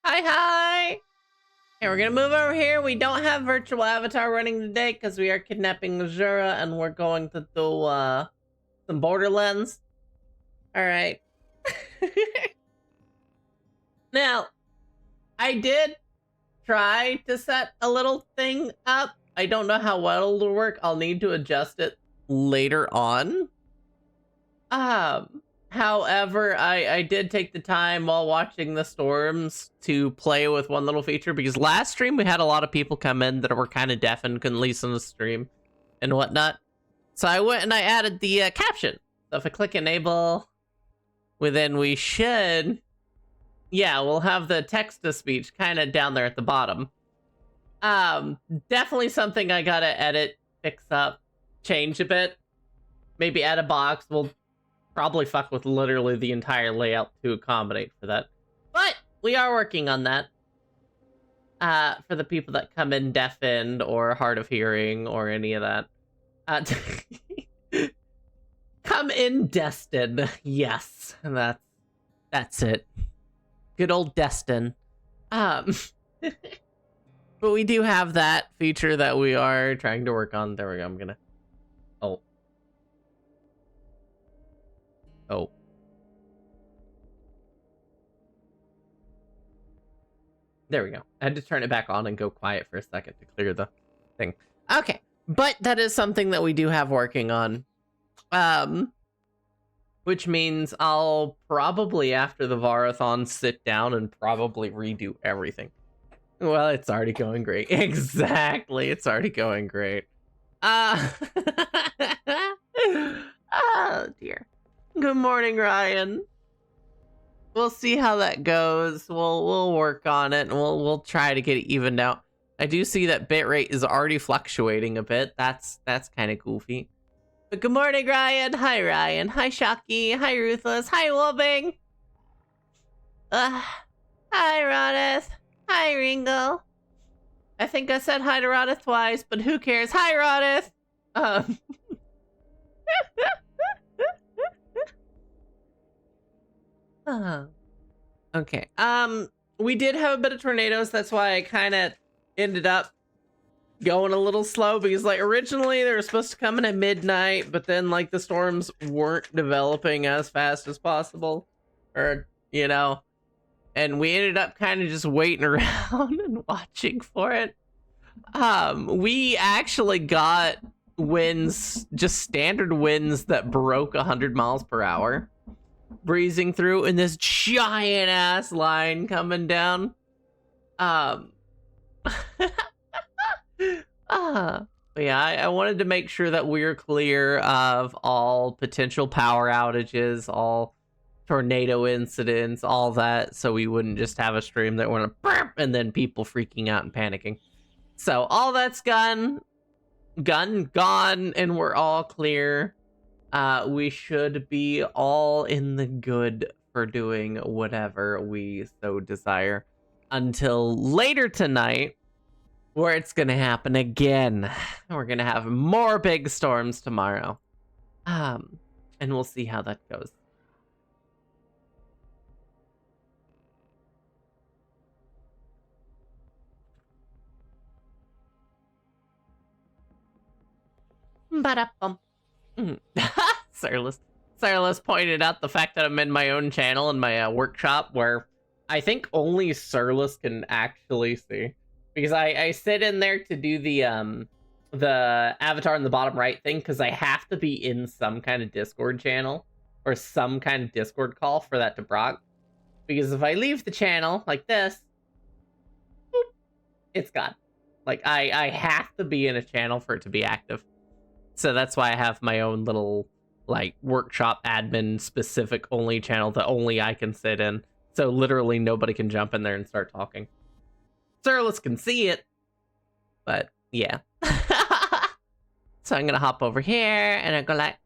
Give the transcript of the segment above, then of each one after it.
Hi. Okay, we're gonna move over here. We don't have virtual avatar running today because we are kidnapping Zura and we're going to do some Borderlands. All right. Now, I did try to set a little thing up. I don't know how well it'll work. I'll need to adjust it later on. However, I did take the time while watching the storms to play with one little feature because last stream we had a lot of people come in that were kind of deaf and couldn't listen to the stream and whatnot. So I went and I added the caption. So if I click enable, well, then we should, yeah, we'll have the text to speech kind of down there at the bottom. Definitely something I gotta edit, fix up, change a bit. Maybe add a box. We'll probably fuck with literally the entire layout to accommodate for that. But we are working on that. For the people that come in deafened or hard of hearing or any of that. Come in destined. Yes, that's it. Good old Destin. But we do have that feature that we are trying to work on. There we go. I'm gonna. Oh. There we go. I had to turn it back on and go quiet for a second to clear the thing. Okay. But that is something that we do have working on. Which means I'll probably, after the Varathon, sit down and probably redo everything. Well, it's already going great. Exactly. It's already going great. Oh, dear. Good morning, Ryan. We'll see how that goes. We'll work on it and we'll try to get it evened out. I do see that bitrate is already fluctuating a bit. That's kind of goofy. But good morning, Ryan. Hi, Ryan. Hi, Shocky. Hi, Ruthless. Hi, Wolbing. Hi, Rodith. Hi, Ringo. I think I said hi to Rodith twice, but who cares? Hi, Rodith. Okay. We did have a bit of tornadoes. That's why I kind of ended up going a little slow because, like, originally they were supposed to come in at midnight, but then, like, the storms weren't developing as fast as possible, or you know, and we ended up kind of just waiting around and watching for it. We actually got winds, just standard winds that broke 100 miles per hour. Breezing through in this giant ass line coming down. But yeah, I wanted to make sure that we're clear of all potential power outages, all tornado incidents, all that, so we wouldn't just have a stream that went burp and then people freaking out and panicking. So all that's gone, and we're all clear. We should be all in the good for doing whatever we so desire until later tonight, where it's gonna happen again. We're gonna have more big storms tomorrow. And we'll see how that goes. Ba-da-bum. Sarlis pointed out the fact that I'm in my own channel in my workshop, where I think only Sarlis can actually see, because I sit in there to do the avatar in the bottom right thing, because I have to be in some kind of Discord channel or some kind of Discord call for that to proc. Because if I leave the channel like this, boop, it's gone. Like I have to be in a channel for it to be active. So that's why I have my own little, like, workshop admin specific only channel that only I can sit in. So literally nobody can jump in there and start talking. Sirlis can see it, but yeah. So I'm gonna hop over here and I go like,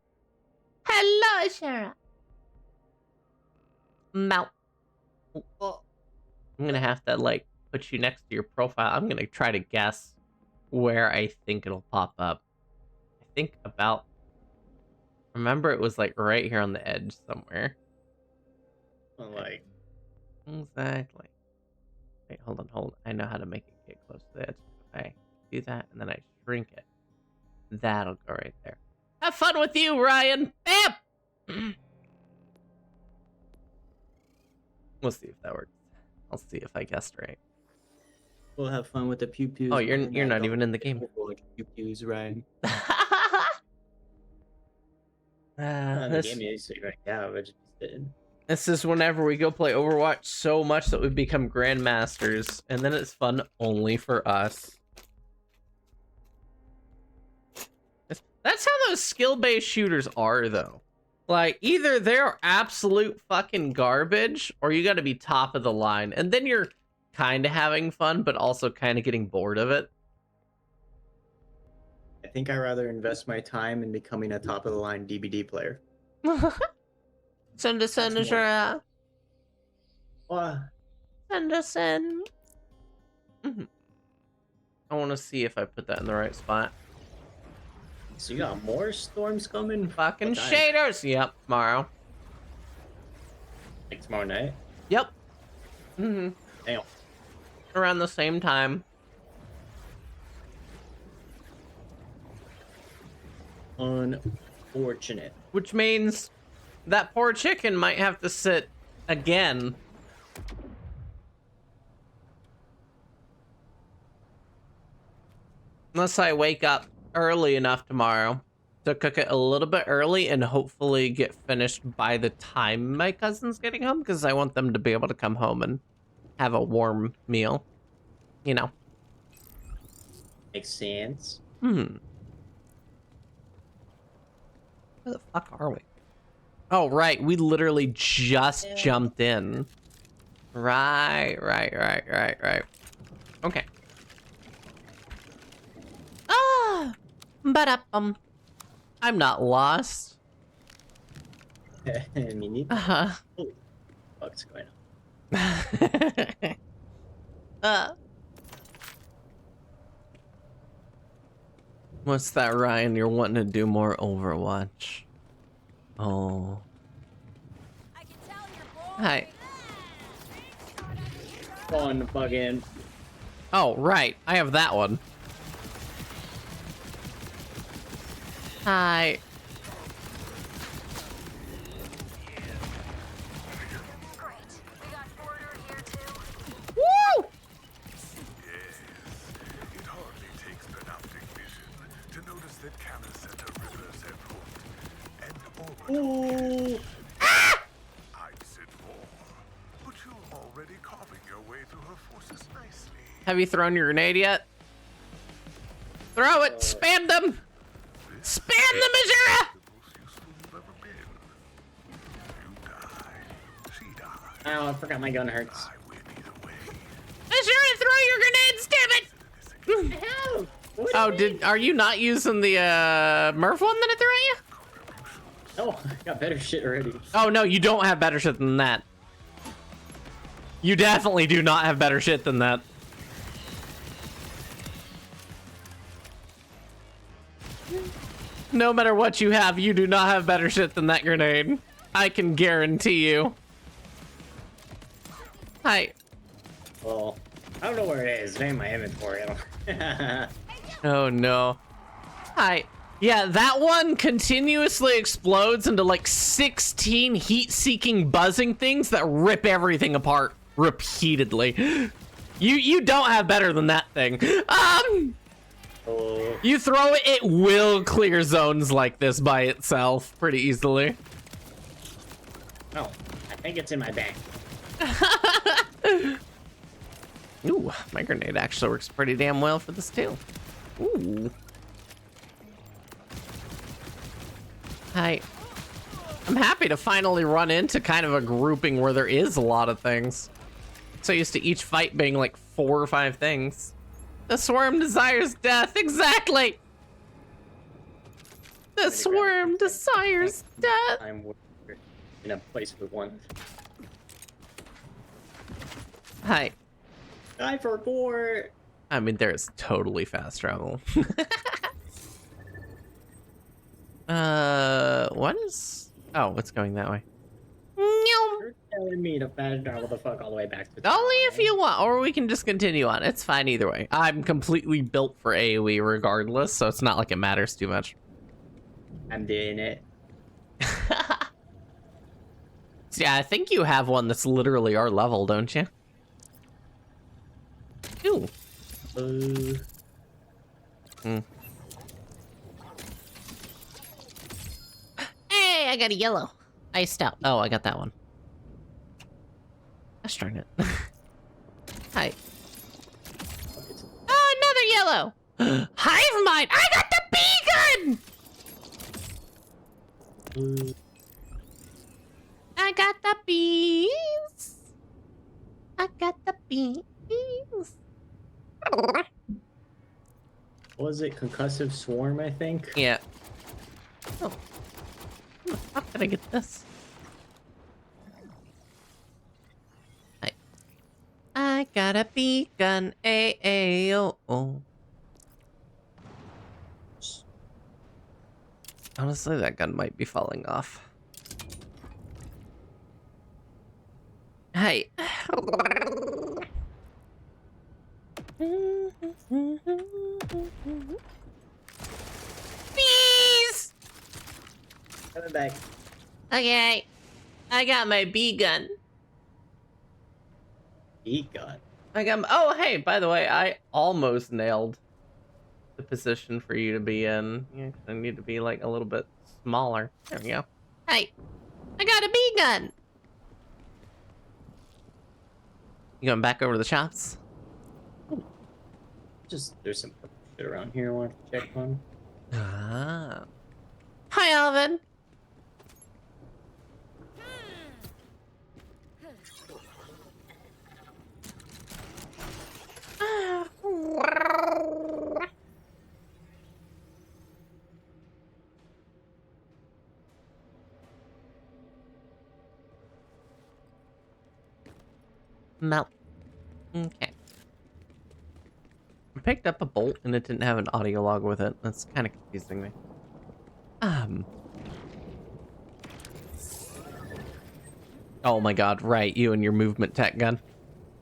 hello, Shara. Mount. I'm gonna have to, like, put you next to your profile. I'm gonna try to guess where I think it'll pop up. Think about, remember it was like right here on the edge somewhere. Like, Exactly. Wait, hold on. I know how to make it get close to the edge. If I do that, and then I shrink it. That'll go right there. Have fun with you, Ryan! Bam! We'll see if that works. I'll see if I guessed right. we'll have fun with the pew pews. Oh, you're not even in the game. Like pew pews, right? The game is right now, but just sitting. This is whenever we go play Overwatch so much that we become grandmasters, and then it's fun only for us. That's how those skill-based shooters are, though. Like, either they're absolute fucking garbage, or you gotta be top of the line, and then you're kind of having fun, but also kind of getting bored of it. I think I'd rather invest my time in becoming a top of the line DBD player. Send us in, Azura. What? Send us in. I want to see if I put that in the right spot. So you got more storms coming? Fucking shaders. Yep, tomorrow. Like tomorrow night? Yep. Damn. Around the same time. Unfortunate. Which means that poor chicken might have to sit again. Unless I wake up early enough tomorrow to cook it a little bit early and hopefully get finished by the time my cousin's getting home, because I want them to be able to come home and have a warm meal. You know. Makes sense. Where the fuck are we? Oh, right. We literally just jumped in. Right. Okay. But I'm not lost. Me neither. Uh-huh. What's going on? What's that, Ryan? You're wanting to do more Overwatch. Oh. Hi. Fun fucking. Oh, right. I have that one. Hi. Woo! It hardly takes panoptic vision to notice that Canna Center rivers have hooked and orbital. I'd said more, but you're already carving your way through her forces nicely. Have you thrown your grenade yet? Throw it! Spam them! Spam them, Azura! The most useful you've ever been. You die. She dies. Oh, I forgot my gun hurts. I win either way. Azura, throw your grenades, damn it! Hell! Oh, are you not using the Murph one that I threw at you? Oh, I got better shit already. Oh no, you don't have better shit than that. You definitely do not have better shit than that. No matter what you have, you do not have better shit than that grenade. I can guarantee you. Hi. Well, I don't know where it is. It's in my inventory. Oh no. Hi. Yeah, that one continuously explodes into like 16 heat-seeking buzzing things that rip everything apart repeatedly. You don't have better than that thing. You throw it, it will clear zones like this by itself pretty easily. Oh, I think it's in my bag. Ooh, my grenade actually works pretty damn well for this too. Ooh. Hi. I'm happy to finally run into kind of a grouping where there is a lot of things. So used to each fight being like 4 or 5 things. The swarm desires death, exactly! The swarm desires death! I'm in a place with one. Hi. I forgot. I mean, there's totally fast travel. What is... Oh, it's going that way. telling me to fast travel the fuck all the way back to Only if town, you want, or we can just continue on. It's fine either way. I'm completely built for AoE regardless, so it's not like it matters too much. I'm doing it. So yeah, I think you have one that's literally our level, don't you? Ooh. Hey, I got a yellow. Iced out. Oh, I got that one. Gosh darn it. Hi. Oh, another yellow. Hive mind. I got the bee gun. I got the bees. I got the bees. What was it? Concussive swarm, I think. Yeah. Oh. How did I get this? I got a bee gun. A-A-O-O. Honestly, that gun might be falling off. Hey. Bees! Coming back. Okay. I got my bee gun. Bee gun. Oh, hey, by the way, I almost nailed the position for you to be in. Yeah, 'cause I need to be like a little bit smaller. There we go. Hey, I got a bee gun. You going back over to the shops? Just there's some shit around here I want to check on. Ah. Hi, Alvin. Melt. Okay. I picked up a bolt and it didn't have an audio log with it. That's kind of confusing me. Oh my god, right, you and your movement tech gun.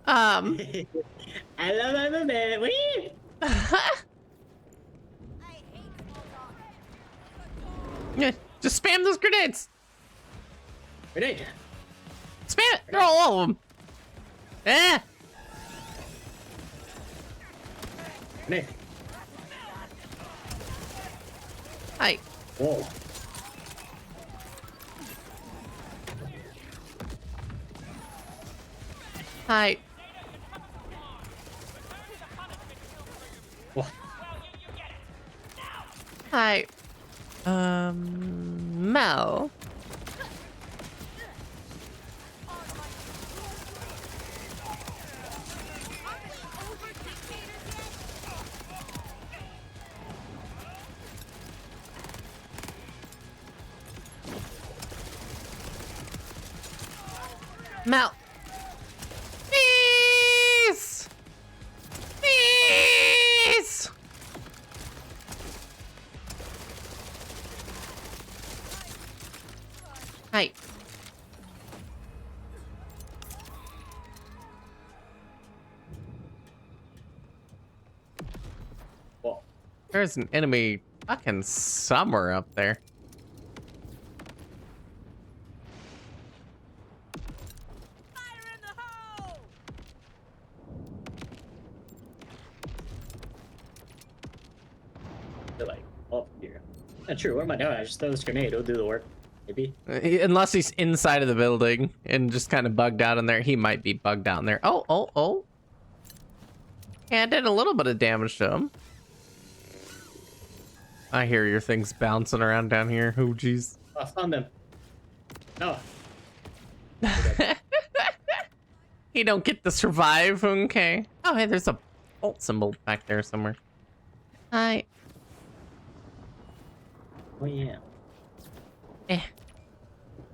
I love it, man. Wee! Yeah, just spam those grenades. Grenade. Spam it. Throw all of them. Eh. Grenade. Hi. Whoa. Hi. What? Hi. Mel. Mel. Please. Please. Hi. Whoa. There's an enemy fucking somewhere up there. They're like, oh, here. Not true. What am I doing? I just throw this grenade. It'll do the work. Maybe. Unless he's inside of the building and just kind of bugged out in there. He might be bugged out in there. Oh, oh, oh. Yeah, I did a little bit of damage to him. I hear your things bouncing around down here. Oh, jeez. Oh, I found them. No. He don't get to survive, okay. Oh, hey, there's a bolt symbol back there somewhere. Hi. Oh, yeah. Eh.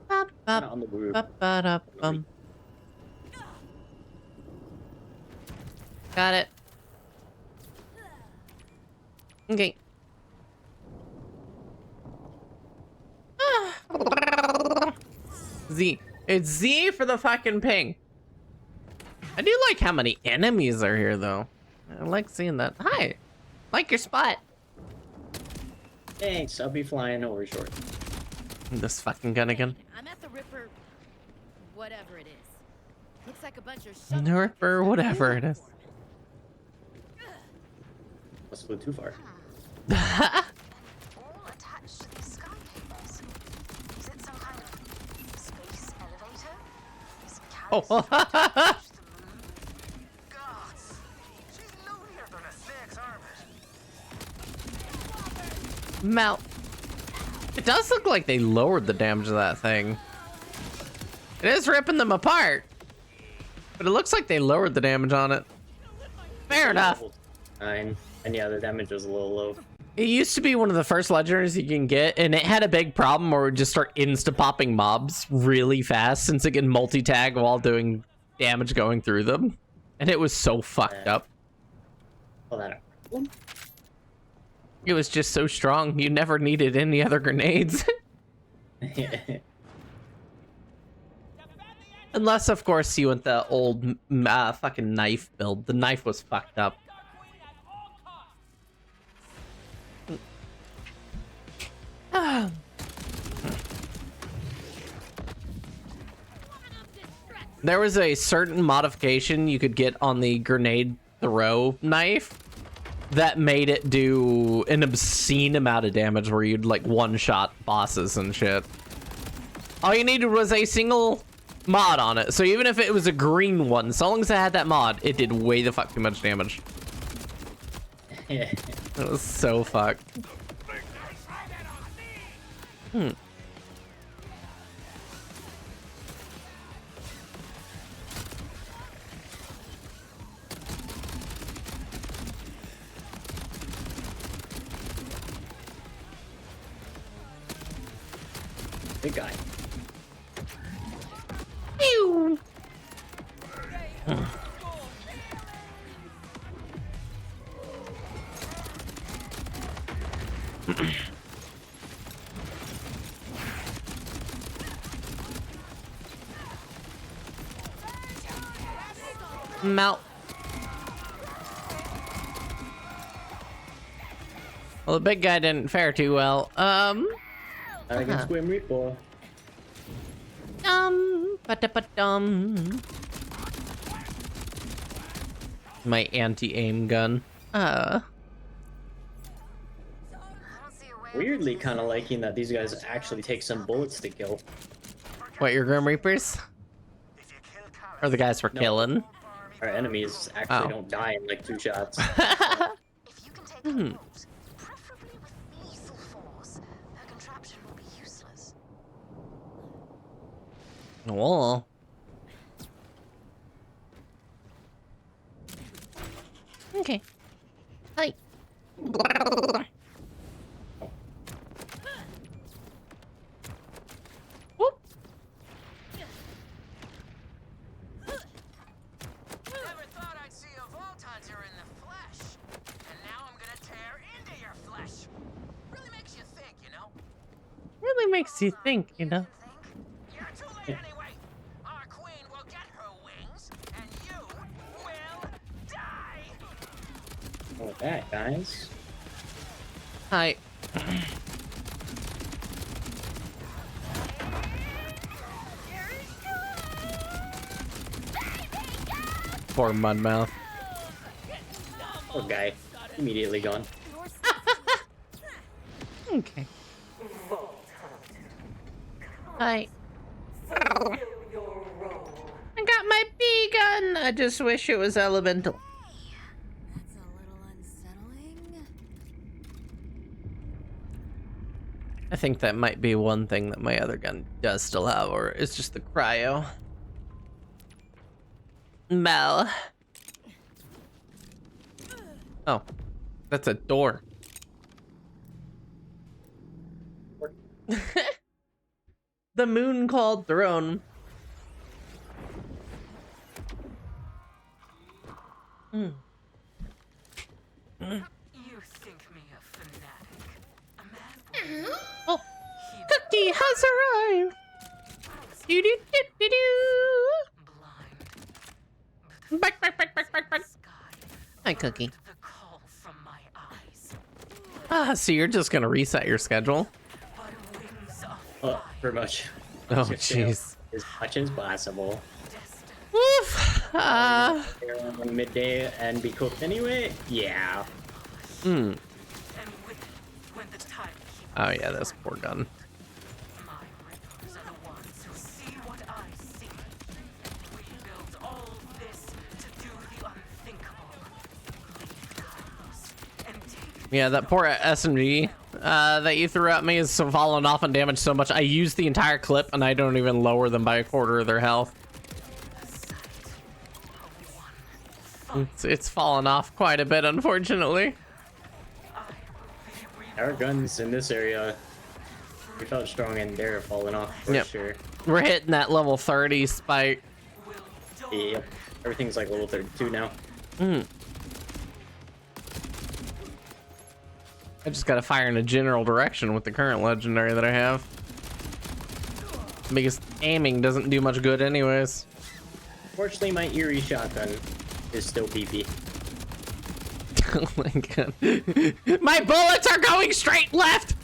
Bop, Not bop, on the roof. bop, ba, da, bum. Got it. Okay. Z, It's Z for the fucking ping. I do like how many enemies are here, though. I like seeing that. Hi. Like your spot. Thanks, I'll be flying over short. This fucking gun again. I'm at the Ripper, whatever it is. Looks like a bunch of The Ripper, whatever it is. Must have flew too far. All attached to these sky cables. Is it some kind of space elevator? Is Oh. Callus attached to the moon? Gods! She's loonier than a snake's armpit. Melt. It does look like they lowered the damage of that thing. It is ripping them apart. But it looks like they lowered the damage on it. Fair enough. 9. And yeah, the damage was a little low. It used to be one of the first legendaries you can get, and it had a big problem where it would just start insta-popping mobs really fast since it can multi-tag while doing damage going through them. And it was so fucked up. Well, that a problem? It was just so strong, you never needed any other grenades. Unless, of course, you went the old fucking knife build. The knife was fucked up. There was a certain modification you could get on the grenade throw knife that made it do an obscene amount of damage where you'd like one-shot bosses and shit. All you needed was a single mod on it. So even if it was a green one, so long as it had that mod, it did way the fuck too much damage. Yeah. It was so fucked. Big guy. Ew. Mount. Well, the big guy didn't fare too well. Against Grim Reaper. Ba-da-ba-dum. My anti-aim gun. I don't see a way. Weirdly kind of liking that these guys actually take some bullets to kill. What, your Grim Reapers? If you kill Callus, Or the guys we're No. killing? Our enemies actually Oh. don't die in like 2 shots. If you can take them out, preferably with lethal force, her contraption will be useless. Well. Okay. Hi. Whoop. Never thought I'd see a Vault Hunter in the flesh. And now I'm gonna tear into your flesh. Really makes you think, you know? Really makes you think, you know? You're too late anyway. Our queen will get her wings, and you will die. With that, guys. Hi. Poor Mudmouth. Poor guy. Immediately gone. Okay. Hi. I got my bee gun. I just wish it was elemental. That's a little unsettling. I think that might be one thing that my other gun does still have, or it's just the cryo. Mel. Oh, that's a door. The moon called throne. You think me a fanatic? A man Oh, Cookie has arrived. I was Do do do do do. Blind. Back, back, back, back, back, back. Sky. Hi, Cookie. The call from my eyes. Ah, so you're just gonna reset your schedule? But wings of Oh, pretty much. Oh, Just stay up jeez. as much as possible. destiny. Woof. Stay around midday and be cooked anyway? Yeah. Hmm. And with it, when the time keeps Oh yeah, this poor gun. my rippers are the ones who see what I see. We built all this to do the unthinkable. Leave tiles and take Yeah, that poor SMG that you threw at me is so falling off and damaged so much. I used the entire clip and I don't even lower them by a quarter of their health. It's fallen off quite a bit, unfortunately. Our guns in this area, we felt strong and they're falling off for Yep. sure. We're hitting that level 30 spike. Yep. Everything's like level 32 now. I just gotta fire in a general direction with the current legendary that I have. Because aiming doesn't do much good anyways. Fortunately, my Eerie shotgun is still PP. Oh my god. My bullets are going straight left!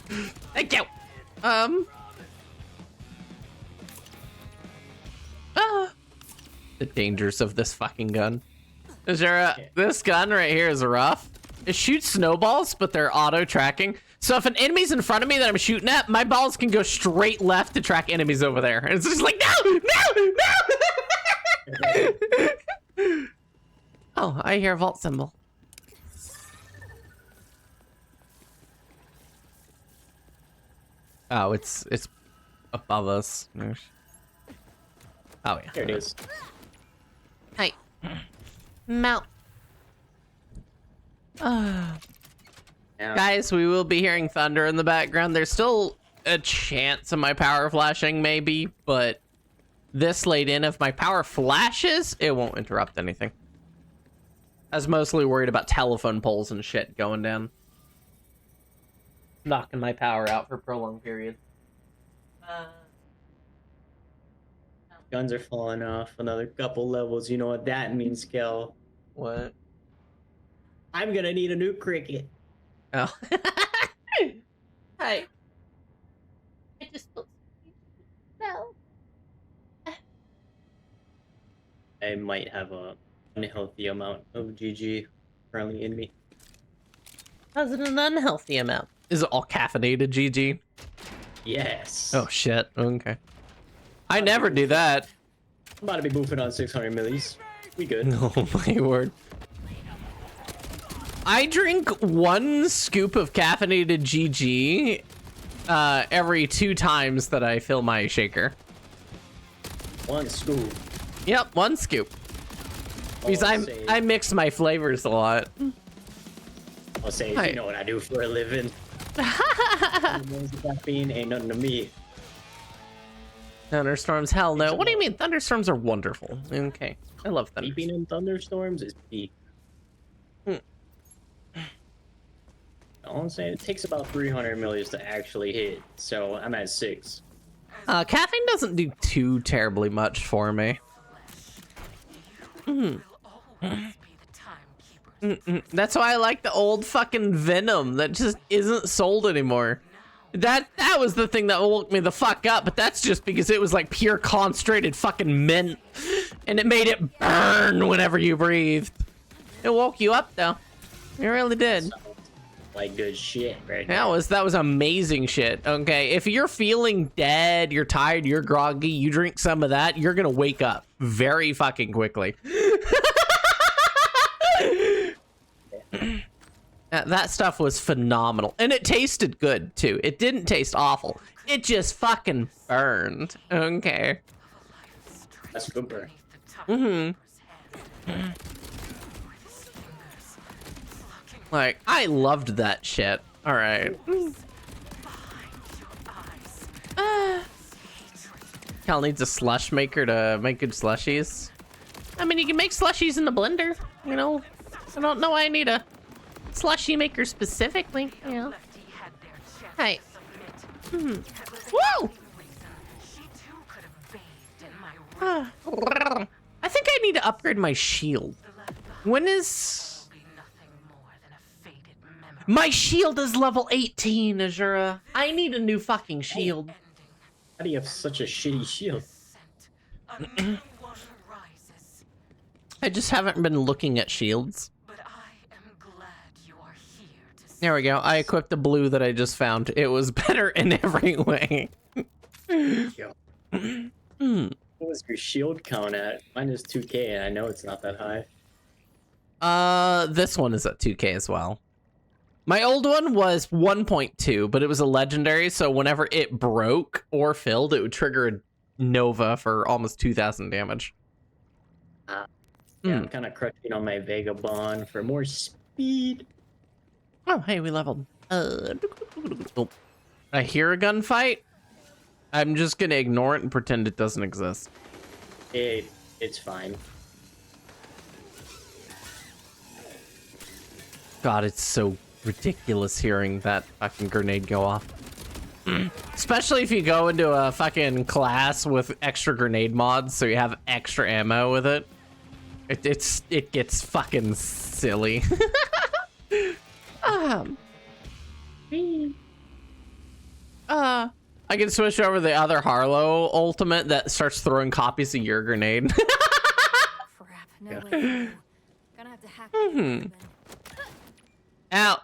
Thank you! The dangers of this fucking gun. Is there a... This gun right here is rough. It shoots snowballs, but they're auto-tracking. So if an enemy's in front of me that I'm shooting at, my balls can go straight left to track enemies over there. And it's just like, no! No! No! Oh, I hear a vault symbol. Oh, it's above us. Oh yeah. There it is. Hi. Mount. Yeah. Guys, we will be hearing thunder in the background. There's still a chance of my power flashing, maybe, but this late in, if my power flashes, it won't interrupt anything. I was mostly worried about telephone poles and shit going down. Knocking my power out for prolonged periods. Guns are falling off another couple levels. You know what that means, Kel. What? I'm gonna need a new cricket. Oh. Hi. I just no. I might have a unhealthy amount of GG currently in me. How's it an unhealthy amount? Is it all caffeinated, GG? Yes. Oh shit. Okay. I never do that. I'm about to be boofing on 600 millis. We good. Oh my word. I drink 1 scoop of caffeinated GG every 2 times that I fill my shaker. 1 scoop. Yep, 1 scoop. Because I mix my flavors a lot. I'll say, Hi. you know what I do for a living. Caffeine ain't nothing to me. Thunderstorms, hell no. What do you mean? Thunderstorms are wonderful. Okay, I love thunderstorms. Sleeping in thunderstorms is peak. All I'm saying, it takes about 300 millis to actually hit, so I'm at 6. Caffeine doesn't do too terribly much for me. will always be the timekeepers. That's why I like the old fucking Venom that just isn't sold anymore. That was the thing that woke me the fuck up, but that's just because it was like pure concentrated fucking mint, and it made it burn whenever you breathed. It woke you up though. It really did. Like good shit, right? That was amazing shit. Okay, if you're feeling dead, you're tired, you're groggy, you drink some of that, you're gonna wake up very fucking quickly. That stuff was phenomenal, and it tasted good too. It didn't taste awful. It just fucking burned. Okay. That's Cooper. Like, I loved that shit. All right. Cal needs a slush maker to make good slushies. I mean, you can make slushies in the blender, you know. I don't know why I need a slushy maker specifically, you know. Hi. Whoa! She too could have bathed I think I need to upgrade my shield. When is... Be nothing more than a faded memory. My shield is level 18, Azura. I need a new fucking shield. How do you have such a shitty shield? A new one rises. I just haven't been looking at shields. But I am glad you are here to see. There we go. I equipped the blue that I just found. It was better in every way. Yo. What was your shield count at? Mine is 2K, and I know it's not that high. This one is at 2K as well. My old one was 1.2, but it was a legendary, so whenever it broke or filled, it would trigger a Nova for almost 2,000 damage. Yeah, I'm kind of crushing on my Vagabond for more speed. Oh, hey, we leveled. I hear a gunfight. I'm just gonna ignore it and pretend it doesn't exist. It's fine. God, it's so ridiculous hearing that fucking grenade go off. Especially if you go into a fucking class with extra grenade mods, so you have extra ammo with it. It gets fucking silly. I can switch over the other Harlow ultimate that starts throwing copies of your grenade. Crap, no way. Gonna have to hack the Out.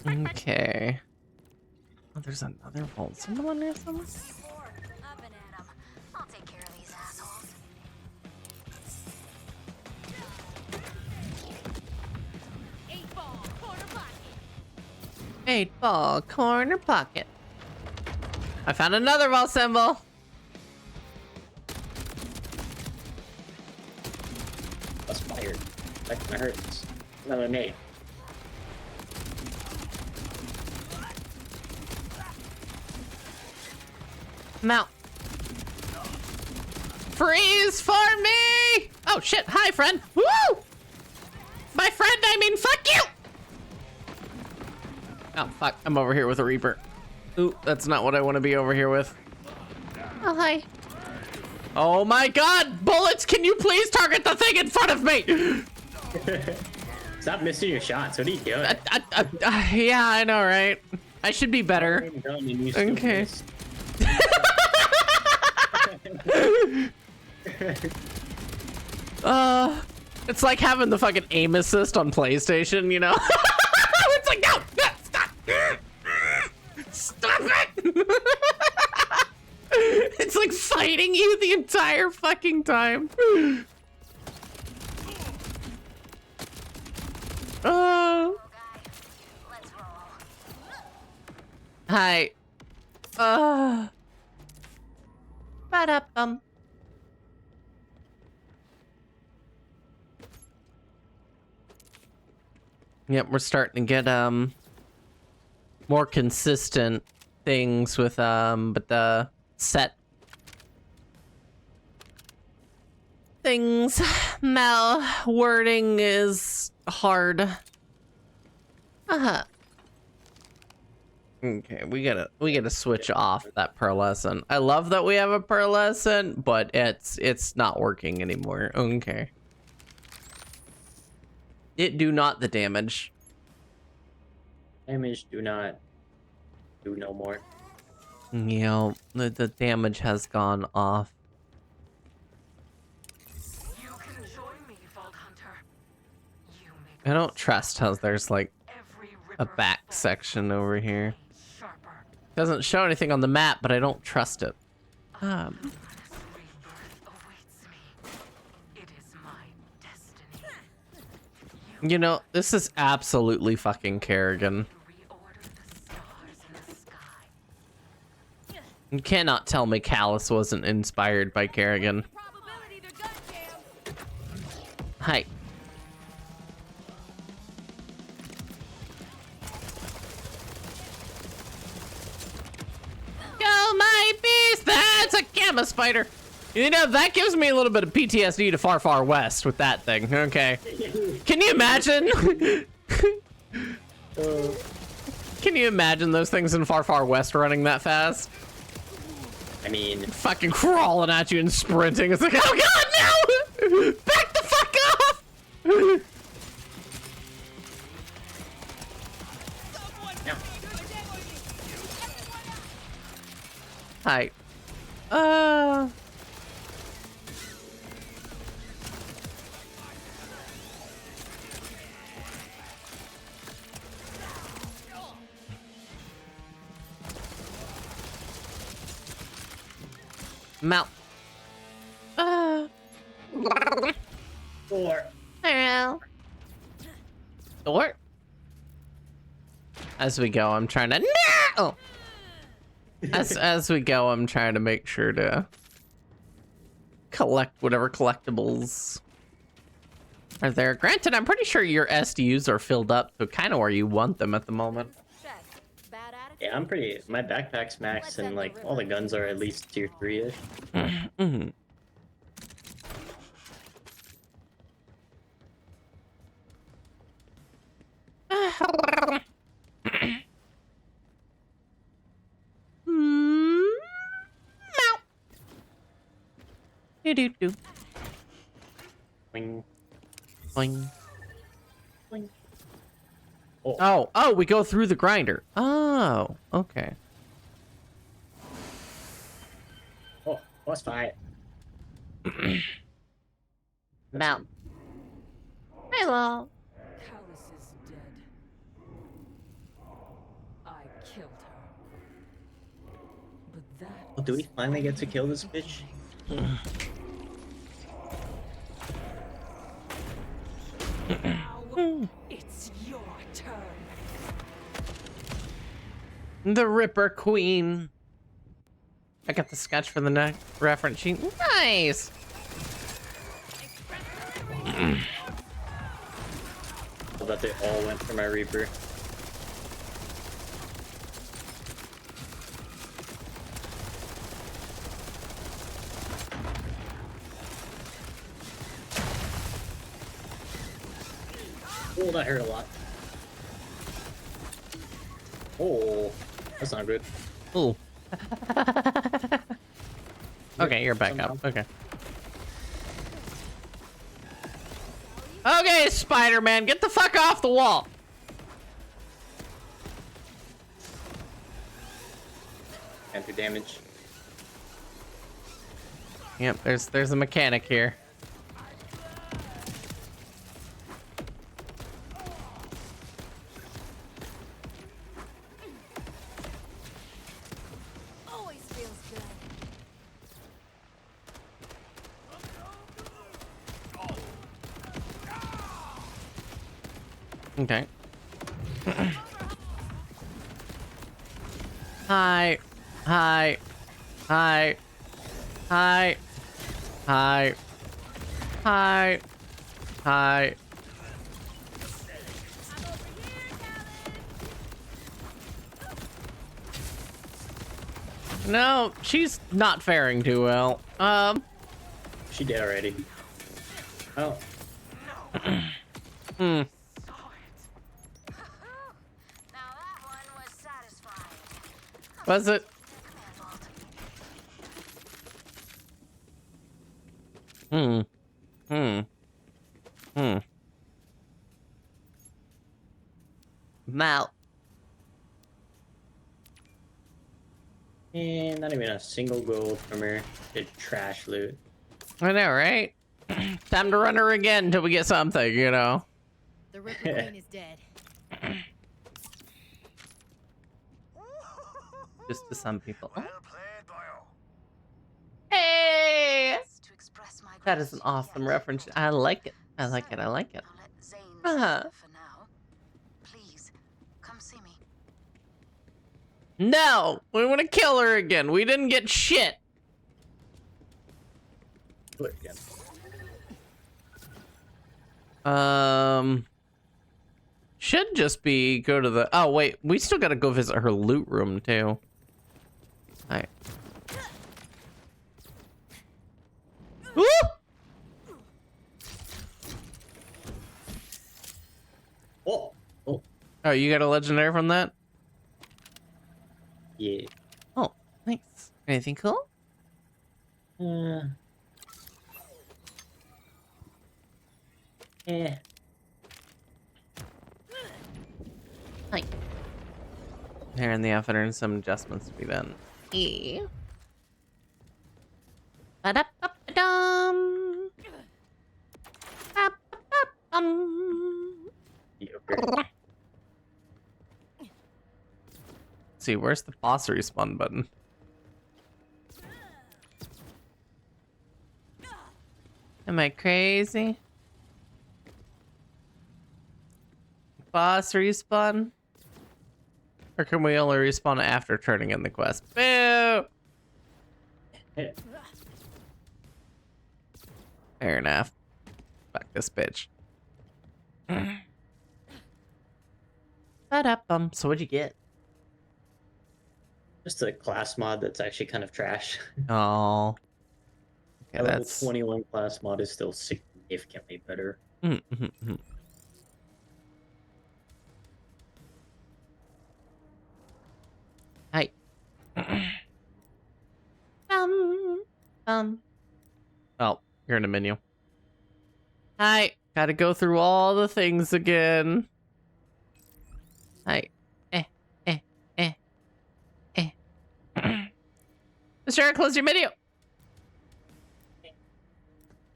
Okay. Oh, there's another vault symbol in there somewhere. I've been at 'em. I'll take care of these assholes. 8-ball, corner pocket. 8-ball corner pocket. I found another vault symbol. That's fired. That kind of hurts. Another nade. Mount. Freeze for me! Oh shit, hi friend. Woo! My friend, I mean fuck you! Oh fuck, I'm over here with a Reaper. Ooh, that's not what I want to be over here with. Oh hi. Oh my god, bullets, can you please target the thing in front of me? Stop missing your shots. What are you doing? Yeah, I know, right? I should be better. Okay. It's like having the fucking aim assist on PlayStation, you know? It's like, no, stop! Stop it! It's like fighting you the entire fucking time. Oh. Let's roll. Hi. Ba-da-bum. Yep, we're starting to get more consistent things with but the set things wording is hard. Okay, we gotta switch off that pearlescent. I love that we have a pearlescent, but it's not working anymore. Okay. It do not the damage. Damage do not do no more. Yeah, the damage has gone off. You can join me, Vault Hunter. You make I don't trust how there's like every a ripper back section over here. sharper. Doesn't show anything on the map, but I don't trust it. This rebirth awaits me. It is my destiny. You know, this is absolutely fucking Kerrigan. Reorder the stars in the sky. You cannot tell me Callus wasn't inspired by Kerrigan. Probability they're gun jam. Hi. Go my beast! That's a gamma spider! You know, that gives me a little bit of PTSD to Far Far West with that thing, okay? Can you imagine? Can you imagine those things in Far Far West running that fast? I mean, Fucking crawling at you and sprinting. It's like, oh god, no! Back the fuck off! Hi. Mount. Four. Hello. Door. As we go, I'm trying to no. As we go, I'm trying to make sure to collect whatever collectibles are there. Granted, I'm pretty sure your SDUs are filled up to kind of where you want them at the moment. Bad attitude? Yeah, I'm pretty. My backpack's max, and like all the guns are at least tier 3-ish. Mhm. Do. Boing, Boing. boing. Oh, we go through the grinder. Oh, okay. Oh, boss fight. Mount. Hello. Callus is dead. I killed her. But that Oh, do we finally get to kill this bitch? now it's your turn. The Ripper Queen. I got the sketch for the next reference sheet. Nice. I bet they all went for my Reaper. Oh, that hurt a lot. Oh, that's not good. Ooh. Okay, you're back up. Okay. Okay, Spider-Man, get the fuck off the wall. Enter damage. Yep, there's a mechanic here. Always feels good. Okay. Hi. Hi. Hi. Hi. Hi. Hi. Hi. No, she's not faring too well. She did already. Oh, Hmm. Now that one was satisfying. Was it? Command vault. Mal. and not even a single gold from her. Did trash loot. I know, right? Time to run her again until we get something, you know? The Ripper Queen is dead. Just to some people. Well played, boyo. Hey! To express my That is an gratitude awesome yet. reference. I like it. I like it. I like it. I'll let Zane Uh-huh. suffer for now. Please, come see me. No! We want to kill her again. We didn't get shit. Do it again. Should just be go to the. Oh wait, we still gotta go visit her loot room too. Alright. Woo! Oh, oh, Oh, you got a legendary from that? yeah. Oh, thanks. Anything cool? Eh. Like, here in the effort and some adjustments to be done. Yeah. Ba-da-ba-ba-dum. Ba-ba-ba-bum. Mediocre. See, where's the boss respawn button? Am I crazy? Boss respawn? Or can we only respawn after turning in the quest? Boo! Fair enough. Fuck this bitch. Ba-da-bum. So what'd you get? Just a class mod that's actually kind of trash. Oh. Okay, My level that's 21 class mod is still significantly better. Hi. Oh, you're in a menu. Hi. Gotta go through all the things again. Hi. Mr. Eric, close your menu.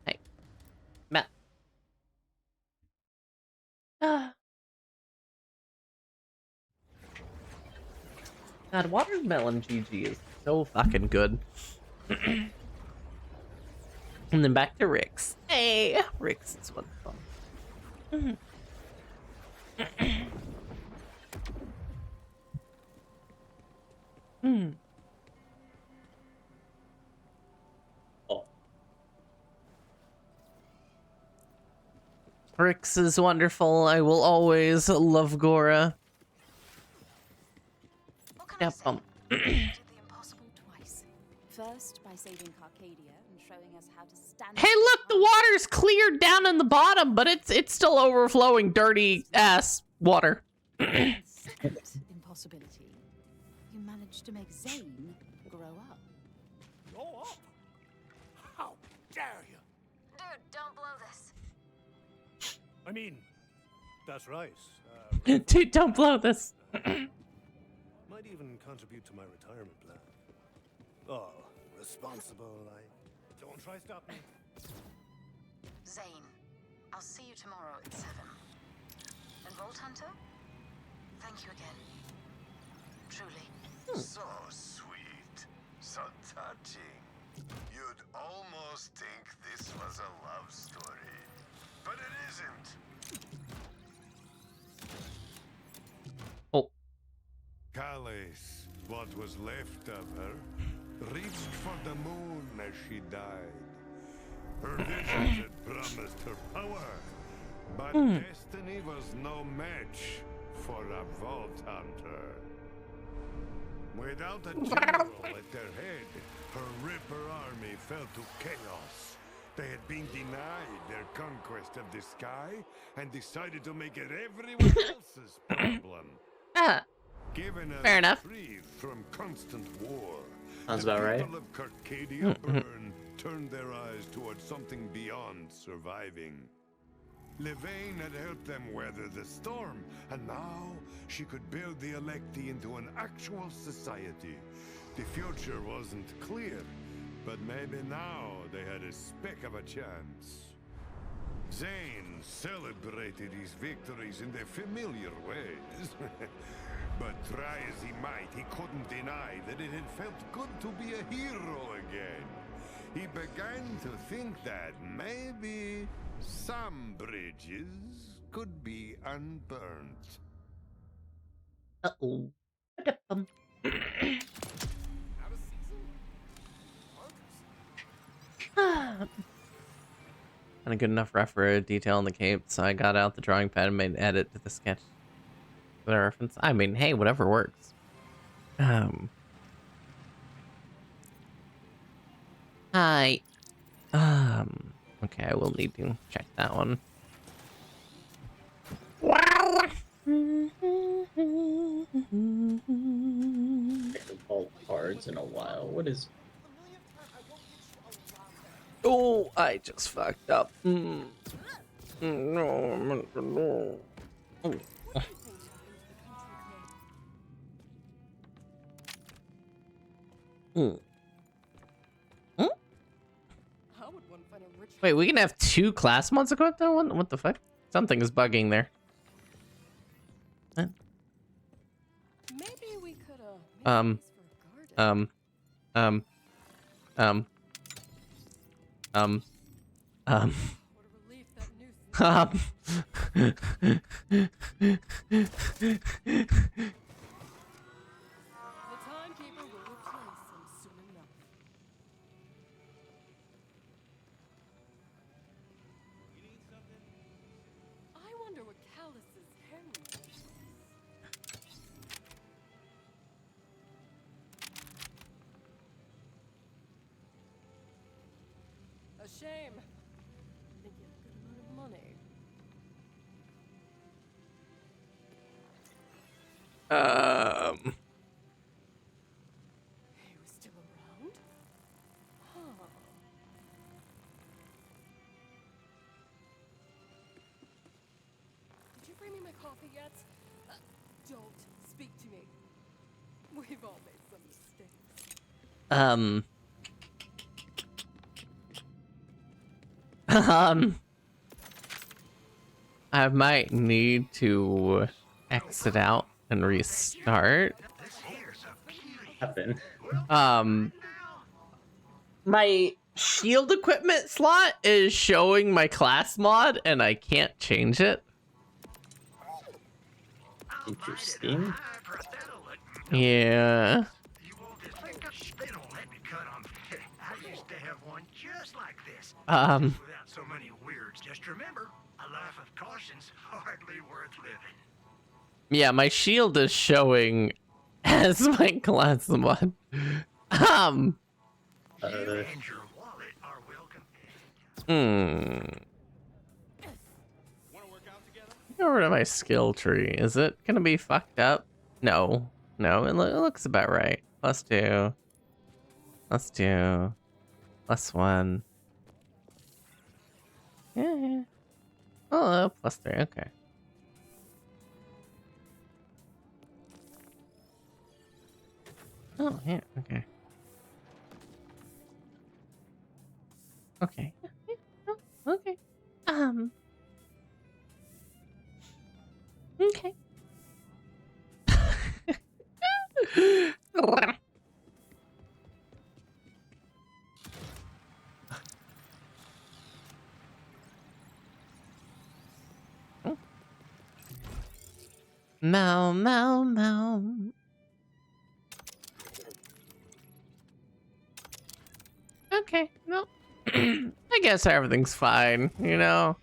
Hey. Matt. God, watermelon GG is so fucking good. And then back to Rick's. Hey, Rick's is wonderful. Oh, Rick's is wonderful. I will always love Gora. What can I Yep. say? You did the impossible twice. First, by saving Carcadia and showing us how to stand. Hey, look, the water's cleared down in the bottom, but it's still overflowing dirty ass water. Second impossibility. You managed to make Zane grow up. Grow up? How dare you? Dude, don't blow this. I mean, that's right. Dude, don't blow this. Might even contribute to my retirement plan. Oh, responsible, don't try stop me. Zane, I'll see you tomorrow at 7. And Vault Hunter, thank you again. Truly. So sweet, so touching. You'd almost think this was a love story, but it isn't. Oh. Calais, what was left of her, reached for the moon as she died. Her visions had promised her power, but destiny was no match for a Vault Hunter. Without a general at their head, her Ripper army fell to chaos. They had been denied their conquest of the sky and decided to make it everyone else's problem. Ah, Given a Fair enough. reprieve from constant war, Sounds the about right. people of Carcadia Burn turned their eyes towards something beyond surviving. Levain had helped them weather the storm, and now she could build the Electi into an actual society. The future wasn't clear, but maybe now they had a speck of a chance. Zane celebrated his victories in their familiar ways. But try as he might, he couldn't deny that it had felt good to be a hero again. He began to think that maybe some bridges could be unburnt. uh-oh. Not a good enough ref for a detail in the cape, so I got out the drawing pad and made an edit to the sketch. With a reference. I mean, hey, whatever works. Hi. Okay, I will need to check that one. Check the vault cards in a while. What is Oh, I just fucked up. No, no. Oh. Wait, we can have 2 class mods equipped though? What the fuck? Something is bugging there. Huh? Maybe we could Um, um, um, um, um, um, What a relief that new The timekeeper will replace him soon enough. You need something? I wonder what Callus's heritage is. A shame. I think you have a good amount of money. He was still around? Huh. Did you bring me my coffee yet? Don't speak to me. We've all made some mistakes. I might need to exit out and restart. Happen. My shield equipment slot is showing my class mod and I can't change it. Interesting. Yeah. Without so many weirds, just remember, a life of caution's hardly worth living. Yeah, my shield is showing as my class mod. You and your wallet are welcome. Go over to my skill tree. Is it gonna be fucked up? No. No, it looks about right. +2. +2. +1. Yeah. Oh, +3. Okay. Oh, yeah. Okay. Okay. Yeah, oh, okay. Okay. Meow, meow, meow. Okay, no. I guess everything's fine, you know?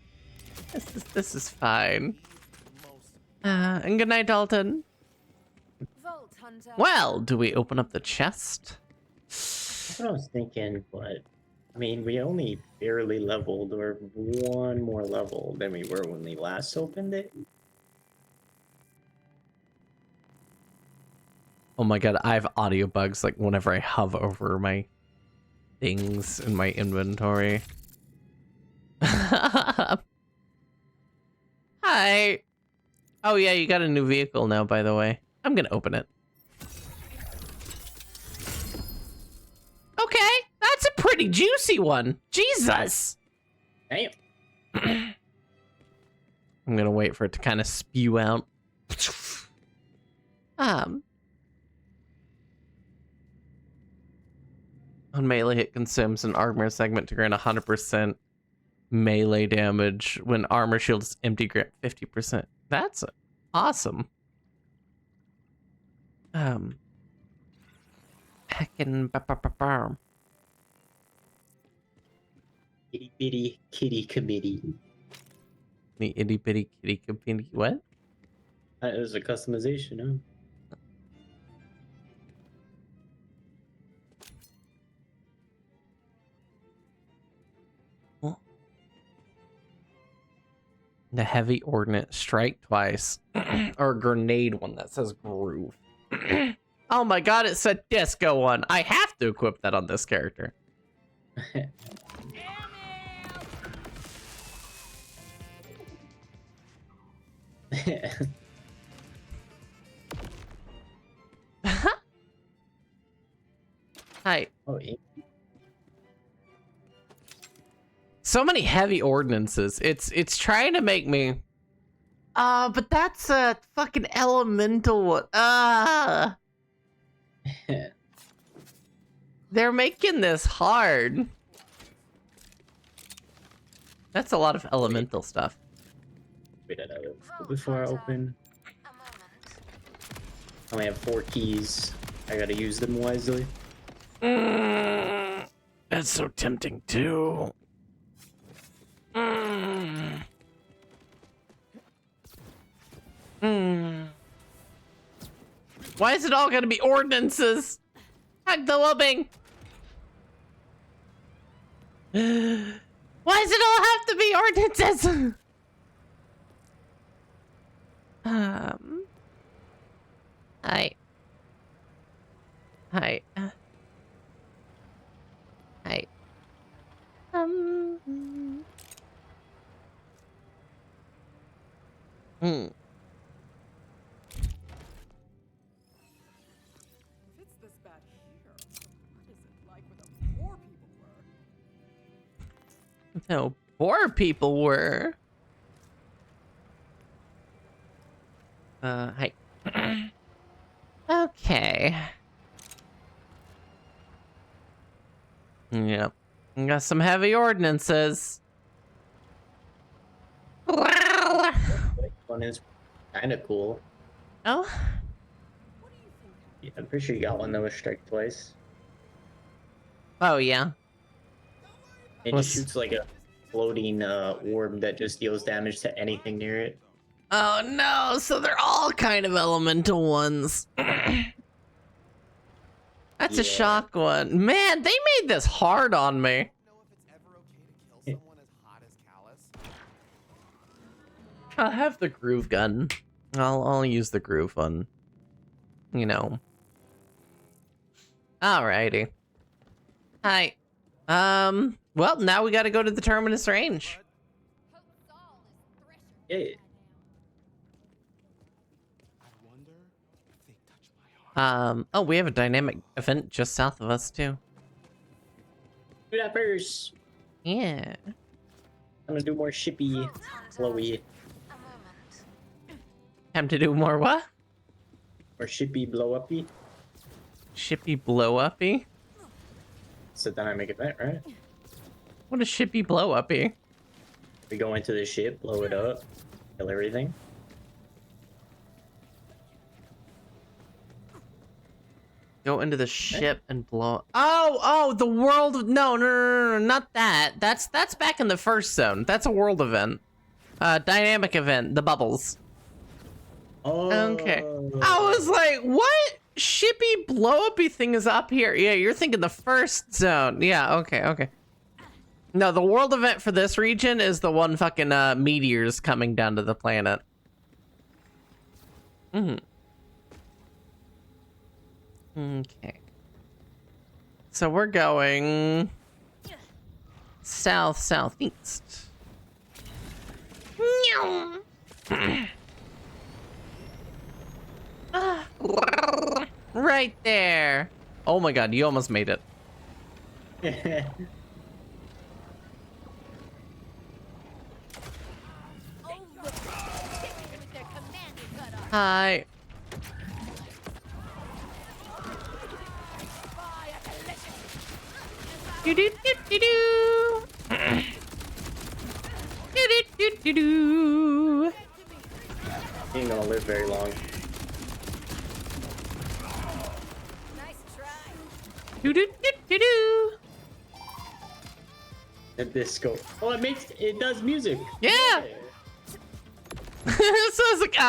This is fine. And good night, Dalton. Vault Hunter. Well, do we open up the chest? That's what I was thinking, but I mean, we only barely leveled, or 1 more level than we were when we last opened it. Oh my god, I have audio bugs like whenever I hover over my things in my inventory. Hi. Oh yeah, you got a new vehicle now, by the way. I'm gonna open it. Okay, that's a pretty juicy one. Jesus. Damn. I'm gonna wait for it to kind of spew out. On melee hit consumes an armor segment to grant 100% melee damage when armor shield is empty, grant 50%. That's awesome. Heckin' Itty bitty kitty committee. the itty bitty kitty committee. What? That is a customization, huh? The heavy ordnance, strike twice, or a grenade one that says groove. Oh my god, it said disco one. I have to equip that on this character. Hi. Oh, yeah. So many heavy ordinances. It's trying to make me. But that's a fucking elemental one. They're making this hard. That's a lot of elemental stuff. Wait, before I open, A moment. I only have 4 keys. I gotta use them wisely. That's so tempting too. Why is it all gonna be ordinances? Hug the loving. Why does it all have to be ordinances? Hi. Hi. Hi. Hmm. If it's this bad here, what is it like where the poor people were? No, poor people were. Hi. Okay. Yep. Got some heavy ordinances. One is kind of cool. Oh? What do you think? Yeah, I'm pretty sure you got one that was strike twice. Oh, yeah. It What's- just shoots like a floating orb that just deals damage to anything near it. Oh, no. So they're all kind of elemental ones. That's a Yeah. shock one. Man, they made this hard on me. Know if it's ever okay to kill someone as hot as Callus? I'll have the groove gun. I'll use the groove one. You know. Alrighty. Hi. Well, now we gotta go to the terminus range. Yeah. I wonder if they touch my heart. Oh, we have a dynamic event just south of us, too. Do that first. Yeah. I'm gonna do more shippy, flowy, A moment. Time to do more what? or shippy blow uppy. Shippy blow uppy? It's a dynamic event, right? What a shippy blow uppy? We go into the ship, blow it up, kill everything. Go into the ship and blow. Oh, the world. No, not that. That's back in the first zone. That's a world event. Dynamic event. The bubbles. Oh. Okay. I was like, what? Shippy blow uppy thing is up here. Yeah, you're thinking the first zone. Yeah. Okay. No, the world event for this region is the one fucking meteors coming down to the planet. Okay. So we're going southeast. Right there. Oh my god, you almost made it. Hi. Do do do do do. Do do do do do. He ain't gonna live very long. Do do do do do. The disco. Oh, it does music. Yeah. So it's like,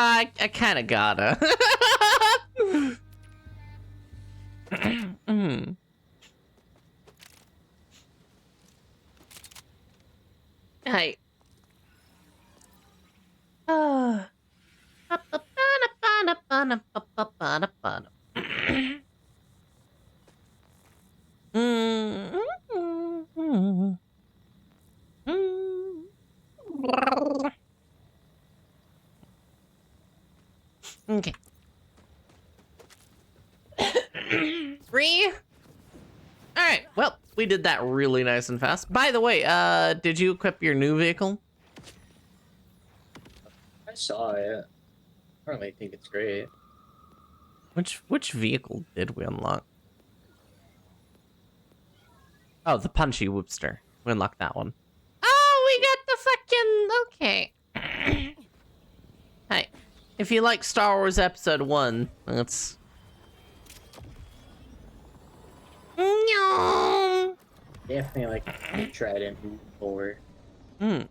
I kind of gotta. Hi. We did that really nice and fast. By the way, did you equip your new vehicle? I saw it. I don't really think it's great. Which vehicle did we unlock? Oh, the punchy whoopster. We unlocked that one. Oh, we got the fucking... Okay. Hey, if you like Star Wars Episode 1, that's... No. Definitely like Trident 4. Mm.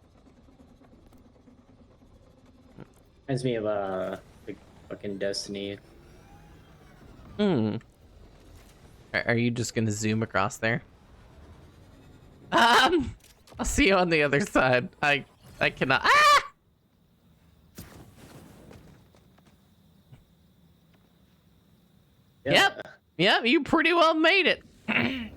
Reminds me of like fucking Destiny. Hmm. Are you just gonna zoom across there? I'll see you on the other side. I cannot. Ah! Yep. Yep, you pretty well made it. I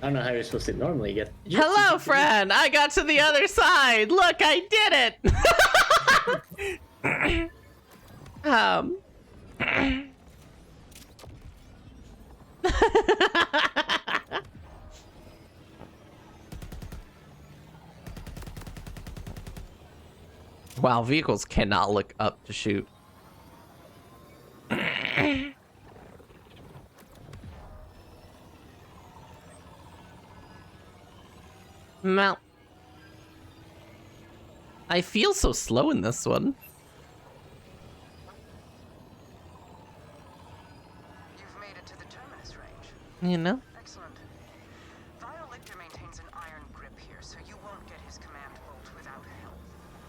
don't know how you're supposed to normally get. Hello, friend. I got to the other side. Look, I did it. Wow, vehicles cannot look up to shoot. Mount. I feel so slow in this one. You've made it to the terminus range. You know? Excellent. Violator maintains an iron grip here, so you won't get his command bolt without help.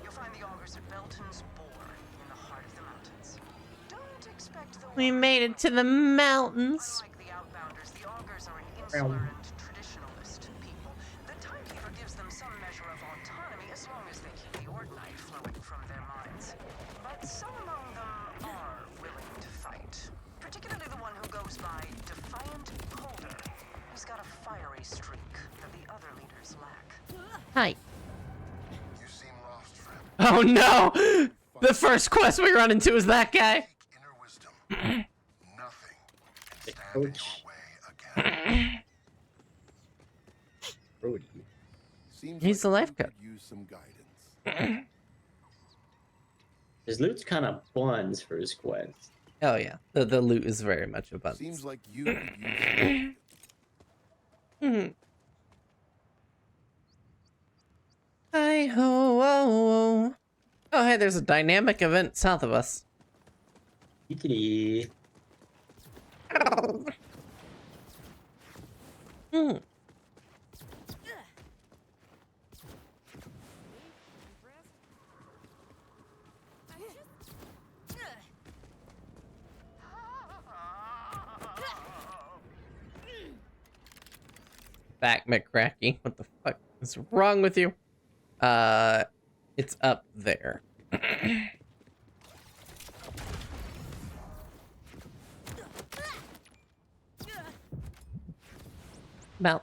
You'll find the augers at Belton's Bore in the heart of the mountains. Don't expect the We made it to the mountains. Unlike the Outbounders, the augers are an insular and traditionalist people. The Timekeeper gives them some measure of autonomy as long as they keep the Ordnite flowing from their minds. But some among them are willing to fight. Particularly the one who goes by Defiant Beholder. He's got a fiery streak that the other leaders lack. Hi. You seem lost, friend. Oh no! The first quest we run into is that guy. Seek inner wisdom. Nothing can stand in Coach. your way again. Brody. Seems He's the like life you coach. could use some guidance. His loot's kind of buns for his quest. Oh yeah, the loot is very much a buzz. Seems like you could use some guidance. Hi ho oh. Oh hey, there's a dynamic event south of us. Yickety. Hmm. Back McCracky. What the fuck is wrong with you? It's up there. Mount.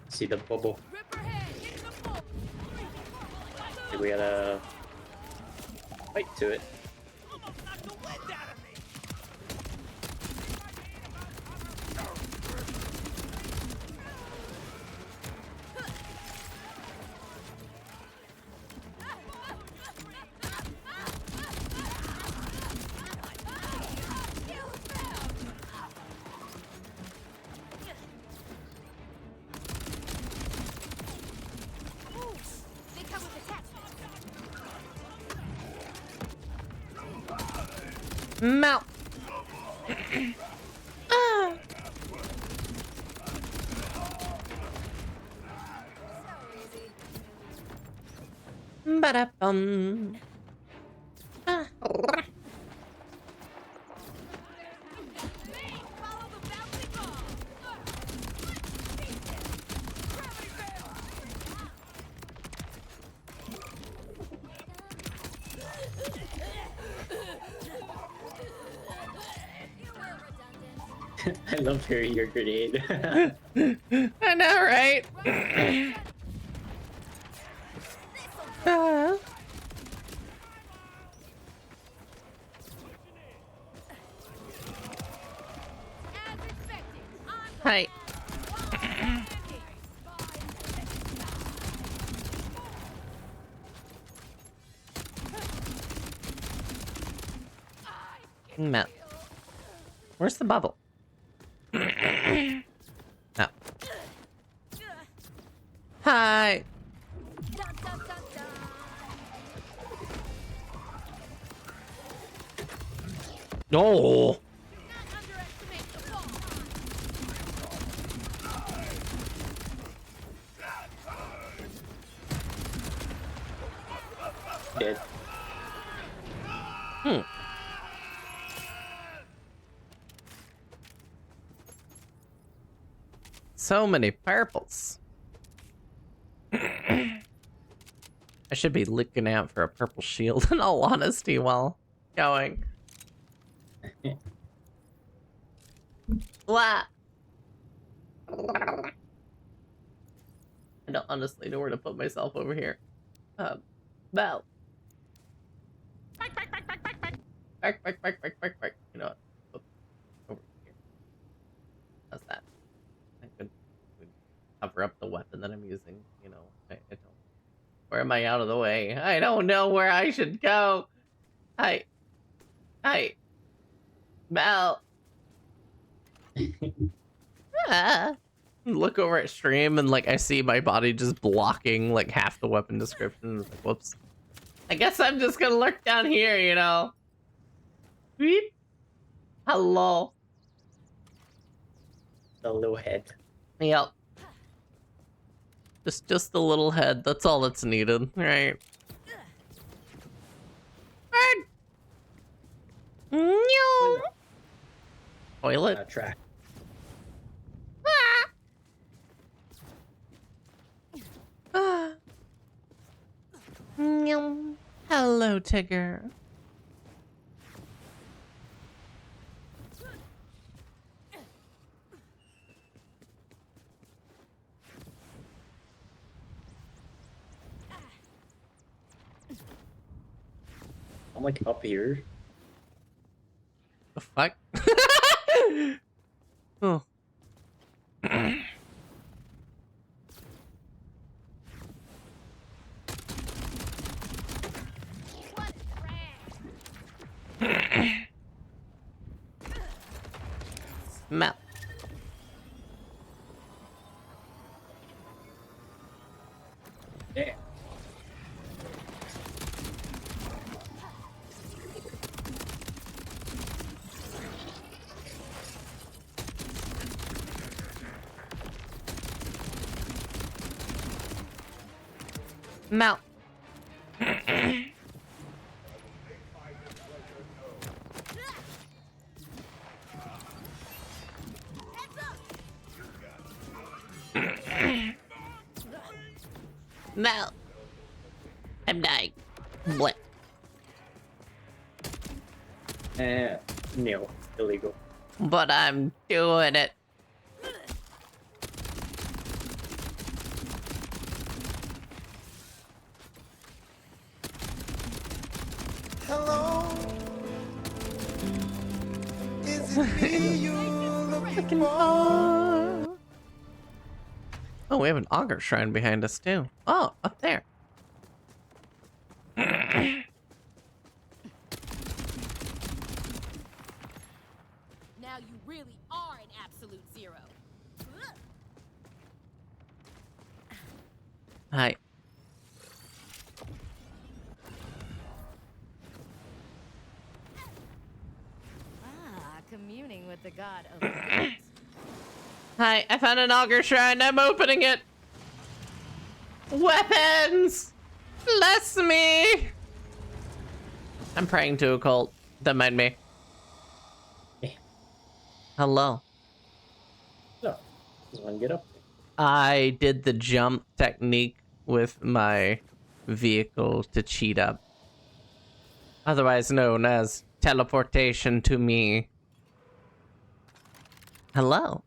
See the bubble. We gotta fight to it. Mount. Ah. Ba-da-bum. Ah. I love hearing your grenade. I know, right? Ah. Hi. No. Where's the bubble? No. Hi. No. Dead. Hmm. So many purples. I should be looking out for a purple shield in all honesty while going. Blah. I don't honestly know where to put myself over here. Bell. Back. You know what? Oops. Over here. How's that? I could cover up the weapon that I'm using. You know, I don't. Where am I out of the way? I don't know where I should go. Hi. Bell. Ah. Look over at stream and like I see my body just blocking like half the weapon description. It's like, whoops. I guess I'm just gonna lurk down here, you know. Beep. Hello. The little head. Yep. Just the little head. That's all that's needed, right? Bird. No. Toilet. Track. Hello, Tigger. I'm like up here. The fuck? Oh. Smell. Yeah. Mount. Mount. I'm dying. What? No, illegal. But I'm doing it. Hello. Is it me you're looking for? Oh, we have an auger shrine behind us too. Oh, up there. Now you really are an absolute zero. Hi. Communing with the god of death. Hi, I found an auger shrine. I'm opening it. Weapons! Bless me! I'm praying to a cult. Don't mind me. Hello. No. Just want to get up. I did the jump technique with my vehicle to cheat up. Otherwise known as teleportation to me. Hello.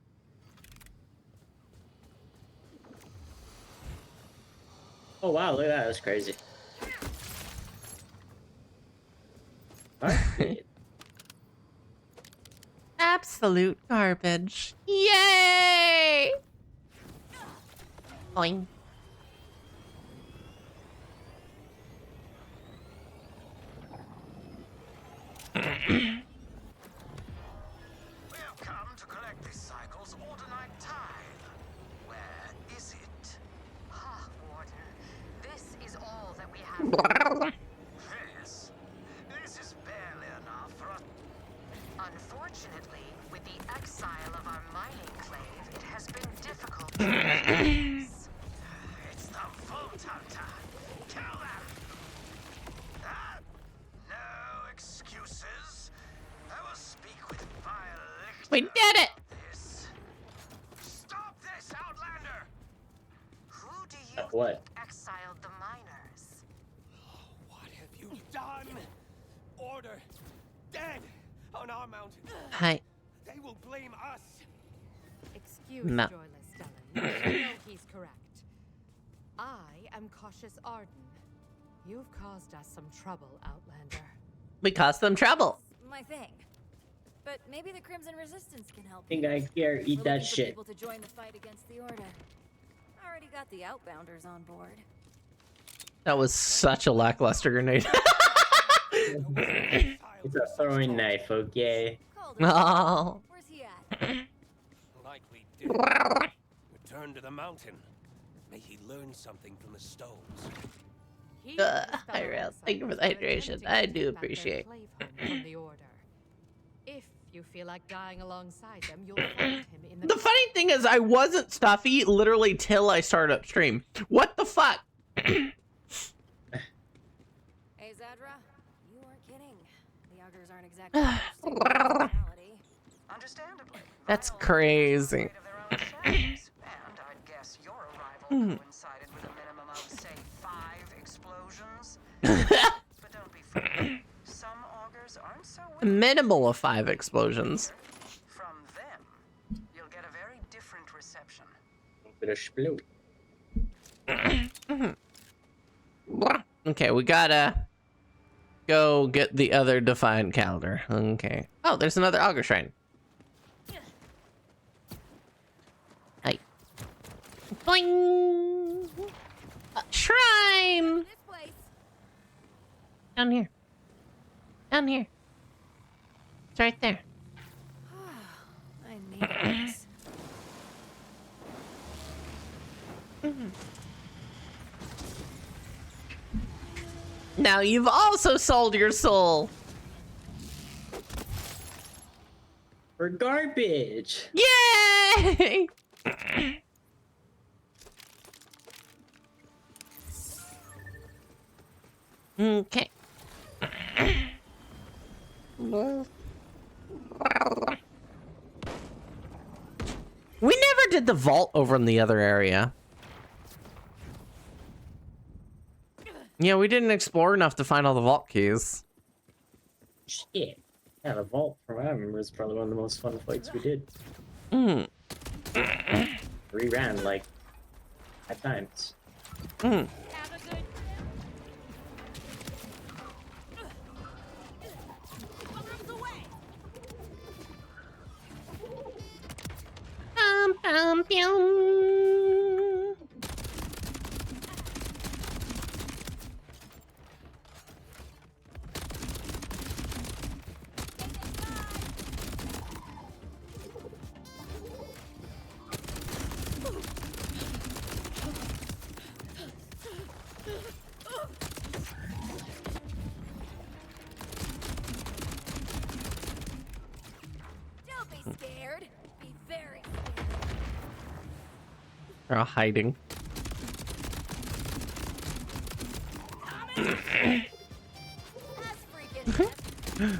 Oh wow, look at that. That's crazy. Alright. Up. absolute garbage. Yay! Boing. Welcome to collect this cycle's Ordinite tile. Where is it? Ah, Warden. This is all that we have. This is barely enough for us. Unfortunately, with the exile of our mining clave, it has been difficult to replace. It's the Vault Hunter. Kill them! No excuses. I will speak with vile Lichter We did it! about this. Stop this, Outlander! Who do you What? think exiled the miners? What have you done? Order dead on our mountain. Hi. They will blame us. Excuse No. Joyless Stellan. You know he's correct. I am cautious Arden. You've caused us some trouble, Outlander. We caused them trouble. My thing. But maybe the Crimson Resistance can help. Think I care? Eat We're that looking for shit. people to join the fight against the Order. Already got the Outbounders on board. That was such a lackluster grenade. It's a throwing knife, okay? Called Oh. Where's he at? Likely dead. Return to the mountain. May he learn something from the stones. He Hi, Rails. Thank you for the hydration. I do appreciate. From the Order. If you feel like dying alongside them, you'll find him in the. The funny thing is, I wasn't stuffy literally till I started upstream. What the fuck? Hey, Zadra, you weren't kidding. The Augurs aren't exactly interested in personality. Understandably. That's Violent crazy. afraid of their own shadows. And I'd guess your arrival coincided with a minimum of, say, 5 explosions. But don't be fooled. Some augurs aren't so A willing. minimal of 5 explosions. From them, you'll get a very different reception. Bit of sploot. Okay, we gotta go get the other Defiant calendar. Okay. Oh, there's another Augur Shrine. Hi. Boing! Shrine! This place. Down here. Down here. It's right there. I need this. Now you've also sold your soul. For garbage. Yay! Okay. We never did the vault over in the other area. Yeah, we didn't explore enough to find all the vault keys. Shit. Yeah, the vault from what I remember is probably one of the most fun fights we did. Mm. We ran like 5 times. Mm. Pum, pum. Don't be scared. Be very They're all hiding. scared. That's freaking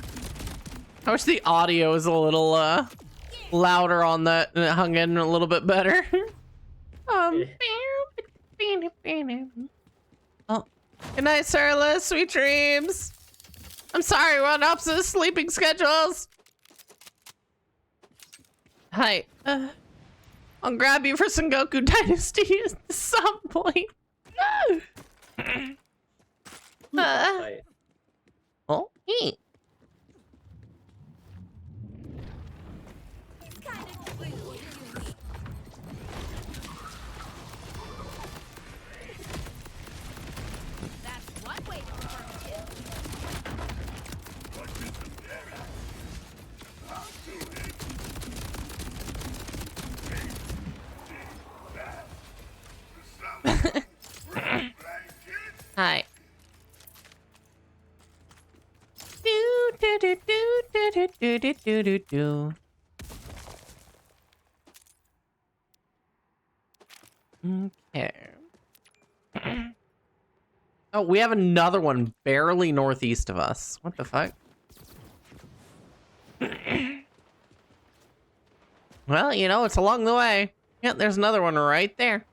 I wish the audio was a little louder on that and it hung in a little bit better. Oh. Good night, Sarla. Sweet dreams. I'm sorry, we're on opposite sleeping schedules. Hi. I'll grab you for Sengoku Dynasty at some point. Fight. Oh, hey. do do do do do. Okay. Oh, we have another one barely northeast of us. What the fuck? Well, you know, it's along the way. Yeah, there's another one right there.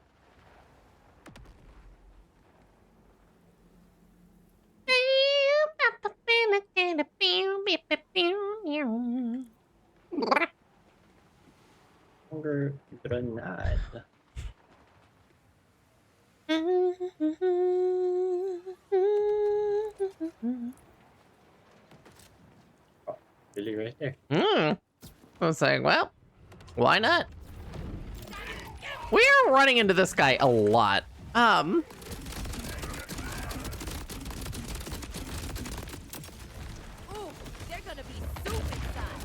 Longer grenade. Oh, really right there. I was like, well, why not? We are running into this guy a lot. Ooh, they're gonna be soup inside.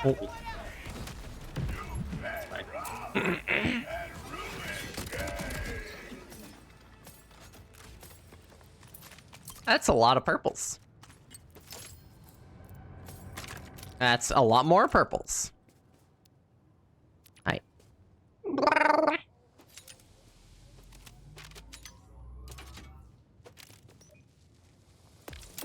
Holy. That's fine. That's a lot of purples. That's a lot more purples. Hi.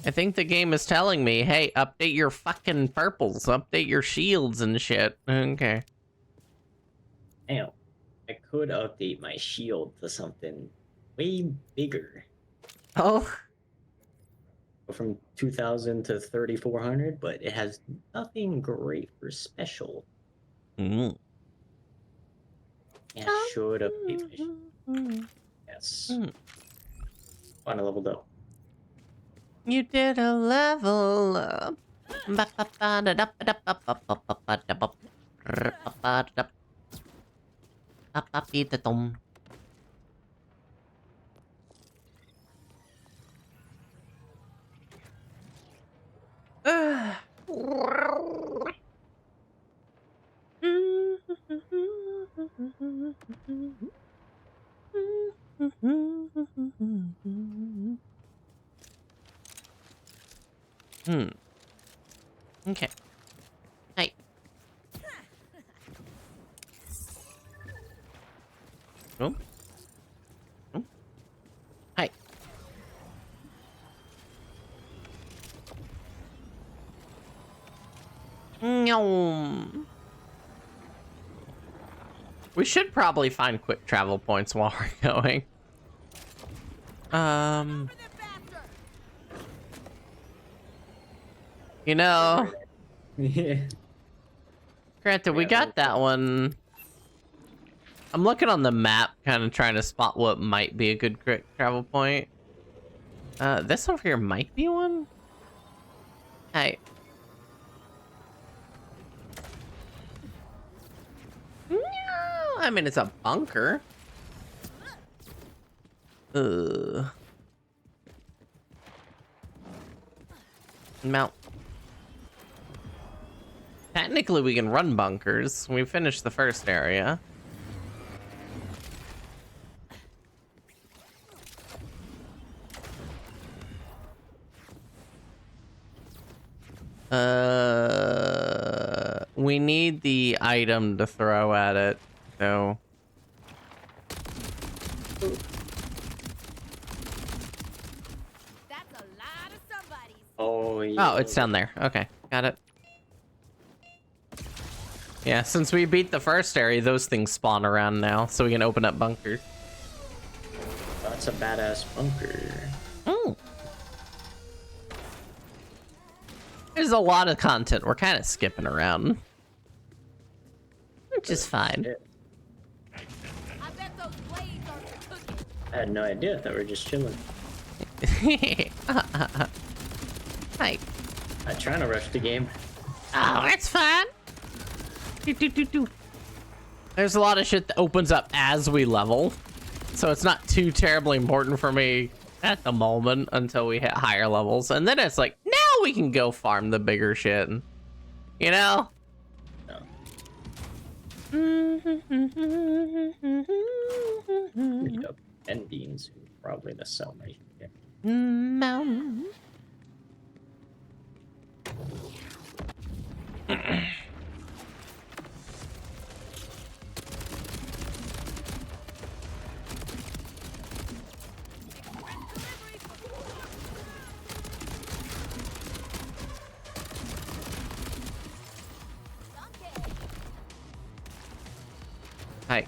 I think the game is telling me, hey, update your fucking purples, update your shields and shit. Okay. Damn. I could update my shield to something way bigger. Oh. From 2000 to 3400, but it has nothing great for special. Mm. Yeah, should update my shield. Yes. On a level though. You did a level up. Okay. Hey. Oh. Oh. Hey. No. We should probably find quick travel points while we're going. You know, Yeah. granted, we got that one. I'm looking on the map, kind of trying to spot what might be a good quick travel point. This over here might be one. Hey. No, I mean, it's a bunker. Mount. Technically, we can run bunkers. We finished the first area. We need the item to throw at it, so. That's a lot of somebody's. Oh, yeah. Oh, it's down there. Okay, got it. Yeah, since we beat the first area, those things spawn around now, so we can open up bunkers. That's a badass bunker. Oh. There's a lot of content. We're kind of skipping around. Which is fine. I bet those blades are cooking. I had no idea. I thought we were just chilling. Hi. I'm trying to rush the game. Oh, that's fine. There's a lot of shit that opens up as we level. So it's not too terribly important for me at the moment until we hit higher levels. And then it's like, now we can go farm the bigger shit. You know? No. Meet up endings who probably to sell my shit. Mountain. Hi.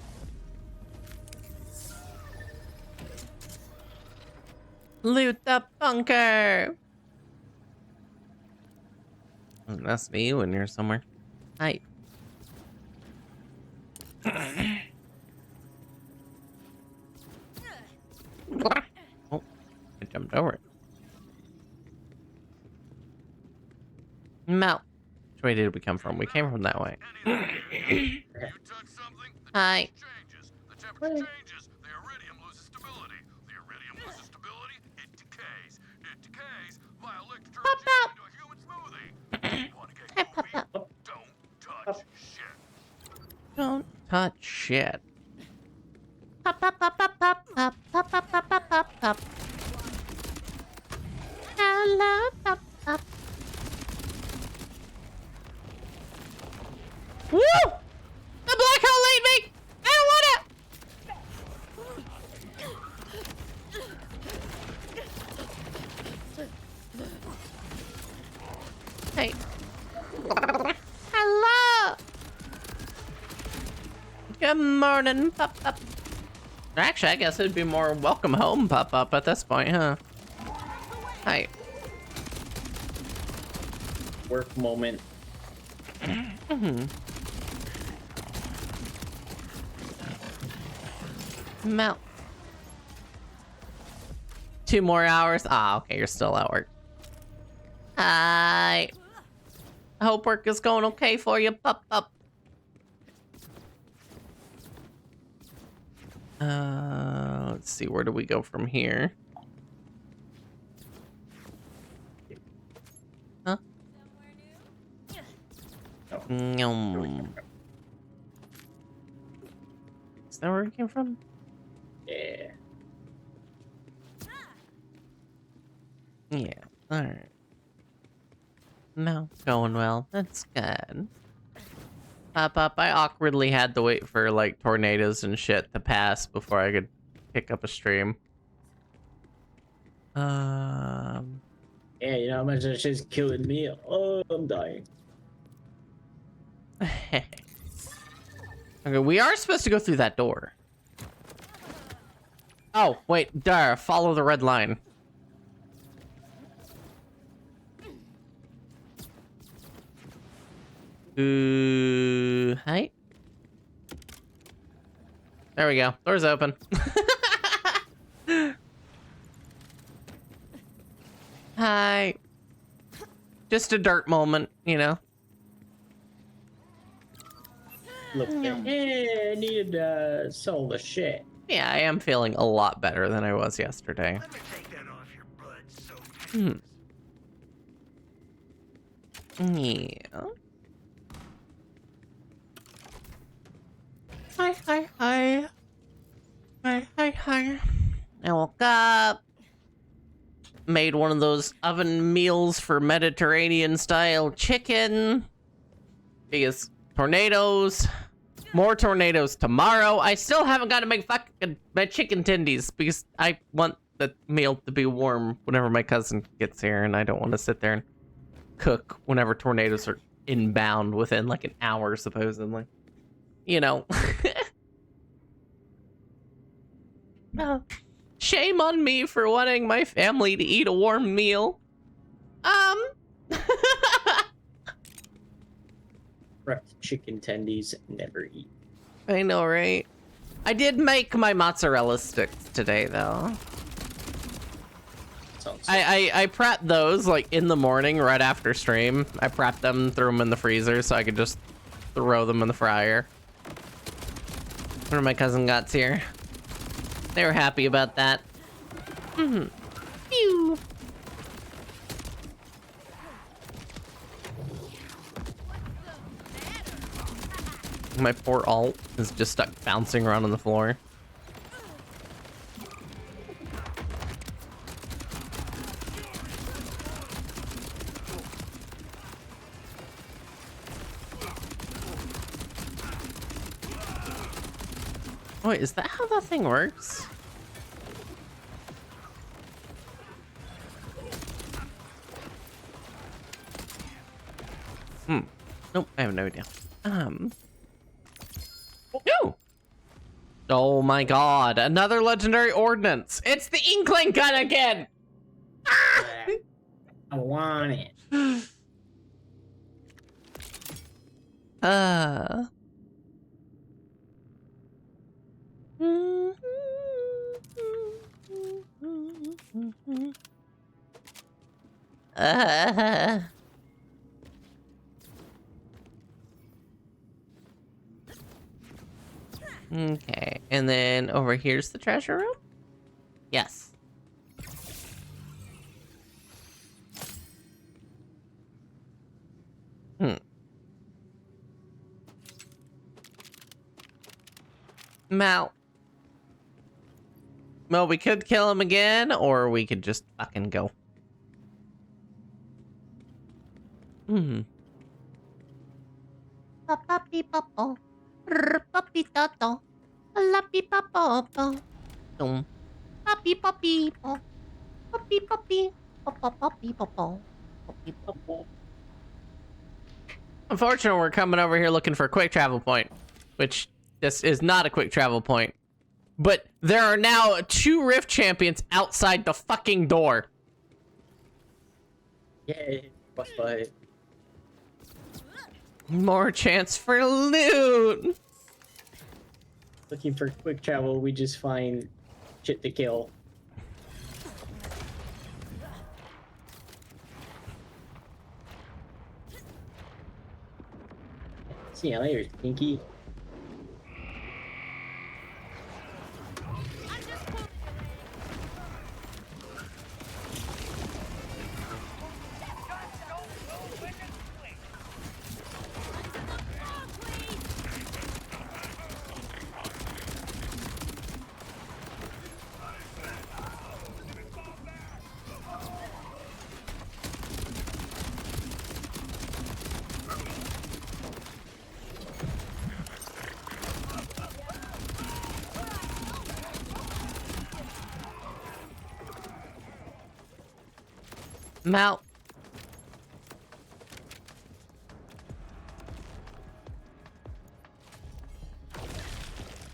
Loot the bunker. That's me when you're somewhere. Hi. Oh, I jumped over it. Mel. Which way did we come from? We came from that way. You touch something, the Hi. changes. The temperature changes, the iridium loses stability. The iridium loses stability, it decays. It decays, violate turns Pop you up. into a human smoothie. You wanna get Pop goofy? up. Don't touch shit. Don't touch shit. Pop, pop, pop, pop, pop, pop, pop, pop, pop, pop, pop, pop. Hello, pop, pop. Woo! The black hole ate me! I don't wanna! Hey. Hello! Good morning, Pop Up. Actually, I guess it'd be more welcome home, Pop Up, at this point, huh? Hi. Work moment. Mel. 2 more hours. Ah, okay, you're still at work. Hi. I hope work is going okay for you, Pop Up. Let's see, where do we go from here? Huh? Nyum. Is that where we came from? Yeah. Yeah, alright. No, going well. That's good. Pop up. I awkwardly had to wait for like tornadoes and shit to pass before I could pick up a stream. Yeah, you know how much that shit's killing me? Oh, I'm dying. Okay, we are supposed to go through that door. Oh, wait, duh, follow the red line. Hi. There we go. Door's open. Hi. Just a dirt moment, you know. Look there. Hey, I needed to sell the shit. Yeah, I am feeling a lot better than I was yesterday. Let me take that off your blood so Yeah. Hi, hi, hi. Hi, hi, hi. I woke up. Made one of those oven meals for Mediterranean style chicken. Because tornadoes. More tornadoes tomorrow. I still haven't got to make fucking my chicken tendies because I want the meal to be warm whenever my cousin gets here, and I don't want to sit there and cook whenever tornadoes are inbound within like an hour, supposedly. You know. Shame on me for wanting my family to eat a warm meal. Prepped chicken tendies, never eat. I know, right? I did make my mozzarella sticks today, though. Sounds I prepped those like in the morning right after stream. I prepped them, threw them in the freezer so I could just throw them in the fryer. When my cousin got here, they were happy about that. Phew. My poor alt is just stuck bouncing around on the floor. Wait, is that how that thing works? Nope, I have no idea. No! Oh my god, another legendary ordnance! It's the Inkling gun again! I want it. Okay, and then over here's the treasure room? Yes. Mal. Well, we could kill him again, or we could just fucking go. Unfortunately, we're coming over here looking for a quick travel point, which this is not a quick travel point. But there are now 2 Rift champions outside the fucking door. Yay, boss fight. More chance for loot. Looking for quick travel, we just find shit to kill. See you later, Stinky. Mal.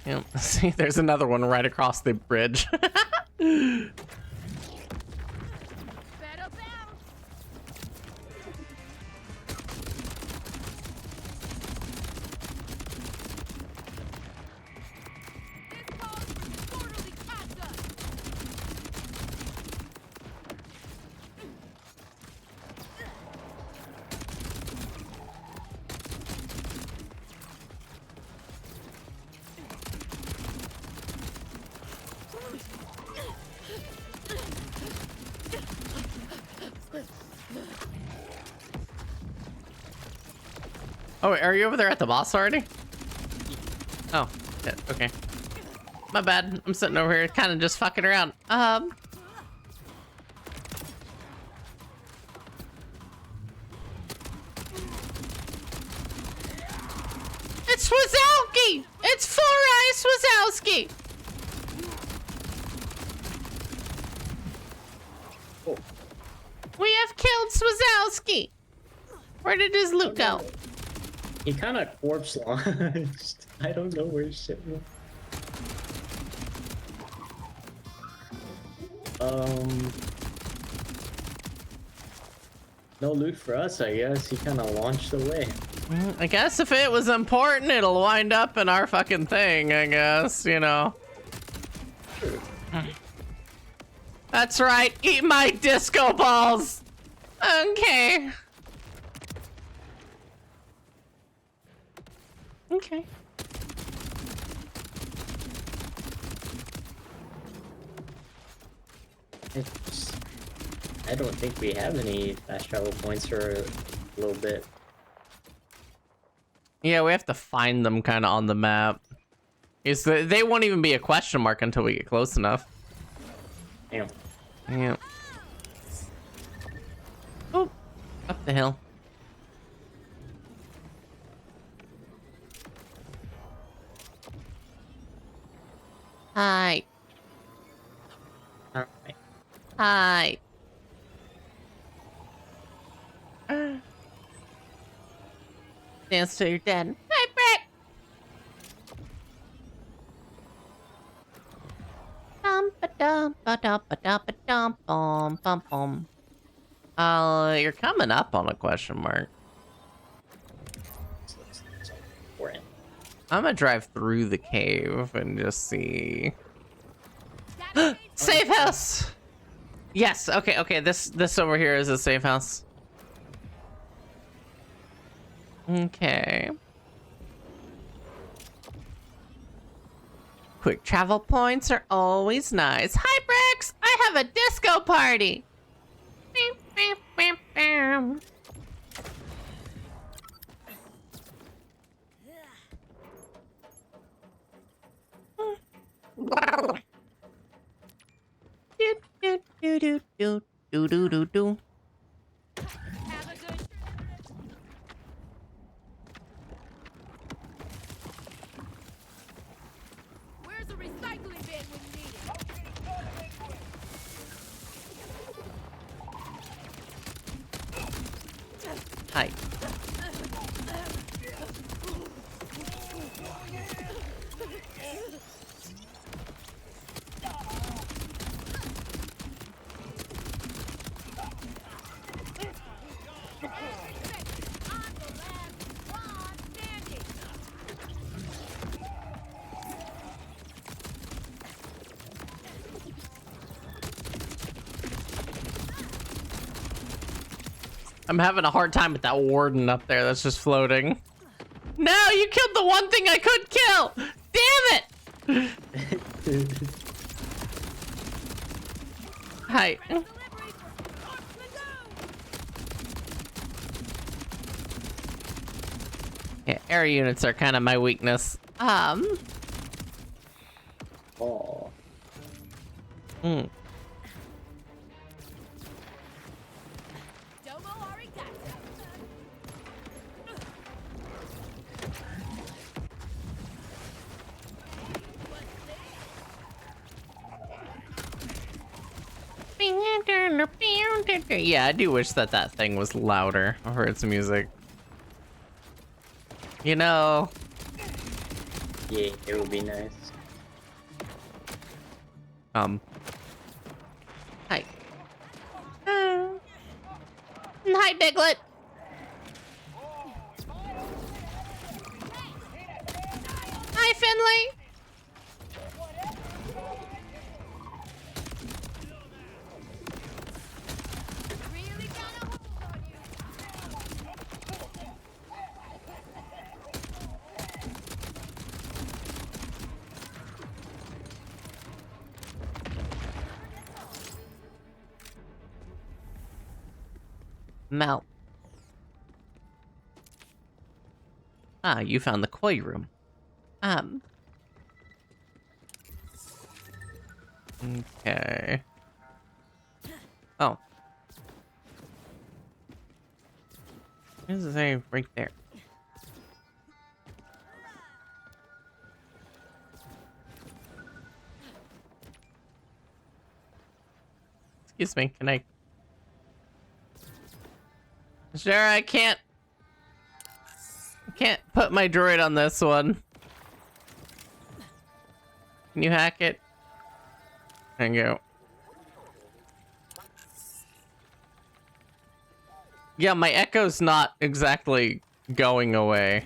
Yep. See, there's another one right across the bridge. Oh, are you over there at the boss already? Oh, shit, okay. My bad. I'm sitting over here kind of just fucking around. It's Wazowski! It's Four-Eyes Wazowski! Oh. We have killed Swazowski! Where did his loot go? He kind of corpse launched. I don't know where shit went. No loot for us, I guess. He kind of launched away. I guess if it was important, it'll wind up in our fucking thing, I guess, you know. True. That's right, eat my disco balls! Okay. Okay. I don't think we have any fast travel points for a little bit. Yeah, we have to find them kind of on the map. They won't even be a question mark until we get close enough. Damn. Yeah. Oh, up the hill. Hi. Alright. Hi. Dance till you're dead. Hi, Brick. You're coming up on a question mark. So important. I'm gonna drive through the cave and just see. Safe house. Yes. Okay. This over here is a safe house. Okay. Quick travel points are always nice. Hi, Bricks! I have a disco party! Do. Where's the recycling bin when you need it? Hi. I'm having a hard time with that warden up there that's just floating. No, you killed the one thing I could kill! Damn it! Hi. Yeah, air units are kind of my weakness. Oh. Yeah, I do wish that that thing was louder for its music. You know. Yeah, it would be nice. Hi. Hi, Diglett. Hi, Finley. Mel. Ah, you found the koi room. Okay. Oh. What does it say right there? Excuse me, can I... Sure, I can't put my droid on this one. Can you hack it? There you go. Yeah, my echo's not exactly going away.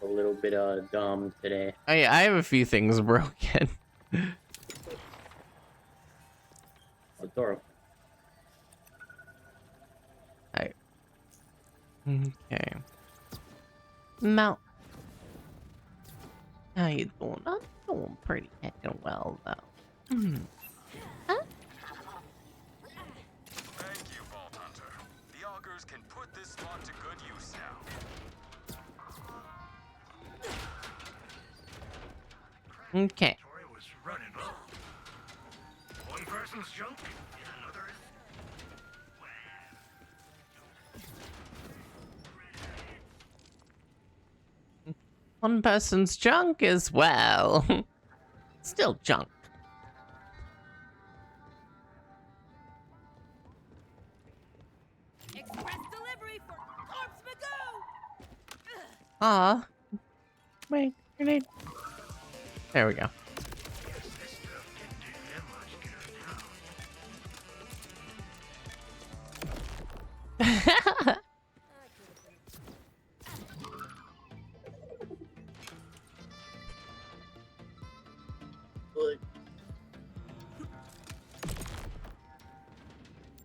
A little bit dumb today. I have a few things broken. Adorable. Okay. Mount. How you doing? I'm doing pretty heckin' well, though. Huh? Thank you, Vault Hunter. The augers can put this spot to good use now. Okay. Troy was running low. One person's junk is another's. One person's junk is, well, still junk. Express delivery for Corpse Magoo! Aw. Wait, grenade. There we go.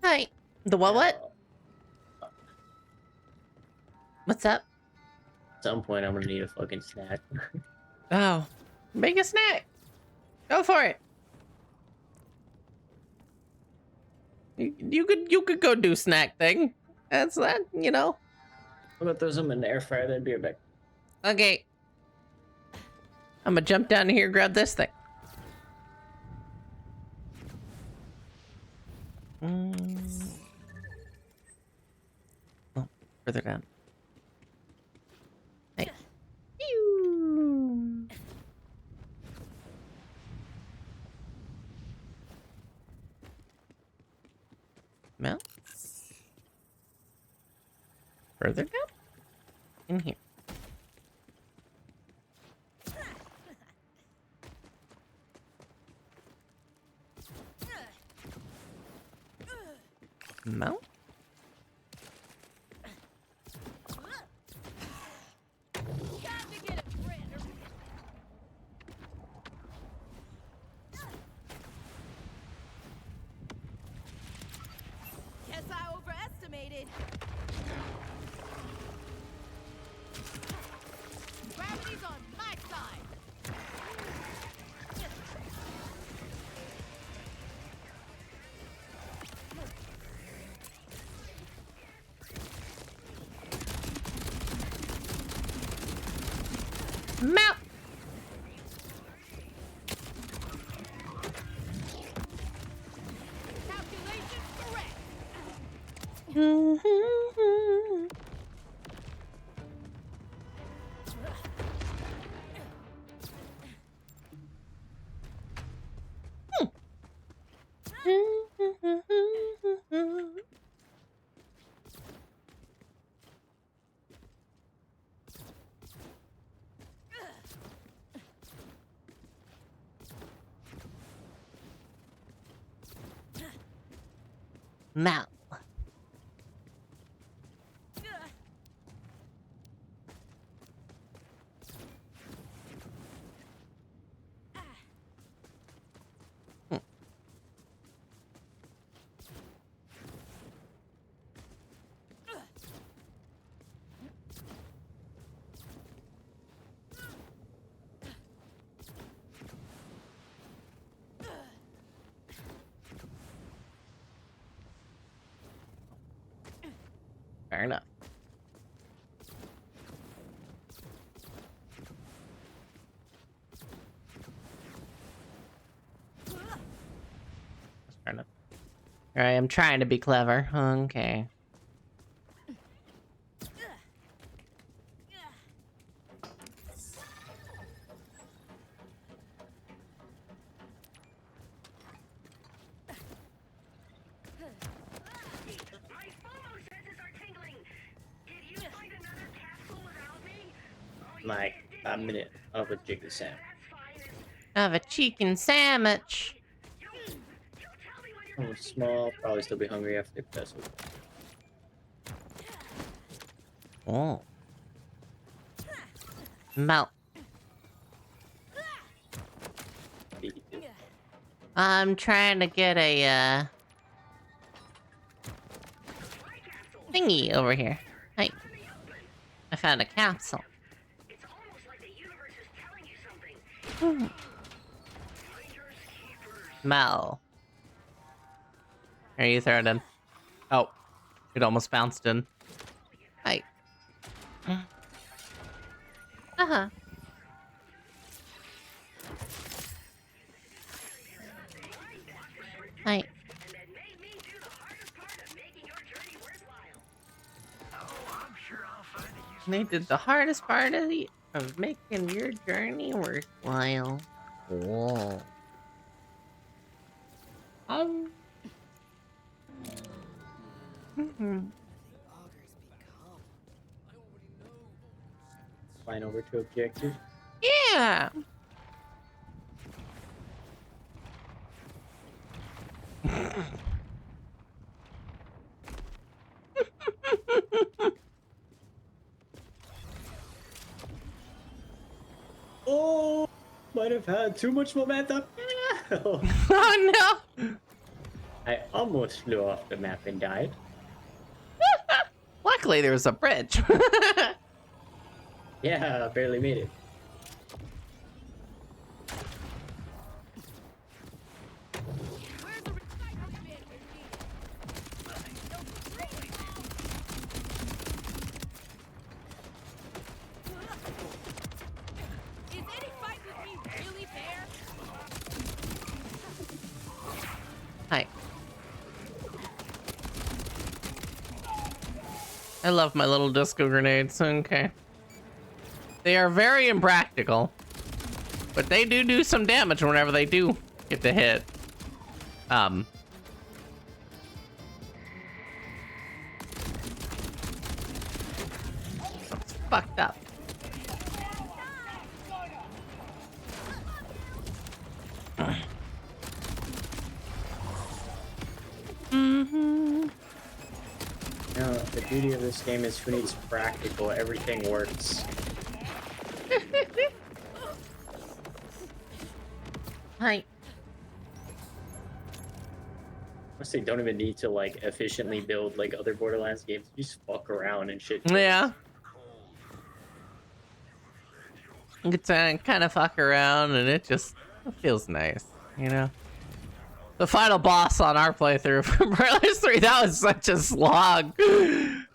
Hi. The what? What's up? At some point, I'm gonna need a fucking snack. Oh. Make a snack. Go for it. You could go do snack thing. That's that, you know. I'm gonna throw some in the air fryer, then be right back. Okay. I'm gonna jump down here and grab this thing. Oh, further down. Hey. Pew. Well. Further down? In here. Mount? Guess I overestimated. Gravity's on my side. Mount! Calculation correct. Mount. Fair enough. Fair enough. Alright, I'm trying to be clever. Okay. My FOMO senses are tingling. Did you find another capsule without me? Oh, you Like did, a didn't you? minute of a chicken sandwich. That's fine. I have a chicken sandwich. You tell me when you're I'm small, probably still be hungry after the festival. Oh. Mount. I'm trying to get a, thingy over here. Hey. I found a capsule. It's almost like the universe is telling you something. Mel. Here, you throw it in. Oh. It almost bounced in. Hey. Uh-huh. Hi. They did the hardest part of making your journey worthwhile. Whoa. Flying over to objective. Yeah. Oh, might have had too much momentum. Oh no! I almost flew off the map and died. Luckily, there was a bridge. Yeah, I barely made it. Is any fight with me really fair? Hi. I love my little disco grenades. Okay. They are very impractical, but they do some damage whenever they do get to hit. It's fucked up. No, the beauty of this game is when it's practical, everything works. Hi. Honestly, don't even need to like efficiently build like other Borderlands games. You just fuck around and shit. Yeah. You get to kind of fuck around and it feels nice, you know? The final boss on our playthrough from Borderlands 3, that was such a slog. 3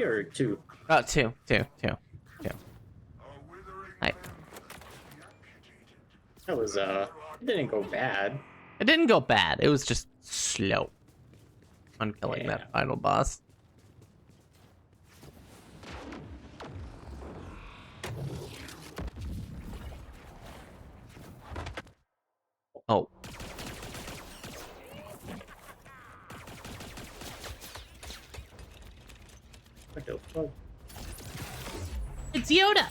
or 2? Oh, two. Hi. That was it didn't go bad. It didn't go bad. It was just slow on killing that final boss. Oh. What the fuck? It's Yoda.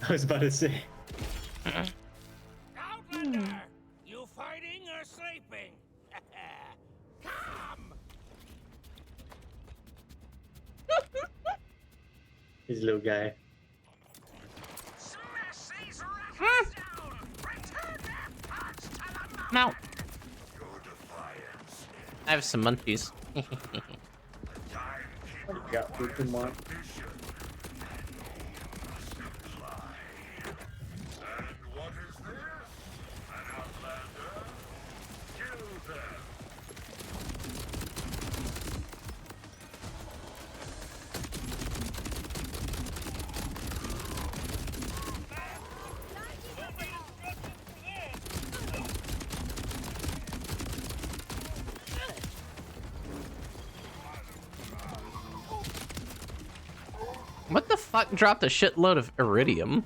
I was about to say. Outlander! You fighting or sleeping? Come! His little guy. No. I have some munchies. What do you got, Pokemon? What the fuck dropped a shitload of iridium?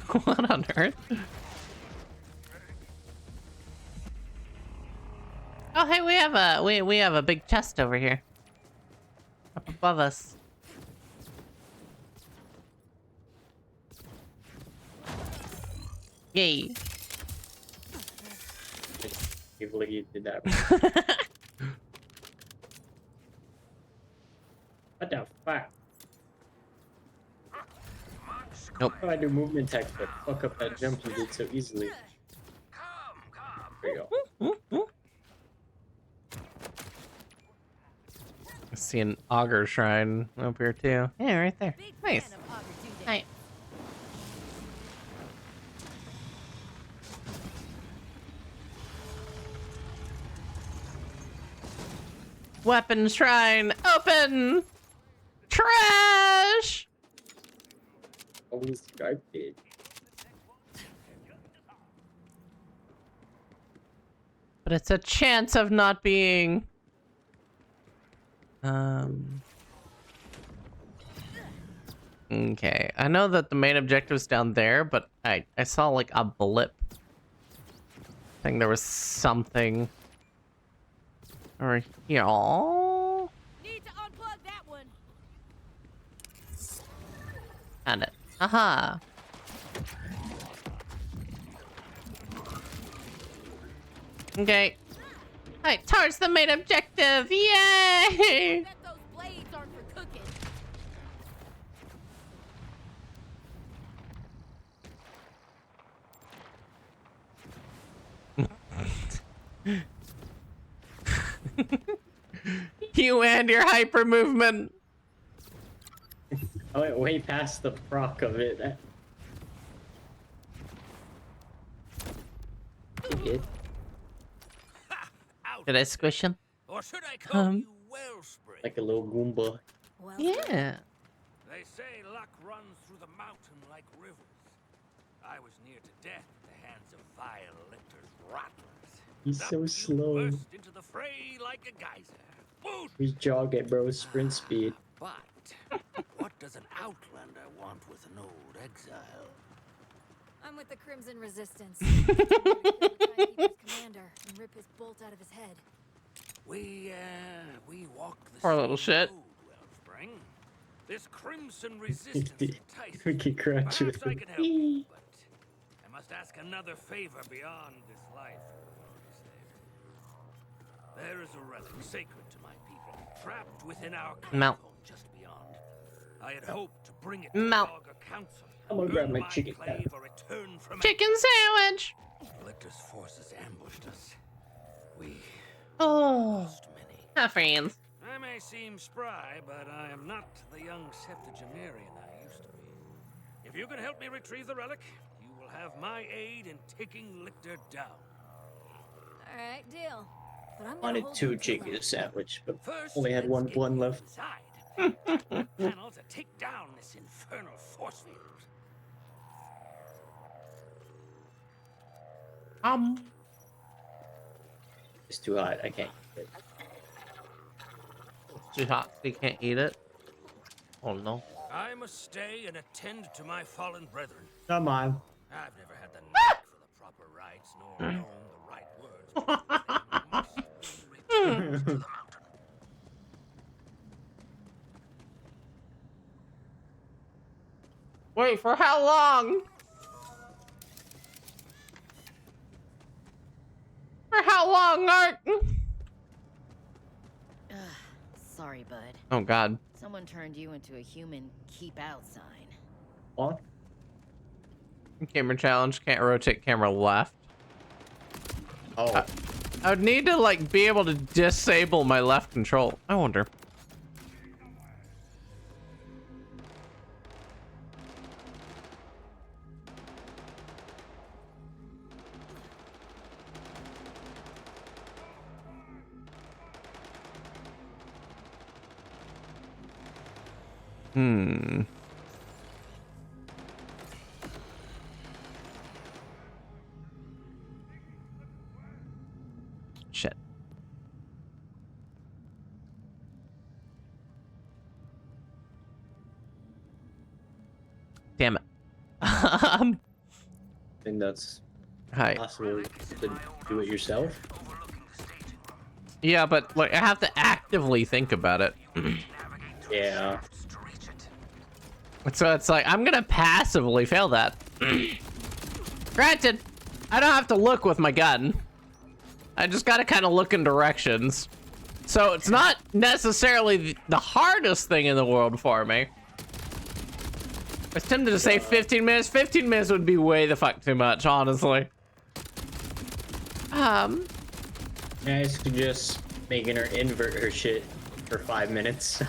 What on earth? Oh, hey, we have a big chest over here, up above us. Yay! Can't believe you did that. What the fuck? Nope. How do I do movement text but fuck up that jump you did so easily? There you go. I see an auger shrine up here too. Yeah, right there. Nice. Hi. Weapon shrine open. Trash. Always garbage. But it's a chance of not being... Okay, I know that the main objective's down there, but I saw like a blip. I think there was something... Or here. Oh, Need to unplug that one. found it. Aha. Okay. Alright, towards the main objective. Yay! Bet those blades aren't for cooking. You and your hyper movement. I went way past the proc of it. You did. Did I squish him? Or should I call you Wellspring? Like a little Goomba. Well, Yeah. They say luck runs through the mountain like rivers. I was near to death at the hands of vile lictors rattlers. He's Up so you slow. burst into the fray like a geyser. Whoosh! He's jogging, bro. Sprint speed. But what does an outlander want with an old exile? I'm with the Crimson Resistance. I'm gonna try and keep his commander and rip his bolt out of his head. We walk the Poor little same shit. road, Wellspring. This Crimson Resistance entices We me. can crunch Perhaps with I him. can help you, but I must ask another favor beyond this life you've already saved. There is a relic sacred to my people, trapped within our Mount. home just beyond. I had hoped to bring it to Mount. the Augur Council. I'm gonna grab earn my chicken clave or return from Chicken sandwich. Lictor's forces ambushed us. We Oh. lost many. Hi, friends. I may seem spry, but I am not the young septuagenarian I used to be. If you can help me retrieve the relic, you will have my aid in taking Lictor down. All right, deal. But I'm gonna Wanted hold 2 you to chicken that. sandwich, but First, only had let's get one you left. Inside. Panel to take down this infernal force field. It's too hot. I can't eat it. It's too hot, so you can't eat it. Oh no. I must stay and attend to my fallen brethren. Come on. I've never had the knack for the proper rites, nor known the right words. But they must return to the mountain. Wait, for how long? For how long, Art? Sorry, bud. Oh god. Someone turned you into a human keep out sign. What? Camera challenge, can't rotate camera left. Oh. I would need to like be able to disable my left control. I wonder. Shit. Damn it. I think that's Hi. possible to do it yourself. Yeah, but like I have to actively think about it. Yeah. So it's like I'm gonna passively fail that. Granted, I don't have to look with my gun. I just gotta kind of look in directions. So it's not necessarily the hardest thing in the world for me. I was tempted to say 15 minutes. 15 minutes would be way the fuck too much, honestly. Yeah, I suggest making her invert her shit for 5 minutes.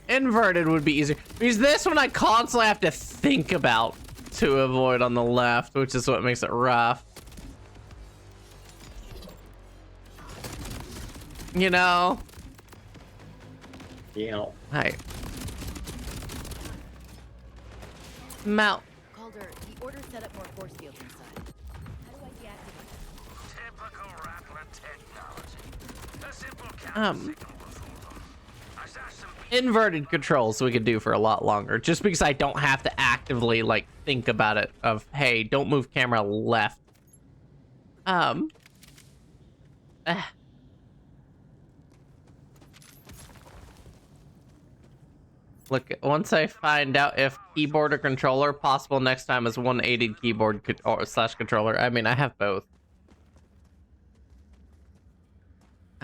Inverted would be easier. Because this one I constantly have to think about to avoid on the left, which is what makes it rough. You know? Yeah. Hi. Mount. Calder, the order set up more force fields inside. How do I deactivate them? Typical Rattler technology. A simple counter signal will fool them. I stashed some Inverted controls we could do for a lot longer, just because I don't have to actively like think about it of, hey, don't move camera left. Look, once I find out if keyboard or controller possible next time is 180 keyboard or slash controller. I mean, I have both.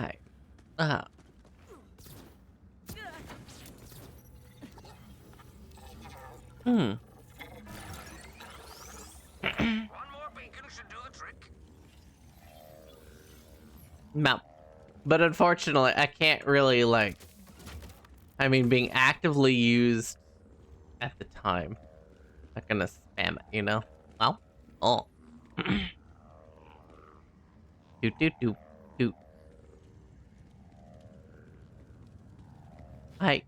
Alright. One more beacon should do the trick. Mount. But unfortunately, I can't really, like... I mean, being actively used at the time. I'm not gonna spam it, you know? Well, oh. Doot, doot, doot, doot. Hi.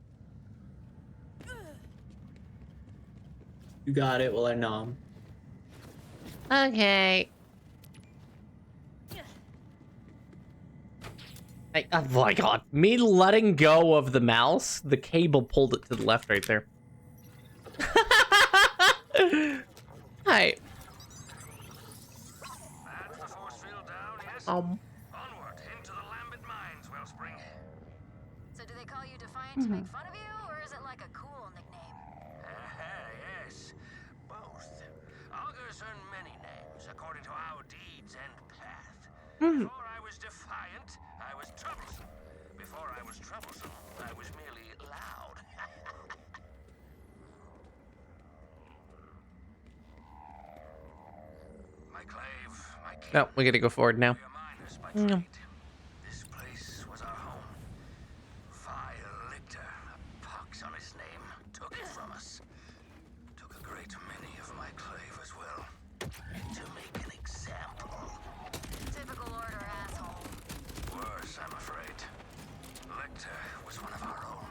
You got it, well I nom. Okay. Oh my god. Me letting go of the mouse, the cable pulled it to the left right there. Hi. That's the force field down, yes? Um. Onward, into the Lambent Mines, Wellspring. So do they call you Defiant to make fun of you, or is it like a cool nickname? Yes, both. Augurs earn many names according to our deeds and path. Before I was defiant, I was troublesome. Before I was troublesome, I was merely loud. My clave, my king. No, we gotta go forward now. We are miners by trade. This place was our home. Vile Lictor, a pox on his name, took it from us. Took a great many of my clave as well. To make an example. Typical order asshole. Worse, I'm afraid. Lictor was one of our own.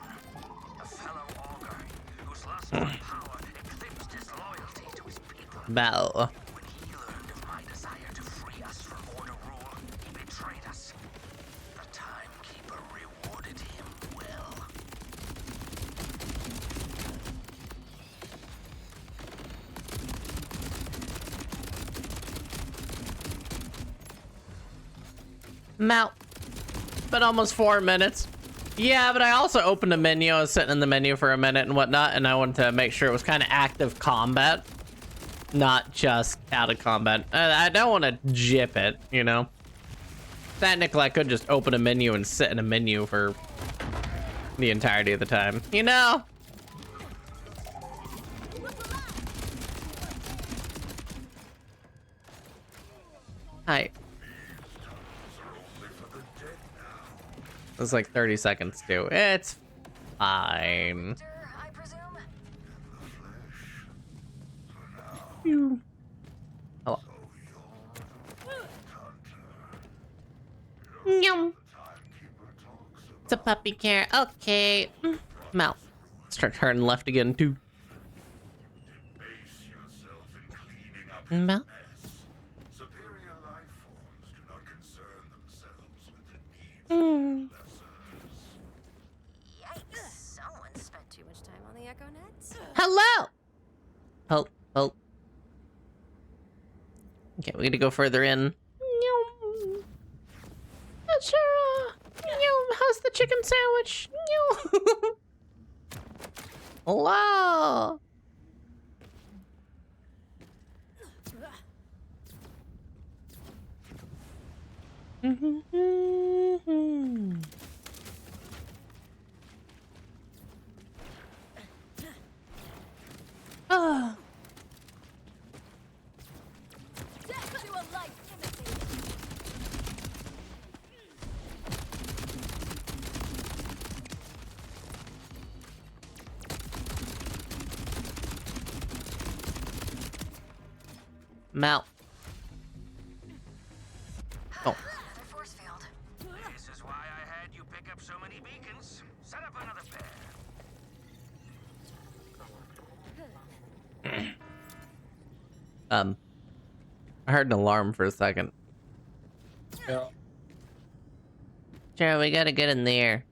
A fellow augur whose lust for power eclipsed his loyalty to his people. Bow. When he learned of my desire to free us from Order rule, he betrayed us. The Timekeeper rewarded him well. Mount. Been almost 4 minutes. Yeah, but I also opened a menu. I was sitting in the menu for a minute and whatnot, and I wanted to make sure it was kind of active combat, not just out of combat. I don't want to jip it, you know? Technically, I could just open a menu and sit in a menu for the entirety of the time, you know? Hi. It's like 30 seconds too. It's fine. I presume? You. Hello. Yum. It's a puppy care. Okay. Mouth. Start turning left again too. Mouth. Superior life forms do not concern themselves with the needs of Yikes. Someone spent too much time on the Echo Nets. Hello. Oh, oh. Okay, we gotta go further in. Sure. How's the chicken sandwich? Hello. Ah. Death to a life imitator. Mount. Oh. Another force field. This is why I had you pick up so many beacons. Set up another pair. I heard an alarm for a second. Yeah. Sure, we gotta get in there.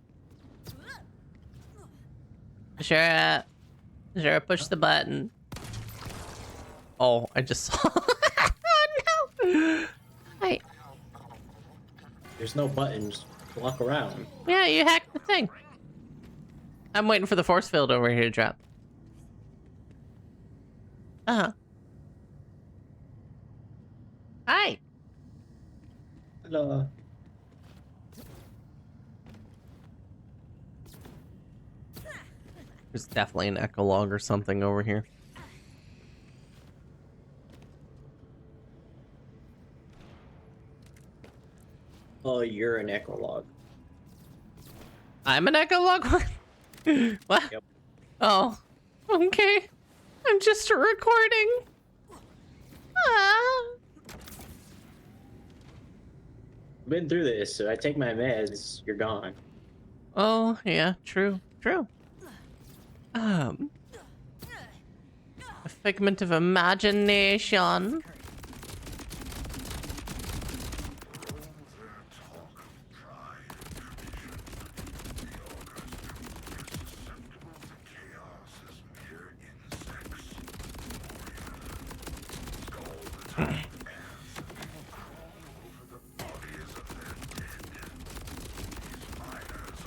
Sure, push the button. Oh, I just saw. Oh no! Wait. There's no buttons. Walk around. Yeah, you hacked the thing. I'm waiting for the force field over here to drop. Uh-huh. Hi. Hello. There's definitely an echolog or something over here. Oh, you're an echolog. I'm an echolog? What? Yep. Oh, okay. I'm just a recording. Ah. Been through this, so I take my meds, you're gone. Oh, yeah, true. A figment of imagination.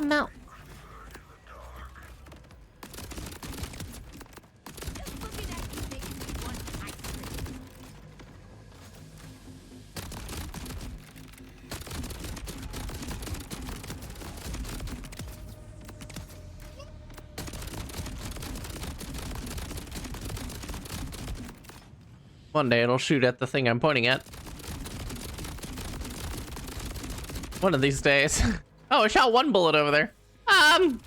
No. One day it'll shoot at the thing I'm pointing at. One of these days. Oh, I shot one bullet over there. Welcome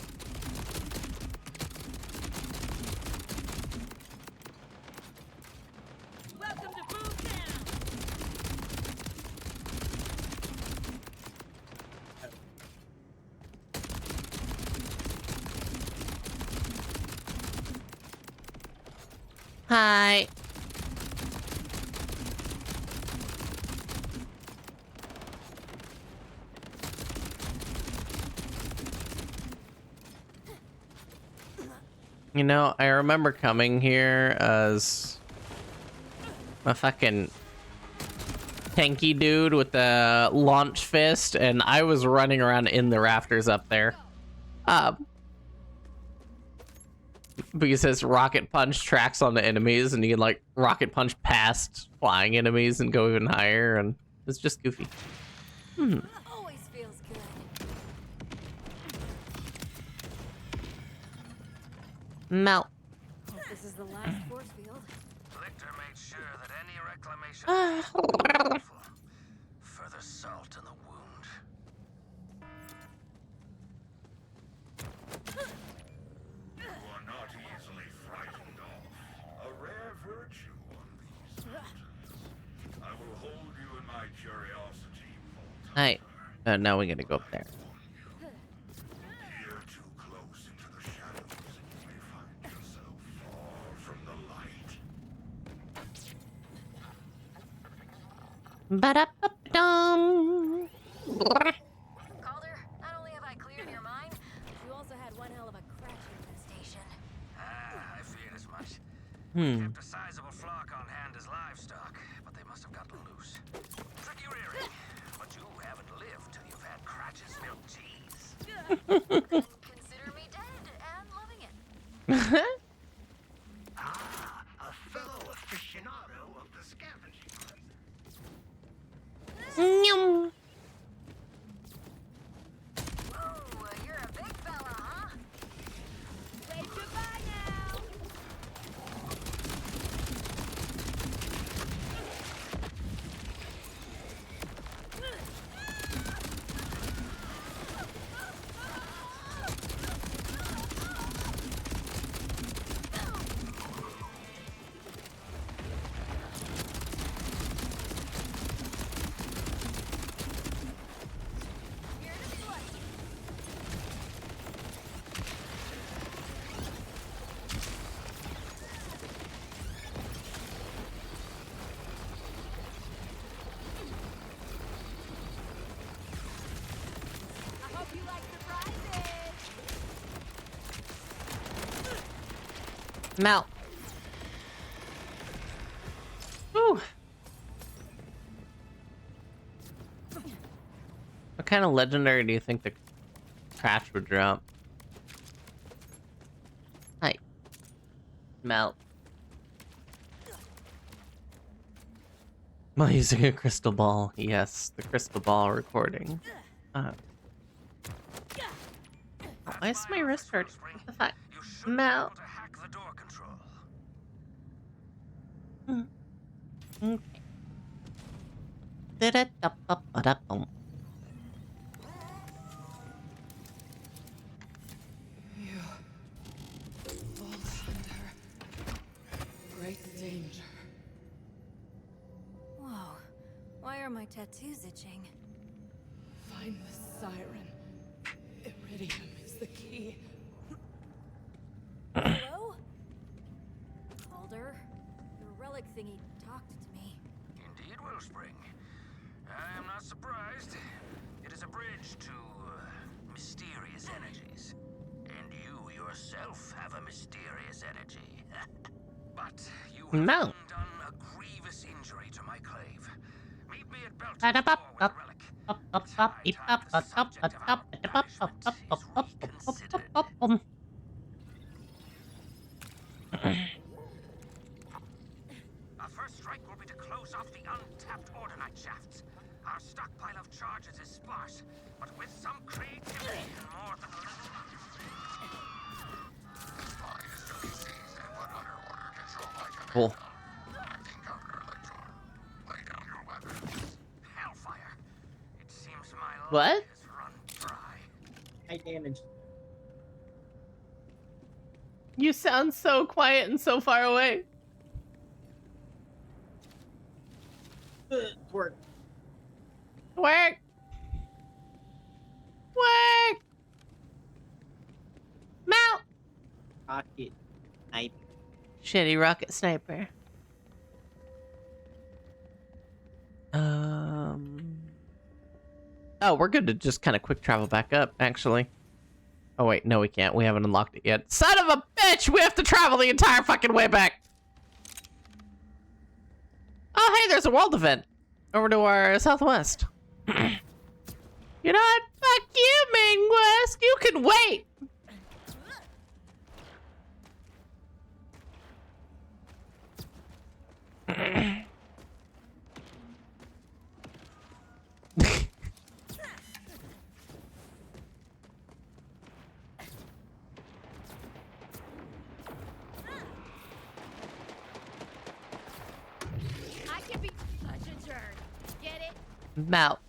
to Boom Town. Hi. You know, I remember coming here as a fucking tanky dude with the launch fist, and I was running around in the rafters up there. Because his rocket punch tracks on the enemies, and you can like rocket punch past flying enemies and go even higher, and it's just goofy. Always feels good. Melt. Hope this is the last force field. Lictor made sure that any reclamation further salt in the wound. You are not easily frightened off. A rare virtue on these mountains. I will hold you in my curiosity vault. Hi. Now we gotta go up there. Peer too close into the shadows, and you may find yourself far from the light. Ba-da-ba-dum. Calder, not only have I cleared your mind, you also had one hell of a crash infestation. I feared as much. Hmm. Kept a sizable flock on hand as livestock, but they must have gotten loose. Tricky rearing, but you haven't lived till you've had Cratch's milk cheese. Consider me dead and loving it. A fellow aficionado of the scavenging hunt. Nyum. Whoa, you're a big fella, huh? Say goodbye now. Melt. Ooh. What kind of legendary do you think the trash would drop? Hi. Melt. Am I using a crystal ball? Yes, the crystal ball recording. Why is my wrist hurt? What the fuck? Melt. To hack the door control. Okay. Da-da-da-ba-ba-da-boom. You fall under great danger. Whoa. Why are my tattoos itching? Find the siren. Iridium is the key. Hello? Calder? Your relic thingy talked to me. Indeed, Wellspring. I am not surprised. It is a bridge to mysterious energies. And you yourself have a mysterious energy. But you have No. done a grievous injury to my clave. Meet me at Belton's Ba-da-bop, door with the relic. It's high time the subject of our punishment is reconsidered. Our first strike will be to close off the untapped Ordinite shafts. Our stockpile of charges is sparse, but with some creativity and more than... Cool. Hellfire. It seems my What? life has run dry. High damage. You sound so quiet and so far away. Work. Work. Work. Mount. Rocket. Snipe. Shitty rocket sniper. Oh, we're good to just kind of quick travel back up, actually. Oh, wait, no, we can't. We haven't unlocked it yet. Son of a bitch! We have to travel the entire fucking way back! Oh, hey, there's a world event. Over to our southwest. You know what? Fuck you, Main West! You can wait! I can be such a jerk. Get it? Mount.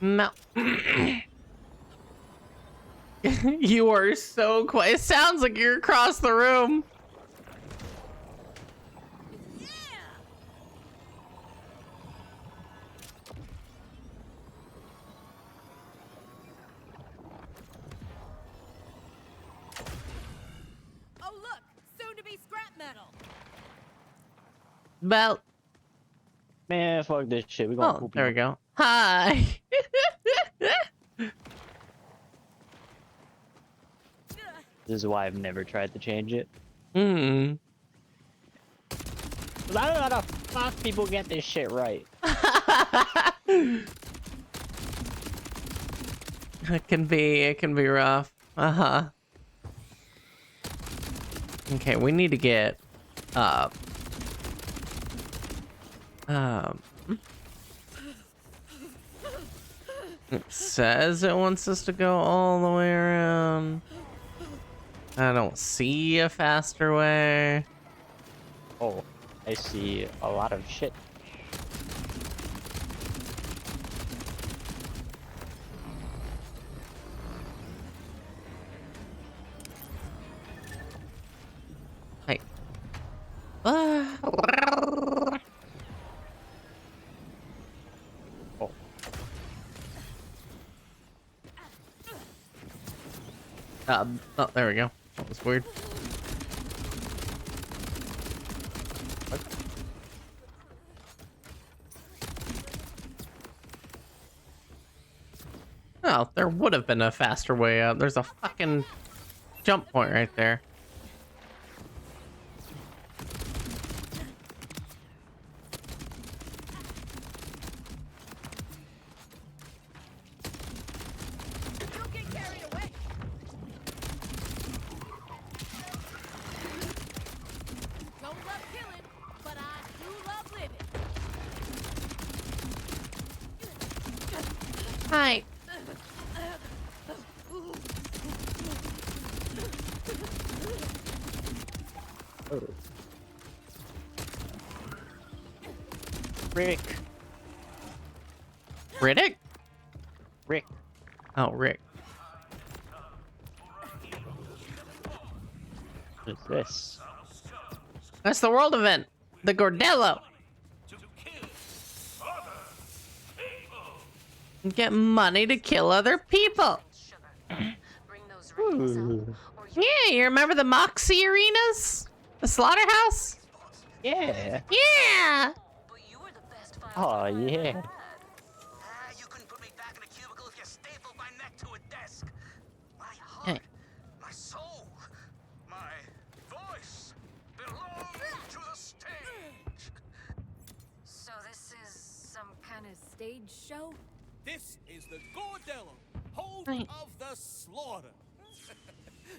Mount. You are so quiet. It sounds like you're across the room. Oh look, soon to be scrap metal. Mount. Man, fuck this shit. We gonna Oh, poop there we you. go. Hi. This is why I've never tried to change it. Hmm. 'Cause I don't know how the fuck people get this shit right. It can be rough. Uh-huh. Okay, we need to get up. It says it wants us to go all the way around. I don't see a faster way. Oh, I see a lot of shit. Oh, there we go. That was weird. Oh, there would have been a faster way out. There's a fucking jump point right there. Don't get carried away. Don't love killing, but I do love living. Hi. Rick. Riddick? Rick. Oh, Rick. What is this? That's the world event. The Gordello. Get money to kill other people. Bring those ratings up, Ooh. or you Yeah, you remember the Moxie arenas? The slaughterhouse? Yeah. Yeah. but you were the best files Oh, I ever yeah. had. You couldn't put me back in a cubicle if you stapled my neck to a desk. My heart, Hey. my soul, my voice belong to the stage. So this is some kind of stage show? This is the Gordello, home Right. of the slaughter.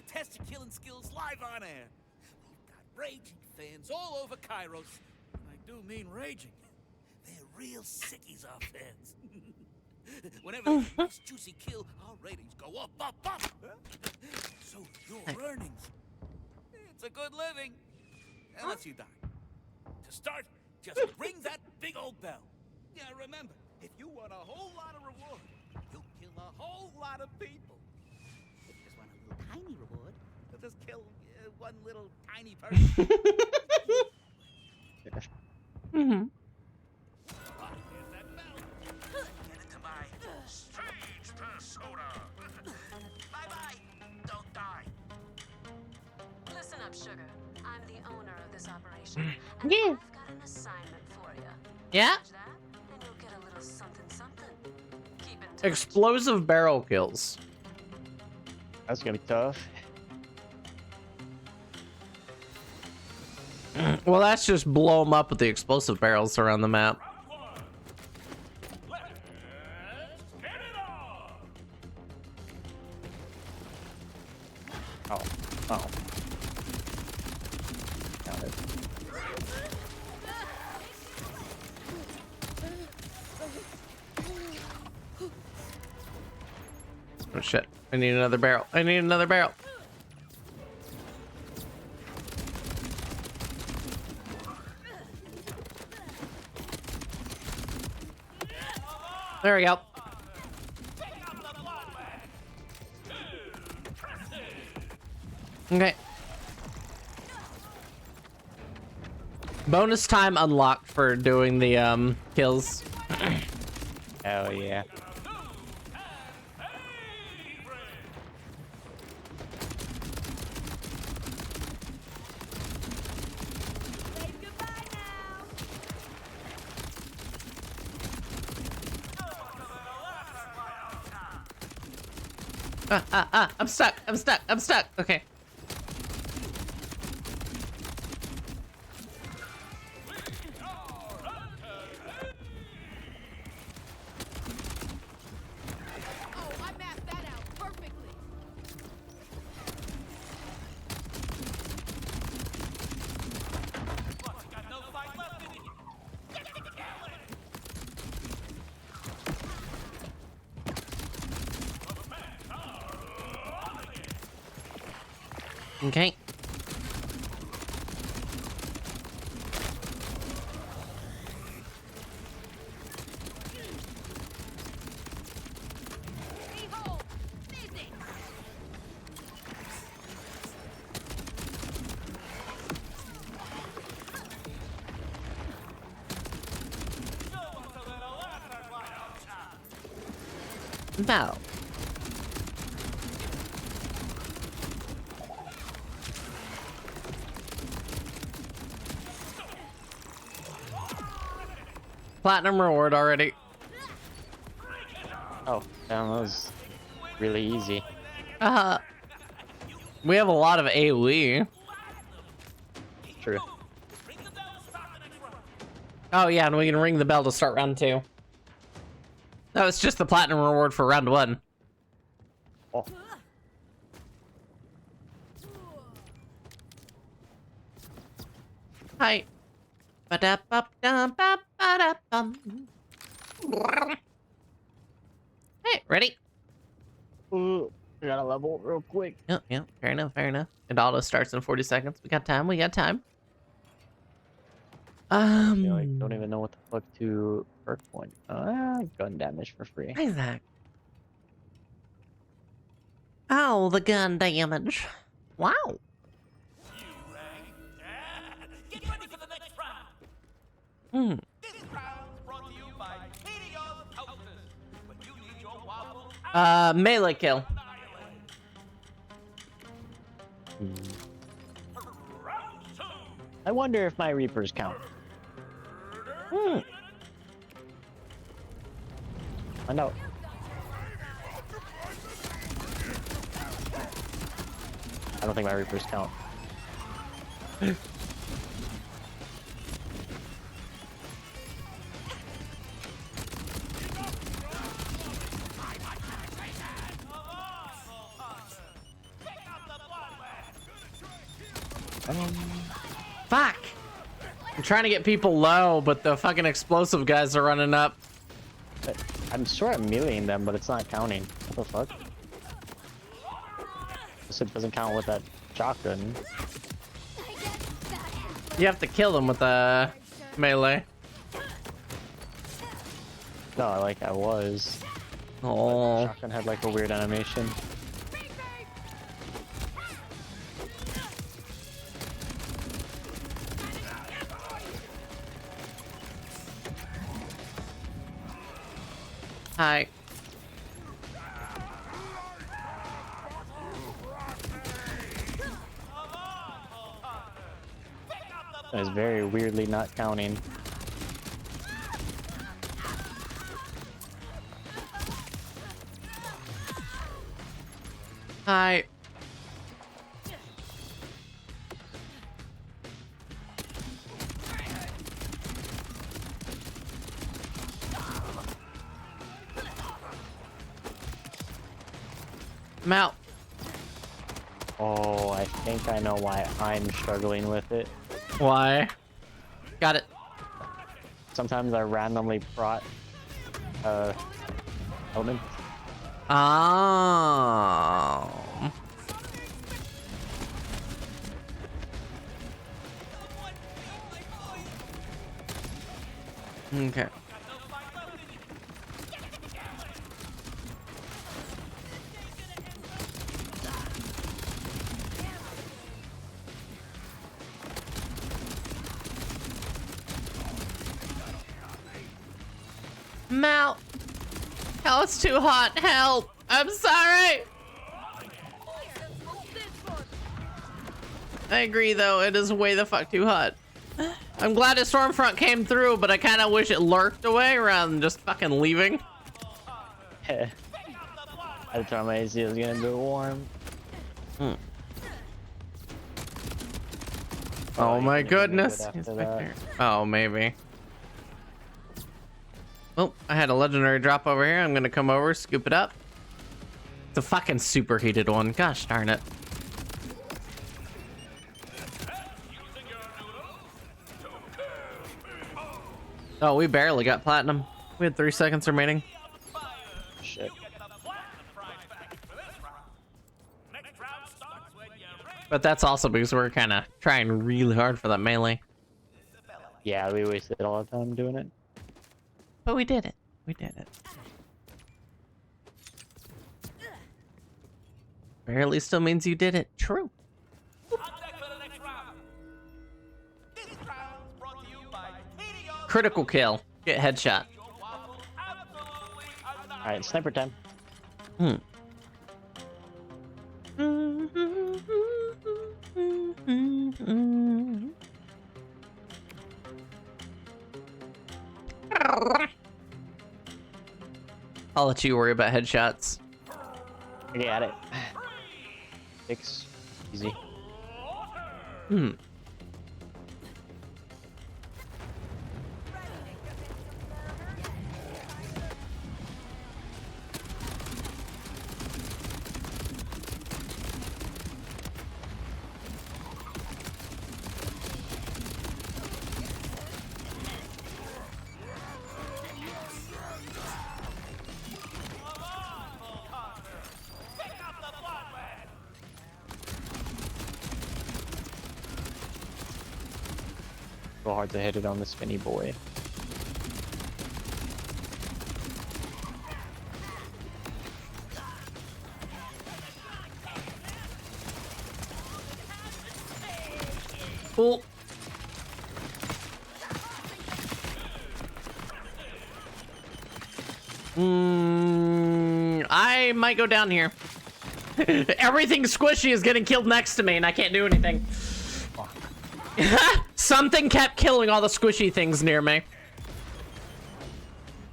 Test your killing skills live on air. We've got raging fans all over Kairos. And I do mean raging. They're real sickies, our fans. Whenever there's a nice juicy kill, our ratings go up, up, up. So your earnings. It's a good living. Unless you die. To start, just ring that big old bell. Yeah, remember, if you want a whole lot of reward, you'll kill a whole lot of people. If you just want a little tiny reward, you'll just kill one little tiny person. Mm-hmm. Here's that bell. Get into my stage persona. Bye-bye. Don't die. Listen up, Sugar. I'm the owner of this operation, and Yeah. I've got an assignment for you. Yeah. Manage that, and you'll get a little something, something. Keep in touch. Explosive barrel kills. That's gonna be tough. Well, that's just blow them up with the explosive barrels around the map. Let's get it on! Oh. Oh. Got it. Oh shit. I need another barrel. I need another barrel. There we go. Okay. Bonus time unlocked for doing the kills. Hell yeah. Wave goodbye now. I'm stuck. I'm stuck. I'm stuck. Okay. Oh, I mapped that out perfectly. Got no fight left in you. Okay. Behold, physics. No. platinum reward already. Oh, damn, that was really easy. We have a lot of AoE. True. Oh yeah, and we can ring the bell to start round 2. That was just the platinum reward for round 1. Oh. Hi. Ba-da-ba-da-ba-ba-da-bum. Hey, ready? Ooh, we gotta level real quick. Yeah, fair enough, fair enough. It auto starts in 40 seconds. We got time, we got time. I don't even know what the fuck to perk point. Gun damage for free. Isaac. Oh, the gun damage. Wow. Get ready for the next round. This round's brought to you by Meteor's Houses. But you need your waffle Melee kill. I wonder if my Reapers count. Find out. I don't think my Reapers count. Fuck! I'm trying to get people low, but the fucking explosive guys are running up. I'm sure I'm meleeing them, but it's not counting. What the fuck? It doesn't count with that shotgun. You have to kill them with the melee. No, like I was. Oh. Shotgun had like a weird animation. Hi. That is very weirdly not counting. Hi. I'm out. Oh, I think I know why I'm struggling with it. Why? Got it. Sometimes I randomly prot elements. Oh. Okay. I'm out. Hell, it's too hot. Help. I'm sorry. I agree, though. It is way the fuck too hot. I'm glad a Stormfront came through, but I kind of wish it lurked away rather than just fucking leaving. I thought my AC was gonna be warm. Oh my you can goodness. move it He's after back that. there. Oh, maybe. Oh, I had a legendary drop over here. I'm gonna come over, scoop it up. It's a fucking superheated one. Gosh darn it. Oh, we barely got platinum. We had 3 seconds remaining. Shit. But that's also because we're kind of trying really hard for that melee. Yeah, we wasted all the time doing it. But we did it. We did it. Barely still means you did it. True. Critical kill. Get headshot. Alright, sniper time. I'll let you worry about headshots. I got it. 6. Easy. Hmm. So hard to hit it on the spinny boy. Cool. I might go down here. Everything squishy is getting killed next to me, and I can't do anything. Something kept killing all the squishy things near me.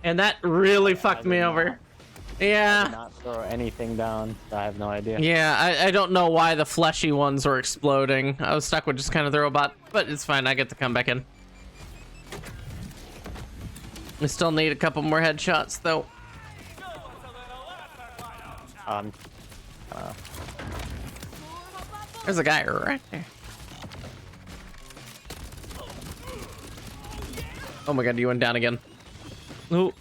And that really fucked me over. I did Yeah. not throw anything down, so I have no idea. Yeah, I don't know why the fleshy ones were exploding. I was stuck with just kind of the robot, but it's fine. I get to come back in. We still need a couple more headshots, though. There's a guy right there. Oh my god, you went down again. Ooh.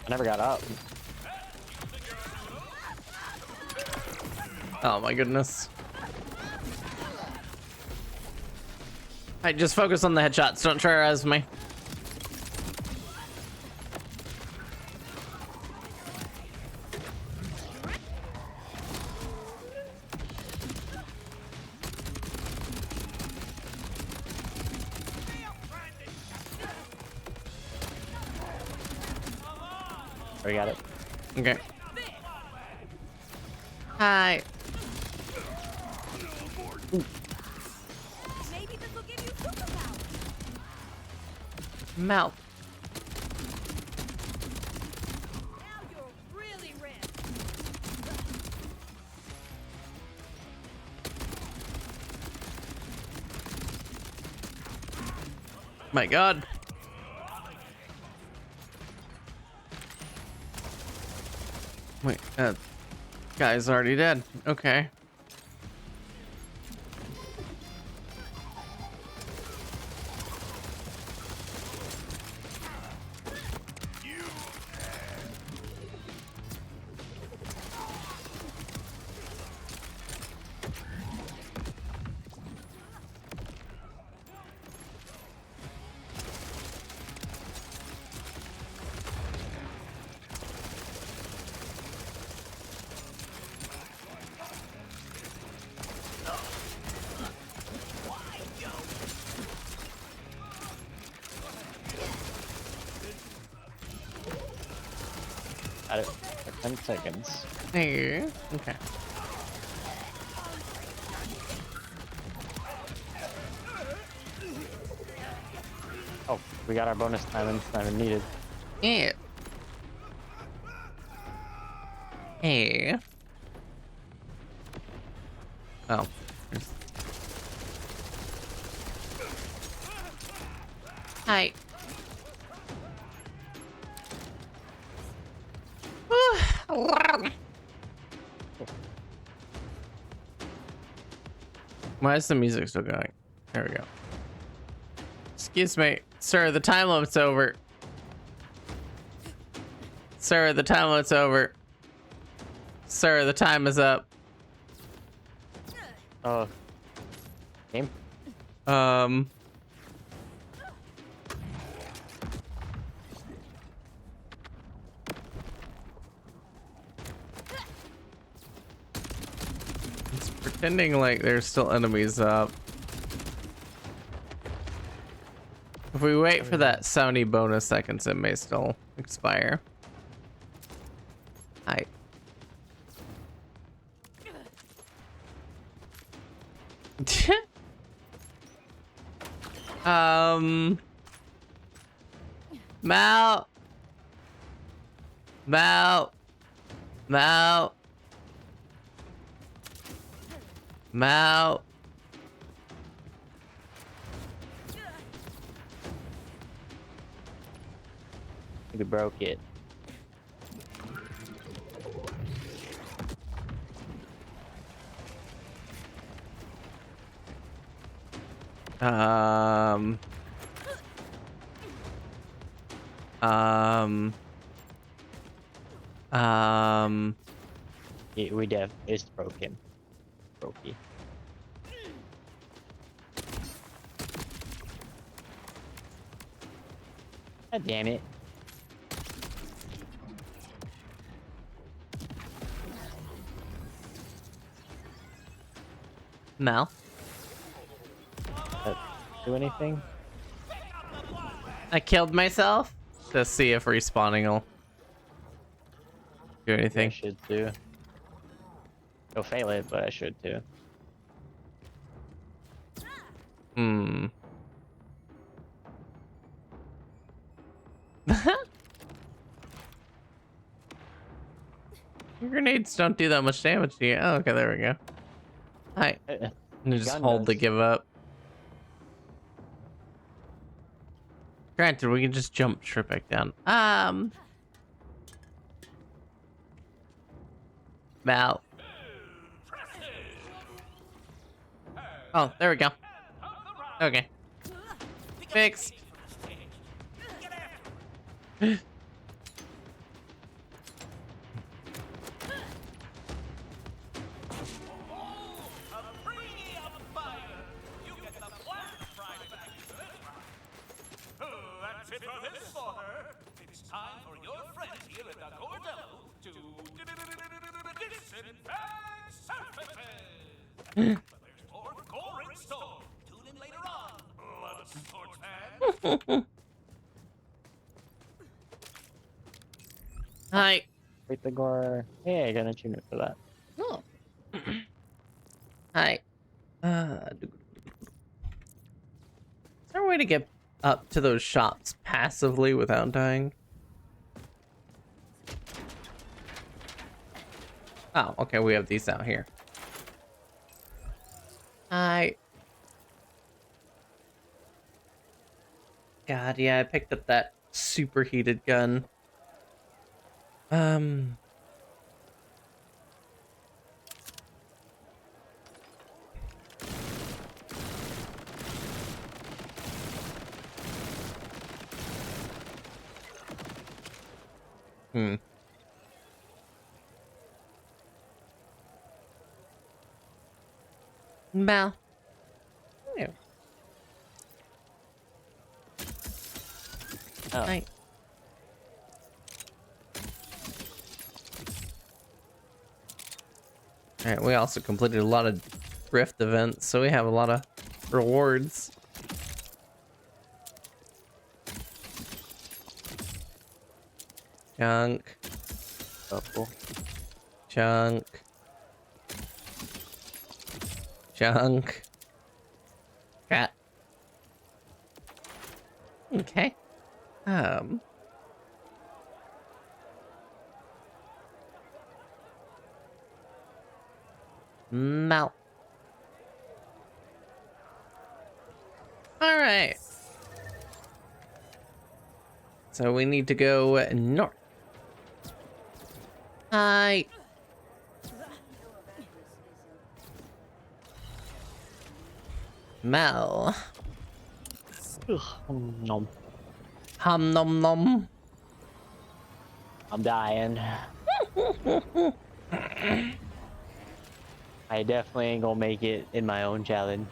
I never got up. Oh my goodness. Alright, just focus on the headshots. Don't try to res me. We got it. Okay. Hi. Maybe this will give you superpowers. Mouth. Now you're really rich. My god. Wait, guy's already dead. Okay. Got it. For 10 seconds. Hey. Okay. Oh, we got our bonus time and it's not even needed. Yeah. Hey. Oh. Hi. Why is the music still going? There we go. Excuse me, sir, the time limit's over. Sir, the time limit's over. Sir, the time is up. Game? It's pretending like there's still enemies up. If we wait for that 70 bonus seconds, it may still expire. Hi. Mal. Mal. Mal. Mal. You broke it. Um, We def it's broken. Brokey. God damn it. Mal. Do anything? I killed myself to see if respawning will do I anything. should too. You'll fail it, but I should too. Hmm. Your grenades don't do that much damage to you. Oh, okay, there we go. Hi. And just Gun hold to does. give up. Granted, we can just jump straight back down. Mal. Oh, there we go. Okay. Fixed. That's it for this slaughter. It's time for your friends here at the Cordello to disinfect surfaces. But there's more gore in store. Tune in later on. Blood Sports fans. Hi. Wait the gore. Hey, I got an achievement for that. Oh. Hi. Is there a way to get up to those shops passively without dying? Oh, okay, we have these out here. Hi. God, yeah, I picked up that superheated gun. Mal. Ew. Oh. Hi. Alright, we also completed a lot of Rift events, so we have a lot of rewards. Junk. Couple. Junk. Junk. Cat. Okay. Mal. All right. So we need to go north. Hi. Mal. Nom. Hum nom nom. I'm dying. I definitely ain't gonna make it in my own challenge.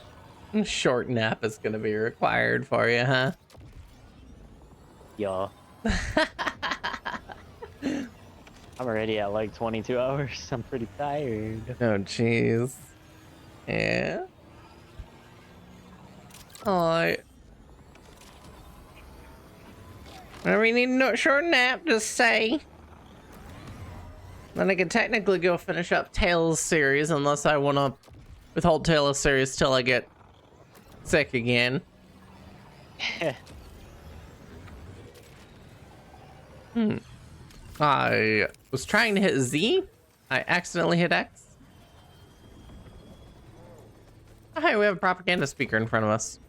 Short nap is gonna be required for you, huh? Yeah. I'm already at like 22 hours. I'm pretty tired. Oh, jeez. Yeah. Oh. Whenever you need a short nap, just say. Then I can technically go finish up Tales series, unless I want to withhold Tales series till I get sick again. I was trying to hit Z. I accidentally hit X. Oh, hey, we have a propaganda speaker in front of us.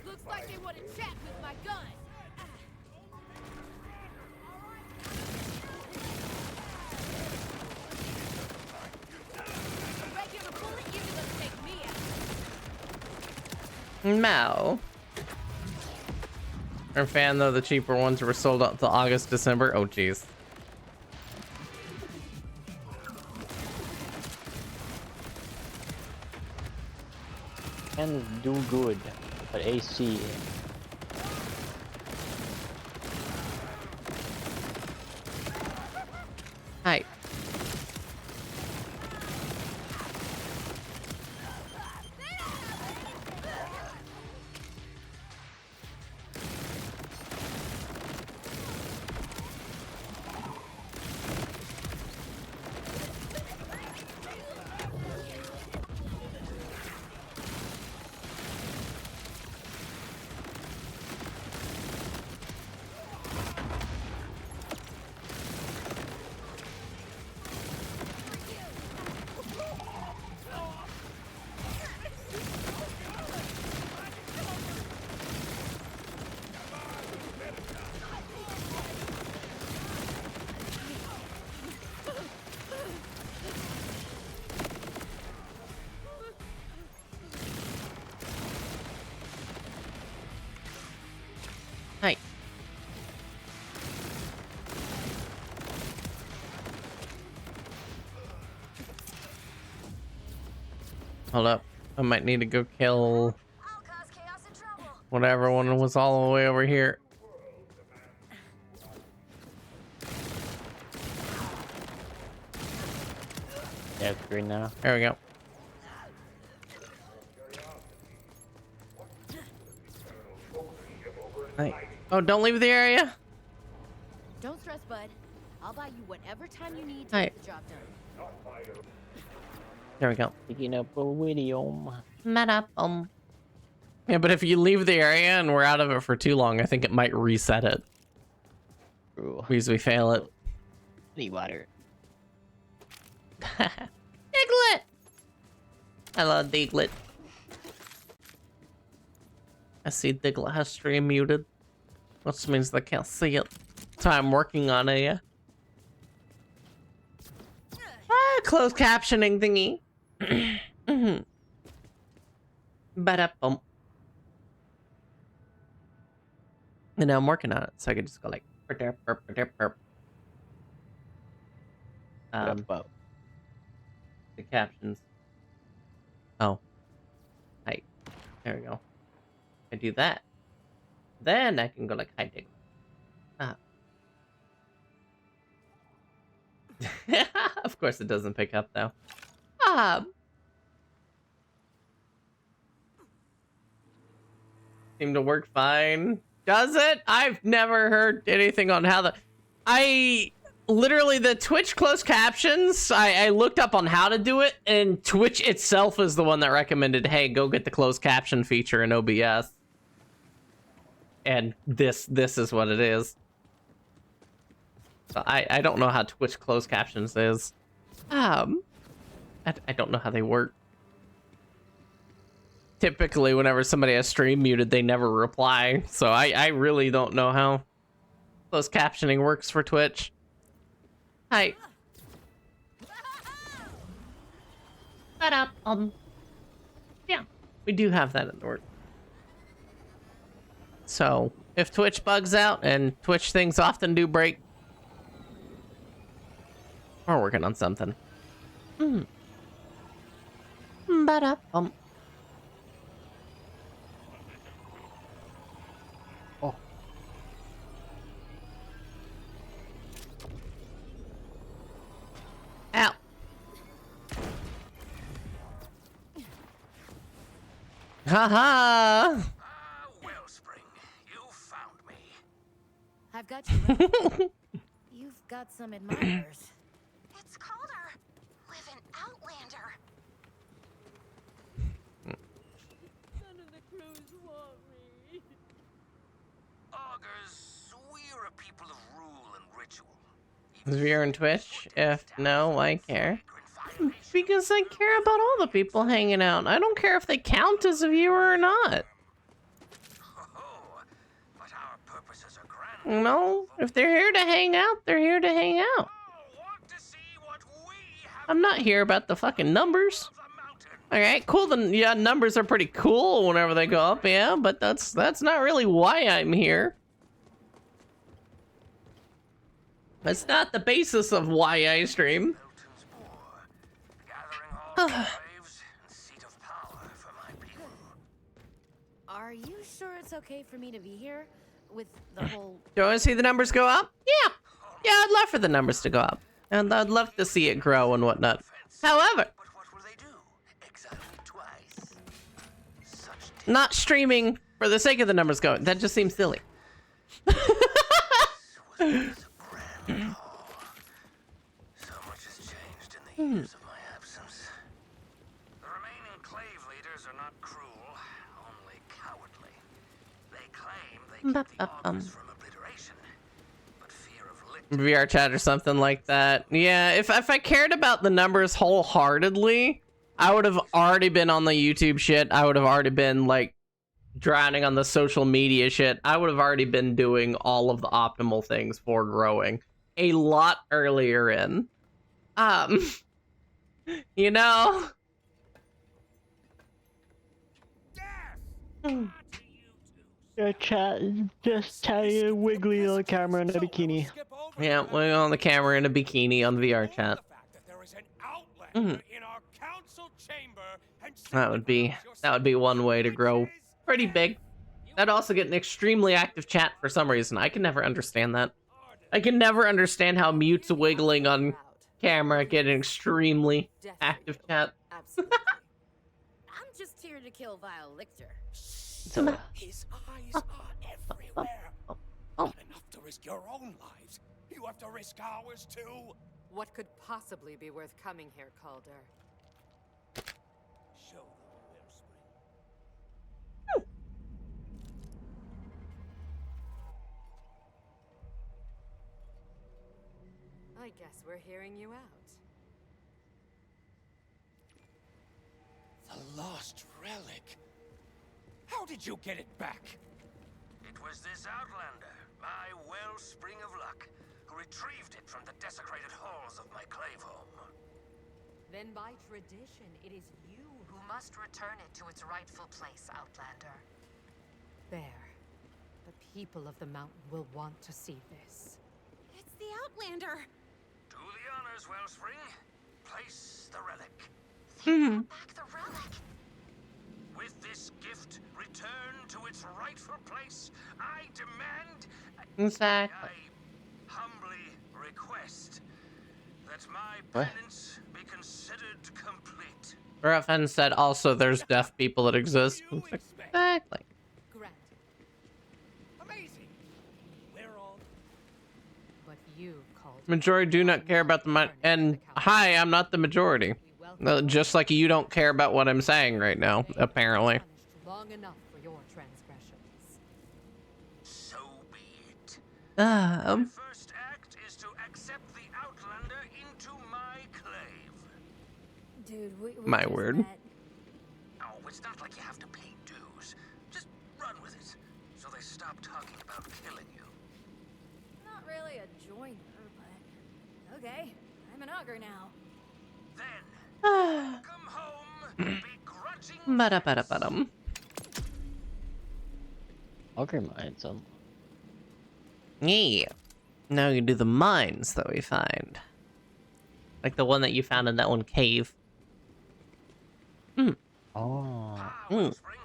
Looks like they want to chat with my gun. A regular bullet isn't gonna take me out. No. Our fan though, the cheaper ones were sold out till August, December. Oh, jeez. Fans do good, but AC. Hi. Hi. Hold up. I might need to go kill whatever one was all the way over here. Yeah, it's green now. There we go. Hi. Oh, don't leave the area. Don't stress, bud. I'll buy you whatever time you need to Hi. get the job done. There we go. Picking up a video. Yeah, but if you leave the area and we're out of it for too long, I think it might reset it. Ooh. Because we fail it. Need water. Diglett! Hello, Diglett. I see Diglett has stream muted, which means they can't see it. So I'm working on it, yeah. Closed captioning thingy. Mm-hmm. Ba-da-bum. And now I'm working on it, so I can just go like burp, burp, burp, burp. The captions. Oh. Hi. There we go. I do that. Then I can go like, hi, Dick. Ah. Of course it doesn't pick up, though. Seem to work fine. Does it? I've never heard anything on how literally the Twitch closed captions, I looked up on how to do it, and Twitch itself is the one that recommended, hey, go get the closed caption feature in OBS. And this is what it is. So I don't know how Twitch closed captions is. I don't know how they work. Typically, whenever somebody has stream muted, they never reply. So I really don't know how closed captioning works for Twitch. Hi. Yeah, we do have that in the work. So if Twitch bugs out, and Twitch things often do break, we're working on something. Ba-da-bum. Oh. Ow. Haha. Wellspring, you found me. I've got you. Right. You've got some admirers. It's Calder. Live in Outlander. None of the crews want me. Augurs, we're a people people of rule and ritual. Is VR and Twitch? If no, I care. Because I care about all the people hanging out. I don't care if they count as a viewer or not. But our purposes are grand. No, if they're here to hang out, they're here to hang out. I'm not here about the fucking numbers. Alright, cool. Yeah, numbers are pretty cool whenever they go up, yeah, but that's not really why I'm here. That's not the basis of why I stream. Are you sure it's okay for me to be here with the whole... Do you want to see the numbers go up? Yeah. Yeah, I'd love for the numbers to go up. And I'd love to see it grow and whatnot. However, not streaming for the sake of the numbers going. That just seems silly. So much has changed in the years of my absence. The remaining clave leaders are not cruel, only cowardly. They claim they keep the augurs from obliteration, but fear of VR chat or something like that. Yeah, if I cared about the numbers wholeheartedly, I would have already been on the YouTube shit. I would have already been like drowning on the social media shit. I would have already been doing all of the optimal things for growing a lot earlier in. You know. Your chat just tiny wiggly on the camera in a bikini. Yeah, we're on the camera in a bikini on VR chat. That would be one way to grow pretty big. That'd also get an extremely active chat for some reason. I can never understand that. I can never understand how mutes wiggling on camera get an extremely active chat. Absolutely. I'm just here to kill Vile Lictor. His eyes are everywhere. Not enough to risk your own lives. You have to risk ours too. What could possibly be worth coming here, Calder? Show them Wellspring. I guess we're hearing you out. The lost relic. How did you get it back? It was this outlander, my wellspring of luck, who retrieved it from the desecrated halls of my clave home. Then by tradition, it is you who must return it to its rightful place, Outlander. There. The people of the mountain will want to see this. It's the Outlander! Do the honors, Wellspring. Place the relic. Back the relic! With this gift, return to its rightful place. I demand... Exactly. I humbly request that my What? penance be considered complete. Varathon said also there's deaf people that exist. Exactly. Granted. Amazing. We're all... But you called... Majority do not care about the money. And hi, I'm not the majority. Just like you don't care about what I'm saying right now, apparently. Long enough for your transgressions. So be it. Um. The first act is to accept the Outlander into my clave. Dude, we My just word. met. Oh, it's not like you have to pay dues. Just run with it, so they stop talking about killing you. Not really a joiner, but okay. I'm an augur now. Then, come home, begrudging. Ba-da-ba-da-ba-dum. Auger mines on. Yeah. Now you do the mines that we find. Like the one that you found in that one cave. Oh. Wellspring,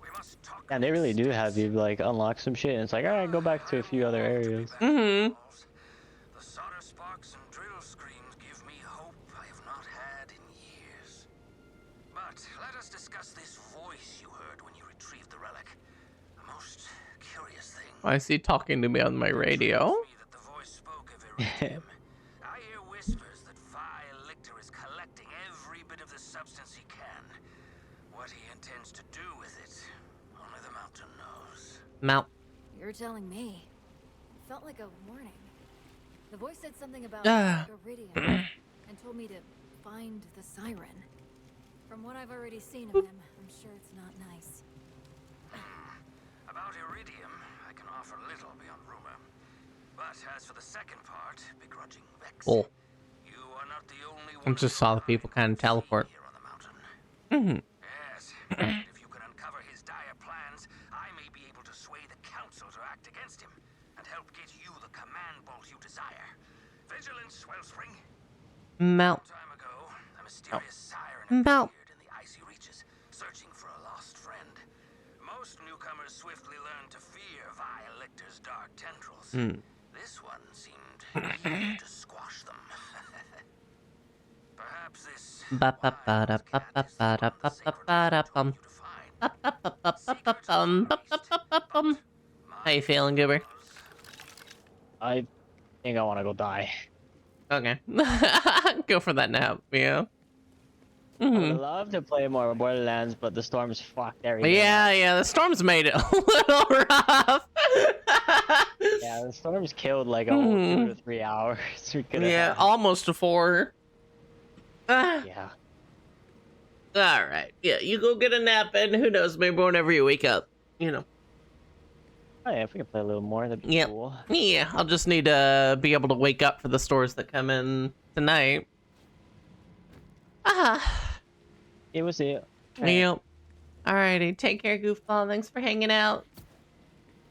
we must talk. Yeah, they really do have you like unlock some shit, and it's like, all right, go back to a few other areas. Mm-hmm. The solder sparks and drill screams give me hope I have not had in years. But let us discuss this voice you heard when you retrieved the relic. A most curious thing. Why is he talking to me on my radio? Me that the voice spoke of iridium. I hear whispers that Vile Lictor is collecting every bit of the substance he can. What he intends to do with it, only the mountain knows. Mount. You're telling me. felt like a warning. The voice said something about iridium and told me to find the siren. From what I've already seen of him, I'm sure it's not nice. About iridium, I can offer little beyond rumor. But as for the second part, begrudging Vex, Cool. you are not the only I one just saw the people kind of teleport. here on the mountain. Mm-hmm. Yes, and if you can uncover his dire plans, I may be able to sway the council to act against him and help get you the command bolt you desire. Vigilance, Wellspring. Melt. Some time ago, a mysterious siren appeared in the icy reaches, searching for a lost friend. Most newcomers swiftly learn to fear Vile Lictor's dark tendrils. This one seemed eager to squash them. Perhaps this How you feeling, Goober? I think I want to go die. Okay. Go for that nap, yeah. I would love to play more Borderlands, but the storms fucked everything Yeah, yeah, the storms made it a little rough. Yeah, the storms killed like a whole 2 to 3 hours. We could have had. Almost to 4. Yeah. Alright, yeah, you go get a nap, and who knows, maybe whenever you wake up, you know. Oh yeah, if we could play a little more, that'd be cool. Yeah, I'll just need to be able to wake up for the stores that come in tonight. It was it. Yep. Alrighty, take care, Goofball. Thanks for hanging out.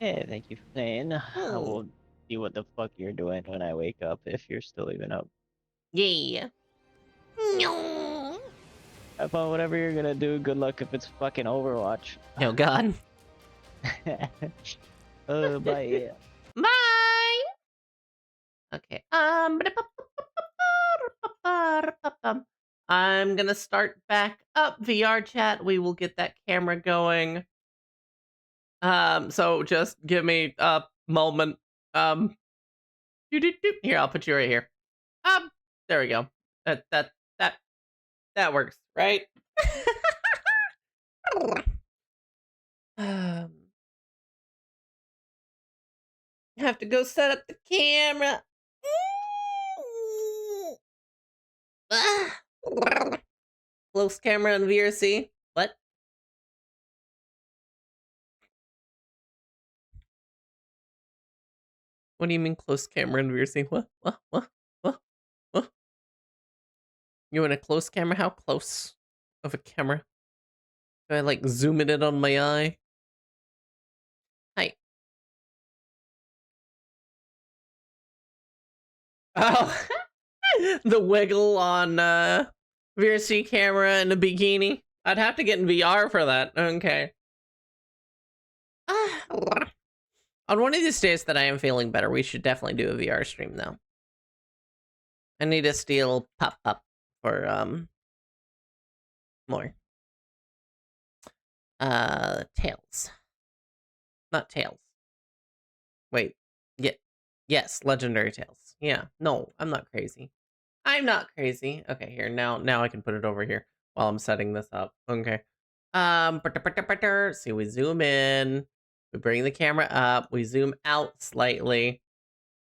Yeah, thank you for saying. I will see what the fuck you're doing when I wake up, if you're still even up. Yeah. Have fun, whatever you're gonna do. Good luck if it's fucking Overwatch. Oh, God. Bye. Bye! Okay, I'm gonna start back up VR chat. We will get that camera going. So just give me a moment. Here, I'll put you right here. There we go. That works, right? Have to go set up the camera. Close camera on VRC. What? What do you mean close camera in VRC? What? You want a close camera? How close of a camera? Do I like zoom it in on my eye? Hi. Oh, the wiggle on VRC camera in a bikini. I'd have to get in VR for that. Okay. On one of these days that I am feeling better, we should definitely do a VR stream though. I need to steal pop for more. Tails. Not tails. Wait. Yeah. Yes, legendary tails. Yeah. No, I'm not crazy. I'm not crazy. Okay, here. Now I can put it over here while I'm setting this up. Okay. See, we zoom in. We bring the camera up. We zoom out slightly.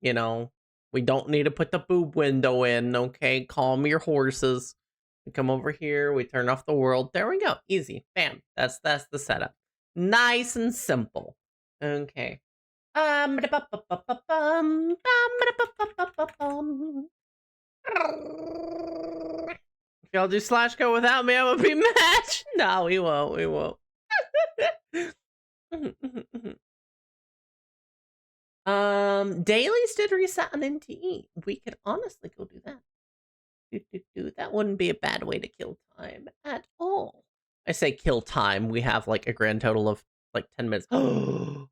You know, we don't need to put the boob window in. Okay, calm your horses. We come over here. We turn off the world. There we go. Easy. Bam. That's the setup. Nice and simple. Okay. If y'all do slash go without me, I'm gonna be mad. No, we won't. We won't. Dailies did reset on NTE. We could honestly go do that. That wouldn't be a bad way to kill time at all. I say kill time. We have like a grand total of like 10 minutes. Oh,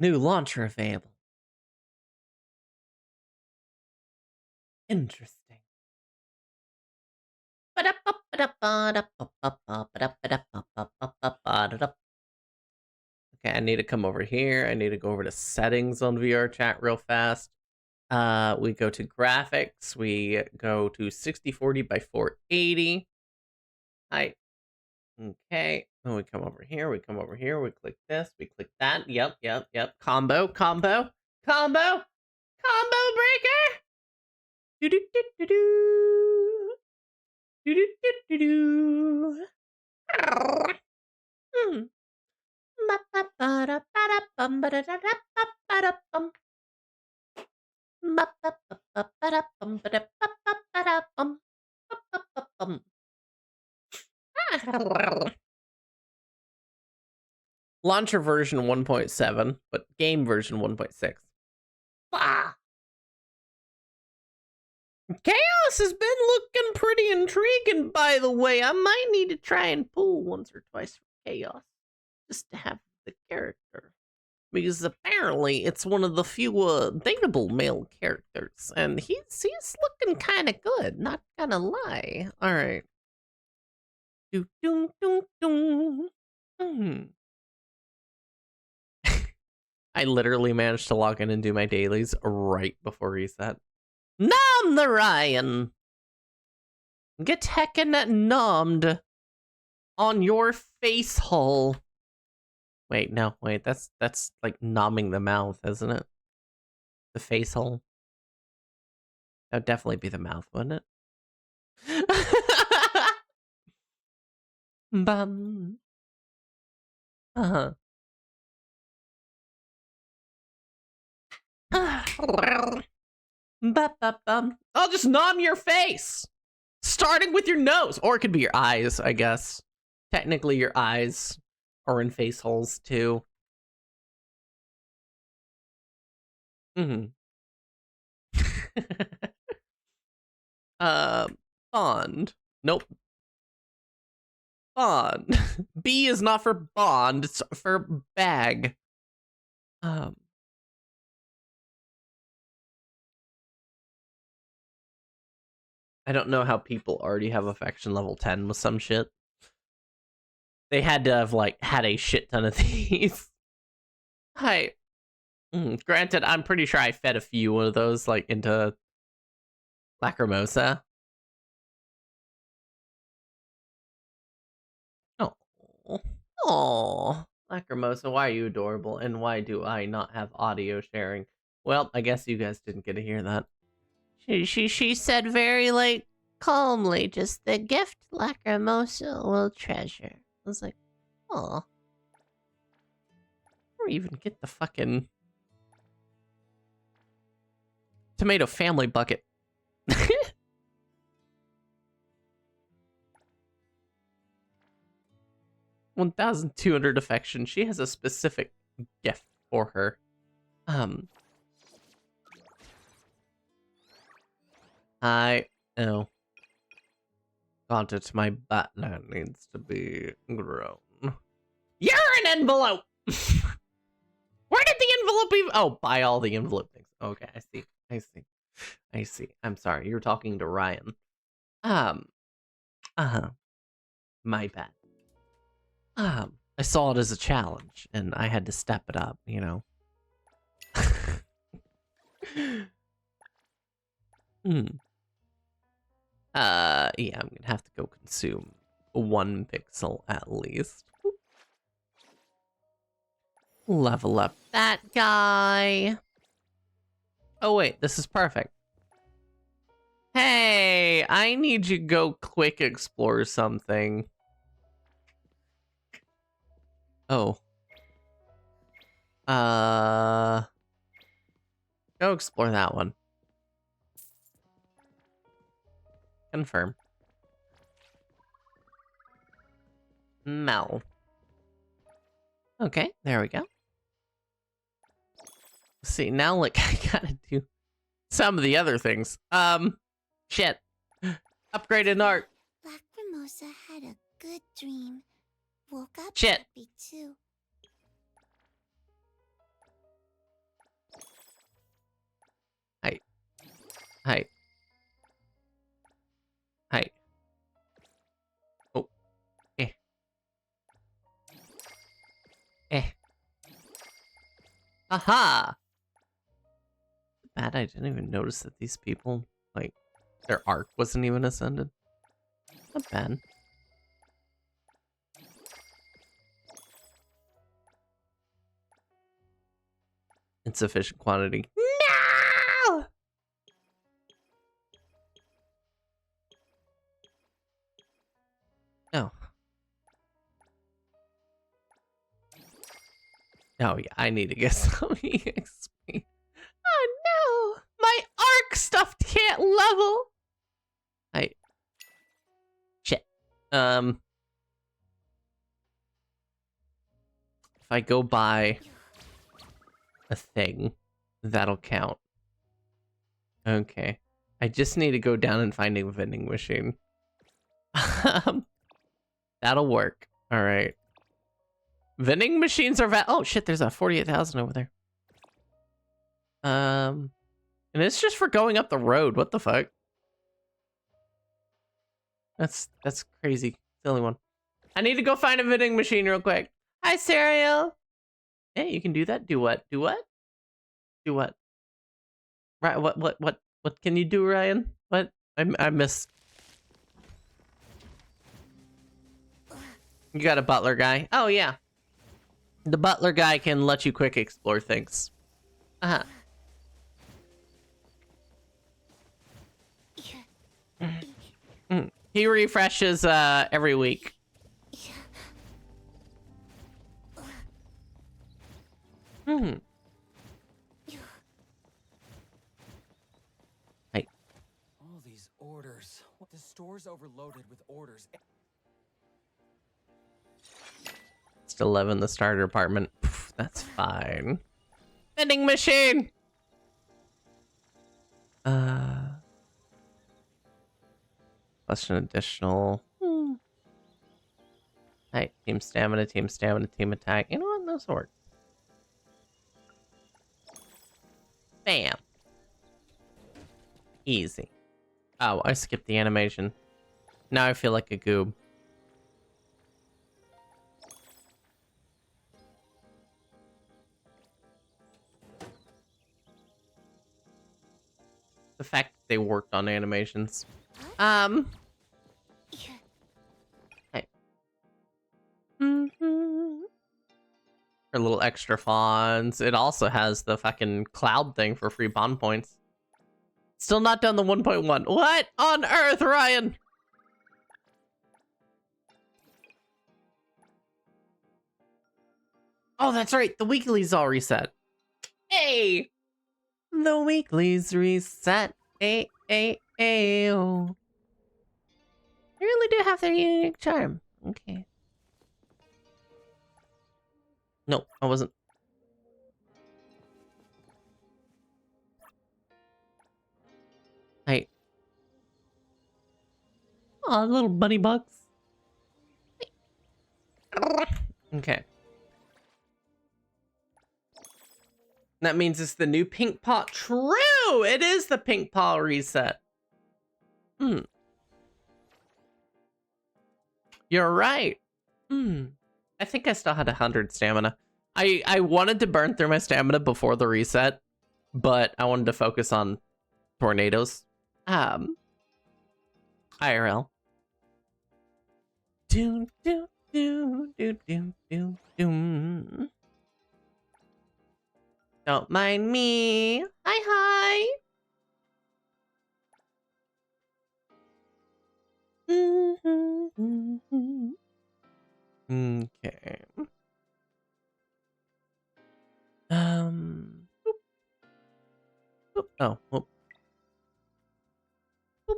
new launcher available. Interesting. Okay, I need to come over here. I need to go over to settings on VR chat real fast. We go to graphics. We go to 6040 by 480. Okay. Then we come over here, we come over here, we click this, we click that. Yep. Combo. Combo breaker! Do-do-do-do-do. Do-do-do-do-do. Hmm. Ba-ba-ba-da-ba-da-bum-ba-da-da-da-ba-ba-da-bum. Ba-ba-ba-ba-da-bum-ba-da-ba-ba-da-bum. Ba-ba-ba-bum. Launcher version 1.7, but game version 1.6. Ah! Chaos has been looking pretty intriguing, by the way. I might need to try and pull once or twice for Chaos, just to have the character. Because apparently it's one of the few dateable male characters, and he's looking kind of good, not gonna lie. All right. Do do do do. I literally managed to log in and do my dailies right before reset. Nom the Ryan! Get heckin' nommed on your face hole. Wait, no, wait, that's like nomming the mouth, isn't it? The face hole. That'd definitely be the mouth, wouldn't it? Bum. Uh-huh. I'll just nom your face! Starting with your nose! Or it could be your eyes, I guess. Technically, your eyes are in face holes, too. Bond. Nope. Bond. B is not for bond, it's for bag. I don't know how people already have affection level 10 with some shit. They had to have, like, had a shit ton of these. Hi. Granted, I'm pretty sure I fed a few of those, like, into Lacrimosa. Oh, Lacrimosa, why are you adorable? And why do I not have audio sharing? Well, I guess you guys didn't get to hear that. She said very, like, calmly, just the gift Lacrimosa will treasure. I was like, oh. Or even get the fucking tomato family bucket. 1,200 affection. She has a specific gift for her. I know. Content my butt that needs to be grown. You're an envelope! Where did the envelope even... Oh, buy all the envelope things. Okay, I see. I'm sorry, you're talking to Ryan. My bad. I saw it as a challenge, and I had to step it up, you know. Yeah, I'm gonna have to go consume 1 pixel at least. Level up that guy. Oh wait, this is perfect. Hey, I need you to go quick explore something. Oh. Go explore that one. Confirm. Mel. Okay, there we go. See, now, like, I gotta do some of the other things. Shit. Upgraded art. Lacrimosa had a good dream. Woke up Shit. happy too. Hi. Oh. Aha! Bad, I didn't even notice that these people, like, their arc wasn't even ascended. Not bad. Insufficient quantity. No! No. Oh yeah, I need to get some EXP. Oh no! My arc stuff can't level! Shit. If I go buy a thing, that'll count. Okay. I just need to go down and find a vending machine. That'll work. Alright. Vending machines are oh shit, there's a 48,000 over there. And it's just for going up the road. What the fuck? That's crazy. It's the only one. I need to go find a vending machine real quick. Hi, Cereal. Hey, you can do that. Do what? Do what? Do what? Right? What can you do, Ryan? What? I missed. You got a butler guy? Oh yeah. The butler guy can let you quick explore things. Uh-huh. He refreshes every week. Hey. All these orders. The store's overloaded with orders. Still 11 the starter apartment. Pff, that's fine. Vending machine. Plus an additional. Hey, team stamina, team attack. You know what? Those work. Bam. Easy. Oh, I skipped the animation. Now I feel like a goob. The fact that they worked on animations. Hey. For little extra fonts. It also has the fucking cloud thing for free bond points. Still not done the 1.1. What on earth, Ryan? Oh, that's right. The weeklies all reset. Hey! The weeklies reset. Ay, ay, ay, oh. They really do have their unique charm. Okay. No, I wasn't. Hey. Aw, little bunny bugs. Okay. That means it's the new pink paw. True! It is the pink paw reset. You're right. I think I still had 100 stamina. I wanted to burn through my stamina before the reset, but I wanted to focus on tornadoes. IRL. Do do do do do do do. Don't mind me. Hi. Okay. Boop. Boop. Oh. Boop. Boop.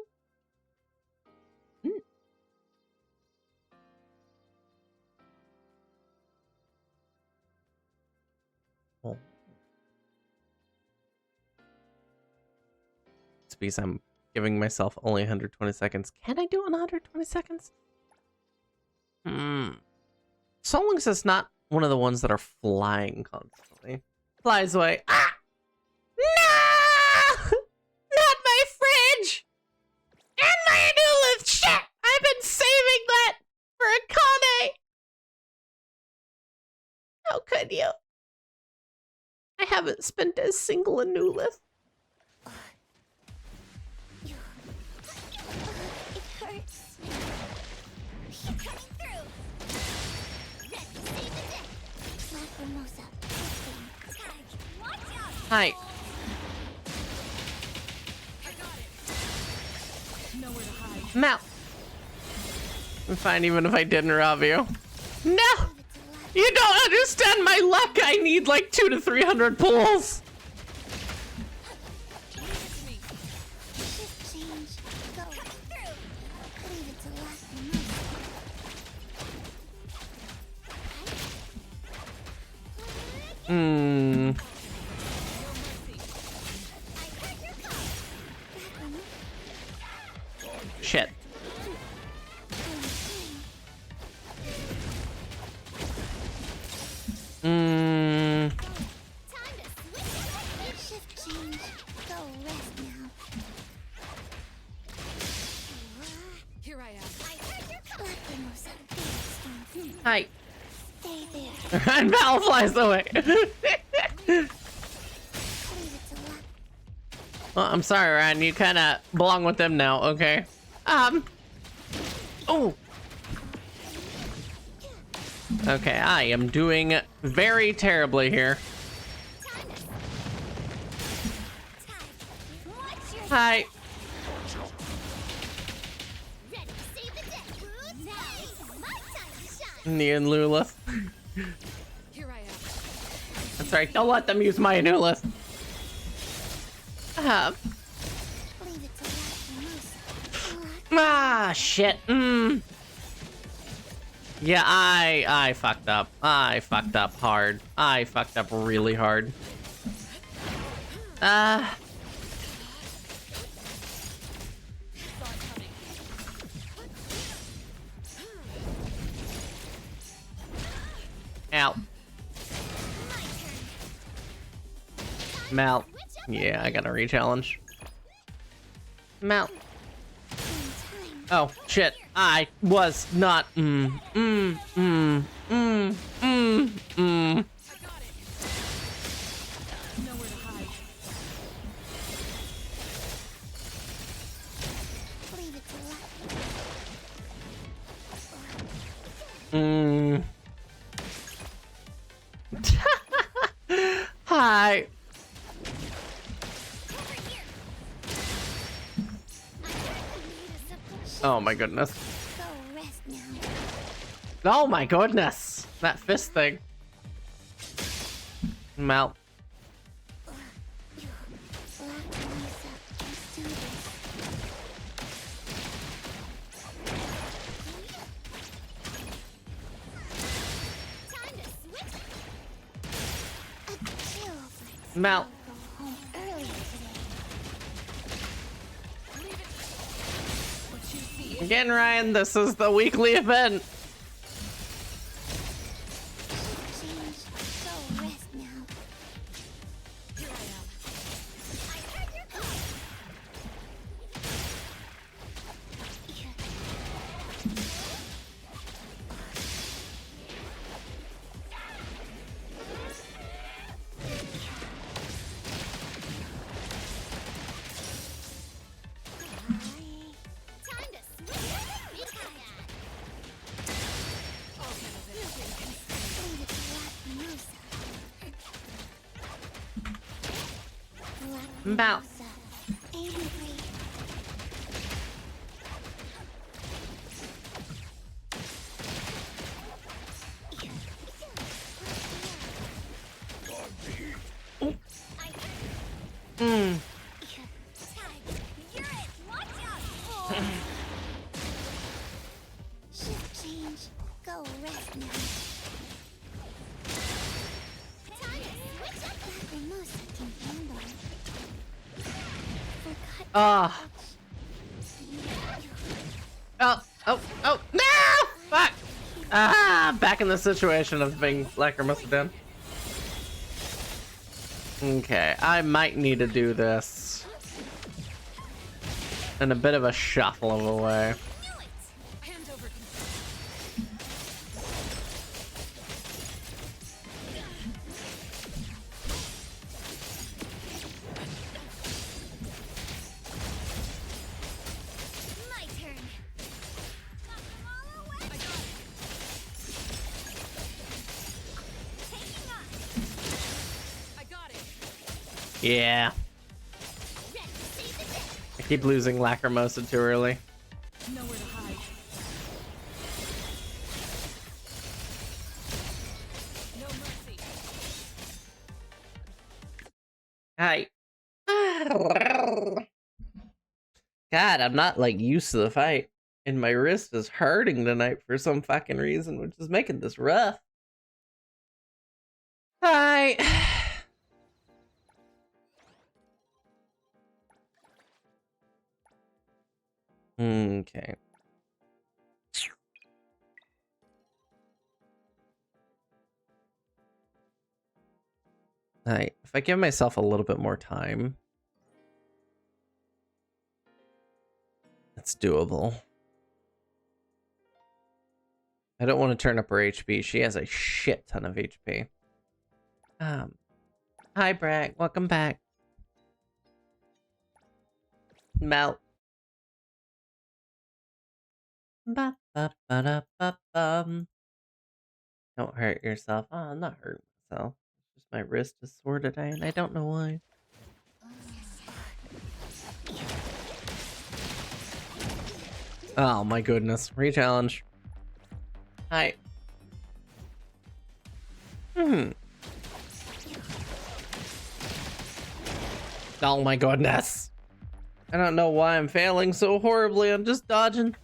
Oh. It's because I'm giving myself only 120 seconds. Can I do it in 120 seconds? So long as it's not one of the ones that are flying constantly. Flies away. Ah! No! Not my fridge! And my Anulith! Shit! I've been saving that for a Kane! How could you? I haven't spent a single Anulith. It hurts. You're coming through. Let's save the day. Flag Formosa. Tag. Watch out. Hi. Mal. I'm fine even if I didn't rob you. No! You don't understand my luck! I need like 200 to 300 pulls! Shit. Here I am. Hi. And Val flies away. Well, I'm sorry, Ryan. You kind of belong with them now. Okay. Oh. Okay, I am doing very terribly here. Hi. Neon Lulith. Here I am. That's right. Don't let them use my Anulith. Ah, shit. Yeah, I fucked up. I fucked up hard. I fucked up really hard. Ow. Mal. Yeah, I got a re-challenge. Mal. Oh, shit. I was not. Hi. Oh my goodness. Oh my goodness. That fist thing. Mal. Mal. Again, Ryan, this is the weekly event. Mal. Shift change. Go rest now. Ah. Oh, no! Fuck! Ah, back in the situation of being Lacrimosa. Okay, I might need to do this in a bit of a shuffle of a way. Yeah. I keep losing Lacrimosa too early. Nowhere to hide. No mercy. Hi. God, I'm not like used to the fight. And my wrist is hurting tonight for some fucking reason, which is making this rough. Hi. Okay. Alright, if I give myself a little bit more time, it's doable. I don't want to turn up her HP. She has a shit ton of HP. Hi, Bragg. Welcome back. Melt. Ba, ba, ba, da, ba, bum. Don't hurt yourself. Oh, I'm not hurting myself. It's just my wrist is sore today, and I don't know why. Oh my goodness. Re-challenge. Hi. Oh my goodness. I don't know why I'm failing so horribly. I'm just dodging.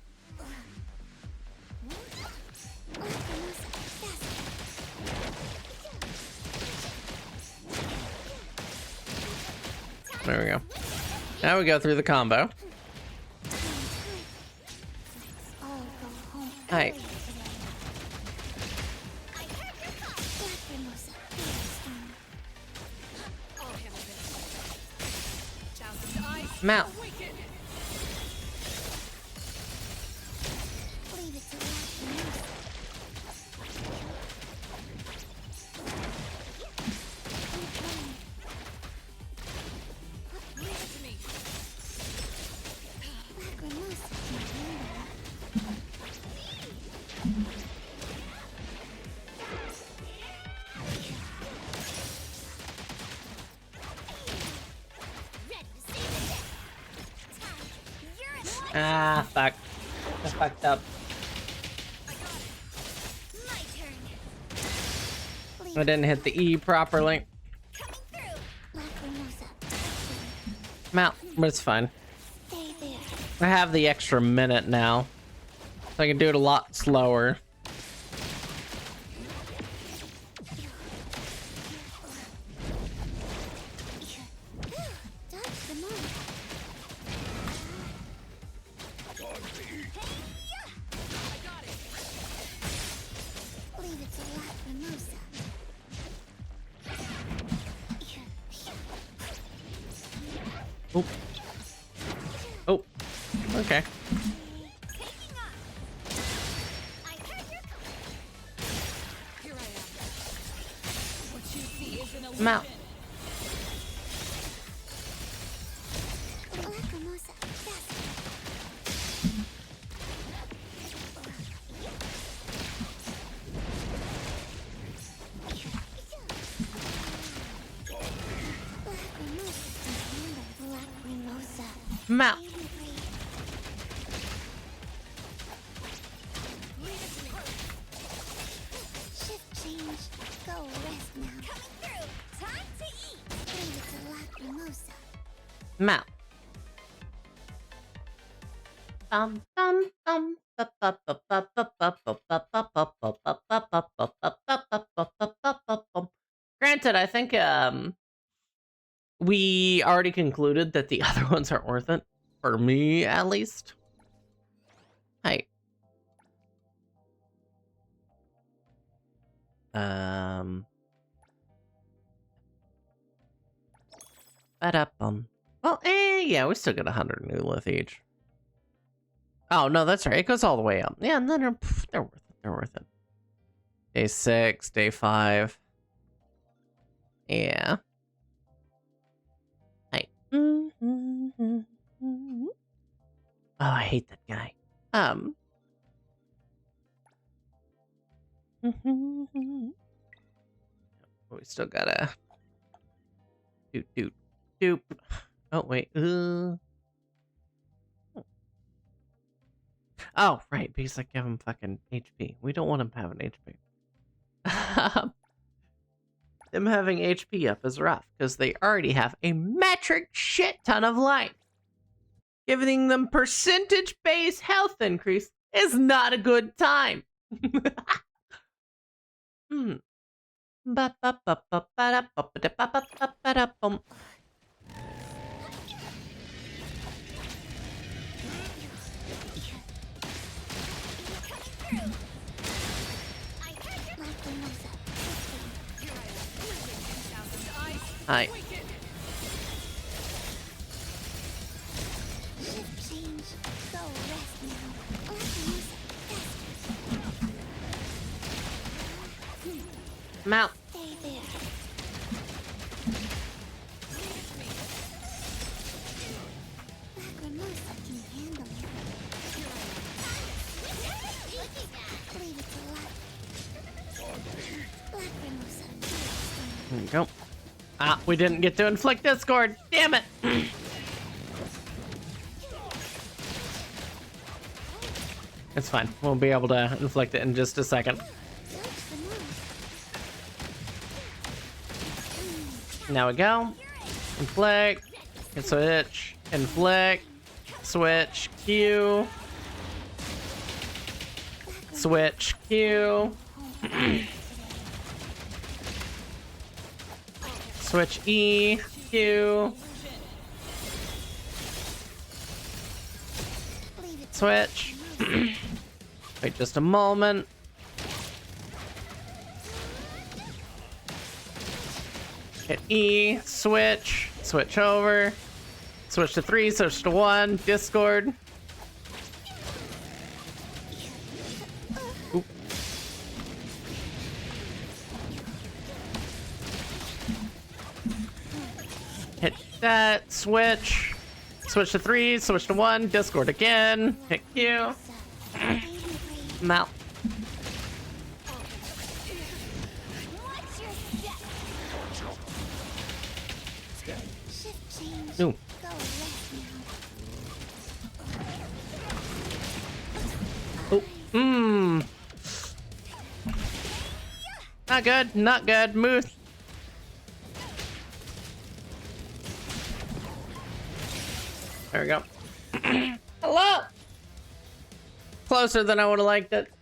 There we go. Now we go through the combo. Hi. Mount. Ah, fuck. I fucked up. I didn't hit the E properly. Mount, but it's fine. I have the extra minute now, so I can do it a lot slower. Oh. Oh. Okay. Here I am. What you see is an illusion. Mount. Mount. Shift change. Go rest now. Coming through. Time to eat. Leave it to Lacrimosa. Mount. Bum bum bum. Granted, I think we already concluded that the other ones aren't worth it. For me, at least. Hey. Well, yeah, we still get 100 new lith each. Oh, no, that's right. It goes all the way up. Yeah, and then they're worth it. They're worth it. Day 6, day 5. Yeah. Hey. Oh, I hate that guy. We still gotta... Dude. Doop. Oh, wait. Oh, right, because I give him fucking HP. We don't want him having HP. Them having HP up is rough, because they already have a metric shit ton of life. Giving them percentage-based health increase is not a good time. Hmm. Hi. Mount. There you go. Ah, we didn't get to inflict discord. Damn it. It's fine. We'll be able to inflict it in just a second. Now we go. Inflict. And switch. Inflict. Switch. Q. Switch. Q. Switch E. Q. Switch. Wait just a moment. Hit E, switch, switch over, switch to 3, switch to 1, Discord. Oop. Hit that, switch, switch to 3, switch to 1, Discord again, hit Q. Mount. Ooh. Oh, Not good, not good. Move. There we go. Hello! Closer than I would have liked it.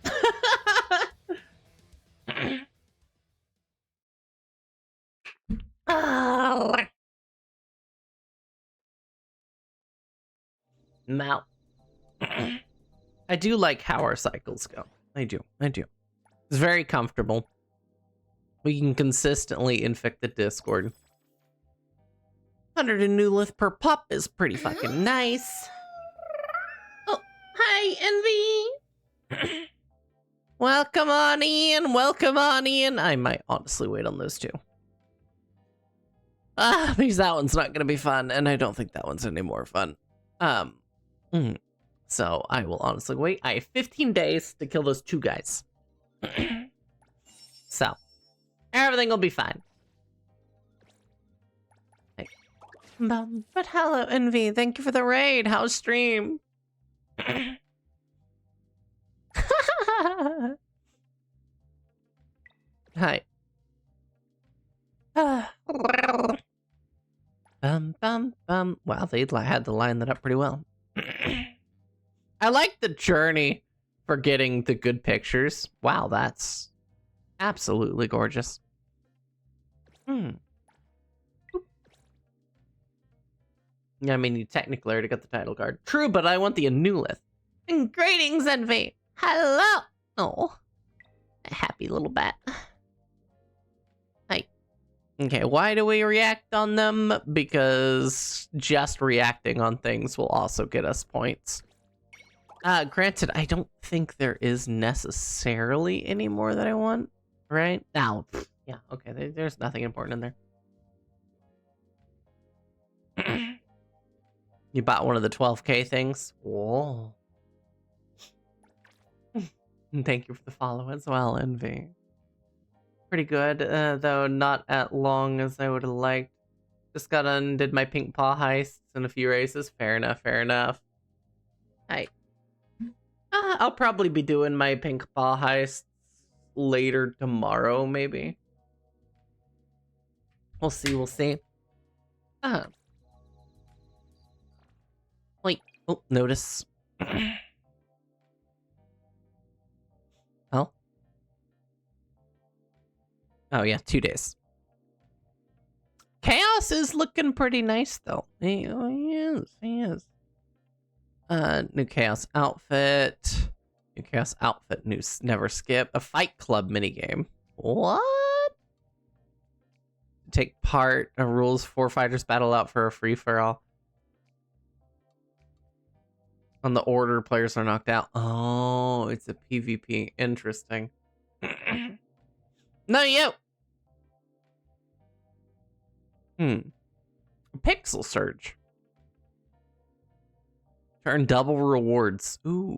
Mount. I do like how our cycles go. I do. It's very comfortable. We can consistently infect the Discord. 100 new lith per pup is pretty fucking nice. Oh, hi, Envy. Welcome on, Ian. Welcome on, Ian. I might honestly wait on those two. Because that one's not going to be fun, and I don't think that one's any more fun. So I will honestly wait. I have 15 days to kill those two guys. So everything will be fine. Hey. But hello, Envy. Thank you for the raid. How's stream? Hi. Wow, they had to line that up pretty well. I like the journey for getting the good pictures. Wow, that's absolutely gorgeous. Yeah, I mean, you technically already got the title card. True, but I want the Anulith. And greetings, Envy. Hello. Oh, a happy little bat. Hi. Okay, why do we react on them? Because just reacting on things will also get us points. Granted, I don't think there is necessarily any more that I want, right? Now, yeah, okay, there's nothing important in there. You bought one of the 12K things? Whoa. Thank you for the follow as well, Envy. Pretty good, though not as long as I would have liked. Just got did my pink paw heists and a few races. Fair enough, fair enough. I'll probably be doing my pink paw heists later tomorrow, maybe. We'll see, we'll see. Wait, oh, notice. Oh? Oh yeah, 2 days. Chaos is looking pretty nice though. He is, he is. New Chaos outfit. New Chaos outfit, new never skip. A Fight Club minigame. What? Take part. Rules 4 fighters battle out for a free-for-all. On the order, players are knocked out. Oh, it's a PvP. Interesting. No, you! Pixel Surge. Earn double rewards. Ooh,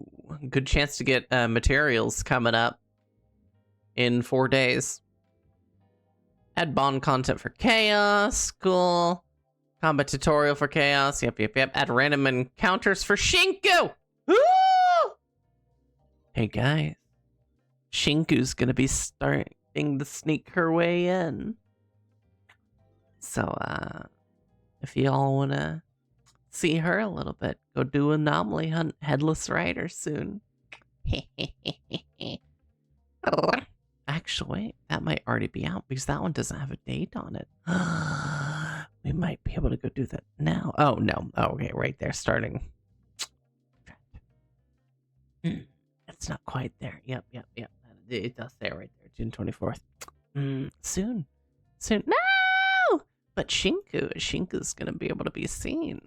good chance to get materials coming up in 4 days. Add bond content for Chaos. Cool. Combat tutorial for Chaos. Yep. Add random encounters for Shinku. Ooh! Hey guys, Shinku's gonna be starting to sneak her way in. So, if y'all wanna see her a little bit, go do Anomaly Hunt Headless Rider soon. Actually, that might already be out because that one doesn't have a date on it. We might be able to go do that now. Oh, no. Oh, okay, right there, starting. It's not quite there. Yep. It does say it right there, June 24th. Soon. No! But Shinku's gonna be able to be seen.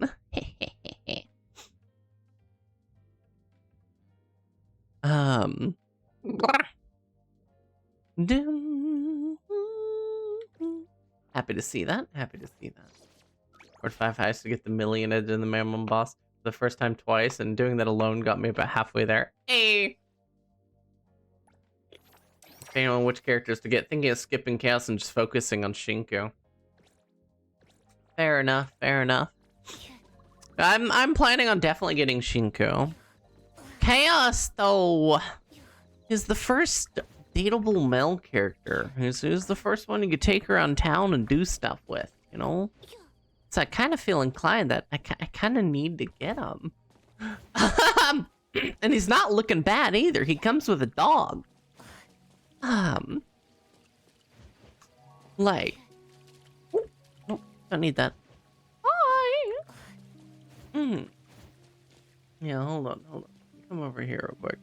Happy to see that. Or 5 highs to get the million edge in the minimum boss for the first time twice, and doing that alone got me about halfway there. Hey! Depending on which characters to get, thinking of skipping Chaos and just focusing on Shinku. Fair enough. I'm planning on definitely getting Shinku. Chaos, though, is the first dateable male character. Who's the first one you could take around town and do stuff with, you know? So I kind of feel inclined that I kind of need to get him. And he's not looking bad either. He comes with a dog. Like... Oh, don't need that. Hi! Yeah, hold on. Come over here real quick.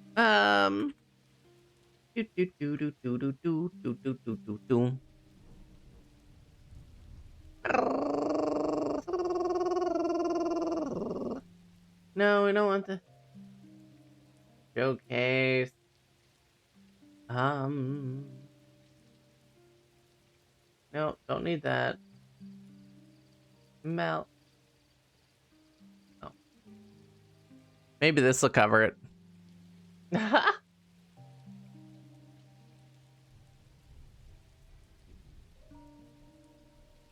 No, we don't want the showcase. No, don't need that. Melt. Oh. Maybe this will cover it.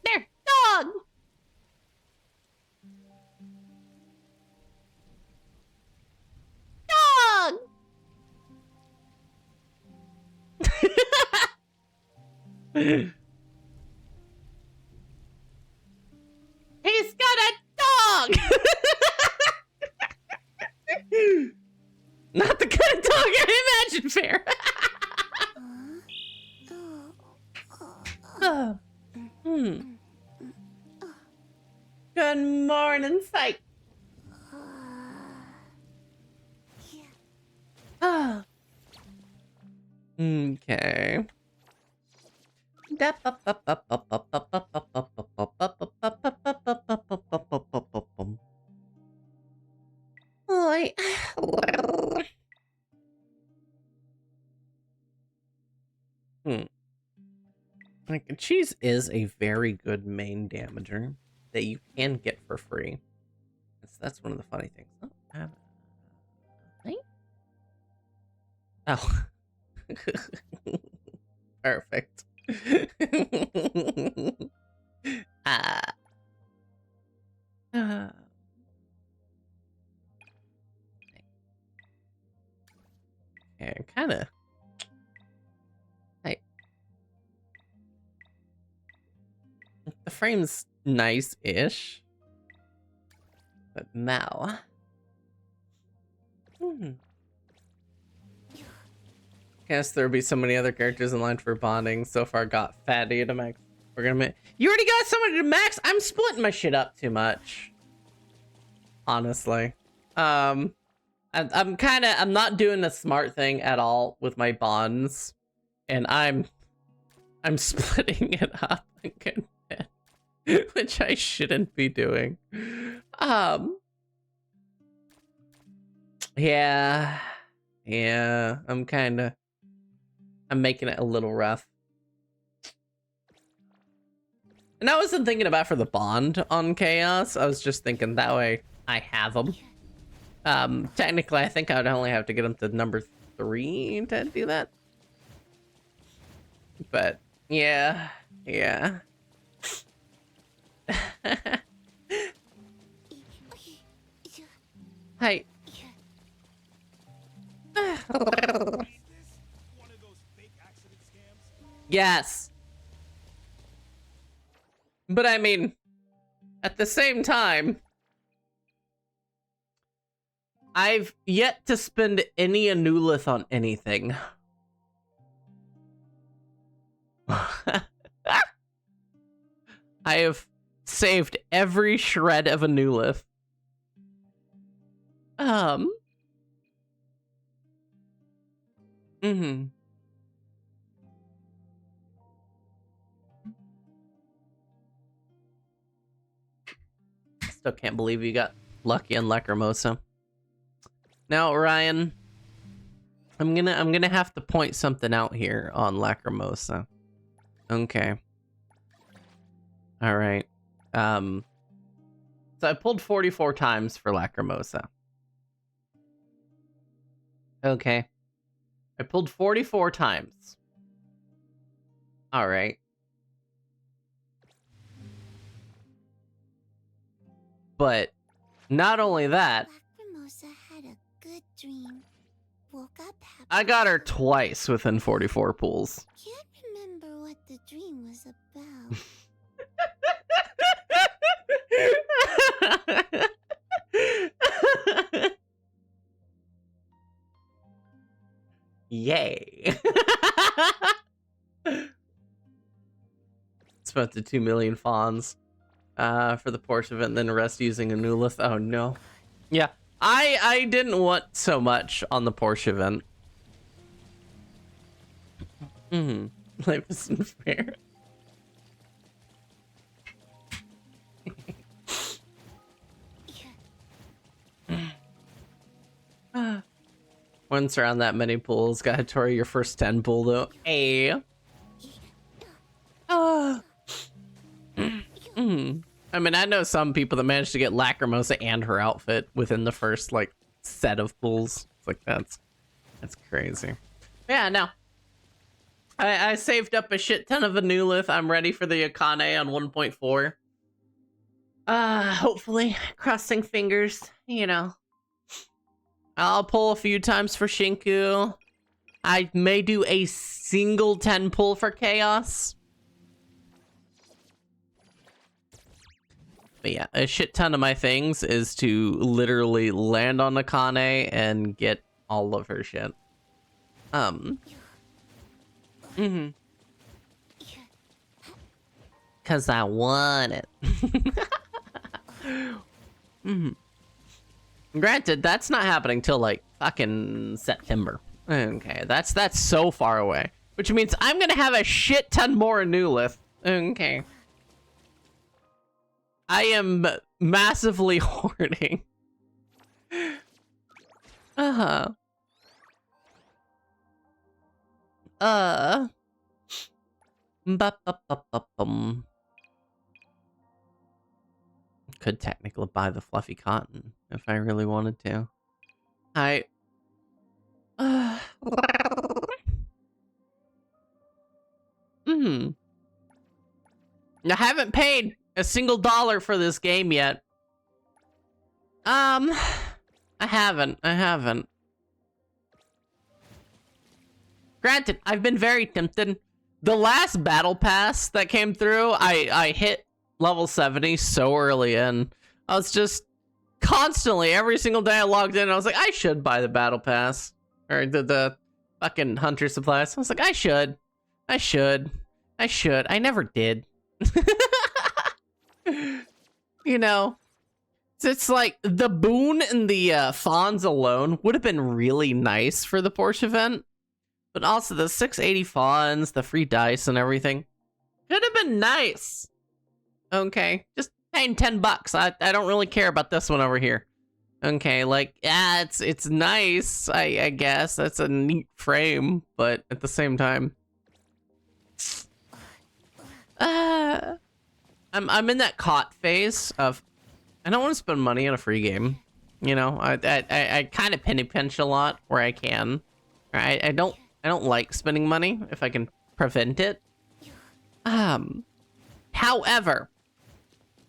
There, dog! Dog! He's got a dog! Not the kind of dog I imagined, Fair. Good morning, Psych. Okay. Like, cheese is a very good main damager that you can get for free. That's one of the funny things. Oh. Perfect. Okay, kind of. Hey, the frame's nice-ish, but now. Guess there'll be so many other characters in line for bonding. So far, got Fatty to max. We're gonna. You already got somebody to max. I'm splitting my shit up too much. Honestly, I'm not doing the smart thing at all with my bonds, and I'm splitting it up again, which I shouldn't be doing. Yeah, I'm making it a little rough. And I wasn't thinking about for the bond on Chaos. I was just thinking that way I have them. Technically, I think I would only have to get them to number 3 to do that. But yeah. Hi. Yes. But I mean, at the same time, I've yet to spend any Anulith on anything. I have saved every shred of Anulith. Still can't believe you got lucky on Lacrimosa. Now, Ryan, I'm gonna have to point something out here on Lacrimosa. Okay. All right. So I pulled 44 times for Lacrimosa. Okay. I pulled 44 times. All right. But not only that, Lacrimosa had a good dream. Woke up happy. I got her twice within 44 pulls. Can't remember what the dream was about. Yay. It's about the 2 million fawns for the Porsche event, then the rest using Anulith. Oh no. Yeah, I didn't want so much on the Porsche event. Life isn't fair. Once around that many pools, got Hattori your first 10 pool though. Hey. I mean, I know some people that managed to get Lacrimosa and her outfit within the first like set of pools. It's like that's crazy. Yeah, no. I saved up a shit ton of Anulith. I'm ready for the Akane on 1.4. Hopefully, crossing fingers, you know. I'll pull a few times for Shinku. I may do a single 10 pull for Chaos. But yeah, a shit ton of my things is to literally land on Akane and get all of her shit. Cause I want it. Granted, that's not happening till like fucking September. Okay, that's so far away. Which means I'm gonna have a shit ton more Anulith. Okay. I am massively hoarding. Could technically buy the fluffy cotton if I really wanted to. I haven't paid a single dollar for this game yet. I haven't. Granted, I've been very tempted. The last battle pass that came through, I hit level 70 so early in. I was just constantly, every single day I logged in, I was like, I should buy the battle pass. Or the fucking hunter supplies. I was like, I should. I never did. You know, it's like the boon and the fawns alone would have been really nice for the Porsche event. But also the 680 fawns, the free dice and everything could have been nice. Okay, just paying $10. I don't really care about this one over here. Okay, like, yeah, it's nice, I guess. That's a neat frame, but at the same time, I'm in that caught phase of I don't want to spend money on a free game. You know, I kind of penny pinch a lot where I can. I don't like spending money if I can prevent it. However,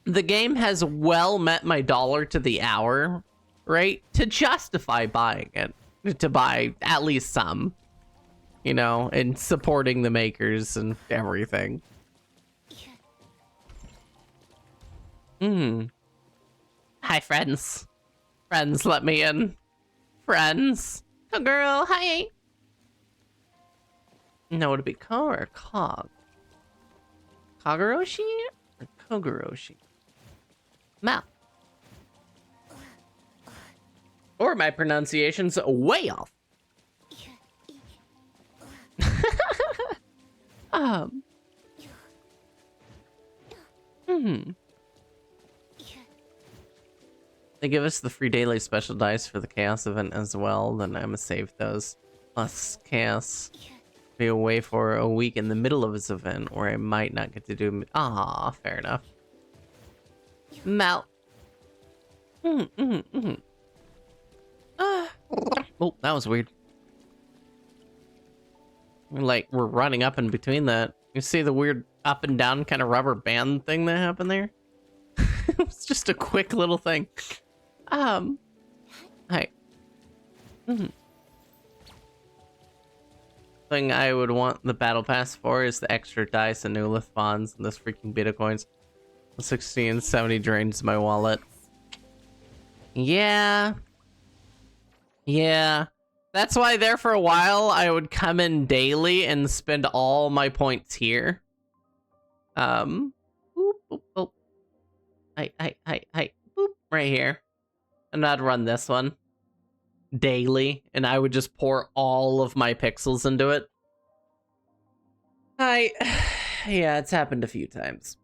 the game has well met my dollar to the hour rate to justify buying it, to buy at least some, you know, and supporting the makers and everything. Hi, friends. Friends, let me in. Friends. Oh, girl, hi. No, would it be Ko or Kog? Kogoroshi or Kogoroshi? Mal. Or my pronunciation's way off. They give us the free daily special dice for the Chaos event as well, then I'm gonna save those. Plus Chaos be away for a week in the middle of this event, or I might not get to do. Ah, fair enough. Mal. Oh, that was weird. Like, we're running up in between that. You see the weird up and down kind of rubber band thing that happened there? It's just a quick little thing. Hi. Thing I would want the battle pass for is the extra dice and new Lithons and those freaking beta coins. 60 and 70 drains my wallet. Yeah. That's why there for a while I would come in daily and spend all my points here. Boop, boop, boop. Hi, boop, right here. And I'd run this one daily, and I would just pour all of my pixels into it. Yeah, it's happened a few times.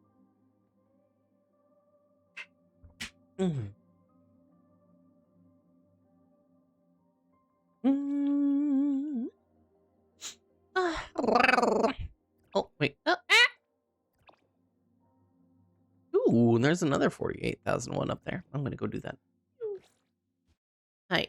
Oh, wait. Ooh, there's another 48,001 up there. I'm gonna go do that. Hi.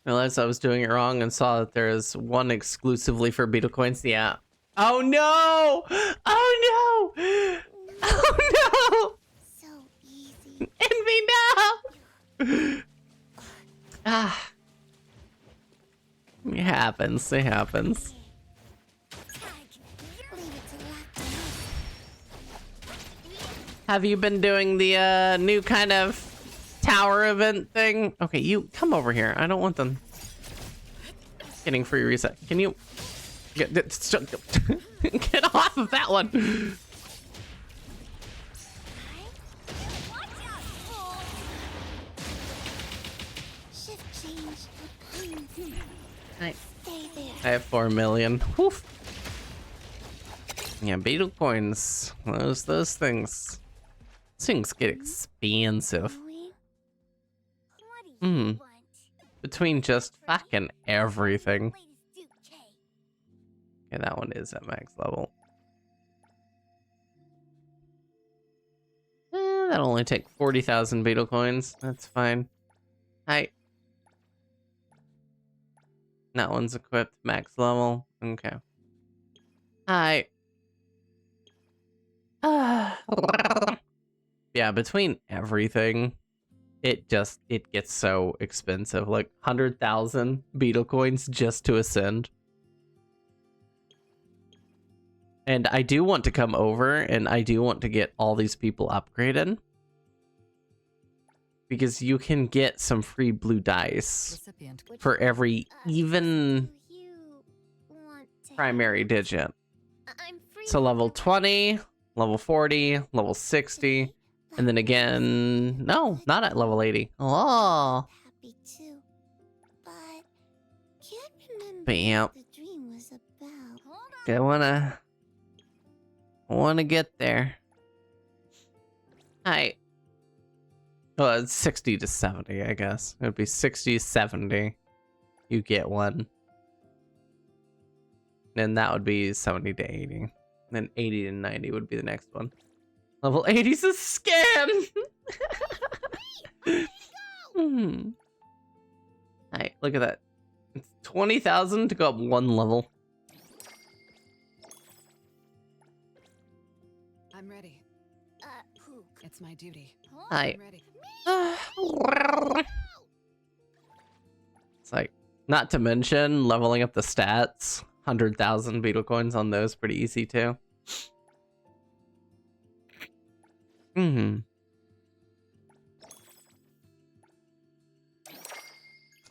Realized I was doing it wrong and saw that there is one exclusively for beetle coins. Yeah. Oh no! Oh no! Oh no! So easy. Envy, no! It happens. It happens. Have you been doing the new kind of tower event thing? Okay, you come over here. I don't want them getting free reset. Can you get off of that one? I have 4 million. Woof. Yeah, beetle coins. Those things. These things get expensive. Between just fucking everything. Okay, that one is at max level. That'll only take 40,000 beetle coins. That's fine. Hi. That one's equipped max level. Okay. Hi. Yeah, between everything, it gets so expensive. Like 100,000 beetle coins just to ascend. And I do want to come over, and I do want to get all these people upgraded. Because you can get some free blue dice for every even primary digit. So level 20, level 40, level 60, and then again, no, not at level 80. Oh. Happy too, but can't remember Bam. what the dream was about. I wanna get there. Hi. Well, it's 60 to 70, I guess. It would be 60 to 70. You get one. And that would be 70 to 80. And then 80 to 90 would be the next one. Level 80's a scam! Alright, look at that. It's 20,000 to go up one level. I'm ready. It's my duty. Hi. I'm ready. It's like, not to mention leveling up the stats. 100,000 beetle coins on those, pretty easy too.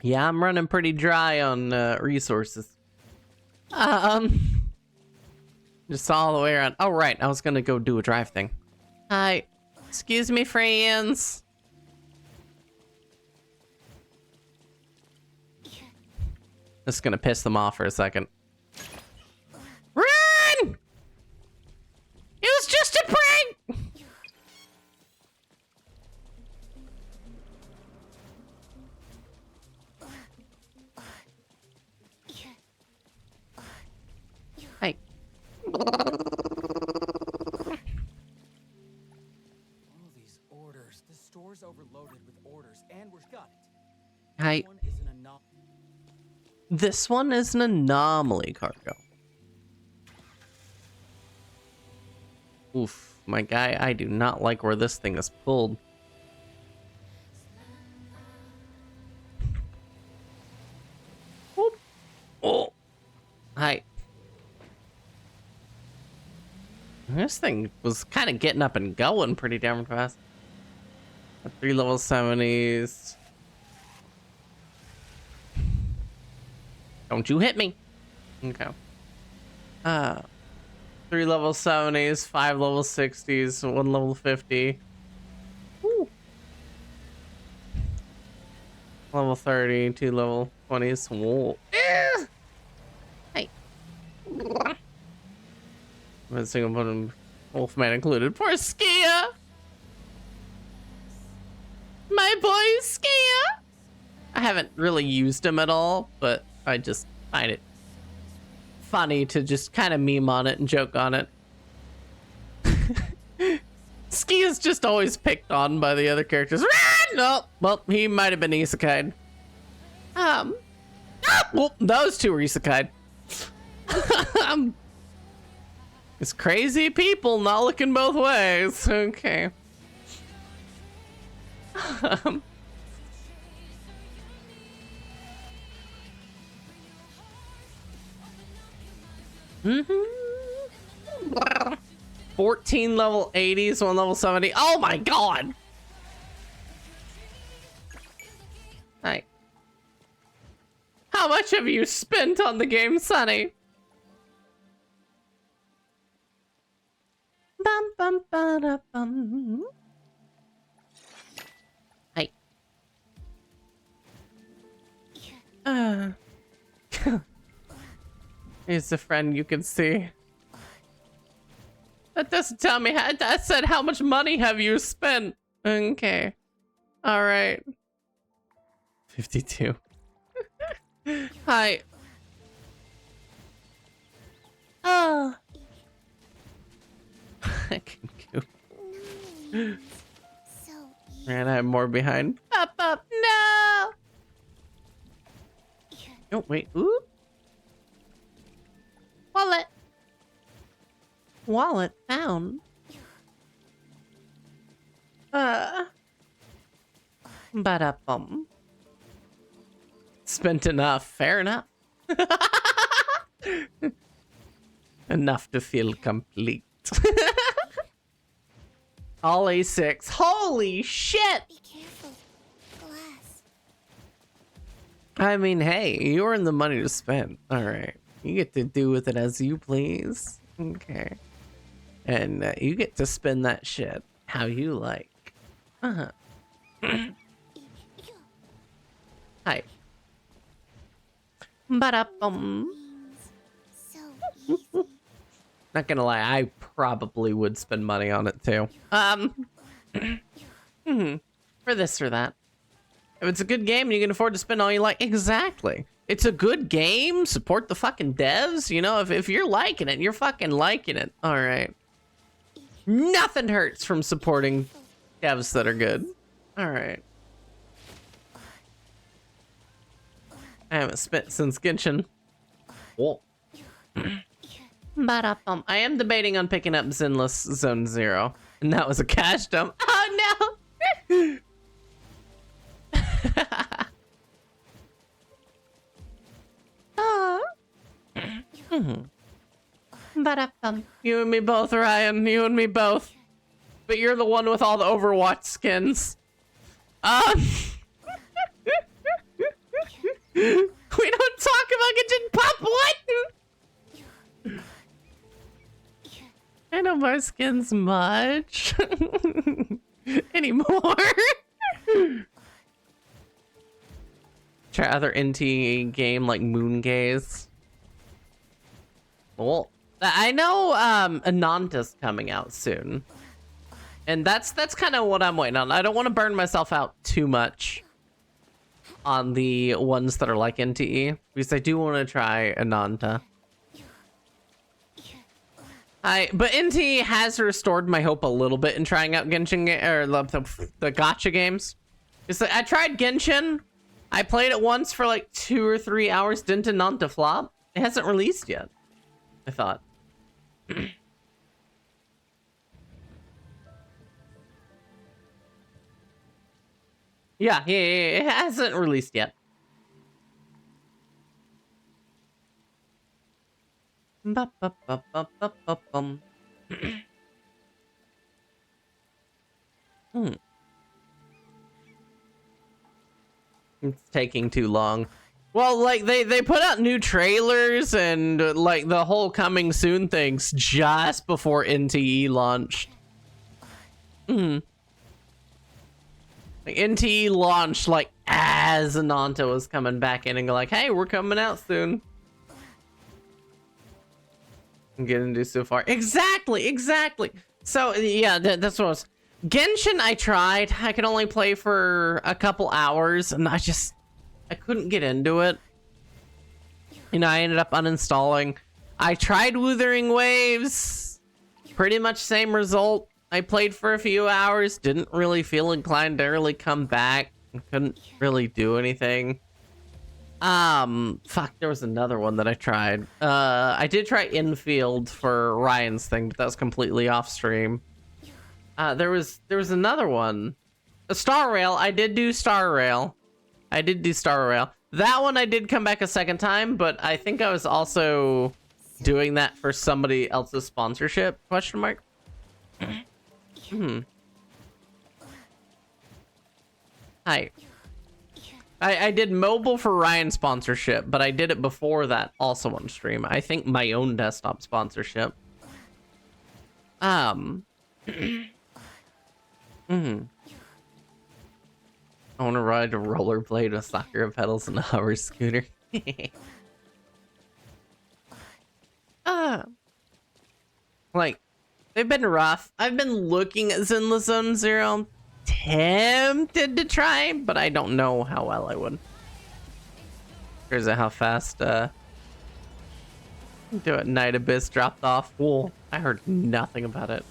Yeah, I'm running pretty dry on resources. Just all the way around. Oh, right, I was gonna go do a drive thing. Hi. Excuse me, friends. This is gonna piss them off for a second. Run! It was just a prank! Hey. All these orders. The store's overloaded with orders, and we've got it. Hi. This one is This one is an anomaly. an anomaly cargo. Oof, my guy, I do not like where this thing is pulled. Whoop. Oh. Hi. This thing was kind of getting up and going pretty damn fast. 3 level 70s. Don't you hit me. Okay. 3 level 70s, 5 level 60s, 1 level 50. Woo. Level 30, 2 level 20s. Whoa. Hey. A single button, Wolfman included. Poor Skia! My boy Skia! I haven't really used him at all, but I just find it funny to just kind of meme on it and joke on it. Skia's just always picked on by the other characters. No, well, he might have been isekai'd. Well, those two were isekai'd. It's crazy people not looking both ways. Okay. Mm-hmm. 14 level 80s, 1 level 70. Oh my god! Hi. How much have you spent on the game, Sonny? Bum bum ba da bum. Hi. He's a friend you can see. That doesn't tell me how. That said, how much money have you spent? Okay. All right. 52. Hi. Oh. I can go. And I'm more behind. Up. No. Oh, wait. Ooh. Wallet. Wallet found. Ba-da-bum. Spent enough. Fair enough. Enough to feel complete. All A6. Holy shit! Be careful. Glass. I mean, hey, you earn the money to spend. Alright. You get to do with it as you please. Okay. And you get to spend that shit how you like. Uh-huh. Hi. Ba-da-bum. So easy. Not gonna lie, I probably would spend money on it too. For this or that. If it's a good game and you can afford to spend all you like, exactly. It's a good game. Support the fucking devs. You know, if you're liking it, you're fucking liking it. All right. Nothing hurts from supporting devs that are good. All right. I haven't spent since Genshin. Whoa. I am debating on picking up Zenless Zone Zero, and that was a cash dump. Oh no! You and me both, Ryan. You and me both. But you're the one with all the Overwatch skins. We don't talk about Genshin Pop. What? I don't buy skins much anymore. Try other NT game like Moongaze. Well, I know Ananta's coming out soon, and that's kind of what I'm waiting on. I don't want to burn myself out too much on the ones that are like NTE because I do want to try Ananta. But NT has restored my hope a little bit in trying out Genshin or the gacha games. It's like I tried Genshin, I played it once for like 2 or 3 hours, didn't Ananta flop? It hasn't released yet, I thought. Yeah, it hasn't released yet. It's taking too long. Well, like they put out new trailers and like the whole coming soon things just before NTE launched. Like NTE launched like as Ananta was coming back in and go like, hey, we're coming out soon. I'm getting to so far. Exactly. So yeah, that's what I was. Genshin, I tried. I could only play for a couple hours, and I couldn't get into it. You know, I ended up uninstalling. I tried Wuthering Waves. Pretty much same result. I played for a few hours, didn't really feel inclined to really come back. Couldn't really do anything. Fuck, there was another one that I tried. I did try Infield for Ryan's thing, but that was completely off stream. There was another one. Star Rail, I did do Star Rail. That one I did come back a second time, but I think I was also doing that for somebody else's sponsorship, question mark? Hi. I did mobile for Ryan's sponsorship, but I did it before that also on stream. I think my own desktop sponsorship. I want to ride a rollerblade with soccer pedals and a hover scooter. Like, they've been rough. I've been looking at Zenless Zone Zero. Tempted to try, but I don't know how well I would. Here's how fast do it. Night Abyss dropped off. Whoa, I heard nothing about it.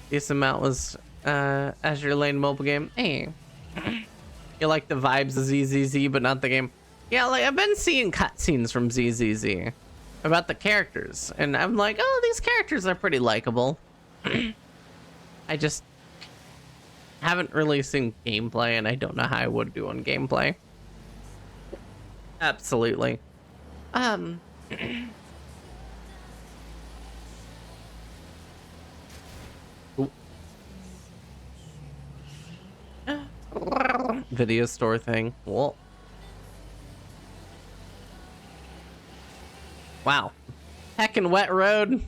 This amount was Azure Lane mobile game. Hey, you like the vibes of ZZZ, but not the game. Yeah, like I've been seeing cutscenes from ZZZ. about the characters, and I'm like, oh, these characters are pretty likable. I just haven't really seen gameplay, and I don't know how I would do on gameplay. Absolutely. Video store thing. Whoa. Wow. Heckin' wet road.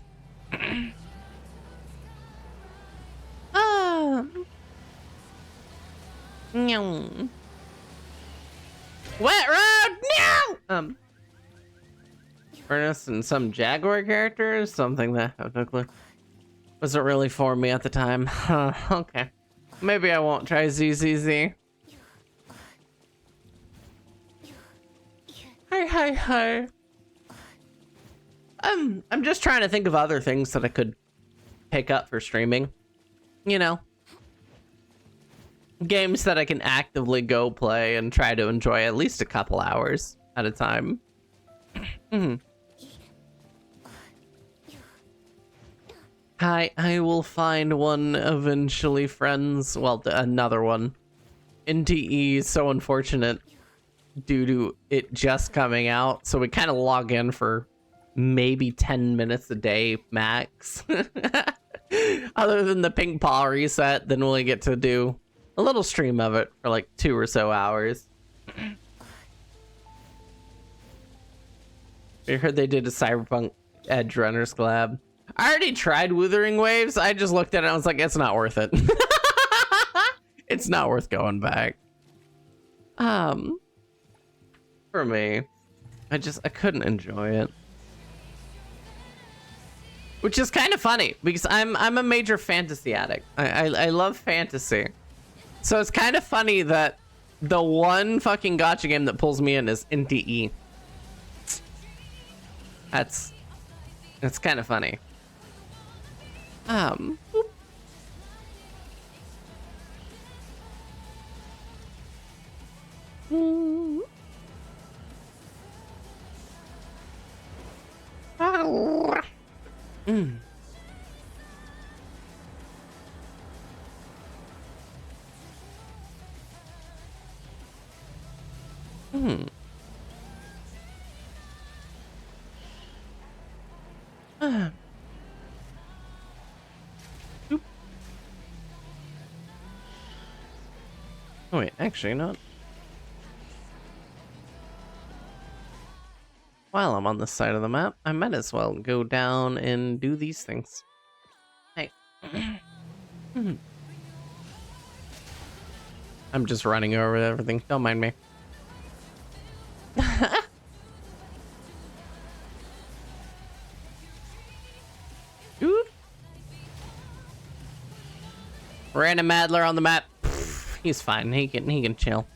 No. Wet road. No. Ernest and some Jaguar characters, something that I have no clue. Wasn't really for me at the time. Okay. Maybe I won't try ZZZ. Hi. I'm just trying to think of other things that I could pick up for streaming. You know, games that I can actively go play and try to enjoy at least a couple hours at a time. I will find one eventually, friends. Well, another one. NTE is so unfortunate due to it just coming out, so we kind of log in for maybe 10 minutes a day max. Other than the ping paw reset, then we'll get to do a little stream of it for like 2 or so hours. I heard they did a Cyberpunk Edge Runners collab. I already tried Wuthering Waves. I just looked at it and I was like, it's not worth it. It's not worth going back. For me, I couldn't enjoy it. Which is kind of funny because I'm a major fantasy addict. I love fantasy. So it's kind of funny that the one fucking gacha game that pulls me in is NTE. That's kind of funny. Oh wait, actually not. While I'm on this side of the map, I might as well go down and do these things. Hey. I'm just running over everything. Don't mind me. Oop. Random Adler on the map. He's fine. He can chill.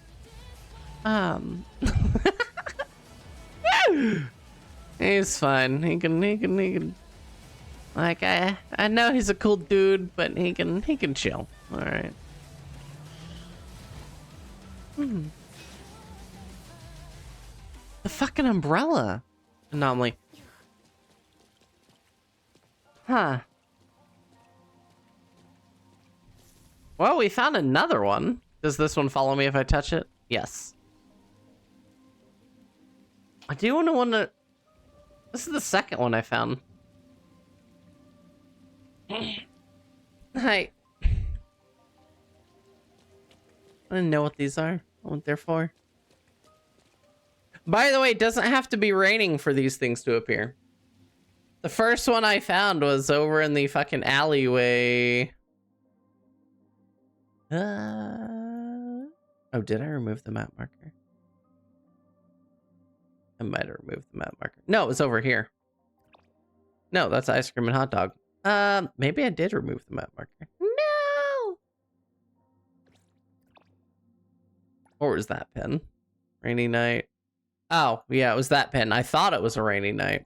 He's fine. He can. Like I know he's a cool dude, but he can chill. All right. The fucking umbrella anomaly. Huh. Well, we found another one. Does this one follow me if I touch it? Yes. I do want to... This is the second one I found. Hi. I didn't know what these are. What they're for. By the way, it doesn't have to be raining for these things to appear. The first one I found was over in the fucking alleyway. Oh, did I remove the map marker? I might have removed the map marker. No, it was over here. No, that's ice cream and hot dog. Maybe I did remove the map marker. No! Or was that pin? Rainy night. Oh, yeah, it was that pin. I thought it was a rainy night.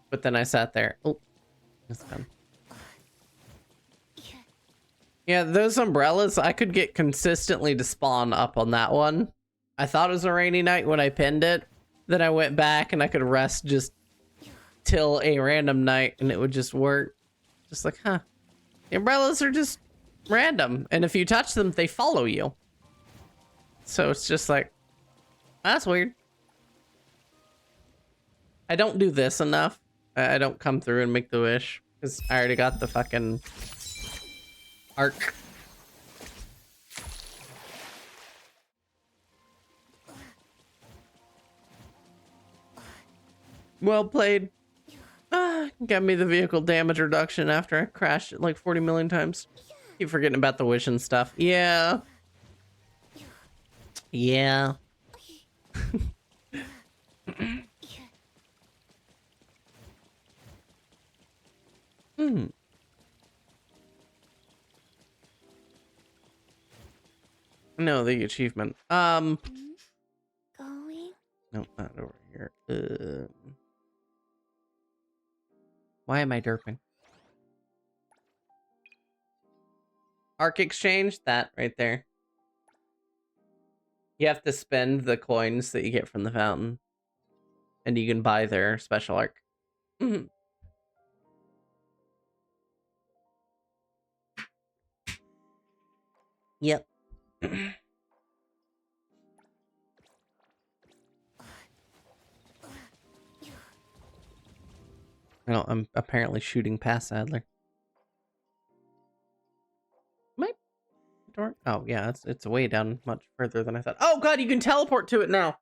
But then I sat there. Oh, it's done. Yeah, those umbrellas, I could get consistently to spawn up on that one. I thought it was a rainy night when I pinned it. Then I went back and I could rest just till a random night, and it would just work. Just like, huh. The umbrellas are just random, and if you touch them, they follow you. So it's just like, that's weird. I don't do this enough. I don't come through and make the wish, because I already got the fucking arc. Well played. Got me the vehicle damage reduction after I crashed it like 40 million times. Keep forgetting about the wish and stuff. Yeah. Yeah. No, the achievement. Going? No, not over here. Why am I derping? Arc exchange? That right there. You have to spend the coins that you get from the fountain. And you can buy their special arc. Yep. No, I'm apparently shooting past Adler. My door? Oh yeah, it's way down much further than I thought. Oh god, you can teleport to it now.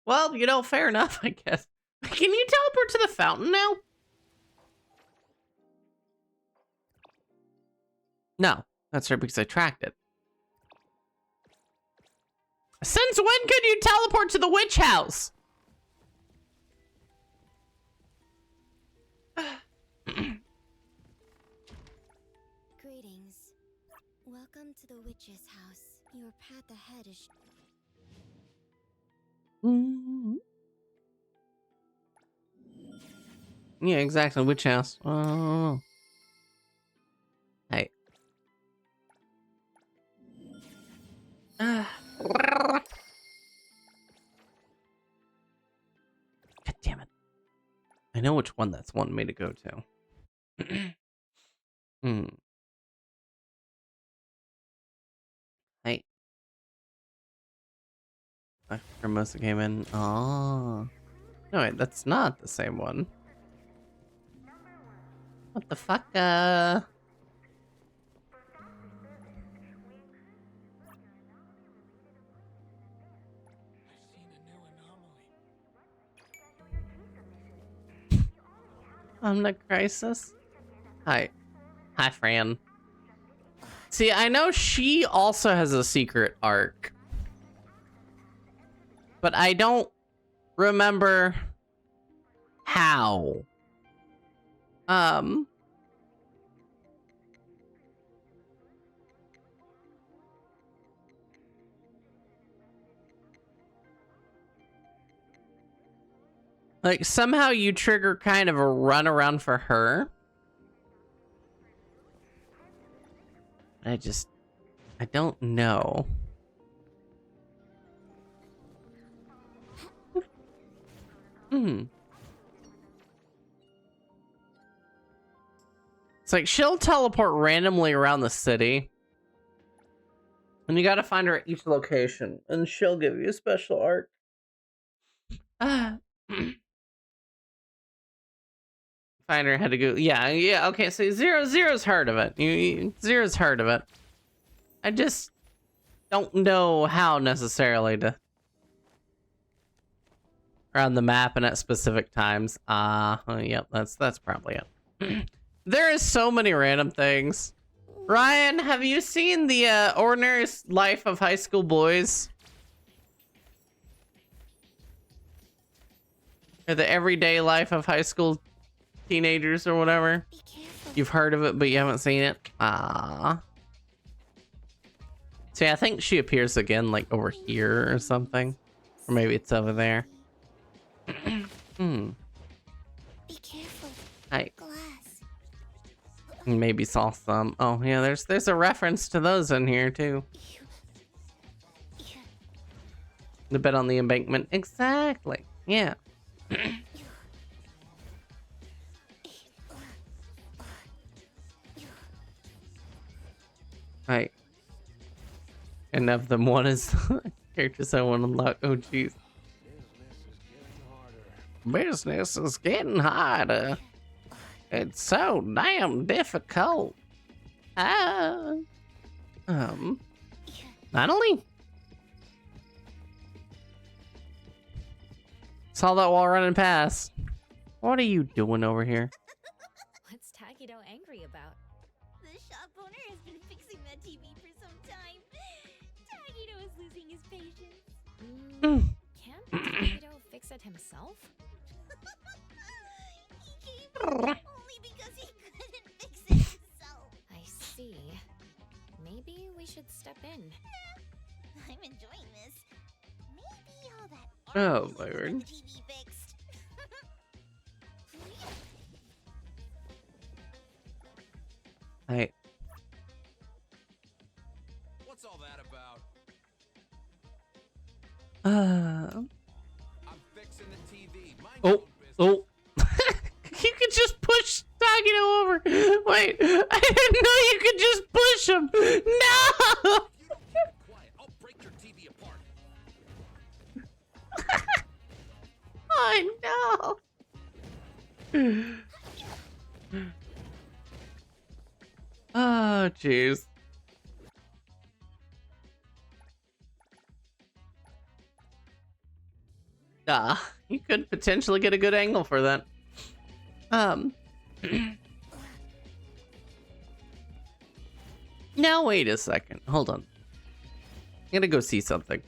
Well, you know, fair enough, I guess. Can you teleport to the fountain now? No, that's right, because I tracked it. Since when could you teleport to the witch house? Greetings. Welcome to the witch's house. Your path ahead is... Yeah, exactly. Witch house. Oh. Hey. God damn it. I know which one that's wanting me to go to. Hey. Hermosa came in. Oh. No, wait, that's not the same one. What the fuck? Omnic Crisis? Hi. Hi, Fran. See, I know she also has a secret arc. But I don't remember how. Like, somehow you trigger kind of a runaround for her. I don't know. It's like she'll teleport randomly around the city. And you gotta find her at each location. And she'll give you a special arc. Find her how to go. Yeah, okay, so Zero's heard of it. Zero's heard of it. I just don't know how necessarily to around the map and at specific times. Yep, that's probably it. There is so many random things. Ryan, have you seen the Ordinary Life of High School Boys? Or the Everyday Life of High School Teenagers or whatever? You've heard of it, but you haven't seen it? See, I think she appears again, like, over here or something. Or maybe it's over there. Be careful. Hi. Glass. Maybe saw some. Oh, yeah, there's a reference to those in here, too. The bed on the embankment. Exactly. Yeah. Right. And of them, one is characters I want to unlock. Oh, jeez. Business is getting harder. It's so damn difficult. Natalie? Saw that while running past. What are you doing over here? What's Takido angry about? The shop owner has been fixing that TV for some time. Takido is losing his patience. Can't Takido fix it himself? He came only because he couldn't fix it himself. I see. Maybe we should step in. I'm enjoying this. Maybe all that Oh, my word. the TV fixed. Hey. What's all that about? I'm fixing the TV. Mind Oh. You could just push Takido over. Wait, I didn't know you could just push him. No. You don't keep it quiet, I'll break your TV apart. Oh no. Oh, jeez. You could potentially get a good angle for that. Now wait a second. Hold on. I'm gonna go see something.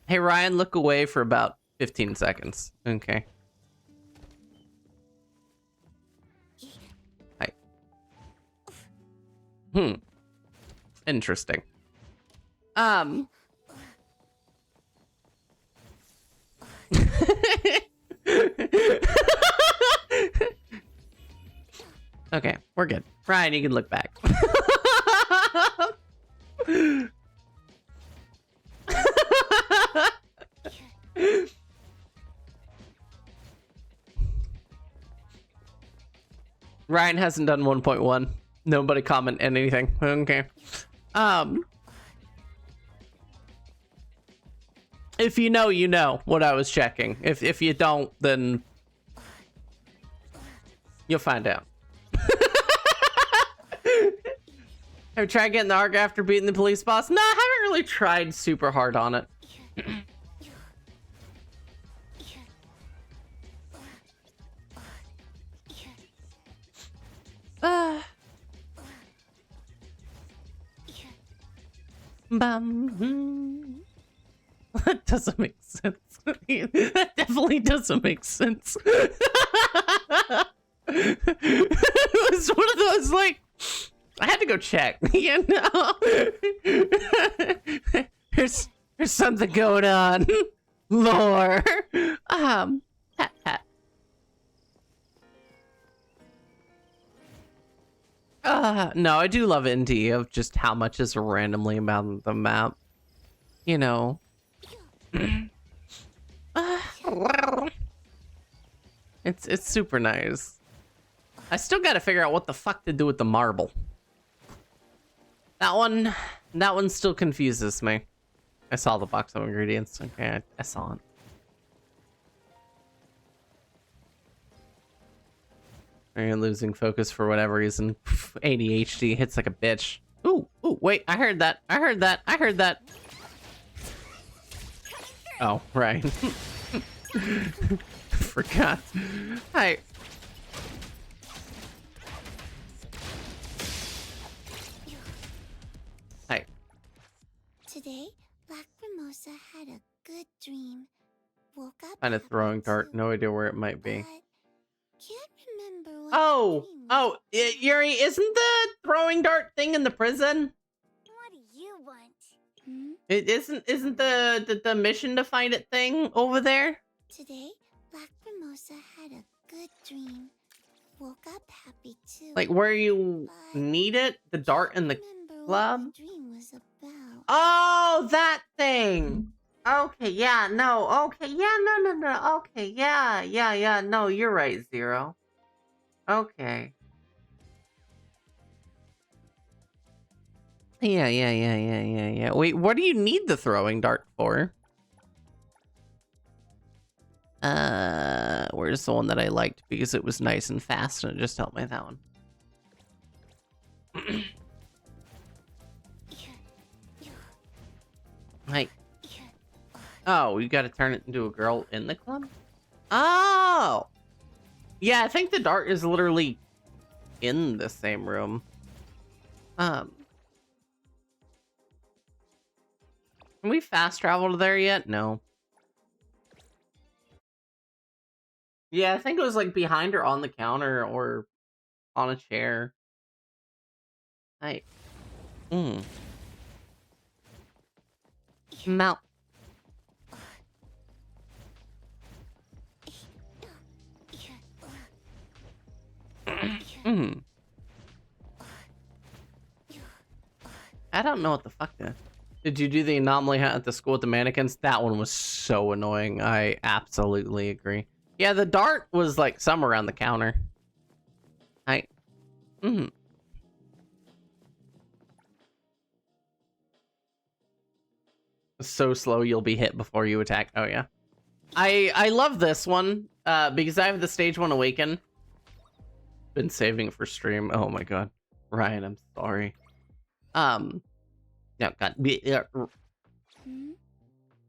Hey Ryan, look away for about 15 seconds. Okay. Hi. Interesting. Okay, we're good. Ryan, you can look back. Ryan hasn't done 1.1. Nobody comment anything. Okay. If you know, you know what I was checking. If you don't, then you'll find out. Have you tried getting the ARG after beating the police boss? No, I haven't really tried super hard on it. That doesn't make sense. That definitely doesn't make sense. It was one of those, like, I had to go check, you know? There's something going on. Lore. No, I do love indie of just how much is randomly about the map. You know. It's super nice. I still gotta figure out what the fuck to do with the marble. That one still confuses me. I saw the box of ingredients. Okay, I saw it. You're losing focus for whatever reason. ADHD hits like a bitch. Ooh, wait, I heard that. Oh, right. Forgot. Hi. Hi. Today, Black Mimosa had a good dream. Woke up. Find a throwing dart. No idea where it might be. Can't remember what. Oh, Yuri, isn't the throwing dart thing in the prison? What do you want? It isn't the mission to find it thing over there? Today, Black Mimosa had a good dream. Woke up happy too. Like where you need it? The dart in the club? What the dream was about. Oh, that thing. Okay, yeah, no, okay, yeah, no, okay, yeah, no, you're right, Zero. Okay. Yeah. Wait, what do you need the throwing dart for? Where's the one that I liked because it was nice and fast and it just helped me that one. Like, oh, you gotta turn it into a girl in the club? Oh! Yeah, I think the dart is literally in the same room. Can we fast travel to there yet? No. Yeah, I think it was like behind or on the counter or on a chair. Hey. Mount. I don't know what the fuck that. Did you do the anomaly hunt at the school with the mannequins? That one was so annoying. I absolutely agree. Yeah, the dart was like somewhere around the counter. So slow you'll be hit before you attack. Oh yeah. I love this one because I have the stage 1 awaken. Been saving it for stream. Oh my god. Ryan, I'm sorry. No, god.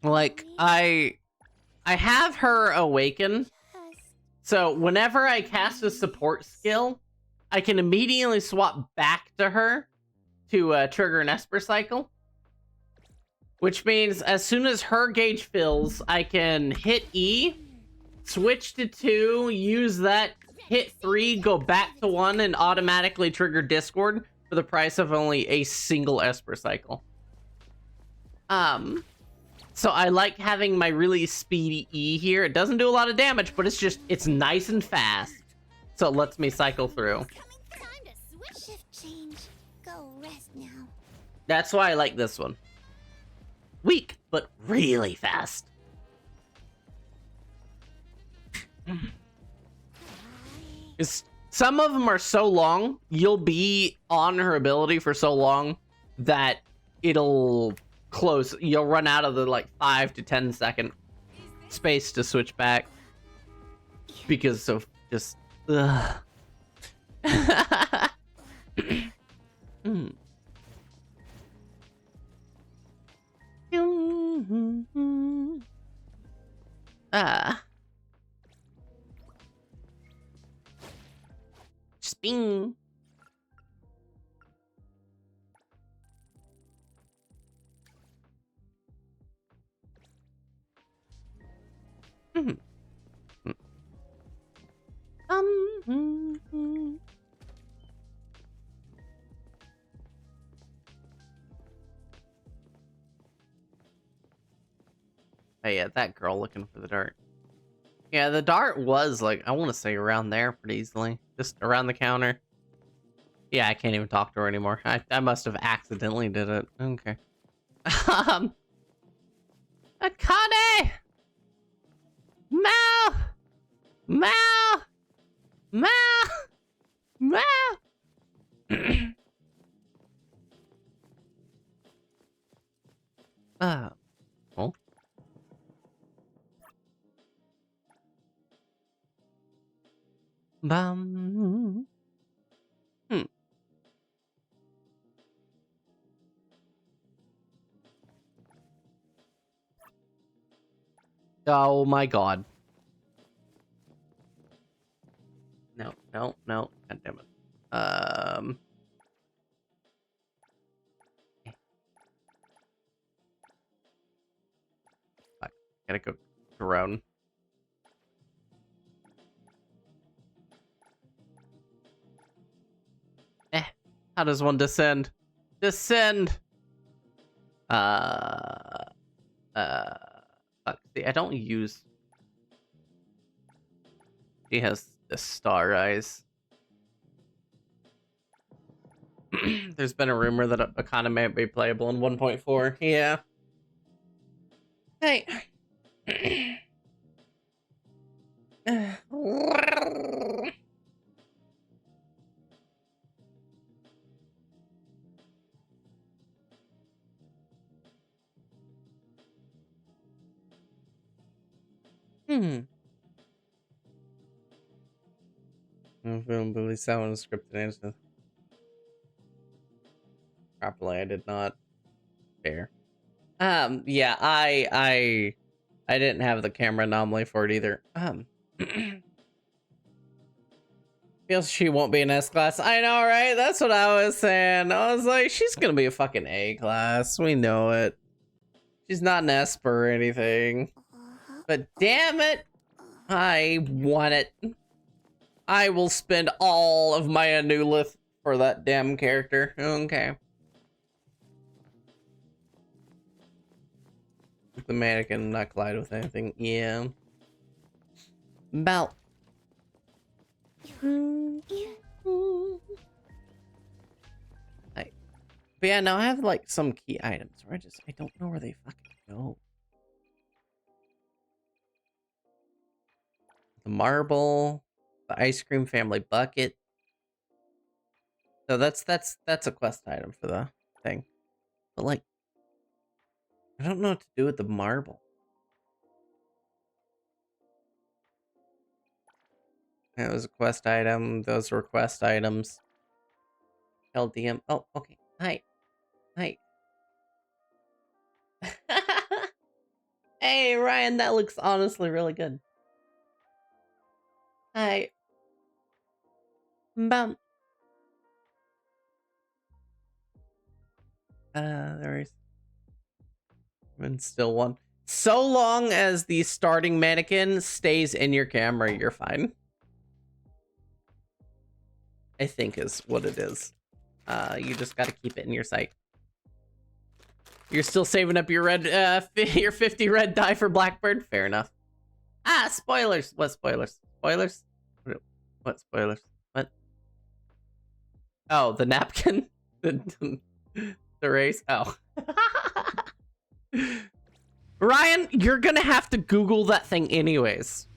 Like I have her awaken. So whenever I cast a support skill, I can immediately swap back to her to trigger an Esper cycle. Which means as soon as her gauge fills, I can hit E, switch to 2, use that, hit 3, go back to 1, and automatically trigger Discord for the price of only a single Esper cycle. So I like having my really speedy E here. It doesn't do a lot of damage, but it's nice and fast. So it lets me cycle through. Time to switch. Shift change. Go rest now. That's why I like this one. Weak, but really fast. Some of them are so long, you'll be on her ability for so long that it'll close. You'll run out of the like 5 to 10 second space to switch back because of just. Sping. Oh yeah, that girl looking for the dart. Yeah, the dart was like, I want to say around there pretty easily. Just around the counter. Yeah, I can't even talk to her anymore. I must have accidentally did it. Okay. Akane! Mal! Mal! Mal! Mal! Oh. Bum. Oh my god. No. God damn it. Fuck. Gotta go drone. How does one descend? Descend! Fuck. See, I don't use... She has the star eyes. There's been a rumor that Akana might be playable in 1.4. Yeah. Hey. Film believe someone scripted answer. Properly, I did not. Fair. Yeah, I didn't have the camera anomaly for it either. Feels she won't be an S class. I know, right? That's what I was saying. I was like, she's gonna be a fucking A class. We know it. She's not an Esper or anything. But damn it, I want it. I will spend all of my Anulith for that damn character. Okay. The mannequin not collide with anything. Yeah. About. Right. But yeah, now I have like some key items where I don't know where they fucking go. The marble, the ice cream family bucket. So that's a quest item for the thing. But like, I don't know what to do with the marble. That was a quest item. Those were quest items. LDM. Oh, okay. Hi. Hi. Hey, Ryan, that looks honestly really good. Hi. Bum. There is. And still one. So long as the starting mannequin stays in your camera, you're fine. I think is what it is. You just gotta keep it in your sight. You're still saving up your red, your 50 red die for Blackbird? Fair enough. Ah, spoilers! What spoilers? Spoilers? What spoilers? What? Oh, the napkin? the race? Oh. Ryan, you're gonna have to Google that thing anyways.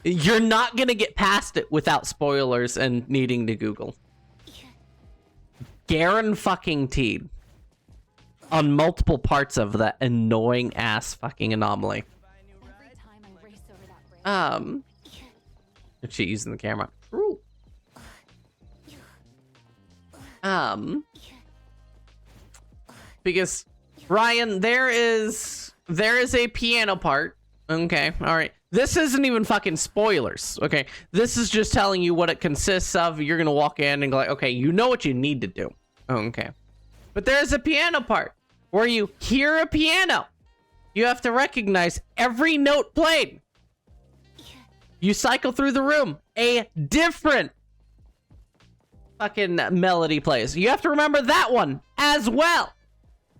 You're not gonna get past it without spoilers and needing to Google. Garen fucking teed on multiple parts of that annoying ass fucking anomaly. She using the camera. Ooh. Because Ryan, there is a piano part. Okay, all right. This isn't even fucking spoilers, okay? This is just telling you what it consists of. You're gonna walk in and go like, okay, you know what you need to do. Okay. But there's a piano part where you hear a piano. You have to recognize every note played. You cycle through the room. A different fucking melody plays. You have to remember that one as well.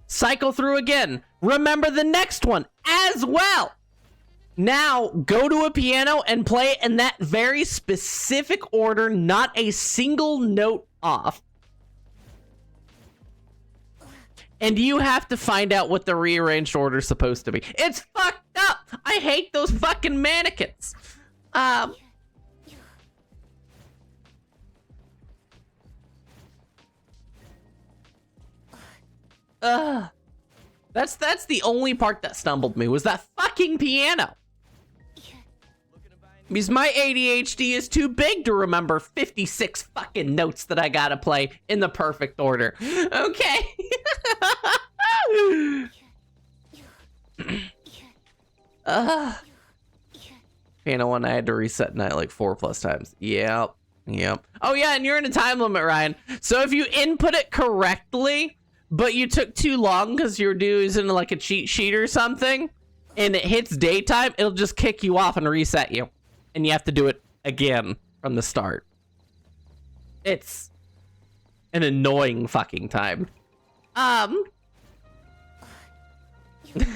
Cycle through again. Remember the next one as well. Now, go to a piano and play it in that very specific order, not a single note off. And you have to find out what the rearranged order is supposed to be. It's fucked up! I hate those fucking mannequins! That's the only part that stumbled me, was that fucking piano. Because my ADHD is too big to remember 56 fucking notes that I gotta play in the perfect order. Okay. Piano one, I had to reset night like 4+ times. Yep. Oh yeah, and you're in a time limit, Ryan. So if you input it correctly, but you took too long because you're using like a cheat sheet or something, and it hits daytime, it'll just kick you off and reset you. And you have to do it again from the start. It's an annoying fucking time. It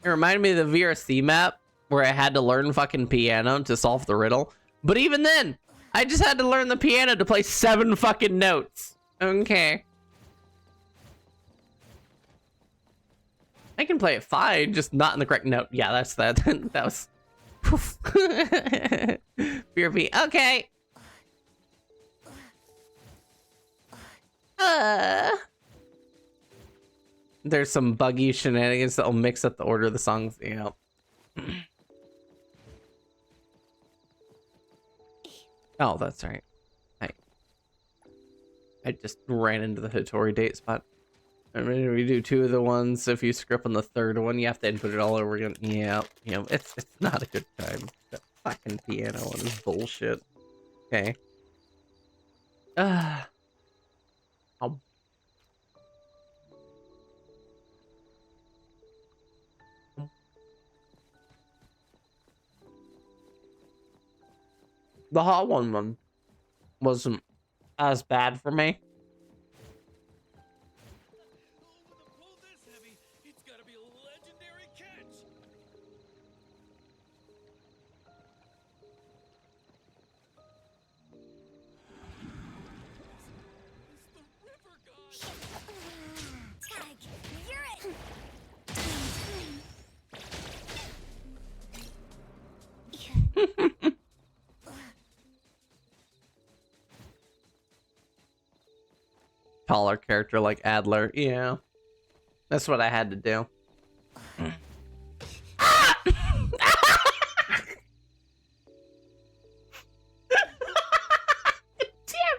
reminded me of the VRC map where I had to learn fucking piano to solve the riddle. But even then, I just had to learn the piano to play 7 fucking notes. Okay. I can play it fine, just not in the correct note. Yeah, that's that. That was... BRB. Okay. There's some buggy shenanigans that'll mix up the order of the songs. Yeah. Oh, that's right. I just ran into the Hattori date spot. I mean, if you do 2 of the ones, if you screw up on the 3rd one, you have to input it all over again. Yeah, you know, it's not a good time. That fucking piano and this bullshit. Okay. Oh. The hot one wasn't as bad for me. Taller character like Adler. Yeah. That's what I had to do. Damn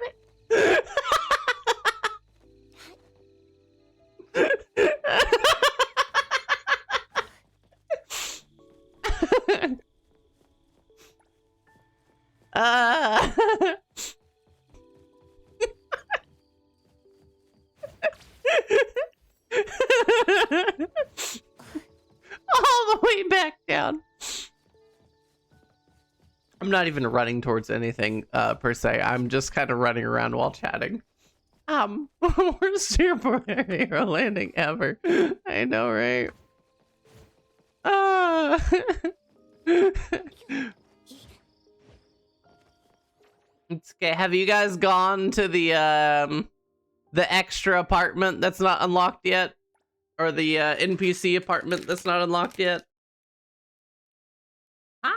it. All the way back down. I'm not even running towards anything per se. I'm just kind of running around while chatting. Worst superhero landing ever. I know, right? It's okay. Have you guys gone to the extra apartment that's not unlocked yet? Or the NPC apartment that's not unlocked yet? Huh?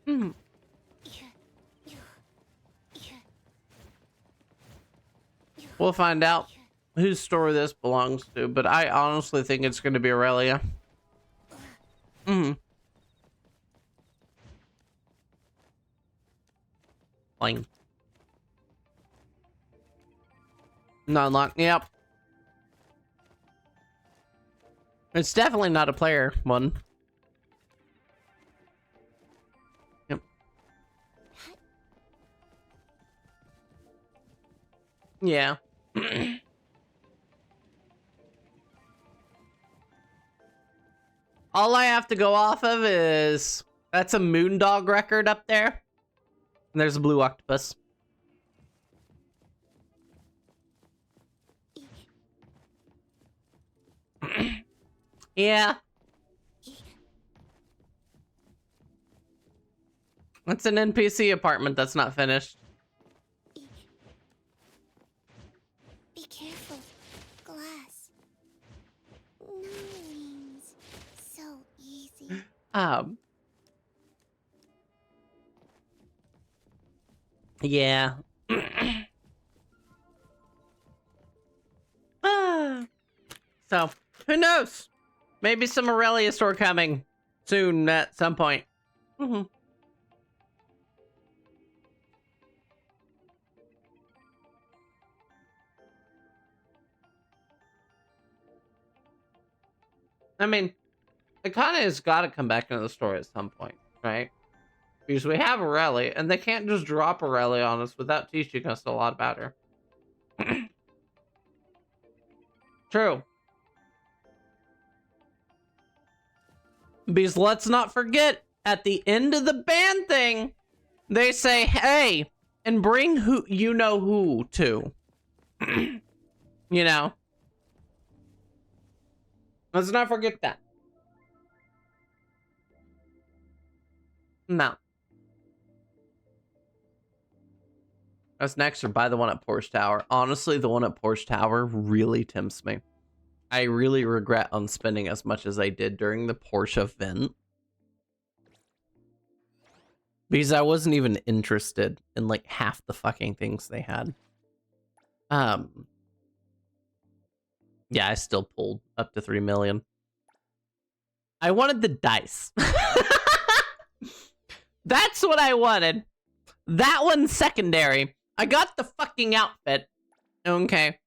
Hmm. We'll find out whose store this belongs to, but I honestly think it's going to be Aurelia. Fine. Not unlocked. Yep. It's definitely not a player one. Yep. Yeah. All I have to go off of is that's a Moondog record up there. And there's a blue octopus. Yeah. It's an NPC apartment that's not finished. Be careful. Glass. No wings. So easy. Yeah. So, who knows? Maybe some Aurelia store coming soon at some point. I mean, it kind of has got to come back into the story at some point, right? Because we have Aurelia, and they can't just drop Aurelia on us without teaching us a lot about her. True. Because let's not forget, at the end of the band thing, they say, hey, and bring who you know who to. You know? Let's not forget that. No. That's next, or buy the one at Porsche Tower. Honestly, the one at Porsche Tower really tempts me. I really regret on spending as much as I did during the Porsche event. Because I wasn't even interested in like half the fucking things they had. Yeah, I still pulled up to 3 million. I wanted the dice. That's what I wanted. That one's secondary. I got the fucking outfit. Okay.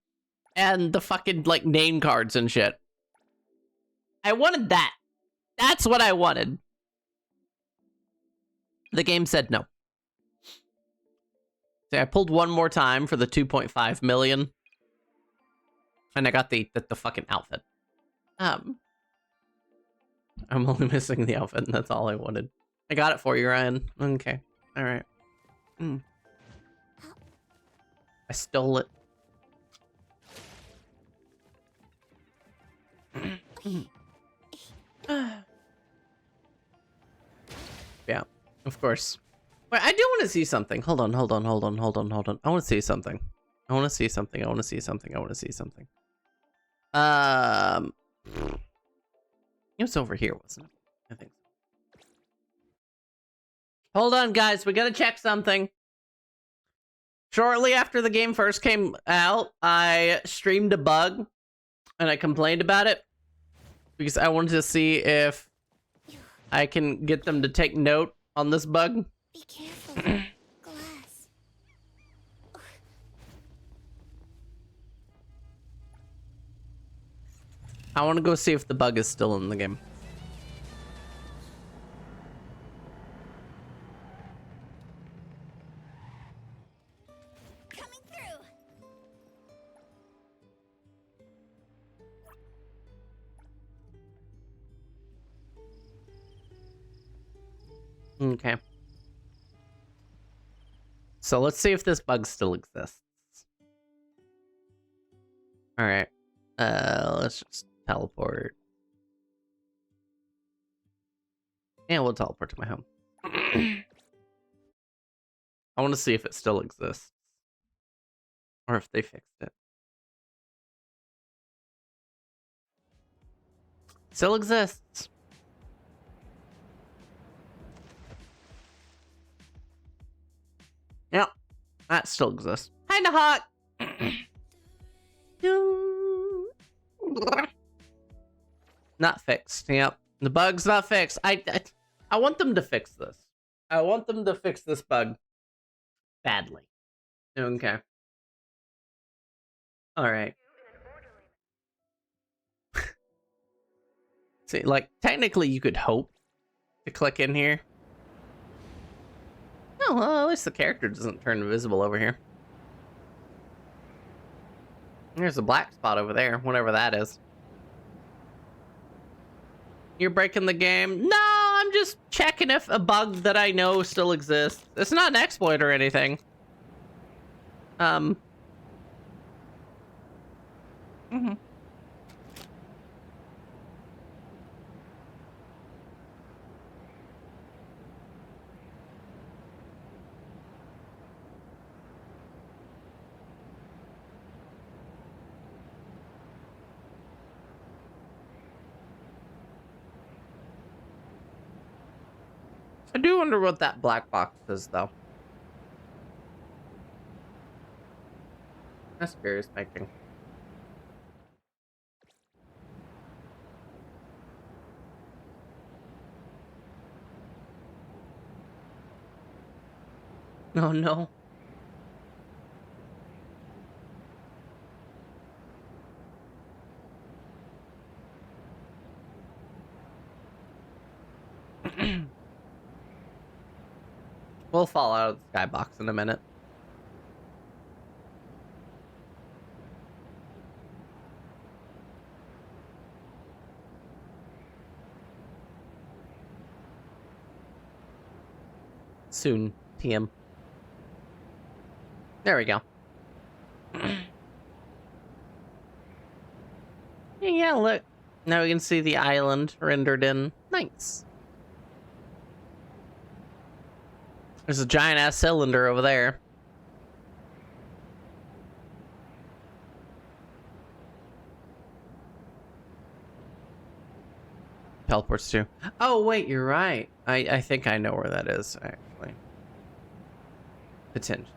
And the fucking, like, name cards and shit. I wanted that. That's what I wanted. The game said no. See, I pulled one more time for the 2.5 million. And I got the fucking outfit. I'm only missing the outfit, and that's all I wanted. I got it for you, Ryan. Okay. Alright. I stole it. Yeah, of course. Wait, I do want to see something. Hold on. I want to see something. It was over here, wasn't it? I think so. Hold on, guys. We gotta check something. Shortly after the game first came out, I streamed a bug, and I complained about it because I wanted to see if I can get them to take note on this bug. Be careful. Glass. I want to go see if the bug is still in the game. Coming through. Okay. So let's see if this bug still exists. Alright. Let's just teleport. Yeah, we'll teleport to my home. I want to see if it still exists. Or if they fixed it. Still exists. Yep. That still exists. Kinda hot. Not fixed. Yep. The bug's not fixed. I want them to fix this. I want them to fix this bug badly. Okay. All right. See, like, technically you could hope to click in here. Oh, well, at least the character doesn't turn invisible over here. There's a black spot over there, whatever that is. You're breaking the game? No, I'm just checking if a bug that I know still exists. It's not an exploit or anything. I do wonder what that black box is, though. That's curious making. Oh no. We'll fall out of the skybox in a minute. Soon, TM. There we go. Yeah, look. Now we can see the island rendered in. Nice. There's a giant ass cylinder over there. Teleports too. Oh wait, you're right. I think I know where that is, actually. Potentially.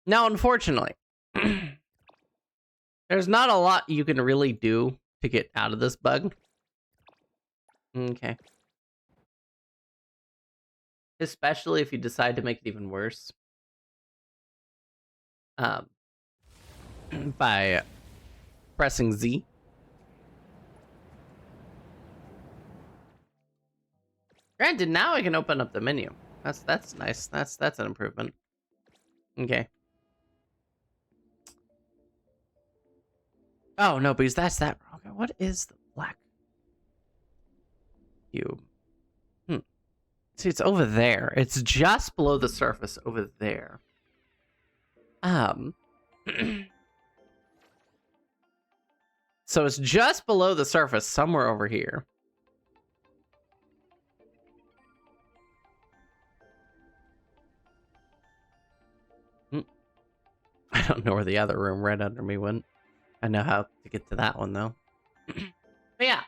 Now unfortunately, there's not a lot you can really do to get out of this bug. Okay. Especially if you decide to make it even worse. By pressing Z. Granted, now I can open up the menu. That's nice. That's an improvement. Okay. Oh no, because that's that. Okay, what is the black cube? See, it's over there. It's just below the surface over there. So it's just below the surface, somewhere over here. I don't know where the other room right under me went. I know how to get to that one, though. But yeah.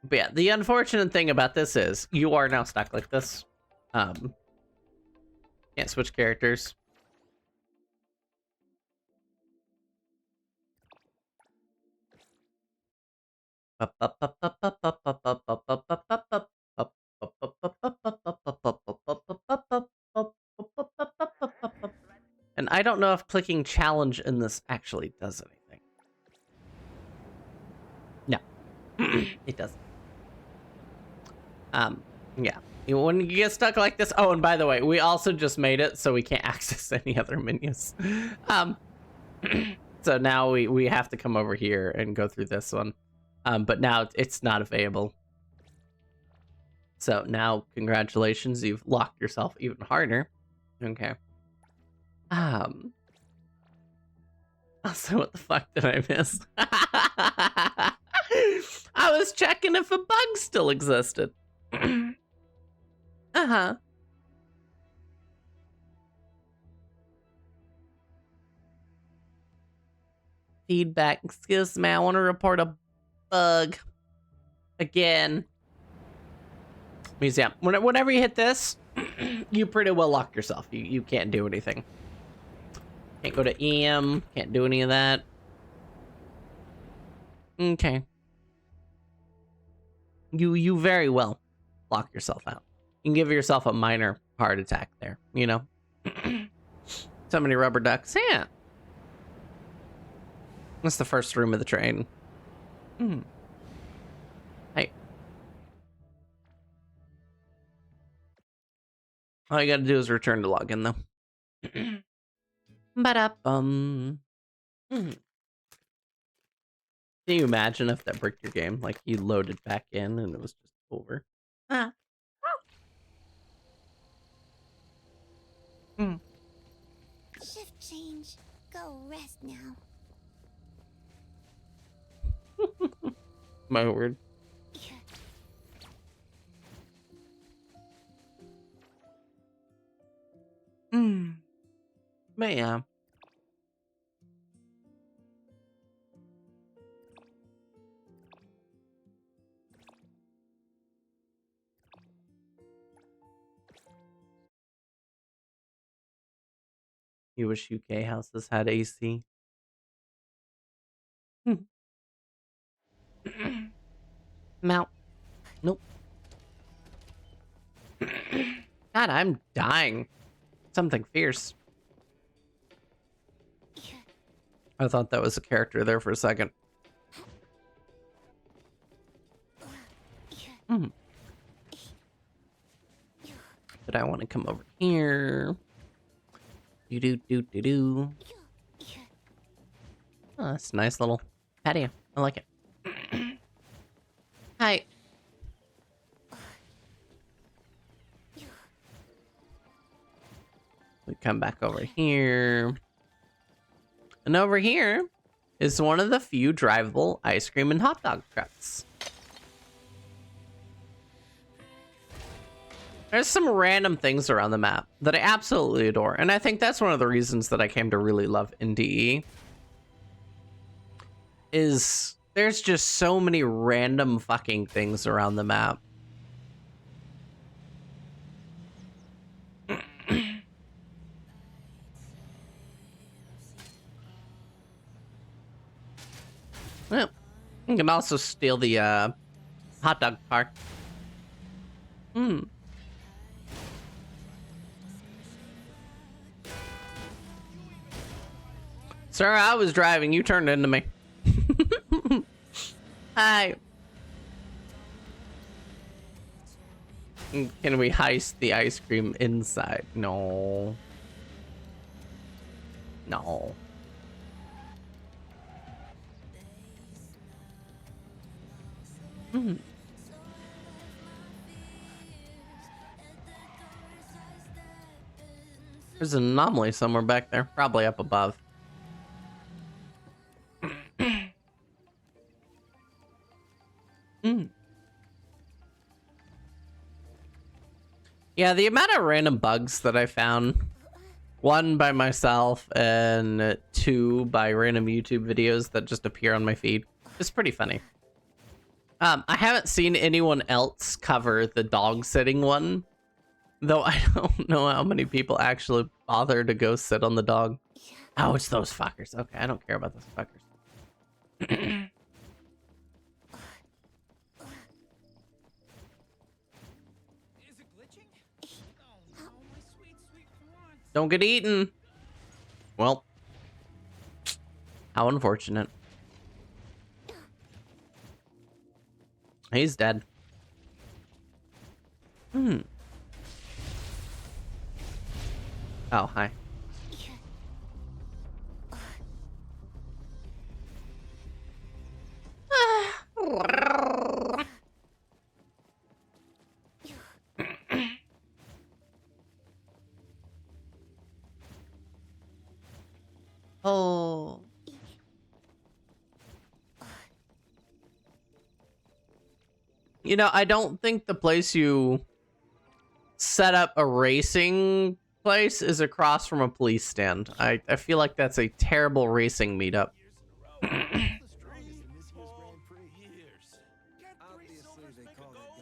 But yeah, the unfortunate thing about this is you are now stuck like this. Can't switch characters. And I don't know if clicking challenge in this actually does anything. No, it doesn't. Yeah. When you get stuck like this, oh, and by the way, we also just made it so we can't access any other menus. So now we have to come over here and go through this one. But now it's not available. So now, congratulations, you've locked yourself even harder. Okay. Also, what the fuck did I miss? I was checking if a bug still existed. Uh-huh. Feedback. Excuse me, I want to report a bug. Again. Means, yeah, whenever you hit this, you pretty well lock yourself. You can't do anything. Can't go to EM. Can't do any of that. Okay. You very well lock yourself out. You can give yourself a minor heart attack there, you know? So many rubber ducks. Yeah. That's the first room of the train. Hey. All you gotta do is return to login, though. Ba-da-bum. Can you imagine if that bricked your game? Like, you loaded back in and it was just over. Shift change. Go rest now. My word. But yeah. You wish UK houses had AC. Mount. Nope. God, I'm dying. Something fierce. I thought that was a character there for a second. But I want to come over here. Do do do do do. Oh, that's a nice little patio. I like it. Hi. We come back over here. And over here is one of the few drivable ice cream and hot dog trucks. There's some random things around the map that I absolutely adore. And I think that's one of the reasons that I came to really love NDE. Is there's just so many random fucking things around the map. Well, you can also steal the hot dog car. Sir, I was driving. You turned into me. Hi. Can we heist the ice cream inside? No. No. There's an anomaly somewhere back there. Probably up above. Yeah, the amount of random bugs that I found, one by myself and two by random YouTube videos that just appear on my feed, is pretty funny. I haven't seen anyone else cover the dog sitting one, though I don't know how many people actually bother to go sit on the dog. Oh, it's those fuckers. Okay, I don't care about those fuckers. Don't get eaten. Well, how unfortunate. He's dead. Oh, hi. Oh. You know, I don't think the place you set up a racing place is across from a police stand. I feel like that's a terrible racing meetup.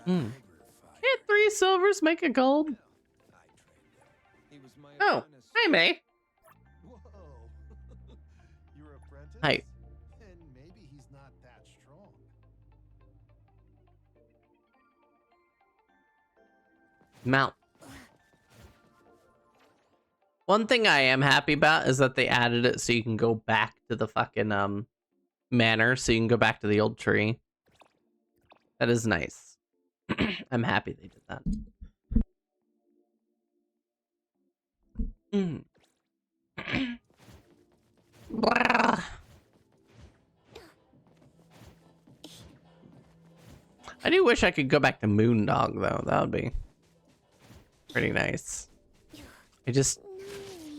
Can't 3 silvers make a gold? Oh, hi, May. Hi. And maybe he's not that strong. Mount. One thing I am happy about is that they added it so you can go back to the fucking manor, so you can go back to the old tree. That is nice. I'm happy they did that. I do wish I could go back to Moondog, though. That would be pretty nice. I just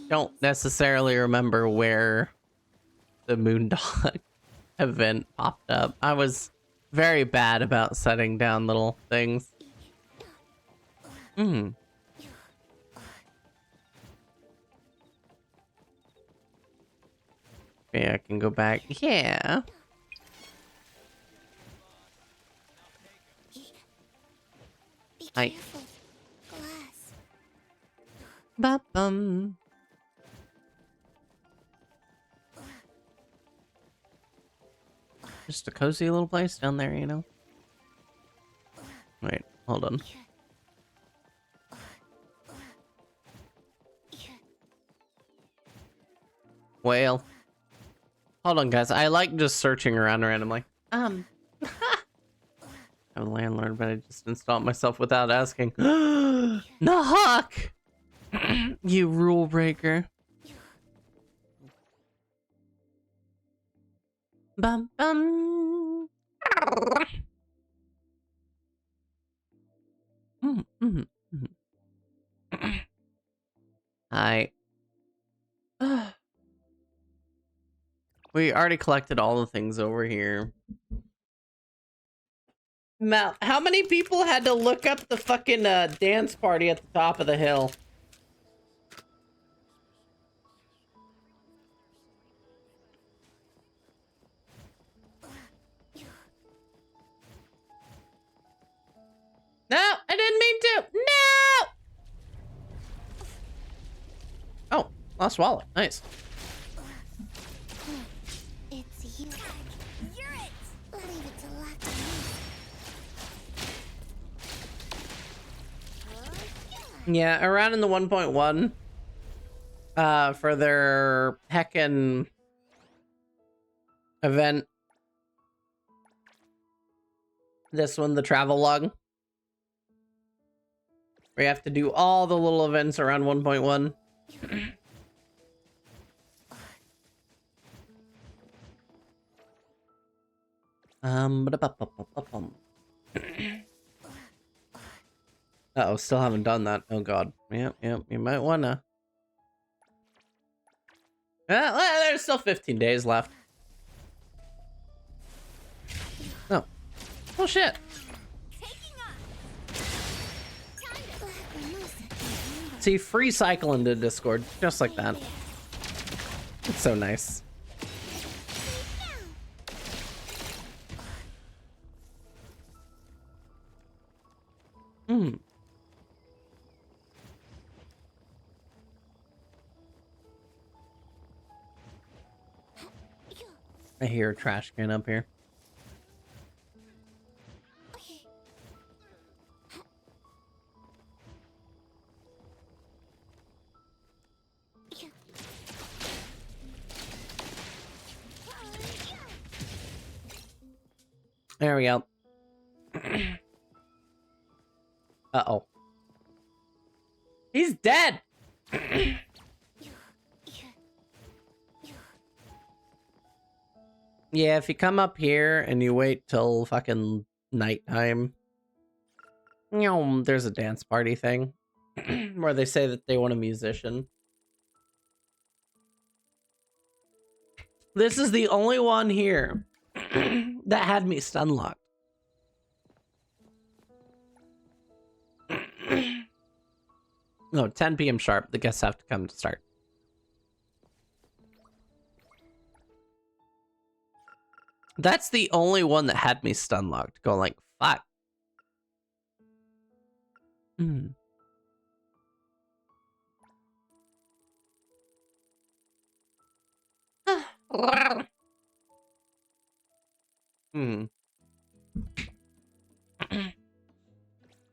don't necessarily remember where the Moondog event popped up. I was very bad about setting down little things. Yeah, I can go back. Yeah. Hi. Ba-bum. Just a cozy little place down there, you know? Wait, hold on. Whale. Hold on, guys. I like just searching around randomly. I'm a landlord, but I just installed myself without asking. Nahawk! You rule breaker. Bum bum. Hi. We already collected all the things over here. Mal, how many people had to look up the fucking dance party at the top of the hill? No, I didn't mean to. No. Oh, lost wallet. Nice. It's you. You're it. Leave it to luck. Yeah, around in the 1.1 for their heckin' event. This one, the travel log. We have to do all the little events around 1.1. Uh-oh, still haven't done that. Oh god. Yep, you might wanna. Well, there's still 15 days left. Oh. Oh shit. See, free cycle into Discord, just like that. It's so nice. I hear a trash can up here. There we go. Uh-oh. He's dead! Yeah, if you come up here and you wait till fucking nighttime, there's a dance party thing where they say that they want a musician. This is the only one here that had me stun locked. No, 10 p.m. sharp. The guests have to come to start. That's the only one that had me stun locked. Going like, fuck. Hmm. Hmm.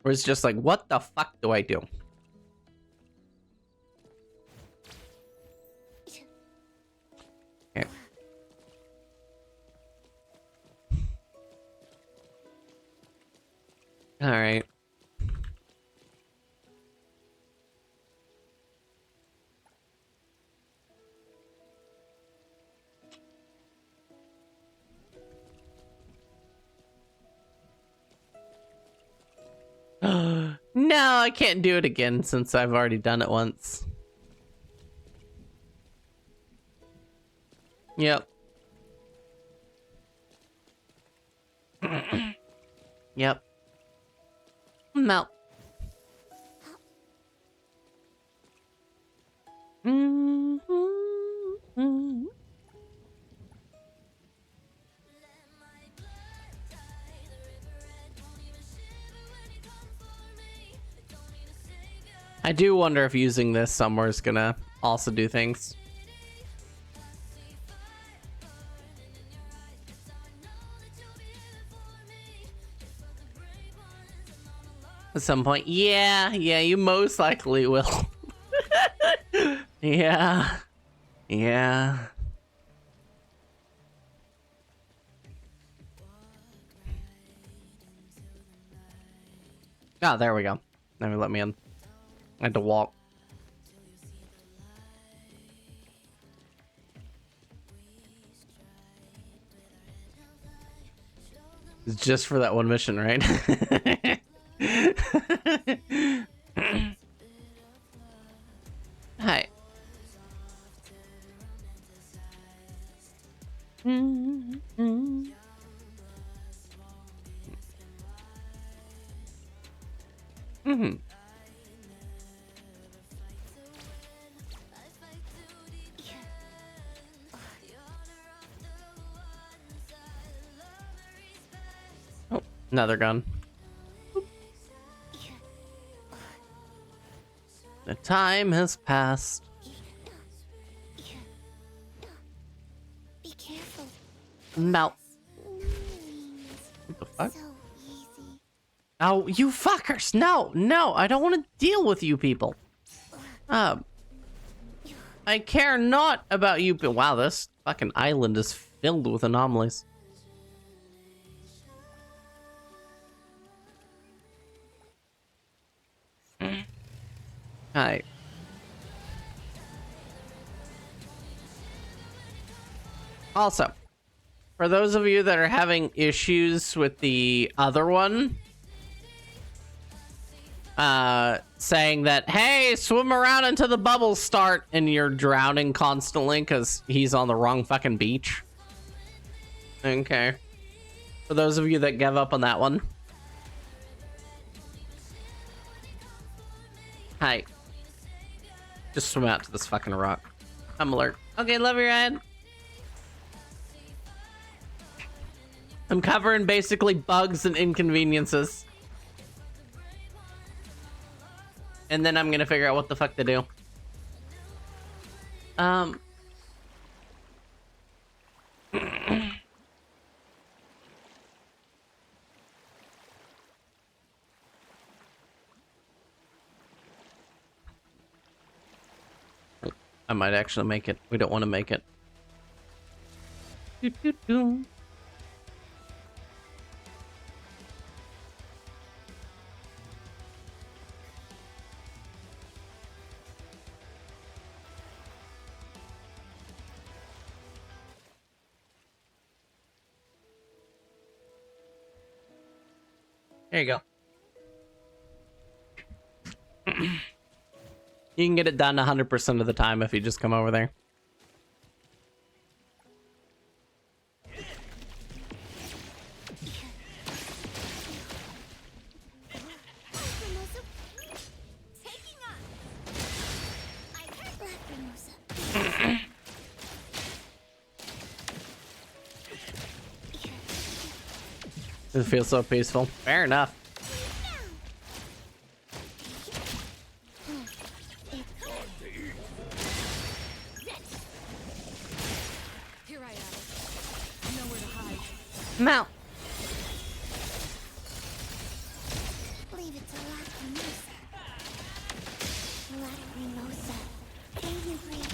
Where it's just like, what the fuck do I do? Okay. All right. No, I can't do it again since I've already done it once. Yep. Yep. No. I do wonder if using this somewhere is gonna also do things. At some point. Yeah, you most likely will. Yeah. Yeah. Oh, there we go. Now let me in. I had to walk. It's just for that one mission, right? Hi. Oh, another gun. The time has passed. Be careful. Melt. What the fuck? Oh, you fuckers! No, no, I don't want to deal with you people. I care not about you. Wow, this fucking island is filled with anomalies. Hi. Also, for those of you that are having issues with the other one, saying that, hey, swim around until the bubbles start, and you're drowning constantly because he's on the wrong fucking beach. Okay. For those of you that gave up on that one. Hi. Just swim out to this fucking rock. I'm alert. Okay, love your head. I'm covering basically bugs and inconveniences. And then I'm gonna figure out what the fuck to do. I might actually make it. We don't want to make it. There you go. You can get it done 100% of the time if you just come over there. It feels so peaceful. Fair enough. Here I am. Nowhere to hide. Mount. Leave it to Lacrimosa. Lacrimosa. Can you breathe?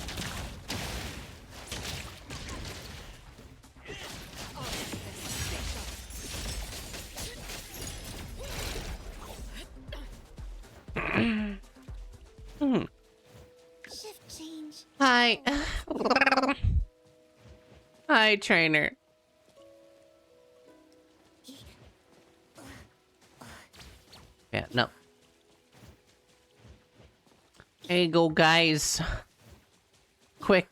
Shift change. Hi. Hi, trainer. Yeah, no. Here you go, guys. Quick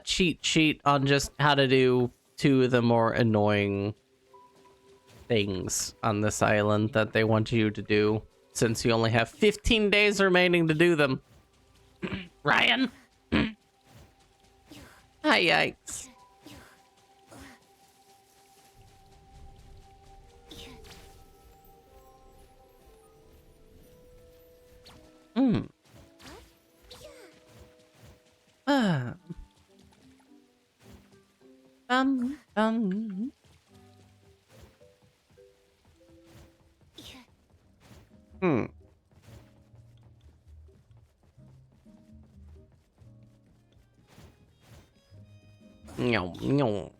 cheat sheet on just how to do 2 of the more annoying things on this island that they want you to do, since you only have 15 days remaining to do them. Ryan! Hi, yikes. Bum. No.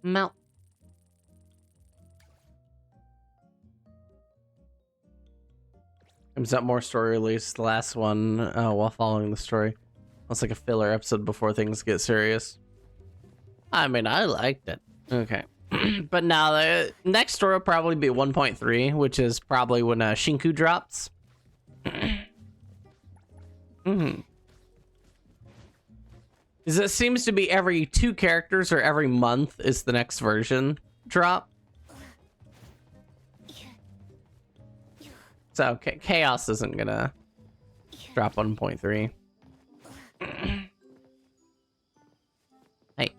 Melt. I'm Is that more story released? The last one, while following the story. It's like a filler episode before things get serious. I mean, I liked it. Okay. But now the next story will probably be 1.3, which is probably when Shinku drops. Because it seems to be every 2 characters or every month is the next version drop. So Chaos isn't gonna drop 1.3. Hey.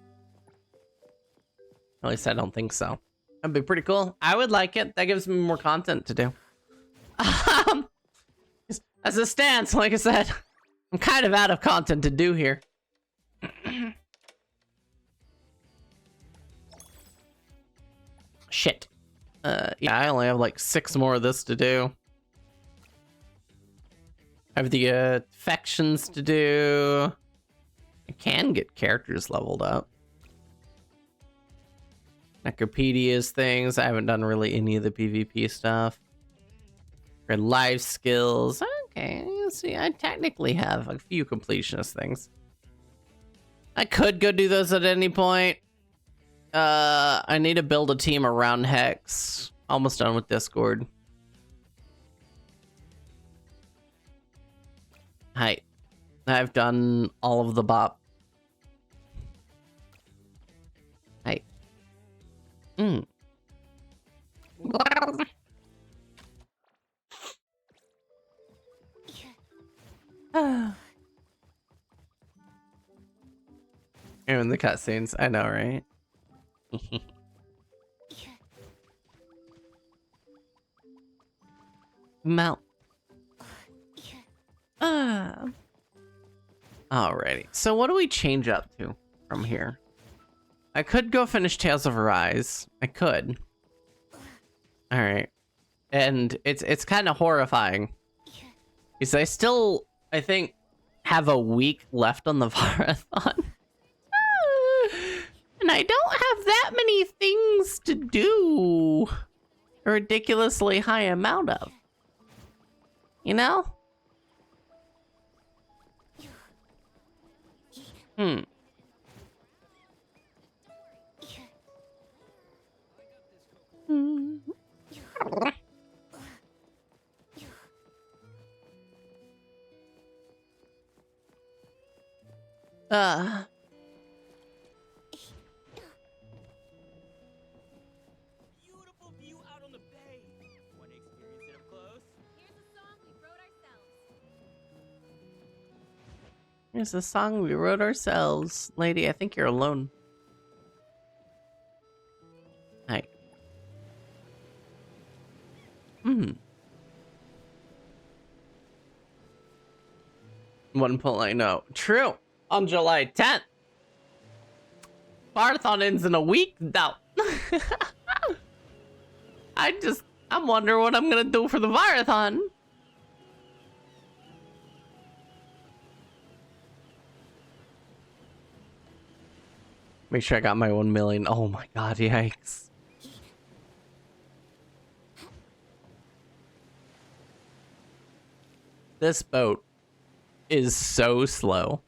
At least I don't think so. That'd be pretty cool. I would like it. That gives me more content to do. As it stands, like I said, I'm kind of out of content to do here. Shit. Yeah, I only have like 6 more of this to do. I have the factions to do. I can get characters leveled up. Necropedia's things. I haven't done really any of the PvP stuff. Red life skills. Okay, let's see. I technically have a few completionist things. I could go do those at any point. I need to build a team around Hex. Almost done with Discord. Hi. I've done all of the bop. Hi. And the cutscenes, I know, right? Mount. Alrighty. So what do we change up to from here? I could go finish Tales of Arise. I could. Alright. And it's kind of horrifying. Because I still, I think, have a week left on the Varathon. And I don't have that many things to do a ridiculously high amount of. You know? Beautiful view out on the bay. Want to experience it up close? Here's a song we wrote ourselves. Lady, I think you're alone. Hi. One pull I know. True. On July 10th. Varathon ends in a week though. I'm wondering what I'm gonna do for the Varathon. Make sure I got my 1 million. Oh my god, yikes. This boat is so slow.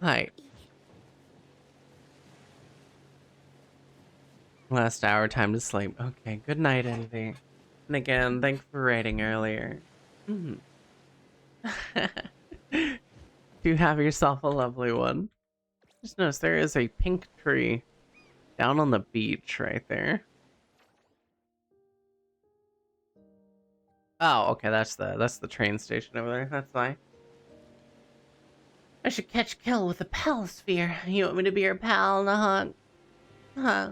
Hi. Last hour, time to sleep. Okay, good night, Envy. And again, thanks for raiding earlier. You have yourself a lovely one. Just notice there is a pink tree down on the beach right there. Oh, okay, that's the train station over there. That's fine. I should catch Kill with a pal sphere. You want me to be your pal, Nahant? Huh?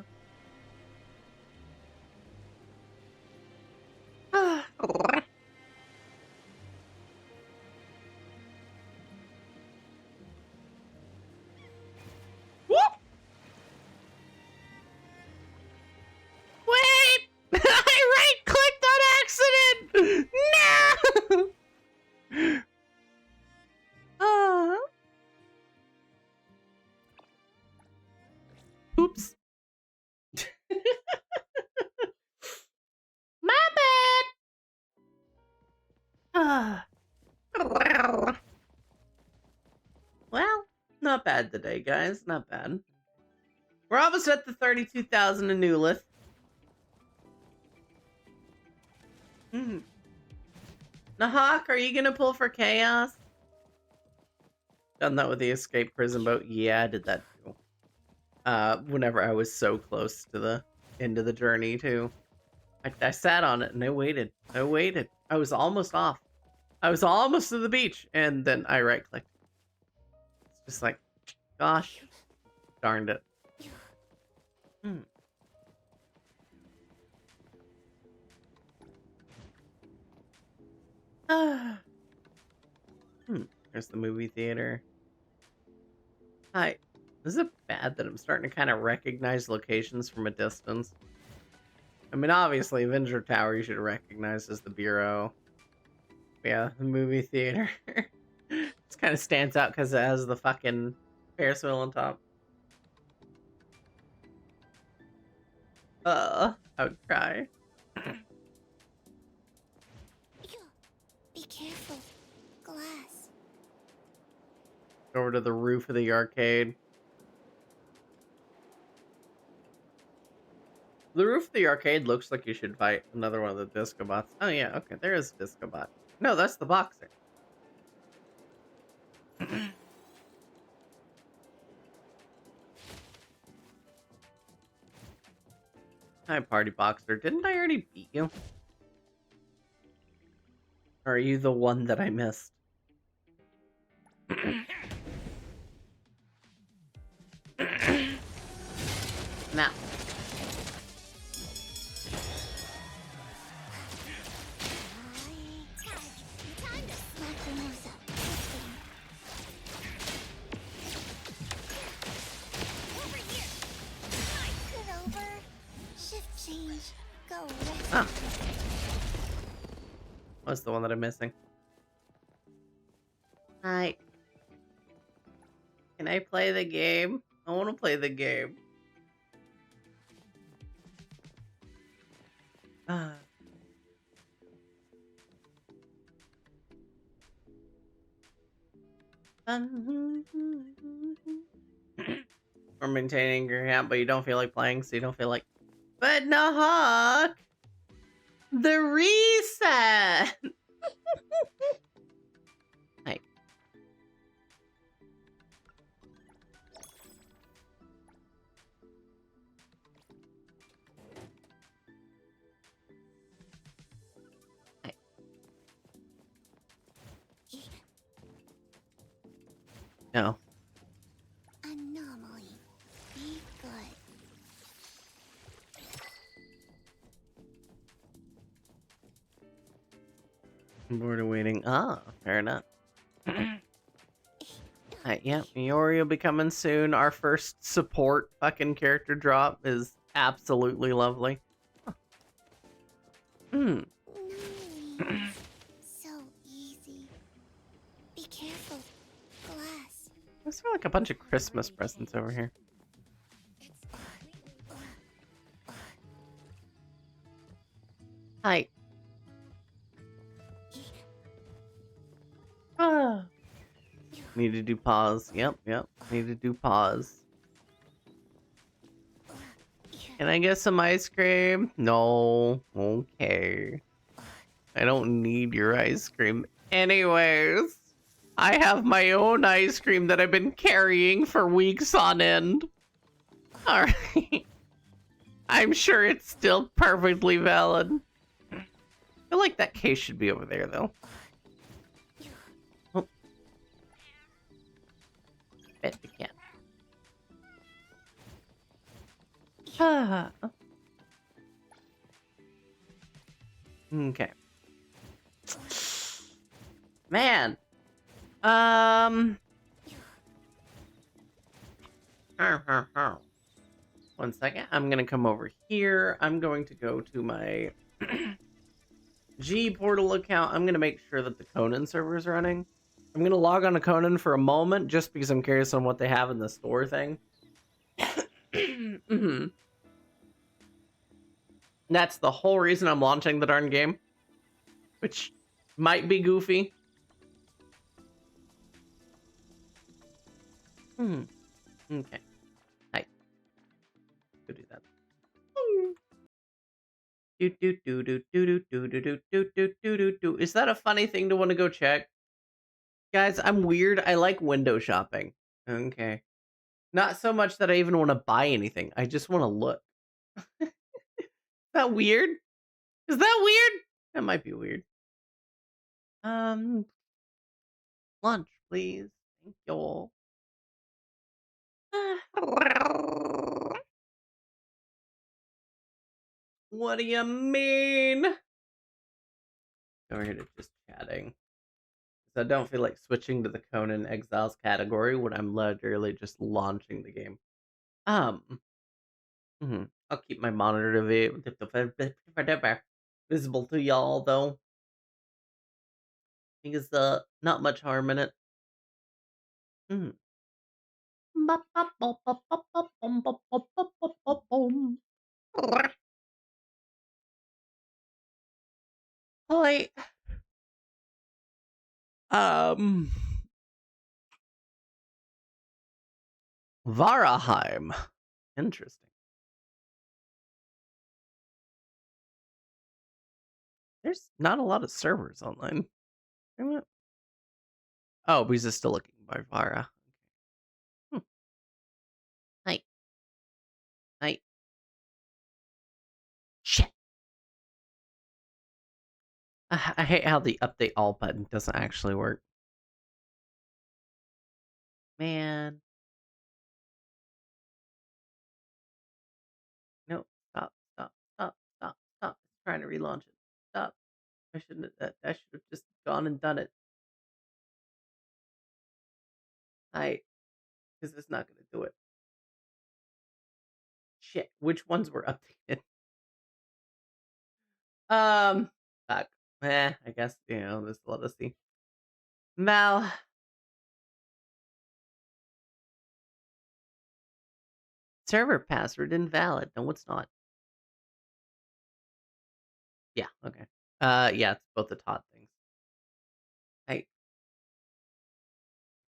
Wait! I right-clicked on accident! No! not bad today, guys. Not bad. We're almost at the 32,000 in Newlith. Nahak, are you gonna pull for chaos? Done that with the escape prison boat. Yeah, I did that too. Whenever I was so close to the end of the journey too. I sat on it and I waited. I waited. I was almost off. I was almost to the beach, and then I right-clicked. It's just like, gosh, darned it. There's the movie theater. Hi. Is it bad that I'm starting to kind of recognize locations from a distance? I mean, obviously, Avenger Tower you should recognize as the Bureau. Yeah, the movie theater. This kind of stands out because it has the fucking Ferris wheel on top. I would cry. Be careful. Glass. Over to the roof of the arcade. The roof of the arcade looks like you should fight another one of the Discobots. Oh yeah, okay, there is a Discobot. No, that's the Boxer. Hi, Party Boxer. Didn't I already beat you? Or are you the one that I missed? Now. Ah. What's the one that I'm missing? Hi. Can I play the game? I want to play the game. Or maintaining your account, but you don't feel like playing, so you don't feel like. But Nahak! The reset! Hi. Hi. No. Anomaly. Be good. I'm bored of waiting. Ah, fair enough. Yeah, Miori will be coming soon. Our first support fucking character drop is absolutely lovely. So easy. Be careful. Glass. There's like a bunch of Christmas presents over here. Hi. Need to do pause. Yep. Need to do pause. Can I get some ice cream? No. Okay. I don't need your ice cream. Anyways, I have my own ice cream that I've been carrying for weeks on end. Alright. I'm sure it's still perfectly valid. I feel like that case should be over there, though. Oh. Bet we can. Okay. Man. One second. I'm gonna come over here. I'm going to go to my G portal account. I'm gonna make sure that the Conan server is running. I'm gonna log on to Conan for a moment just because I'm curious on what they have in the store thing. That's the whole reason I'm launching the darn game, which might be goofy. Okay. Hi. Go do that. Do do do do do do do do do do do do do. Is that a funny thing to want to go check? Guys, I'm weird. I like window shopping. Okay. Not so much that I even want to buy anything. I just want to look. Is that weird? Is that weird? That might be weird. Lunch, please. Thank you all. What do you mean? Over here to just chatting. So I don't feel like switching to the Conan Exiles category when I'm literally just launching the game. I'll keep my monitor visible to y'all though. Because not much harm in it. Hi. Varaheim. Interesting. There's not a lot of servers online. Oh, because it's still looking by Vara. Hi. Hi. Shit. I hate how the update all button doesn't actually work. Man. No. Stop. Stop. Stop. Stop. Stop. It's trying to relaunch it. Stop. I shouldn't have. I should have just gone and done it. Because it's not going to do it. Shit. Which ones were updated? Fuck. I guess, there's a lot to see. Mal. Server password invalid. No, it's not. Yeah, okay. Yeah, it's both the Todd things. Hey.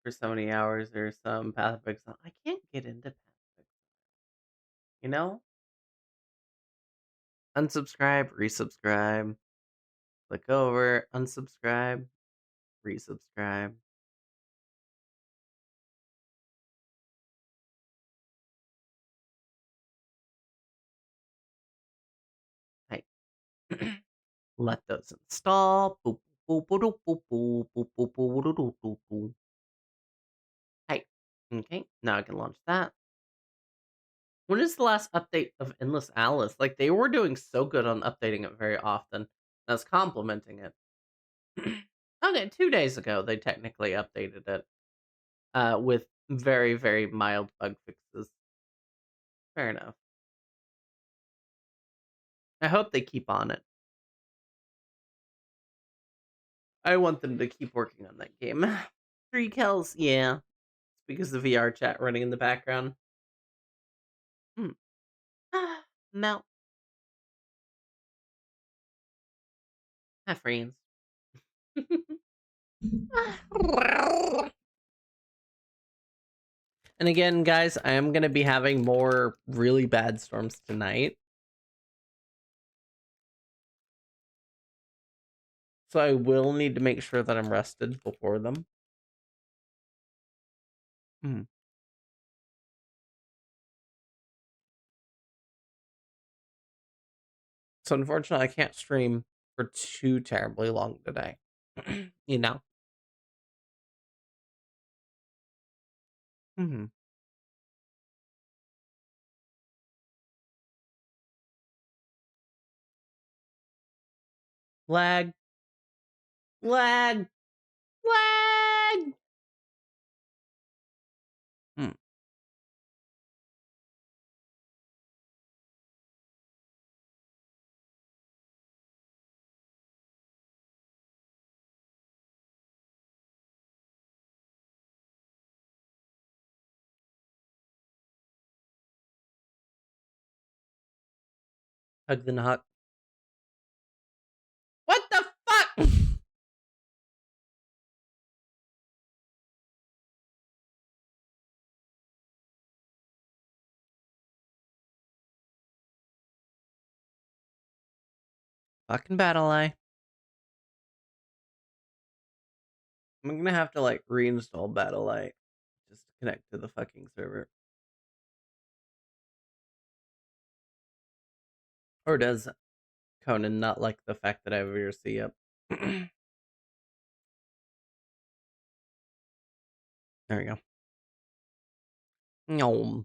For so many hours, there's some Path of Exile. I can't get into Path of Exile. Unsubscribe, resubscribe. Click over, unsubscribe, resubscribe. Hey. Let those install. Boop, boop, boop, boop, boop, boop, boop, boop, boop, boop, boop, boop. Hey. Okay, now I can launch that. When is the last update of Endless Alice? Like, they were doing so good on updating it very often. I was complimenting it. Okay, 2 days ago, they technically updated it. With very, very mild bug fixes. Fair enough. I hope they keep on it. I want them to keep working on that game. 3 kills, yeah. It's because of the VR chat running in the background. No. My friends. And again, guys, I am going to be having more really bad storms tonight. So I will need to make sure that I'm rested before them. So unfortunately, I can't stream for too terribly long today. you know? Lag. Lag. Lag. Hug the knock. What the fuck? Fucking Battle Eye. I'm gonna have to like reinstall Battle Eye just to connect to the fucking server. Or does Conan not like the fact that I have VRC up? There we go. No.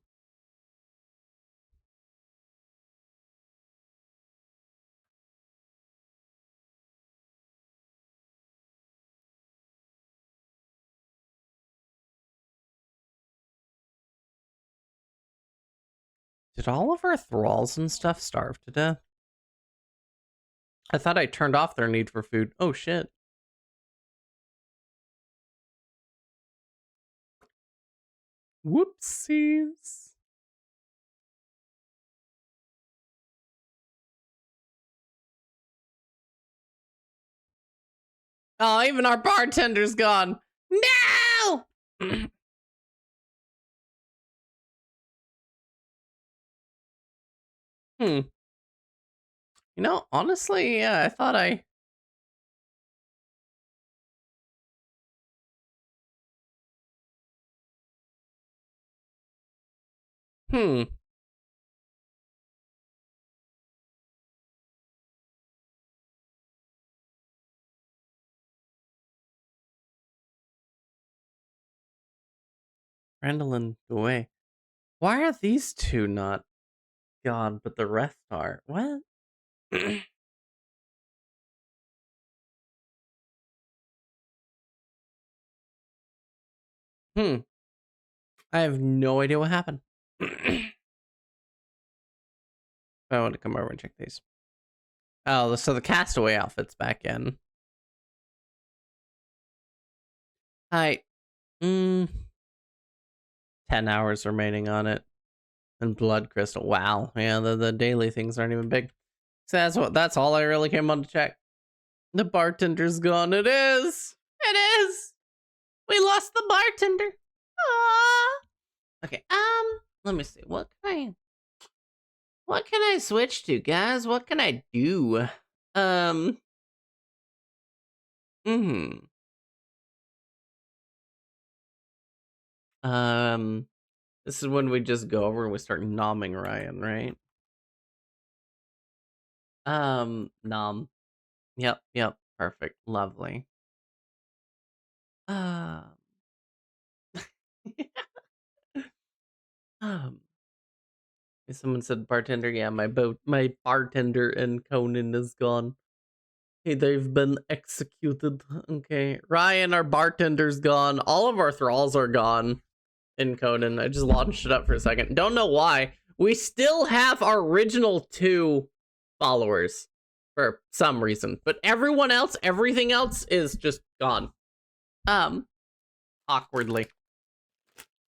Did all of our thralls and stuff starve to death? I thought I turned off their need for food. Oh shit. Whoopsies. Oh, even our bartender's gone. No! You know, honestly, yeah, I thought I... I Randall away. Why are these two not gone, but the rest are? What? I have no idea what happened. I want to come over and check these. Oh, so the castaway outfit's back in. Hi. 10 hours remaining on it. And blood crystal. Wow. Yeah, the daily things aren't even big. So that's all I really came on to check. The bartender's gone. It is. It is. We lost the bartender. Aww. Okay. Let me see. What can I switch to, guys? What can I do? This is when we just go over and we start nomming Ryan, right? Nom. Yep. Perfect. Lovely. Someone said bartender. Yeah, my bartender and Conan is gone. Hey, they've been executed. Okay. Ryan, our bartender's gone. All of our thralls are gone in Conan. I just launched it up for a second. Don't know why. We still have our original 2 followers for some reason. But everyone else, everything else is just gone. Awkwardly.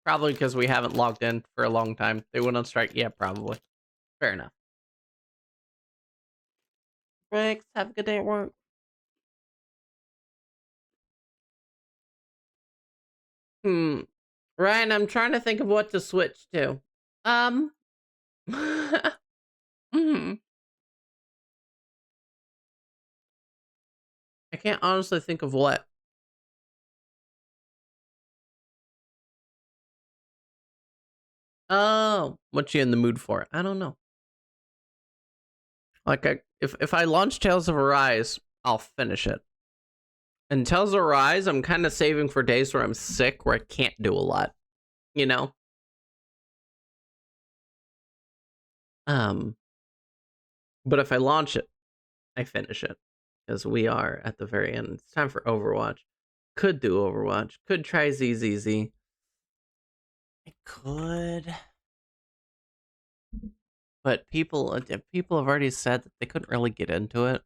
Probably because we haven't logged in for a long time. They went on strike. Yeah, probably. Fair enough. Thanks. Have a good day at work. Ryan, I'm trying to think of what to switch to. I can't honestly think of what. Oh, what you in the mood for? I don't know. Like, if I launch Tales of Arise, I'll finish it. And Tales of Arise, I'm kind of saving for days where I'm sick, where I can't do a lot. You know? But if I launch it, I finish it. Because we are at the very end. It's time for Overwatch. Could do Overwatch. Could try ZZZ. I could. But people have already said that they couldn't really get into it.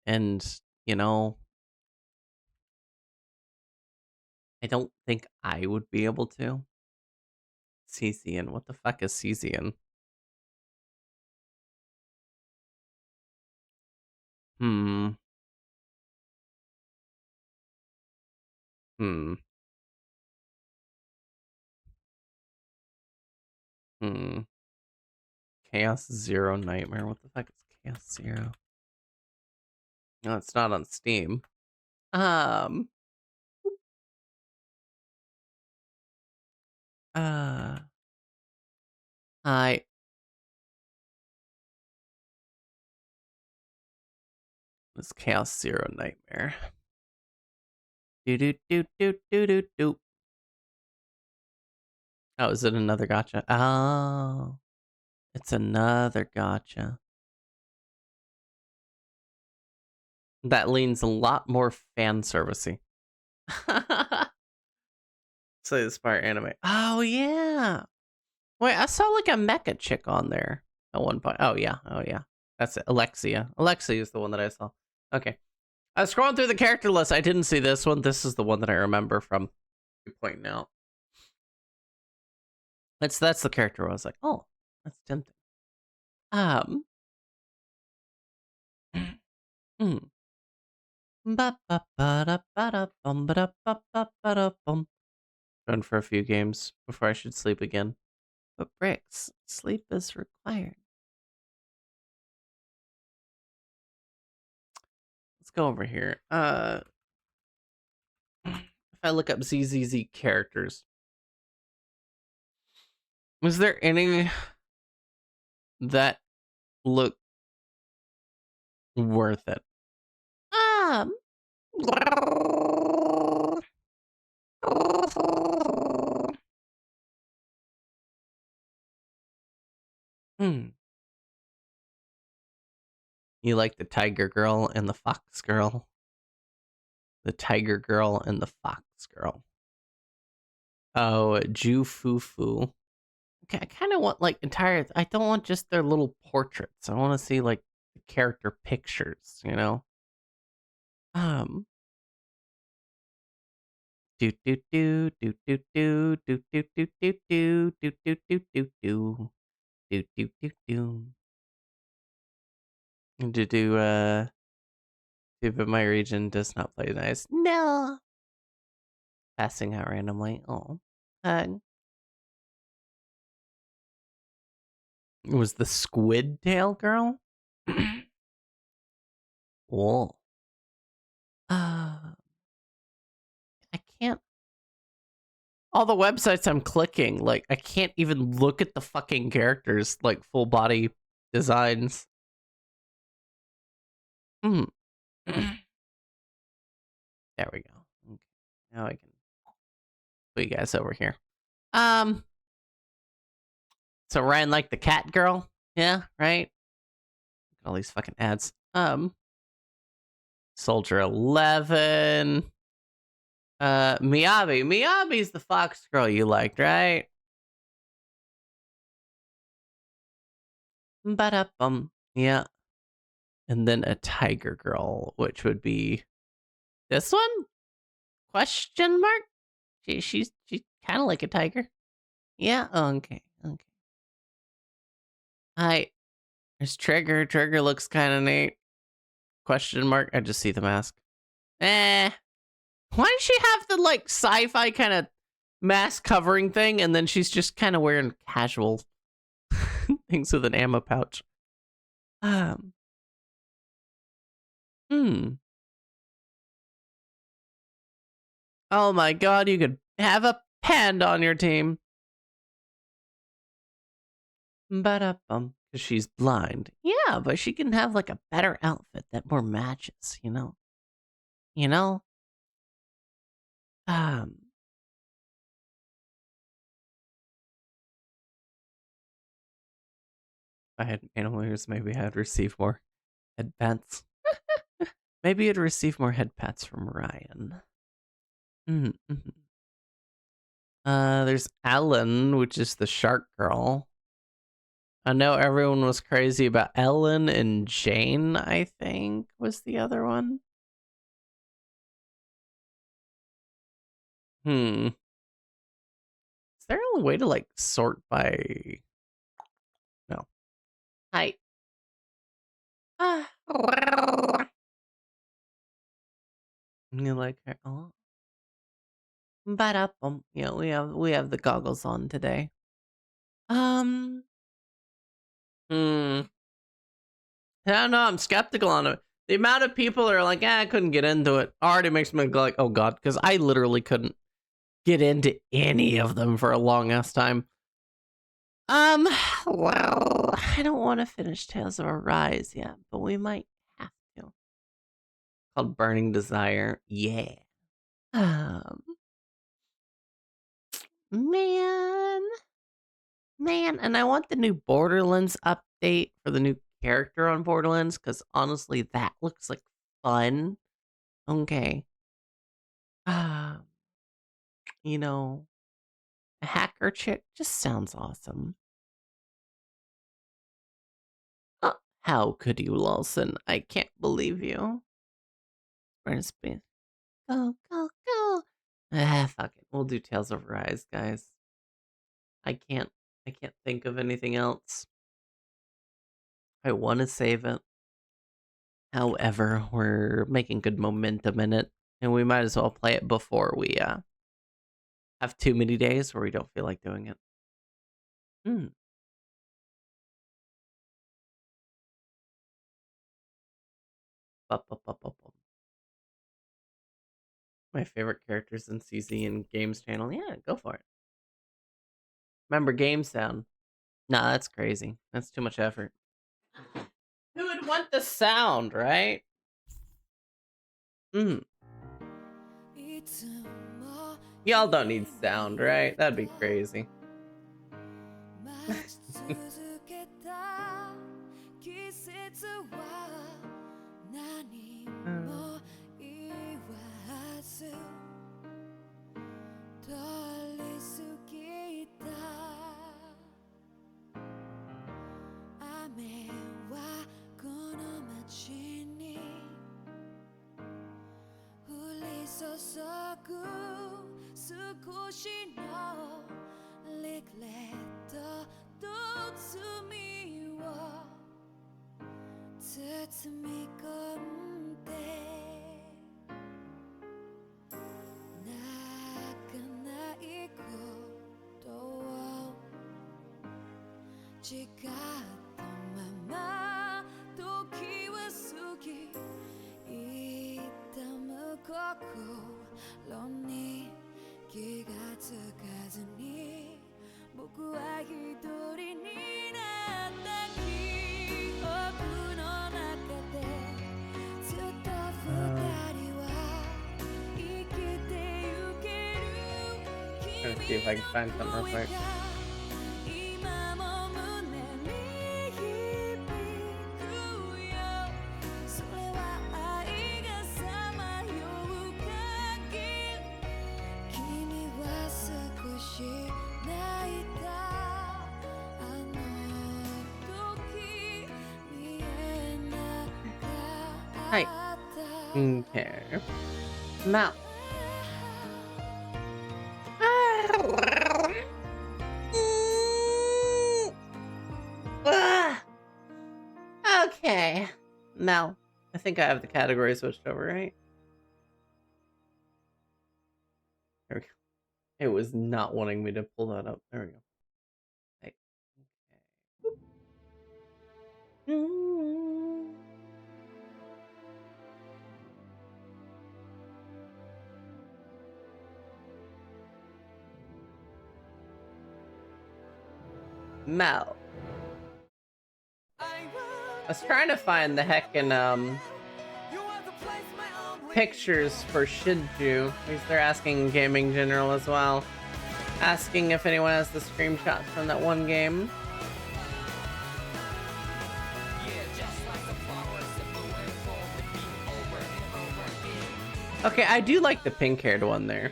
And, you know, I don't think I would be able to. Cesian. What the fuck is Cesian? Chaos Zero Nightmare. What the fuck is Chaos Zero? No, it's not on Steam. Uh, I This Chaos Zero Nightmare. Do do do do do do do. Oh, is it another gotcha? Oh, it's another gotcha. That leans a lot more fan servicey. Say the Spire anime. Oh yeah. Wait, I saw like a mecha chick on there at one point. Oh yeah. That's it. Alexia. Alexia is the one that I saw. Okay. I was scrolling through the character list. I didn't see this one. This is the one that I remember from you pointing out. That's the character where I was like, oh, that's tempting. Mm. Run for a few games before I should sleep again. But Bricks, sleep is required. Let's go over here. If I look up ZZZ characters, was there any that look worth it? You like the Tiger Girl and the Fox Girl? The Tiger Girl and the Fox Girl. Oh, Ju Fufu. Okay, I kind of want like entire. I don't want just their little portraits. I want to see like the character pictures. You know. Do do do do do do do do do do do do do do do do do do do do. But my region does not play nice. No. Passing out randomly. Oh. It was the Squid Tail girl? Whoa. I can't. All the websites I'm clicking, like, I can't even look at the fucking characters, like, full body designs. There we go. Okay. Now I can put you guys over here. So Ryan liked the cat girl? Yeah, right? All these fucking ads. Soldier 11. Miyabi. Miyabi's the fox girl you liked, right? Ba-da-bum. Yeah. And then a tiger girl, which would be this one? Question mark? She's kind of like a tiger. Yeah. Oh, okay. There's Trigger. Trigger looks kind of neat. Question mark. I just see the mask. Why does she have the like sci-fi kind of mask covering thing, and then she's just kind of wearing casual things with an ammo pouch? Oh my god, you could have a panda on your team. Ba-da-bum. Because she's blind. Yeah, but she can have like a better outfit that more matches, you know? If I had animal ears, maybe I'd receive more head pats. Maybe I'd receive more head pats from Ryan. There's Ellen, which is the shark girl. I know everyone was crazy about Ellen, and Jane, I think, was the other one. Is there a way to like sort by... No. Hi. You like her? Oh. Ba-da-bum. Yeah, we have the goggles on today. I don't know. I'm skeptical on it. The amount of people are like, I couldn't get into it already makes me go like, oh god, because I literally couldn't get into any of them for a long ass time. Well, I don't want to finish Tales of Arise yet, but we might have to. Called Burning Desire. Yeah. Man, and I want the new Borderlands update for the new character on Borderlands, because honestly, that looks like fun. Okay. You know, a hacker chick just sounds awesome. How could you, Lawson? I can't believe you. Where's Space? Go, go, go. Fuck it. We'll do Tales of Rise, guys. I can't think of anything else. I want to save it. However, we're making good momentum in it, and we might as well play it before we have too many days where we don't feel like doing it. My favorite characters in CZ and Games channel. Yeah, go for it. Remember Game Sound. Nah, that's crazy. That's too much effort. Who would want the sound, right? Y'all don't need sound, right? That'd be crazy. Let's see if I can find something real quick. Hi. Okay. Now. Okay. Now, I think I have the category switched over, right? There we go. It was not wanting me to pull that up. There we go. Hey. Okay. Mel. I was trying to find the heckin' pictures for Shinju. They're asking Gaming General as well. Asking if anyone has the screenshots from that one game. Okay, I do like the pink-haired one there.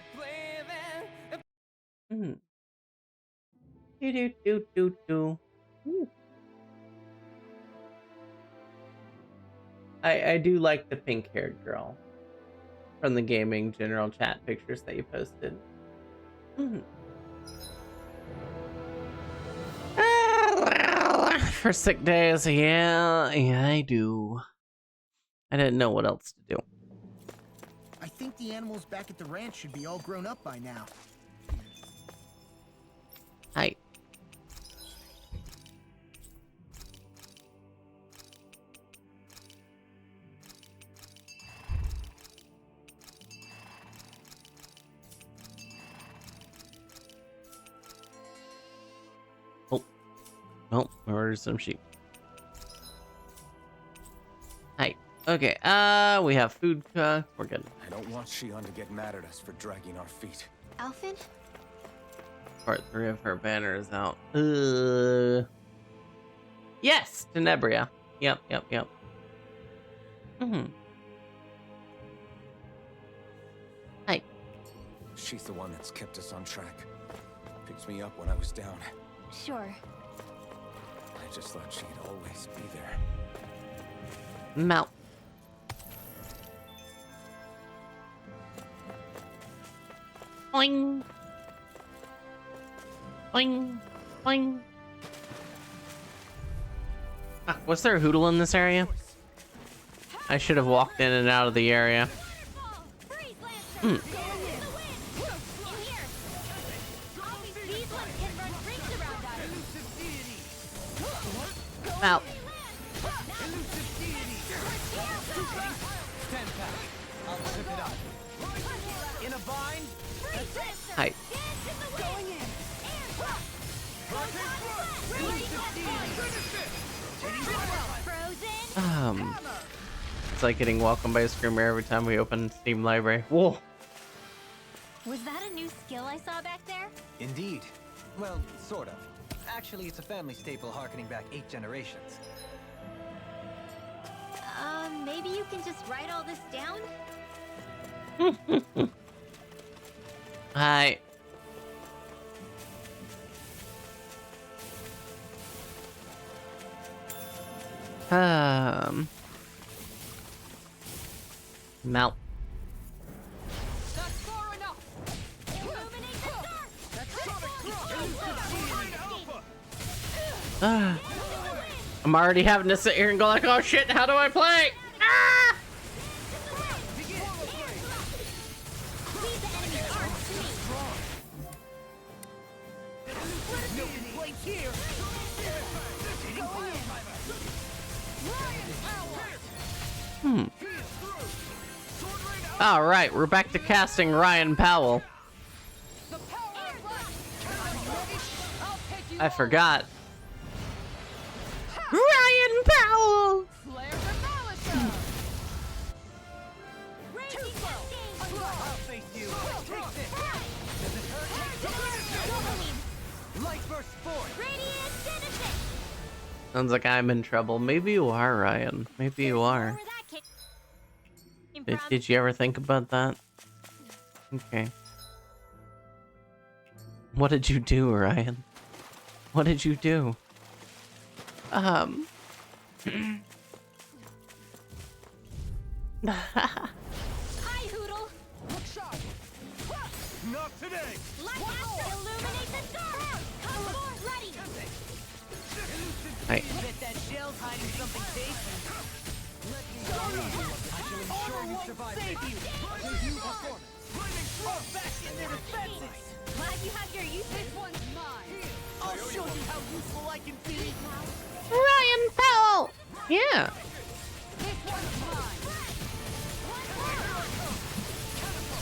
I do like the pink-haired girl from the Gaming General chat pictures that you posted. For sick days, yeah, I do. I didn't know what else to do. I think the animals back at the ranch should be all grown up by now. Hi. water some sheep. Hey, okay, we have food cooked. We're good. I don't want Shion to get mad at us for dragging our feet. Alphen? Part 3 of her banner is out. Yes, Tenebria. Yep. Hey. She's the one that's kept us on track. Picked me up when I was down. Sure. I just thought she'd always be there. Mount. Boing. Boing. Boing. Ah, was there a Hoodle in this area? I should have walked in and out of the area. Out. In a bind. Hi. It's like getting welcomed by a screamer every time we open Steam Library. Whoa. Was that a new skill I saw back there? Indeed. Well, sort of. Actually, it's a family staple harkening back 8 generations. Maybe you can just write all this down? Hi. Mount. I'm already having to sit here and go like, oh shit, how do I play? Ah! All right, we're back to casting Ryan Powell. I forgot. Ryan Powell! Sounds like I'm in trouble. Maybe you are, Ryan. Maybe you are. Did you ever think about that? Okay. What did you do, Ryan? What did you do? Hi, Hoodle. Look sharp. Not today. Let's illuminate the dark. Come on, ready. Hey. Bet that shell's hiding something tasty. Let me go. I shall ensure you survive this. Review performance. Back in their defenses. Glad you have your use. This one's mine. I'll show you how useful I can be. Ryan Powell! Yeah. This one's mine.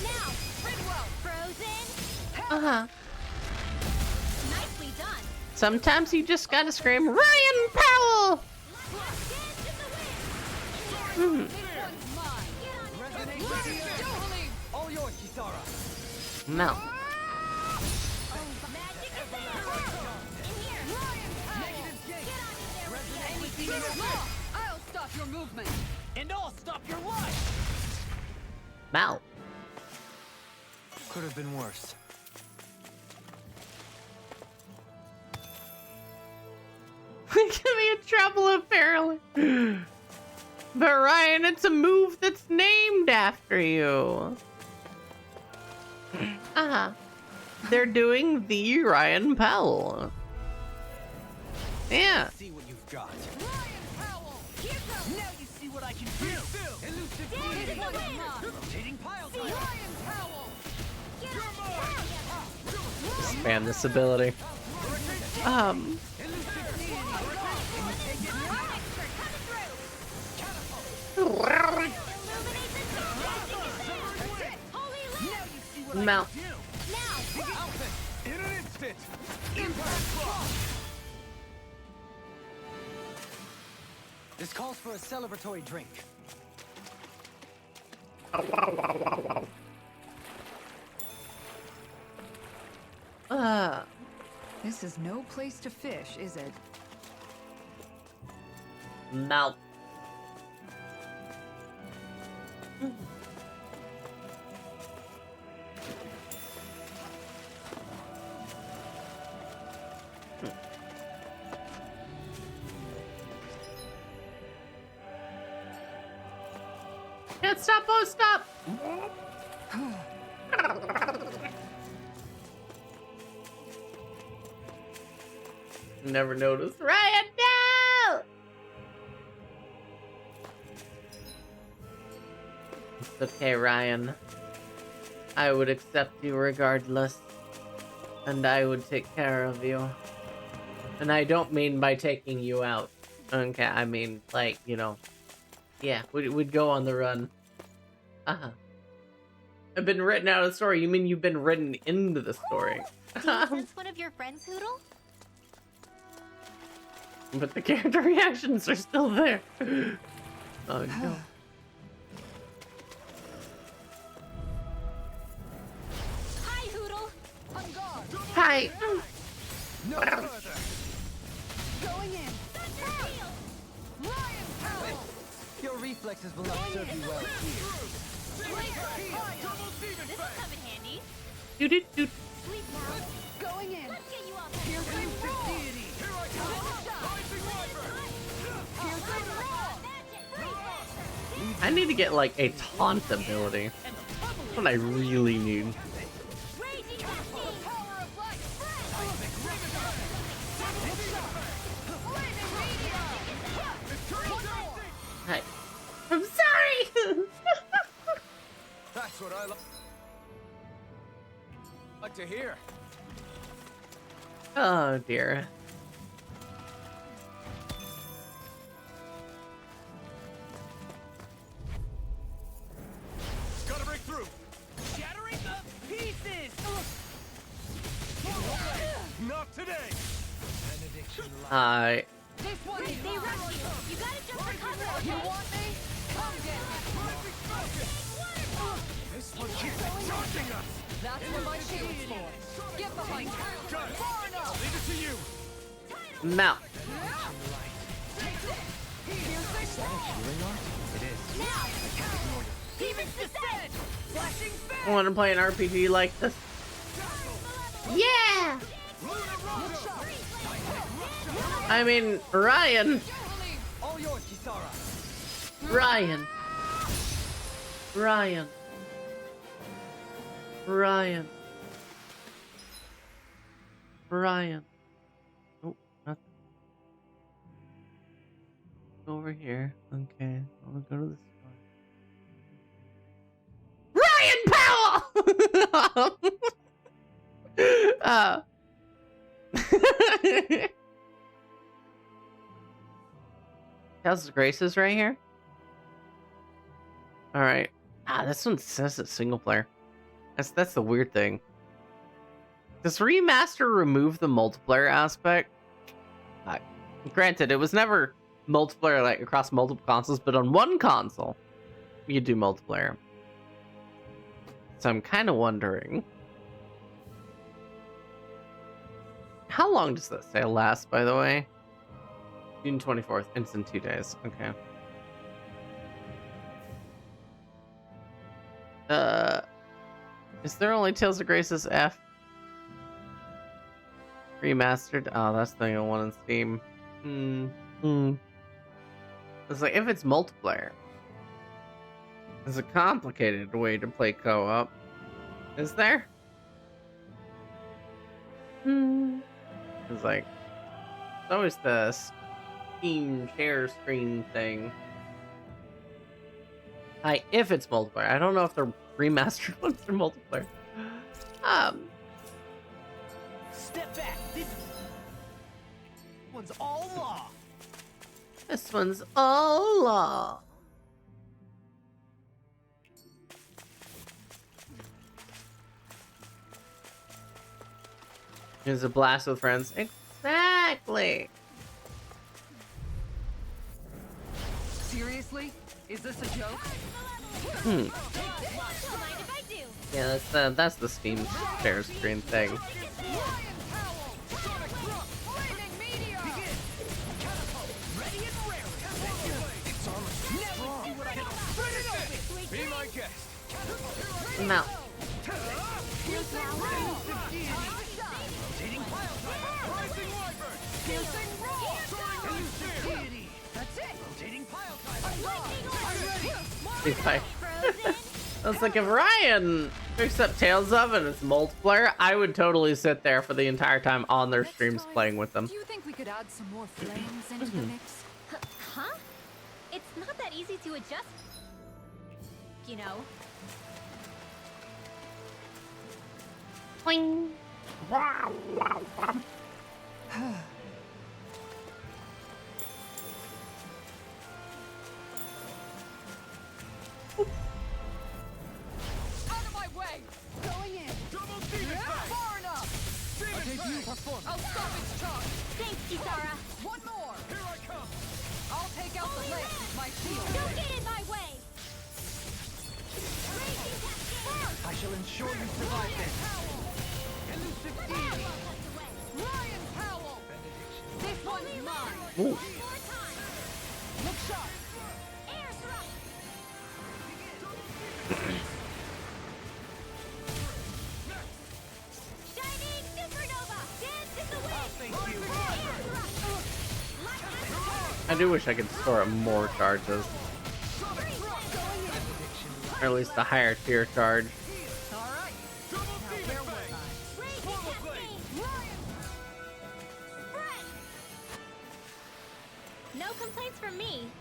Now, Fridwell. Frozen. Nicely done. Sometimes you just gotta scream, Ryan Powell! All yours, Kisara. No. I'll stop your movement. And I'll stop your life. Mal. Could have been worse. We could be in trouble apparently. But Ryan, it's a move that's named after you. They're doing the Ryan Powell. Yeah. See what you've got. Now you see what I can do. Rotating pile Spam this ability. Mount. In an instant. This calls for a celebratory drink. This is no place to fish, is it? Mouth. Can't stop, won't stop. Never noticed. Ryan, no! It's okay, Ryan. I would accept you regardless. And I would take care of you. And I don't mean by taking you out. Okay, I mean, like, you know. Yeah, we'd go on the run. Uh-huh. I've been written out of the story. You mean you've been written into the story? Do you sense one of your friends, Hoodle? But the character reactions are still there. Oh no. Hi, Hoodle. On guard. Hi. No further. Going in. Lion power. Your reflexes will not serve you well here. This will come in handy. Doot. Sleep now. Going in. Let's get you off. Here's the deity. I need to get like a taunt ability. That's what I really need. Hi. I'm sorry. That's what I like to hear. Oh dear. Gotta break through. Shattering the pieces. Not today. Hi. This one is they rush you. You gotta jump for cover. You want me? Come get me. This one keeps charging us. That's what my shield's for. Get behind me. Got it. Far enough. Leave it to you. Mouth. I want to play an RPG like this. Yeah. I mean, Ryan. All yours, Kisara. Ryan. Ryan. Ryan. Ryan. Oh, nothing. Over here. Okay, I'll go to the store. Ryan Powell! House of Graces right here? Alright. This one says it's single player. That's the weird thing. Does remaster remove the multiplayer aspect? Granted, it was never multiplayer like across multiple consoles, but on one console, you do multiplayer. So I'm kind of wondering, how long does that sale last? By the way, June 24th. It's in 2 days. Okay. Is there only Tales of Graces F? Remastered? Oh, that's the thing I want on Steam. It's like, if it's multiplayer, there's a complicated way to play co-op. Is there? It's like, it's always the Steam share screen thing. If it's multiplayer. I don't know if they're remastered ones are multiplayer. Step back. This one's all law. This one's all law. Here's a blast with friends. Exactly. Seriously? Is this a joke? Hmm. Don't mind if I do. Yeah, that's the Steam share screen thing. Be my guest. No. If I was like, if Ryan picks up Tales of and it's multiplayer, I would totally sit there for the entire time on their streams playing with them. Do you think we could add some more flames into the mix? Huh? It's not that easy to adjust. You know. Boing. Out of my way! Going in! Far enough! A debut performance! I'll stop its charge! Thanks, Kisara. One more! Here I come! I'll take out the legs with my shield! Don't get in my way. I shall ensure you survive this. Elusive deity! Ryan Powell! This one's mine! Ooh. Look sharp! Air thrust. Shining supernova. Dance in the wind. I do wish I could store up more charges. Or at least a higher tier charge. No complaints from me.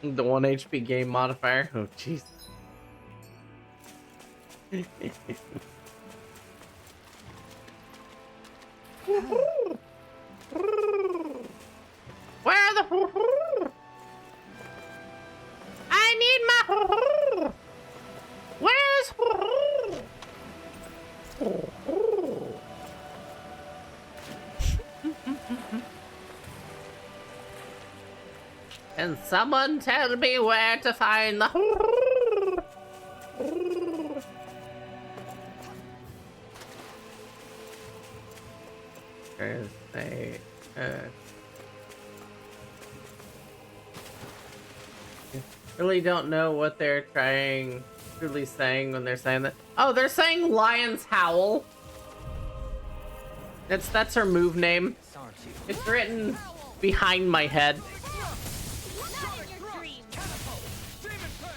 The 1 HP game modifier. Oh, jeez. Where the I need my Where's Can someone tell me where to find the There's a really don't know what they're truly saying when they're saying that. Oh, they're saying Lion's Howl. That's her move name. It's written behind my head.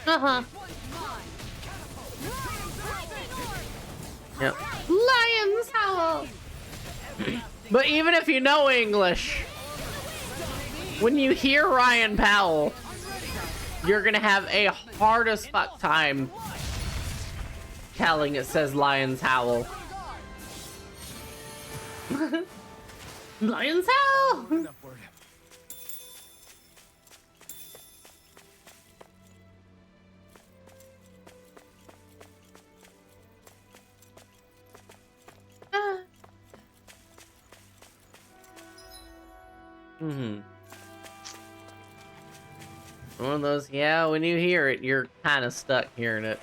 Uh-huh. Yep. Lion's Howl. But even if you know English, when you hear Ryan Powell, you're gonna have a hard as fuck time telling it says Lion's Howl. Lion's Howl! One of those, yeah, when you hear it, you're kind of stuck hearing it.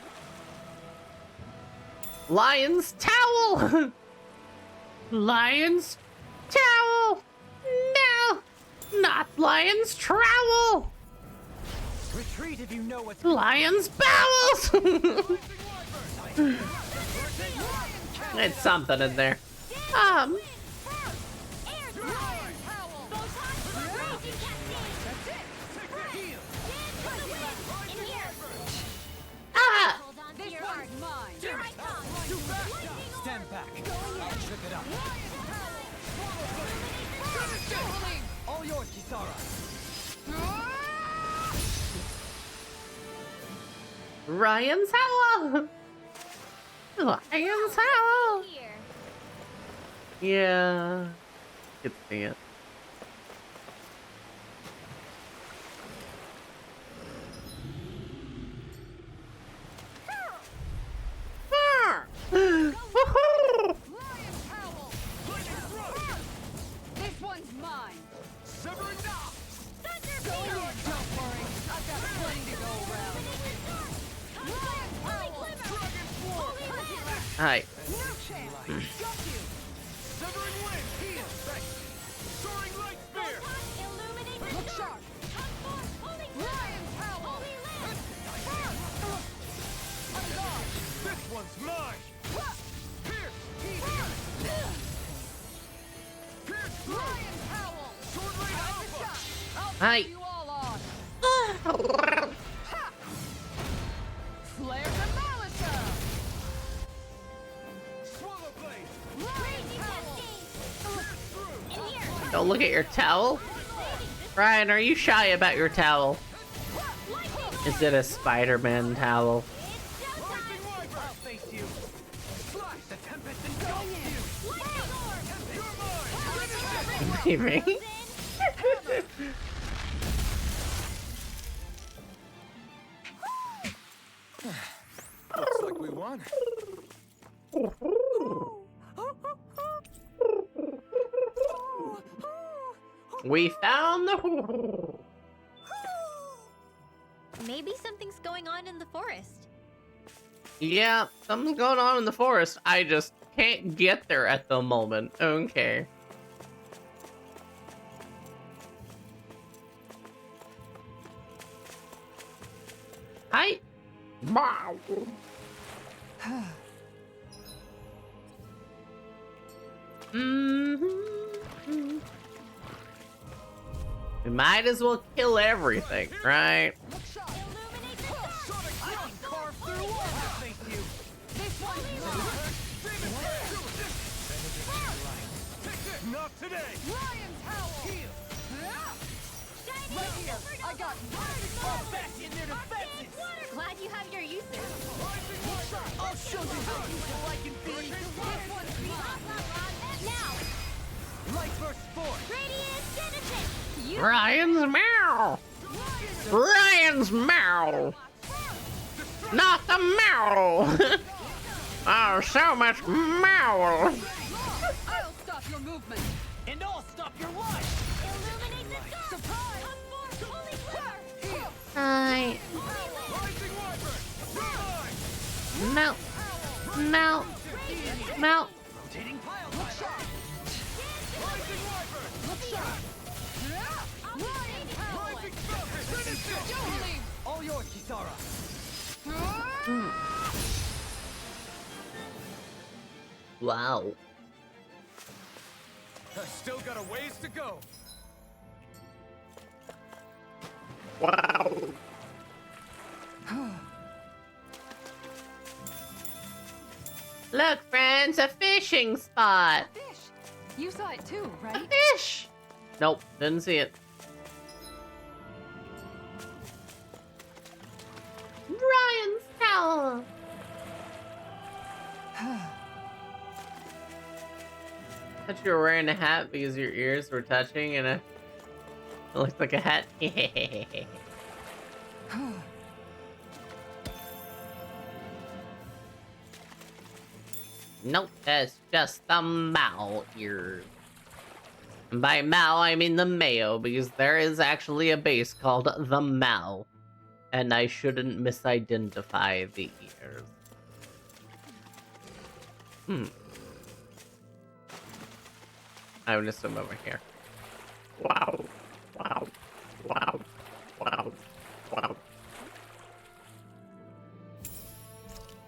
Lion's Towel! Lion's Towel! No! Not Lion's Trowel! Retreat if you know what's Lion's Bowels! It's something in there. Stand back. I'll trip it up. All yours, Kisara. Ryan's Howl! Lion's Howl! Yeah. Get to see it. This one's mine. Sever it now. Hi. Severing wind, heal. Thanks. Soaring light spear. Look sharp. Lion's howl. On guard. This one's mine. Pierce. Pierce through. Lion's howl. Sword blade alpha. I'll Hi. put you all on. Flares and Malicer. Swallow blade. Lion's howl. Don't look at your towel. Ryan, are you shy about your towel? Is it a Spider-Man towel? I'll face you. Slash the tempest engulfs you. Maybe. Looks like we won. We found the. Maybe something's going on in the forest. Yeah, something's going on in the forest. I just can't get there at the moment. Okay. Hi. Wow. We might as well kill everything, right? Not today. Lion's howl. Right here. I got all back in their defenses. Glad you have your uses. I'll show you how useful I can be. This one's mine. Now, Light burst forth. Radiant Citizen. Ryan's meow. Ryan's meow. Not the meow. Oh, so much meow. I'll stop your movement. And I'll stop your life. Illuminate the dark. Surprise. Holy flare. Hi. Melt. Melt. Melt. Rotating pile Look sharp. Look sharp. Lion's howl. Johalim. all yours, Kisara. Wow. I still got a ways to go. Wow. Look, friends, a fishing spot. Fish. You saw it too, A right? fish. Nope, didn't see it. Ryan's towel. Thought you were wearing a hat because your ears were touching and it looked like a hat. Nope, that's just the Mao ears. And by Mao, I mean the Mayo, because there is actually a base called the Mao. And I shouldn't misidentify the ears. I'm gonna swim over here. Wow. Wow. Wow. Wow. Wow.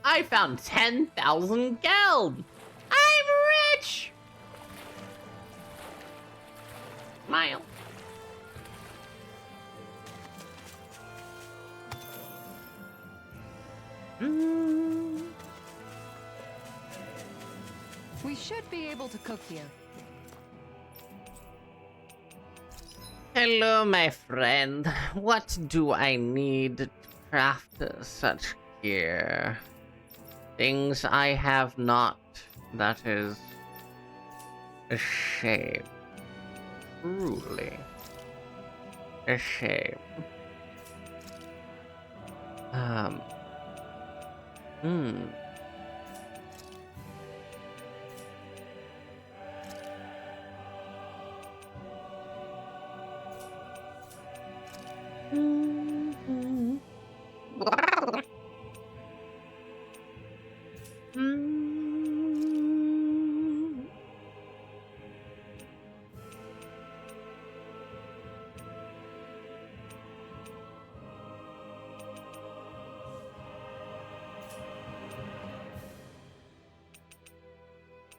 I found 10,000 geld! I'm rich! Smile. We should be able to cook here. Hello, my friend. What do I need to craft such gear? Things I have not. That is a shame. Truly. A shame.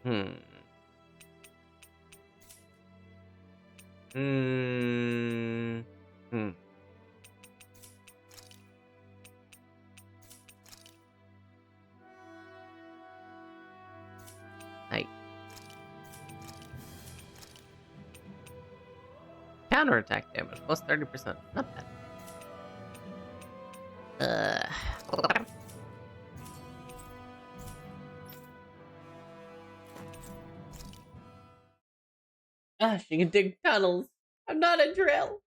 Hmm. Hmm. Hmm. Hey. Counterattack damage plus 30%. Not bad. Ah, she can dig tunnels. I'm not a drill.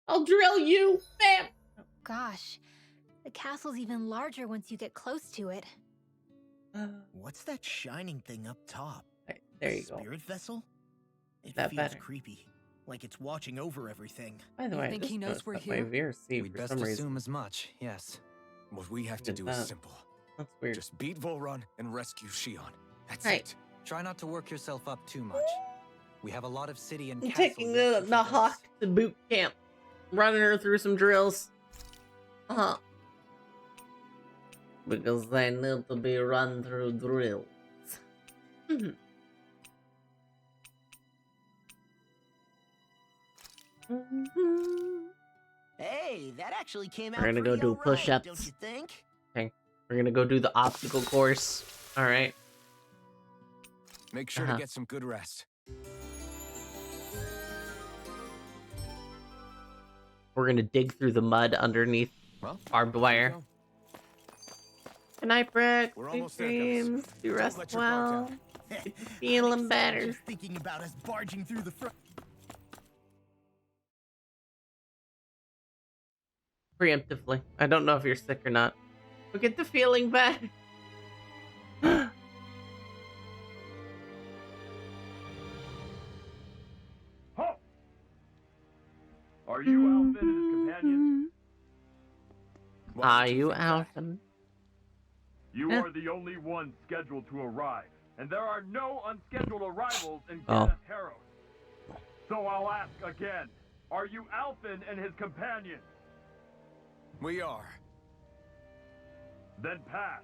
I'll drill you, bam. Gosh, the castle's even larger once you get close to it. What's that shining thing up top? Right, there you go. Spirit vessel? It That feels better. creepy, like it's watching over everything. By the You way, think this he knows goes we're up my here? VRC We'd for best some reason. assume as much, yes. What we have to Did do is that. simple. That's weird. Just beat Volrun and rescue Shion. That's Right. it. Try not to work yourself up too much. We have a lot of city and I'm castle taking yet to the traverse. hawk to boot camp. Running her through some drills. Because I need to be run through drills. Hey, that actually came out We're gonna go pretty do alright, push-ups. don't you think? Okay. We're gonna go do the obstacle course. Alright. Make sure to get some good rest. We're gonna dig through the mud underneath barbed wire. Good night, Brick. We're Sweet almost there, guys. dreams. You Don't rest let your guard well. down. Get to feeling better. Just thinking about us barging through the front. Preemptively. I don't know if you're sick or not. But get the feeling better. Are you Alvin and his companion? Are you Alvin? You Yeah. are the only one scheduled to arrive, and there are no unscheduled arrivals in Oh. Gareth Harrow. So I'll ask again, are you Alvin and his companion? We are. Then pass.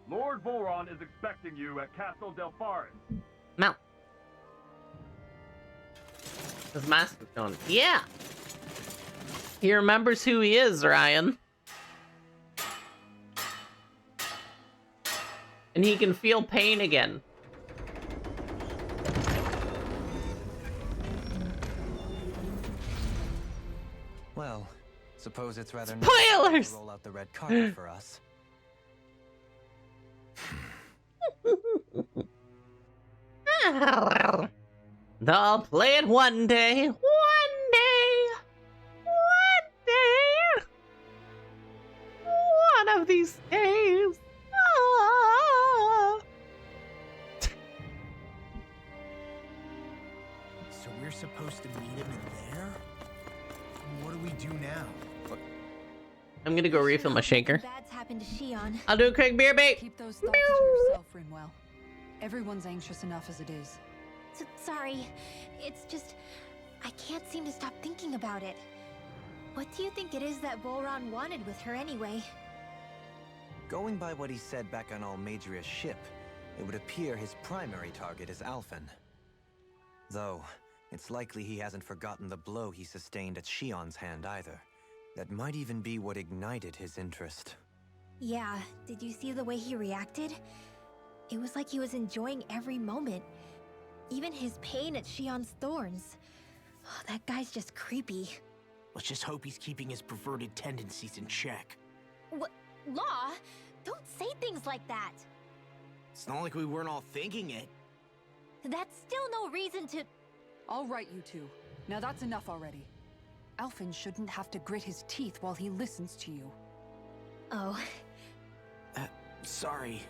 Lord Volron is expecting you at Castle Del Faris. Mount. His mask is gone. Yeah. He remembers who he is, Ryan. And he can feel pain again. Well, suppose it's rather Spoilers! nice to roll out the red carpet for us. They'll play it one day. One day. One day. One of these days. Ah. So we're supposed to meet him in there? What do we do now? I'm gonna go refill my shaker. Bad's happened to Shion. I'll do a quick beer bait. Keep those thoughts to yourself, Rinwell. Everyone's anxious enough as it is. Sorry. It's just... I can't seem to stop thinking about it. What do you think it is that Volron wanted with her anyway? Going by what he said back on Almadria's ship, it would appear his primary target is Alphen. Though, it's likely he hasn't forgotten the blow he sustained at Shion's hand either. That might even be what ignited his interest. Yeah, did you see the way he reacted? It was like he was enjoying every moment. Even his pain at Shion's thorns. Oh, that guy's just creepy. Let's just hope he's keeping his perverted tendencies in check. What? Law? Don't say things like that. It's not like we weren't all thinking it. That's still no reason to... All right, you two. Now that's enough already. Alphen shouldn't have to grit his teeth while he listens to you. Oh. Sorry.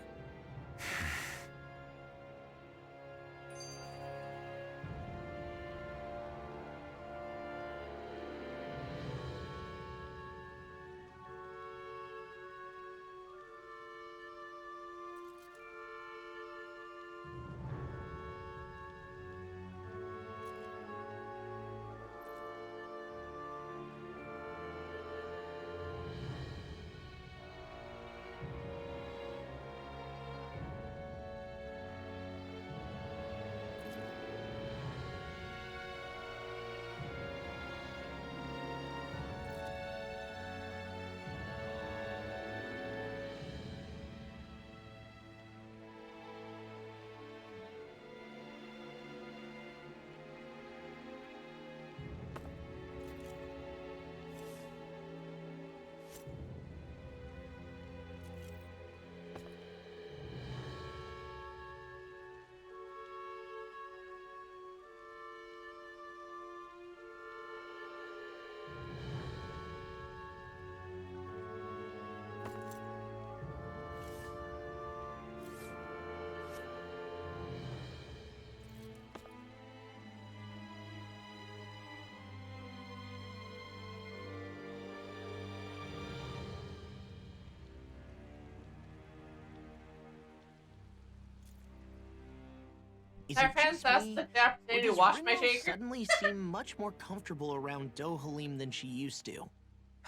Is They're it just me, fantastic. The or opportunity to does wash my Ringo shaker. suddenly seem much more comfortable around Dohalim than she used to?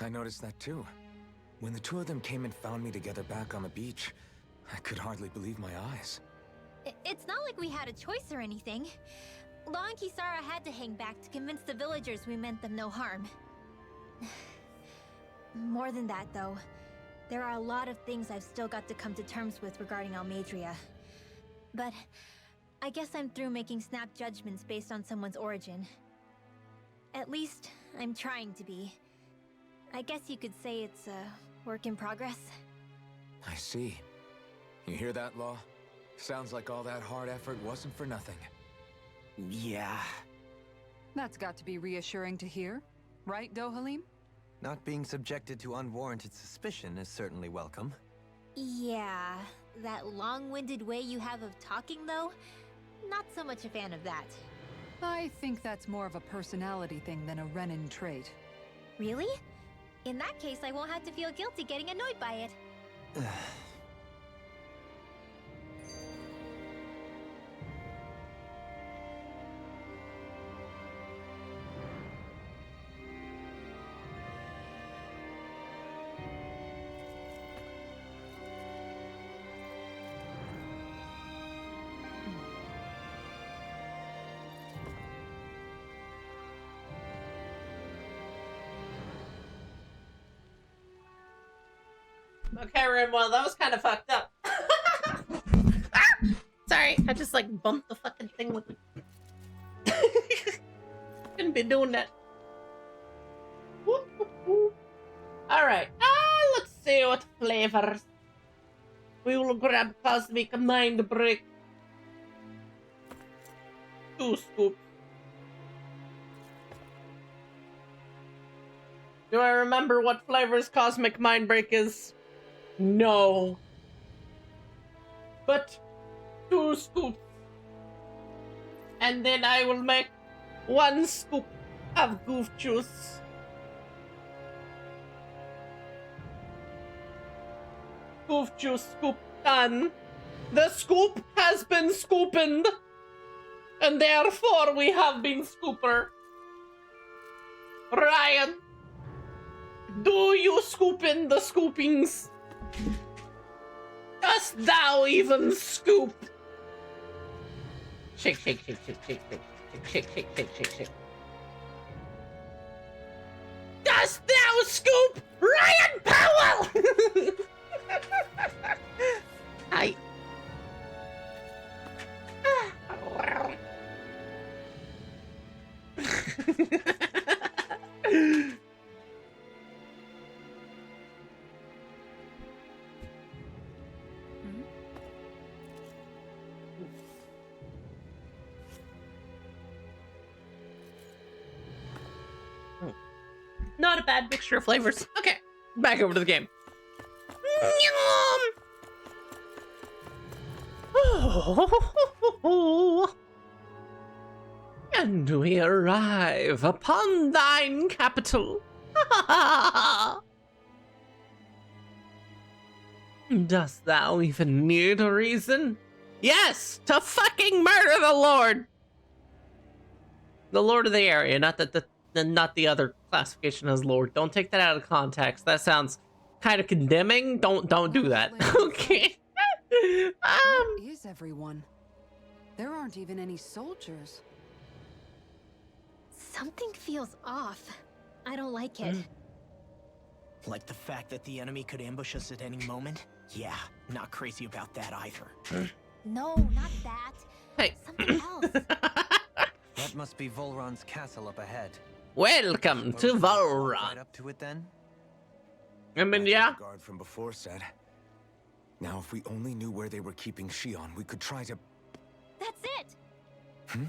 I noticed that too. When the two of them came and found me together back on the beach, I could hardly believe my eyes. It's not like we had a choice or anything. Law and Kisara had to hang back to convince the villagers we meant them no harm. More than that, though, there are a lot of things I've still got to come to terms with regarding Almadria. But I guess I'm through making snap judgments based on someone's origin. At least, I'm trying to be. I guess you could say it's a work in progress. I see. You hear that, Law? Sounds like all that hard effort wasn't for nothing. Yeah. That's got to be reassuring to hear, right, Dohalim? Not being subjected to unwarranted suspicion is certainly welcome. Yeah, that long-winded way you have of talking, though, not so much a fan of that. I think that's more of a personality thing than a Renin trait. Really? In that case, I won't have to feel guilty getting annoyed by it. Okay, Rimwell, that was kind of fucked up. Sorry, I just like bumped the fucking thing with Shouldn't be doing that. Alright, let's see what flavors. We will grab Cosmic Mind Break. 2 scoops. Do I remember what flavors Cosmic Mind Break is? No. But 2 scoops. And then I will make 1 scoop of goof juice. Goof juice scoop done. The scoop has been scooped. And therefore we have been scooper. Ryan, do you scoop in the scoopings? Dost thou even scoop? Shake, shake, shake, shake, shake, shake, shake, shake, shake, shake, shake. Dost thou scoop, Ryan Powell? I. Not a bad mixture of flavors. Okay, back over to the game. And we arrive upon thine capital. Dost thou even need a reason? Yes, to fucking murder the Lord. The Lord of the area, not the other classification as Lord. Don't take that out of context. That sounds kind of condemning. Don't do that. Okay. Where is everyone? There aren't even any soldiers. Something feels off. I don't like it. Like the fact that the enemy could ambush us at any moment? Yeah, not crazy about that either. No, not that. Hey. Something else. That must be Volron's castle up ahead. Welcome to Volron. Right up to it then? I mean, yeah. The guard from before said. Now, if we only knew where they were keeping Shion, we could try to. That's it. Hmm?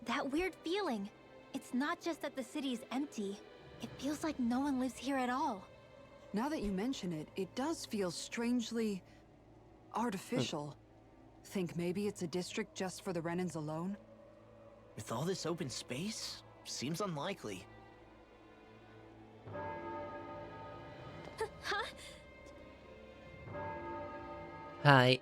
That weird feeling. It's not just that the city is empty. It feels like no one lives here at all. Now that you mention it, it does feel strangely artificial. Think maybe it's a district just for the Renins alone? With all this open space, seems unlikely. Huh? Hi.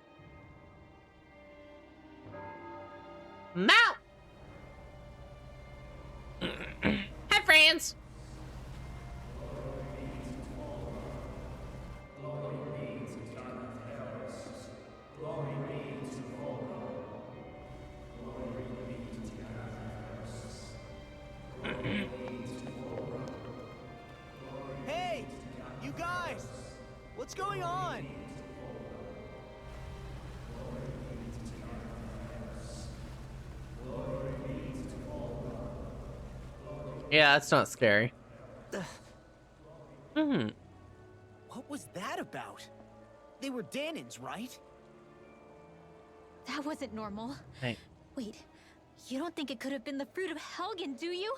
What's going on? Yeah, that's not scary. Hmm. What was that about? They were Danins, right? That wasn't normal. Hey. Wait, you don't think it could have been the fruit of Helgen, do you?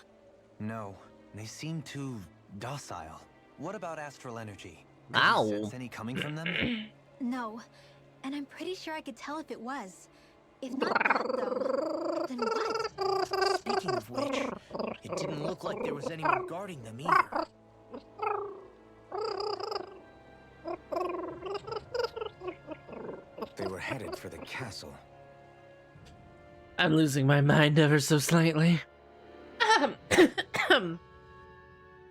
No, they seem too docile. What about astral energy? Ow. Could you sense any coming from them? No, and I'm pretty sure I could tell if it was. If not that, though, then what? Speaking of which, it didn't look like there was anyone guarding them either. They were headed for the castle. I'm losing my mind ever so slightly.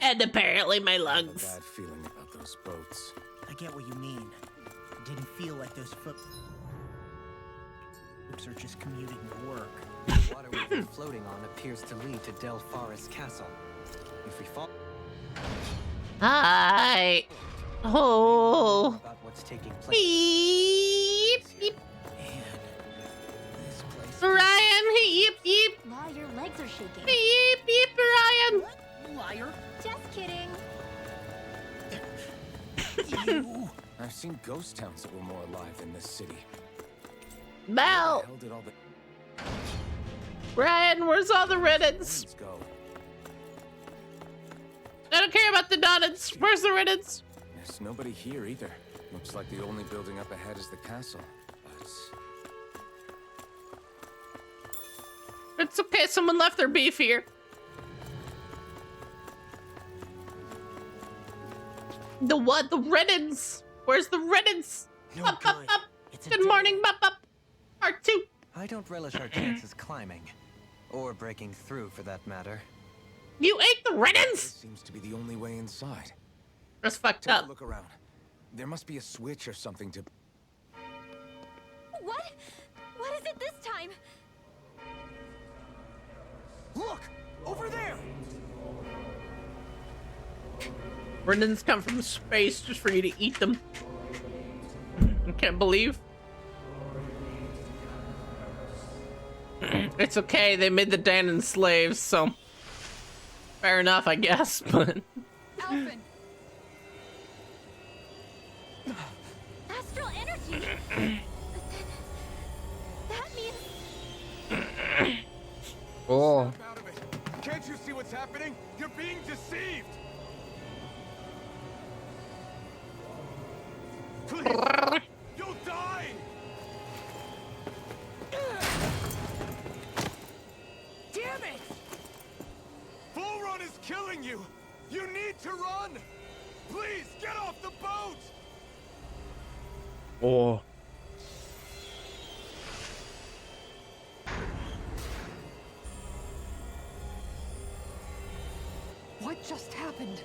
And apparently my lungs. I have a bad feeling about those boats. I get what you mean. It didn't feel like those folks are just commuting to work. The water we've been floating on appears to lead to Del Forest Castle. If we fall... Hi. Oh. About what's taking place. Beep, beep. Man, this place... Ryan, beep, beep. Law, your legs are shaking. Beep, beep, Ryan. Liar. Just kidding. You. I've seen ghost towns that were more alive than this city. Mel. Where the hell did all the Ryan, where's all the riddance? Let's go. I don't care about the Donnans. Where's the riddance? There's nobody here either. Looks like the only building up ahead is the castle. But It's okay, someone left their beef here. The what? The riddance. Where's the riddance? No Up, good. up, up. It's a Good morning, Bup, Bup. Part 2. I don't relish our chances climbing. Or breaking through, for that matter. You ate the this riddance? seems to be the only way inside. That's fucked Take a up. look around. There must be a switch or something to... What? What is it this time? Look! Over there! Riddance come from space just for you to eat them. I can't believe. It's okay, they made the Danon slaves, so... Fair enough, I guess, but... Alvin! Astral energy! That means... Oh. Out of it. Can't you see what's happening? You're being deceived. Please, you'll die. Damn it! Bull Run is killing you. You need to run. Please get off the boat. Oh. What just happened?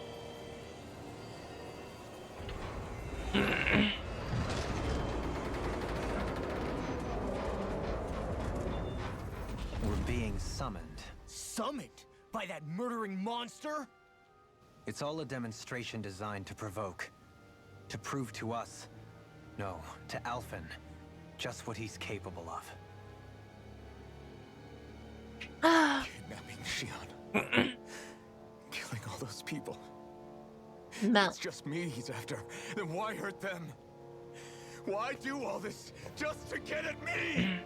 We're being summoned. Summoned? By that murdering monster? It's all a demonstration designed to provoke. To prove to us, no, to Alphen, just what he's capable of. Kidnapping Shion. Killing all those people. No. It's just me he's after. Then why hurt them? Why do all this just to get at me?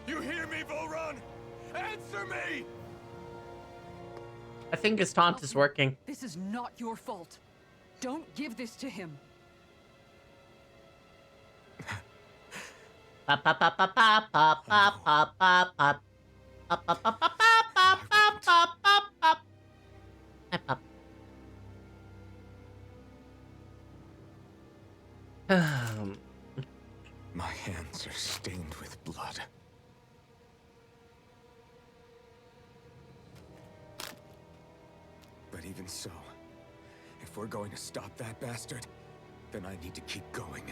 You hear me, Volrun? Answer me! I think his taunt is working. This is not your fault. Don't give this to him. Pop, pop, pop, pop, pop, pop, pop, pop, pop, pop. Pop, pop, pop, pop, pop, pop, pop, pop, pop. Hi, pop. My hands are stained with blood. But even so, if we're going to stop that bastard, then I need to keep going.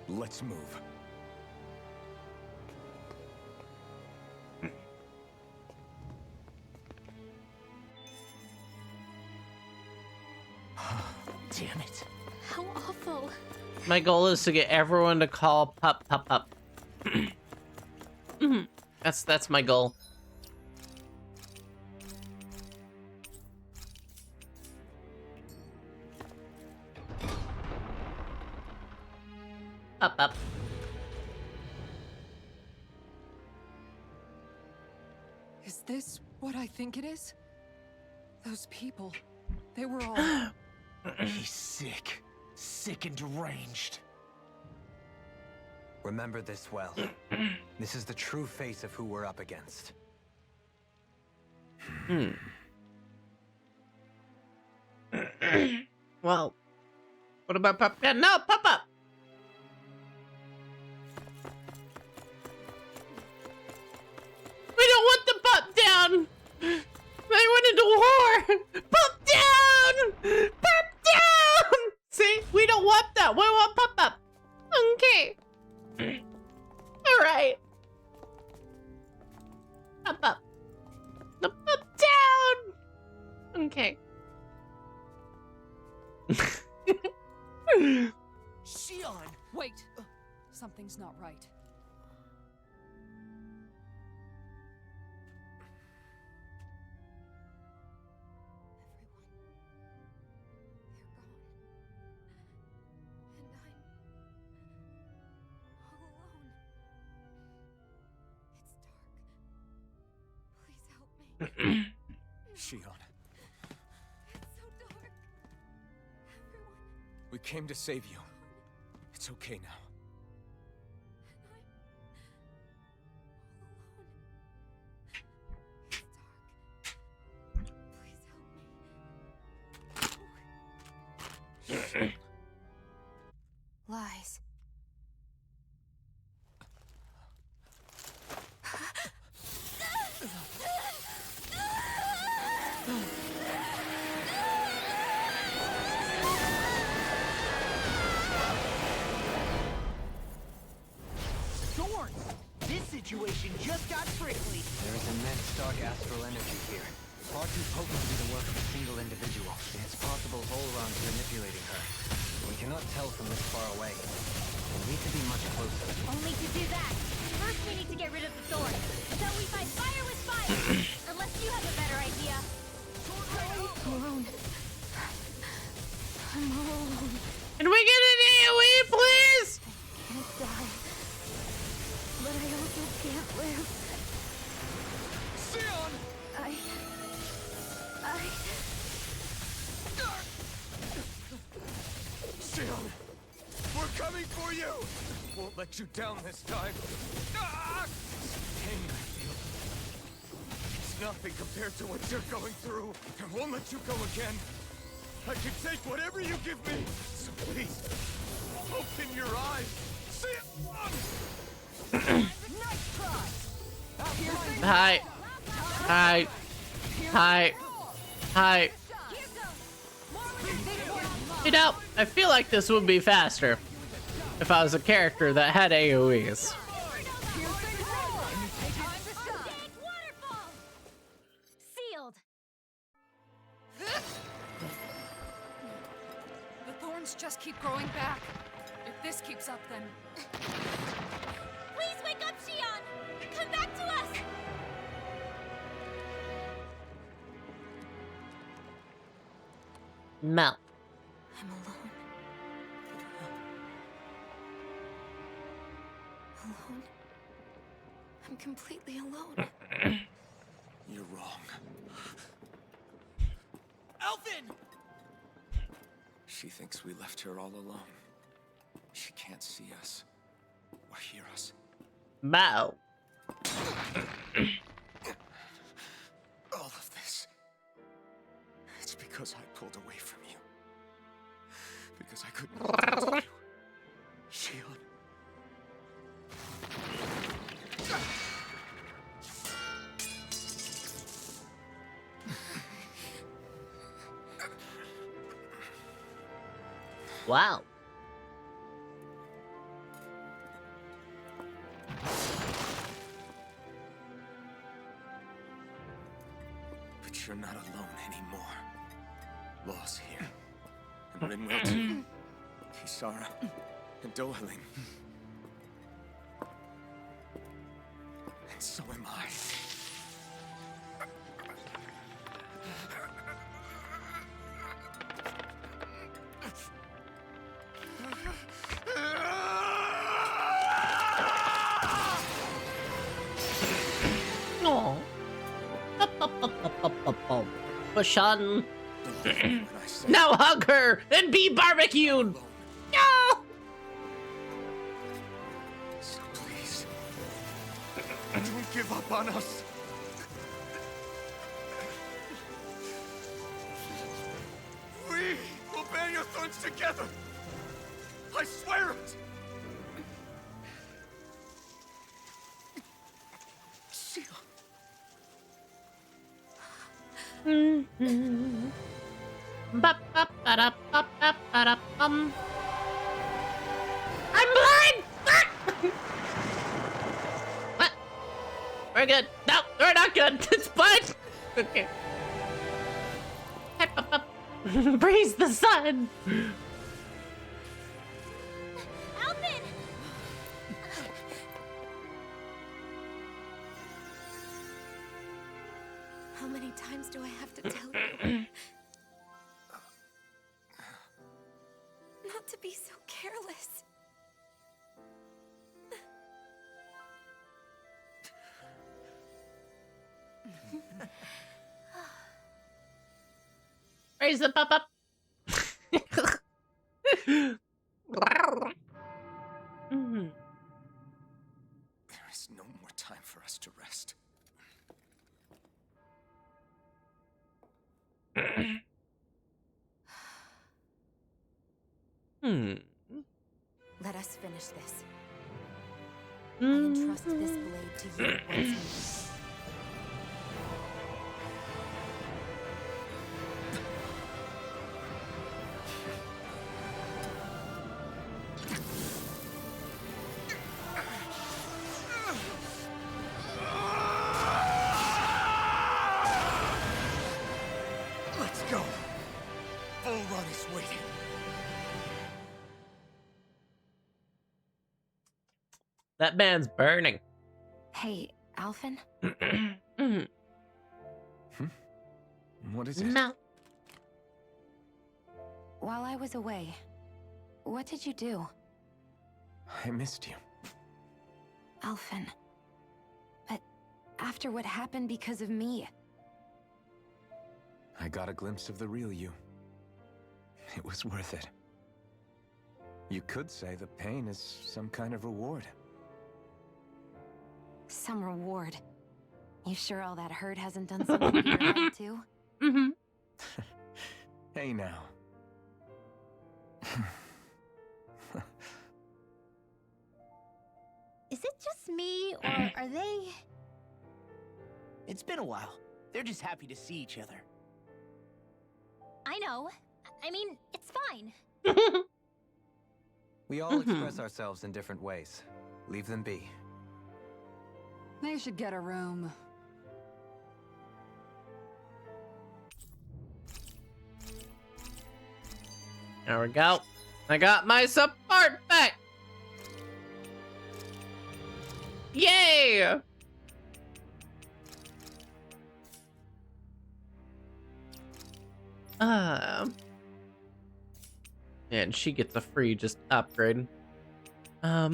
Let's move. damn it. How awful. My goal is to get everyone to call Pup Pup Pup. That's my goal. Pup Pup. Is this what I think it is? Those people, they were all... He's sick. Sick and deranged. Remember this well. This is the true face of who we're up against. Well, what about Pup? Yeah, no, Pup Pup! We don't want the pup down! They went into war! Pup down! Pup down! See? We don't want that. We want Pup Pup. Okay. Alright. Pup Pup. The pup down! Okay. Shion! Wait! Something's not right. Shion. We came to save you. It's okay now. Lies. This situation just got prickly. There is immense dark astral energy here. Far too potent to be the work of a single individual. It's possible Volron's manipulating her. We cannot tell from this far away. We'll need to be much closer. Only to do that, first we need to get rid of the thorn. So we fight fire with fire. Unless you have a better idea. Alone. I'm all alone. Can we get an AoE, please? Can't die. But I also can't live. Sion! Sion! We're coming for you! Won't let you down this time. Ah! Pain I feel. It's nothing compared to what you're going through. I won't let you go again. I can take whatever you give me. So please, open your eyes. Sion! Hi. Hi. Hi. Hi. You know, I feel like this would be faster if I was a character that had AoEs. Sealed. The thorns just keep growing back. If this keeps up, then... Please wake up, Shion! Come back to us! Mel. I'm alone. Alone? I'm completely alone. You're wrong. Alvin! She thinks we left her all alone. She can't see us or hear us. Mel. All of this. It's because I pulled away from you. Because I couldn't hold you. Shion. Wow. But you're not alone anymore. Law's here. And Rin will too. Kisara and Dohaling. And so am I. Aw. Bashan. Now hug her and be barbecued. No. So please, don't give up on us. We will bear your thorns together. I swear it. I'm blind! What? We're good. No, we're not good. It's blind. Okay. Praise the sun. Alvin! How many times do I have to tell you? Not to be so careless. Praise the pop up. There is no more time for us to rest. Let us finish this. I entrust this blade to you once more. Let's go. Bull Run is waiting. That man's burning. Hey, Alvin? What is it? No. While I was away, what did you do? I missed you. Alvin. But after what happened because of me, I got a glimpse of the real you. It was worth it. You could say the pain is some kind of reward. some reward. You sure all that hurt hasn't done something to your head too? Mm-hmm. Hey now. Is it just me, or are they... It's been a while. They're just happy to see each other. I know. I mean, it's fine. We all express ourselves in different ways. Leave them be. They should get a room. There we go. I got my support back. Yay! And she gets a free just upgrade. Oh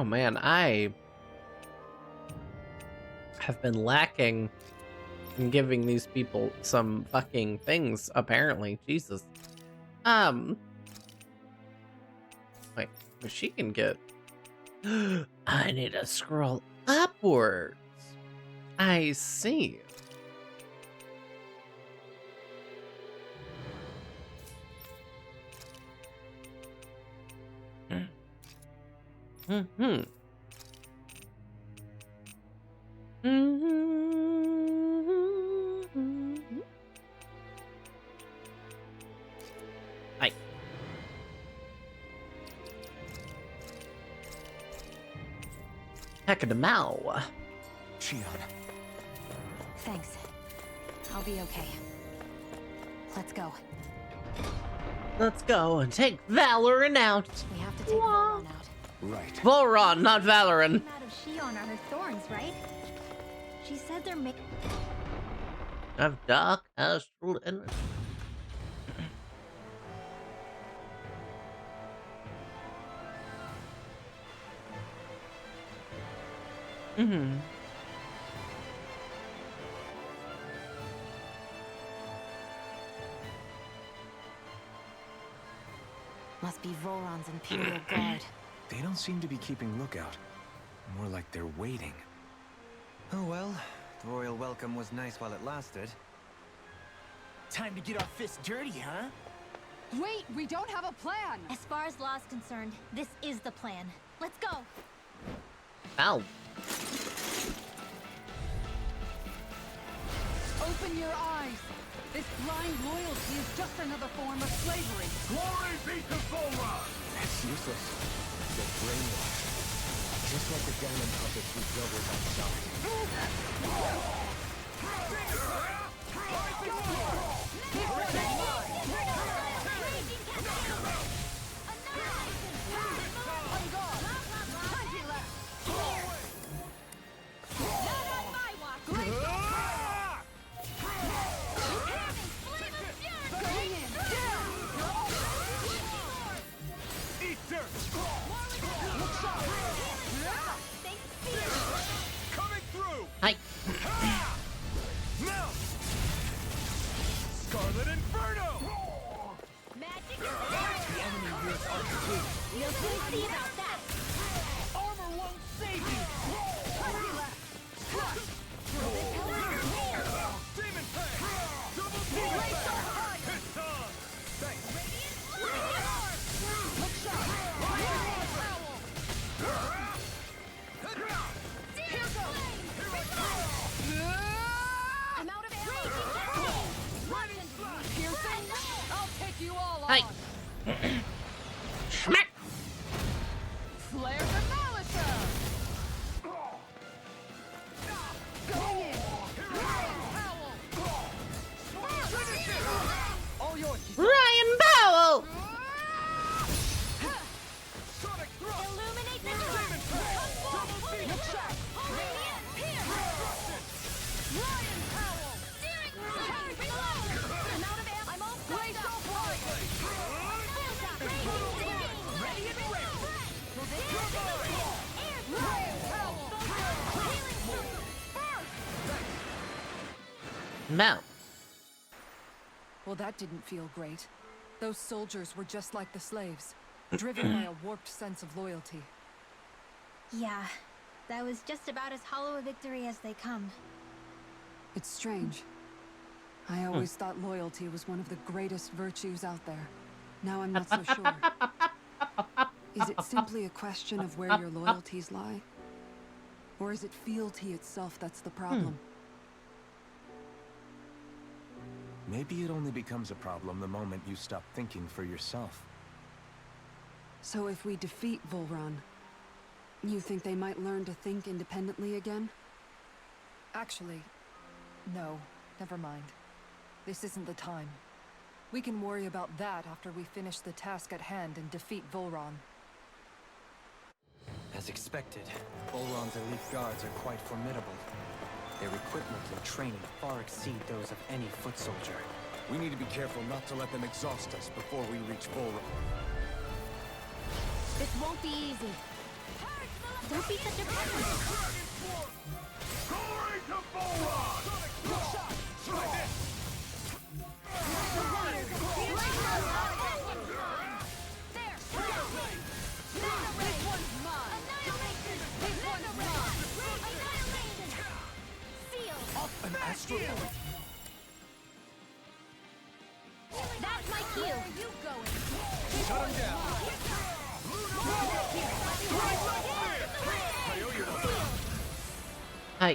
man, I have been lacking in giving these people some fucking things, apparently. Jesus. Wait, she can get... I need to scroll upwards. I see. Mm-hmm. Hi. Heck of the Mao. Shion. Thanks. I'll be okay. Let's go. Let's go and take Valorant out. We have to take Varathon out. Right. Valorant, not Valorant. Out of Shion are her thorns, right? She said they're made. Of dark astral energy. Must be Voron's Imperial Guard. They don't seem to be keeping lookout. More like they're waiting. Oh well, the royal welcome was nice while it lasted. Time to get our fists dirty, huh? Wait, we don't have a plan! As far as law's concerned, this is the plan. Let's go! Ow. Open your eyes! This blind loyalty is just another form of slavery. Glory be to Voron! That's useless. They're brainwashed. Just like the diamond puppets we built with outside. Coming through! Hi. Now! Scarlet Inferno! Magic the enemy here's our key. You'll soon see about that. Armor won't save you! Demon Fang! Double team! It's on! Thanks! Hook shot! I'm out of ammo! Piercing? I'll take you all Hi. on! Smack. Flare Demolisher! Going in! All yours! Ryan Powell. Sonic Thrust! Illuminate the Demon Fang! Double team! Hook shot! Disrupted! I'm out of ammo. I'm all Blaze fucked up. off right! Ready and ready! Mao. Well, that didn't feel great. Those soldiers were just like the slaves, driven by a warped sense of loyalty. Yeah, that was just about as hollow a victory as they come. It's strange. I always thought loyalty was one of the greatest virtues out there. Now I'm not so sure. Is it simply a question of where your loyalties lie? Or is it fealty itself that's the problem? Maybe it only becomes a problem the moment you stop thinking for yourself. So if we defeat Volron, you think they might learn to think independently again? Actually, no. Never mind. This isn't the time. We can worry about that after we finish the task at hand and defeat Volron. As expected, Volron's elite guards are quite formidable. Their equipment and training far exceed those of any foot soldier. We need to be careful not to let them exhaust us before we reach Voron. This won't be easy. Don't be such a Glory to Voron! Try this! An astral point. That's my cue. Where are you going? Shut him down. Hi.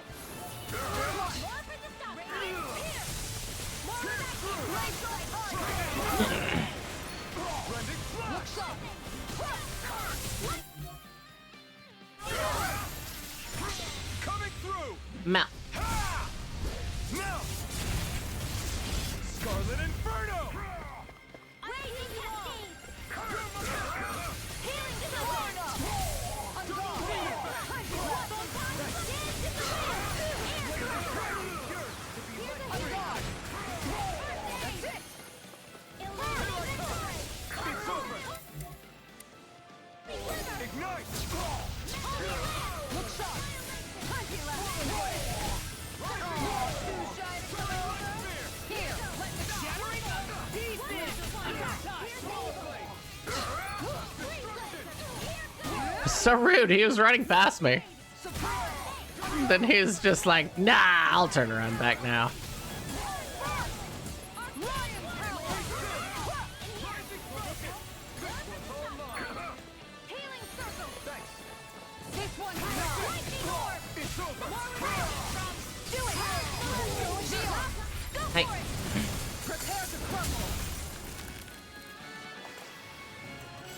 So rude. He was running past me. Then he was just like, nah, I'll turn around back now. Hey.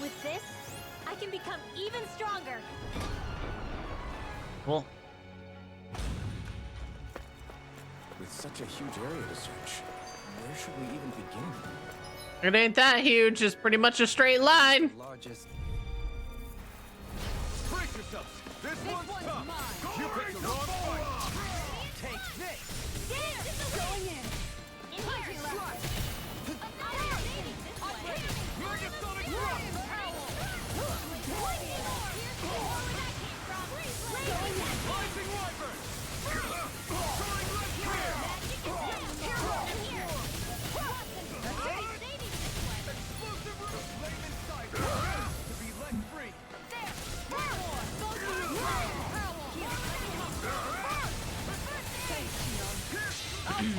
With this, I can become even stronger. Cool. With such a huge area to search, where should we even begin? It ain't that huge. It's pretty much a straight line. Largest. Brace yourselves. This one's tough. You picked the wrong fight. Take this. Going in. In here.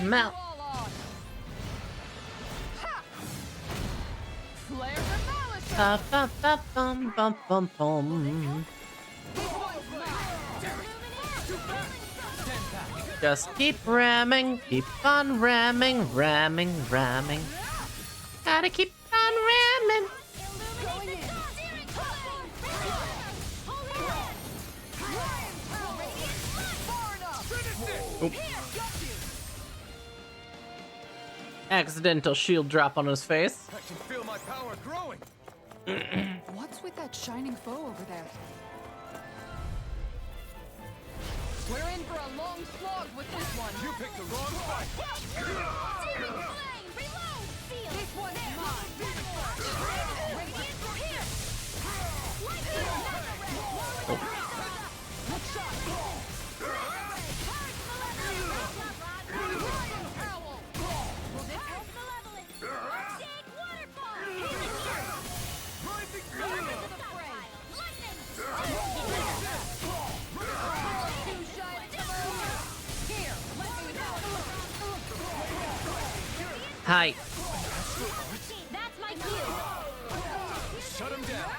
Mount. Bum, bum, bum, bum. Just keep ramming, keep on ramming, ramming, ramming. Gotta keep on ramming. Oop. Accidental shield drop on his face. I can feel my power growing. What's with that shining foe over there? We're in for a long slog with this one. You picked the wrong fight. This one's mine. Hi. That's my cue. Shut him down.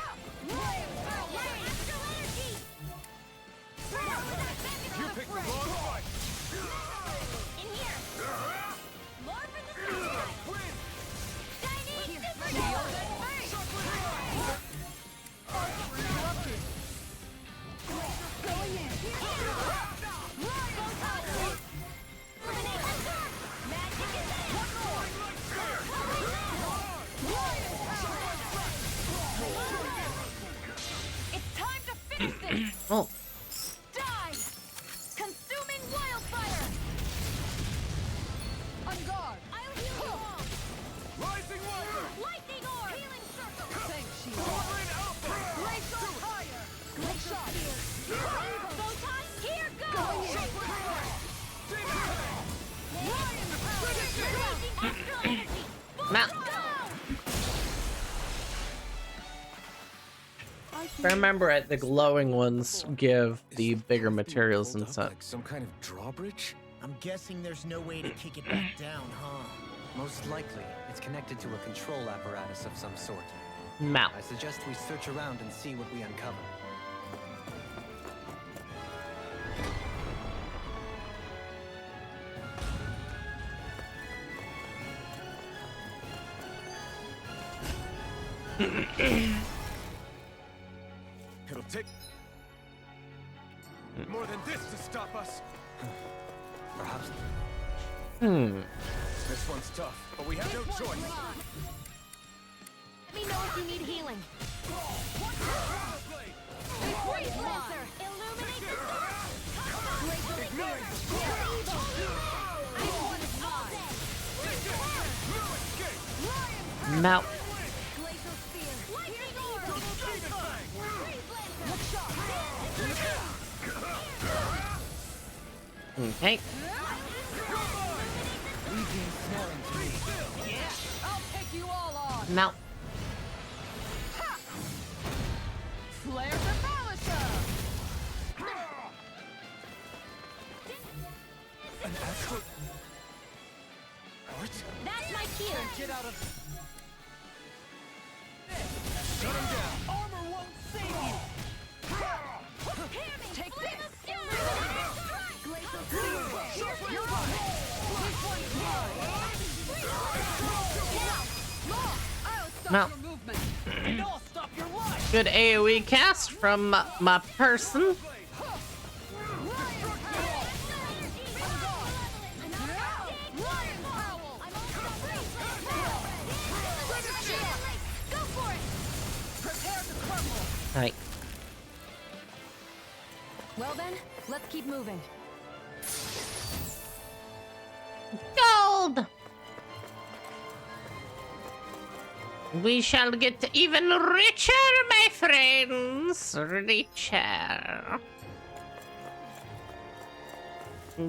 You picked the wrong fight. In here. More for the win. Going in. It's time to finish this. Oh. Die! Consuming wildfire! On guard! I'll heal you all! Rising water. Lightning orb! Healing circle! Thanks, shield! Sovereign Alpha. Glacial fire! Glacial spear! Photon, here goes! Ryan power! Releasing extra energy! Mount. If I remember it, the glowing ones give the bigger materials and such. Like some kind of drawbridge? I'm guessing there's no way to kick it back down, huh? Most likely, it's connected to a control apparatus of some sort. Mount. I suggest we search around and see what we uncover. It'll take more than this to stop us. Perhaps. This one's tough, but we have no choice. Let me know if you need healing. Freeze Lancer! Illuminate the Mount. Okay. I'll take you all on! Mount. Flare the Fellowship! here. Can't get out of. Shut him down. Armor won't save you. Take this! Glacial Steel. You're on. This one's mine. Now, I'll stop your life. good AoE cast from my person. Right. Well then, let's keep moving. Gold! We shall get even richer, my friends. Richer.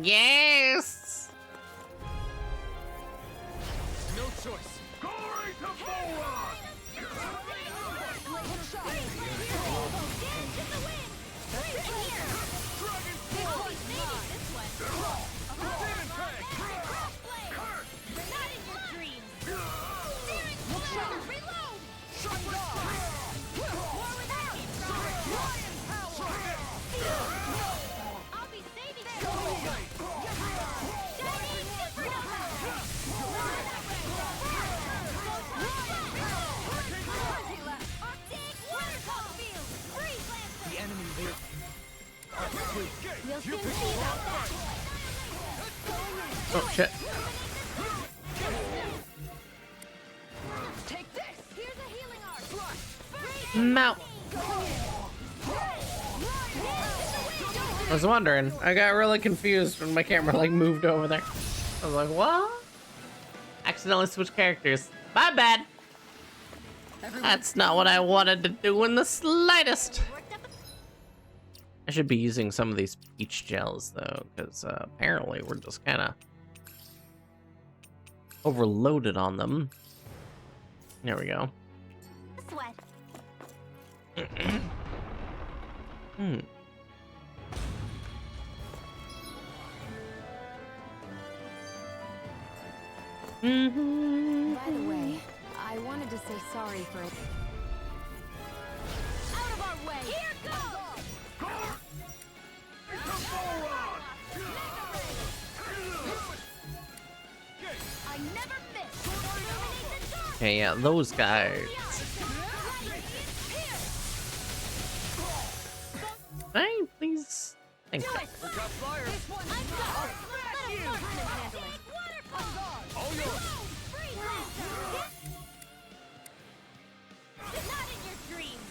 Yes. No choice. Glory to Varathon! The enemy will. We'll soon see about that. Oh shit. Take this. Here's a healing art. Mount. I was wondering. I got really confused when my camera like moved over there. I was like, what? Accidentally switched characters. My bad. That's not what I wanted to do in the slightest. I should be using some of these peach gels though, because apparently we're just kind of overloaded on them. There we go. Sweat. Hmm. By the way, I wanted to say sorry for it. Out of our way! Here goes! I never miss! Illuminate the dark! Okay, yeah, those guys. Can I please? Thank you. We got fire. All yours. Not in your dreams!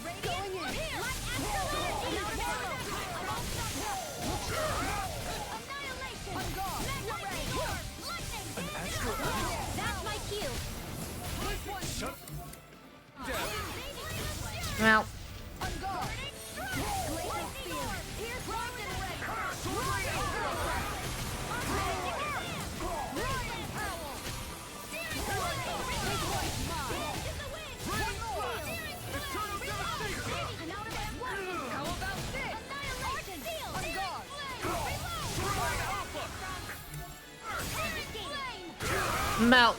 Radiant here! Like absolute annihilation! Lightning! That's my cue! Shut down. Well, melt.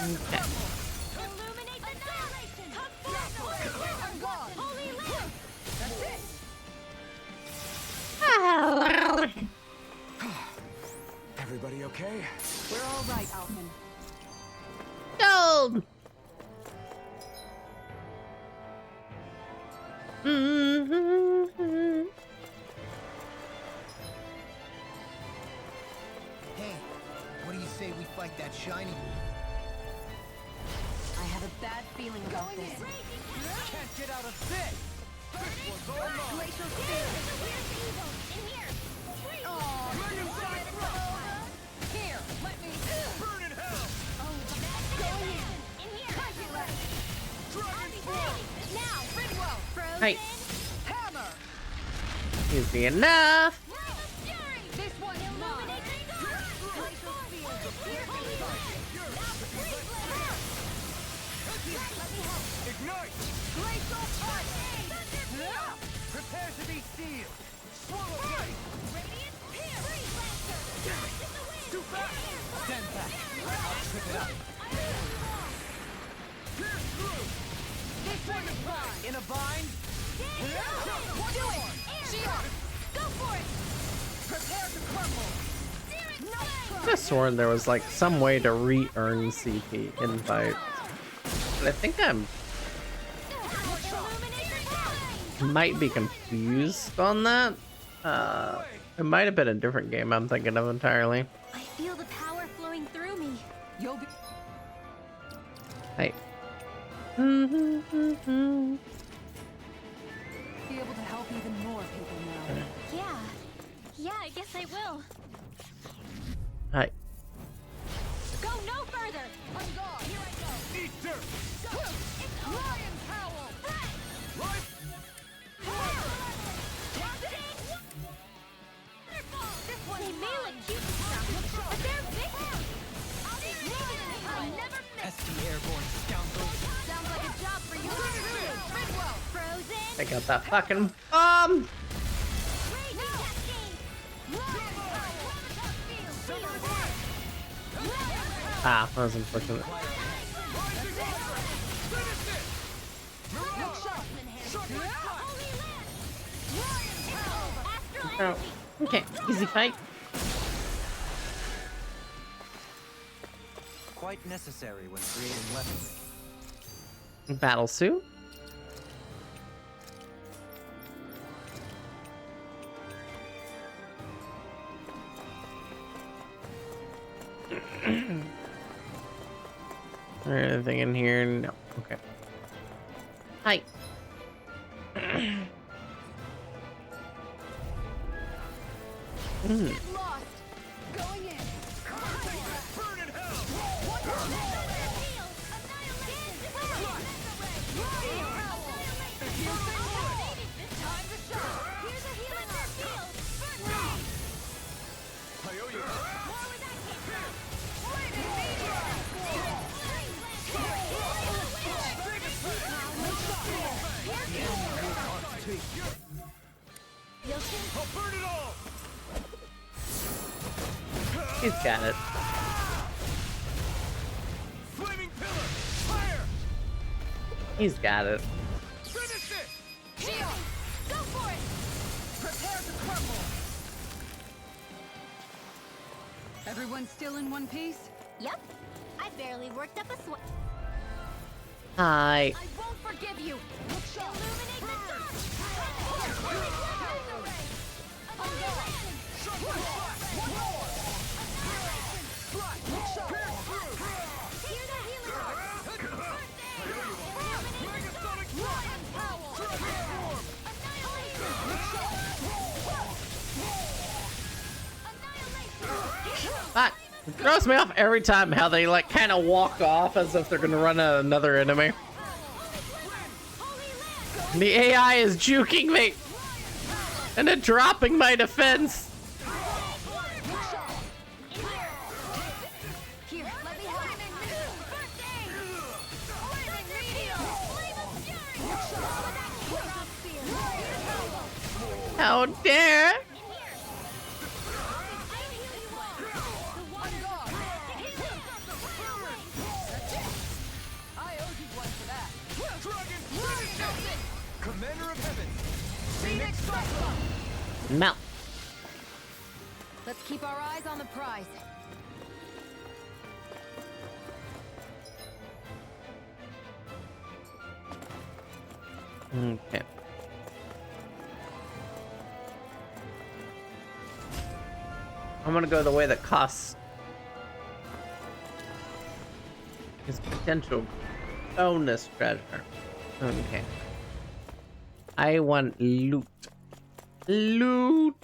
Okay. Everybody okay? We're all right, Alvin. Gold. Hey, what do you say we fight that shiny? I have a bad feeling about this. Can't get out of this. This was all mine. Glacial Steel. Here, let me burn in hell. Now, Ridwell! Hey, Hammer. easy enough. This one's mine. Glacial Steel! Ignite! Glacial Ice. Prepare to be sealed. Swallow blade. Radiant here! Freeze Lancer! Too fast. Stand back. I'll trip it up. Pierce through. This one is mine! In a bind. Do it! Shield! Go for it! Prepare to crumble. I could have sworn there was like some way to re-earn CP in fights, but I think I'm might be confused on that. It might have been a different game I'm thinking of entirely. I feel the power flowing through me. You'll be Hey. able to help even more people now. Yeah, I guess I will. Hi. Go no further! On guard. Here I go. Eat dirt. Go! It's Lion's howl. Life. They may look cute and stuff, but they're victims! I'll never miss! Pesky airborne scoundrels. Sounds like a job for you truly! Fridwell! Frozen! I got that fucking bomb. Ah, that was unfortunate. Oh, okay, easy fight. Quite necessary when creating weaponry. Battle suit. Anything in here? No. Okay. Hi. Get lost! Going in! Burn in hell. I owe you. I'll burn it all. He's got it. Flaming pillar. Fire. He's got it. Finish it. Shield! Go for it! Prepare to crumble! Everyone still in one piece? Yep. I barely worked up a sweat. Hi. I won't forgive you! Illuminate the Fuck. It throws me off every time how they like kind of walk off as if they're gonna run at another enemy. The AI is juking me and then dropping my defense. Here, let me help. How dare! Commander of Heaven. Phoenix Cyclone! Mount. Let's keep our eyes on the prize. Okay. I'm gonna go the way that costs his potential bonus treasure. Okay. I want loot. Loot!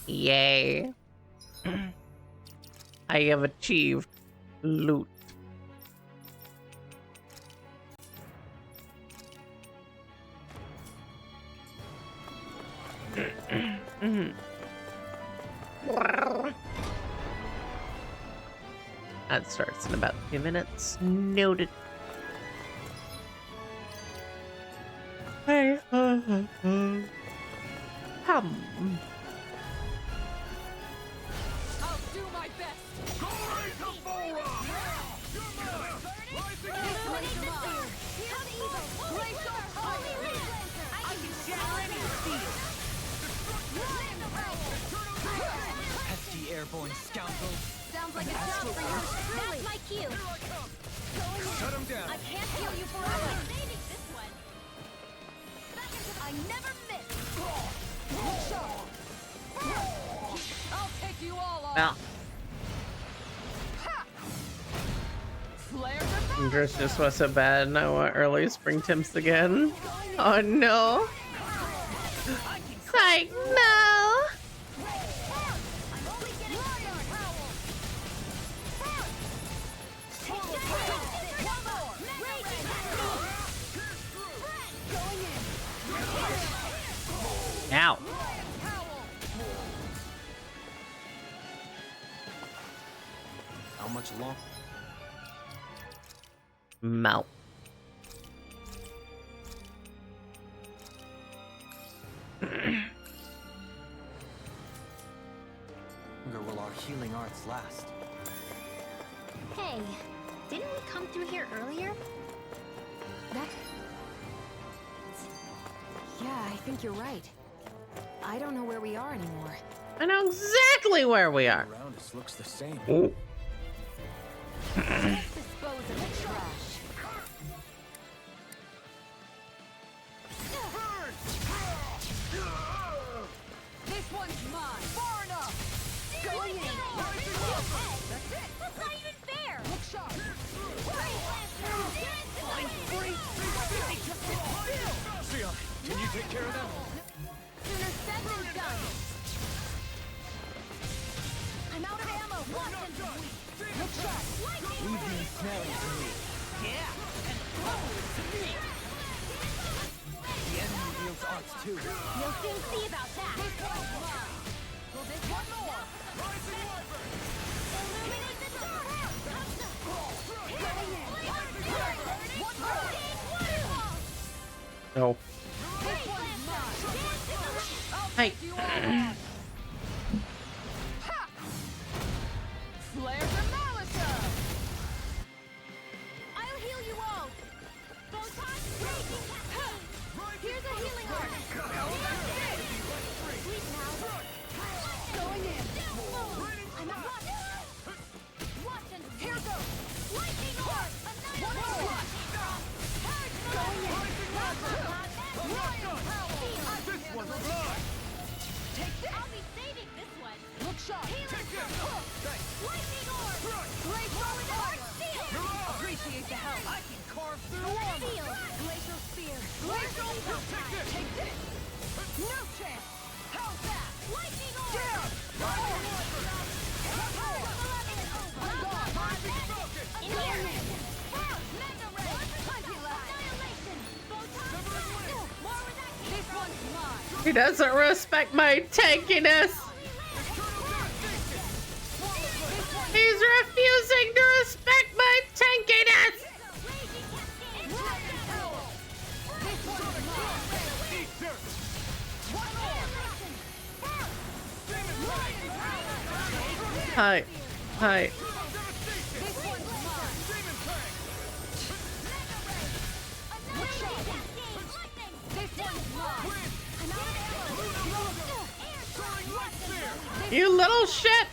Yay. I have achieved loot. That starts in about 2 minutes. Noted. Hey. I'll do my best. Pesky airborne scoundrel. Sounds like a job for yours truly. That's my cue. Shut him down. I can't heal you forever. Saving this one. I never miss. I'll take you all on. Now, Dress just was so bad, and I want early spring temps again. Oh no. Psych, no. Ow. How much longer? Mouth. Longer will our healing arts last? Hey, didn't we come through here earlier? Yeah, I think you're right. I don't know where we are anymore. I know exactly where we are. Around us looks the same. Ooh. Dispose of the trash. This one's mine. Far enough. Going in. That's it. That's not even fair. Look sharp. Sion, can you take care of them? Sooner said than done. I'm out of ammo. Watch them. Look sharp. Leave these smells to me. The enemy wields arts too. You'll soon see about that. Will this one more? Illuminate the storehouse. No. Hey. Flares of Malisa. I'll heal you all. Photon raging cascade. Here's a healing arc. Sleep now. Going in. I'm at watch. Watch and Here goes. lightning orb. One more. Going in. This one's mine! Take this. I'll be saving this one. Look sharp. Healer circle. Lightning orb. Blaze Forward arc. Seal. Appreciate the help. I can carve through Seal. armor! Glacial spear. Glacial Glacial spear. Take this. No chance. How's that? Lightning orb. Down. In here. Mega ray. Plenty left. Annihilation. Photon. More where that came This from. one's mine. He doesn't respect my tankiness. He's refusing to respect my tankiness. Hi. Hi. You little shit.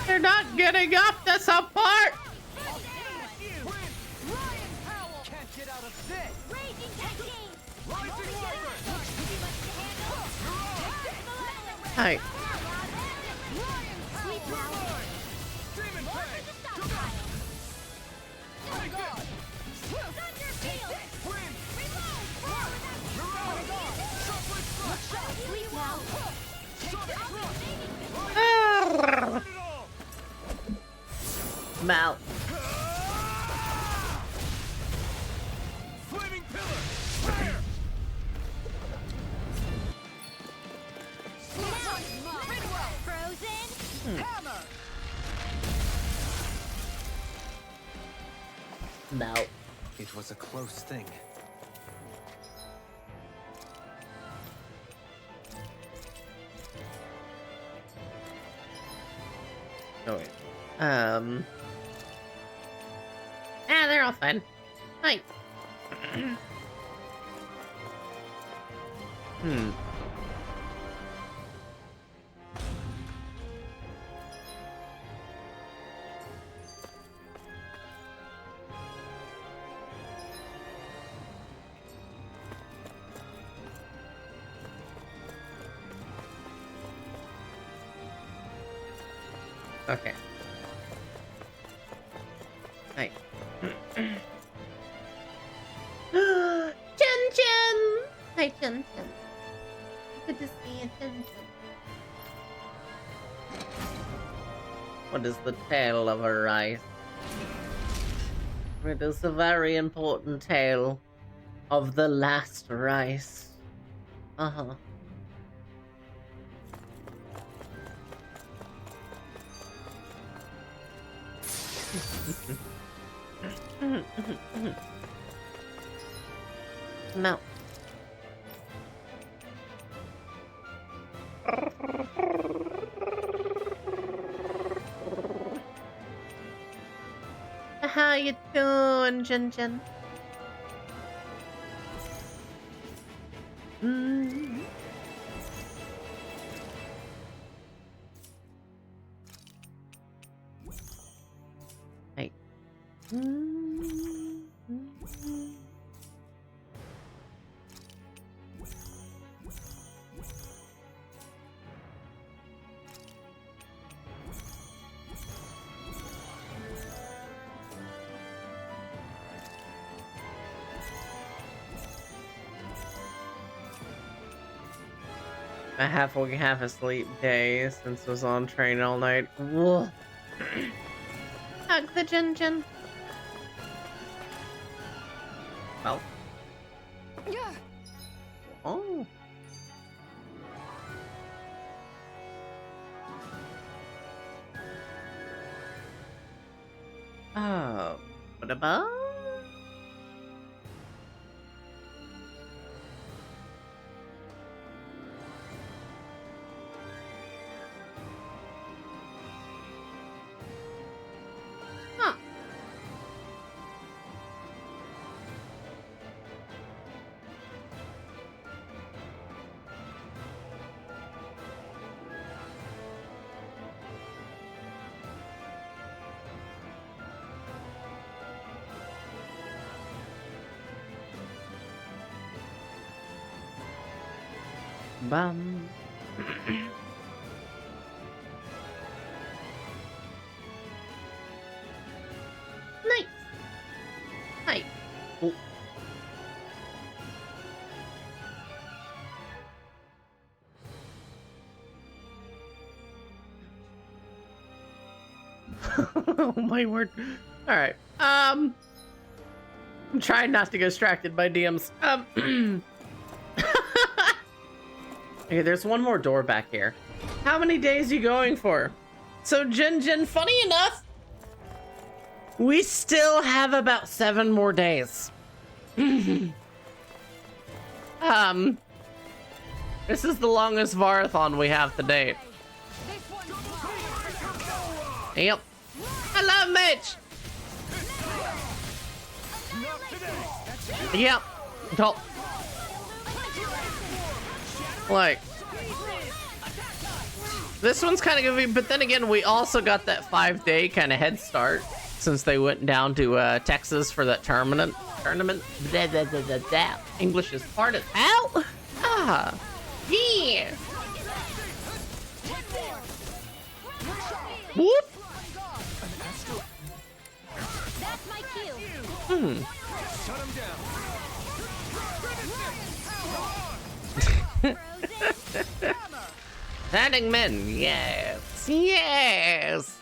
You're not getting up to support. Can't get out of this! Raging cascade. Hi. Sleep now. More for the stockpile. Thunder field. Reload. Sleep now. Mouth. Flaming pillar! No. It was a close thing. Oh wait. They're all fine. Hi. Hmm. Okay. Hi. Chen Chen! Hi, Chen Chen. Good to see you, Chen Chen. What is the tale of a rice? It is a very important tale of the last rice. Uh-huh. No. How you doing, Jin Jin? Hey. A half awake, half asleep day since I was on train all night. Whoa. Hug the Jin Jin. Well. Yeah. Oh. Oh. What about? Huh. Bum. Nice. Hi. Oh. Oh my word. All right. I'm trying not to get distracted by DMs. Okay, there's one more door back here. How many days are you going for? So Jin Jin, funny enough, we still have about 7 more days. This is the longest Varathon we have to date. Yep. Hello, Mitch. Yep. Don't. Like, this one's kind of goofy, but then again, we also got that 5-day kind of head start since they went down to Texas for that tournament. Blah, blah, blah, blah, blah. English is part of hell. Ah, yeah. Whoop. That's my cue. Shut him down. Standing men, yes, yes.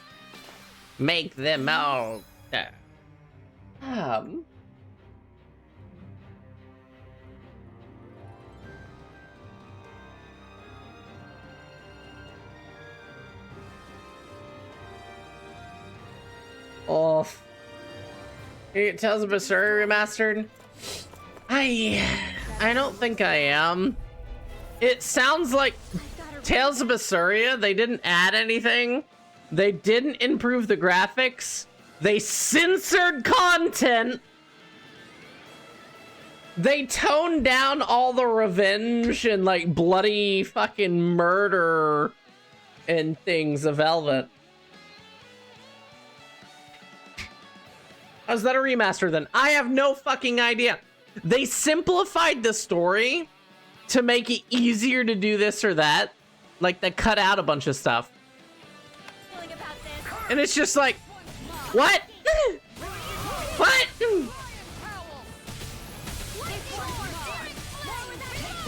Make them all. Off. Tales of Berseria remastered? I don't think I am. It sounds like Tales of Berseria, they didn't add anything. They didn't improve the graphics. They censored content. They toned down all the revenge and like bloody fucking murder and things of Velvet. Is that a remaster then? I have no fucking idea. They simplified the story to make it easier to do this or that. Like they cut out a bunch of stuff. And it's just like, what? What?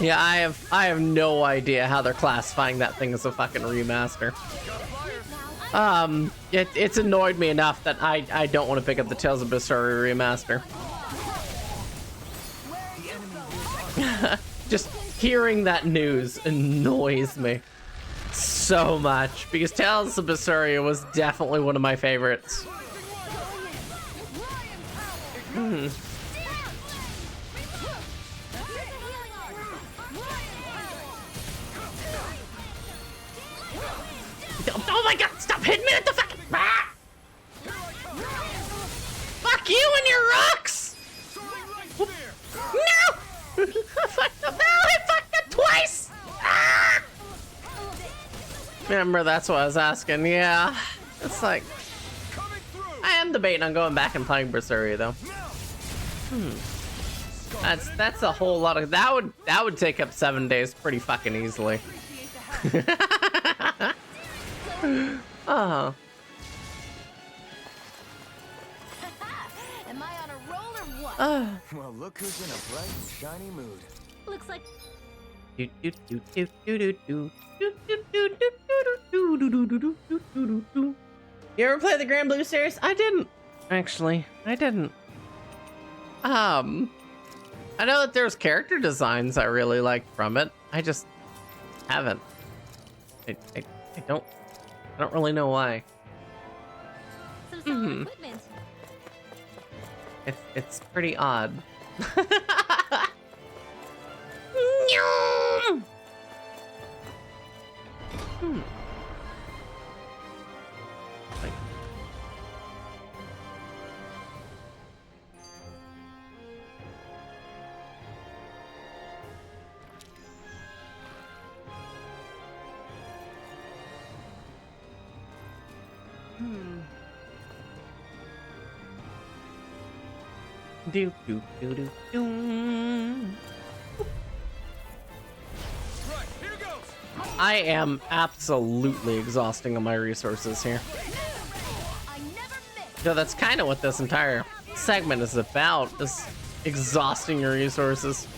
Yeah, I have no idea how they're classifying that thing as a fucking remaster. It's annoyed me enough that I don't want to pick up the Tales of Berseria remaster. Just hearing that news annoys me so much because Tales of Berseria was definitely one of my favorites. Oh my god, stop hitting me with the fucking... Ah! Fuck you and your rocks! No! I fucked up. No, I fucked up twice! Ah! Remember, that's what I was asking. Yeah, it's like... I am debating on going back and playing Berseria, though. That's a whole lot of... That would take up 7 days pretty fucking easily. Oh. Am I on a roll or what? Well, look who's in a bright and shiny mood. Looks like You ever play the Grand Blue series? I didn't. Actually, I didn't. I know that there's character designs I really liked from it. I just haven't. I don't really know why. some solid equipment. It's pretty odd. Do do do do do. I am absolutely exhausting on my resources here. So that's kind of what this entire segment is about, is exhausting your resources.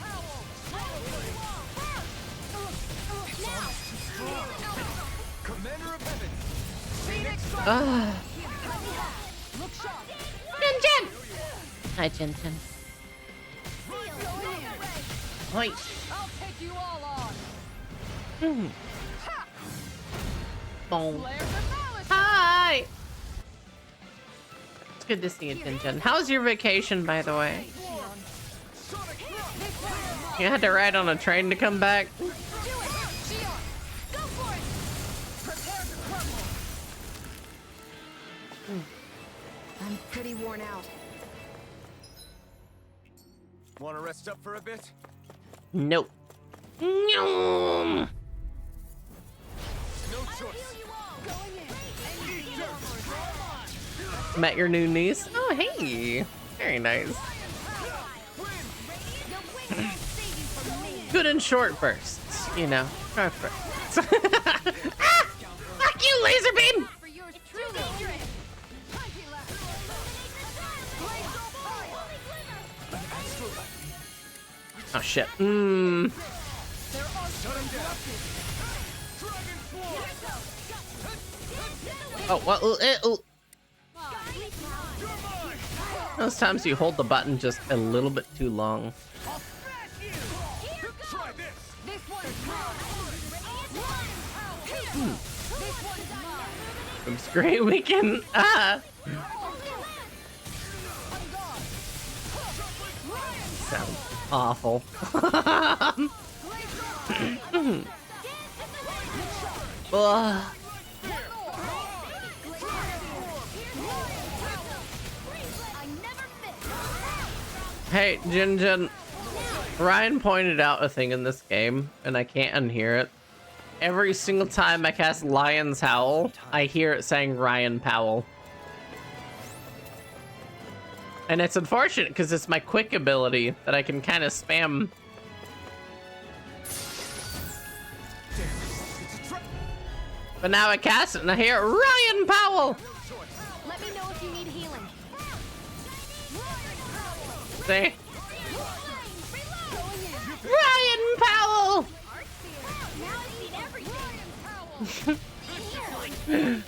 Jin! Hi, Jin Jin. Wait. I'll take you all on. Boom. Hi! It's good to see you, Jin Jin. How's your vacation, by the way? You had to ride on a train to come back? I'm pretty worn out. Want to rest up for a bit? Nope. No. No choice. Met your new niece? Oh, hey. Very nice. Good and short bursts, you know. Short bursts. Ah! Fuck you, laser beam! Oh shit. Oh, well, those times you hold the button just a little bit too long. It's great. We can sounds awful. Ugh. Hey, Jin. Ryan pointed out a thing in this game, and I can't unhear it. Every single time I cast Lion's Howl, I hear it saying Ryan Powell. And it's unfortunate because it's my quick ability that I can kind of spam. But now I cast it and I hear Ryan Powell. Let me know if you need healing. See? Ryan Powell! Can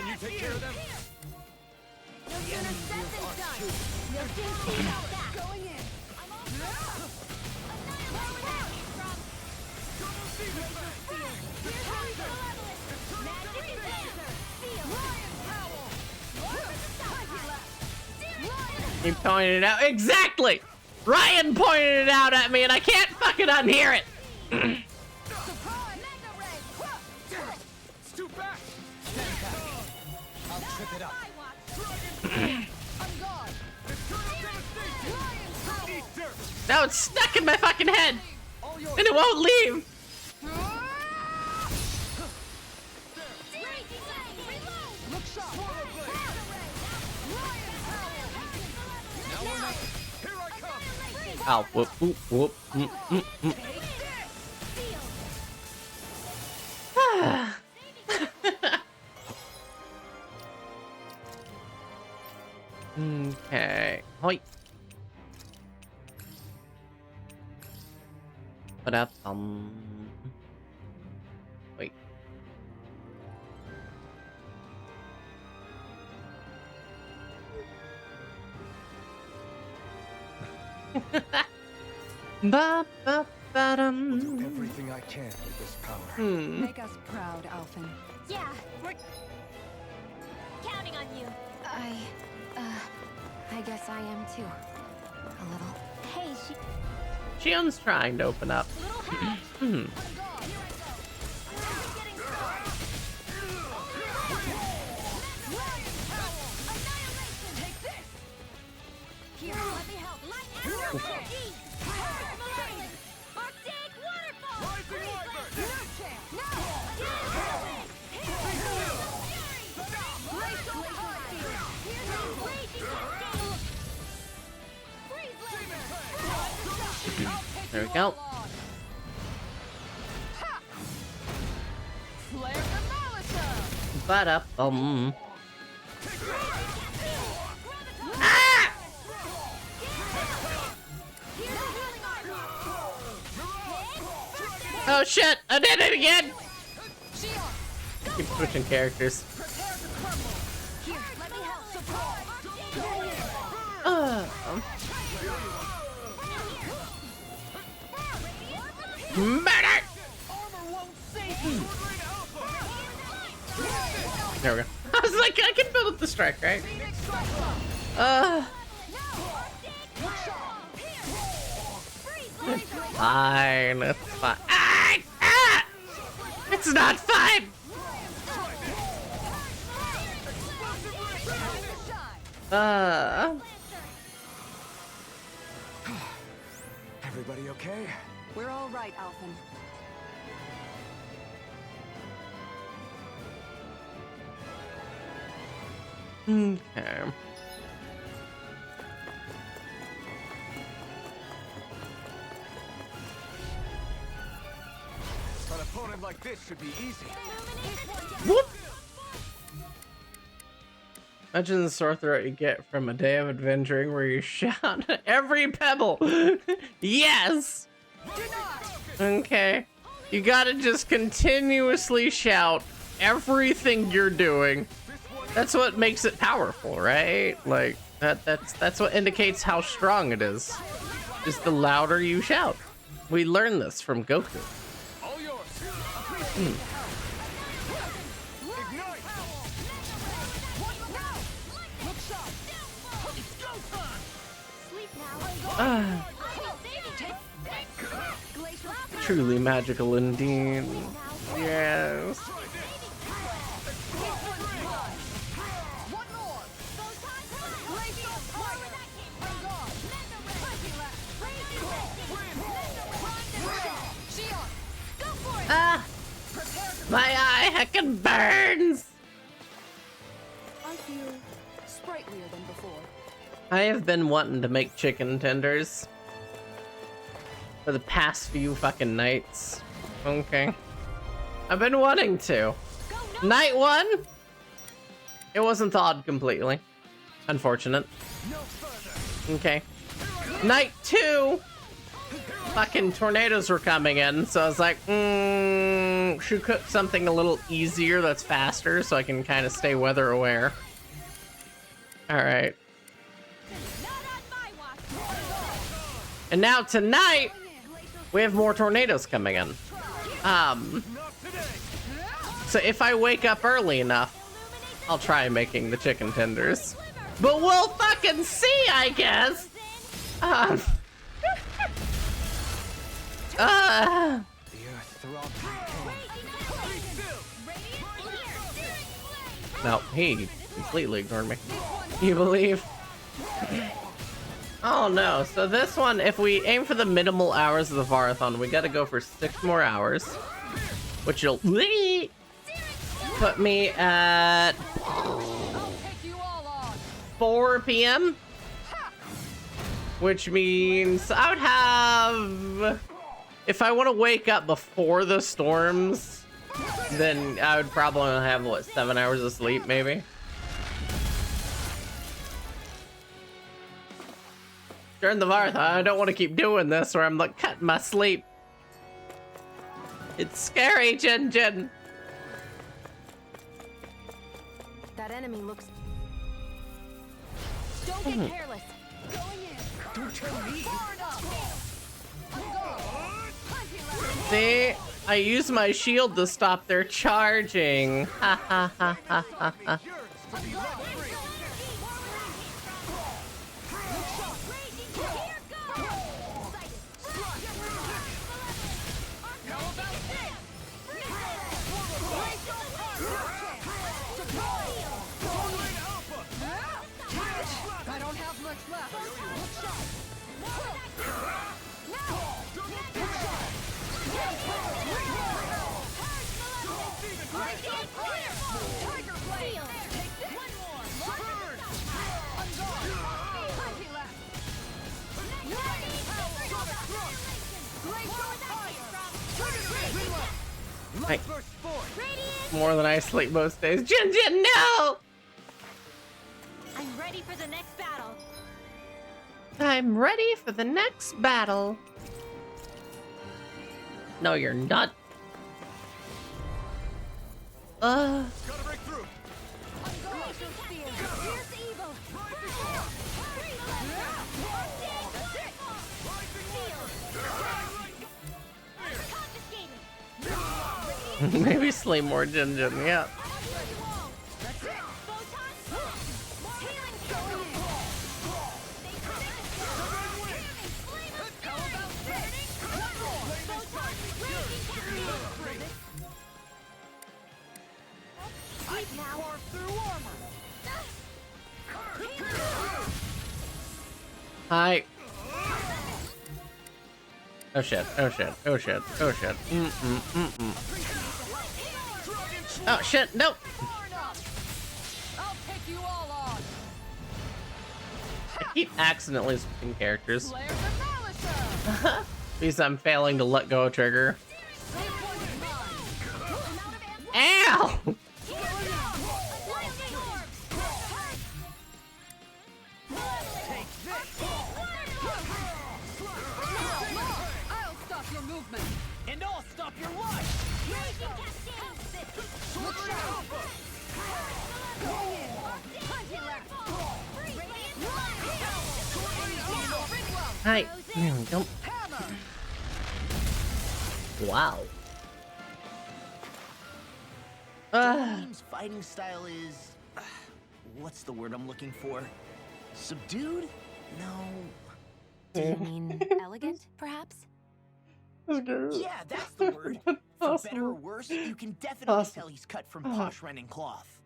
you take care of them? No sooner said than done. We'll soon see about that. Going in. I'm all He pointed it out. Exactly! Ryan pointed it out at me and I can't fucking unhear it! It's too fast. I'll trip it up. Now it's stuck in my fucking head! And it won't leave! Ow, whoop, whoop, whoop. Okay. Hoi. Varathon. Wait. Ba ba ba dum. I'll do everything I can with this power. Make us proud, Alphen. Yeah, we're counting on you. I guess I am too. A little. Hey, Shion's trying to open up. Here, let me help. Arctic waterfall. There we go. But up, Ah! Oh shit! I did it again! Keep switching characters. Murder! There we go. I was like, I can build up the strike, right? It's fine. It's fine. Ah! Ah! It's not fine! Everybody okay? We're all right, Alphen. Okay. An opponent like this should be easy. Whoop! Imagine the sore throat you get from a day of adventuring where you shout every pebble. Yes! Okay. You gotta just continuously shout everything you're doing. That's what makes it powerful, right? Like, that's what indicates how strong it is. Just the louder you shout. We learned this from Goku. All yours. Ah, truly magical indeed. Yes. Ah! My eye heckin' burns! I feel sprightlier than before. I have been wanting to make chicken tenders for the past few fucking nights. Okay. I've been wanting to. Night 1, it wasn't thawed completely. Unfortunate. Okay. Night 2, fucking tornadoes were coming in, so I was like, should cook something a little easier that's faster so I can kind of stay weather aware. Alright. And now tonight, we have more tornadoes coming in. So if I wake up early enough, I'll try making the chicken tenders. But we'll fucking see, I guess! No, he completely ignored me. You believe? Oh no, so this one, if we aim for the minimal hours of the Varathon, we gotta go for 6 more hours. Which will put me at 4 p.m. Which means I would have... If I want to wake up before the storms, then I would probably have, what, 7 hours of sleep, maybe? During the Varathon, I don't want to keep doing this where I'm like cutting my sleep. It's scary, Jin Jin. That enemy looks... Don't get careless. Going in. Don't tell me. See? I use my shield to stop their charging. Ha ha ha ha ha ha. I don't have much left. Like, more than I sleep most days. Jin Jin, no! I'm ready for the next battle. I'm ready for the next battle. No, you're not. Gotta break through. Maybe slay more Jin Jin, yeah. Hi. Oh shit, oh shit, oh shit, oh shit. Oh shit, nope. I keep accidentally switching characters. Because I'm failing to let go of trigger. Ow! I'll stop your movement. And I'll stop your life! Hi. There we go. Wow. Team's fighting style is... what's the word I'm looking for? Subdued? No. Do you mean elegant, perhaps? Yeah, that's the word. For better or worse, you can definitely tell he's cut from posh Renin cloth.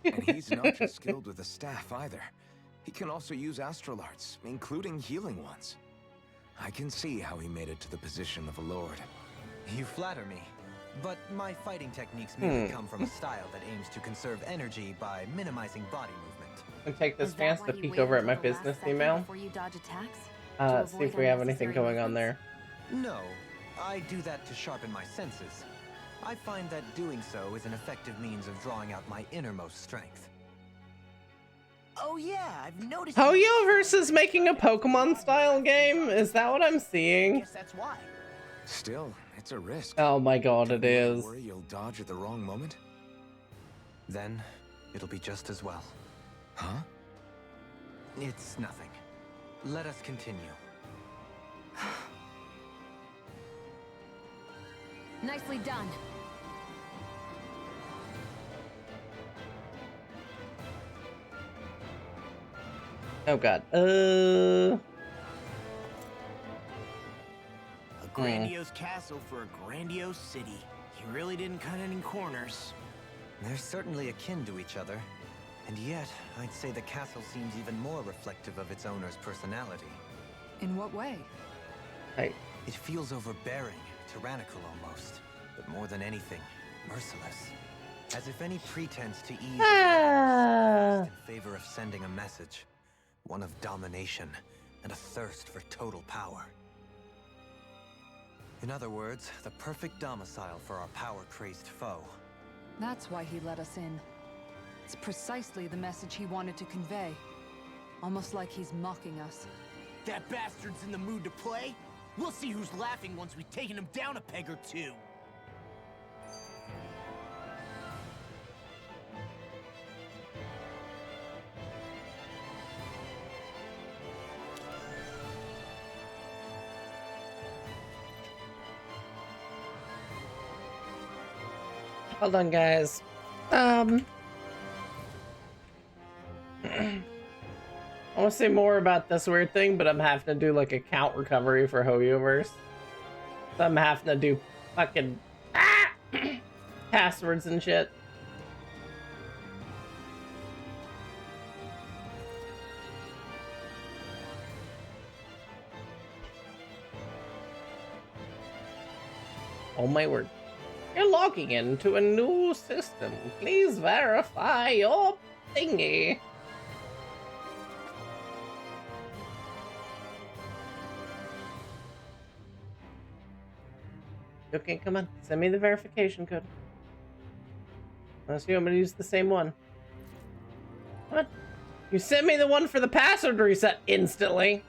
And he's not just skilled with the staff either. He can also use astral arts, including healing ones. I can see how he made it to the position of a lord. You flatter me, but my fighting techniques merely come from a style that aims to conserve energy by minimizing body movement. And take this chance to peek over at my business email. Before you dodge attacks? See if we have anything going on there. No, I do that to sharpen my senses. I find that doing so is an effective means of drawing out my innermost strength. Oh yeah, I've noticed. Hoyoverse is making a Pokemon style game? Is that what I'm seeing? Guess that's why. Still, it's a risk. Oh my god, it is. Worry you'll dodge at the wrong moment? Then, it'll be just as well. Huh? It's nothing. Let us continue. Nicely done. Oh god. A grandiose castle for a grandiose city. He really didn't cut any corners. They're certainly akin to each other. And yet, I'd say the castle seems even more reflective of its owner's personality. In what way? Hey. It feels overbearing, tyrannical almost. But more than anything, merciless. As if any pretense to ease in favor of sending a message. One of domination and a thirst for total power. In other words, the perfect domicile for our power-crazed foe. That's why he let us in. It's precisely the message he wanted to convey. Almost like he's mocking us. That bastard's in the mood to play? We'll see who's laughing once we've taken him down a peg or two. Hold on, guys. I want to say more about this weird thing, but I'm having to do like account recovery for Hoyoverse. So I'm having to do fucking passwords and shit. Oh my word. You're logging into a new system. Please verify your thingy. Okay, come on. Send me the verification code. Unless you want me to use the same one. What? You sent me the one for the password reset instantly.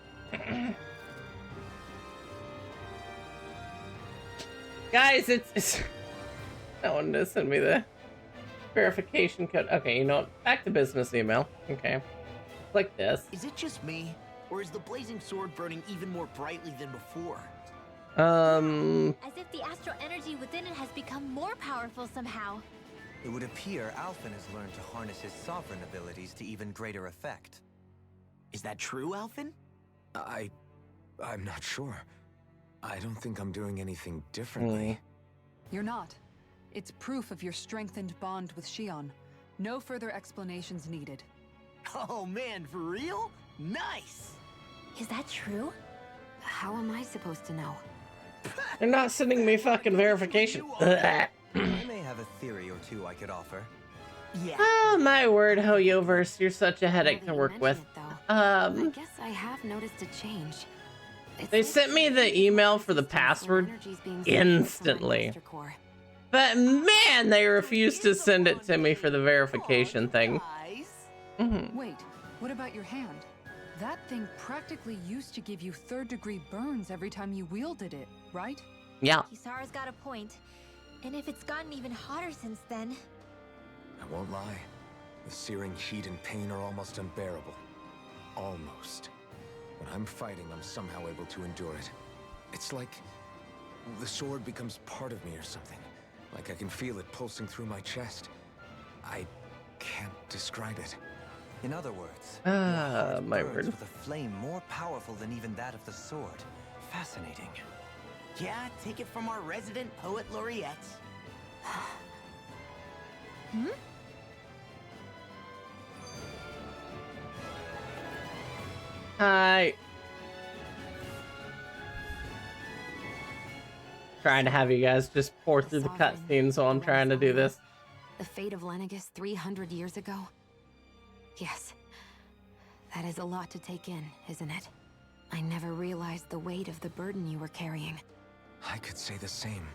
Guys, it's no one to send me the verification code. Okay, you know what? Back to business email. Okay. Like this. Is it just me? Or is the blazing sword burning even more brightly than before? As if the astral energy within it has become more powerful somehow. It would appear Alphen has learned to harness his sovereign abilities to even greater effect. Is that true, Alphen? I'm not sure. I don't think I'm doing anything differently. You're not. It's proof of your strengthened bond with Shion. No further explanations needed. Oh man, for real? Nice! Is that true? How am I supposed to know? They're not sending me fucking verification. I may have a theory or two I could offer. Yeah. Oh my word, Hoyoverse, you're such a headache to work with. I guess I have noticed a change. They sent me the email for the password instantly. But man, they refused to send it to me for the verification thing. Wait, what about your hand? That thing practically used to give you third-degree burns every time you wielded it, right? Yeah. Kisara's got a point. And if it's gotten even hotter since then... I won't lie. The searing heat and pain are almost unbearable. Almost. When I'm fighting, I'm somehow able to endure it. It's like the sword becomes part of me or something. Like I can feel it pulsing through my chest. I can't describe it. In other words, my burns word. with a flame more powerful than even that of the sword. Fascinating. Yeah, take it from our resident poet laureate. Hmm? Hi. Trying to have you guys just pour through the cutscene, so I'm trying to do this. The fate of Lenegis 300 years ago? Yes. That is a lot to take in, isn't it? I never realized the weight of the burden you were carrying. I could say the same.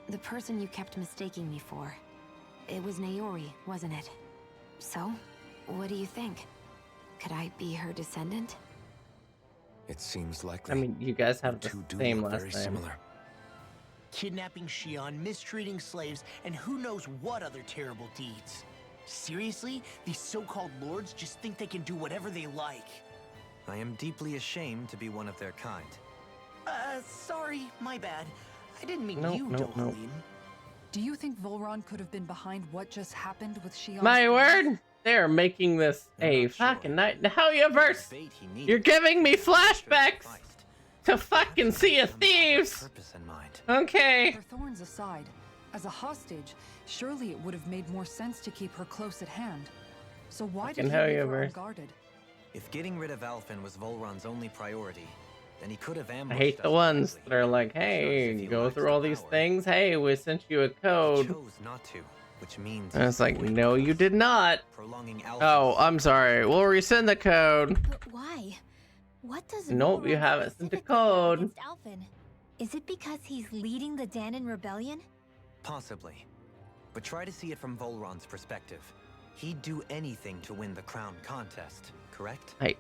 The person you kept mistaking me for. It was Naori, wasn't it? So, what do you think? Could I be her descendant? It seems likely. I mean, you guys have the same last very name. similar. Kidnapping Shion, mistreating slaves, and who knows what other terrible deeds. Seriously? These so-called lords just think they can do whatever they like. I am deeply ashamed to be one of their kind. Sorry, my bad. I didn't mean No, you, no, no. Dohalim. Do you think Volron could have been behind what just happened with Shion's My death? word! They're making this a fucking night. How universe? You're giving me flashbacks to fucking Sea of Thieves. Okay. Her thorns aside, as a hostage, surely it would have made more sense to keep her close at hand. So why did Fucking he hell, leave her universe. unguarded? If getting rid of Alphen was Volron's only priority, then he could have I ambushed hate the us ones that are like, hey, go through all these things. Hey, we sent you a code. chose not to, which means And it's like, no, you did not. prolonging Oh, I'm sorry. We'll resend the code. But why? What does Nope, you Volron haven't sent the specifically have code. against Alphen? Is it because he's leading the Danon rebellion? Possibly. But try to see it from Volron's perspective. He'd do anything to win the crown contest, correct? Hey.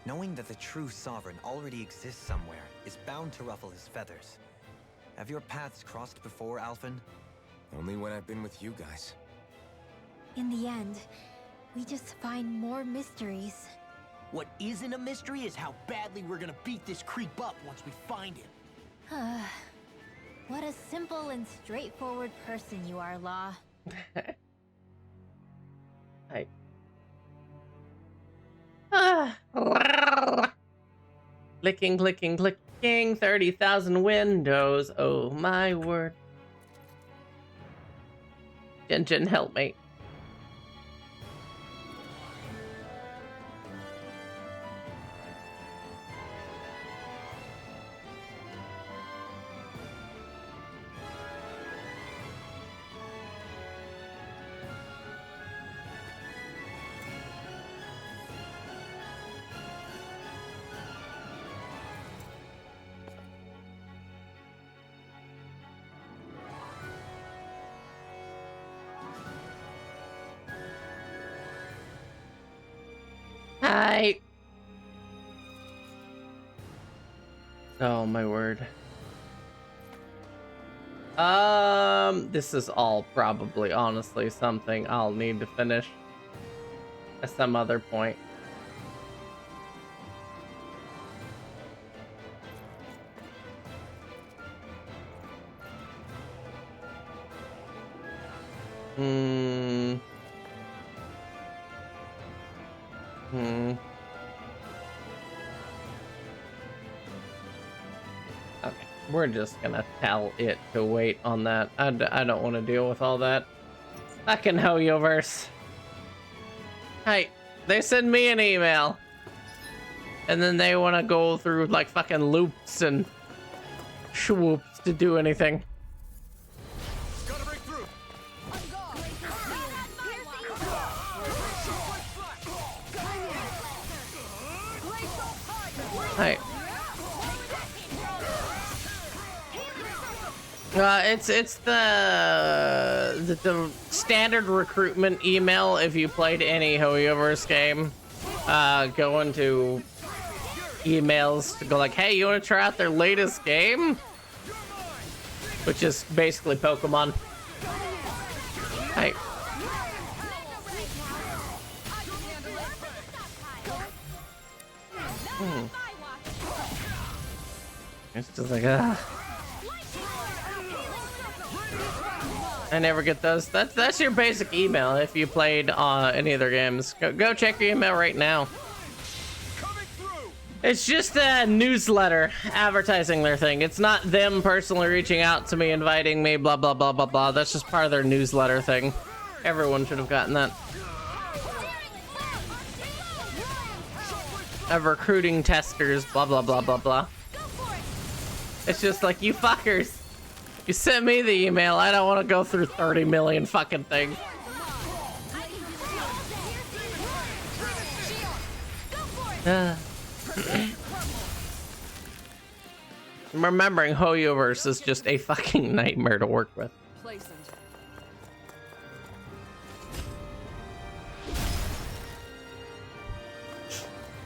Knowing that the true sovereign already exists somewhere is bound to ruffle his feathers. Have your paths crossed before, Alphen? Only when I've been with you guys. In the end, we just find more mysteries. What isn't a mystery is how badly we're gonna beat this creep up once we find him. What a simple and straightforward person you are, Law. Hey. Clicking, clicking, clicking. 30,000 windows. Oh my word. Jin, help me. Hi. Oh my word. This is all probably honestly something I'll need to finish at some other point. Okay, we're just gonna tell it to wait on that. I don't want to deal with all that. Fucking Hoyoverse. Hey, they send me an email. And then they want to go through like fucking loops and swoops to do anything. Gotta break through. Hey. It's the standard recruitment email if you played any Hoyoverse game. Go into emails to go like, hey, you want to try out their latest game? Which is basically Pokemon. Hey. It's just like, I never get those. That's your basic email if you played any of their games. Go check your email right now. It's just a newsletter advertising their thing. It's not them personally reaching out to me, inviting me, blah, blah, blah, blah, blah. That's just part of their newsletter thing. Everyone should have gotten that. Of recruiting testers, blah, blah, blah, blah, blah. It's just like, you fuckers. You sent me the email. I don't want to go through 30 million fucking things. Remembering Hoyoverse is just a fucking nightmare to work with.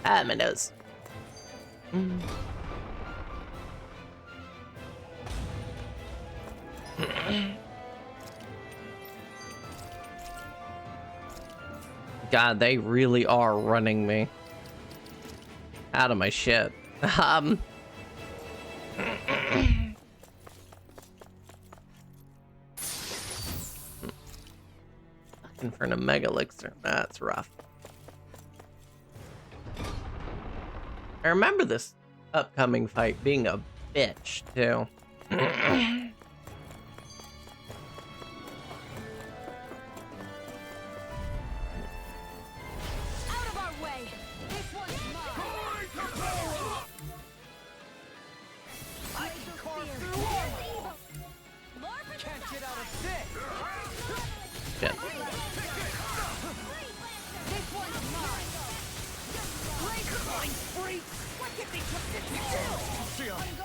Ah, my nose. God, they really are running me out of my shit. Fucking for a mega elixir. That's rough. I remember this upcoming fight being a bitch too.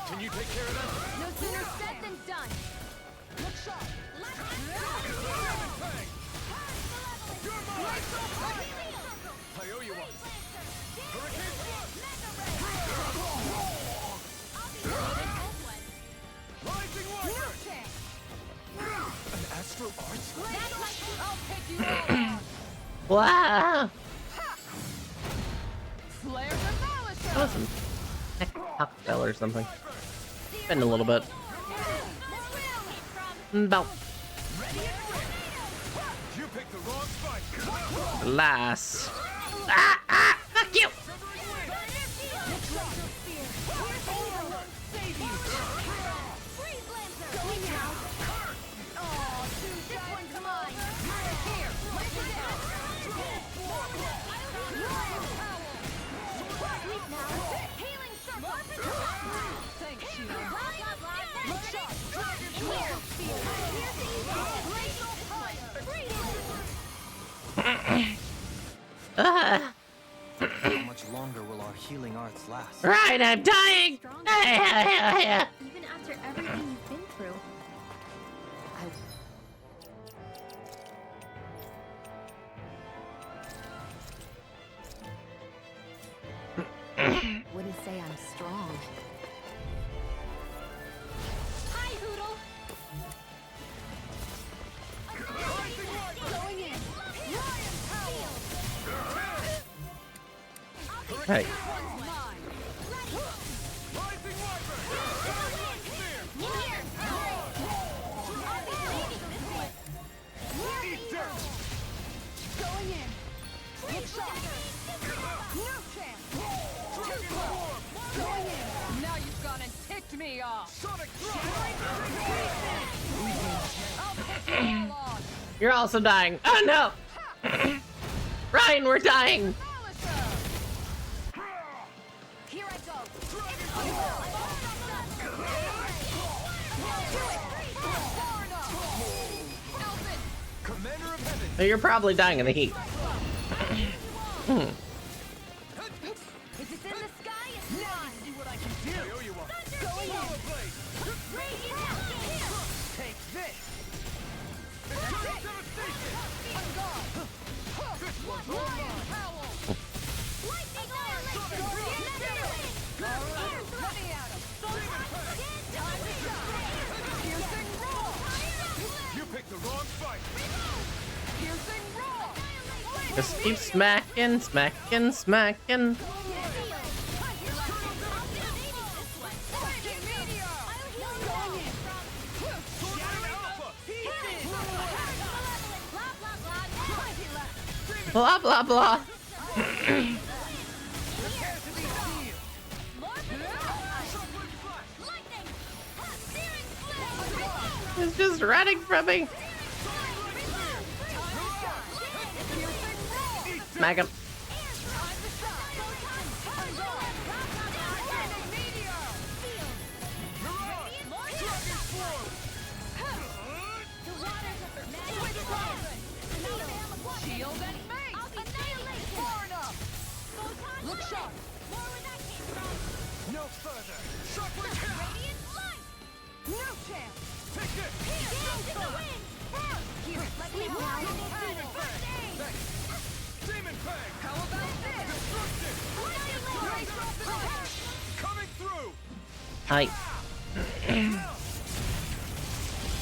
Can you take care of that? No sooner said than done. Look sharp. I owe you one. An astral arch? I'll take you all. Wow. Flare the That was some Taco Bell or something. Spend a little bit. About. You picked the wrong fight. Alas. Ah! Fuck you! How much longer will our healing arts last? Right, I'm dying! Even after everything you've been through. Wouldn't say I'm strong. Hi, Hoodle. Going in. Hey. Going in. Look sharp. No chance. Going in. Now you've gone and ticked me off. You're also dying. Oh no! Ryan, we're dying! Here I go. Commander of Heaven. You're probably dying in the heat. If it's in the sky, it's mine. See what I can do. I owe you one. Going in. Take this. On guard. This one's all mine. Lightning Elixir. Let me at him. Piercing roar. You picked the wrong fight. Piercing roar. Just keep smacking, smacking, smacking. Blah blah blah. He's just running from me. Smack him. Look sharp. No further. No chance. Take this. Here, let me help. Demon Fang. How about this? Destructive. Coming through. Hi.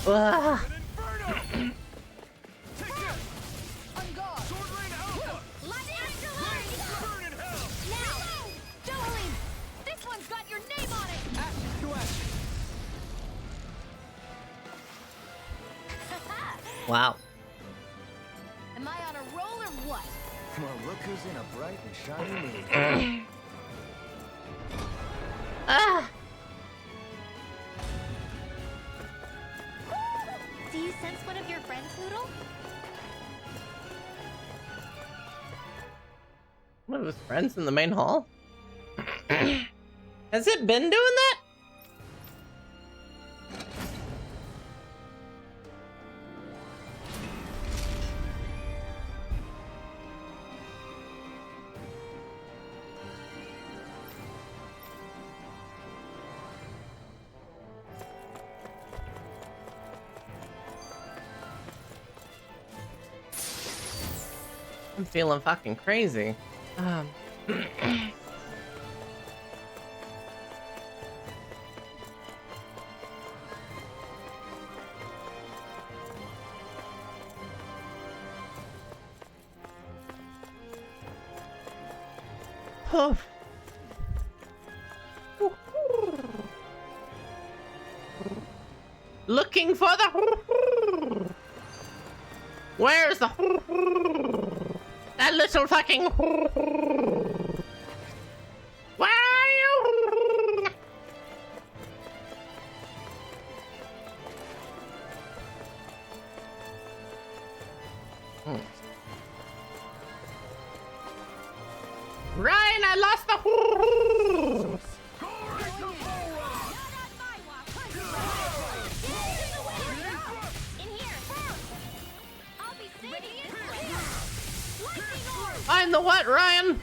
Ah. Take this. On guard. Sword Rain Alpha. Burn in hell. Now, Jolene, this one's got your name on it. Ashes to ashes. Wow. Am I on a roll or what? Well, look who's in a bright and shiny mood. Ah. Do you sense one of your friends, Noodle? One of his friends in the main hall? Has it been doing that? I'm feeling fucking crazy. Looking for the. Where's the. That little fucking. Where are you? Ryan, I lost the. Find the what, Ryan?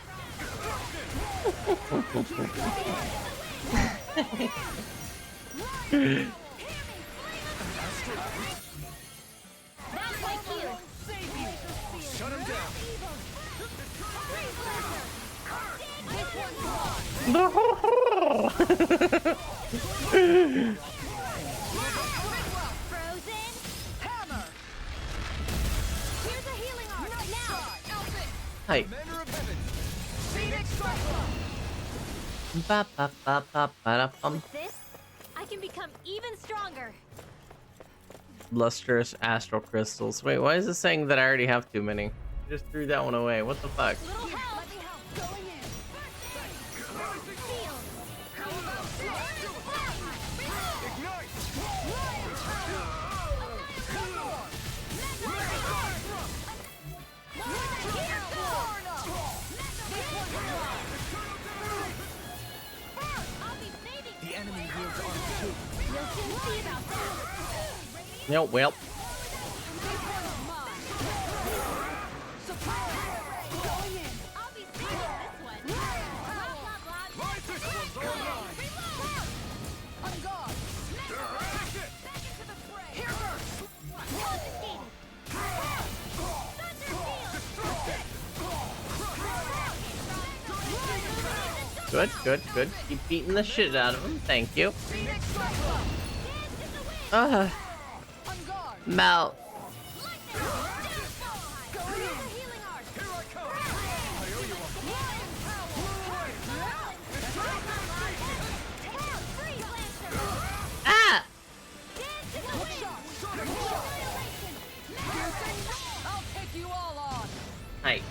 Shut him down. Hi. Ba, ba, ba, ba, ba, da, bum. With this, I can become even stronger. Lustrous astral crystals. Wait, why is it saying that I already have too many? I just threw that one away. What the fuck? The enemy wields arms too. Nope, well. Good, good, good. Keep beating the shit out of him. Thank you. Melt. Ah! I'll take you all on. Hi.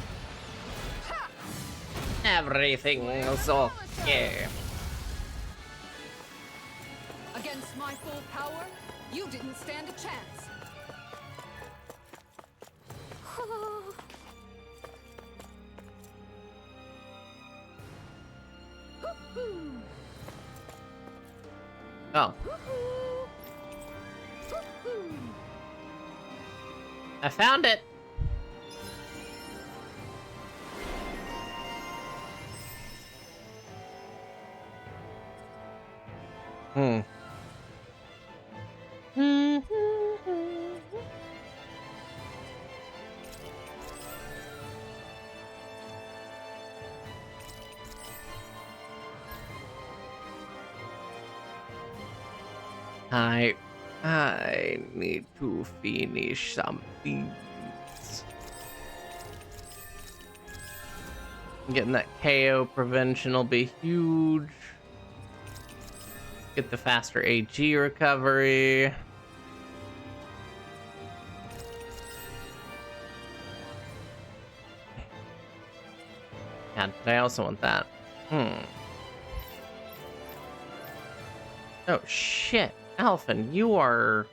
everything is okay. Against my full power, you didn't stand a chance. Oh. I found it. I need to finish something. Getting that KO prevention will be huge. Get the faster AG recovery. Yeah, but I also want that. Oh shit, Alphen, you are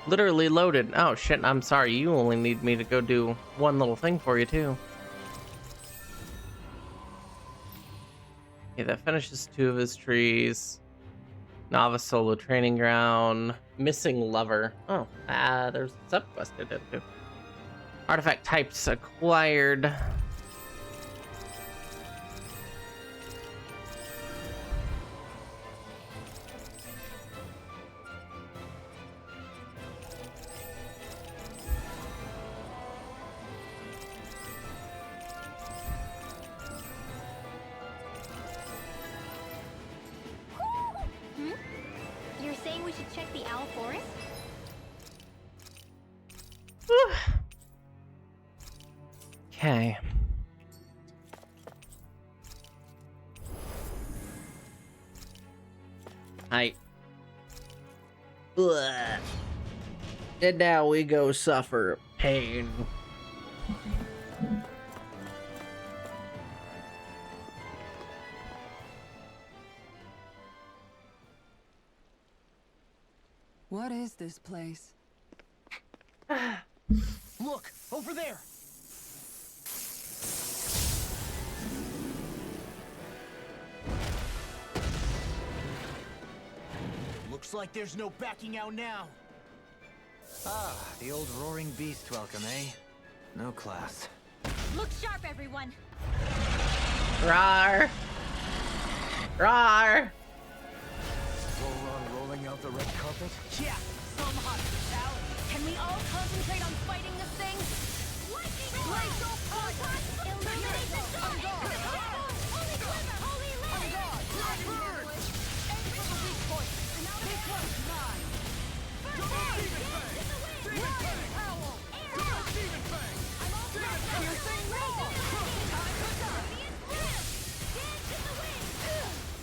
literally loaded. Oh shit, I'm sorry, you only need me to go do one little thing for you too. Okay, that finishes 2 of his trees. Novice solo training ground. Missing lover. Oh, there's a sub-quest I did too. Artifact types acquired. You're saying we should check the Owl Forest? Okay. And now we go suffer pain. What is this place? Look, over there! Looks like there's no backing out now. Ah, the old roaring beast welcome, eh? No class. Look sharp, everyone! Rawr! Rawr! Varathon rolling out the red carpet? Yeah, some hospitality. Can we all concentrate on fighting this thing? Lightning Glacial fire! Illuminate the sun! Holy glimmer! Holy land! Black bird! Aim for the weak point! This one's mine! Lion howl! Demon fang! I'm all set! Piercing roar! Time to die! Dance in the wind!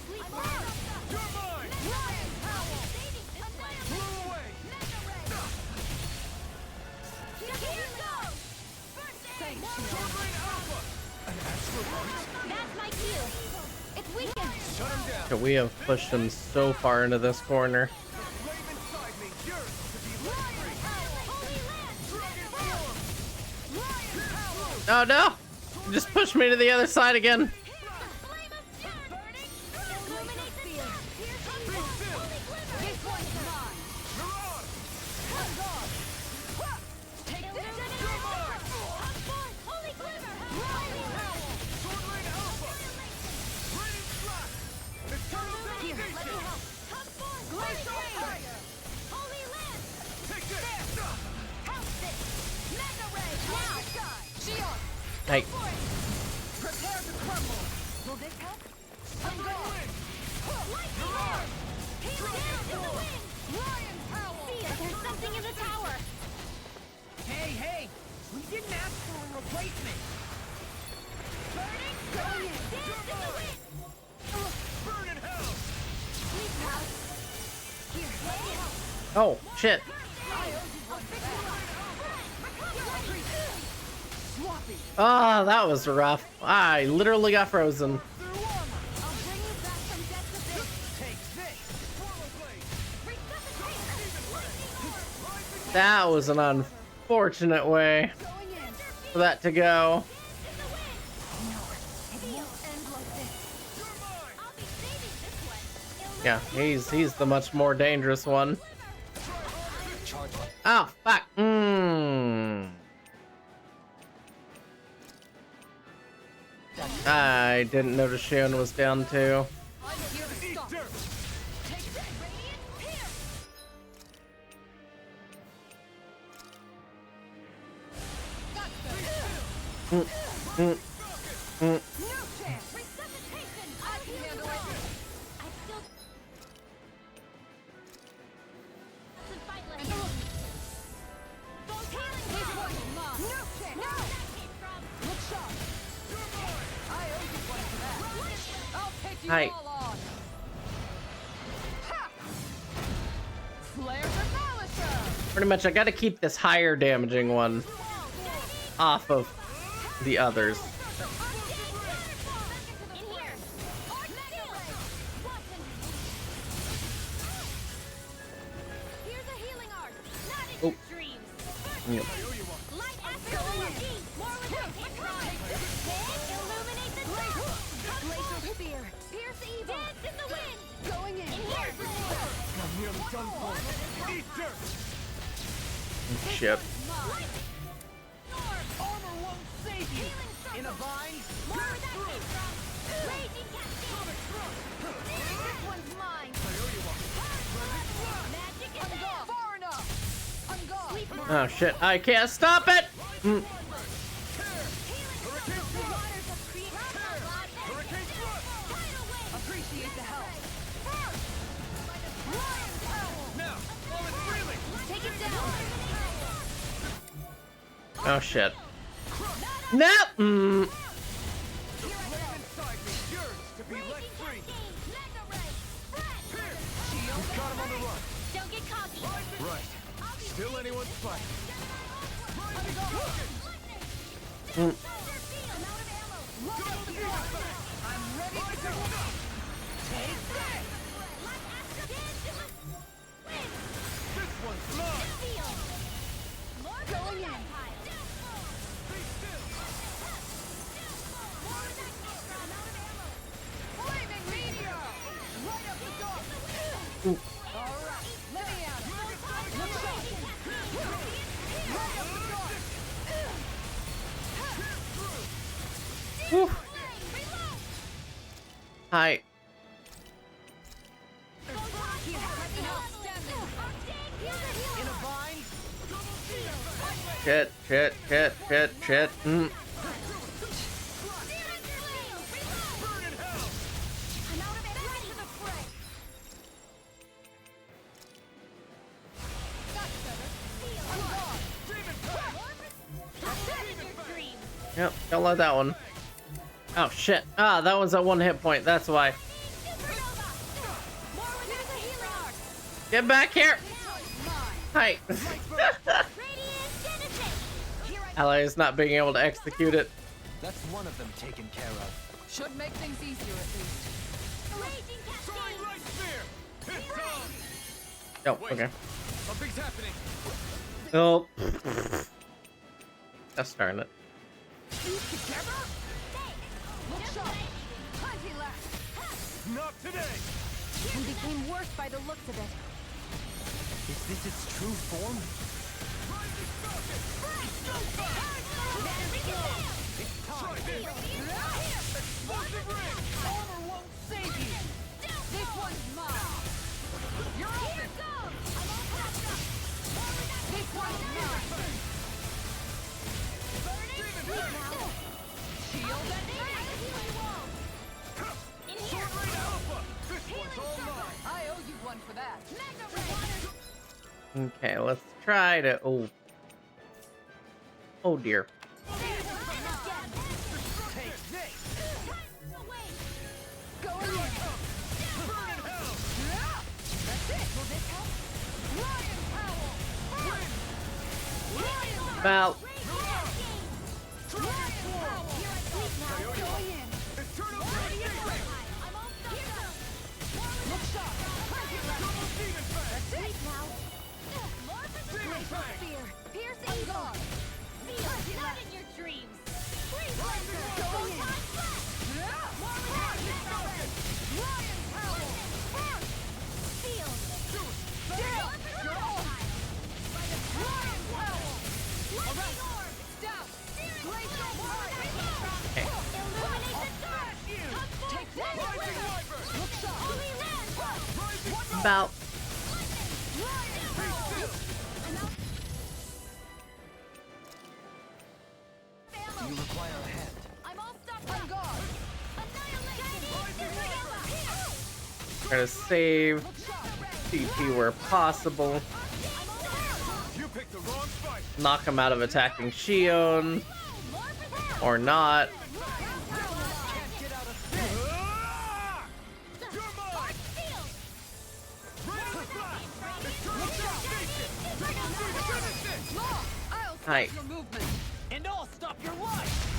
Sleep I'm on! You're mine! Lion howl! Blew away! Here goes! Thanks, Short Rain Alpha! An astral That's my cue! It's weakened! Shut him down! So we have pushed him so far into this corner. Flame inside me yearns to be let free! Lion howl! Oh no! Just push me to the other side again. This one's mine! Hold on! Take this! You're mine! Holy glimmer! Lion howl! Sword Rain Alpha! Raining slash! Eternal Here, let me devastation! help! Glacial fire! Holy land! Take this! House it! Mega ray! Now! Shion! Hey. Prepare to crumble! Will this help? I'm going! Lightning arm! Healing in the wind! Lion howl! There's something in the tower! Hey! We didn't ask for a replacement! Burning Dance sky! in the wind! Burn in hell! Sleep house! Here, let me help! Oh shit! I owe you one back! Swap Oh, that was rough. I literally got frozen. That was an unfortunate way for that to go. Yeah, he's the much more dangerous one. Oh, fuck. I didn't notice Shion was down too. Hi. Pretty much, I gotta keep this higher damaging one off of the others. Oh. Yep. Shit. Oh shit, I can't stop it! Oh shit. No! Still anyone's fight. Hi. Shit. Yep, don't let that one. Oh shit. Ah, that one's at 1 hit point, that's why. Get back here! Hi. Allies not being able to execute it. That's one of them taken care of. Should make things easier at least. Oh, okay. Something's happening. Oh. That's starting it. Not today. He became worse by the looks of it. Is this its true form? Armor won't save you. This one's mine. You're open. This one's mine. Shield and I owe you one for that. Okay, let's try to. Oh. Oh dear. Well. Wait now. More for the Spear. Pierce Eagle. Feel, not in your dreams. Freeze Lancer. Going in. More Lion's Howl. Field. Lion's Howl. Lightning Orb. Down. Glacial Fire. Illuminate the dark. Take that. Look shot. Holy Land. About. Do you require a hand? I'm all stopped on guard. Annihilate. Try to save CP where possible. You picked the wrong fight. Knock him out of attacking Shion. Or not. Nice. And I'll stop your life.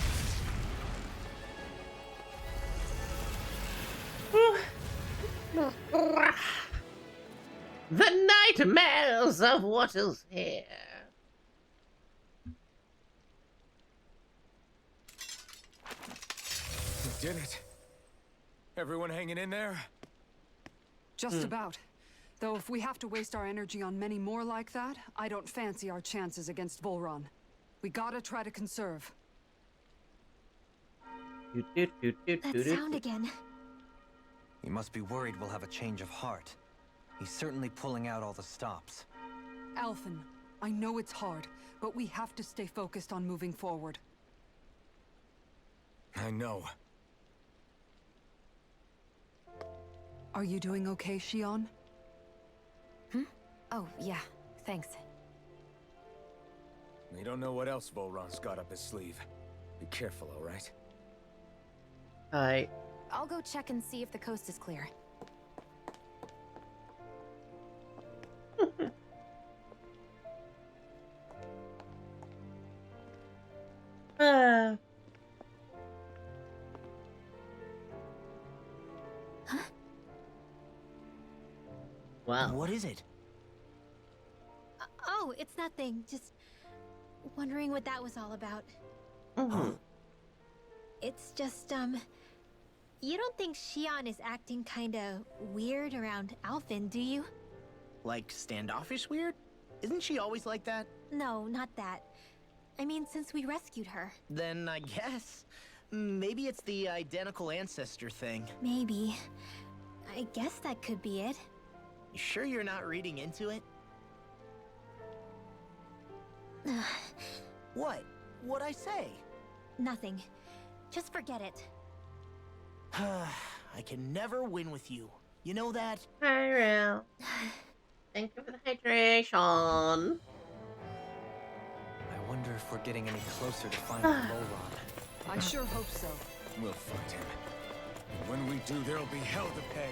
The nightmares of what is here. You did it. Everyone hanging in there? Just about. Though if we have to waste our energy on many more like that, I don't fancy our chances against Volron. We gotta try to conserve. That sound again. You must be worried we'll have a change of heart. He's certainly pulling out all the stops. Alphen, I know it's hard, but we have to stay focused on moving forward. I know. Are you doing okay, Shion? Oh, yeah. Thanks. We don't know what else Volron's got up his sleeve. Be careful, all right? I'll go check and see if the coast is clear. Wow. What is it? Oh, it's nothing. Just wondering what that was all about. It's just, you don't think Shion is acting kinda weird around Alphen, do you? Like standoffish weird? Isn't she always like that? No, not that. I mean, since we rescued her. Then I guess. Maybe it's the identical ancestor thing. Maybe. I guess that could be it. You sure you're not reading into it? What? What'd I say? Nothing. Just forget it. I can never win with you. You know that? Hyrule. Thank you for the hydration. I wonder if we're getting any closer to finding Volron. I sure hope so. We'll find him. And when we do, there'll be hell to pay.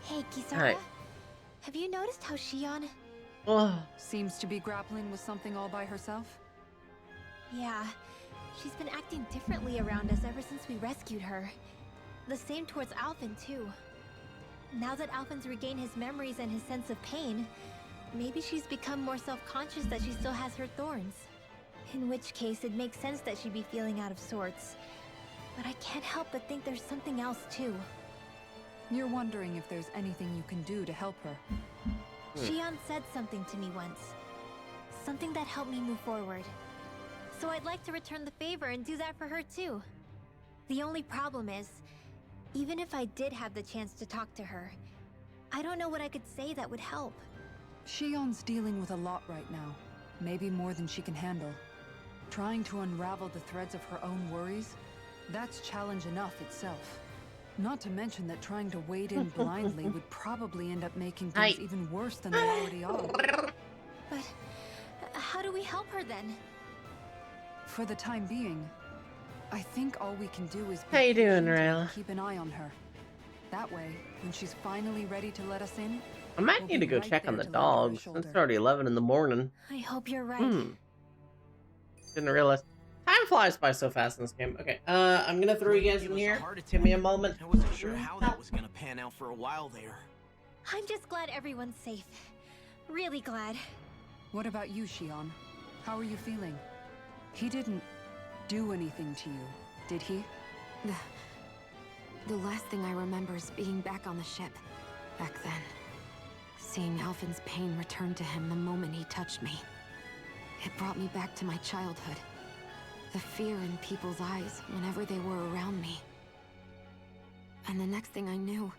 Hey, Kisara. Hi. Have you noticed how Shion... Seems to be grappling with something all by herself? Yeah. She's been acting differently around us ever since we rescued her. The same towards Alphen, too. Now that Alphen's regained his memories and his sense of pain, maybe she's become more self-conscious that she still has her thorns. In which case, it makes sense that she'd be feeling out of sorts. But I can't help but think there's something else, too. You're wondering if there's anything you can do to help her. Shion said something to me once. Something that helped me move forward. So I'd like to return the favor and do that for her too. The only problem is, even if I did have the chance to talk to her, I don't know what I could say that would help. Shion's dealing with a lot right now. Maybe more than she can handle. Trying to unravel the threads of her own worries, that's challenge enough itself. Not to mention that trying to wade in blindly would probably end up making things even worse than they already are. But how do we help her then? For the time being, I think all we can do is How you doing, Rail? keep an eye on her. That way, when she's finally ready to let us in, I might We'll need to be go right check on there the to lend a dogs. It's shoulder. already 11 in the morning. I hope you're right. Didn't realize. Time flies by so fast in this game. Okay, I'm gonna throw you guys in here. Give me a moment. I wasn't sure how that was gonna pan out for a while there. I'm just glad everyone's safe. Really glad. What about you, Shion? How are you feeling? He didn't do anything to you, did he? The last thing I remember is being back on the ship. Back then. Seeing Alphen's pain return to him the moment he touched me. It brought me back to my childhood. The fear in people's eyes whenever they were around me. And the next thing I knew,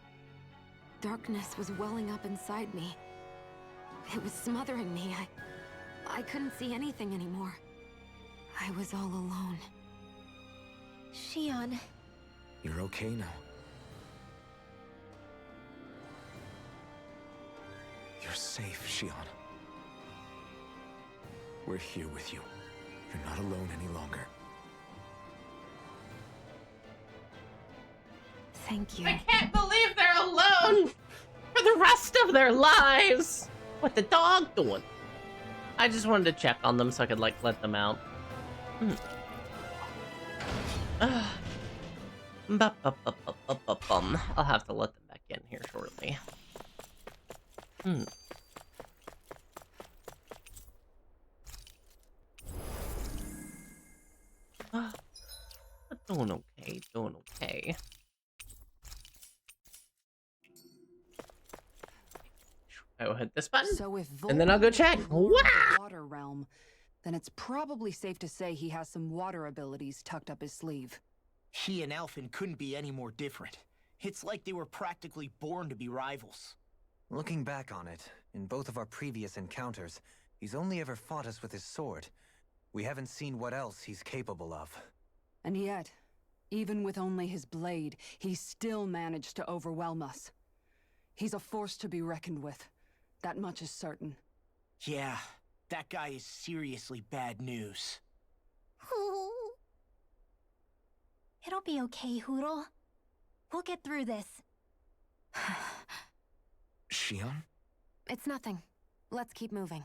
darkness was welling up inside me. It was smothering me. I couldn't see anything anymore. I was all alone. Shion. You're okay now. You're safe, Shion. We're here with you. You're not alone any longer. Thank you. I can't believe they're alone for the rest of their lives. What the dog doing? I just wanted to check on them so I could like let them out. I'll have to let them back in here shortly. Doing okay, doing okay. I will hit this button, So if and then I'll go check. Wow! Wow! The water realm, then it's probably safe to say he has some water abilities tucked up his sleeve. He and Alphen couldn't be any more different. It's like they were practically born to be rivals. Looking back on it, in both of our previous encounters, he's only ever fought us with his sword. We haven't seen what else he's capable of. And yet, even with only his blade, he still managed to overwhelm us. He's a force to be reckoned with. That much is certain. Yeah, that guy is seriously bad news. It'll be okay, Hoodle. We'll get through this. Shion? It's nothing. Let's keep moving.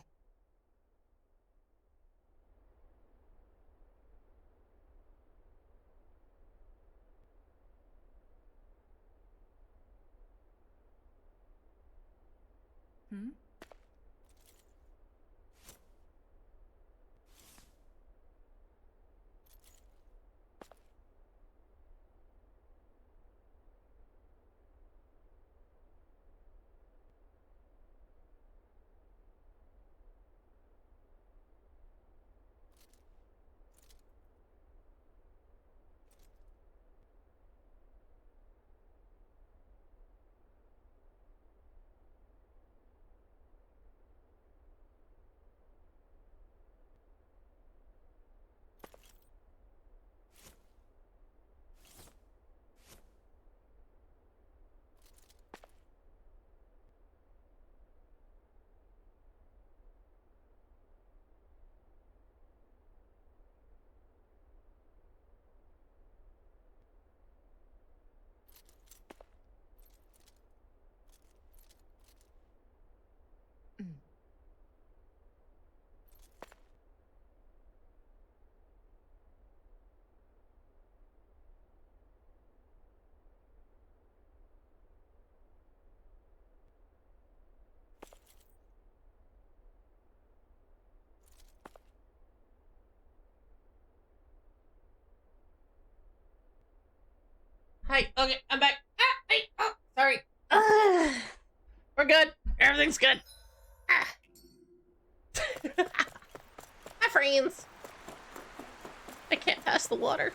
Hi, okay, I'm back. Hey, oh, sorry. We're good. Everything's good. Hi, friends. I can't pass the water.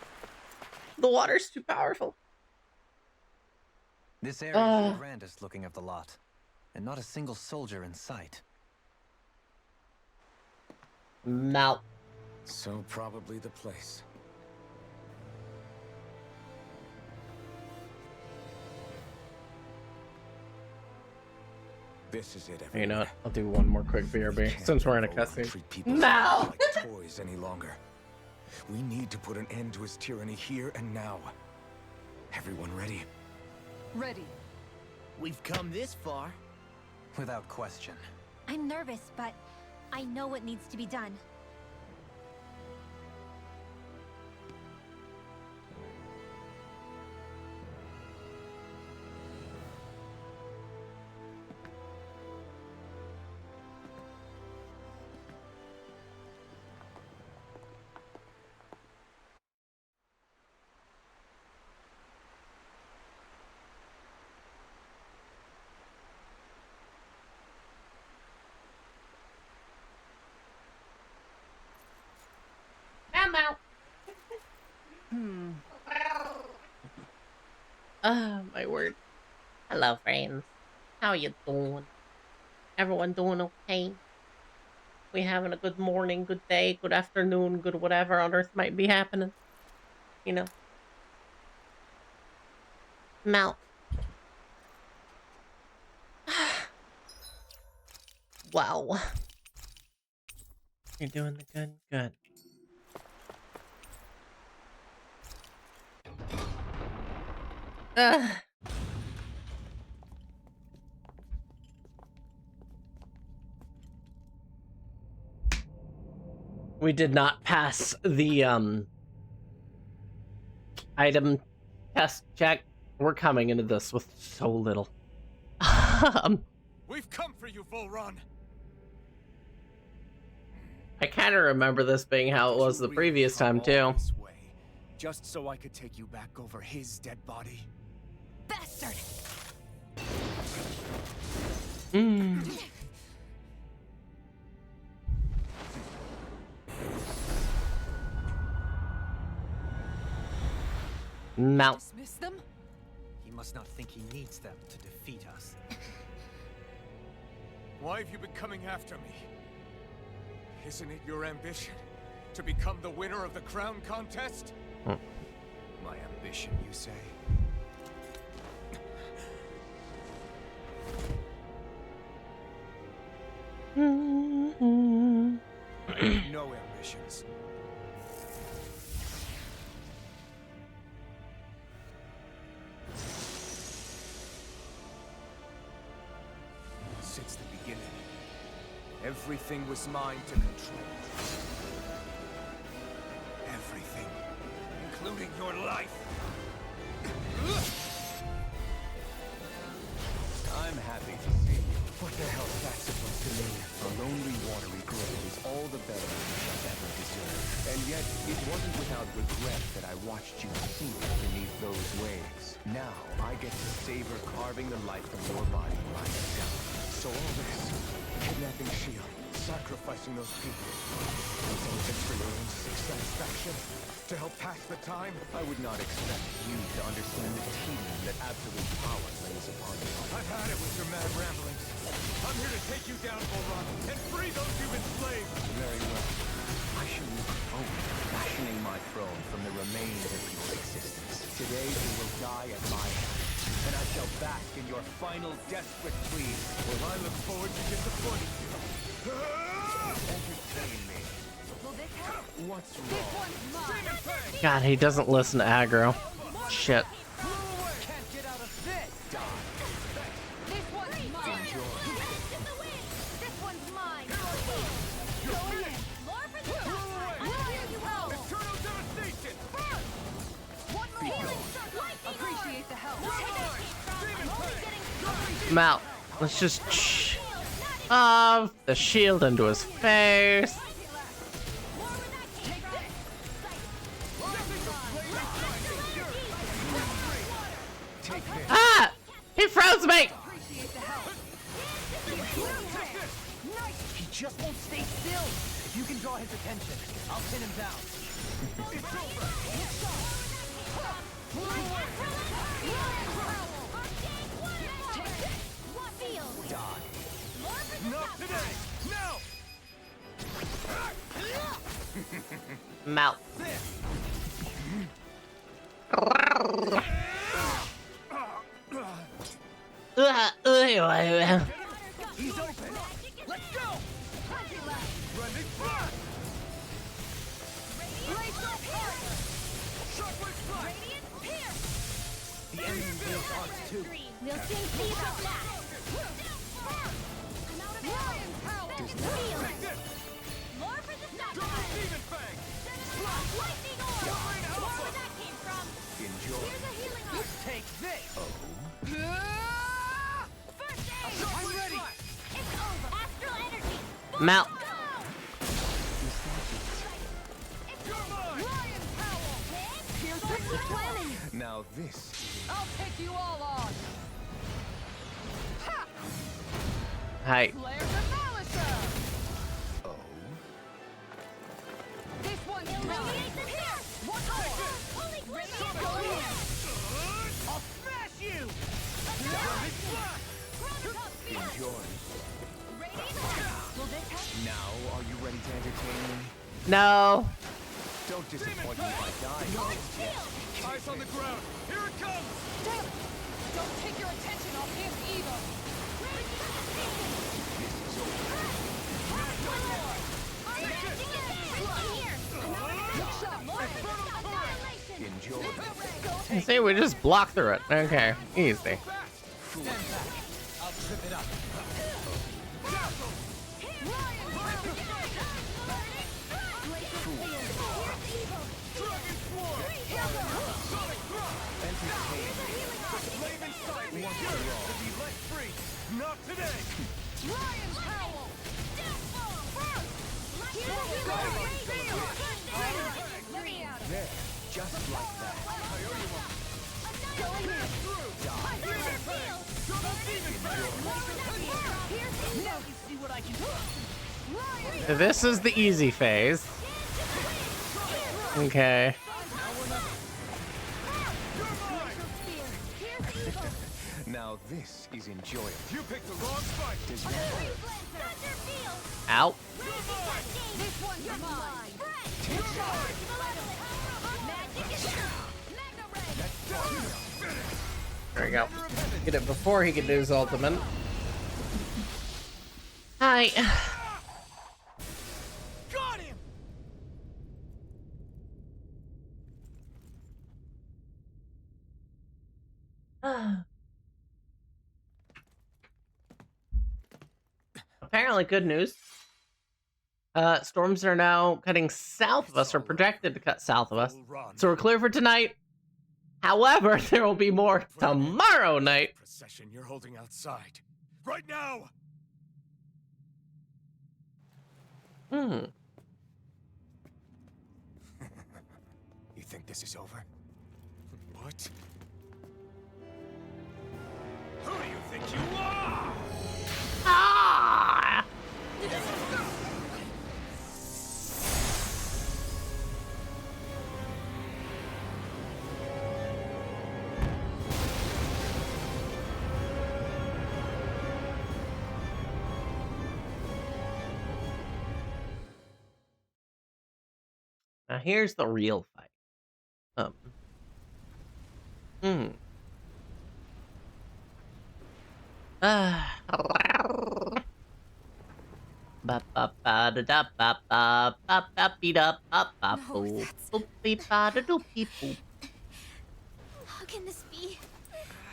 The water's too powerful. This area is the grandest looking of the lot, and not a single soldier in sight. Mouth. So probably the place. This is it, everyone. You know what? I'll do one more quick BRB since we're in a cutscene. No! Like toys any longer. We need to put an end to his tyranny here and now. Everyone ready? Ready. We've come this far. Without question. I'm nervous, but I know what needs to be done. I'm out. Oh, my word. Hello, friends. How you doing? Everyone doing okay? We having a good morning, good day, good afternoon, good whatever on Earth might be happening. You know. Mouth. Wow. You're doing the good, good. We did not pass the item test check. We're coming into this with so little. We've come for you, Varathon. I kind of remember this being how it was the previous time too. Just so I could take you back over his dead body. Bastard! Mount. Dismiss them? He must not think he needs them to defeat us. Why have you been coming after me? Isn't it your ambition to become the winner of the crown contest? My ambition, you say? No ambitions. Since the beginning, everything was mine to control. Everything, including your life. I'm happy to see you. What the hell's that supposed to mean? A lonely, watery grave is all the better I've ever deserved. And yet, it wasn't without regret that I watched you sink beneath those waves. Now, I get to savor carving the life from your body myself. So all this, kidnapping Shion, sacrificing those people, was all just for your own satisfaction? To help pass the time? I would not expect you to understand the tedium that absolute power lays upon you. I've had it with your mad ramblings. I'm here to take you down, Varathon, and free those you've enslaved! Very well. I shall look forward to fashioning my throne from the remains of your existence. Today you will die at my hand, and I shall bask in your final desperate pleas. Well, I look forward to disappointing you. Entertain me. What's wrong? God, he doesn't listen to aggro. Shit. Can't get out of this. This one's mine. This one's mine. Go in. More for the top. I hear you all. Eternal devastation! One more healing circle. Appreciate the help. I'm only getting I'm out. Let's just the shield into his face. Ah! He froze me! He just won't stay still. If you can draw his attention, I'll pin him down. Not today! No! Mouth. He's open. Let's go. Running fire! The enemy builds ours too. We'll soon see about that. Mal. Now this. I'll take you all on. Hi. Flares of Malicer. Oh. This one's mine. Here. One more. Holy I'll smash you! Enjoy. Will this help? Now, are you ready to entertain me? No. Don't disappoint me by dying. Eyes on the ground. Here it comes. Damn it. Don't take your attention off him either. Enjoy. I say we just block through it. Okay, easy. Stand back. I'll trip it up. Not today. Lion's Howl. Let me out of There, just like that. Now you see what I can do. This is the easy phase. Okay. Now this is enjoyable. You picked the wrong fight. Does that hurt? Ow. this one's mine. There we go. Get it before he can do his ultimate. Hi. Got him! Apparently, good news. Storms are now cutting south of us, or projected to cut south of us. So we're clear for tonight. However, there will be more tomorrow night. Procession you're holding outside. Right now! Hmm. You think this is over? What? Who do you think you are? Ah! Now here's the real fight. How can this be?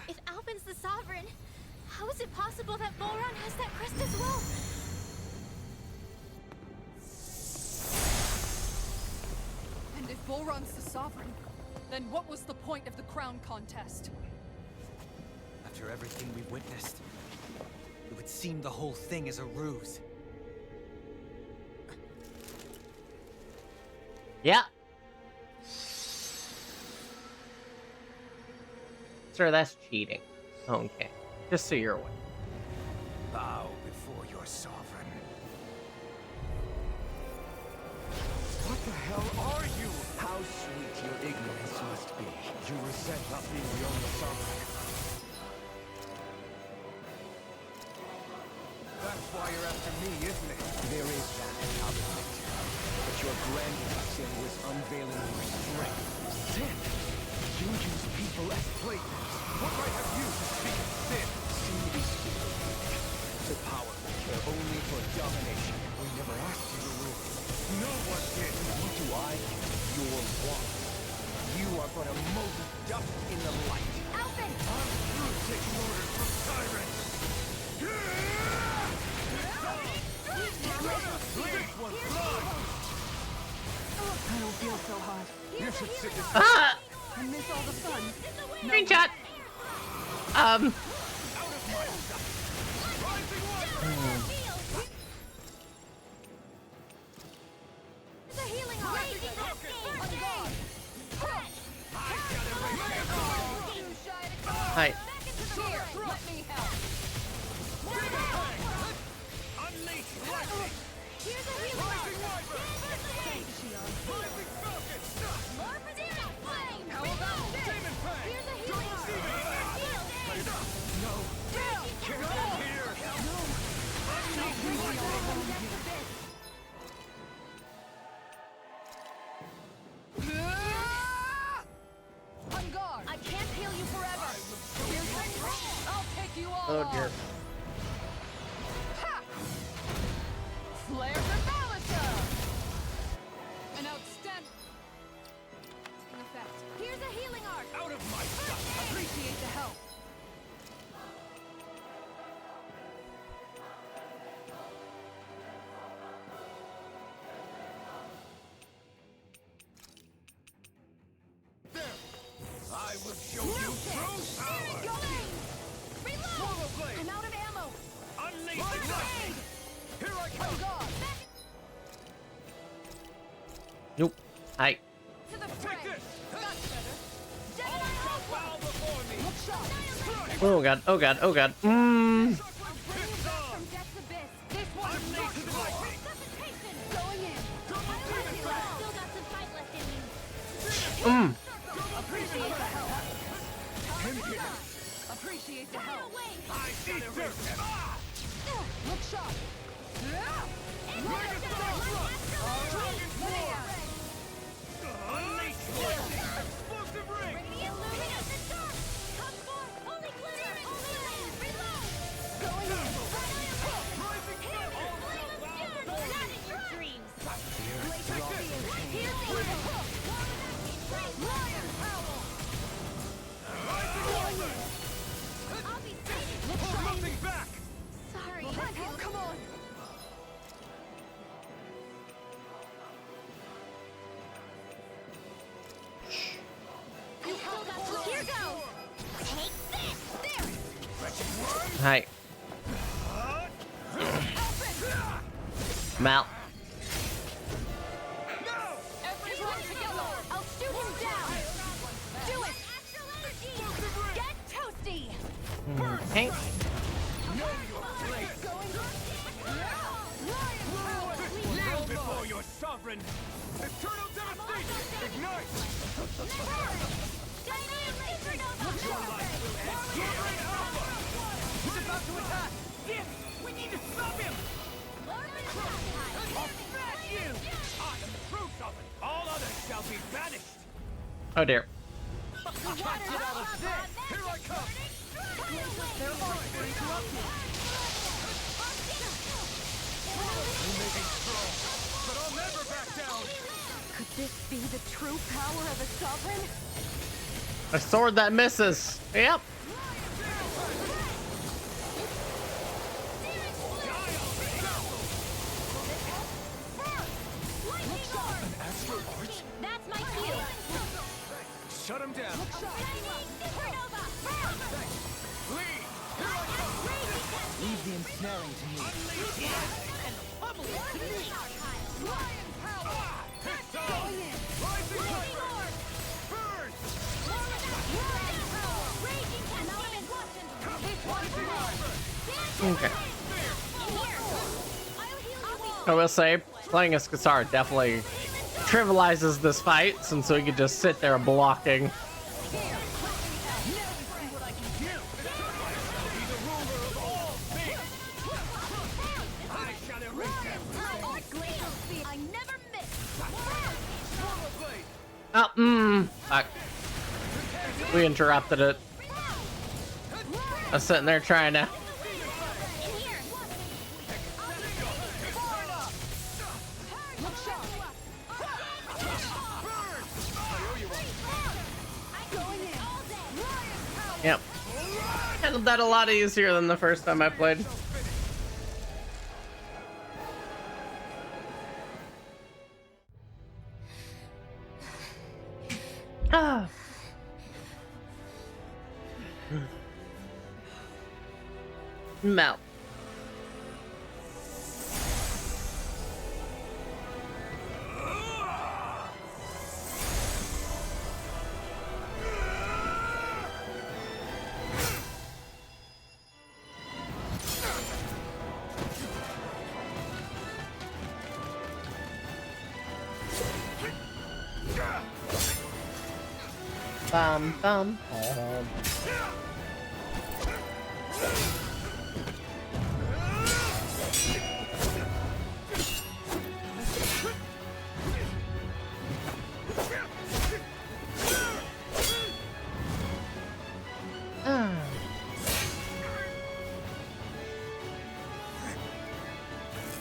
If Alvin's the Sovereign, how is it possible that Volron has that crest as well? And if Volron's the Sovereign, then what was the point of the crown contest? After everything we witnessed, it would seem the whole thing is a ruse. Yeah. Sir, that's cheating. Okay. Just so you're aware. Bow before your sovereign. What the hell are you? How sweet your ignorance must be. You resent not being the only sovereign. That's why you're after me, isn't it? There is that, I'll admit. But your grandest sin was unveiling your strength. Sin? You use people as playthings. What right have you to speak of sin? Sin is evil. The power to care only for domination. We never asked you to rule. No one did. What do I? Your want. You are but a mote of dust in the light. Alvin! I'm through taking orders from tyrants. This one's mine. I don't feel so hot. You should sit this Ah! I miss all the fun. Screenshot. Hi. I can't heal you forever. I'll take you all. Oh dear. Flares of Ballister. An outstanding effect. Here's a healing art. Out of my sight. Appreciate the help. I will show you true power! Reload! I'm out of ammo! Unleash lightning! Here I come! Nope. Hi. To the fray! That's better! Bow before me! Oh god. Oh god. Oh god. From death's abyss! This one's Unleash lightning! going in! Still got some fight left in you. Appreciate the help! Appreciate the help! I eat dirt! Look sharp! Unleash lightning! Explosive ring! Illuminate the dark! Come forth! Holy glitter! Holy land! Reload! Going in! Not in your dreams! Lion power! I'll be safe! Nothing back! Sorry. Come on! You still got some. Here goes! Take this! There! Hi. I'm out. Everyone together! I'll shoot him down! Do it! Astral energy! Get toasty! Hey. Know your place! Kneel before your sovereign! Eternal devastation! Ignite! He's about to attack! Dim! We need to stop him! I'll smash you! I am the true sovereign! All others shall be banished! Oh dear. Can't get out of this! Here I come! They're offering to up me! You may be strong, but I'll never back down! Could this be the true power of a sovereign? A sword that misses. Yep. An astral arch? That's my cue! Shut him down! Supernova! Lead! Here I come! Leave the ensnaring to me. Lion power! It's on! Going in! Rising Viper! Burn! Lion power! Raging element! This one's mine! Okay. I will say, playing as Kassar definitely trivializes this fight, since we could just sit there blocking. I never miss! Oh, fuck. We interrupted it. I was sitting there trying to. Yep. Handled that a lot easier than the first time I played. Ah. Mount. Bum bum bum.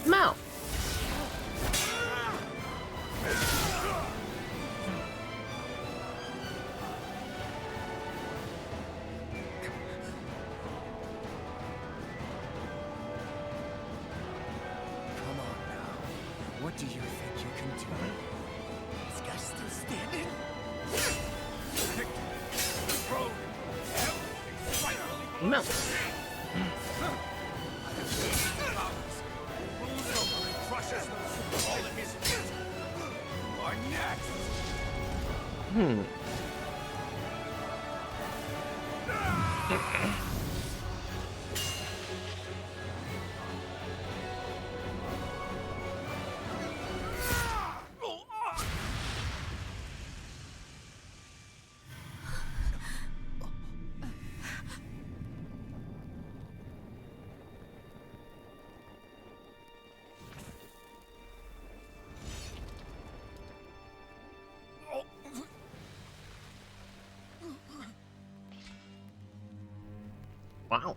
Mount. Come on now. What do you think you can do? This guy's still standing? Mount. Hmm. Wow.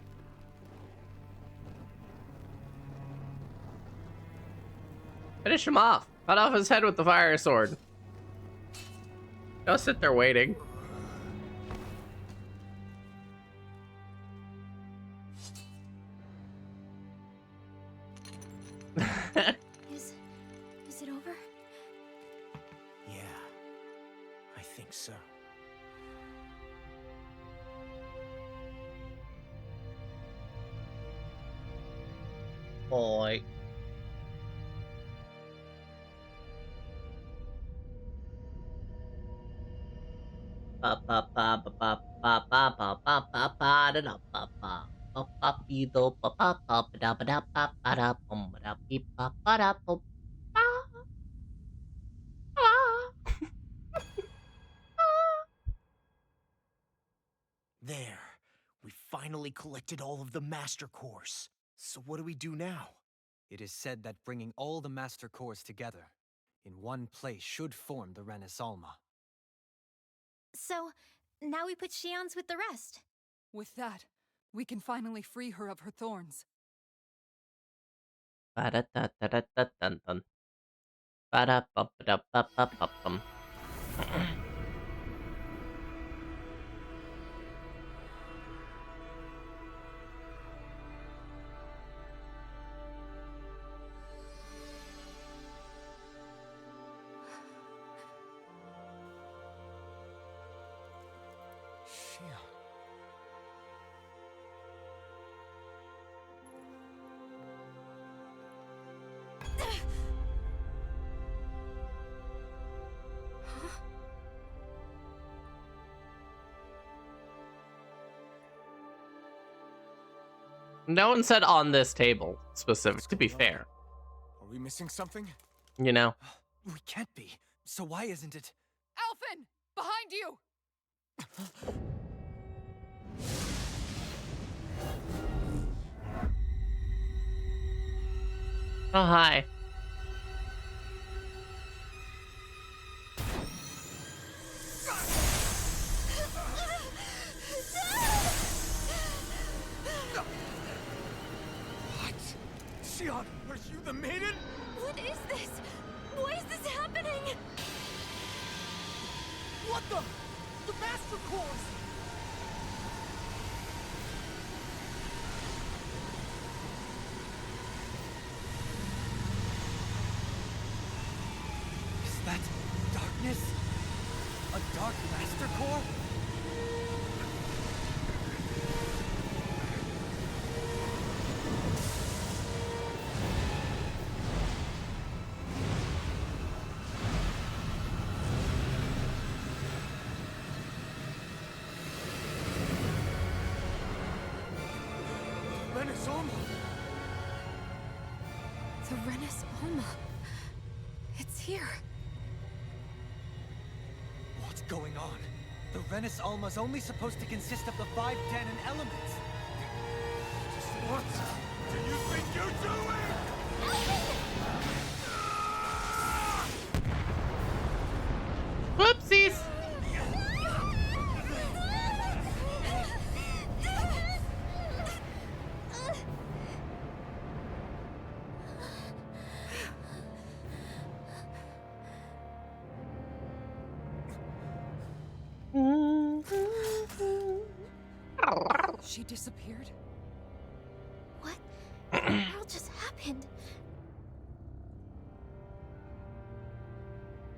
Finish him off. Cut off his head with the fire sword. Don't sit there waiting. Is it over? Yeah, I think so. Boy. Ba ba ba ba ba ba ba ba ba ba ba da da ba ba ba ba be do ba ba ba ba da ba da ba ba da bum ba da beep ba ba da bum ba ba. There. We finally collected all of the Master Cores. So what do we do now? It is said that bringing all the Master Cores together in one place should form the Renaissance. So, now we put Shion's with the rest. With that, we can finally free her of her thorns. Ba da da da da da dun dun. Ba da ba ba da ba ba ba bum. Shion. No one said on this table specific, to be fair. Are we missing something? You know? We can't be. So why isn't it? Alphen! Behind you! Oh, hi. What? Shion, are you the maiden? What is this? Why is this happening? What the? The Master Cores! Is that darkness? A dark Master Core? Renaissance? The Renaissance. It's here. What's going on? The Renis Alma's only supposed to consist of the 5 Danon elements. What do you think you're doing? Whoopsies! She disappeared? What the hell just happened?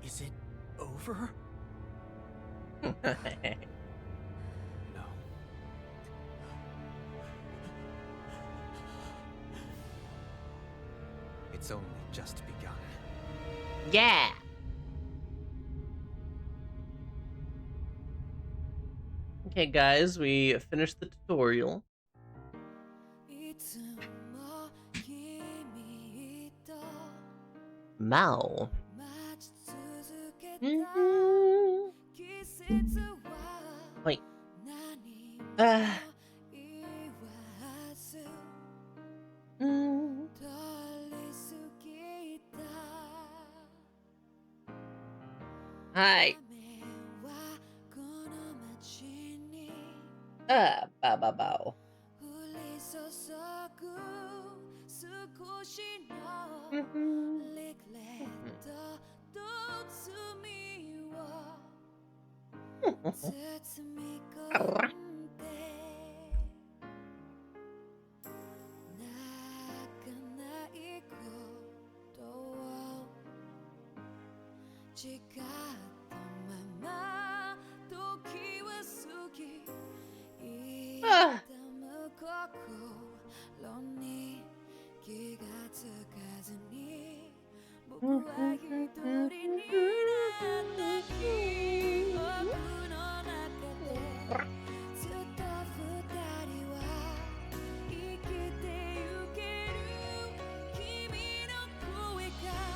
Is it over? No. It's only just begun. Yeah. Okay, guys, we finished the tutorial. Mao. Wait. Hi. Bow.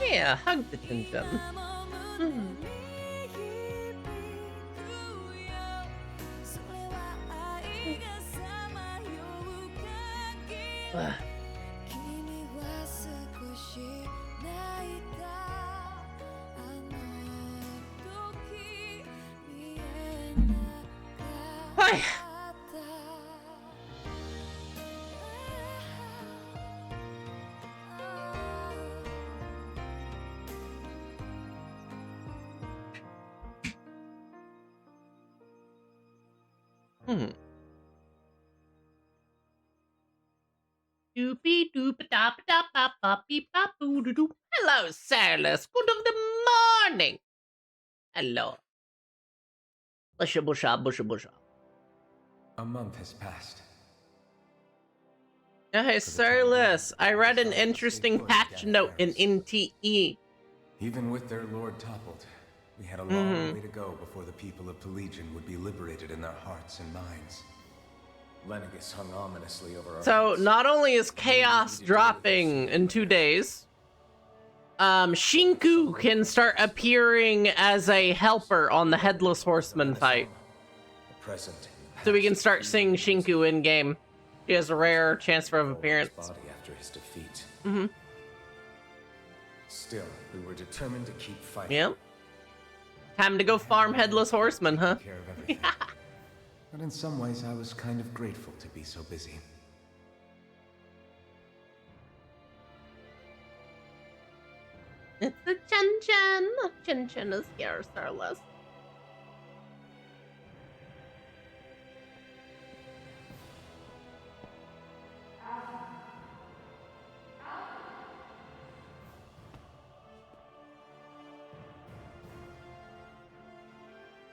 Yeah, hug the Chin-Chin. Hi. Doopy doop da da ba ba beep ba boo doo doo. Hello, Silas. Good of the morning. Hello. Busha busha busha busha. A month has passed. Hey, Silas. I read an interesting patch note in NTE. Even with their lord toppled, we had a long way to go before the people of Pelegion would be liberated in their hearts and minds. Lenegus hung ominously over our So heads. not only is chaos dropping in 2 days, Shinku can start appearing as a helper on the Headless Horseman fight. The present. So we can start seeing Shinku in game. He has a rare chance for appearance. Body after his defeat. Mm-hmm. Still, we were determined to keep fighting. Yep. Time to go farm Headless Horseman, huh? Care of everything. But in some ways, I was kind of grateful to be so busy. It's the Chin-Chin. Chin-Chin is here, Silas.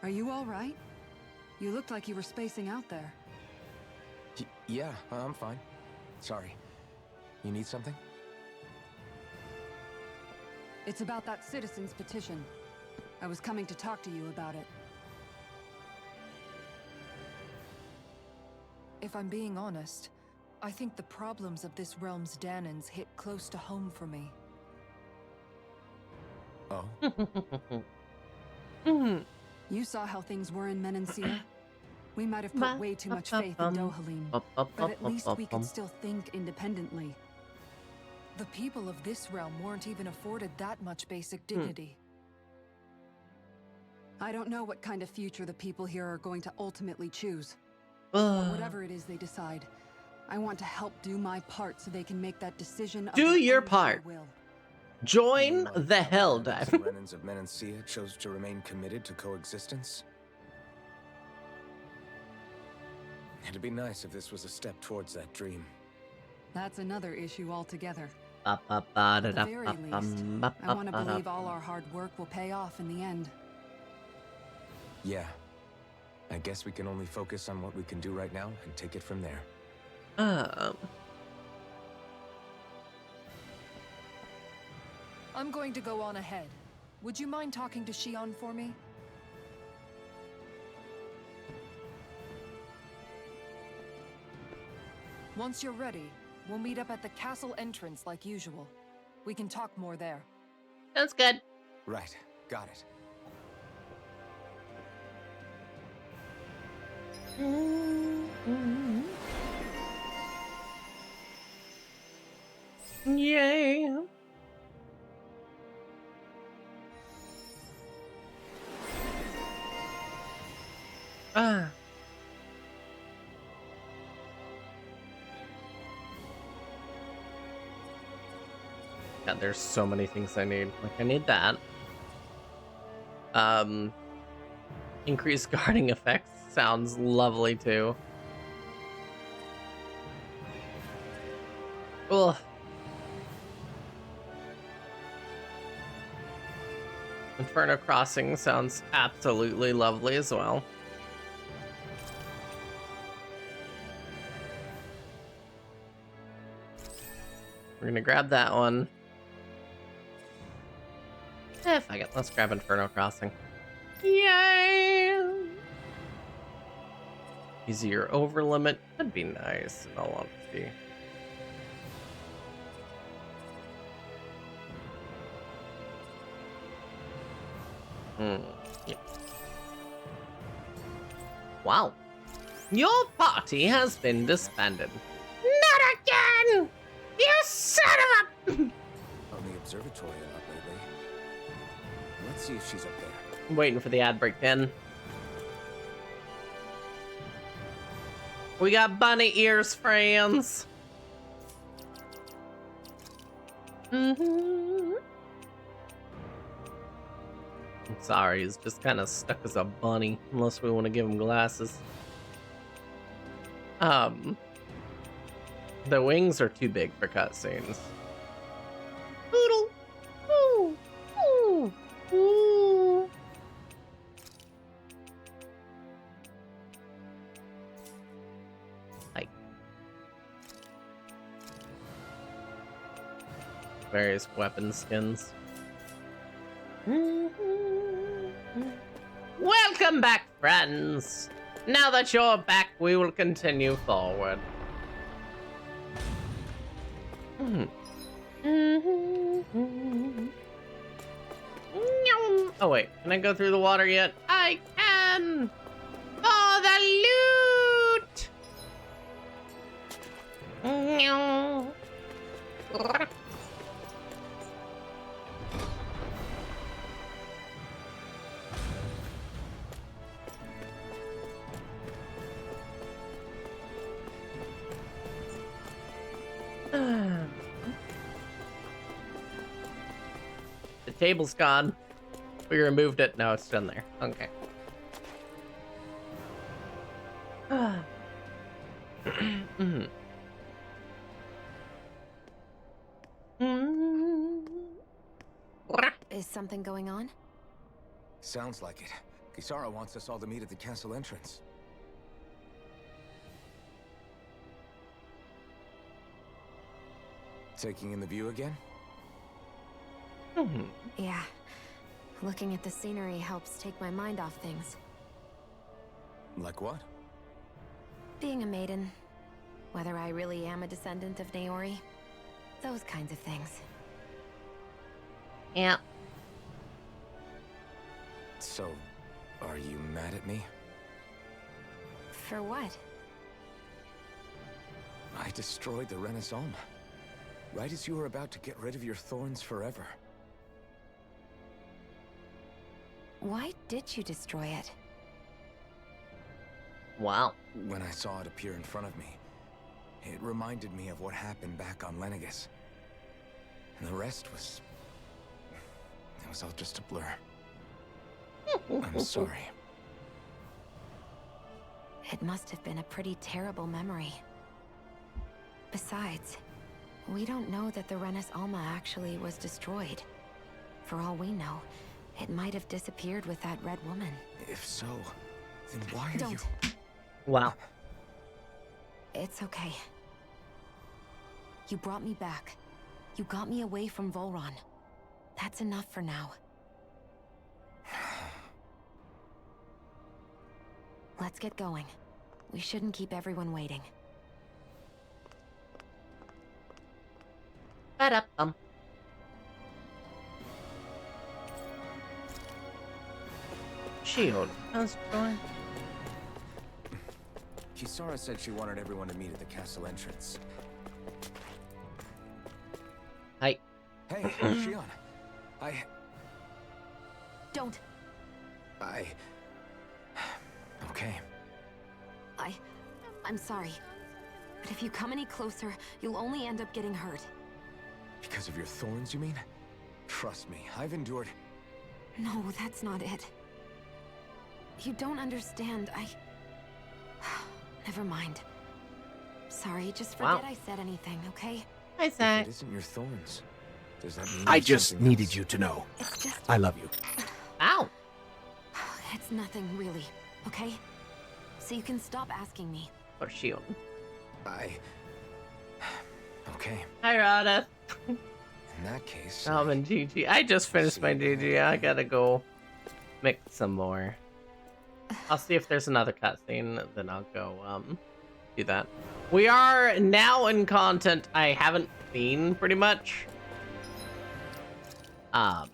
Are you all right? You looked like you were spacing out there. Yeah, I'm fine. Sorry. You need something? It's about that citizen's petition. I was coming to talk to you about it. If I'm being honest, I think the problems of this realm's Danons hit close to home for me. Oh? You saw how things were in Menancia. We might have put way too much faith in Dohalim, but at least we could still think independently. The people of this realm weren't even afforded that much basic dignity. I don't know what kind of future the people here are going to ultimately choose. But whatever it is they decide, I want to help do my part so they can make that decision. Do your part. Join the Hell The Dive. Renans of Menancia chose to remain committed to coexistence. It'd be nice if this was a step towards that dream. That's another issue altogether. At the very least, I want to believe all our hard work will pay off in the end. Yeah. I guess we can only focus on what we can do right now and take it from there. I'm going to go on ahead. Would you mind talking to Shion for me? Once you're ready, we'll meet up at the castle entrance like usual. We can talk more there. Sounds good. Right. Got it. Yay. God, there's so many things I need. Like, I need that. Increased guarding effects sounds lovely too. Ugh. Inferno Crossing sounds absolutely lovely as well. We're gonna grab that one. Fuck it, let's grab Inferno Crossing. Yay! Easier over limit. That'd be nice, in all honesty. Yeah. Wow. Your party has been disbanded. Not again! You son of a... On the observatory a lot lately. Let's see if she's up there. I'm waiting for the ad break in. We got bunny ears, friends. I'm sorry, he's just kind of stuck as a bunny, unless we want to give him glasses. The wings are too big for cutscenes. Poodle! Ooh! Ooh! Ooh! Like various weapon skins. Welcome back, friends! Now that you're back, we will continue forward. Oh wait, can I go through the water yet? I can! For the loot! The table's gone. We removed it. No, it's still there. Okay. Is something going on? Sounds like it. Kisara wants us all to meet at the castle entrance. Taking in the view again? Yeah. Looking at the scenery helps take my mind off things. Like what? Being a maiden. Whether I really am a descendant of Naori. Those kinds of things. Yeah. So, Are you mad at me? For what? I destroyed the Renaissance, right as you were about to get rid of your thorns forever. Why did you destroy it? Wow. When I saw it appear in front of me, it reminded me of what happened back on Lenegus. And the rest was... it was all just a blur. I'm sorry. It must have been a pretty terrible memory. Besides, we don't know that the Renis Alma actually was destroyed. For all we know, it might have disappeared with that red woman. If so, then why are you... Wow. It's okay. You brought me back. You got me away from Volron. That's enough for now. Let's get going. We shouldn't keep everyone waiting. Ba-da-bum. Shield. How's it going? Kisara said she wanted everyone to meet at the castle entrance. Hi. Hey, Shion. Don't. Okay. I'm sorry. But if you come any closer, you'll only end up getting hurt. Because of your thorns, you mean? Trust me, I've endured... No, that's not it. You don't understand. Never mind. Sorry, just forget I said anything, okay? I said. If it isn't your thorns, does that mean I there's just something needed else? you to know. It's just... I love you. Ow! It's nothing, really, okay? So you can stop asking me. Or shield. Okay. Hi, Rada. In that case... I'm in GG. I just finished my GG. I gotta go mix some more. I'll see if there's another cutscene, then I'll go do that. We are now in content I haven't seen pretty much. Well,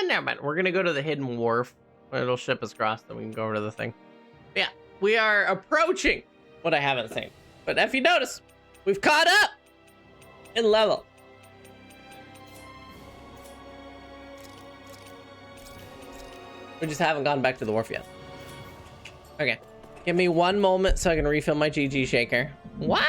never mind. We're gonna go to the hidden wharf. It'll ship us across, then we can go over to the thing. Yeah, we are approaching what I haven't seen. But if you notice, we've caught up in level. We just haven't gone back to the wharf yet. Okay. Give me one moment so I can refill my GG shaker. What?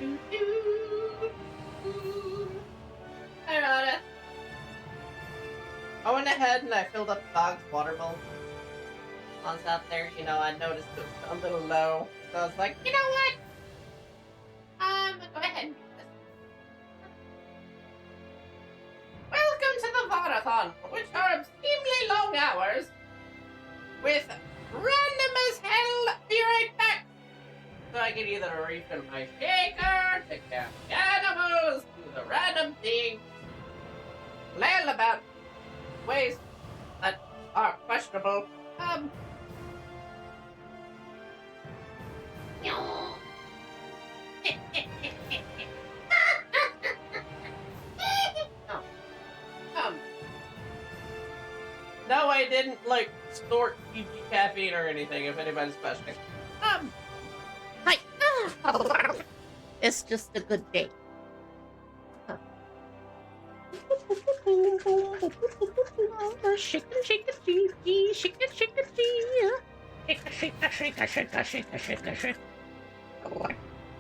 Hi, Rhoda. I went ahead and I filled up the dog's water bowl. Once out there, you know, I noticed it was a little low. So I was like, you know what? Go ahead and do this. Welcome to the Varathon, which are obscenely long hours. With random as hell, be right back. So I can either refill my shaker, take care of the animals, do the random things, flail about ways that are questionable. No, I didn't, like, snort PG caffeine or anything, if anybody's questioning. Hi. It's just a good day. Shake it, shake it, shake it, shake it, shake it, shake it, shake it, shake it, shake it, shake it, shake it, shake it.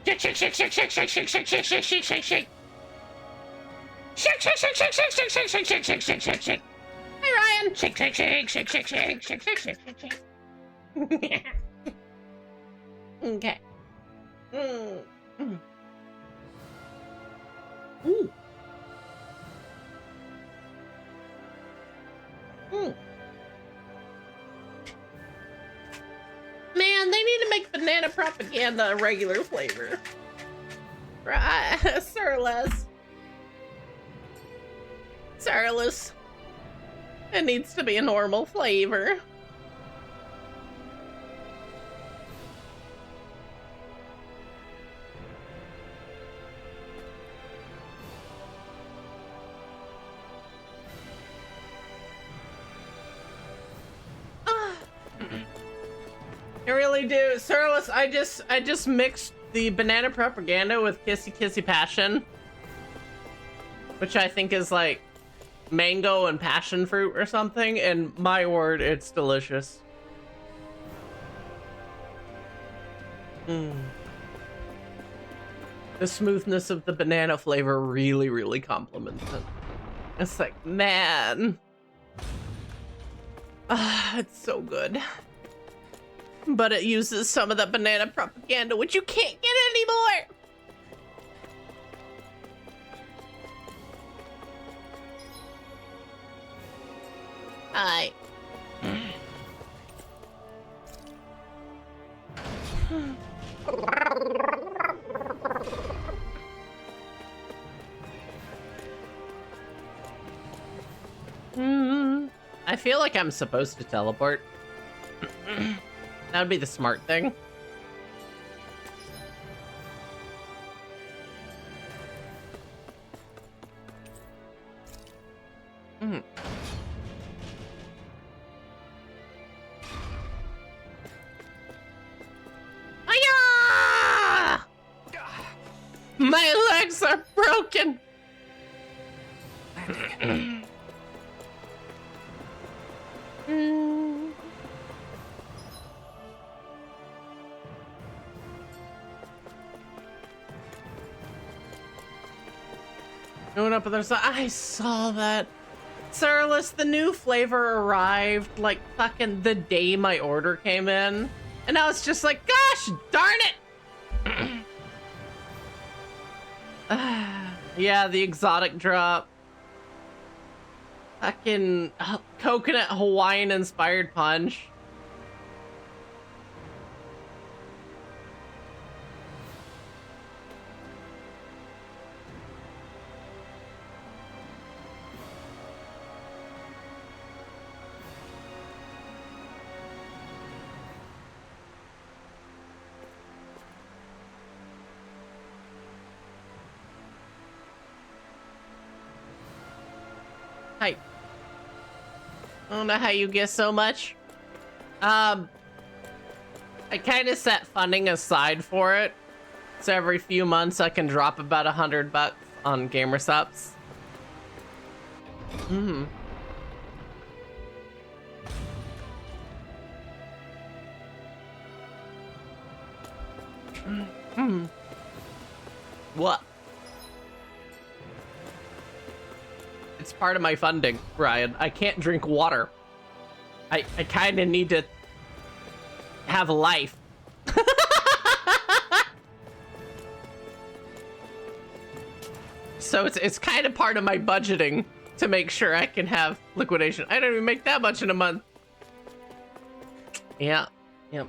Shake, shake, shake, shake, shake, shake, shake, shake, shake, shake, shake, shake, shake. Shake, shake, shake, shake, shake, shake, shake, shake, shake, shake, shake, shake, shake. Hi, Ryan. Shake, shake, shake, shake, shake, shake, shake, shake, shake, shake, shake. Okay. Ooh. Man, they need to make banana propaganda a regular flavor. Right, Sirless. Sirless. It needs to be a normal flavor. I really do. Sirless, I just mixed the banana propaganda with Kissy Kissy Passion, which I think is like mango and passion fruit or something, and my word, it's delicious. The smoothness of the banana flavor really complements it. It's like, man. It's so good. But it uses some of the banana propaganda, which you can't get anymore. Hi. I feel like I'm supposed to teleport. That would be the smart thing. Hi-ya! My legs are broken. Going up other side. I saw that. Sirless, the new flavor arrived like fucking the day my order came in. And I was just like, gosh darn it! Yeah, the exotic drop. Fucking coconut Hawaiian inspired punch. Hi. I don't know how you get so much. I kind of set funding aside for it, so every few months I can drop about $100 on gamer subs. What? It's part of my funding, Ryan. I can't drink water. I kind of need to have a life. So it's kind of part of my budgeting to make sure I can have liquidation. I don't even make that much in a month. Yeah. Yep.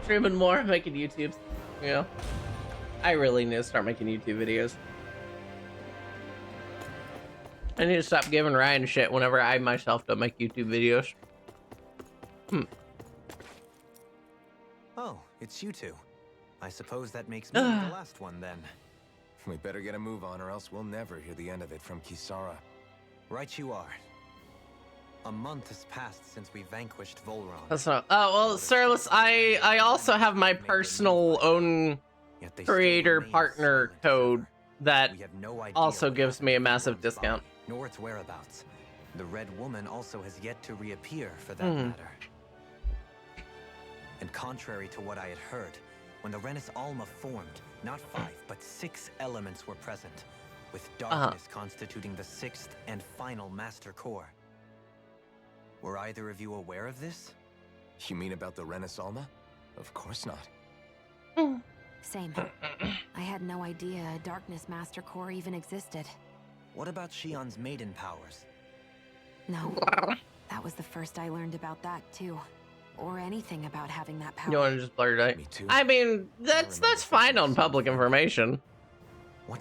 Streaming more, making YouTubes. You know, I really need to start making YouTube videos. I need to stop giving Ryan shit whenever I myself don't make YouTube videos. Oh, it's you two. I suppose that makes me the last one then. We better get a move on or else we'll never hear the end of it from Kisara. Right you are. A month has passed since we vanquished Volron. That's not. Oh well, Sirless, I also have my personal own creator partner code that also gives me a massive discount. Nor its whereabouts. The Red Woman also has yet to reappear, for that matter. And contrary to what I had heard, when the Renis Alma formed, not 5, but 6 elements were present, with darkness constituting the 6th and final master core. Were either of you aware of this? You mean about the Renis Alma? Of course not. Same. I had no idea a Darkness Master Core even existed. What about Shion's maiden powers? No. That was the first I learned about that, too. Or anything about having that power. You want to just blur it out? Me too. I mean, that's fine on public information.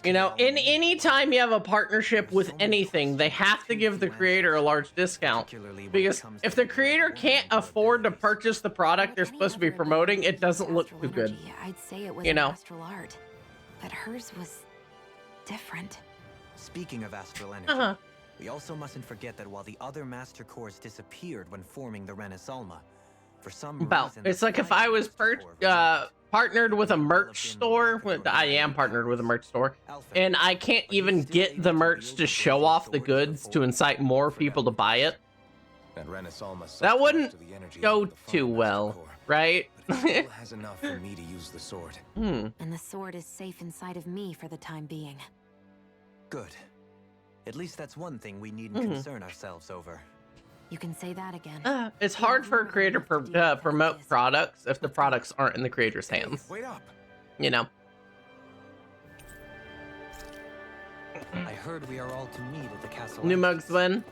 You know, in any time you have a partnership with anything, they have to give the creator a large discount. Because if the creator can't afford to purchase the product they're supposed to be promoting, it doesn't look too good. I'd say it was you an know? astral art, but hers was different. Speaking of astral energy, we also mustn't forget that while the other master cores disappeared when forming the Renis Alma, for some reason, it's like if I was partnered with a merch store. I am partnered with a merch store, and I can't even get the merch to show off the goods to incite more people to buy it. That wouldn't go too well, right? It still has enough for me to use the sword. And the sword is safe inside of me for the time being. Good. At least that's one thing we needn't concern ourselves over. You can say that again. It's hard for a creator to promote products if the products aren't in the creator's hands. Wait up. You know. I heard we are all to meet at the castle. New mugs when?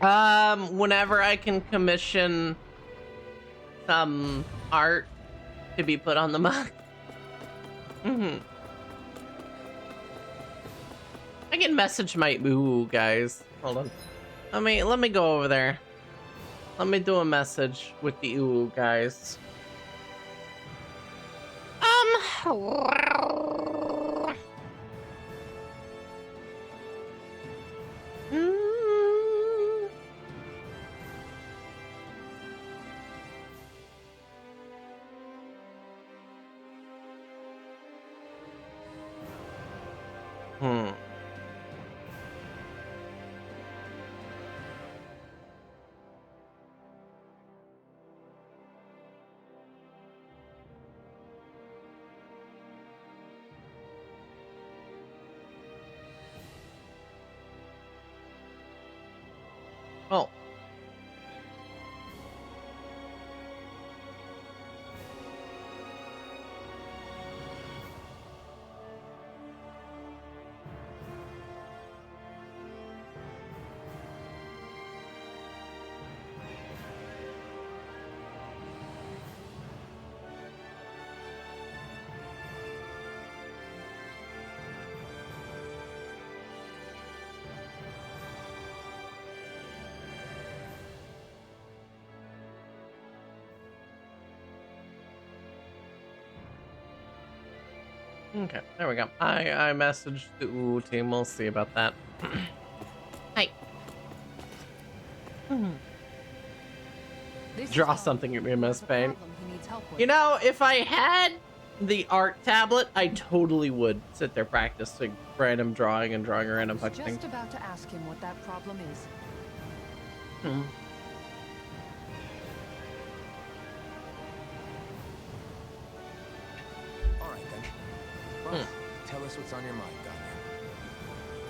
Whenever I can commission some art to be put on the mug. I can message my guys. Hold on. Let me go over there. Let me do a message with the guys. Hello. Oh. Okay, there we go. I messaged the team. We'll see about that. Hi. Draw something at me, Miss Pain. You know, if I had the art tablet, I totally would sit there practicing random drawing and drawing a random fucking thing. Just about to ask him what that problem is. All right then. Right. us what's on your mind, Ganya.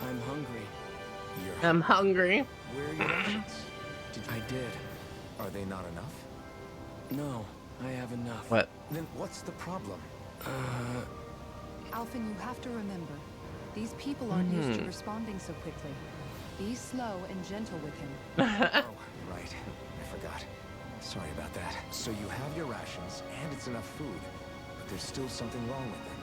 I'm hungry. I'm hungry. Where are your rations? I did. Are they not enough? No, I have enough. What? Then what's the problem? Alphen, you have to remember, these people aren't used to responding so quickly. Be slow and gentle with him. Oh, right. I forgot. Sorry about that. So you have your rations, and it's enough food, but there's still something wrong with them.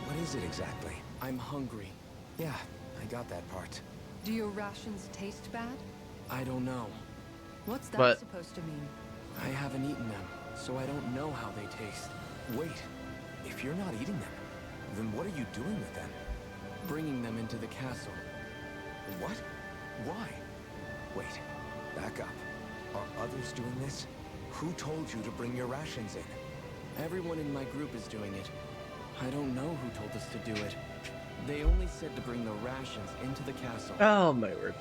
What is it exactly? I'm hungry. Yeah, I got that part. Do your rations taste bad? I don't know. What's that supposed to mean? I haven't eaten them, so I don't know how they taste. Wait, if you're not eating them, then what are you doing with them? Bringing them into the castle. What? Why? Wait, back up. Are others doing this? Who told you to bring your rations in? Everyone in my group is doing it. I don't know who told us to do it. They only said to bring the rations into the castle. Oh my word.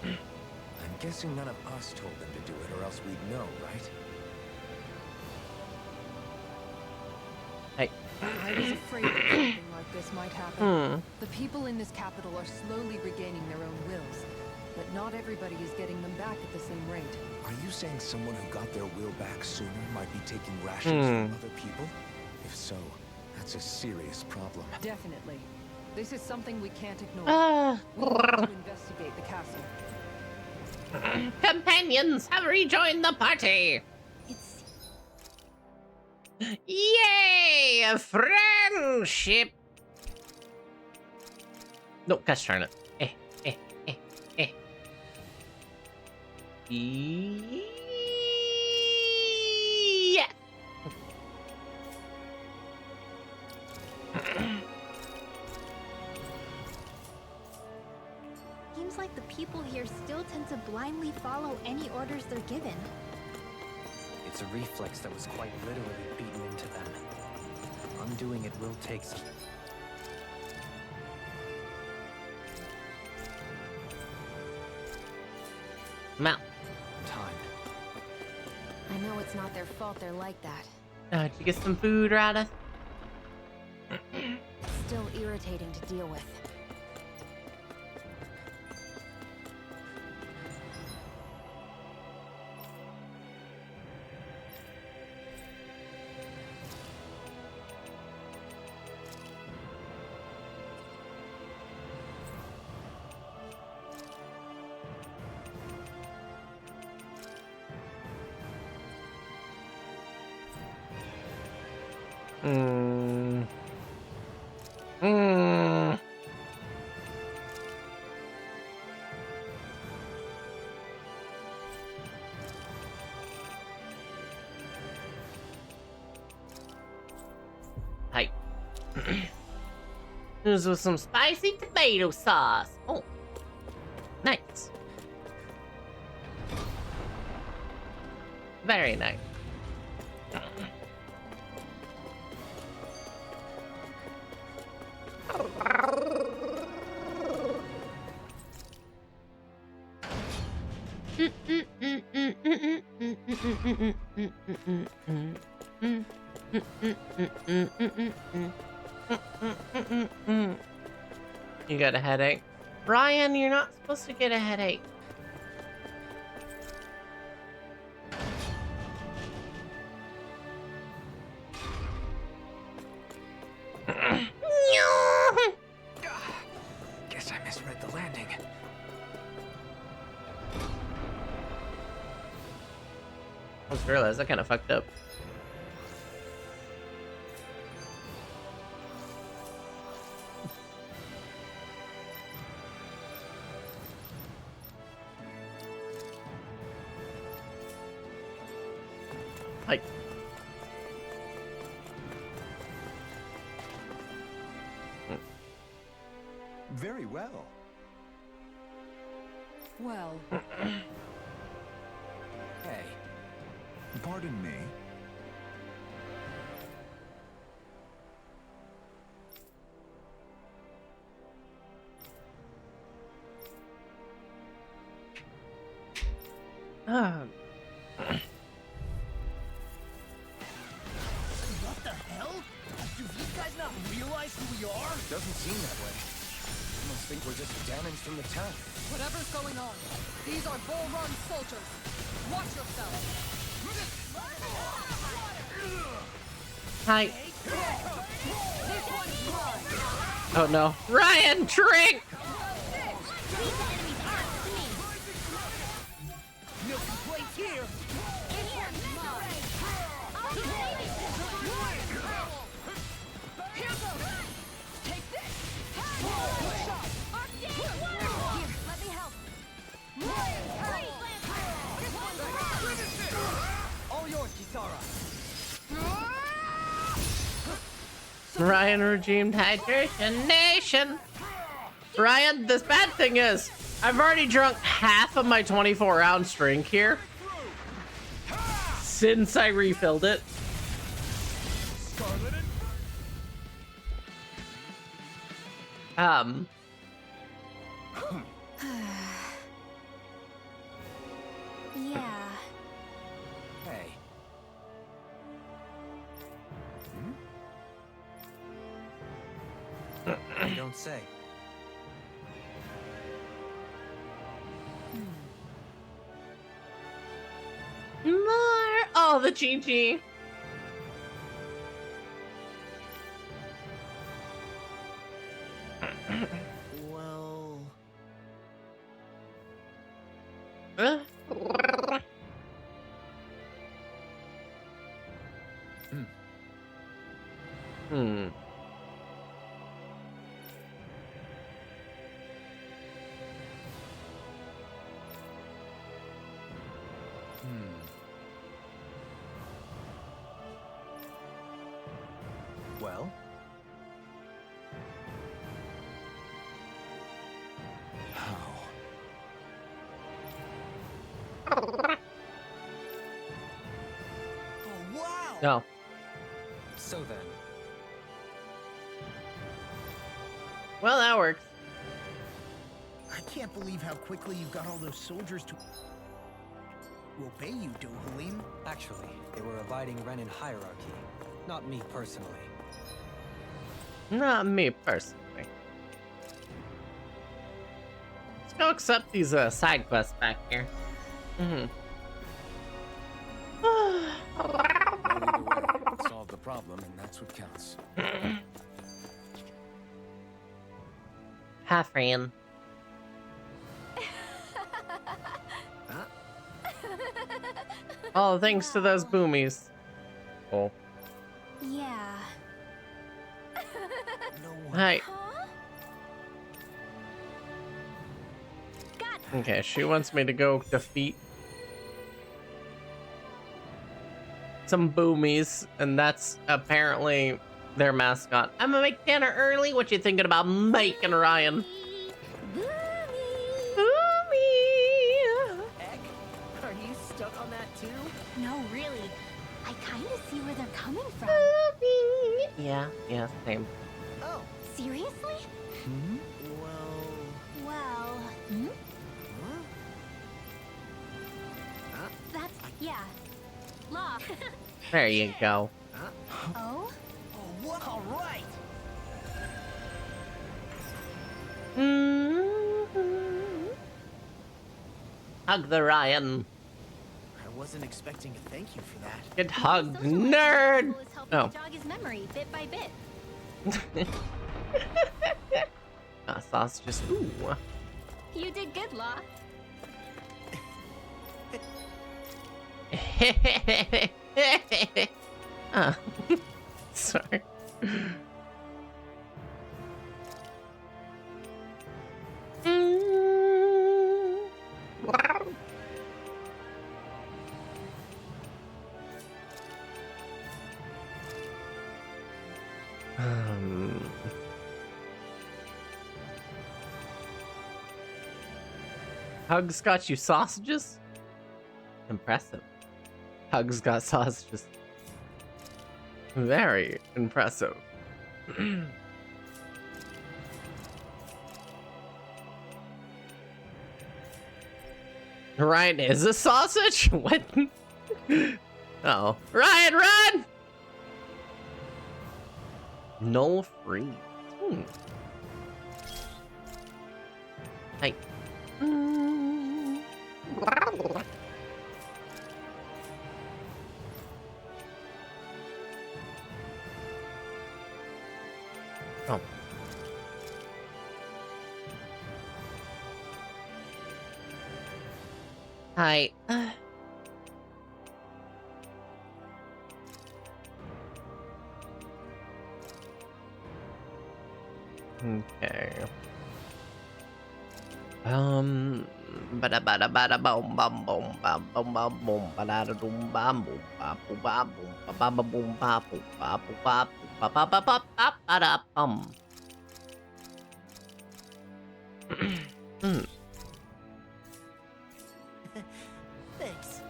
I'm guessing none of us told them to do it, or else we'd know, right? Hey. I was afraid that something like this might happen. The people in this capital are slowly regaining their own wills, but not everybody is getting them back at the same rate. Are you saying someone who got their will back sooner might be taking rations from other people? If so, that's a serious problem. Definitely. This is something we can't ignore. We need to investigate the castle. Companions have rejoined the party! Yay! Friendship! No, gosh darn it. Yeah! Seems like the people here still tend to blindly follow any orders they're given. It's a reflex that was quite literally beaten into them. Undoing it will take some... Mal. time. I know it's not their fault they're like that. Did you get some food, Rada? Still irritating to deal with. Hi. This was some spicy tomato sauce. Oh, nice. Very nice. You got a headache? Ryan, you're not supposed to get a headache. Guess I misread the landing. I just realized I kind of fucked up. Hi. Very well. Well. Hey. Pardon me. What the hell? Do these guys not realize who we are? Doesn't seem that way. They must think we're just downings from the town. Whatever's going on, these are Bull Run soldiers. Watch yourself. Hi. Oh no. Ryan, drink! No complaints here. All yours, Kisara. Ryan redeemed Hydration Nation. Ryan, this bad thing is, I've already drunk half of my 24-ounce drink here since I refilled it. Yeah. Hey. You don't say. More. Oh, the Chi-Chi. Well... Hmm. Well? How? Oh, wow! No. So then. Well, that works. I can't believe how quickly you got all those soldiers to obey you, Dohalim. Actually, they were abiding Renin hierarchy. Not me personally. Not me personally. Let's go accept these side quests back here. Solve the problem, and that's what counts. Hi, friend. Oh, thanks to those boomies. Cool. Yeah. Hi. Okay, she wants me to go defeat some boomies, and that's apparently their mascot. I'm gonna make dinner early. What you thinking about making, Ryan? Are you stuck on that too? No, really. I kind of see where they're coming from. Yeah, same. Oh. Seriously? Well... Hmm? That's... yeah. Law. There you go. Oh? Oh, what? All right. Hug the Ryan. I wasn't expecting a thank you for that. Get hugged, nerd. Oh. Jog his memory bit by bit. Sausages. Ooh. You did good, Law. Sorry. Hugs got you sausages? Impressive. Hugs got sausages. Very impressive. Ryan is a sausage? What? Oh. Ryan, run! No freeze. Hey. Oh. Hi. Okay. Bada bada bada boom bum boom bum bum bum boom bada da boom bam boom ba boom ba boom ba ba ba boom ba boom ba boom ba boom ba ba ba ba ba bada bum. Thanks.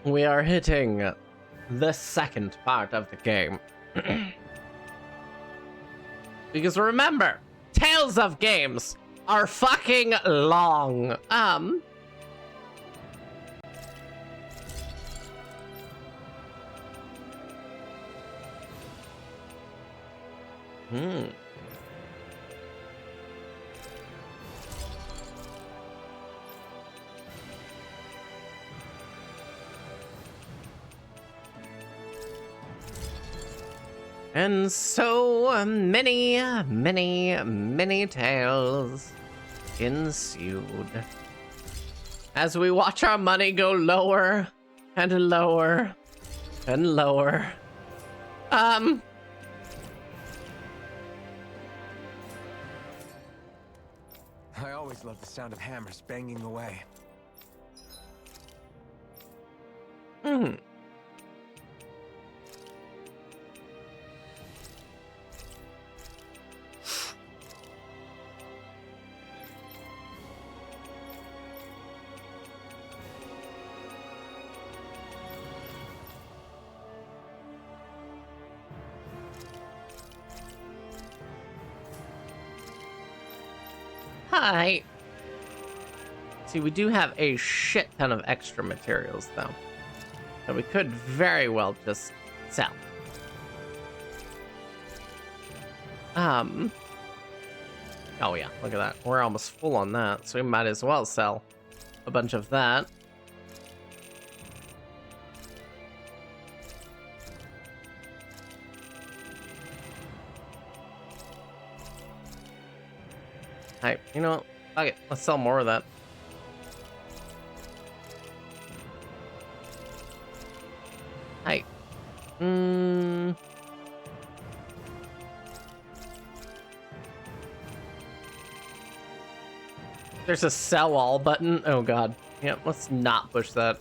We are hitting the second part of the game. Because remember, Tales of games are fucking long. And so many, many, many tales ensued as we watch our money go lower and lower and lower. I always love the sound of hammers banging away. Hi. See, we do have a shit ton of extra materials, though, that we could very well just sell. Oh yeah, look at that. We're almost full on that, so we might as well sell a bunch of that. Hey, you know what? Fuck it. Let's sell more of that. Hey. There's a sell all button. Oh god. Yeah, let's not push that.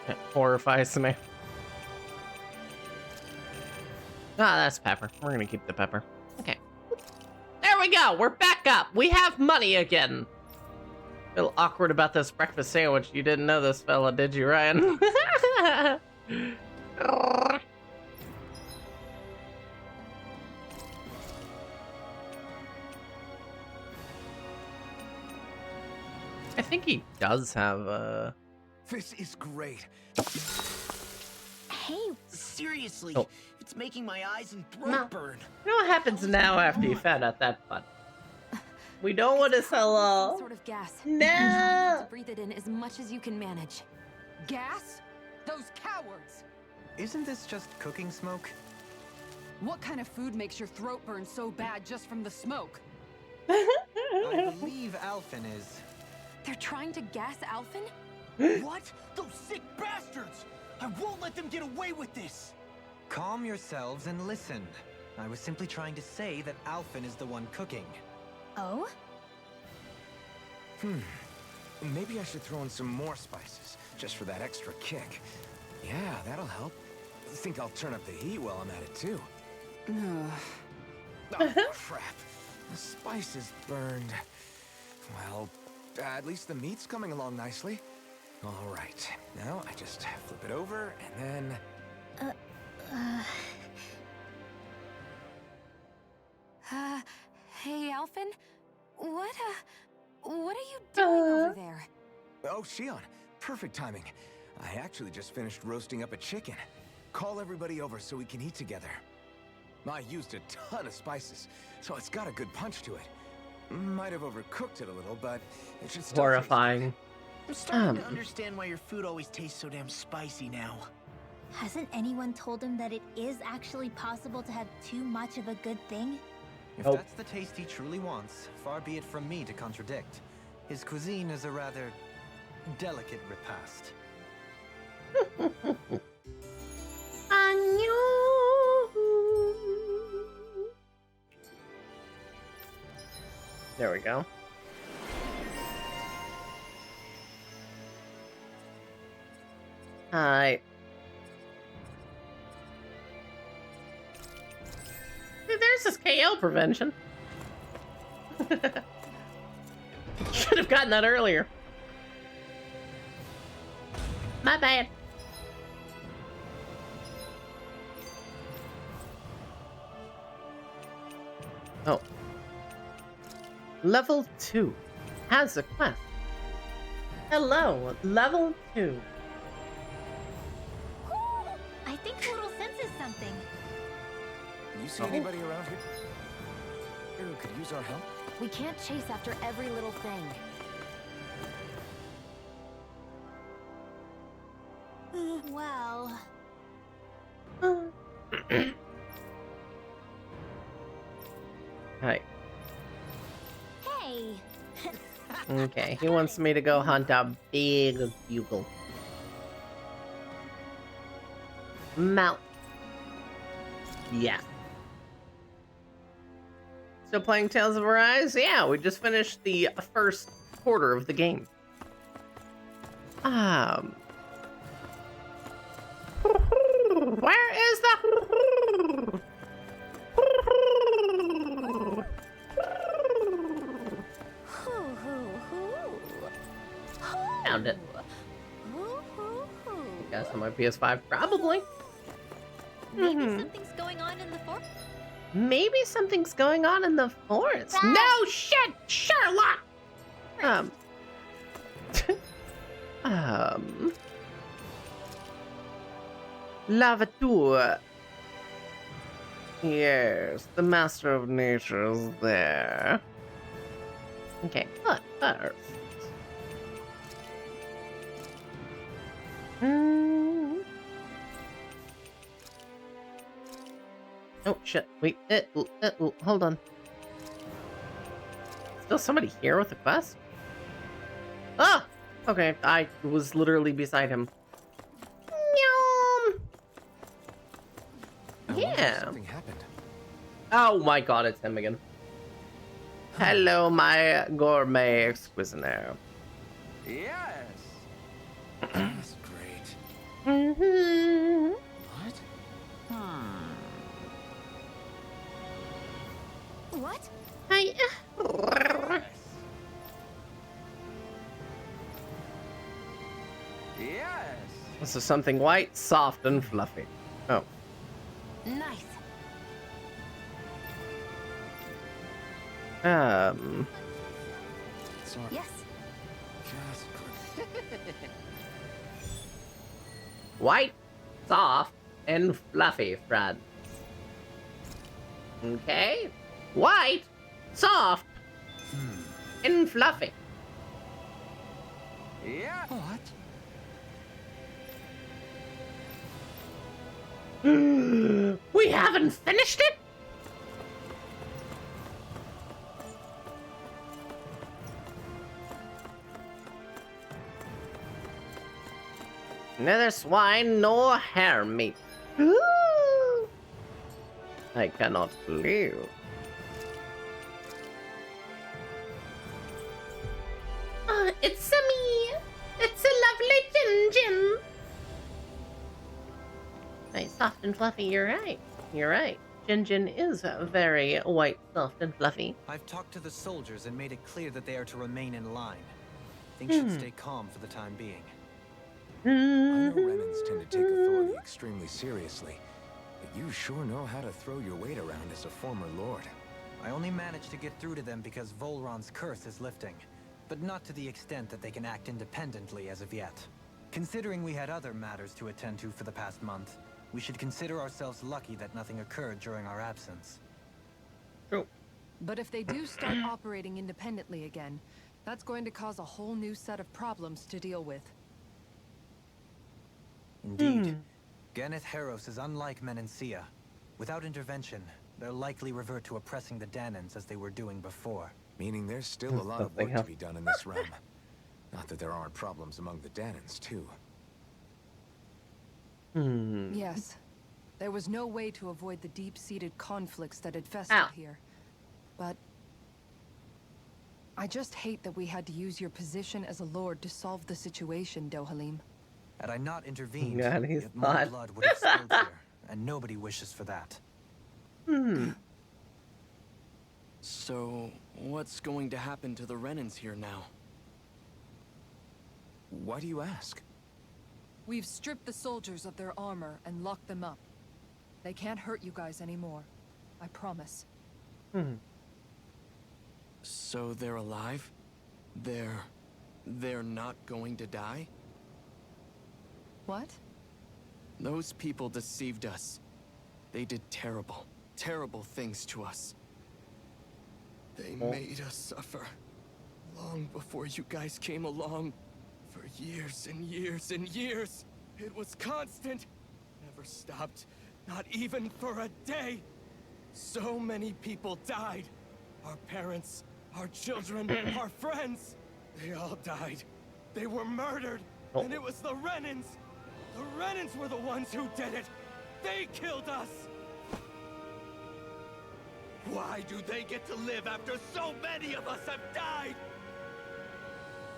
It horrifies me. Ah, that's pepper. We're gonna keep the pepper. Okay. There we go. We're back up. We have money again. A little awkward about this breakfast sandwich. You didn't know this fella, did you, Ryan? I think he does have a... This is great. Hey, seriously, Oh. it's making my eyes and throat burn. You know what happens now after you found out that fun? We don't want to sell all. Some sort of gas. No. To breathe it in as much as you can manage. Gas? Those cowards! Isn't this just cooking smoke? What kind of food makes your throat burn so bad just from the smoke? I believe Alphen is... They're trying to gas Alphen? What? Those sick bastards! I won't let them get away with this! Calm yourselves and listen. I was simply trying to say that Alphen is the one cooking. Oh? Maybe I should throw in some more spices, just for that extra kick. Yeah, that'll help. Think I'll turn up the heat while I'm at it, too. Oh, crap. The spices burned. Well, at least the meat's coming along nicely. All right. Now I just flip it over, and then... Hey, Alphen? What are you doing over there? Oh, Shion, perfect timing. I actually just finished roasting up a chicken. Call everybody over so we can eat together. I used a ton of spices, so it's got a good punch to it. Might have overcooked it a little, but it should still Horrifying. I'm starting to understand why your food always tastes so damn spicy now. Hasn't anyone told him that it is actually possible to have too much of a good thing? If that's the taste he truly wants, far be it from me to contradict. His cuisine is a rather delicate repast. There we go. Hi. There's this KO prevention. Should have gotten that earlier. My bad. Oh. Level 2 has a quest. Hello, level 2. I think Poodle senses something. You see anybody around here who could use our help? We can't chase after every little thing. Well... Hi. Hey! Okay, he wants me to go hunt a big bugle. Mount. Yeah. Still playing Tales of Arise? Yeah, we just finished the first quarter of the game. Where is the... Found it. Guess on my PS5, probably. Maybe something's going on in the forest. Maybe something's going on in the forest. No shit, Sherlock. Lavatur. Yes, the master of nature is there. Okay, but first. Oh shit! Wait, hold on. Still somebody here with a quest? Ah! Okay, I was literally beside him. Yeah. Something happened. Oh my god, it's him again. Hello, my gourmet exquisiter. Yes. That's great. What? What? Yes. This is something white, soft, and fluffy. Oh. Nice. Yes. White, soft, and fluffy, friends. Okay? White, soft, and fluffy. Yeah. What? We haven't finished it? Neither swine nor hare meat. I cannot believe. It's me. It's a lovely Jin. Nice, soft and fluffy. You're right. You're right. Jin is very white, soft, and fluffy. I've talked to the soldiers and made it clear that they are to remain in line. Things should stay calm for the time being. I know Renans tend to take authority extremely seriously, but you sure know how to throw your weight around as a former lord. I only managed to get through to them because Volron's curse is lifting, but not to the extent that they can act independently as of yet. Considering we had other matters to attend to for the past month, we should consider ourselves lucky that nothing occurred during our absence. True. But if they do start operating independently again, that's going to cause a whole new set of problems to deal with. Indeed. Geneth Heros is unlike Menancia. Without intervention, they'll likely revert to oppressing the Danans as they were doing before. Meaning there's still a lot of work to be done in this realm. Not that there aren't problems among the Danans, too. Yes. There was no way to avoid the deep-seated conflicts that had festered here. But I just hate that we had to use your position as a lord to solve the situation, Dohalim. Had I not intervened, God, he's yet more not. blood would have spilled here, and nobody wishes for that. So, what's going to happen to the Renans here now? Why do you ask? We've stripped the soldiers of their armor and locked them up. They can't hurt you guys anymore. I promise. So they're alive? They're not going to die? What? Those people deceived us. They did terrible, terrible things to us. They made us suffer. Long before you guys came along. For years and years and years. It was constant. Never stopped. Not even for a day. So many people died. Our parents, our children, our friends. They all died. They were murdered. And it was the Renans. The Renans were the ones who did it. They killed us. Why do they get to live after so many of us have died?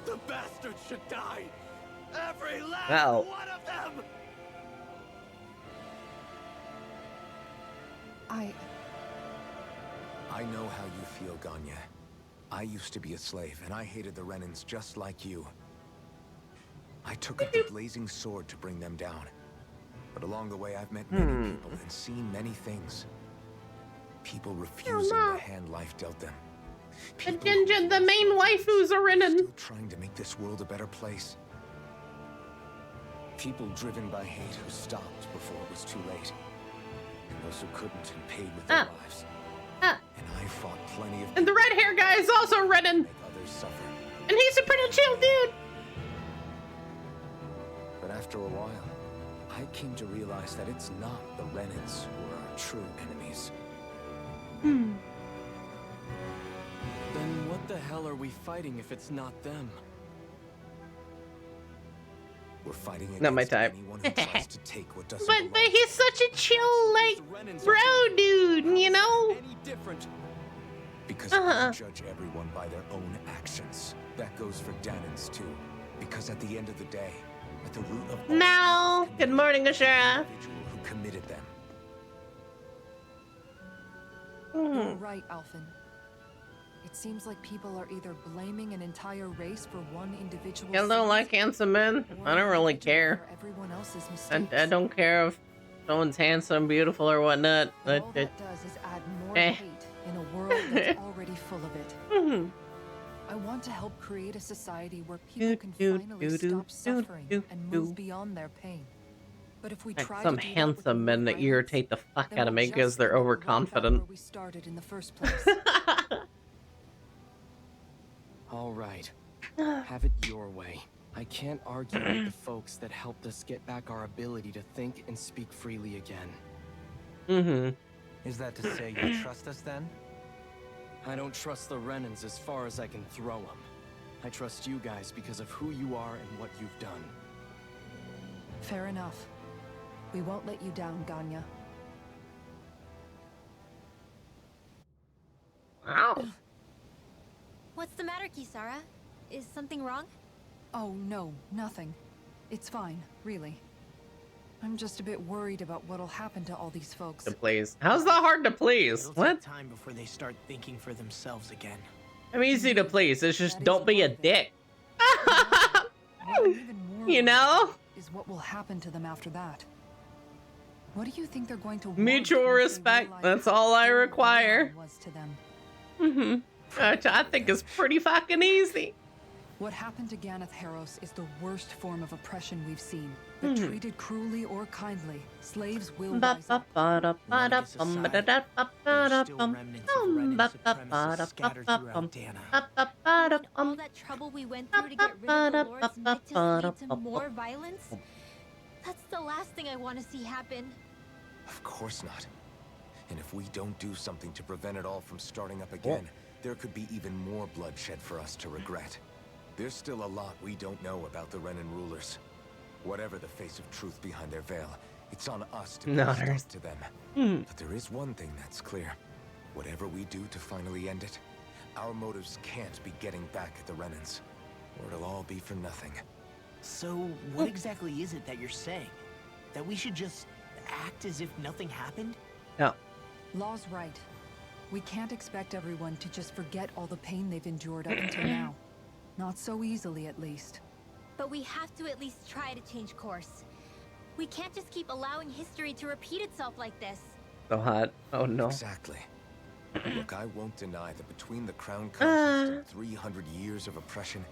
The bastards should die. Every last one of them. I know how you feel, Ganya. I used to be a slave, and I hated the Renans just like you. I took up the blazing sword to bring them down. But along the way, I've met many people and seen many things. People refusing the hand life dealt them. The main waifus are in Still trying to make this world a better place. People driven by hate who stopped before it was too late. And those who couldn't and paid with their lives. And I fought plenty of And the red hair guy is also Renan. make others suffer. And he's a pretty chill dude. But after a while, I came to realize that it's not the Renans who are our true enemies. Then what the hell are we fighting if it's not them? We're fighting against Not my type. anyone who tries to take what doesn't But he's such a chill, like, bro dude, you know? Any different? Because I judge everyone by their own actions. That goes for Danans too. Because at the end of the day, at the root of all Mal, good morning, Ashura. individual who committed them. You're right, Alphen. It seems like people are either blaming an entire race for one individual. I don't like handsome men. I don't really care. Everyone else's mistakes. I don't care if someone's handsome, beautiful, or whatnot. All that does is add more hate in a world that's already full of it. I want to help create a society where people can finally stop suffering and move beyond their pain. But if we Like try some to do that handsome men that irritate the fuck out of me because they're where overconfident. we started in the first place. All right. Have it your way. I can't argue with the folks that helped us get back our ability to think and speak freely again. Is that to say you trust us then? I don't trust the Renans as far as I can throw them. I trust you guys because of who you are and what you've done. Fair enough. We won't let you down, Ganya. Wow. What's the matter, Kisara? Is something wrong? Oh, no, nothing. It's fine, really. I'm just a bit worried about what'll happen to all these folks. To please. How's that hard to please? It'll What? take time before they start thinking for themselves again. I'm easy to please. It's just don't be a dick. Even more You know? is what will happen to them after that. What do you think they're going to want Mutual once they respect. realize That's how all I terrible require. Varathon was to them? Which I think is pretty fucking easy. What happened to Ganeth Harros is the worst form of oppression we've seen. But treated cruelly or kindly, slaves will rise up. There's still remnants of Renan supremacists scattered throughout Dana. And all that trouble we went through to get rid of the lords might just lead to more violence? That's the last thing I want to see happen. Of course not. And if we don't do something to prevent it all from starting up again, there could be even more bloodshed for us to regret. There's still a lot we don't know about the Renan rulers. Whatever the face of truth behind their veil, it's on us to put a stop to them. But there is one thing that's clear. Whatever we do to finally end it, our motives can't be getting back at the Renans, or it'll all be for nothing. So, what exactly is it that you're saying? That we should just act as if nothing happened? No. Law's right. We can't expect everyone to just forget all the pain they've endured up until now. Not so easily, at least. But we have to at least try to change course. We can't just keep allowing history to repeat itself like this. So hot. Oh no. Exactly. Look, I won't deny that between the Crown Conquest and 300 years of oppression,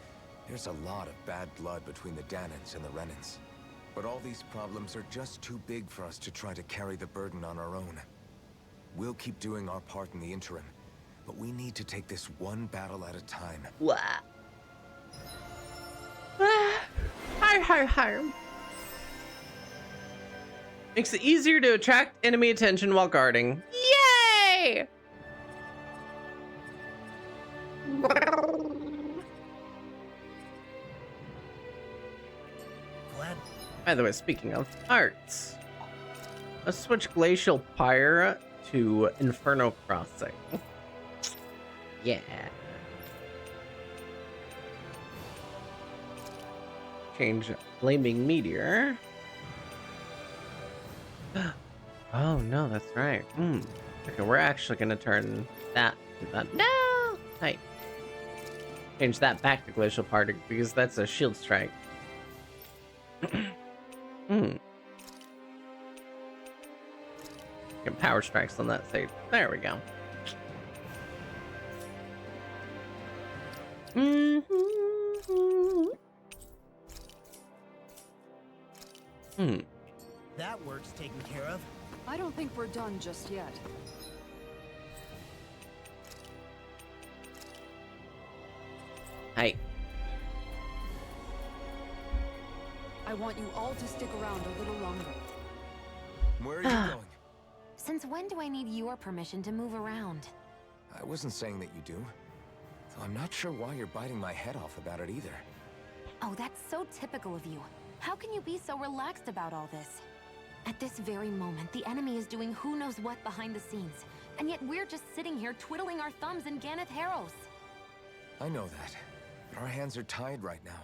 there's a lot of bad blood between the Danans and the Renans. But all these problems are just too big for us to try to carry the burden on our own. We'll keep doing our part in the interim, but we need to take this one battle at a time. Wow. Har. Makes it easier to attract enemy attention while guarding. Yay! By the way, speaking of arts, let's switch Glacial Pyre to Inferno Crossing. Yeah. Change Flaming Meteor. Oh no, that's right. Okay, we're actually gonna turn that to that. No! Hey. Change that back to Glacial Pyre because that's a shield strike. Get power strikes on that side. There we go. That work's taken care of. I don't think we're done just yet. Hey. I want you all to stick around a little longer. Where are you going? Since when do I need your permission to move around? I wasn't saying that you do. Though I'm not sure why you're biting my head off about it either. Oh, that's so typical of you. How can you be so relaxed about all this? At this very moment, the enemy is doing who knows what behind the scenes. And yet we're just sitting here twiddling our thumbs in Ganeth Harros. I know that. But our hands are tied right now.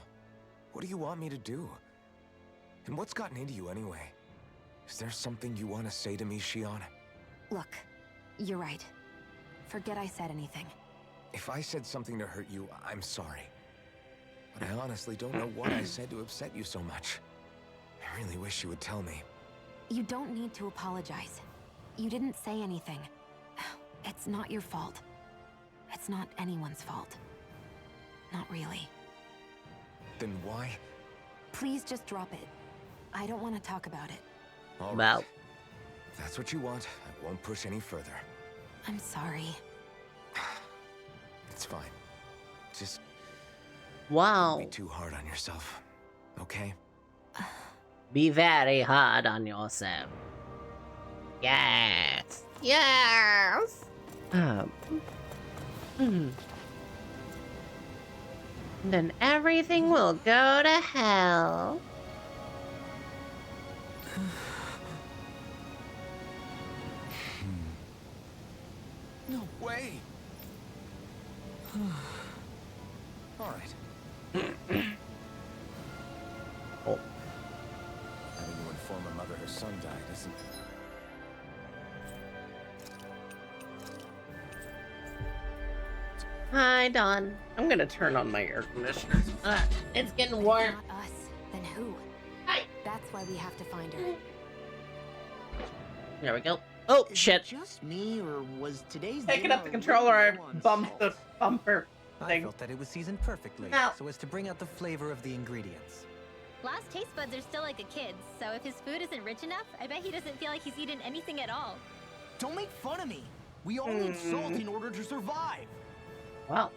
What do you want me to do? And what's gotten into you anyway? Is there something you want to say to me, Shion? Look, you're right. Forget I said anything. If I said something to hurt you, I'm sorry. But I honestly don't know what I said to upset you so much. I really wish you would tell me. You don't need to apologize. You didn't say anything. It's not your fault. It's not anyone's fault. Not really. Then why? Please just drop it. I don't want to talk about it. All right. If that's what you want, I won't push any further. I'm sorry. It's fine. Just wow. Don't be too hard on yourself, okay? Be very hard on yourself. Yes. Yes. Then everything will go to hell. No way. All right. Oh. Having to inform a mother her son died isn't. Hi, Dawn. I'm gonna turn on my air conditioner. It's getting warm. Not us. Then who? That's why we have to find her. There we go. Oh, Is shit. it just me, or was today's Picking dinner up the a controller, I little low on bumped the salt? bumper I thing. felt that it was seasoned perfectly, No. so as to bring out the flavor of the ingredients. Last taste buds are still like a kid's, so if his food isn't rich enough, I bet he doesn't feel like he's eaten anything at all. Don't make fun of me. We all need salt in order to survive. Wow.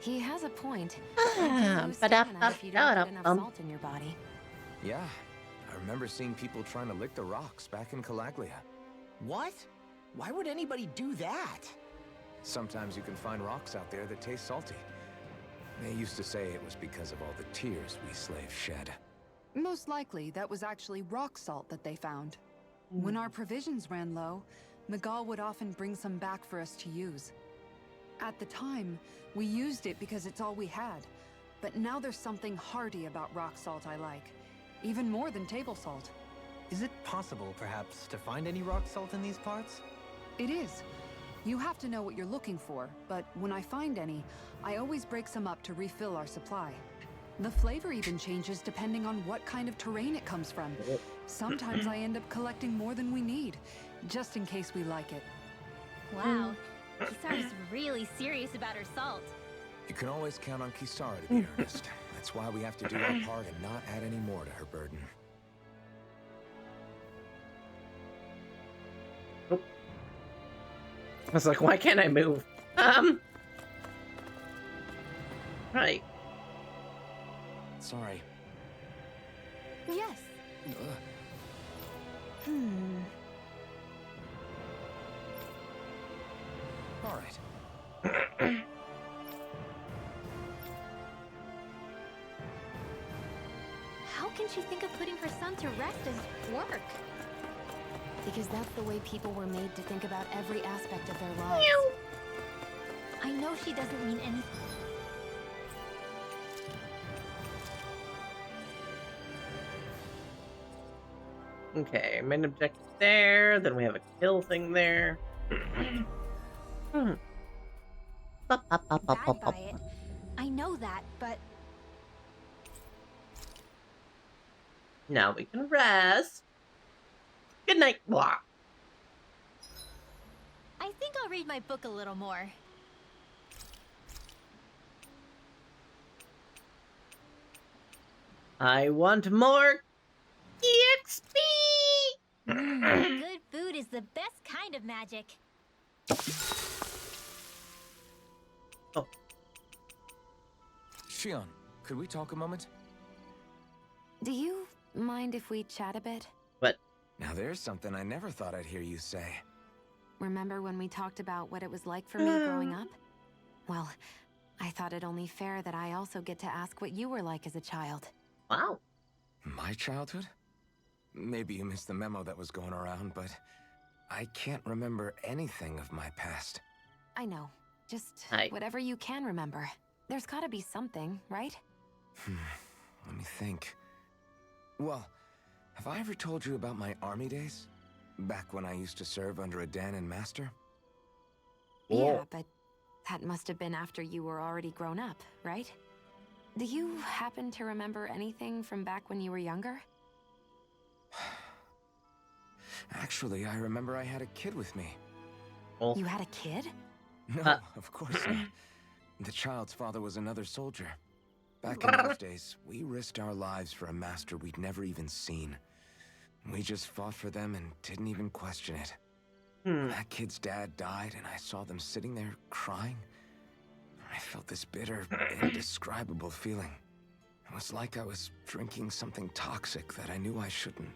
He has a point. Ah, You lose stamina if you don't get enough salt in your body. Yeah, I remember seeing people trying to lick the rocks back in Calaglia. What? Why would anybody do that? Sometimes you can find rocks out there that taste salty. They used to say it was because of all the tears we slaves shed. Most likely, that was actually rock salt that they found. When our provisions ran low, Miguel would often bring some back for us to use. At the time, we used it because it's all we had. But now there's something hearty about rock salt I like. Even more than table salt. Is it possible, perhaps, to find any rock salt in these parts? It is. You have to know what you're looking for, but when I find any, I always break some up to refill our supply. The flavor even changes depending on what kind of terrain it comes from. Sometimes I end up collecting more than we need, just in case we like it. Wow, Kisara's really serious about her salt. You can always count on Kisara to be earnest. That's why we have to do our part and not add any more to her burden. I was like, why can't I move? Right. Sorry. Yes. Hmm. All right. How can she think of putting her son to rest as work? Because that's the way people were made to think about every aspect of their lives. I know she doesn't mean anything. Okay, main objective there. Then we have a kill thing there. Bad by it. I know that, but Now we can rest. Good night. Blah. I think I'll read my book a little more. I want more EXP. Good food is the best kind of magic. Shion, could we talk a moment? Do you mind if we chat a bit? What? Now there's something I never thought I'd hear you say. Remember when we talked about what it was like for me growing up? Well, I thought it only fair that I also get to ask what you were like as a child. Wow. My childhood? Maybe you missed the memo that was going around, but I can't remember anything of my past. I know. Just Hi. whatever you can remember. There's gotta be something, right? Let me think. Well, have I ever told you about my army days? Back when I used to serve under a Danon master? Yeah, but that must have been after you were already grown up, right? Do you happen to remember anything from back when you were younger? Actually, I remember I had a kid with me. You had a kid? No, of course not. The child's father was another soldier. Back in those days, we risked our lives for a master we'd never even seen. We just fought for them and didn't even question it. That kid's dad died, and I saw them sitting there crying. I felt this bitter, indescribable feeling. It was like I was drinking something toxic that I knew I shouldn't,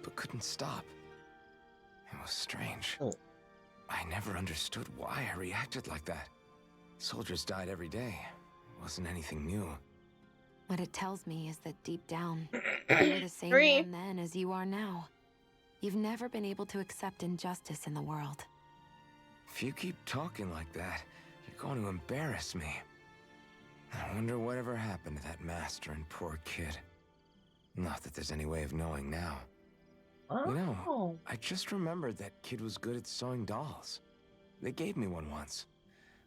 but couldn't stop. It was strange. I never understood why I reacted like that. Soldiers died every day. It wasn't anything new. What it tells me is that deep down, you were the same man then as you are now. You've never been able to accept injustice in the world. If you keep talking like that, you're going to embarrass me. I wonder whatever happened to that master and poor kid. Not that there's any way of knowing now. You know, I just remembered that kid was good at sewing dolls. They gave me one once.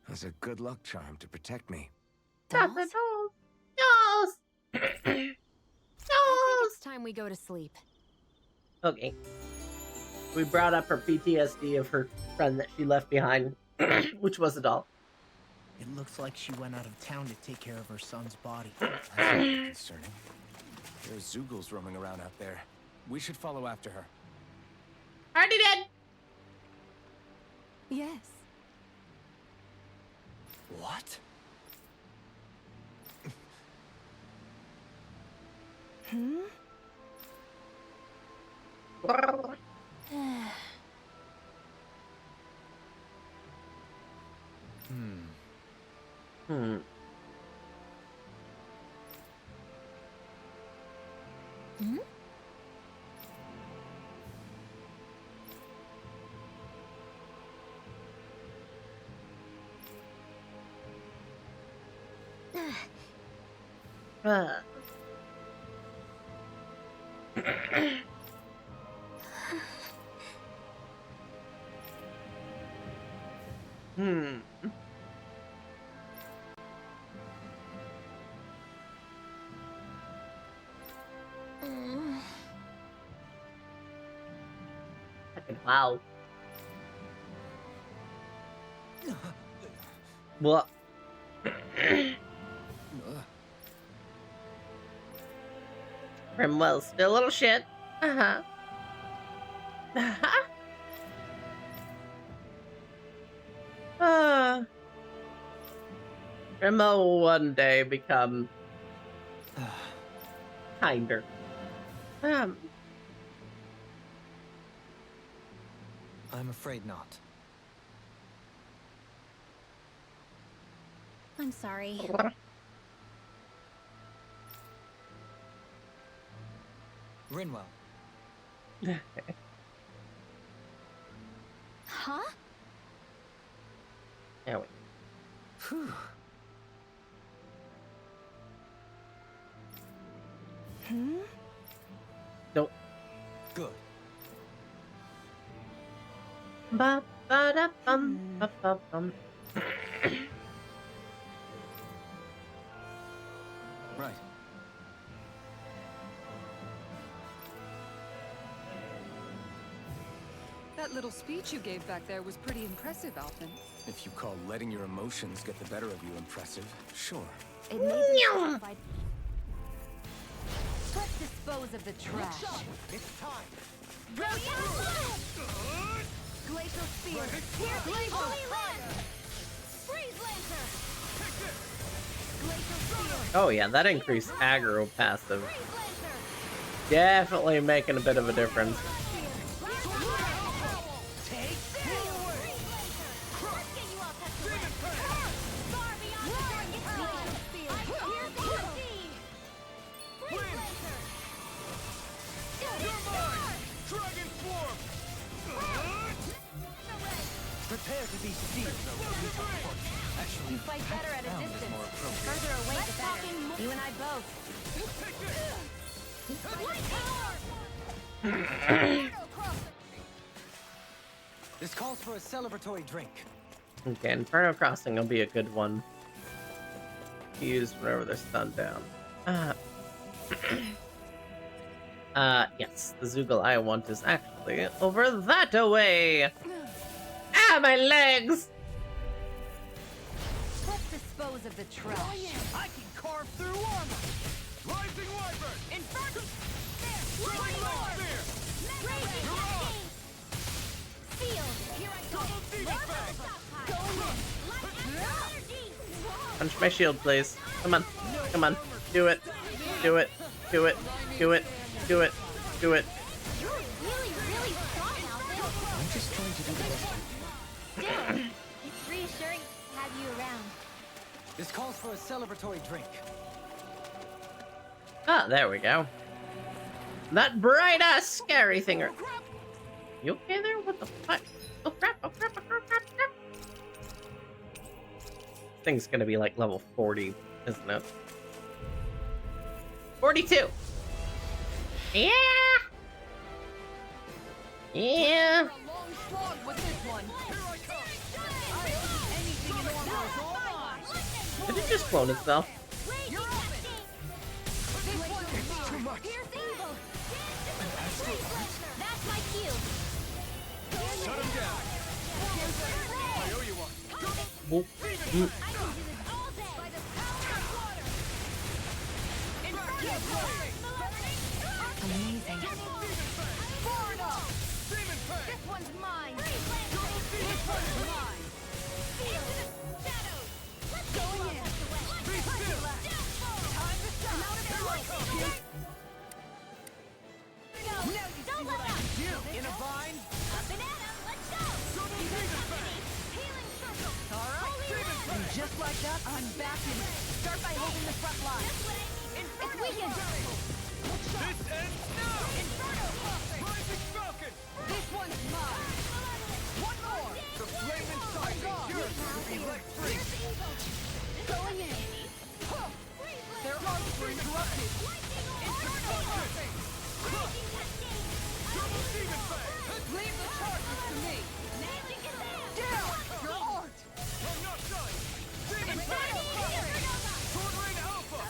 It was a good luck charm to protect me. Dolls? Dolls! I think it's time we go to sleep. Okay. We brought up her PTSD of her friend that she left behind, which was a doll. It looks like she went out of town to take care of her son's body. That's concerning. There's Zoogles roaming around out there. We should follow after her. Already did. Yes. What? Hmm? Hmm. Hmm? Hmm. Fucking wow. What? Primwell's still a little shit. Uh-huh. Remo will one day become kinder. I'm afraid not. I'm sorry. Rinwell. Huh? There we Whew. Hmm? Nope. Good. Ba ba da bum ba ba bum. Right. That little speech you gave back there was pretty impressive, Alphen. If you call letting your emotions get the better of you impressive, sure. It made me satisfied. Let's dispose of the trash. It's time. Glacial Spear. Here, Holy Land! Freeze Lancer! Glacial Spear. Oh yeah, that increased aggro passive. Definitely making a bit of a difference. Prepare to be sealed. Actually, You fight better at a distance. more The appropriate. further away, the better. You and I both. This calls for a celebratory drink. Okay, Inferno Crossing will be a good one to use whenever they're stunned down. Yes, the Zoogle I want is actually over that away. Ah, my legs! Let's dispose of the trash. I can carve through armor. Rising Wyvern. Inferno. Throwing light spear. Sealed. Here I go. Punch my shield, please. Come on. Come on. Do it. Do it. Do it. Do it. Do it. Do it. You're really, really strong, Alvin. I'm just trying to do the best I can. Still, it's reassuring to have you around. This calls for a celebratory drink. Ah, there we go. That bright ass scary thinger. You okay there? What the fuck? Oh crap, oh crap, oh crap, crap, crap. Thing's gonna be like level 40, isn't it? 42! Yeah! Yeah! Did it just clone itself? Too much. That's my cue. Shut him down. I owe you one. Oh. Mm. Amazing. This one's mine. This one's mine. Into the shadows. Let's go in. Time to stop. Now you see what I can do. In a vine. A banana. Let's go. Healing circle. All right. And just like that, I'm back in it. Start by holding the front line. It's weakened. This ends now. Inferno crossing. Rising Falcon. This one's mine. One more. The flame inside me yearns to be let free. Going in. Their arms were interrupted. Inferno crossing. Double demon fang. Leave the charges to me. Down. Your art. I'm not done. Demon fang. Sword Rain Alpha.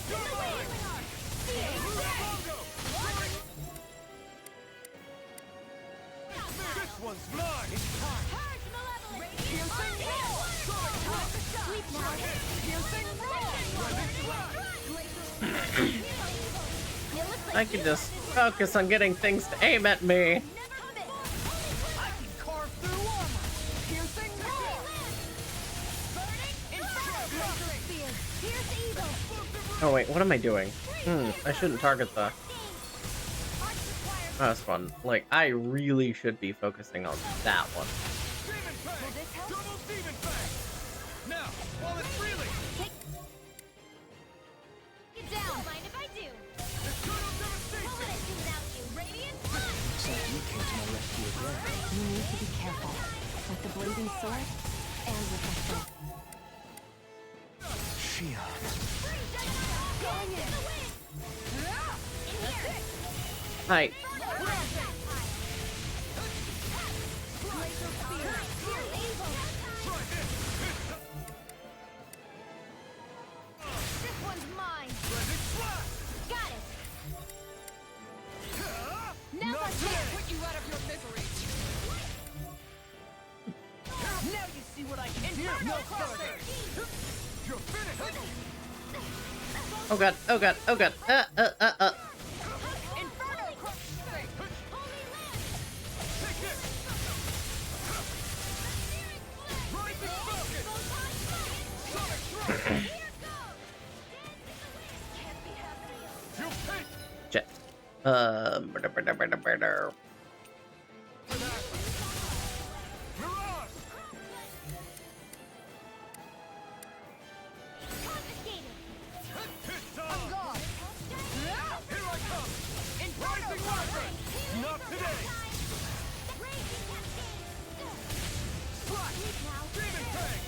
Throw away. This one's mine. I can just focus on getting things to aim at me. Carve through armor. Piercing roar. Oh wait, what am I doing? I shouldn't target the... Oh, that's fun. Like, I really should be focusing on that one. Demon fang. Double demon fang. Now, while it's reeling. Get down. Mind if I do? Eternal devastation. What would I do without you? Radiant punch. So you came to my rescue again. You need to be careful with the blazing sword and with the sword. Shion. Going in. Hi. This one's mine. Got it. Now let's Put you out of your misery. Now you see what I can do. No further. You're finished. Oh god, oh god, oh god. Inferno crossing. Holy land. Take this. Rising Falcon. Sonic Strike. You pick. Shit. Mirage. Hit time. Here I come. Rising Wyvern. Not today. Slash. Demon Fang.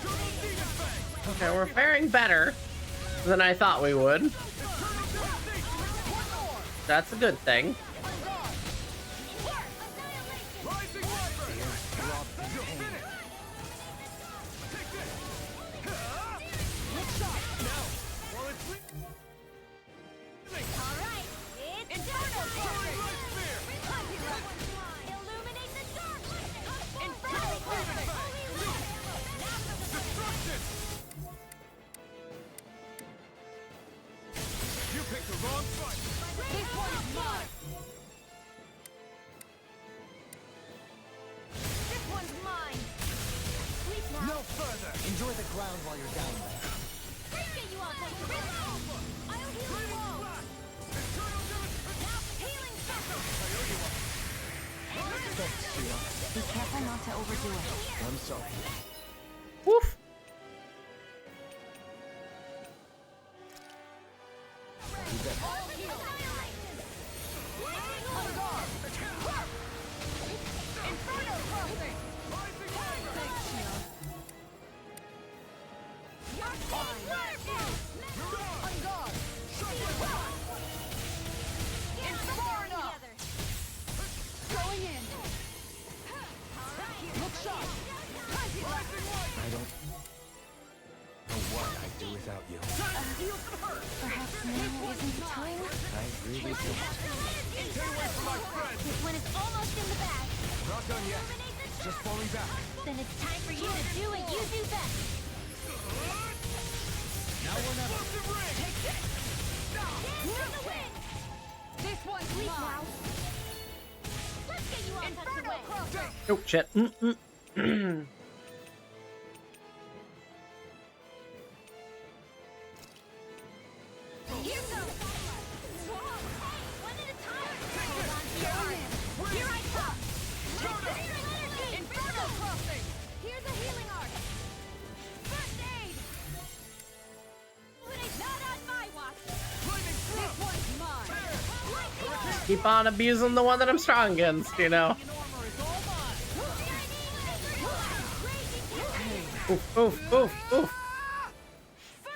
Double Demon Fang. Okay, we're faring better than I thought we would. That's a good thing. Rising Wyvern. You're finished. Take this. Now, while it's Alright, it's Inferno Soaring Light Spear. Illuminate the dark! Double Demon Fang. Destruction. You picked the wrong fight. This one's mine! This one's mine! Sleep now! No further. Enjoy the ground while you're down there. Get you off like Alpha! I'll heal you all! Eternal devastation. Now, healing circle! Thanks, Shion. Be careful not to overdo it. I'm sorry. Woof. You bet. Inferno crossing! Going in. Look sharp. I don't know what I do without you. Perhaps now isn't the time? I really don't. Stay away from my friend! This one is almost in the bag. Not done yet. Just falling back. Then it's time for you to do what you do best. Now or never. Take this! For the win! This one's Sleep mine. now. Let's get you all tucked Inferno away. crossing! Oh shit. Here goes! One at a time! Hold on to your arm. Here I come! Inferno crossing! Here's a healing arc! First aid! Not on my watch! This one's mine! Keep on abusing the one that I'm strong against, you know. Oof, oof, oof, oof. The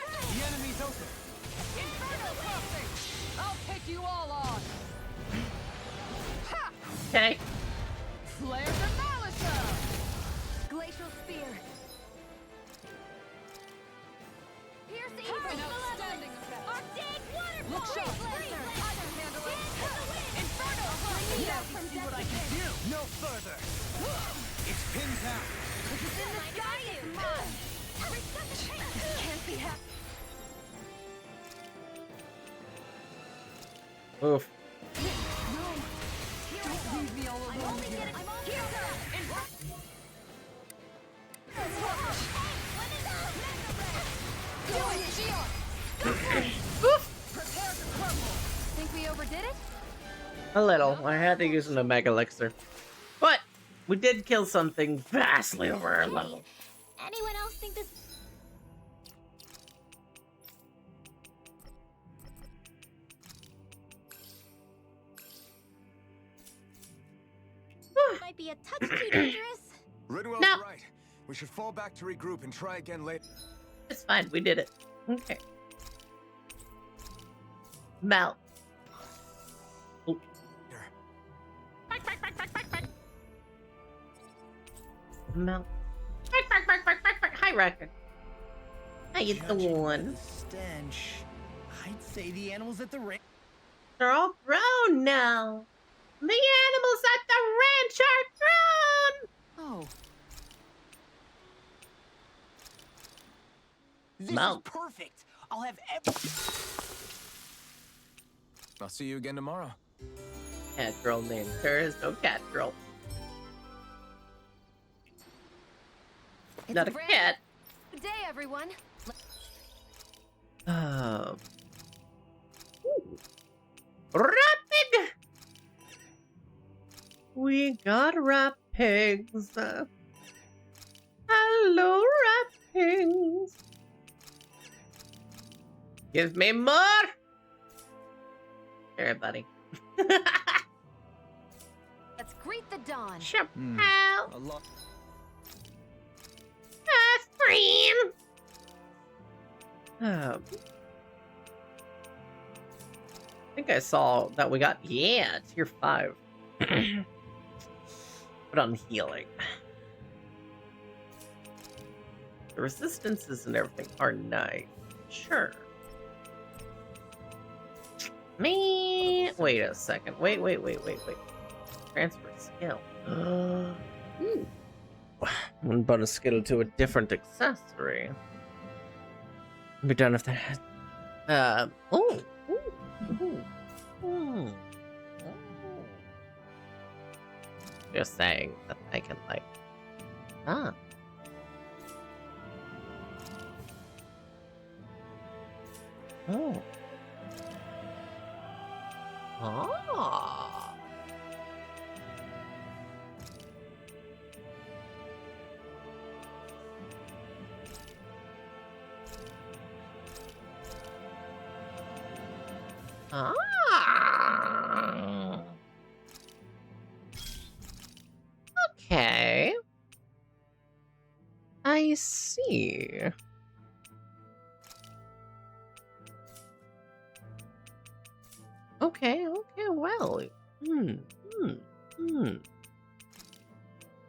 enemy's open. Inferno crossing! I'll take you all on! Ha! Okay. Flare the Malisa! Glacial spear. Piercing An from outstanding effect! Arctic waterfall! Look sharp! Blazer! I can handle it! Inferno crossing! Bring it out from See what I can do. No further. It's pinned down. It's in the sky is mine! This can't be happening. Oof. Don't leave me all alone here! Prepare to crumble. Think we overdid it? A little. I had to use an Omega Elixir. But we did kill something vastly over our level. Anyone else think this? Might be a touch too dangerous. Ridwell's No. right. We should fall back to regroup and try again later. It's fine. We did it. Okay. Mel. Oh. Mel. Hi, Record. How you doing? Stench. I'd say the animals at the ranch. They're all grown now. The animals at the ranch are grown. Oh. This Mel. is perfect. I'll have I'll see you again tomorrow. Cat girl named. There is no cat girl. Not a cat. Good day, everyone. Rapid. We got rapids. Hello, rapids. Give me more. Here, buddy. Let's greet the dawn. Chappelle. A lot. Friend. I think I saw that we got, yeah, tier 5. But on healing. The resistances and everything are nice. Sure. Me. Wait a second. Wait. Transfer skill. Ooh. One bonus skill to a different accessory. Be done if that has. Just saying that I can like. Oh. Okay. I see. Okay, well.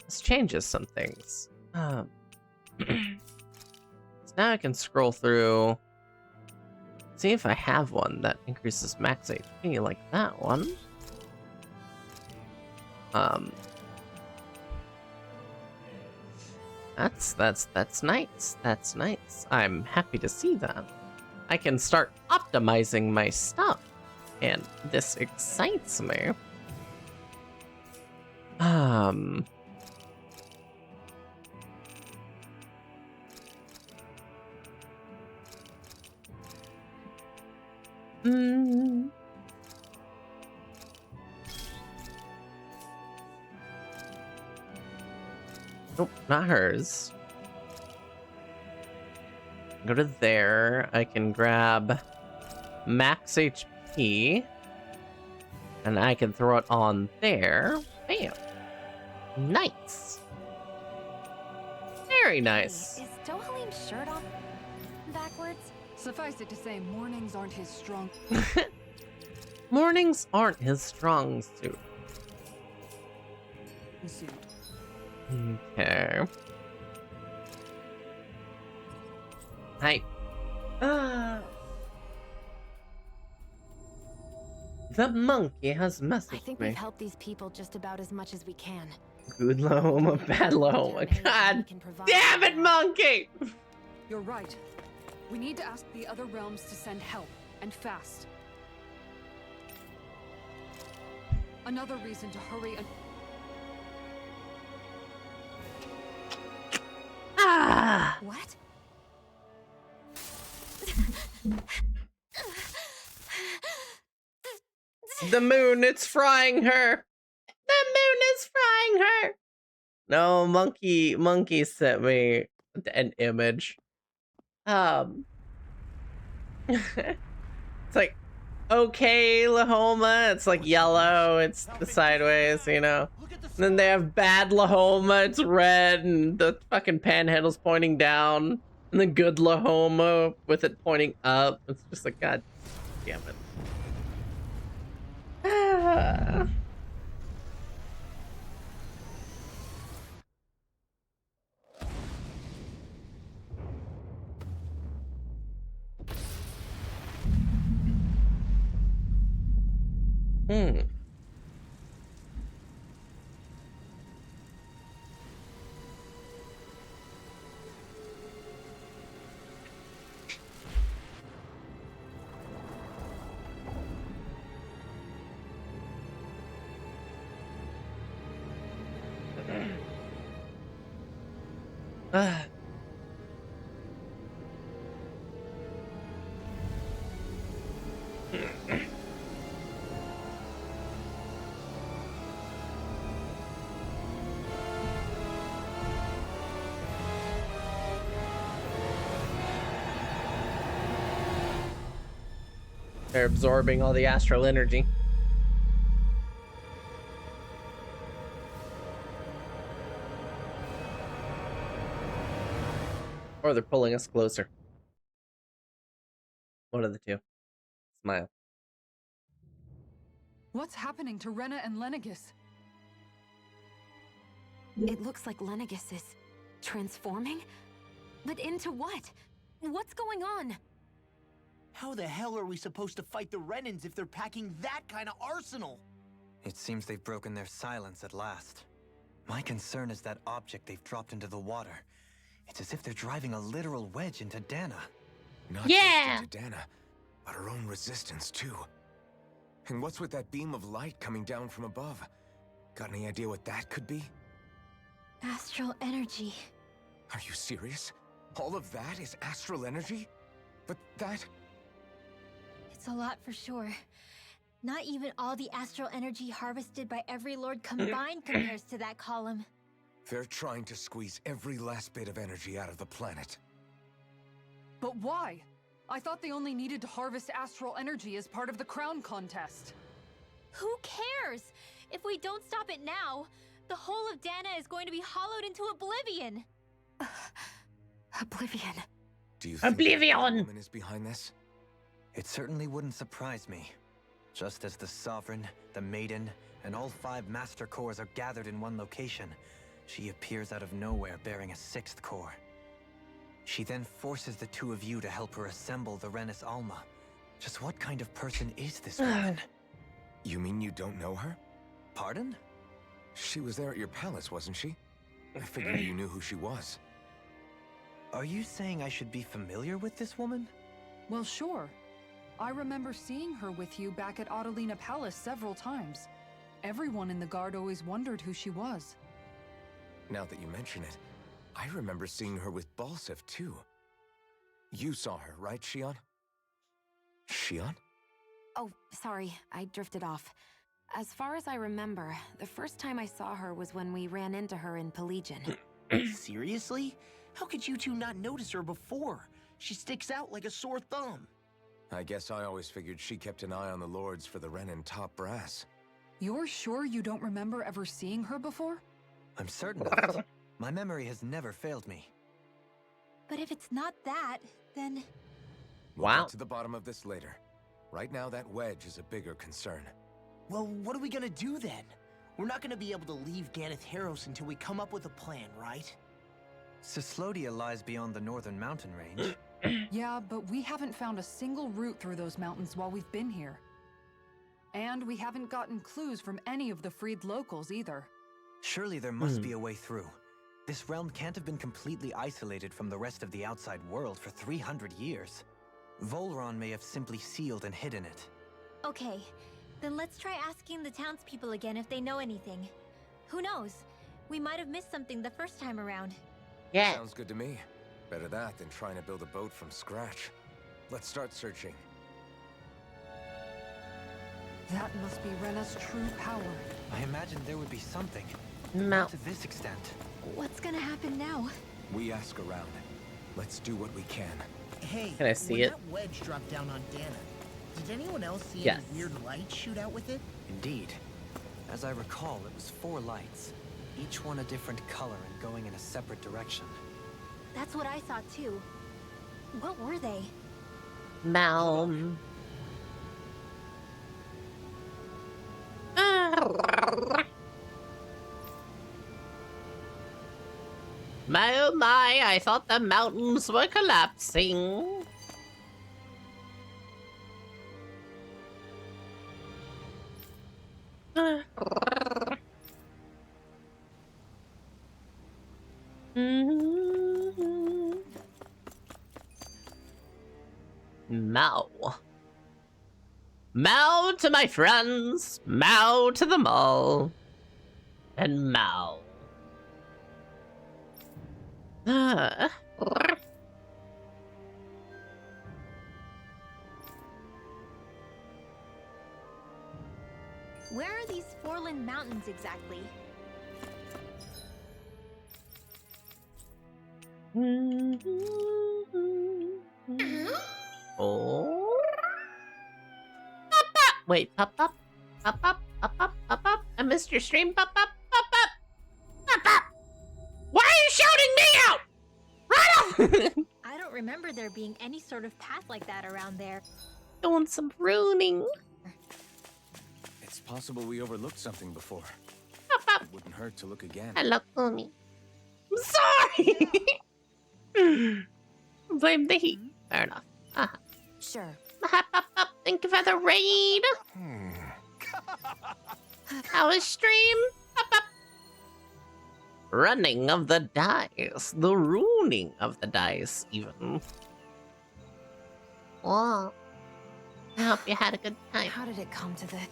This changes some things. This now I can scroll through, see if I have one that increases max HP like that one. That's nice. That's nice. I'm happy to see that. I can start optimizing my stuff, and this excites me. Nope, not hers. Go to there. I can grab max HP, and I can throw it on there. Bam. Nice. Very nice. Hey, is Dohalim's shirt on backwards? Suffice it to say, mornings aren't his strong. Mornings aren't his strong suit. Okay. Hi. The monkey has messaged me. I think we've helped these people just about as much as we can. Good Lahoma, bad Lahoma. God damn it, monkey! You're right. We need to ask the other realms to send help, and fast. Another reason to hurry and... What? The moon, it's frying her. The moon is frying her. No, monkey sent me an image. It's like, okay, Lahoma. It's like yellow. It's the sideways, you know. And then they have bad Lahoma. It's red, and the fucking panhandle's pointing down. And the good Lahoma with it pointing up. It's just like, god damn it. They're absorbing all the astral energy. Or they're pulling us closer. One of the two. Smile. What's happening to Rena and Lenegis? It looks like Lenegis is transforming? But into what? What's going on? How the hell are we supposed to fight the Renans if they're packing that kind of arsenal? It seems they've broken their silence at last. My concern is that object they've dropped into the water. It's as if they're driving a literal wedge into Dana. Not just into Dana, but her own resistance too. And what's with that beam of light coming down from above? Got any idea what that could be? Astral energy. Are you serious? All of that is astral energy? But that... It's a lot for sure. Not even all the astral energy harvested by every lord combined compares to that column. They're trying to squeeze every last bit of energy out of the planet. But why? I thought they only needed to harvest astral energy as part of the crown contest. Who cares? If we don't stop it now, the whole of Dana is going to be hollowed into oblivion. Oblivion. Do you think the woman is behind this? It certainly wouldn't surprise me. Just as the Sovereign, the Maiden, and all 5 Master Cores are gathered in one location, she appears out of nowhere bearing a 6th core. She then forces the two of you to help her assemble the Renis Alma. Just what kind of person is this woman? You mean you don't know her? Pardon? She was there at your palace, wasn't she? I figured you knew who she was. Are you saying I should be familiar with this woman? Well, sure. I remember seeing her with you back at Adelina Palace several times. Everyone in the guard always wondered who she was. Now that you mention it, I remember seeing her with Balsef too. You saw her, right, Shion? Shion? Oh, sorry, I drifted off. As far as I remember, the first time I saw her was when we ran into her in Pelegion. Seriously? How could you two not notice her before? She sticks out like a sore thumb. I guess I always figured she kept an eye on the lords for the Renin top brass. You're sure you don't remember ever seeing her before? I'm certain of it. My memory has never failed me. But if it's not that, then... We'll get to the bottom of this later. Right now, that wedge is a bigger concern. Well, what are we gonna do then? We're not gonna be able to leave Ganeth Heros until we come up with a plan, right? Cyslodia lies beyond the northern mountain range. Yeah, but we haven't found a single route through those mountains while we've been here. And we haven't gotten clues from any of the freed locals either. Surely there must be a way through. This realm can't have been completely isolated from the rest of the outside world for 300 years. Volron may have simply sealed and hidden it. Okay, then let's try asking the townspeople again if they know anything. Who knows? We might have missed something the first time around. Yeah. Sounds good to me. Better that than trying to build a boat from scratch. Let's start searching. That must be Rena's true power. I imagined there would be something. No. Not to this extent. What's gonna happen now? We ask around. Let's do what we can. Hey, Can I see when it? that wedge dropped down on Dana, did anyone else see Yes. any weird lights shoot out with it? Indeed. As I recall, it was 4 lights, each one a different color and going in a separate direction. That's what I saw too. What were they? Malm. My oh my, I thought the mountains were collapsing. Mow. Mow to my friends, mow to them all, and mow. Where are these Forland Mountains exactly? Oh. Pop up. Wait, pop up. Pop up. Pop up. Pop up. I missed your stream. Pop up. Pop up. Pop up. Why are you shouting me out? Run up. I don't remember there being any sort of path like that around there. Doing some pruning. It's possible we overlooked something before. It wouldn't hurt to look again. Hello, Umi. I'm sorry. Blame the heat. Fair enough. Sure. Thank you for the raid. How was stream? Running of the dice. The ruining of the dice, even. Well, I hope you had a good time. How did it come to this?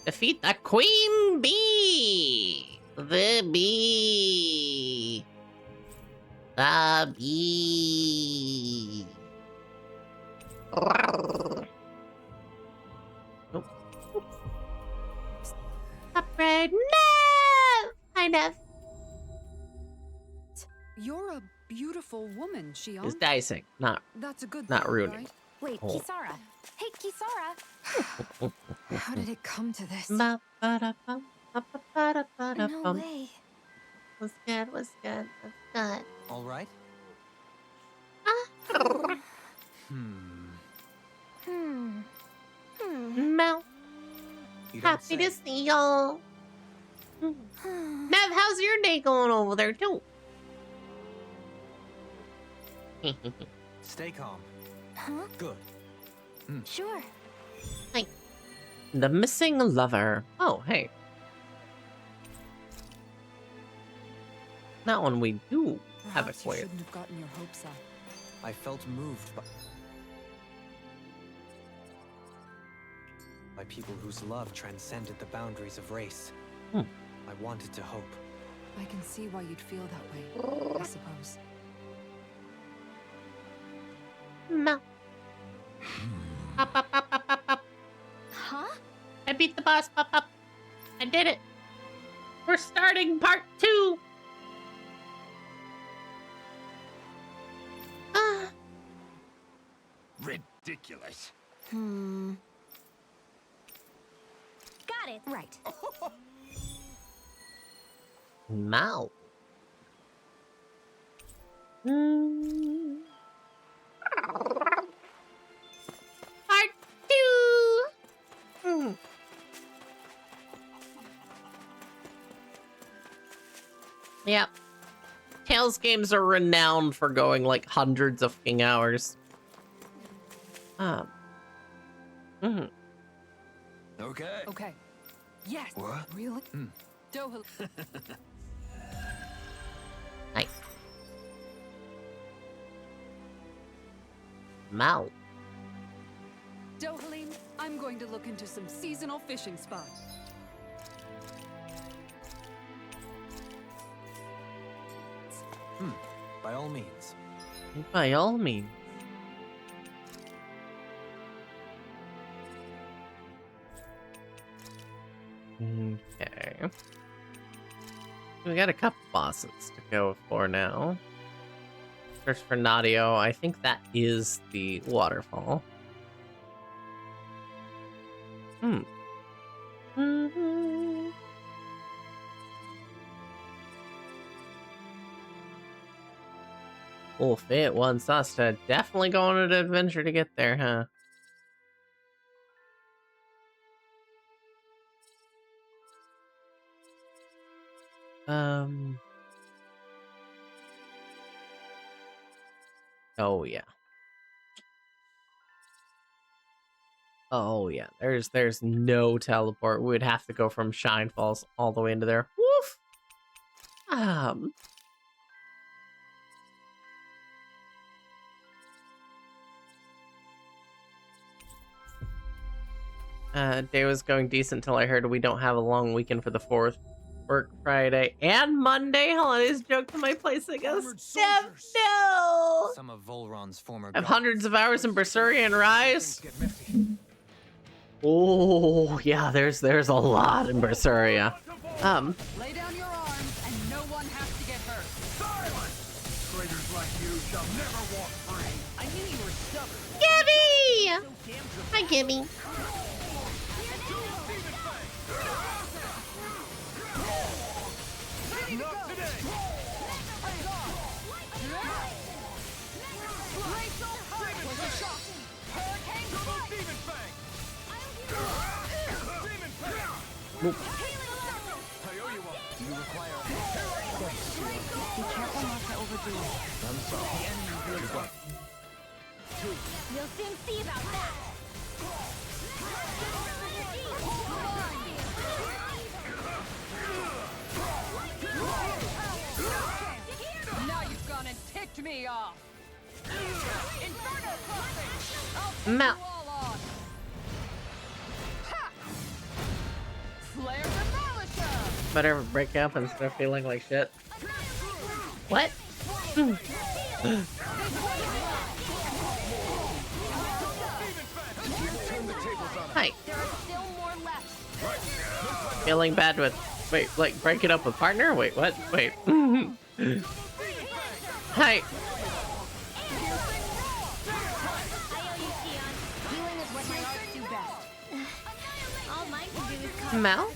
Defeat the Queen Bee! The bee! The bee! Nope. Upgrade! No! Hi, Nev. You're a beautiful woman, Shion. It's dicing, not That's a good not thing, ruining. right? Wait, Oh. Kisara. Hey, Kisara. How did it come to this? No No way. Was good, was good, was good. All right? Mel. You don't Happy to see y'all. Nev, how's your day going over there, too? Stay calm. Huh? Good. Sure. Hi. The missing lover. Oh, hey. That one we do have Perhaps you acquired. shouldn't have gotten your hopes up. I felt moved by people whose love transcended the boundaries of race. I wanted to hope. I can see why you'd feel that way, I suppose. No. Up, up, up, up, up, up. Huh? I beat the boss. Up, up. I did it. We're starting part 2. Ridiculous. Got it. Right. Mal. Part 2. Yep. Tales games are renowned for going like hundreds of fucking hours. Okay. Okay. Yes. What? Really? Dohal. Nice. Mal. Dohalim, I'm going to look into some seasonal fishing spots. By all means. By all means. Okay. We got a couple bosses to go for now. Search for Nadio. I think that is the waterfall. Well, Fate wants us to definitely go on an adventure to get there, huh? Oh yeah. Oh yeah. There's no teleport. We'd have to go from Shine Falls all the way into there. Woof. Day was going decent until I heard we don't have a long weekend for the 4th. Work Friday and Monday. Holidays joke to my place, I guess. No! Some of Volron's former I have hundreds of hours in Berseria and Rise. Oh, yeah, there's a lot in Berseria. Lay down your arms and no one has to get hurt. Silence! Traitors like you shall never walk free. I knew you were stubborn. Gibby! Hi, Gibby. Not today! Nope. Be careful not to overdo it. I'm sorry. The enemy will fight. We'll soon see about that. Now you've gone and ticked me off. Inferno crossing. I'll Mal. put you all on. Ha! Flare demolisher. Better break up and start feeling like shit. What? Hi. There are still more left. Feeling bad with... Wait, like, break it up with partner? Wait, what? Wait. Hi. All mine can do is cause Mal?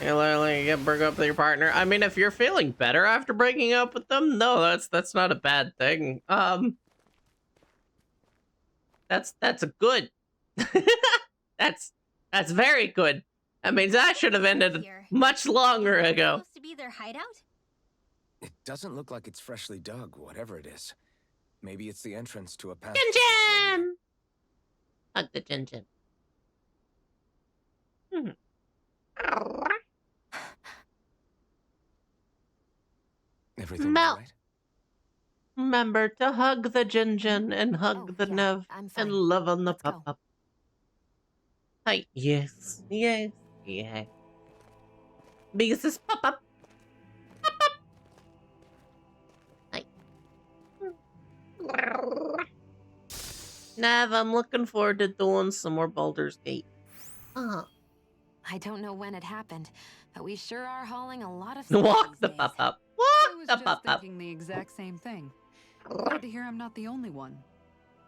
You literally get broke up with your partner. I mean, if you're feeling better after breaking up with them, no, that's not a bad thing. That's a good. That's very good. That means I should have ended much longer ago. Supposed to be their hideout? It doesn't look like it's freshly dug, whatever it is. Maybe it's the entrance to a past. Jin-Jin! Hug the Jin-Jin. Everything Mel. all right? Remember to hug the Jin-Jin and hug the Nev and love on the pop-up. Hi. Yes. Yes. Yeah. Because this pop-up. Pop-up. Hi. Nev, I'm looking forward to doing some more Baldur's Gate. I don't know when it happened, but we sure are hauling a lot of Walk the pop-up. I was Walk the just pop-up. thinking the exact same thing. Glad to hear I'm not the only one.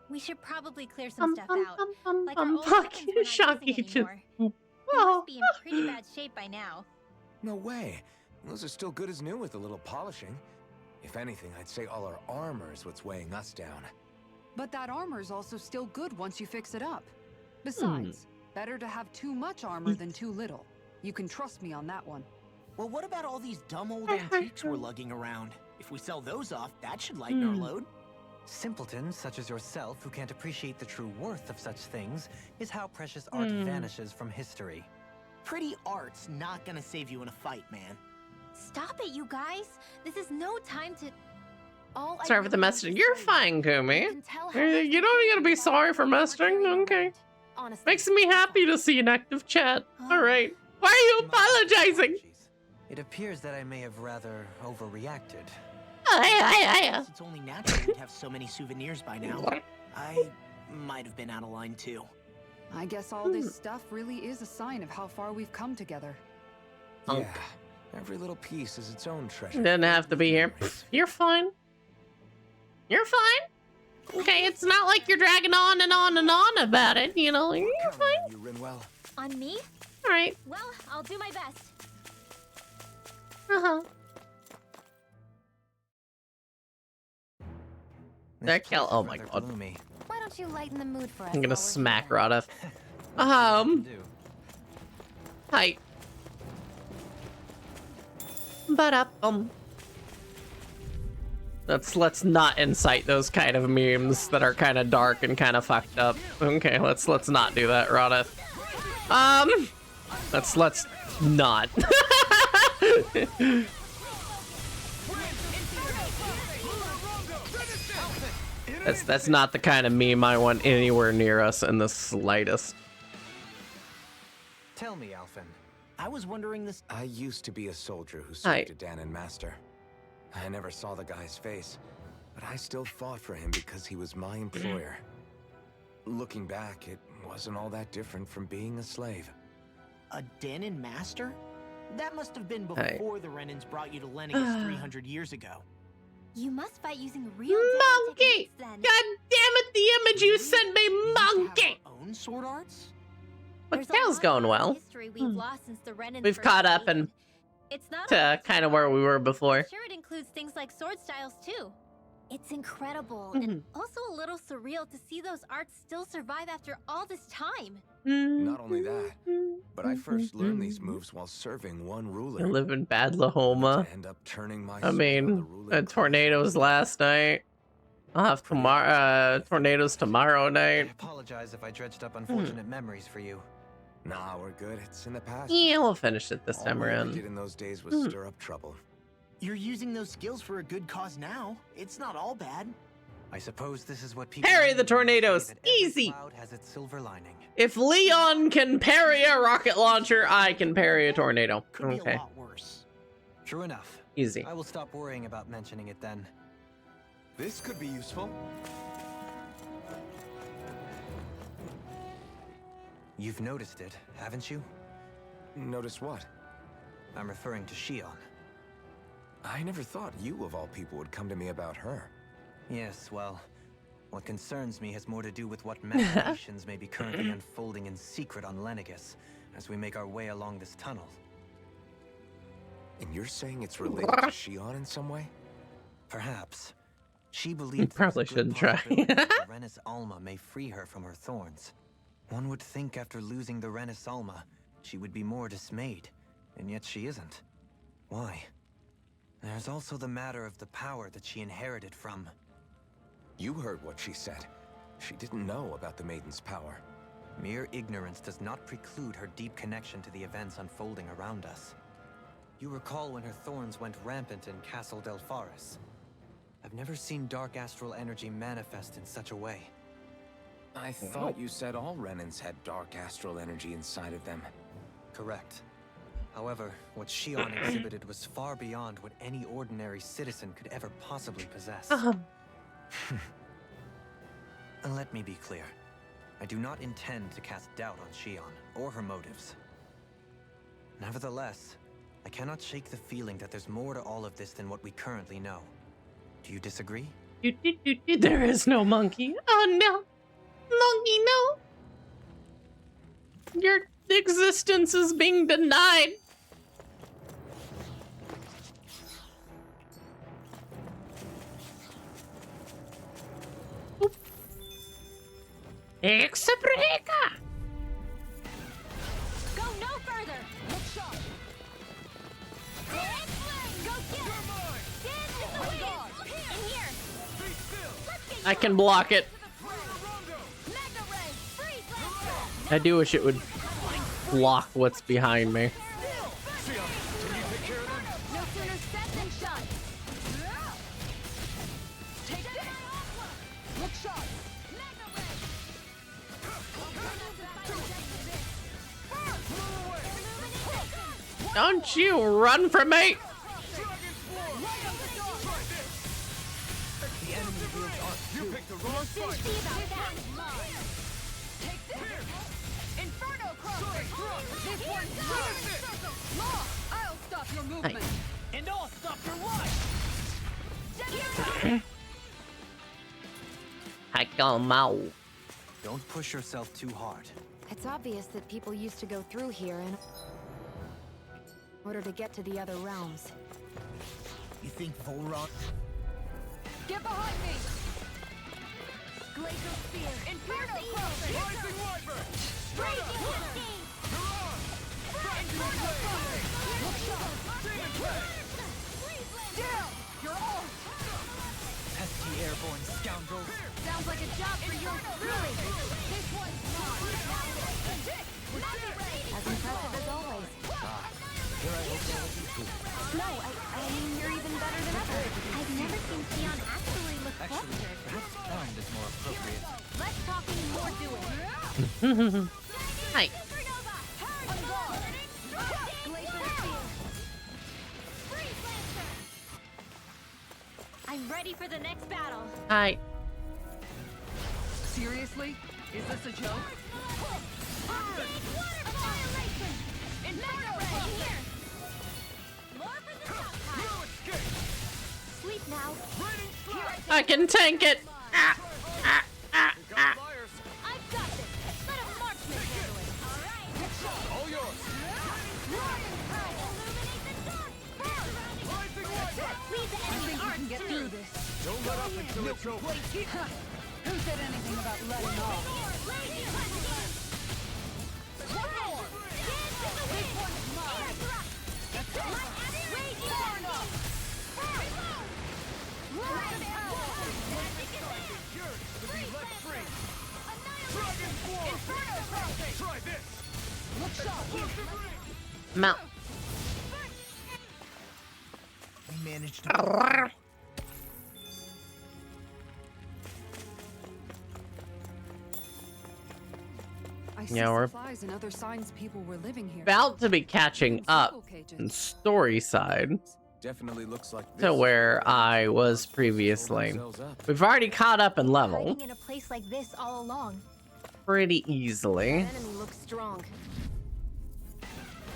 We should probably clear some stuff out. Like our old Fuck weapons you, we're not Shocky. using Just. anymore. They must be in pretty bad shape by now. No way. Those are still good as new with a little polishing. If anything, I'd say all our armor is what's weighing us down. But that armor's also still good once you fix it up. Besides, better to have too much armor than too little. You can trust me on that one. Well, what about all these dumb old antiques we're lugging around? If we sell those off, that should lighten our load. Simpletons such as yourself who can't appreciate the true worth of such things is how precious art vanishes from history. Pretty art's not gonna save you in a fight, man. Stop it, you guys. This is no time to... Sorry for the messaging. You're fine, Kumi. You don't gotta be sorry for messaging. Okay. Makes me happy to see an active chat. Alright. Why are you apologizing? It appears that I may have rather overreacted. It's only natural we'd have so many souvenirs by now. I might have been out of line too. I guess all this stuff really is a sign of how far we've come together. Yeah. Every little piece is its own treasure. Didn't have to be here. You're fine. You're fine. Okay, it's not like you're dragging on and on and on about it, you know. You're fine. You, Rinwell. On me? Alright. Well, I'll do my best. That kill. Oh my god. Why don't you lighten the mood for us? I'm gonna while we're smack here? Radha. Hi. Ba-da-bum. Let's not incite those kind of memes that are kind of dark and kind of fucked up. Okay, let's not do that, Radha. Let's not. That's not the kind of meme I want anywhere near us in the slightest. Tell me, Alphen. I was wondering this. I used to be a soldier who Hi. served a Danon master. I never saw the guy's face, but I still fought for him because he was my employer. Looking back, it wasn't all that different from being a slave. A Danon master? That must have been Hey. before the Renans brought you to Lennigus 300 years ago. You must fight using real Monkey! God damn it, the image you sent me, monkey! Own sword arts? But Cal's going well. History we've lost since the Renans We've first caught up came. and It's not to kind of where we were before. sure it includes things like sword styles too. It's incredible and also a little surreal to see those arts still survive after all this time. Not only that, but I first learned these moves while serving one ruler. I live in Bad Lahoma. End up turning my I mean, tornadoes last night. I'll have tornadoes tomorrow I night. apologize if I dredged up unfortunate memories for you. Nah, we're good. It's in the past. Yeah, we'll finish it this time All we ever around. did in those days was stir up trouble. You're using those skills for a good cause now. It's not all bad. I suppose this is what people Parry mean the when they say tornadoes. that every Easy. cloud has its silver lining. If Leon can parry a rocket launcher, I can parry a tornado. Could be a Okay. lot worse. True enough. Easy. I will stop worrying about mentioning it then. This could be useful. You've noticed it, haven't you? Notice what? I'm referring to Shion. I never thought you, of all people, would come to me about her. Yes, well, what concerns me has more to do with what machinations may be currently unfolding in secret on Lennigus as we make our way along this tunnel. And you're saying it's related to Shion in some way? Perhaps. She believes probably there's a good shouldn't try. possibility that the Renis Alma may free her from her thorns. One would think after losing the Renis Alma, she would be more dismayed, and yet she isn't. Why? There's also the matter of the power that she inherited from... You heard what she said. She didn't know about the Maiden's power. Mere ignorance does not preclude her deep connection to the events unfolding around us. You recall when her thorns went rampant in Castle Delpharis. I've never seen dark astral energy manifest in such a way. I thought you said all Renans had dark astral energy inside of them. Correct. However, what Shion exhibited was far beyond what any ordinary citizen could ever possibly possess. Let me be clear. I do not intend to cast doubt on Shion or her motives. Nevertheless, I cannot shake the feeling that there's more to all of this than what we currently know. Do you disagree? There is no monkey. Oh no. Monkey, no. Your existence is being denied. Exabrega! Go no further! Look sharp! Go get it! In here! I can block it. I do wish it would block what's behind me. No sooner said than done! Take this! Look sharp! Don't you run from me! The enemy wields arc. You picked the wrong fight. Take this! Inferno crossing! This one's mine! Law, I'll stop your movement! And I'll stop your life! I come out. Don't push yourself too hard. It's obvious that people used to go through here in order to get to the other realms. You think Varathon? Get behind me! Glacial Spear! Inferno crossing! Rising Wyvern! Raging Hissing! Inferno crossing! Look sharp! Demon Plague! Down! You're off! Pesky airborne scoundrels. Sounds like a job for you, truly! This one's mine! As impressive as always. Here I hope all of you too. No, I mean, you're even better than ever. I've never seen Shion actually look flustered. Perhaps pound is more appropriate. Less talking, more doing. Hi. I'm ready for the next battle. Hi. Seriously? Is this a joke? Sleep now. I can tank it. I've got this. Let a marksman handle it. All right. All yours. Leave the enemy arc Get through this. Don't let up until it's over. Who said anything about letting off? Try this. Look sharp. Mount. We managed to. I see Yeah, we're supplies and other signs people were living here. about to be catching up in story side Definitely looks like to where I was previously. We've already caught up in level Hiding in a place like this all along. pretty easily. Enemy looks strong.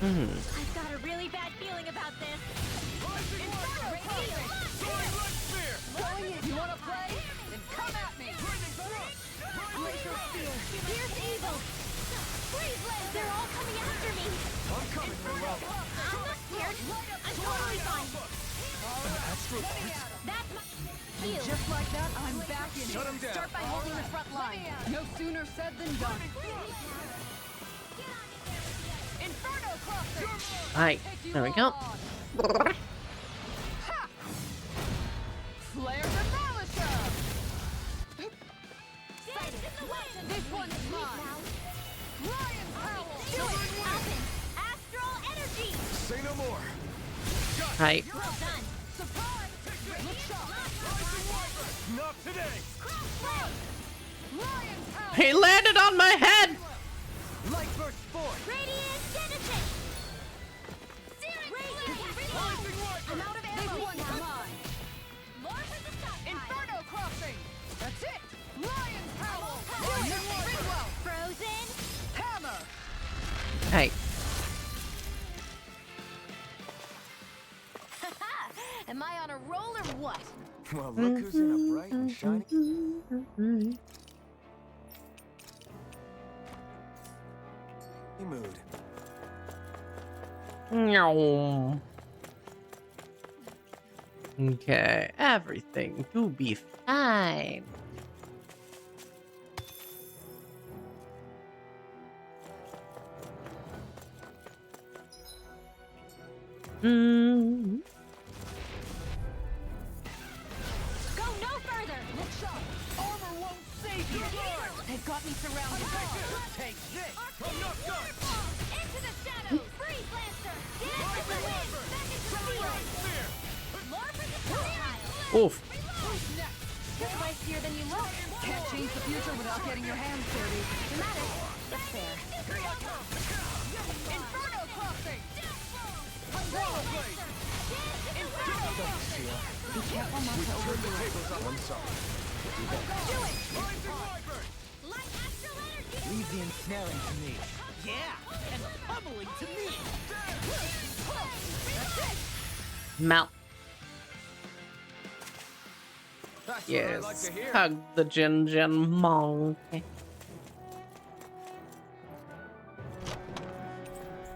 I've got a really bad feeling about this. You wanna play? Then come at me. Glacial Spear. Here's evil. They're all coming after me. I'm coming, Monroe. I'm not scared. I'm totally fine. That's my And just like that, I'm back in Shut it. him down. Start by holding the front line. No sooner said than done. Alright, there we go. Flare Demolisher! This one's mine! Lion Howl! Do it, Alvin! Astral energy! Say no more. Right. Well done! Surprise! Look sharp! Not today. Lion Howl! He landed on my head! Light burst forth. Radiant Genesis! I'm out of ammo! This one's mine! More for the stockpile! Inferno Crossing! That's it! Lion Howl! Frozen! Hammer! Hey. Am I on a roll or what? Well, look who's in a bright and shiny mood. No. Okay, everything will be fine. Mm. Go no further! Look sharp! Armor won't save you! They've got me surrounded! Take this. Into the shadows! Freeze Lancer! Dance in the wind! Back into the field! More for the stockpile! Oof. Who's next? You're spicier than you look. Can't change the future without getting your hands dirty. No matter. It's fair. Inferno Crossing! Umbrella Blade! Inferno Crossing! Be careful not to overdo it. I'm sorry. Do it! Light astral energy! Leave the ensnaring to me. Yeah, and pummeling to me. That's it! Mount. That's what I like Yes. to hear. Hug the Jin monkey.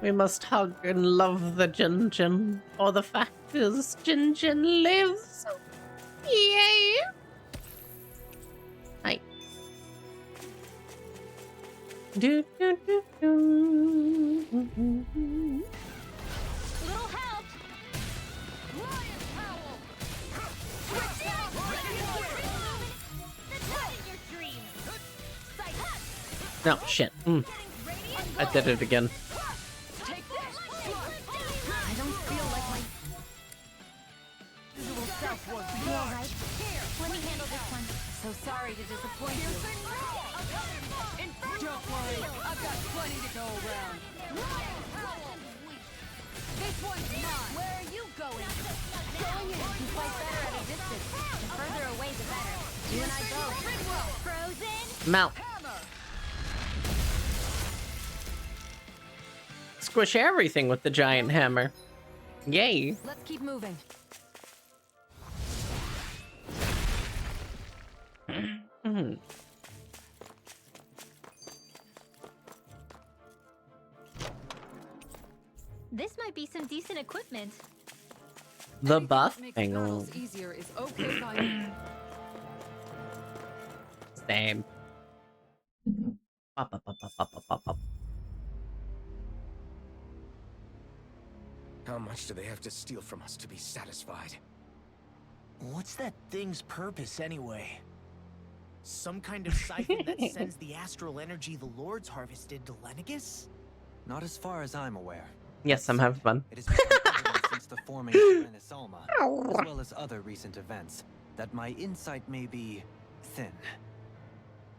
We must hug and love the Jin, or the fact is Jin lives. Yay! Hi. Do, do, do, do. Little help! Lion Howl! The light in your dreams! No, shit. I did it again. Take this! I don't feel like my usual self was. You alright? Let me handle this one. So sorry to disappoint you. Don't worry, I've got plenty to go around. This one's mine. Where are you going? Going in. You fight better at a distance. The further away, the better. You and I both. Frozen! Mount. Hammer! Squish everything with the giant hammer. Yay. Let's keep moving. This might be some decent equipment. The Anything buff that makes thing. battles easier is okay by me. Same. Up, up, up, up, up, up, up, up. How much do they have to steal from us to be satisfied? What's that thing's purpose anyway? Some kind of siphon that sends the astral energy the Lords harvested to Lenegus? Not as far as I'm aware. Yes, I'm having fun. It has been evident since the forming of Serenus Alma, as well as other recent events, that my insight may be thin.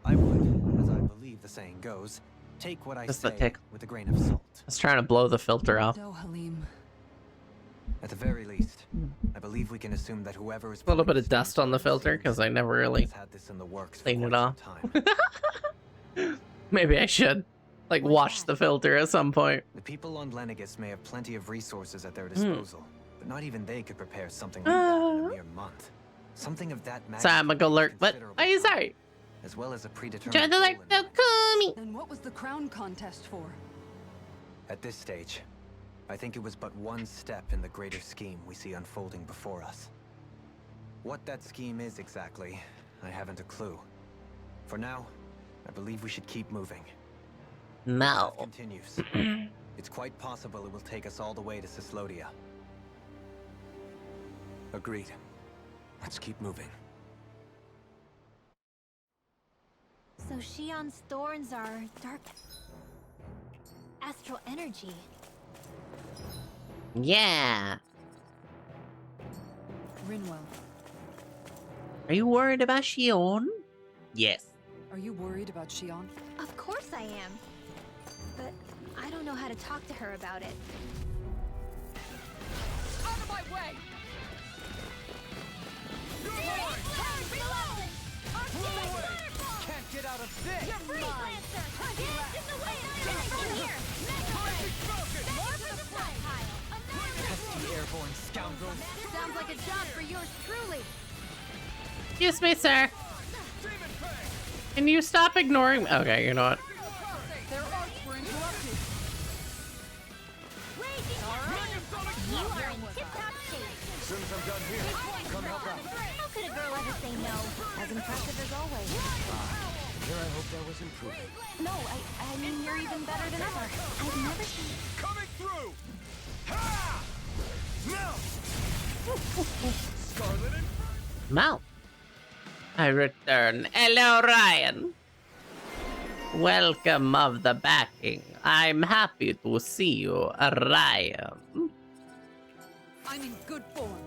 I would, as I believe the saying goes, take what I Just the say tick. with a grain of salt. I was trying to blow the filter off. No, Halim. At the very least, I believe we can assume that whoever is A little bit pulling of dust on the filter because I never really has had this in the works for cleaned it quite off. some time. Maybe I should like wash the filter at some point. The people on Lenegus may have plenty of resources at their disposal, but not even they could prepare something like that in a mere month. Something of that magnitude. Sam alert, but are you sorry? As well as a predetermined Try to goal alert in the Kumi. Then what was the crown contest for? At this stage, I think it was but one step in the greater scheme we see unfolding before us. What that scheme is exactly, I haven't a clue. For now, I believe we should keep moving. No. Continues. It's quite possible it will take us all the way to Cislodia. Agreed. Let's keep moving. So Shion's thorns are dark astral energy. Yeah. Rinwell, Are you worried about Shion? Yes. are you worried about Shion? Of course I am. But I don't know how to talk to her about it. Out of my way! Can't get out of this! You're free, Lancer! Hands in the wind! From here! More for the front pile! Pesky airborne scoundrels! Sounds like a job for yours truly! Excuse me, sir. Can you stop ignoring me? Okay, you know what? Their arts were interrupted. You are in tip-top shape! As soon as I'm done here, come help out. How could a girl ever say no? As impressive as always. Here I hope there was improvement. No, I mean you're even better than ever. I've never seen... Coming through! Ha! Now! Scarlet and Mount. I return. Hello, Ryan. Welcome of the backing. I'm happy to see you, Ryan. I'm in good form.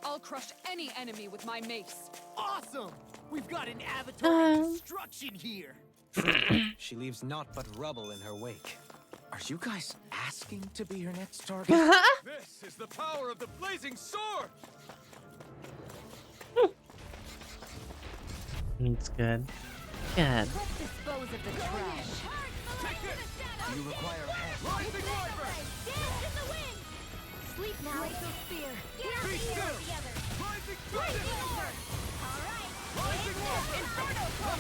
I'll crush any enemy with my mace. Awesome! We've got an avatar of destruction here! She leaves naught but rubble in her wake. Are you guys asking to be her next target? This is the power of the blazing sword! It's good. Good. Let's dispose of the trash. Do you require a hand? Rising Wyvern! Dance in the wind! Sleep now. Glacial spear. Get out the hero together. Rising Great Thunder! Silver. All right. Rising Wyvern! Inferno Club.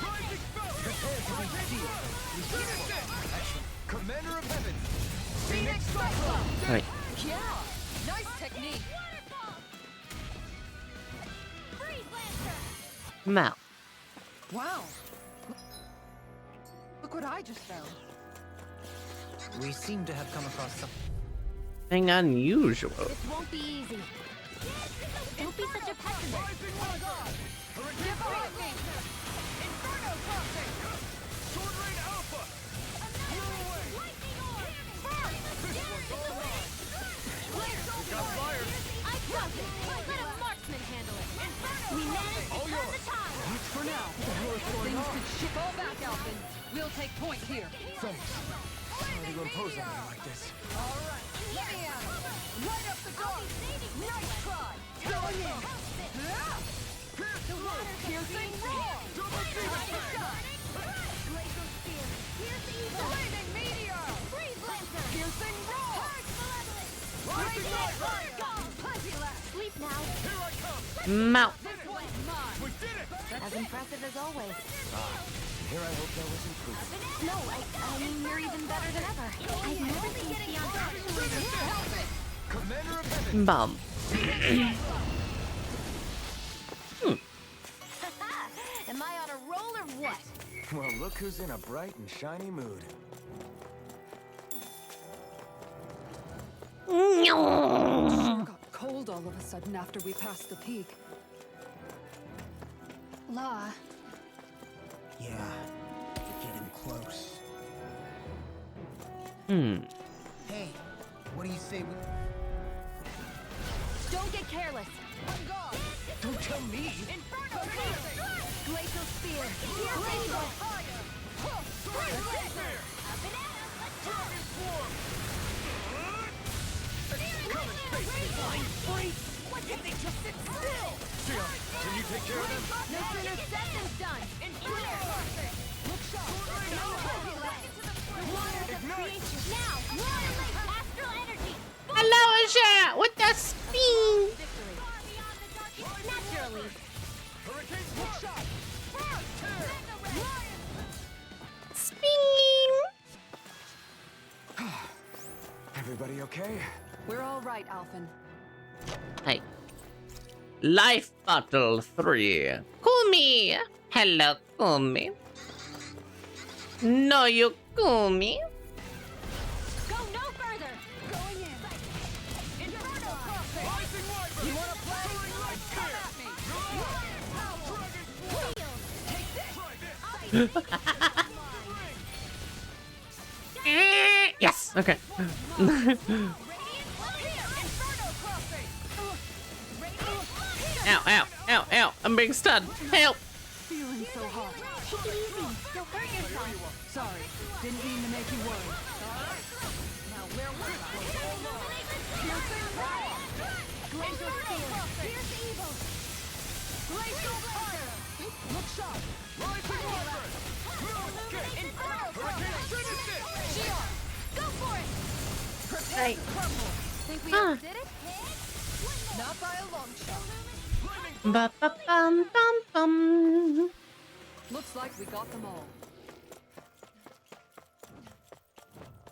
Rising Falcon! Prepare to be sealed. Finish it! Commander of Heaven! Phoenix Cyclone! Right. Yeah! Nice technique! Waterfall. Freeze Lancer. Mount. Wow! Look what I just found. We seem to have come across something. Something unusual. This won't be easy. Don't be such a pessimist. Rising Wyvern! Hurricane Lancer! Inferno Crossing! Sword Rain Alpha! Lightning Orb. This one's all mine! We got fire! I got it. Let a marksman handle it. We managed to turn the tide. Much for now. What the hell is going Things on? could ship all back, Alvin. We'll take point here. Thanks. Sorry to impose on you like this. All right. Let me at it. Light up the dark. Nice try. Going in. The water Piercing roar. Double Demon Fang! Glacial spear. Pierce evil. Flaming meteor. Freeze Lancer. Piercing roar. Harsh malevolence. Rising Wyvern! Plenty left. Sleep now. Here I come! Mount. This one's mine. We did it! As impressive as always. Here I hope there was improvement. No, I mean you're even better than ever. I've never seen Sion actually. Commander of Heaven! Bum. Am I on a roll or what? Well, look who's in a bright and shiny mood. Sure got cold all of a sudden after we passed the peak. Law. Yeah, we're getting close. Hey, what do you say we... Don't get careless. On guard. Don't tell me! Inferno Crossing. Glacial spear. Glacial fire. Freeze Lancer. Up and at 'em. Let's go. Dragon Swarm! What did they just sit still? Sion, can you take care of them? No sooner said than done. Inferno Crossing. Look sharp. Waters of creation. Now, Water Lake Astral Energy. Hello, Asia, with the speed. Victory. Far beyond the darkest. Naturally. Hurricane Swarm! Tear. Everybody okay? We're all right, Alphen. Hey. Life Battle 3. Kumi! Hello, Kumi. No, you Kumi. Go no further! Going in! Inferno crossing! You wanna play? Come at me! Wheel! Take this! Yes, okay. Ow, ow, ow, ow. I'm being stunned. Help! Feeling so hot. Take it easy. You'll hurt yourself. Sorry, didn't mean to make you worry. Now where was I? Piercing fire! Glacial steel! Pierce evil! Glacial fire! Look sharp! Rising water! Inferno Shion! Go for it! Prepare to crumble! Think we did it? Not by a long shot. Ba-ba-bum-bum-bum. Looks like we got them all.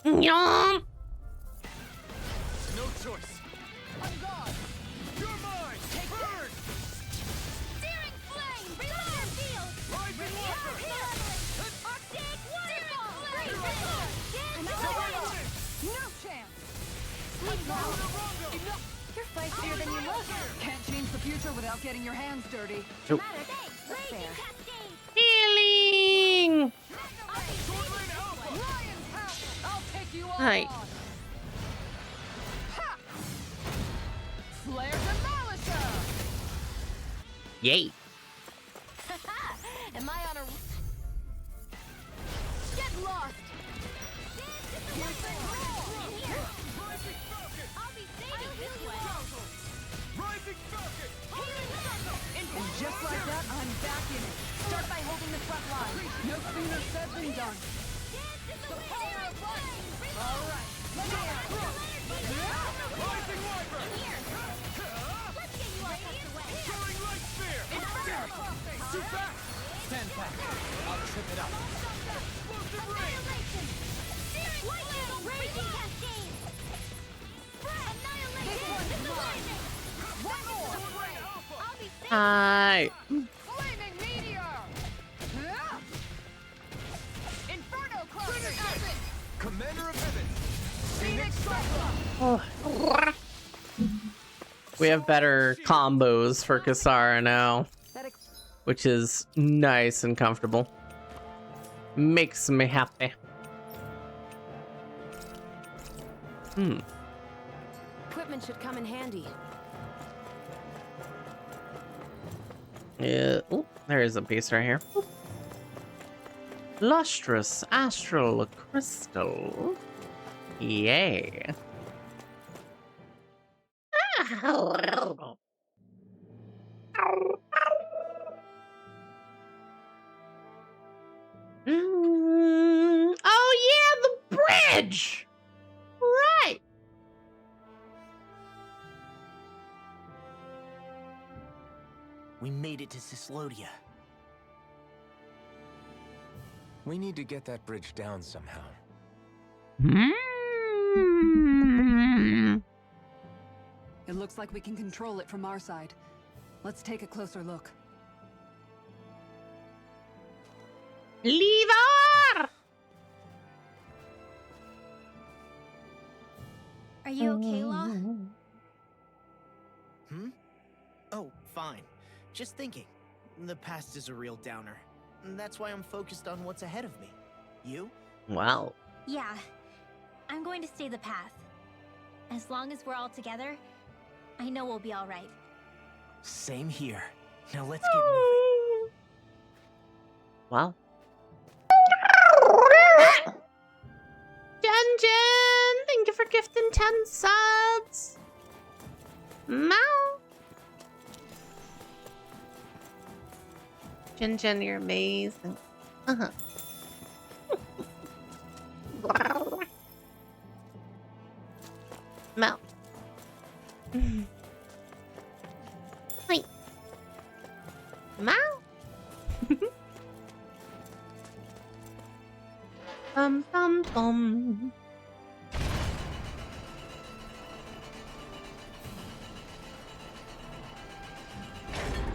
Yum. No choice. On guard! You're mine. Take burn! Searing flame! Fire field! Rising water. Arctic waterfall! Annihilation! No chance! Enough! You're feistier than you look! Can't change the future without getting your hands dirty. Nope. That's fair. Healing! I'll take you all Hi. on. Ha! Flare Demolisher! Yay. Am I on a... Get lost! I'll be saving this way! Rising Falcon. And just like that, I'm back in it. Start by holding the front line. No sooner said than done. The power of light! All right. Rising Wyvern. Let's get you all tucked away! Throwing light spear. Too fast. Stand back. I'll trip it up. Annihilation! Searing flame! Raging cascade! Annihilation! One more! I'll be safe! Hi. Flaming meteor! Inferno crossing! Commander of Heaven. Phoenix Cyclone! Oh. We have better combos for Kasara now, which is nice and comfortable. Makes me happy. Equipment should come in handy. Yeah. Oh, there is a piece right here. Oop. Lustrous astral crystal. Yay. Oh yeah, the bridge. Right. We made it to Cislodia. We need to get that bridge down somehow. It looks like we can control it from our side. Let's take a closer look. Lever! Are you okay, Law? Oh, fine. Just thinking. The past is a real downer. That's why I'm focused on what's ahead of me. You? Wow. Yeah. I'm going to stay the path. As long as we're all together, I know we'll be all right. Same here. Now let's get moving. Wow. Dungeon! Thank you for gifting 10 subs. Meow. Jin, you're amazing. Mouth. Wait. Mouth. Bum bum bum.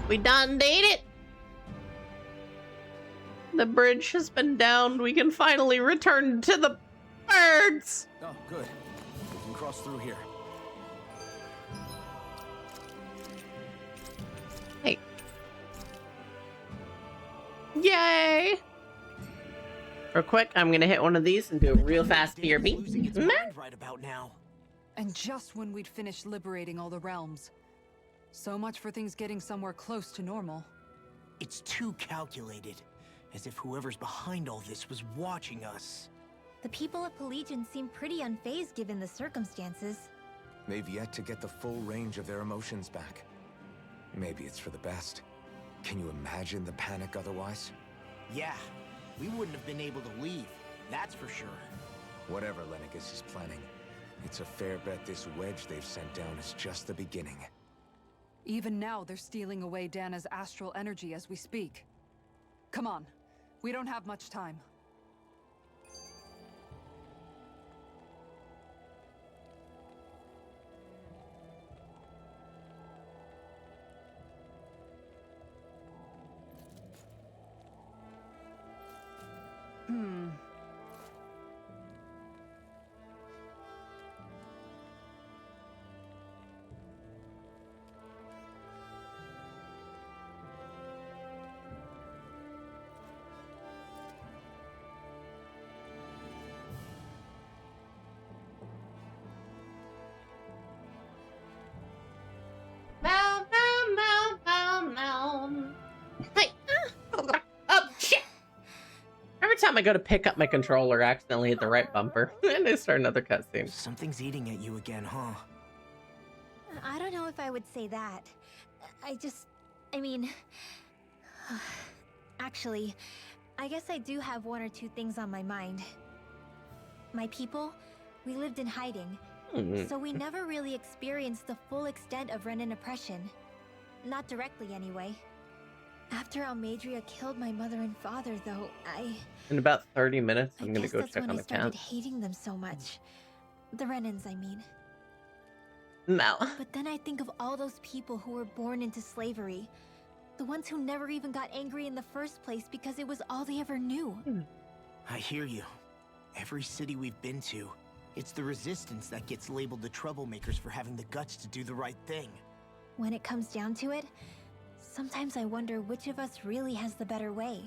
We done did it! The bridge has been downed. We can finally return to the birds! Oh, good. We can cross through here. Hey. Yay! Real quick, I'm gonna hit one of these and do a real fast BRB. Right about now. And just when we'd finished liberating all the realms. So much for things getting somewhere close to normal. It's too calculated. As if whoever's behind all this was watching us. The people of Pelegion seem pretty unfazed given the circumstances. They've yet to get the full range of their emotions back. Maybe it's for the best. Can you imagine the panic otherwise? Yeah, we wouldn't have been able to leave. That's for sure. Whatever Lennigus is planning, it's a fair bet this wedge they've sent down is just the beginning. Even now, they're stealing away Dana's astral energy as we speak. Come on, we don't have much time. Hey. Oh, shit! Every time I go to pick up my controller, I accidentally hit the right bumper. And I start another cutscene. Something's eating at you again, huh? I don't know if I would say that. I mean... Actually, I guess I do have one or two things on my mind. My people, we lived in hiding. So we never really experienced the full extent of Renan oppression. Not directly, anyway. After Almadria killed my mother and father, though, In about 30 minutes, I'm gonna go check on the I started count. hating them so much. The Renans, I mean. No. But then I think of all those people who were born into slavery. The ones who never even got angry in the first place because it was all they ever knew. I hear you. Every city we've been to, it's the resistance that gets labeled the troublemakers for having the guts to do the right thing. When it comes down to it, sometimes I wonder which of us really has the better way.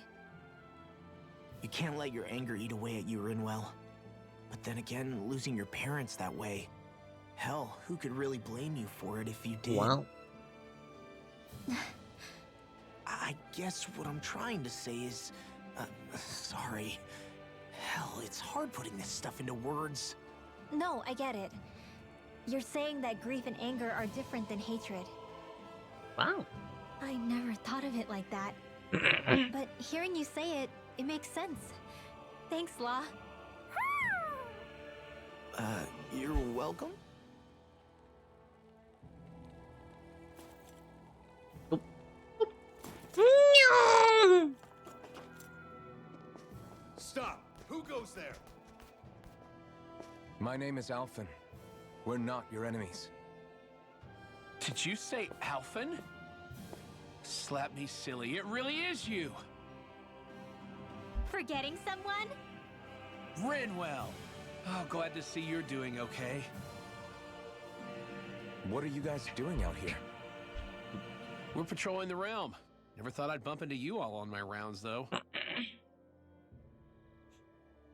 You can't let your anger eat away at you, Rinwell. But then again, losing your parents that way... Hell, who could really blame you for it if you did? Wow. I guess what I'm trying to say is... sorry. Hell, it's hard putting this stuff into words. No, I get it. You're saying that grief and anger are different than hatred. Wow. I never thought of it like that. But hearing you say it, it makes sense. Thanks, Law. You're welcome? Stop! Who goes there? My name is Alphen. We're not your enemies. Did you say Alphen? Slap me silly, it really is you! Forgetting someone? Rinwell! Oh, glad to see you're doing okay. What are you guys doing out here? We're patrolling the realm. Never thought I'd bump into you all on my rounds, though.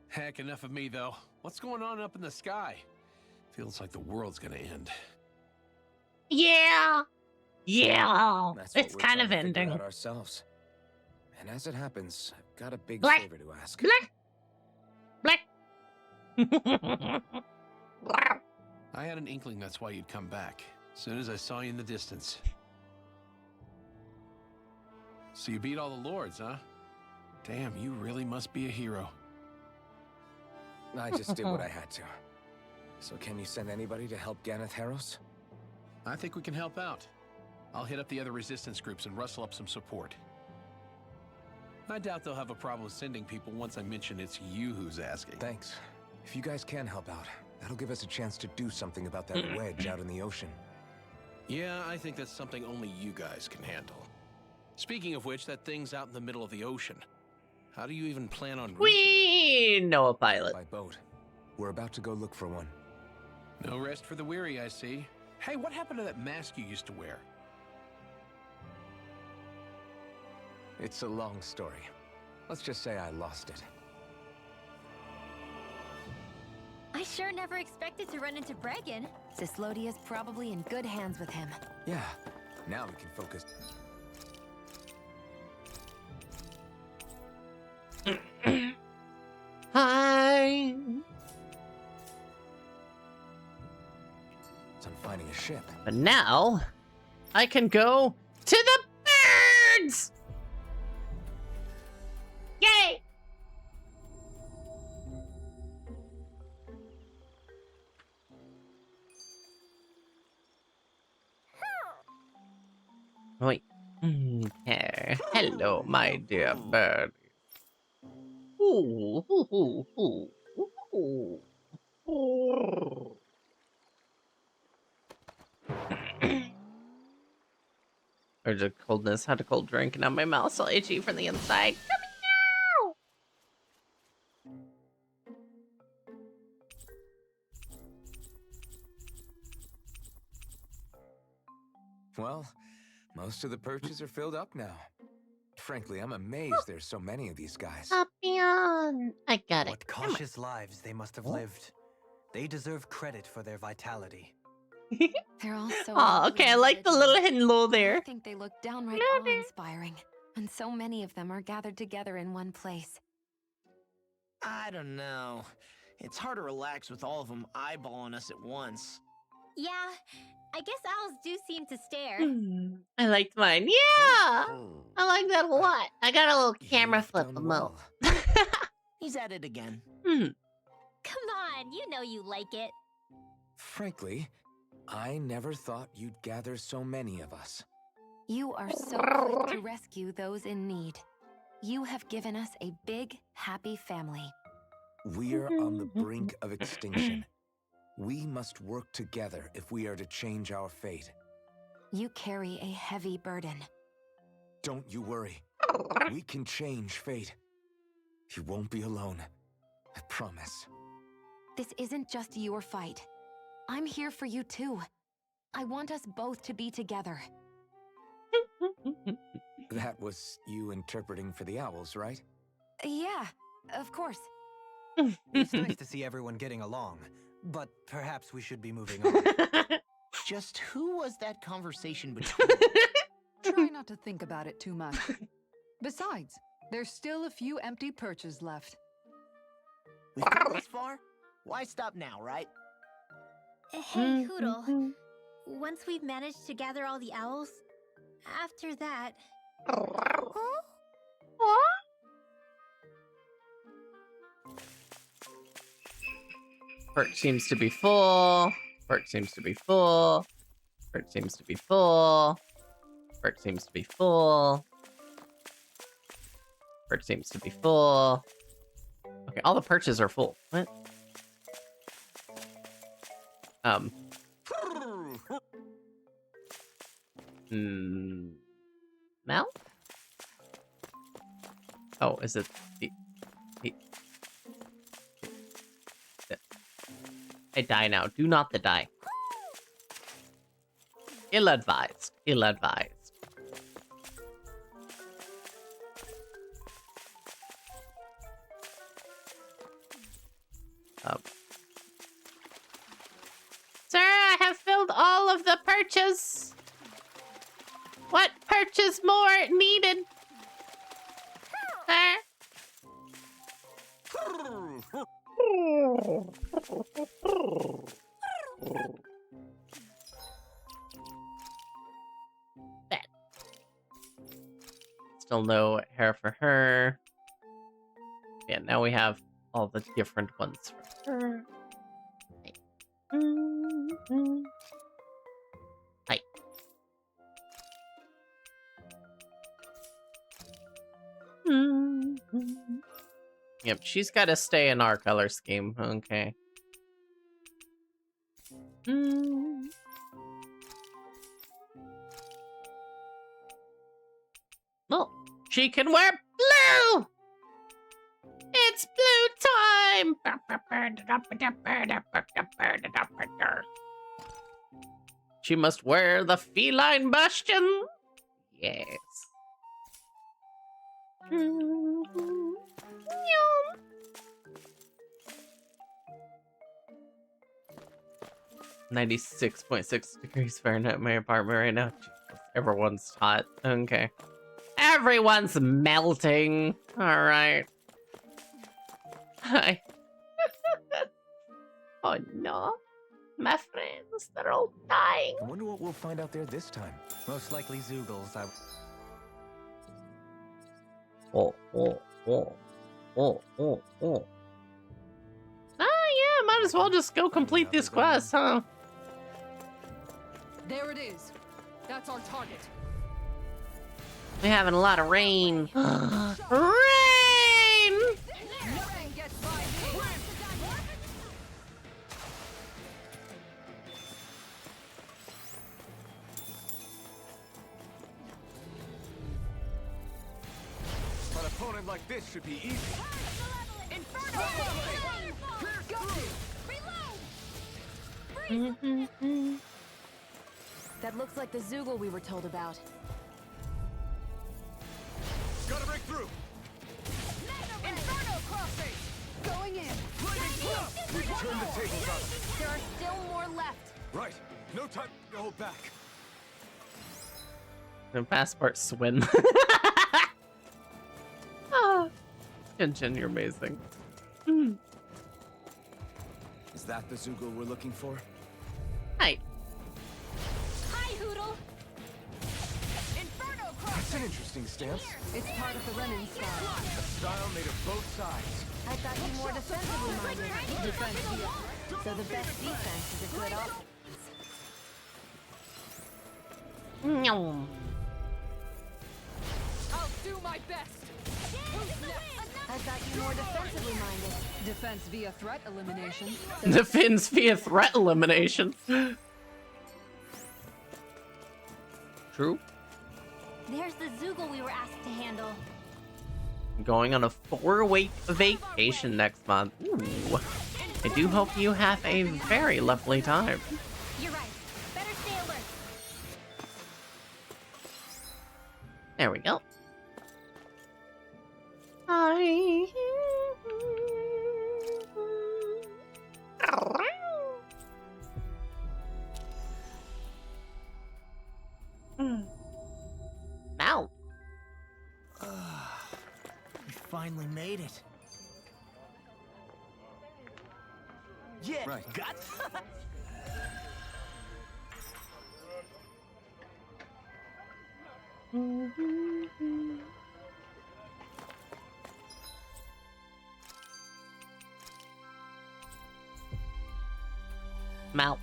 Heck, enough of me, though. What's going on up in the sky? Feels like the world's gonna end. Yeah! Yeah! That's what It's we're kind trying of to figure ending. out ourselves. And as it happens, I've got a big Black. favor to ask. Black. I had an inkling that's why you'd come back. As soon as I saw you in the distance. So you beat all the lords, huh? Damn, you really must be a hero. I just did what I had to. So can you send anybody to help Ganeth Harros? I think we can help out. I'll hit up the other resistance groups and rustle up some support. I doubt they'll have a problem sending people once I mention it's you who's asking. Thanks. If you guys can help out, that'll give us a chance to do something about that wedge out in the ocean. Yeah, I think that's something only you guys can handle. Speaking of which, that thing's out in the middle of the ocean. How do you even plan on We know a pilot. By boat. We're about to go look for one. No rest for the weary, I see. Hey, what happened to that mask you used to wear? It's a long story. Let's just say I lost it. I sure never expected to run into Bregan. Cislodia's probably in good hands with him. Yeah, now we can focus. Hi. So I'm finding a ship. But now, I can go to the birds! Yay! Wait. Okay. Hello, my dear bird. Ooh, ooh, ooh, ooh, ooh, ooh. There's a coldness, had a cold drink, and now my mouth's all itchy from the inside. Well, most of the perches are filled up now. Frankly, I'm amazed there's so many of these guys. Papillon! I got it. What cautious lives they must have lived. They deserve credit for their vitality. They're all so Oh, okay, I like the little hidden low there. I think they look downright awe-inspiring. And so many of them are gathered together in one place. I don't know. It's hard to relax with all of them eyeballing us at once. Yeah, I guess owls do seem to stare. I liked mine. Yeah! I like that a lot. I got a little camera flip emote. He's at it again. Come on, you know you like it. Frankly, I never thought you'd gather so many of us. You are so quick to rescue those in need. You have given us a big, happy family. We're on the brink of extinction. We must work together if we are to change our fate. You carry a heavy burden. Don't you worry. We can change fate. You won't be alone. I promise. This isn't just your fight. I'm here for you too. I want us both to be together. That was you interpreting for the owls, right? Yeah, of course. It's nice to see everyone getting along, but perhaps we should be moving on. Just who was that conversation between? Try not to think about it too much. Besides, there's still a few empty perches left. We've come this far? Why stop now, right? Hey, Hoodle. Once we've managed to gather all the owls, after that... Perch seems to be full. Perch seems to be full. Perch seems to be full. Perch seems to be full. Perch seems to be full. Okay, all the perches are full. What? Mouth? Oh, is it the I die now. Do not the die. Ill-advised. Ill-advised. Sir, I have filled all of the perches. What perches more needed? Sir? That. Still no hair for her. Yeah, now we have all the different ones for her. Hi. Yep, she's got to stay in our color scheme. Okay. She can wear blue! It's blue time! She must wear the feline bastion. Yes. 96.6 degrees Fahrenheit in my apartment right now. Jesus, everyone's hot. Okay. Everyone's melting. All right. Hi. Oh no. My friends, they're all dying. I wonder what we'll find out there this time. Most likely Zoogles. Oh. Ah, yeah, might as well just go complete this quest, huh? There it is. That's our target. We're having a lot of rain. Rain! Nothing gets by me. An opponent like this should be easy. That looks like the Zoogle we were told about. Gotta break through. Inferno crossing! Going in. We can turn the tables on them. There are still more left. Right. No time to hold back. The passport swim. Ah. Genshin, you're amazing. Is that the Zoogle we're looking for? Hi. Hi, Hoodle! Inferno That's crossing! an interesting stance. It's part of the Renin style. A style made of both sides. I thought you more defensively minded. Defense via. So the best defense is a good offense. I'll do my best. I thought you more defensively minded. Defense via threat elimination. Defense via threat elimination. True. There's the Zoogle we were asked to handle. Going on a 4-week vacation next month. Ooh. I do hope you have a very lovely time. You're right. Better stay alert. There we go. Hi. Now. We finally made it. Yeah, Right. got. Mal.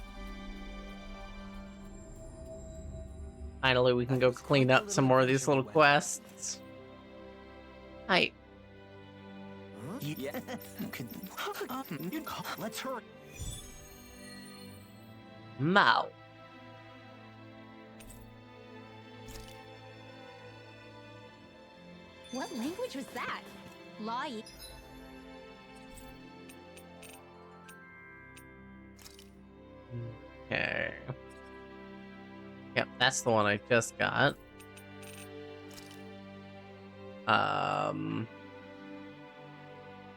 Finally, we can go clean up some more of these little quests. Hi. Yeah. Let's hurry. Mao. What language was that? Lai. Okay. Yep, that's the one I just got.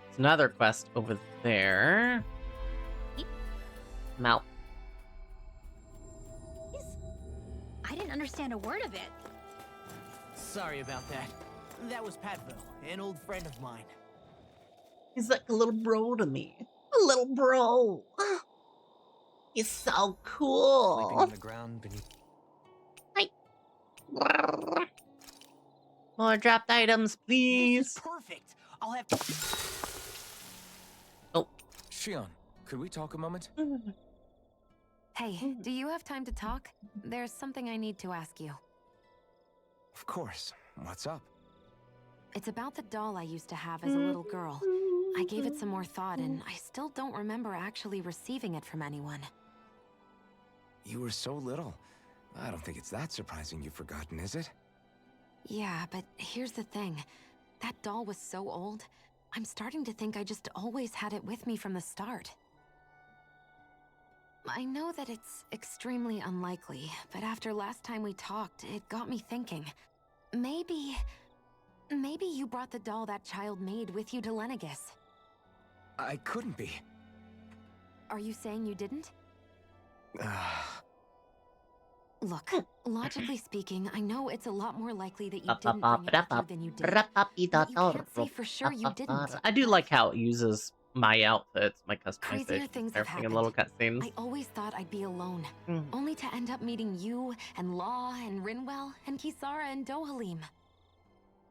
It's another quest over there. Mal. I didn't understand a word of it. Sorry about that. That was Patville, an old friend of mine. He's like a little bro to me. A little bro. He's so cool. Sleeping on the ground beneath. More dropped items, please. Perfect. I'll have. Oh. Shion, could we talk a moment? Hey, do you have time to talk? There's something I need to ask you. Of course. What's up? It's about the doll I used to have as a little girl. I gave it some more thought, and I still don't remember actually receiving it from anyone. You were so little. I don't think it's that surprising you've forgotten, is it? Yeah, but here's the thing. That doll was so old, I'm starting to think I just always had it with me from the start. I know that it's extremely unlikely, but after last time we talked, it got me thinking. Maybe you brought the doll that child made with you to Lenegis. I couldn't be. Are you saying you didn't? Look, logically speaking, I know it's a lot more likely that you didn't bring it with you than you did. But you can't say for sure you didn't. I do like how it uses my outfits, my Crazier customization, things and have everything in happened. little cutscenes. I always thought I'd be alone, only to end up meeting you and Law and Rinwell and Kisara and Dohalim.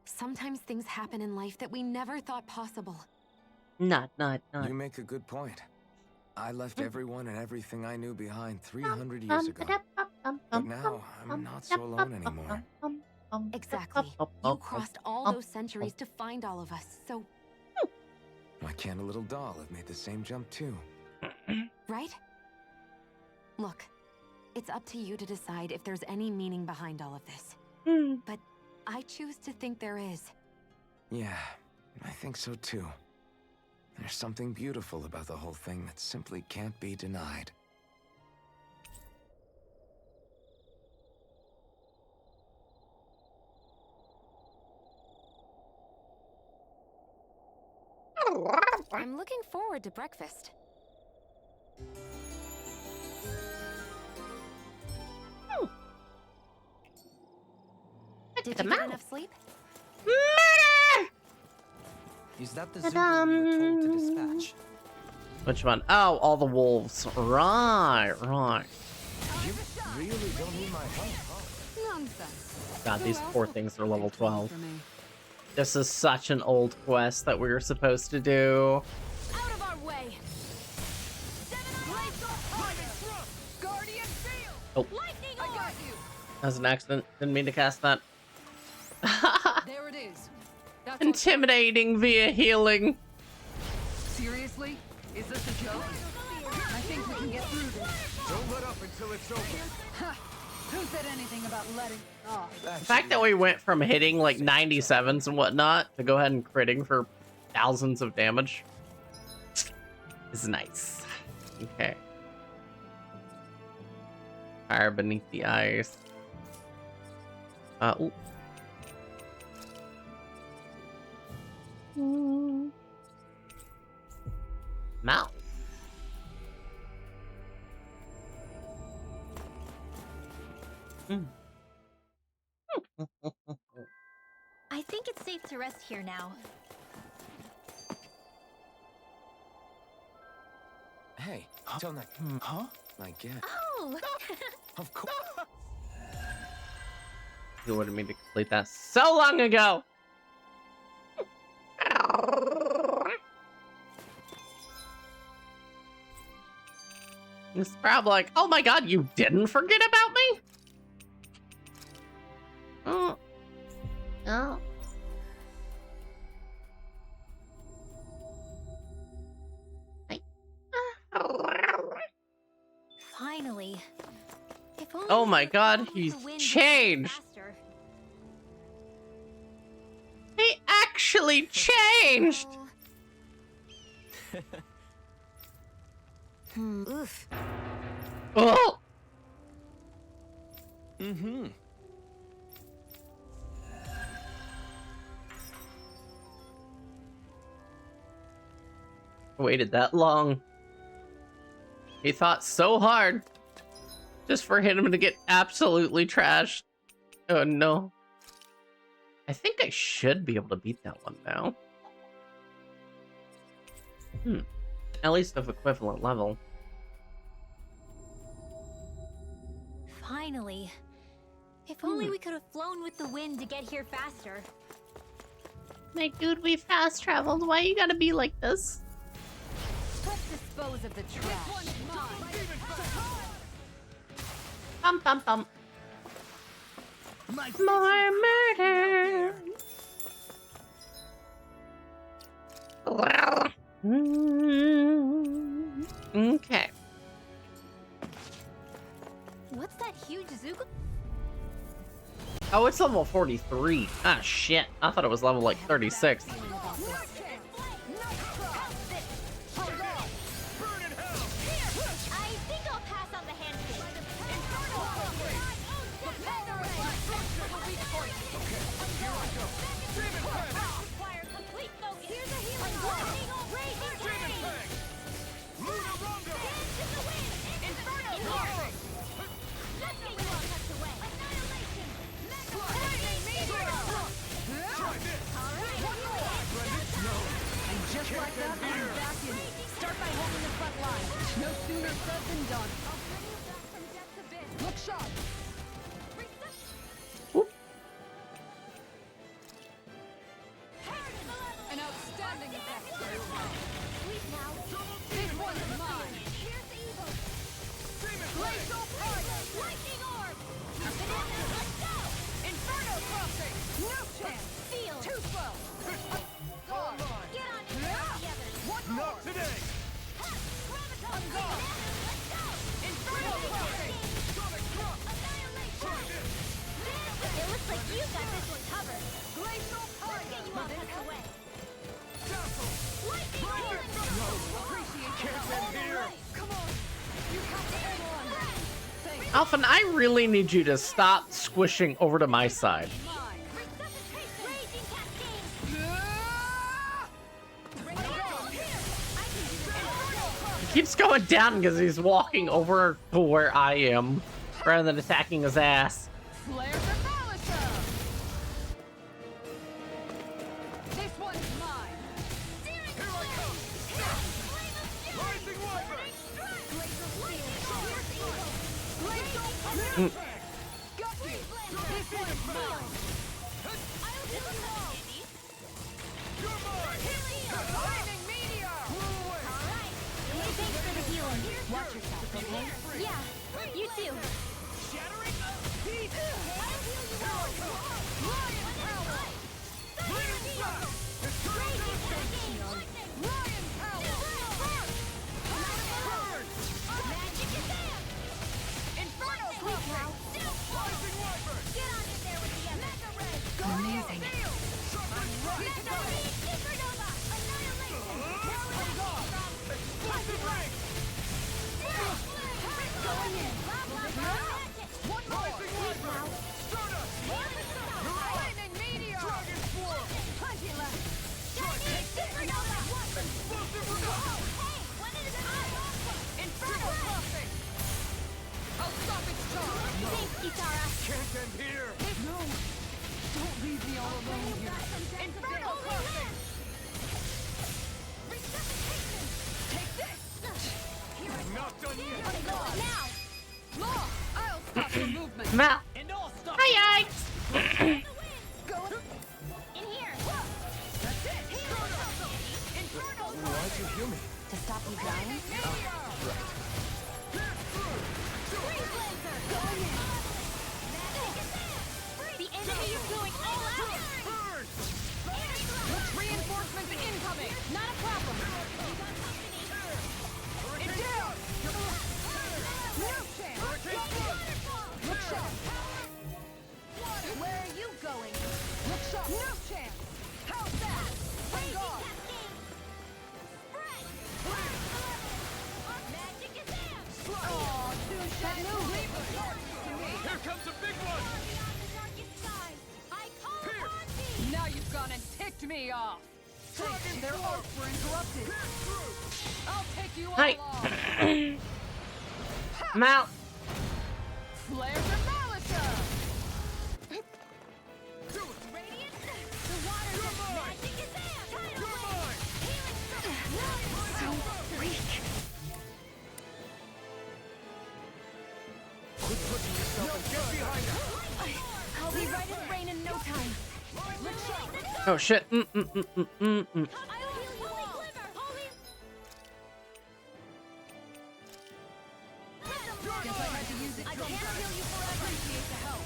Sometimes things happen in life that we never thought possible. Not. You make a good point. I left everyone and everything I knew behind 300 years ago. But now, I'm not so alone anymore. Exactly. You crossed all those centuries to find all of us, so... Why can't a little doll have made the same jump too? Right? Look, it's up to you to decide if there's any meaning behind all of this. But I choose to think there is. Yeah, I think so too. There's something beautiful about the whole thing that simply can't be denied. I'm looking forward to breakfast. Did you get enough sleep? Is that the Zoogle we were told to dispatch? Which one? Oh, all the wolves. Right. You really don't need my help, huh? Nonsense. God, these poor things are level 12. This is such an old quest that we were supposed to do. Out of our way. Guardian field. Oh, Lightning, I got you. that was an accident. Didn't mean to cast that. There it is. That's Intimidating via healing. Seriously? Is this a joke? I think we can get through this. Don't let up until it's over. Who said anything about letting off? The fact that we went from hitting like 97s and whatnot to go ahead and critting for thousands of damage is nice. Okay. Fire beneath the ice. Ooh. Mouth. I think it's safe to rest here now. Hey, tell that. Huh? I get. Oh! Of course. You wanted me to complete that so long ago. It's probably like, oh my god, you didn't forget about me? Oh. Oh. Finally. If only Oh we my could god, follow he's the wind changed. faster. He actually changed. Oof. Oh. Mm-hmm. Waited that long. He thought so hard just for him to get absolutely trashed. Oh no. I think I should be able to beat that one now. At least of equivalent level. Finally. If only we could have flown with the wind to get here faster. My dude, we fast traveled. Why you gotta be like this? Let's dispose of the trash. Bum bum bum. More murder. Okay. What's that huge Zoogle? Oh, it's level 43. Ah, shit. I thought it was level like 36. Just like that, I'm back in it. Start by holding the front line. No sooner said than done. I'll bring you back from death's abyss. Look sharp. An outstanding effect. This one's mine. Here's evil. Glacial fire. Lightning orb. Let's go. Inferno crossing. No chance. Field. Too slow. Get on together. One more. Not today. Varathon. Let's go. Inferno crossing. Annihilation. It looks like you got this one covered. Glacial fire. Get you all tucked away. Lightning orb. Appreciate that. Come on. You have to hang on. Thanks. Alphen, I really need you to stop squishing over to my side. He keeps going down because he's walking over to where I am rather than attacking his ass. Flare for Varathon. This one's mine. Here I come. Rising Wyvern. Glacial got you. This one's mine. You're mine. Lightning meteor. Thanks for the healing. Watch yourself, okay? Yeah, you too. Shattering peace. Lion power. Lion blast. Lion power. Burn. Magic is there. Inferno Sweet now. Rising Wyvern. Get on in there with the Mega Red. Amazing. Mega Red. Supernova. Annihilation. Explosive ring. Going in. One more. Rising Wyvern. Stardust. Lightning meteor. Dragon Swarm. Plenty left. Supernova. Explosive removal. Hey, one at a time. Inferno crossing. I'll stop its charge. Thanks, Kitara. Can't end here. No. Don't leave me all alone here. Inferno crossing. Take this. I'm not done yet. Now. Law, I'll stop your movement. Mal. And I'll stop. Hi, Go In here. That's it. Inferno Why'd you heal me? To stop you dying? Freeze laser. Going in. The enemy is going all out. Burn. Reinforcements incoming. Not a problem. It's down. No chance. Look sharp. Where are you going? Look sharp. No chance. How's that? Hang on. Magic is there. Oh, too shy. Leave the target to me. Here comes a big one. I call Pierce. upon thee. Now you've gone and ticked me off. Thanks, their arts were interrupted. I'll take you all Hi. on. Mal. Flare for Malisa. Radiant. The water. Magic is there. You're mine. So weak. Quit pushing yourself and get behind us. I'll be right as rain in no time. Oh shit. I will heal you all. Guess I had to use it. I can't heal you forever. Appreciate the help.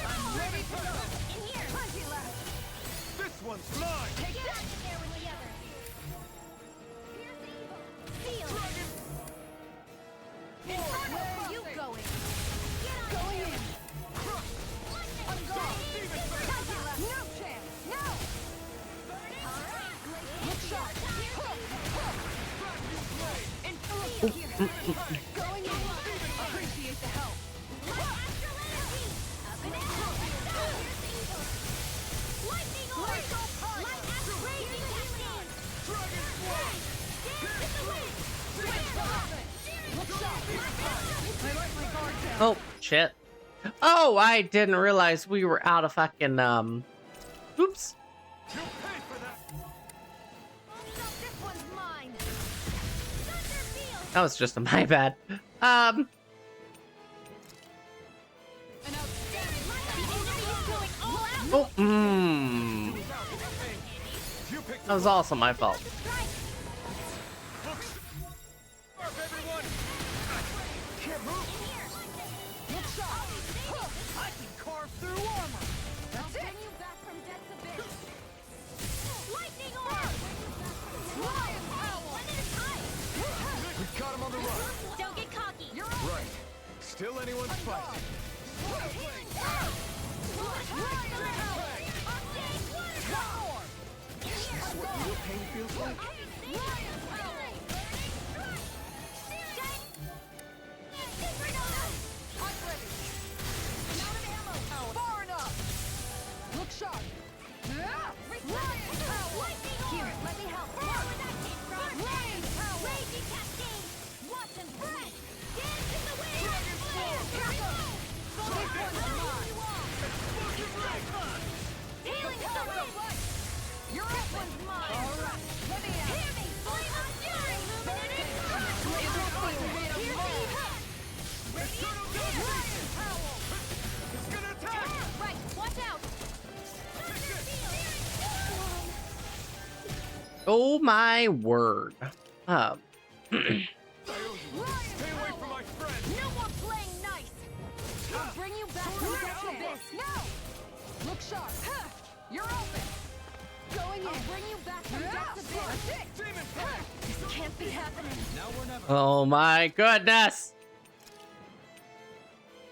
I'm ready to go. In here. Plenty left. This one's mine. Take Get that. in there with the others. Here's the evil. Seal. Inferno Where are you crossing. going? Get on Going in. in. Going in. Appreciate the help. Oh, shit. Oh, I didn't realize we were out of fucking, oops. That was just my bad. Oh, that was also my fault. I can carve through armor. That's it. You back from death's abyss. Lightning orb. Lion power. We caught him on the run. Don't get cocky. You're Right. Still anyone's fight. Is this what real pain feels like? Far enough. Look sharp. Here, let me help. Lion power. Raging cascade. Watch and spread. Dance in the wind. Dragon form. Here we go. Healing circle. Your up one's mine. All right. Let me out. Hear me. Flame of fury. Illuminating strike. Laser field made of mold. Lion power. It's gonna attack. Right. Watch out. Oh my word. Stay away from my friend. No more playing nice. I'll bring you back from death's abyss. No. Look sharp. You're open. Going in. I'll bring you back from death's abyss. Demon This can't be happening. Now we're never. Oh my goodness.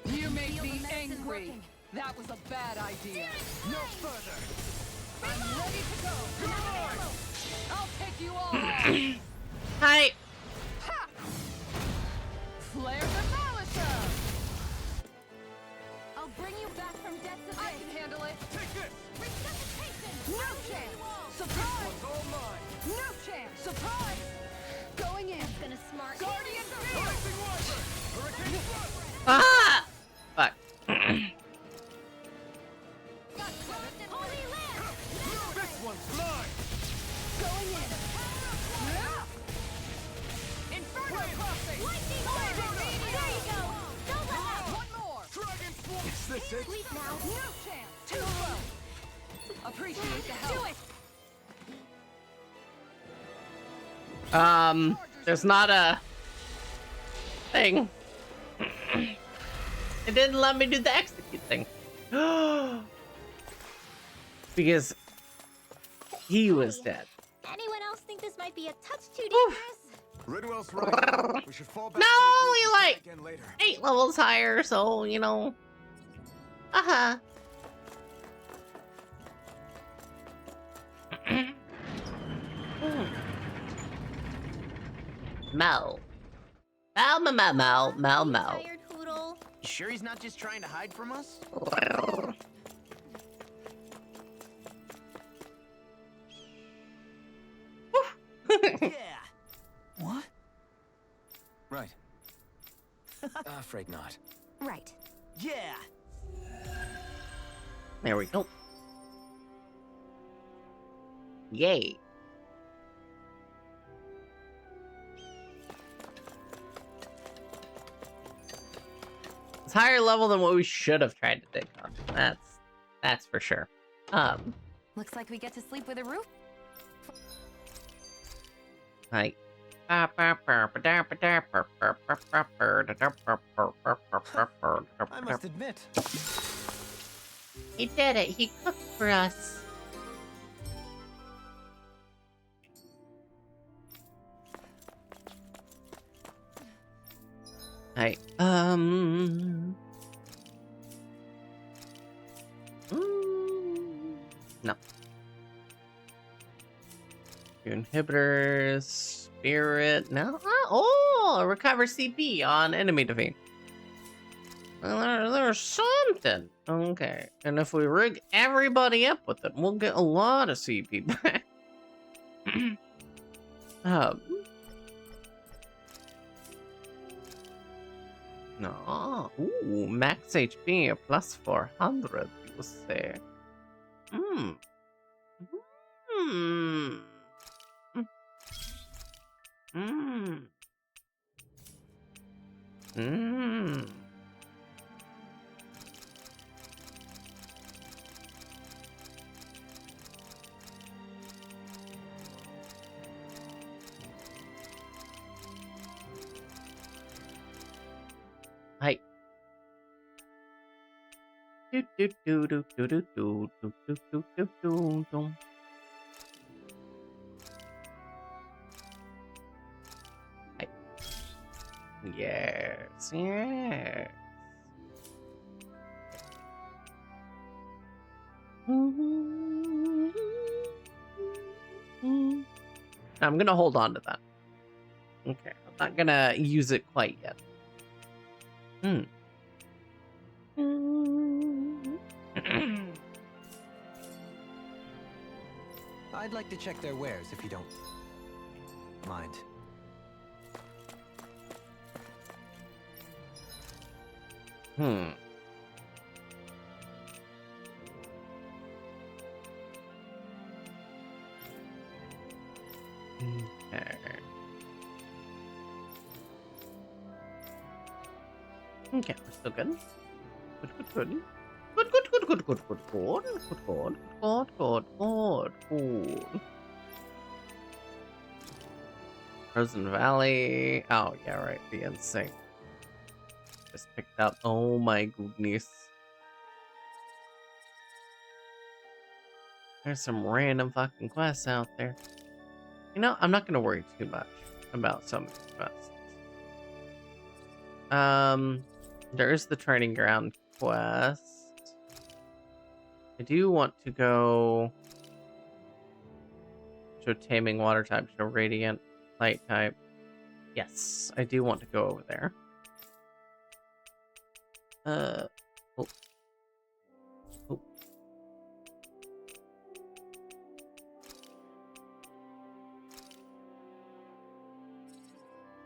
You made me angry. That was a bad idea. No further. I'm ready to go. I'll take you all on. Hi. Ha! Flare demolisher. I'll bring you back from death's abyss. I can handle it. Take this. Resuscitation. No chance. Surprise. All mine. No chance. Surprise. Going in. Gonna smart. Guardian field. Rising Wyvern. Hurricane Thrust. Ah! Fuck. Holy land. This one's mine. Going in. Inferno crossing. Lightning orb. There you go. Don't let up. One more. Dragon form. Is this it? Sleep now. No chance. Too low. Appreciate the help. Do it. There's not a thing. It didn't let me do the execute thing. Because he was dead. Anyone else think this might be a touch too dangerous? Ridwell's right. We should fall back. No, to we the like again later. 8 levels higher, so you know. Mel. Mel. Tired Hoodle. You sure he's not just trying to hide from us? Yeah. What? Right. Afraid not. Right. Yeah. There we go. Yay. It's higher level than what we should have tried to dig on. That's for sure. Looks like we get to sleep with a roof. Like. I must admit. He did it. He cooked for us. Hey, no. Two inhibitors. Spirit. No. Oh, recover CP on enemy defeat. Well, there's something. Okay. And if we rig everybody up with it, we'll get a lot of CP back. No. Ooh, max HP plus 400, you say. Hmm. Hmm. Hmm. Hmm. Hi. Do do do do do do do do do do do do do. Hi. Yes. Yes. I'm gonna hold on to that. Okay, I'm not gonna use it quite yet. I'd like to check their wares if you don't mind. Okay. Okay, we're still good. Good, good, good. Good, good, good, good, good, good, good, good, good, good, good, good. Frozen Valley. Oh, yeah, right. The NSYNC. Just picked up. Oh my goodness. There's some random fucking quests out there. You know, I'm not gonna worry too much about some of these quests. There is the training ground quest. I do want to go show taming water type, show radiant light type. Yes, I do want to go over there. Oh. Oh.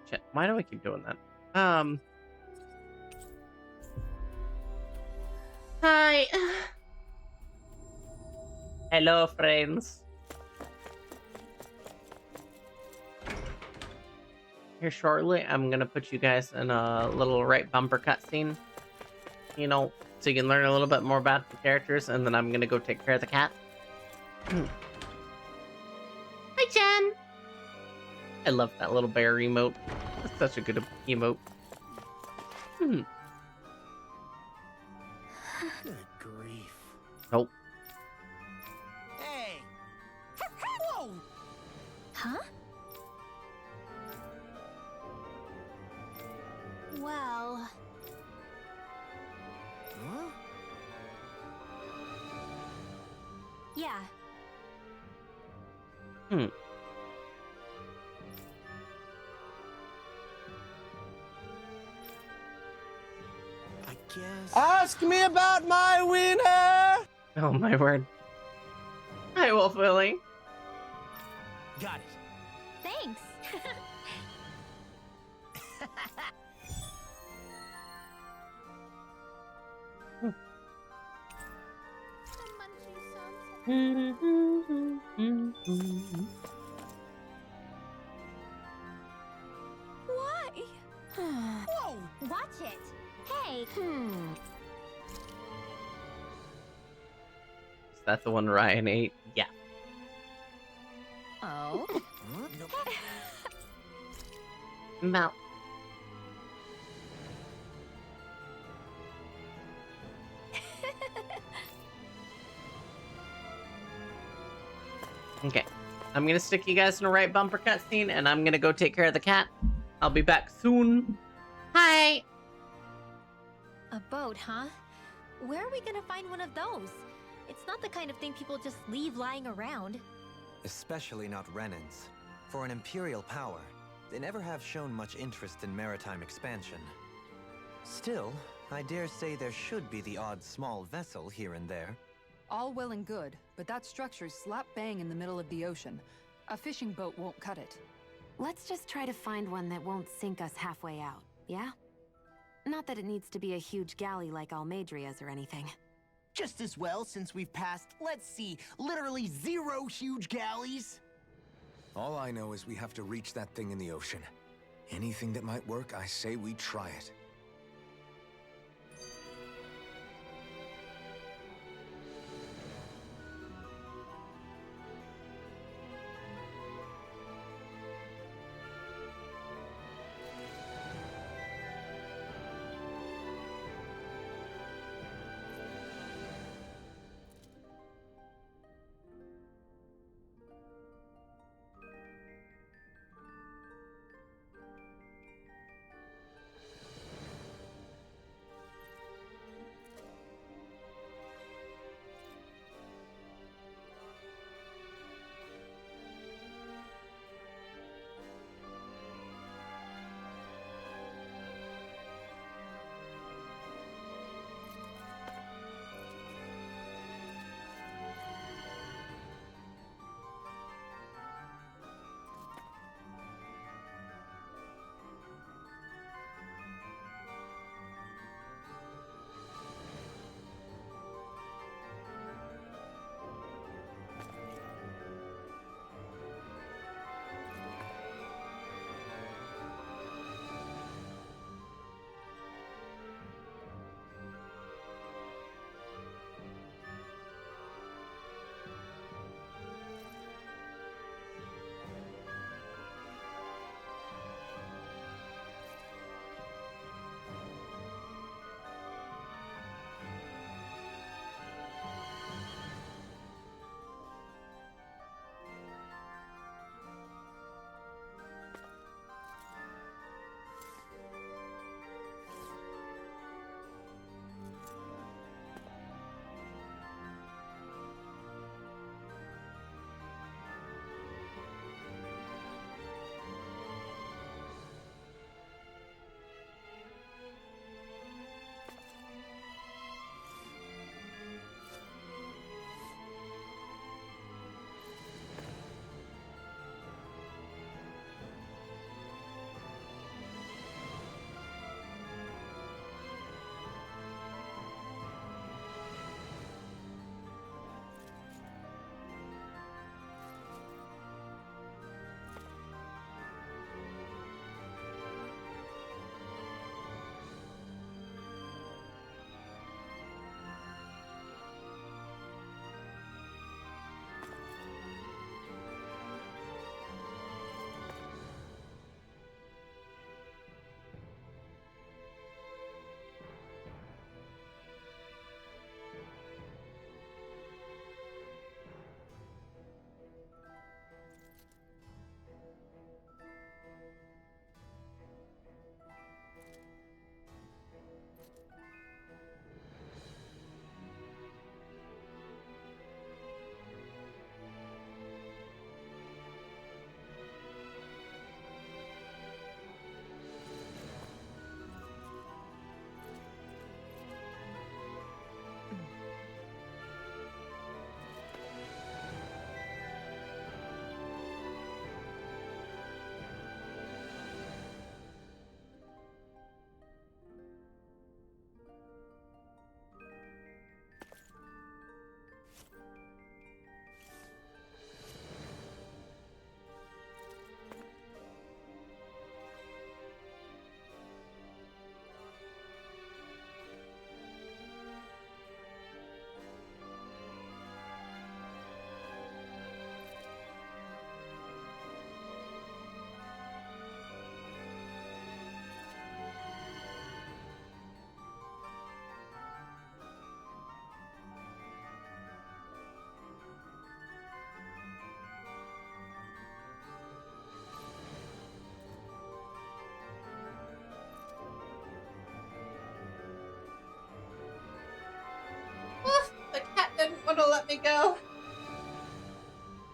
Shit, why do I keep doing that? Hi. Hello, friends. Here shortly, I'm gonna put you guys in a little right bumper cutscene. You know, so you can learn a little bit more about the characters, and then I'm gonna go take care of the cat. Hi, Jen. I love that little bear emote. It's such a good emote. Good grief. Nope. Hey! Whoa! Huh? Well... Huh? Yeah. I guess... Ask me about my wiener! Oh my word. Hi, Wolf Willie. Got it. Thanks. Why? Whoa! Watch it. Hey. Is that the one Ryan ate? Yeah. Oh. No. Okay. I'm gonna stick you guys in a right bumper cutscene, and I'm gonna go take care of the cat. I'll be back soon. Hi! A boat, huh? Where are we gonna find one of those? It's not the kind of thing people just leave lying around. Especially not Renan's. For an Imperial power, they never have shown much interest in maritime expansion. Still, I dare say there should be the odd small vessel here and there. All well and good, but that structure's slap bang in the middle of the ocean. A fishing boat won't cut it. Let's just try to find one that won't sink us halfway out, yeah? Not that it needs to be a huge galley like Almadria's or anything. Just as well, since we've passed, let's see, literally 0 huge galleys. All I know is we have to reach that thing in the ocean. Anything that might work, I say we try it. The cat didn't want to let me go.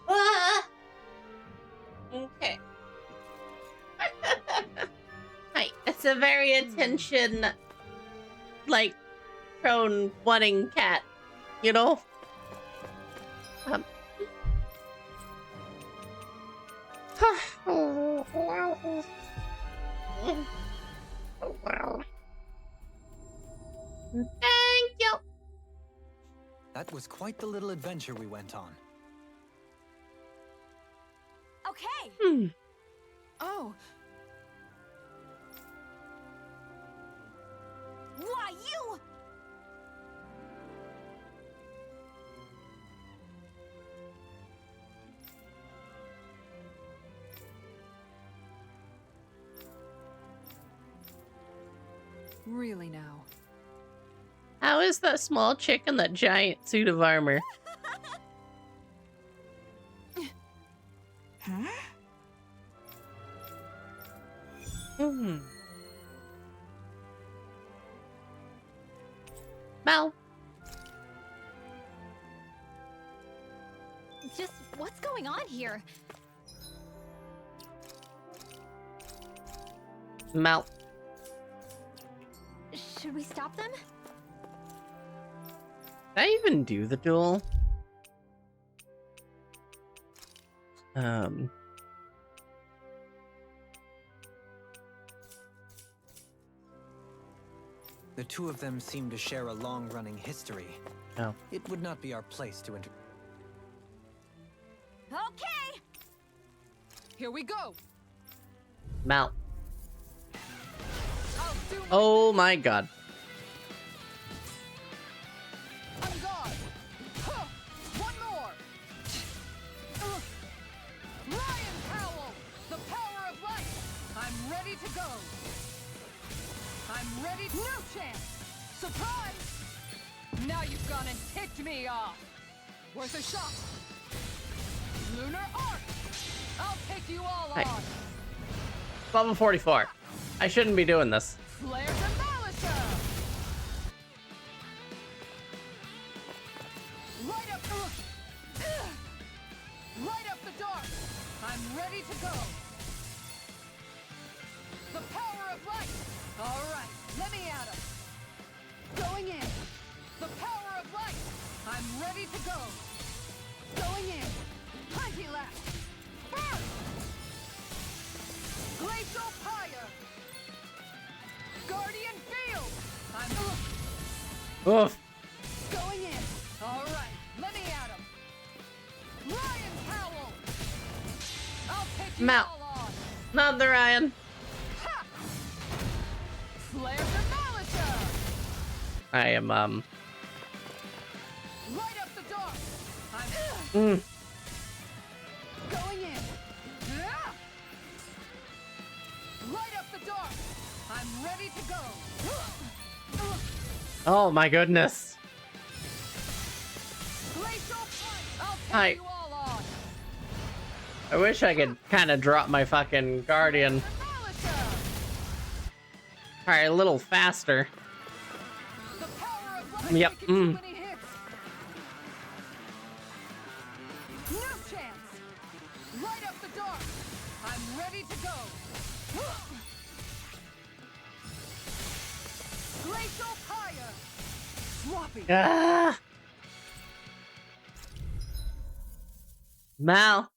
Ah! Okay. It's a very attention, like, prone wanting cat, you know? Thank you. That was quite the little adventure we went on. Okay. Oh. Why, you? Really now. How is that small chick in that giant suit of armor? Huh? Mal. Just what's going on here? Mal. Should we stop them? Did I even do the duel? The two of them seem to share a long-running history. Oh. It would not be our place to inter- Okay. Here we go. Mal. Oh my god. On guard. Huh. One more. Lion Howl, the power of light. I'm ready to go. I'm ready. No chance. Surprise. Now you've gone and ticked me off. Worth a shot. Lunar Arc. I'll take you all Hey. on. Level 44. I shouldn't be doing this. Flare Demolisher. Light up. Light up the dark. I'm ready to go. The power of light. All right, let me at 'em. Going in. The power of light. I'm ready to go. Going in. Hunty lap. Burn. Glacial Pyre. Guardian Field. I'm Oof. going in. All right, let me at 'em. Lion Howl. I'll take you Mal. all on. Not the Ryan. Ha! Flare Demolisher. I am, Light up the dark. I'm going in. Ah! Light up the dark. I'm ready to go. Oh my goodness. Glacial Fight. I'll take Hi. you all on. I wish I could kind of drop my fucking guardian. Alright, a little faster. The power of light. Yep. We can see when he hits. No chance. Light up the dark. I'm ready to go. Glacial Pyre. Sloppy. Ah. Mal.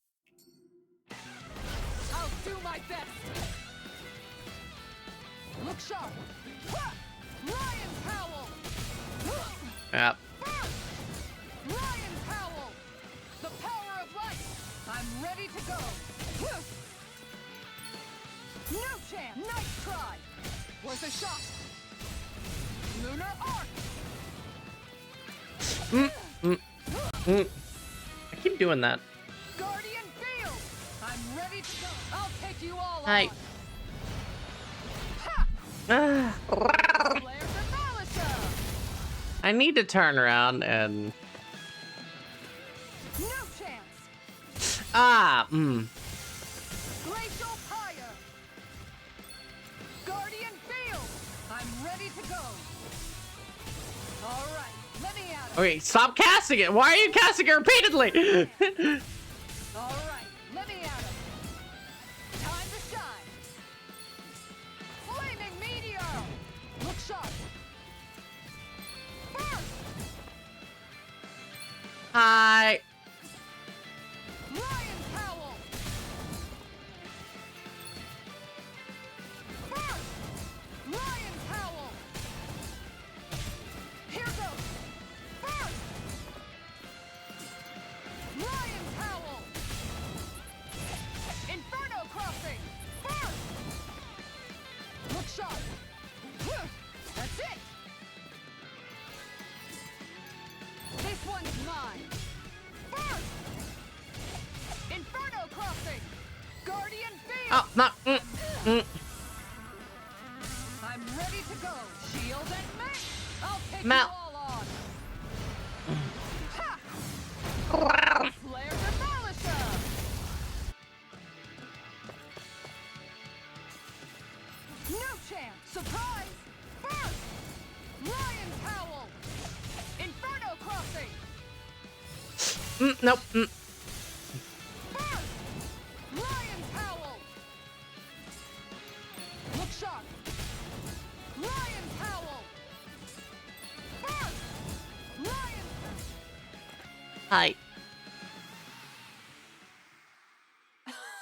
I'll do my best. Look sharp. Ha! Lion's Howl. Yep. Lion's Howl. The power of light. I'm ready to go. No chance. Nice try. Worth a shot. Lunar Arc. I keep doing that. Guardian Field. I'm ready to go. I'll take you all Hi. on. Ah. Flare Demolisher. I need to turn around and... No chance. Ah, Glacial Pyre. Guardian Field. I'm ready to go. All right, let me at 'em. Okay, stop casting it. Why are you casting it repeatedly? All right, let me at 'em. Time to shine. Flaming ready to go. Shield and make. I'll take Mal. you all on. Ha! Flare demolisher. No chance. Surprise. Burst. Lion Howl. Inferno crossing. Nope. Burst. Lion Howl. Look sharp. Lion Howl. Burst. Lion. Hi.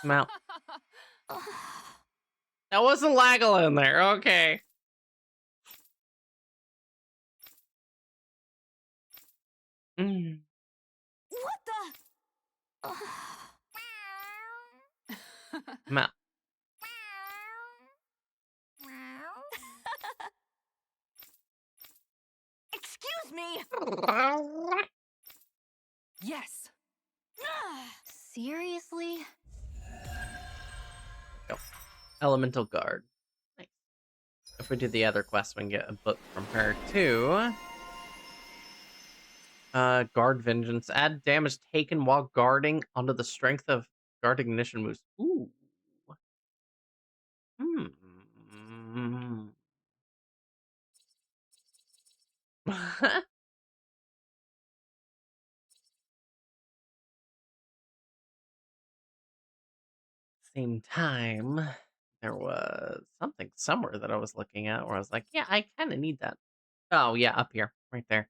Mal. That wasn't Laggle in there. Okay. What the? Mal. Excuse me. Yes. Seriously? Go. Elemental Guard. Nice. If we do the other quest, we can get a book from her too. Guard Vengeance. Add damage taken while guarding onto the strength of guard ignition moves. Ooh. Same time, there was something somewhere that I was looking at where I was like, yeah, I kind of need that. Oh, yeah, up here, right there.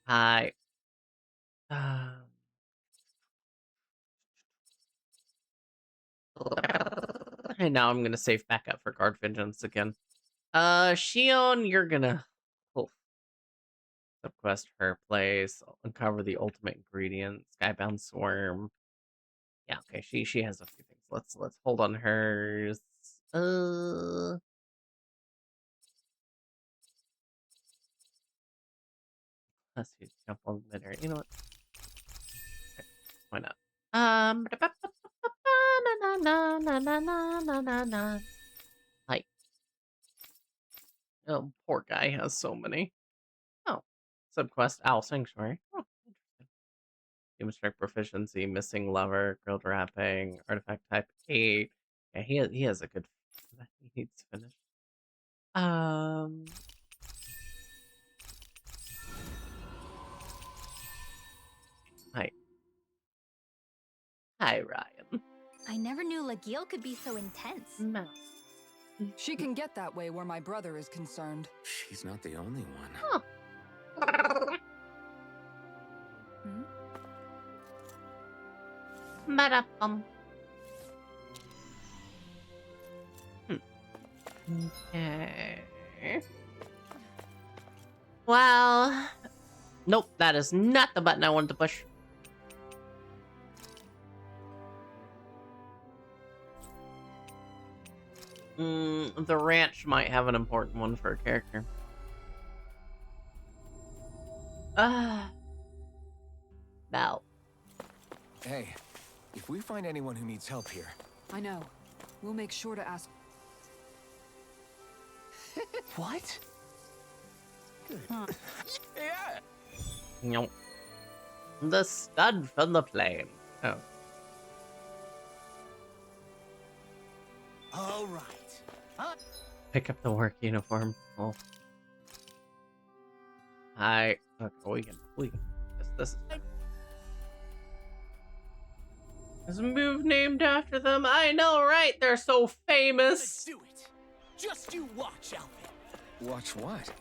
Hi. And now I'm gonna save back up for Guard Vengeance again. Shion, you're gonna subquest her place, uncover the ultimate ingredient, Skybound Swarm. Yeah, okay, she has a few things. Let's hold on hers. Let's see, jump on midair. You know what? Okay, why not? Hi. Oh, poor guy has so many. Oh, subquest Owl Sanctuary. Oh, interesting. Demonstrate proficiency, missing lover, grilled wrapping, artifact type 8. Yeah, he has a good. He needs to finish. Hi. Hi, Ryan. I never knew Lagiel could be so intense. No. She can get that way where my brother is concerned. She's not the only one. Huh. Okay. Well, nope, that is not the button I wanted to push. The ranch might have an important one for a character. Now. Hey, if we find anyone who needs help here... I know. We'll make sure to ask... What? Yeah. Nope. The stud from the plane. Oh. All right. Pick up the work uniform. Oh. Hi. Okay, we can. This is fine. There's a move named after them. I know, right? They're so famous. Do it. Just you watch, Alvin. Watch what?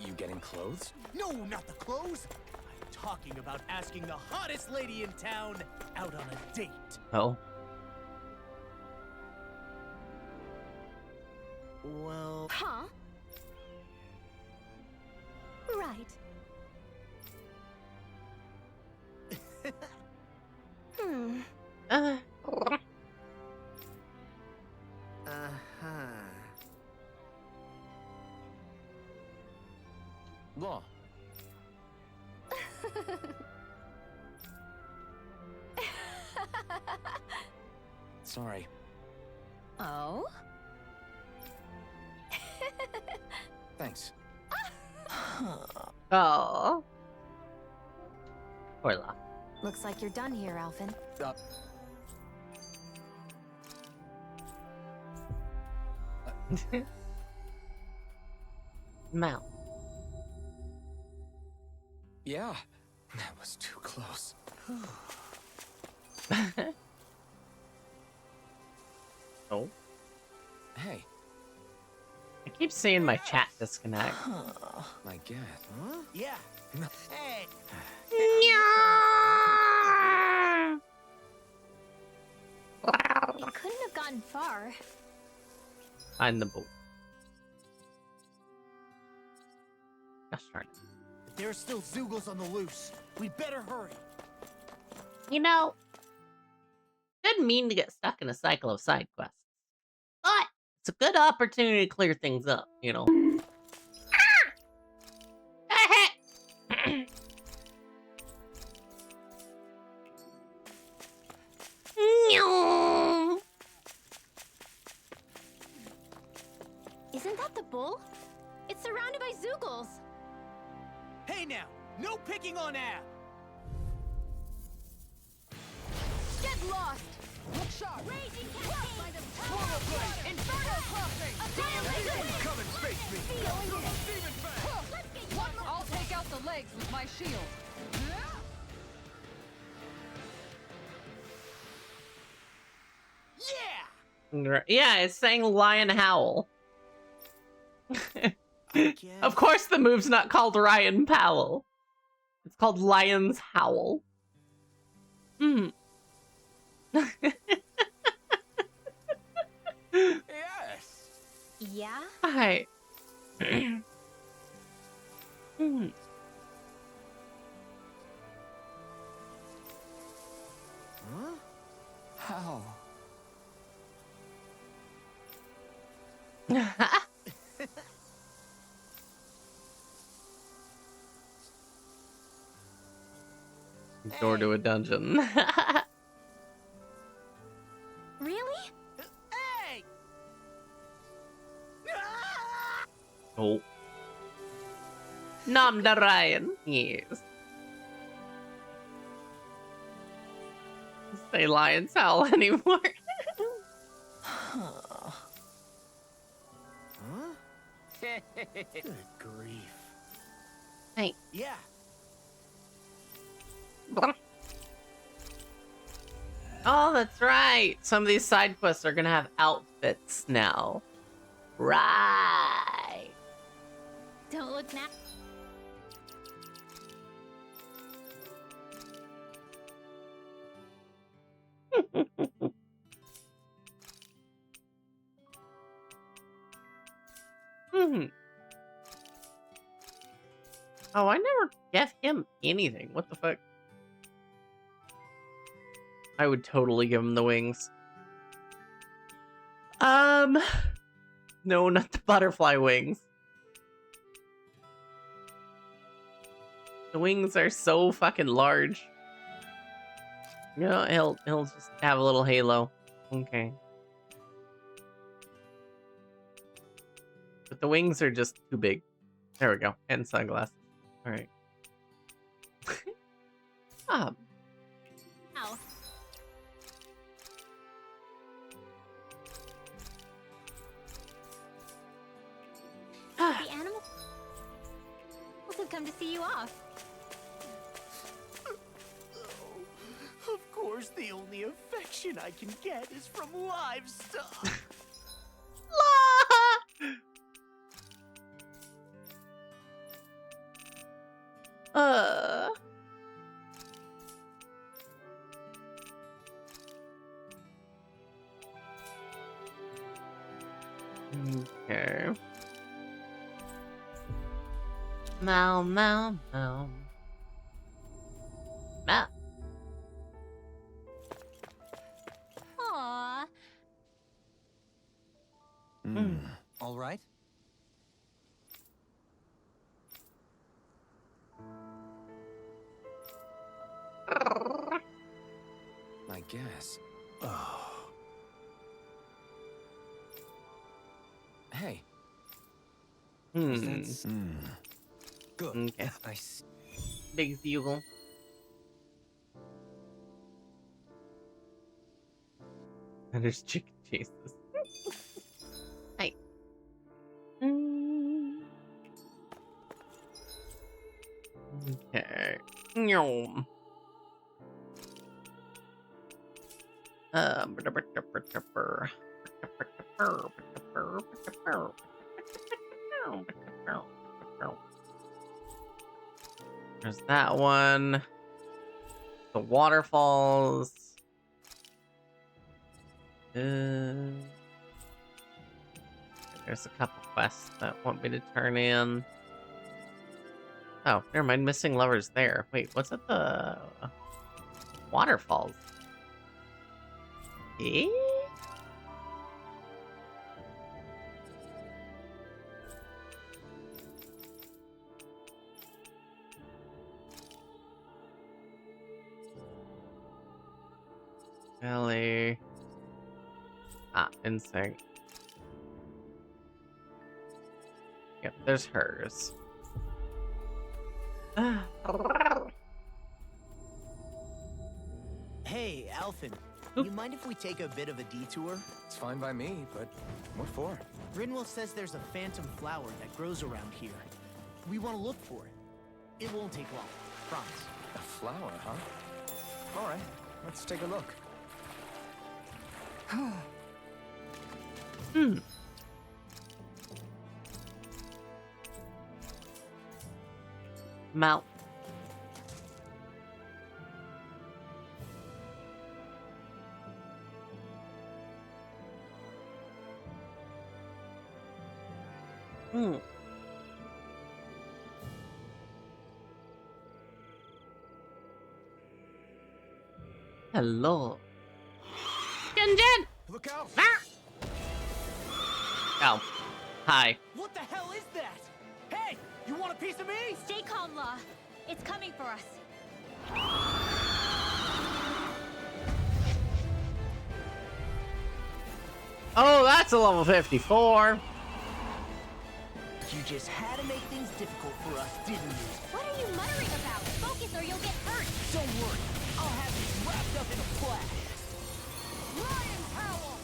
You getting clothes? No, not the clothes. I'm talking about asking the hottest lady in town out on a date. Oh. Well... Huh? Right. Law. Sorry. Oh? thanks. Oh. Poor Locke. Looks like you're done here, Alphen. Mal. Yeah, that was too close. Oh. Hey. I keep seeing my chat disconnect. My God. Huh? Yeah. Hey. It couldn't have gotten far. Find the boat. Gosh darn it. There are still Zoogles on the loose. We'd better hurry. You know, didn't mean to get stuck in a cycle of side quests, but it's a good opportunity to clear things up, you know. Isn't that the bull? It's surrounded by Zoogles. Hey now, no picking on Ab. Get lost! Look sharp! Raging by the power blade! Inferno crossing! Come and face me! Demon Fang! I'll take out the legs with my shield. Yeah, it's saying Lion Howl. Of course the move's not called Ryan Powell. It's called Lion's Howl. Hmm. Yes. Yeah? Hi. Hmm. Huh? How? Door to a dungeon. Really? Hey! Oh. Nom de Ryan. Yes. Say Lion's Howl anymore. Huh? Good grief. Hey. Yeah. Oh, that's right. Some of these side quests are gonna have outfits now. Right. Don't look now. Oh, I never gave him anything. What the fuck? I would totally give him the wings. No, not the butterfly wings. The wings are so fucking large. You know, he'll just have a little halo. Okay. But the wings are just too big. There we go. And sunglasses. Alright. Ow. The animals have come to see you off. Of course, the only affection I can get is from livestock. Okay. Mow, mow, mow. Mow. Aww. All right. I guess. Hey. Good. Okay. I see. Big Bugle. And there's chicken chases. Hi. Okay. Nyom. There's that one. The waterfalls. There's a couple quests that want me to turn in. Oh, never mind. Missing lovers there. Wait, what's at the waterfalls? Eh? Ellie. Ah, instinct. Yep, there's hers. Hey, Alphen. You mind if we take a bit of a detour? It's fine by me, but what for? Rinwell says there's a phantom flower that grows around here. We want to look for it. It won't take long, promise. A flower, huh? All right, let's take a look. Mount. Hello. Jin! Look out! Oh. Hi. What the hell is that? Hey, you want a piece of me? Stay calm, Law. It's coming for us. Oh, that's a level 54. You just had to make things difficult for us, didn't you? What are you muttering about? Focus or you'll get hurt. Don't worry, I'll have this wrapped up in a flash. Lion Howl!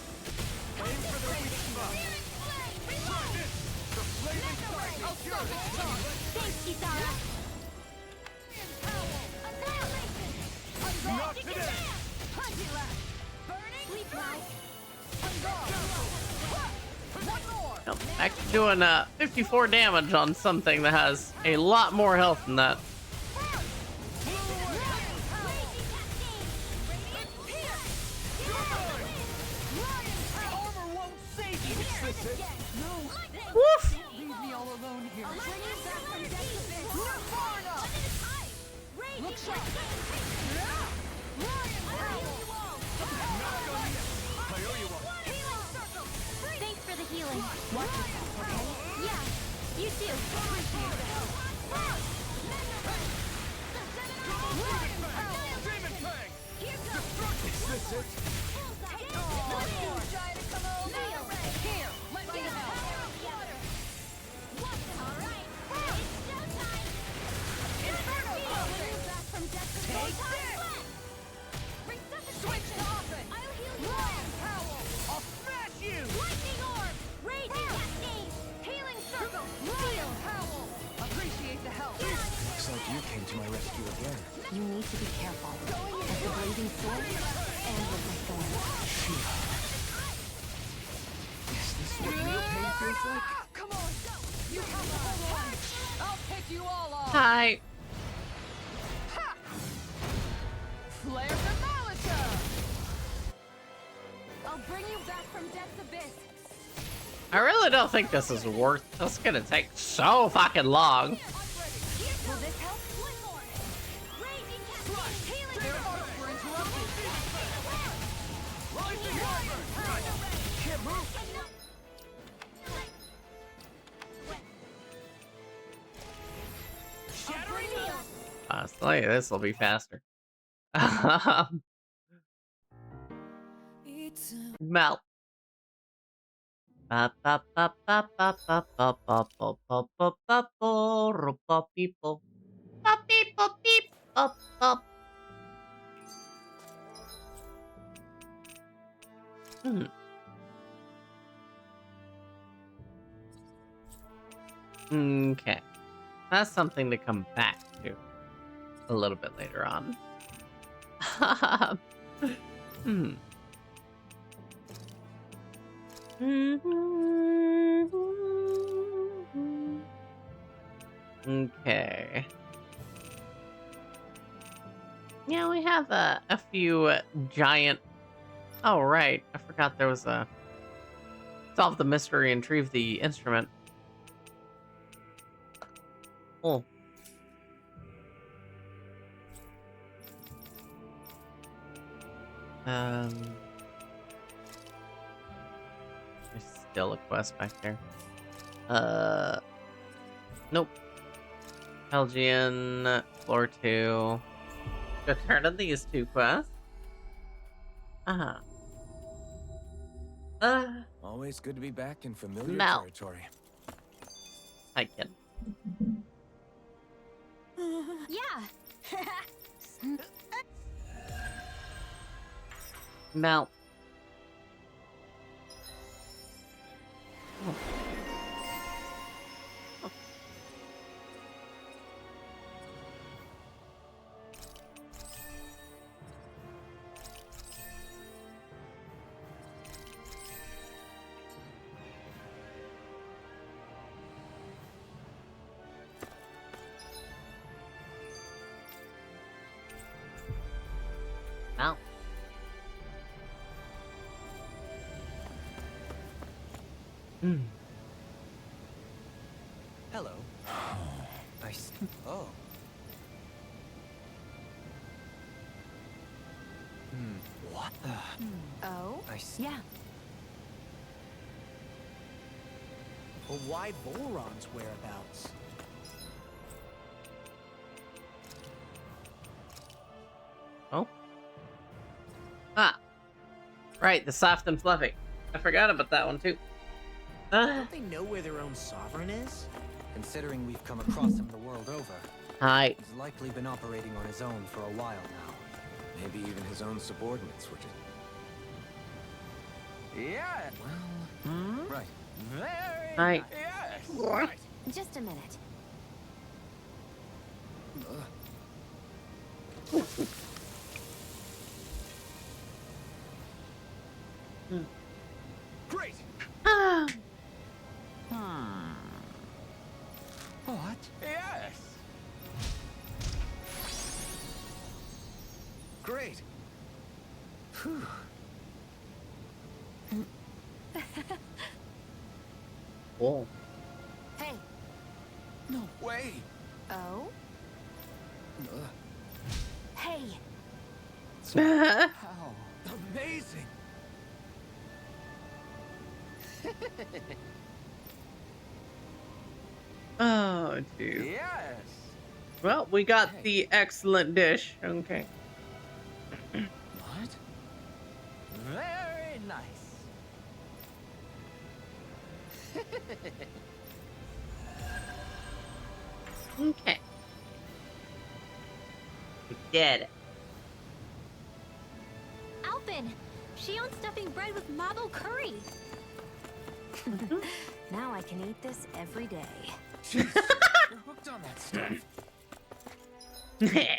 Aim for the weak spot. Try this! The flaming sight of fury! Thanks, Kisara. Not today! Burning Sleep now. Nope. Actually doing 54 damage on something that has a lot more health than that. Armor won't save you! No! Woof! Don't leave me all alone here. Look sharp! I owe you one. Thanks for the healing. Watch yourself, okay? Yeah, you too. Demon Fang! Is this it? Here, let me help. Switch it off it! Lion Howl! I'll smash you! Lightning orb! Raging cascade! Healing circle! Lion Howl! Appreciate the help. Looks like you came to my rescue again. You need to be careful. As the blazing sword and with my thorn. Is this what real pain feels like? Come on! You have to hold on! I'll pick you all off! Hi. Flare the Malika! I'll bring you back from Death's Abyss. I really don't think this is worth. This is gonna take so fucking long. Will this help? One more! Raging cascade! Healing Their arcs were interrupted! Rising Wyvern! Can't move! Shattering Needle! Honestly, this will be faster. Melt. Ba ba ba ba ba ba ba ba ba ba ba ba ba ro ba people. Ba beep ba beep ba ba. Hmm. Okay. That's something to come back to a little bit later on. Hmm. Okay. Yeah, we have a few giant... Oh, right. I forgot there was a... Solve the mystery and retrieve the instrument. Oh. There's still a quest back there. Nope. Helgian, floor 2. Go turn on these 2 quests. Uh-huh. Always good to be back in familiar Mel. territory. Hi, kid. Yeah. Mel. Mel. Hello. Oh. What? Oh? Yeah. But why Voron's whereabouts? Oh. Ah. Right, the soft and fluffy. I forgot about that one, too. Don't they know where their own sovereign is? Considering we've come across him the world over, Hi. he's likely been operating on his own for a while now. Maybe even his own subordinates were just... Yeah. Well, right. Very Hi. nice. Yes. Right. Just a minute. Great. Ah. What? Yes. Great. Whew. Cool. Hey. No way. Oh? Hey. How amazing. Oh, dude. Yes. Well, we got the excellent dish. Okay. What? Very nice. Okay. We did it. Alpin! She owns stuffing bread with marble curry. Now I can eat this every day. Jeez, you're hooked on that stuff.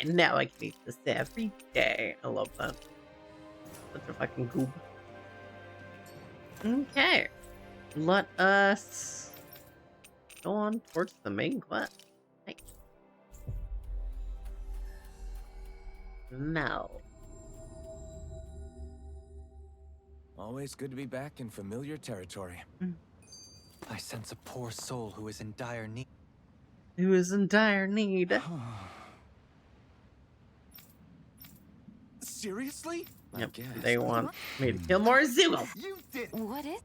Now I can eat this every day. I love that. Such a fucking goob. Okay. Let us go on towards the main quest. Hey. Now. Always good to be back in familiar territory. I sense a poor soul who is in dire need. Who is in dire need. Seriously? Yep, they want me to kill more Zoogle. You did. What is?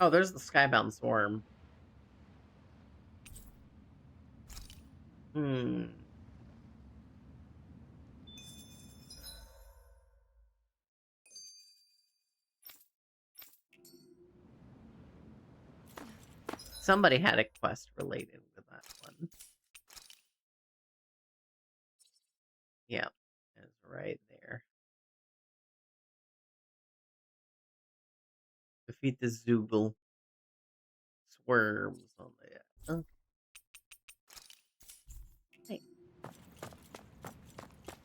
Oh, there's the Skybound Swarm. Somebody had a quest related with that one. Yeah, it's right there. Defeat the Zoogle. Swerves on the... Okay. Hey.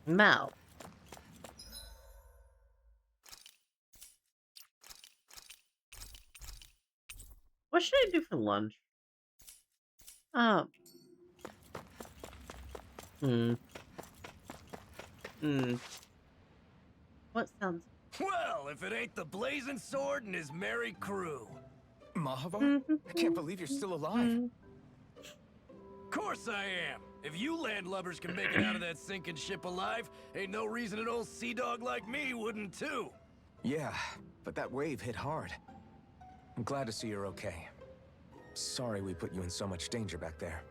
Mal. What should I do for lunch? What sounds... Well, if it ain't the Blazing Sword and his merry crew. Mahavar? I can't believe you're still alive. Course I am. If you landlubbers can make it out of that sinking ship alive, ain't no reason an old sea dog like me wouldn't too. Yeah, but that wave hit hard. I'm glad to see you're okay. Sorry we put you in so much danger back there.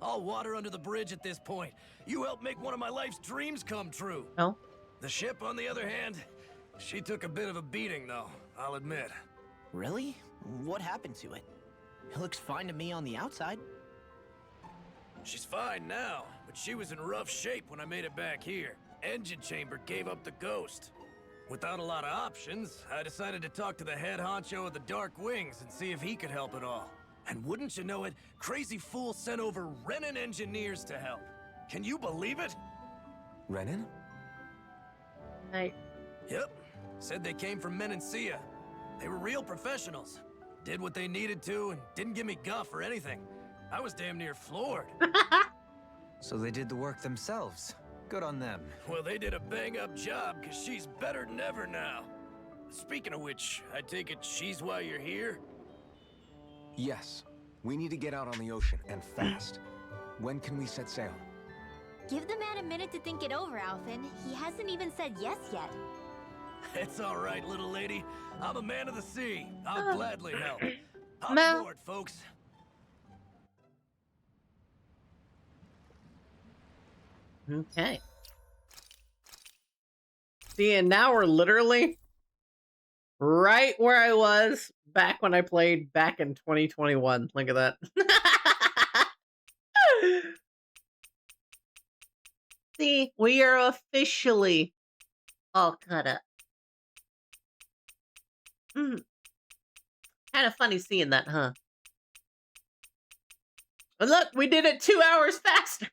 All water under the bridge at this point. You helped make one of my life's dreams come true. Oh? The ship, on the other hand, she took a bit of a beating, though, I'll admit. Really? What happened to it? It looks fine to me on the outside. She's fine now, but she was in rough shape when I made it back here. Engine chamber gave up the ghost. Without a lot of options, I decided to talk to the head honcho of the Dark Wings and see if he could help at all. And wouldn't you know it, Crazy Fool sent over Renin engineers to help. Can you believe it? Renin? Hey. Yep. Said they came from Menancia. They were real professionals. Did what they needed to and didn't give me guff or anything. I was damn near floored. So they did the work themselves. Good on them. Well, they did a bang-up job, because she's better than ever now. Speaking of which, I take it she's why you're here? Yes. We need to get out on the ocean, and fast. When can we set sail? Give the man a minute to think it over, Alphen. He hasn't even said yes yet. It's all right, little lady. I'm a man of the sea. I'll gladly help. Hop Mel. aboard, folks. Okay. See, and now we're literally right where I was back when I played back in 2021. Look at that. See, we are officially all caught up. Kind of funny seeing that, huh? But look, we did it 2 hours faster.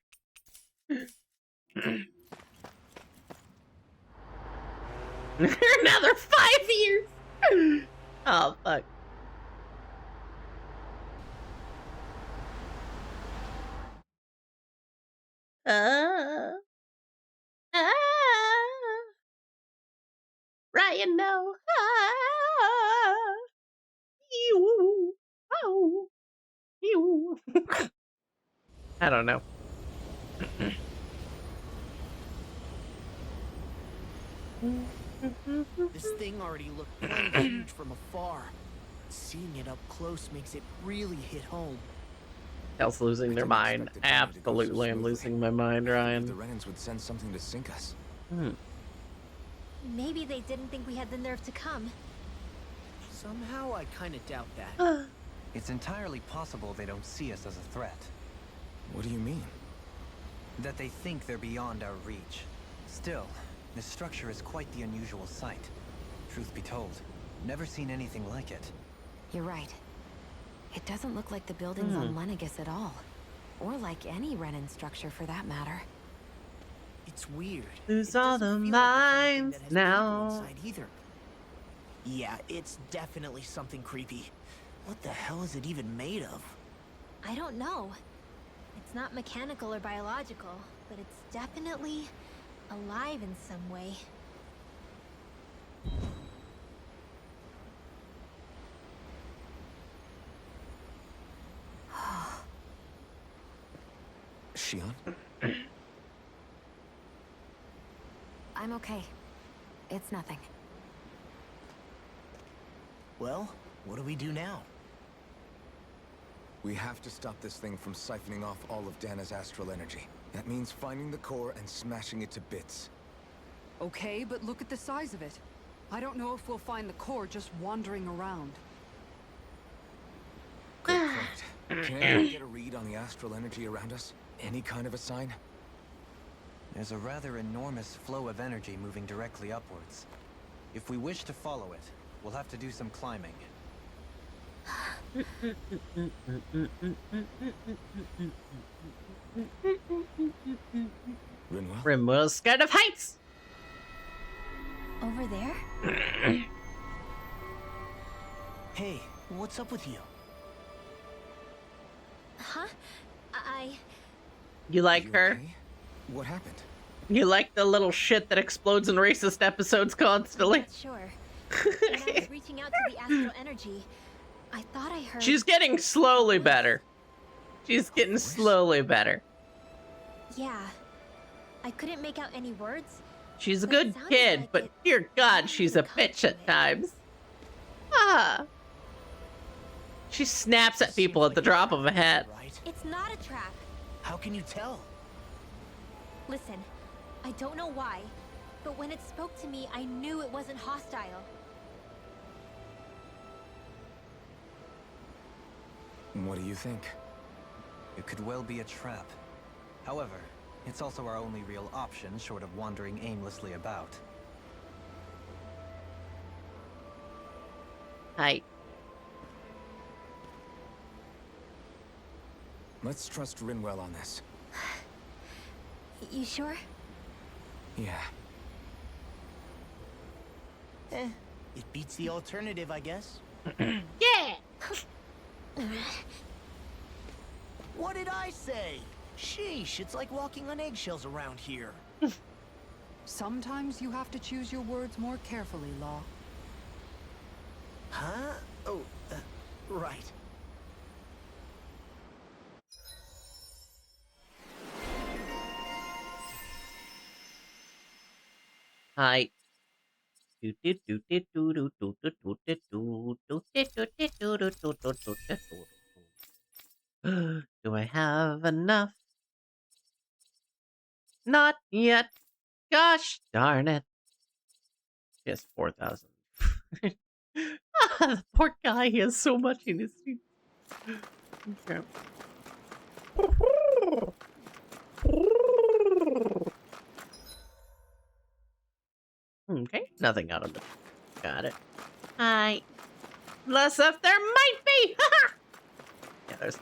Another 5 years. Oh, fuck. Ryan, no. You. Oh. You. I don't know. This thing already looked plenty huge from afar. Seeing it up close makes it really hit home. Else losing their mind. Absolutely, I'm losing my mind, Ryan. The Renins would send something to sink us. Maybe they didn't think we had the nerve to come. Somehow I kind of doubt that. It's entirely possible they don't see us as a threat. What do you mean? That they think they're beyond our reach. Still, this structure is quite the unusual sight. Truth be told, never seen anything like it. You're right. It doesn't look like the buildings on Lenegis at all. Or like any Renin structure for that matter. It's weird. Lose all the minds now. Either. Yeah, it's definitely something creepy. What the hell is it even made of? I don't know. It's not mechanical or biological, but it's definitely alive in some way. Shion? I'm okay. It's nothing. Well, what do we do now? We have to stop this thing from siphoning off all of Dana's astral energy. That means finding the core and smashing it to bits. Okay, but look at the size of it. I don't know if we'll find the core just wandering around. Can anyone get a read on the astral energy around us? Any kind of a sign? There's a rather enormous flow of energy moving directly upwards. If we wish to follow it, we'll have to do some climbing. Rinwell? Rinwell's scared of heights! Over there? Hey, what's up with you? Huh? You like her? Okay? What happened? You like the little shit that explodes in racist episodes constantly? Sure. When I was reaching out to the astral energy, I thought I heard... She's getting slowly better. She's getting slowly better. Yeah. I couldn't make out any words. She's a good kid, but dear God, she's a bitch at times. Ah. She snaps at people at the drop of a hat. It's not a trap. How can you tell? Listen, I don't know why, but when it spoke to me, I knew it wasn't hostile. What do you think? It could well be a trap. However, it's also our only real option short of wandering aimlessly about. Hi. Let's trust Rinwell on this. You sure? Yeah. It beats the alternative, I guess. Yeah! What did I say? Sheesh, it's like walking on eggshells around here. Sometimes you have to choose your words more carefully, Law. Huh? Oh, right. Hi. Do I have enough? Not yet. Gosh darn it. Yes, 4,000. The poor guy, he has so much in his feet. Okay. Okay, nothing out of it. Got it. Hi. Less if there might be! Haha! Yeah, there's...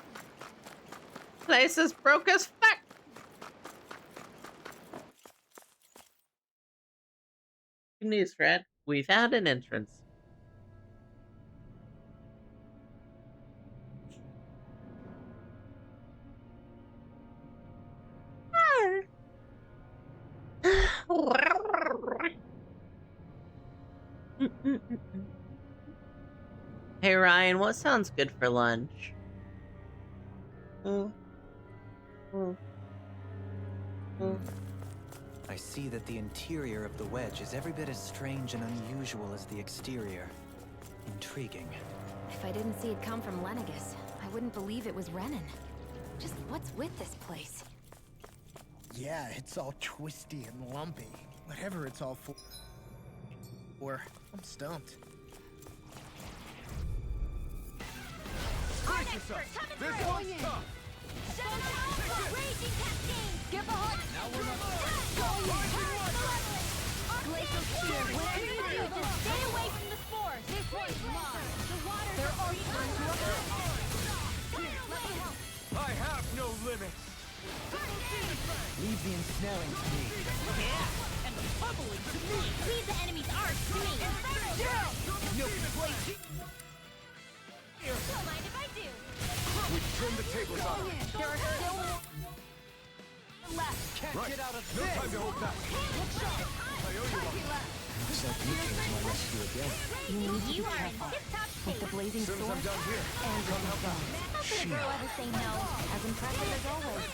Place is broke as fuck! Good news, Fred. We found an entrance. Hey Ryan, what sounds good for lunch? I see that the interior of the wedge is every bit as strange and unusual as the exterior. Intriguing. If I didn't see it come from Lenegus, I wouldn't believe it was Renan. Just what's with this place? Yeah, it's all twisty and lumpy. Whatever it's all for. I'm stumped. Brace yourself. This one's tough. Raging cascade! Get behind! Now we're not Glacial spear! Whatever you do, just stay away from the spores! This one's mine! The water... They're all turned to a Let me help! I have no limits. Leave the ensnaring to me. Yeah! And the bubbling to me! Leave the enemy's arch to me! No place. Don't mind if I do! We turn the tables on them. There are still more left! Can't get out of this. No time to hold back. Look sharp! I owe you one. Looks like you came to my rescue again. You need to be careful. With the blazing Since sword I'm done here, and the bones. How could a girl ever say no? As impressive as always.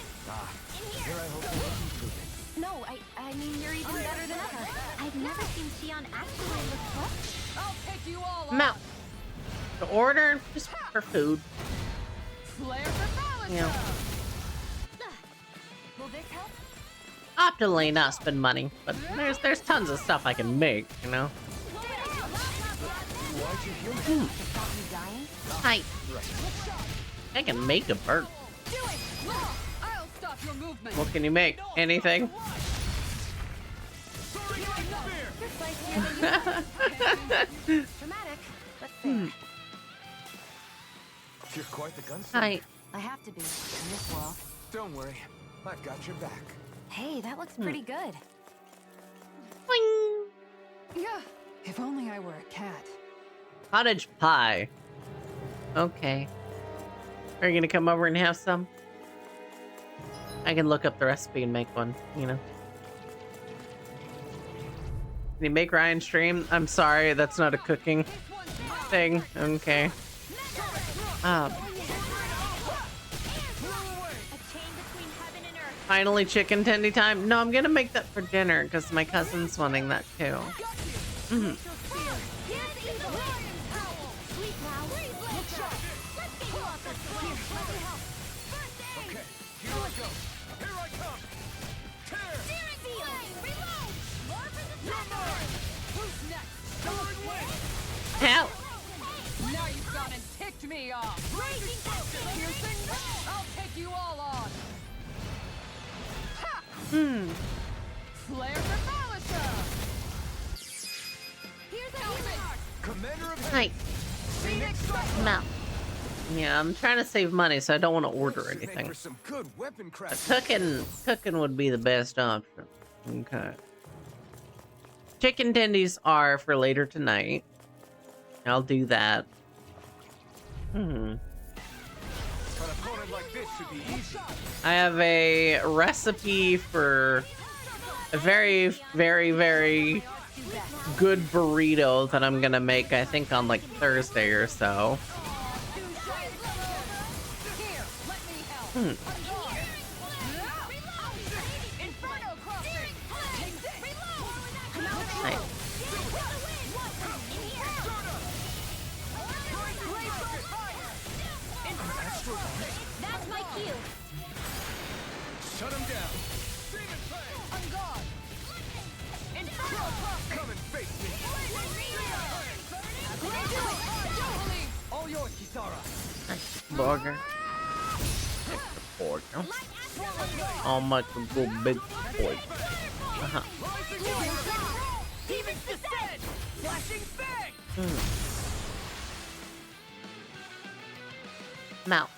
Here I hope you improve it. No, I mean, you're even better than ever. I've never seen Shion actually look flush. I'll take you all Mount. To order just for food. Flare for balance. Yeah. Will this help? Optimally not spend money, but there's tons of stuff I can make, you know? Why'd you heal me? To stop you dying? Hi. I can make a bird. Do it! I'll stop your movement. What can you make? Anything? Dramatic, but fair. You're quite the gunslinger. Hi. I have to be in this world. Don't worry, I've got your back. Hey, that looks pretty good. Boing. Yeah, if only I were a cat. Cottage pie. Okay. Are you gonna come over and have some? I can look up the recipe and make one, you know. Can you make Ryan stream? I'm sorry, that's not a cooking thing. Okay. Finally chicken tendy time? No, I'm gonna make that for dinner because my cousin's wanting that too. Mm. Help! Now you've gone and ticked me off. Piercing, I'll take you all on. Ha! Flare Demolisher. Here's a Commander of Hi. No. Yeah, I'm trying to save money, so I don't want to order anything. For some good weapon But cooking would be the best option. Okay. Chicken tendies are for later tonight. I'll do that. I have a recipe for a very, very, very good burrito that I'm gonna make, I think, on like Thursday or so. Nice. That's my cue. Shut him down. On guard. Come and face me. All yours, Kisara. Burger. Burger. How much a good big boy? Demons descend. Flashing fang. Mouth.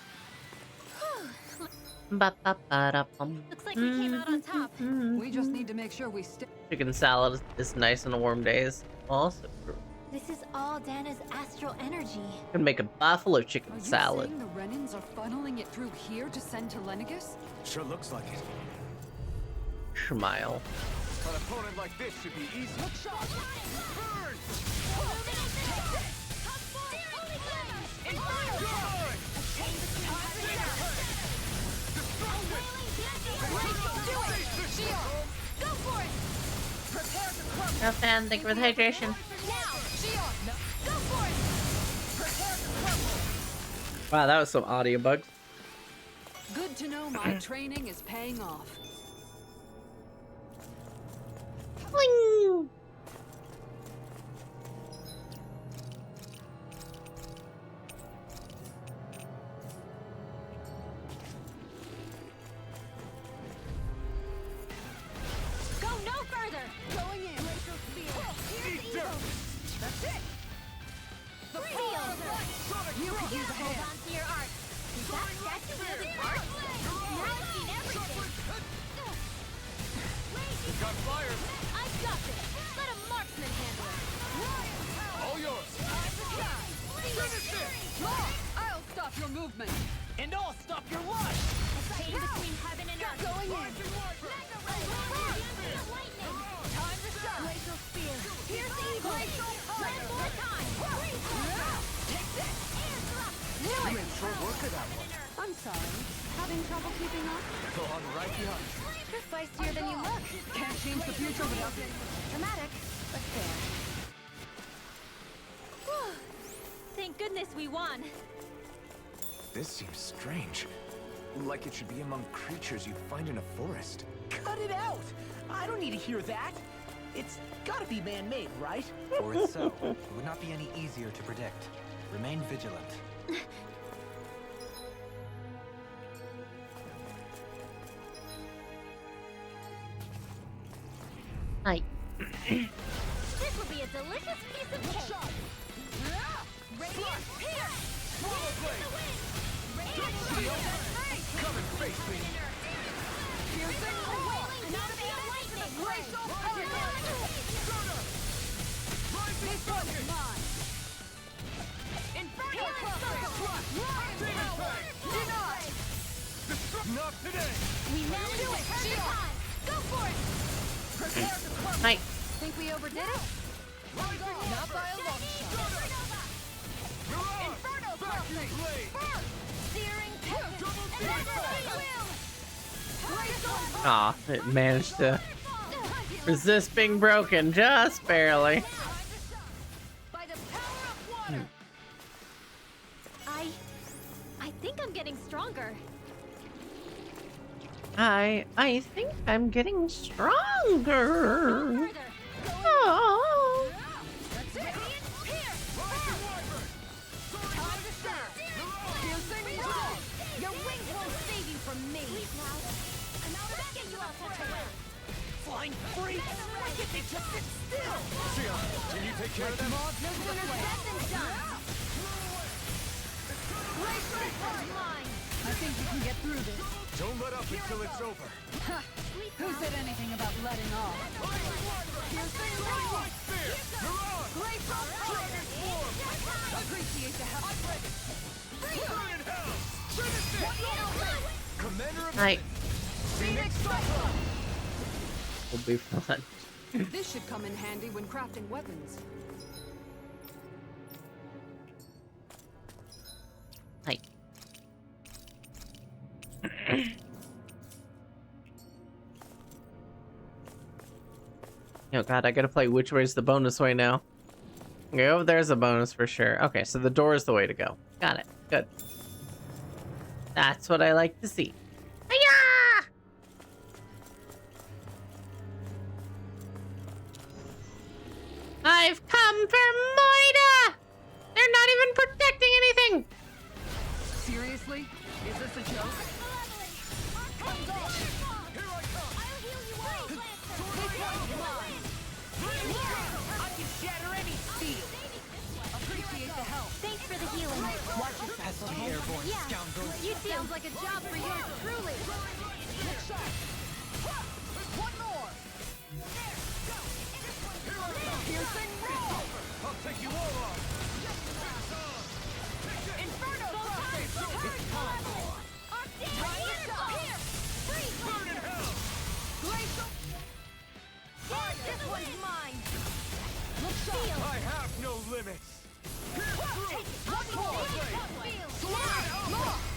Looks like we came out on top. We just need to make sure we stay. Chicken salad is nice on warm days. Also true. This is all Dana's astral energy. Can make a buffalo chicken Are you salad. saying the Renans are funneling it through here to send to Lenegus? Sure looks like it. Smile. An opponent like this should be easy. Look sharp. Burn. Go for it. Prepare to crumble. No fan, thank you for the hydration. Now, Shion. Go for it. Prepare to crumble. Wow, that was some audiobugs. Good to know my training is paying off. Bling. Go no further. Going in. Glacial spear. Here's evil. That's it. The power of light. You can use a hold on to your art. Is that really art? You haven't seen everything. We've got fire. I've got this. Let a marksman handle it. All yours. Finish it. I'll stop your movement. And I'll stop your life. Chain between heaven and earth. Going in. Time to shine. Glacial spear. Pierce evil. One more time. Take this. You made short work of that one. I'm sorry. Having trouble keeping up? Go on right behind you. You're feistier than you look. Can't change the future without it. Dramatic, but fair. Whew. Thank goodness we won. This seems strange. Like it should be among creatures you'd find in a forest. Cut it out. I don't need to hear that. It's gotta be man-made, right? Were it so, it would not be any easier to predict. Remain vigilant. This will be a delicious piece of cake. Radiant here. Swallow blade. Come and face me. Piercing roar. Another be a lightning. Glacial fire. This one's mine. Inferno circle. Demon Fang. Denied. Not today. We managed it. Shihan. Go for it. Prepare to crumble. Nice. Think we overdid it? Not by a long shot. Inferno crossing. Searing Aw, it managed to resist being broken just barely. by the power of water. I think I'm getting stronger. I think I'm getting stronger. Oh. Your wings won't save you from me. Flying free. Why can't they just sit still? Sion, can you take care of them? No sooner said than done. I think you can get through this. Don't let up until it's over. Who said anything about letting off? Appreciate the help. Nice. Phoenix Will be fun. This should come in handy when crafting weapons. Nice. Oh god, I gotta play which way's the bonus way now. Okay, over there's a bonus for sure. Okay, so the door is the way to go. Got it. Good. That's what I like to see. Hiya! I've come for Moida! They're not even protecting anything! Seriously? Is this a joke? I can shatter any steel. Appreciate the help. Thanks for the healing. Watch your pass, okay? Airborne Yeah. scoundrel. You too. Sounds like a job for yours truly. One more. Piercing roar. I'll take you all on. Inferno crossing. It's time. Burn in hell. Glacial. This one's mine. I have no limits.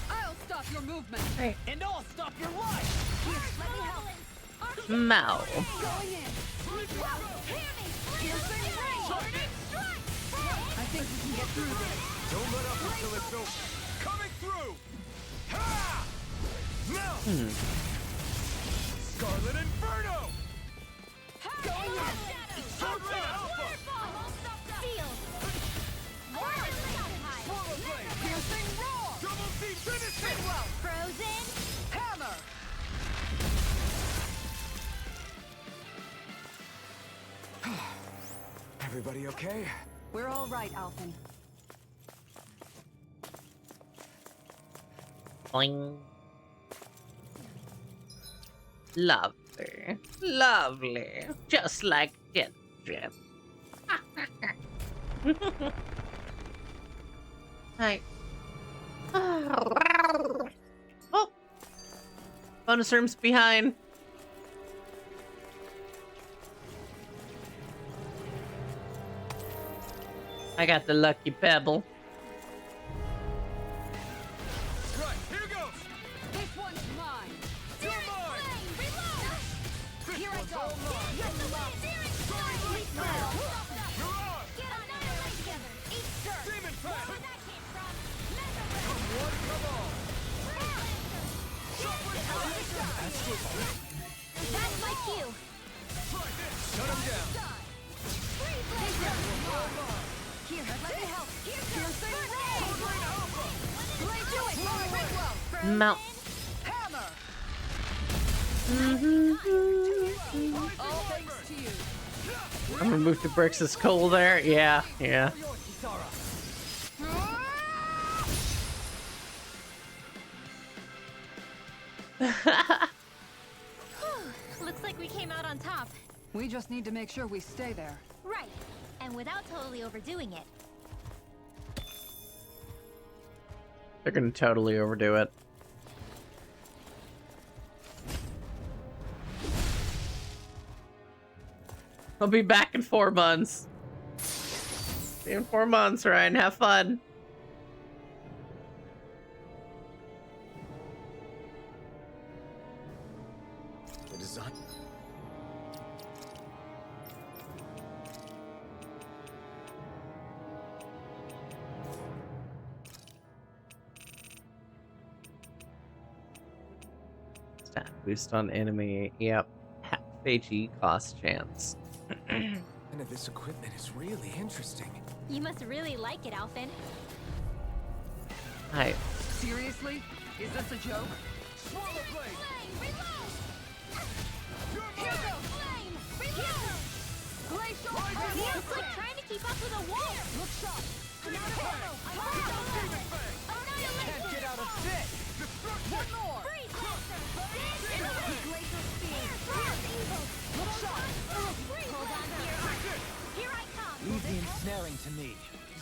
I'll stop your movement. And I'll stop your life. Here, let me help. Mow. Going in. I think we can get through this. Don't let up until it's over. Coming through. Ha! Now. Scarlet Inferno. Going in. Sword Ray Alpha. Swallow Blade. Piercing roar. Double team finish it. Frozen. Hammer. Everybody okay? We're all right, Alphen. Boing. Lovely. Lovely. Just like Jet. Hi. Oh! Bonus room's behind. I got the lucky pebble. Right, here goes. This one's mine. You're mine. Here I go. Demon Fang. Come one, come all. That's my cue. Try this. Shut him down. Here, let me help. Sword Ray Alpha. Mount. Hammer. All thanks to you. I'm gonna move to Brix's coal there. Yeah, yeah. Looks like we came out on top. We just need to make sure we stay there. Right, and without totally overdoing it. They're gonna totally overdo it. I'll be back in 4 months. See you in 4 months, Ryan. Have fun. The design. Stat boost on enemy. Yep. Half HE cost chance. None of this equipment is really interesting. You must really like it, Alphen. Hi. Seriously? Is this a joke? Swallow blade! Reload! Here goes! Flame! Reload! Glacial! It's like trying to keep up with a wall! Look sharp! Can't get out of fit! One more! Freeze! Glacial spear! Look sharp! Hold on to your arm. Here I come! Leave the ensnaring to me.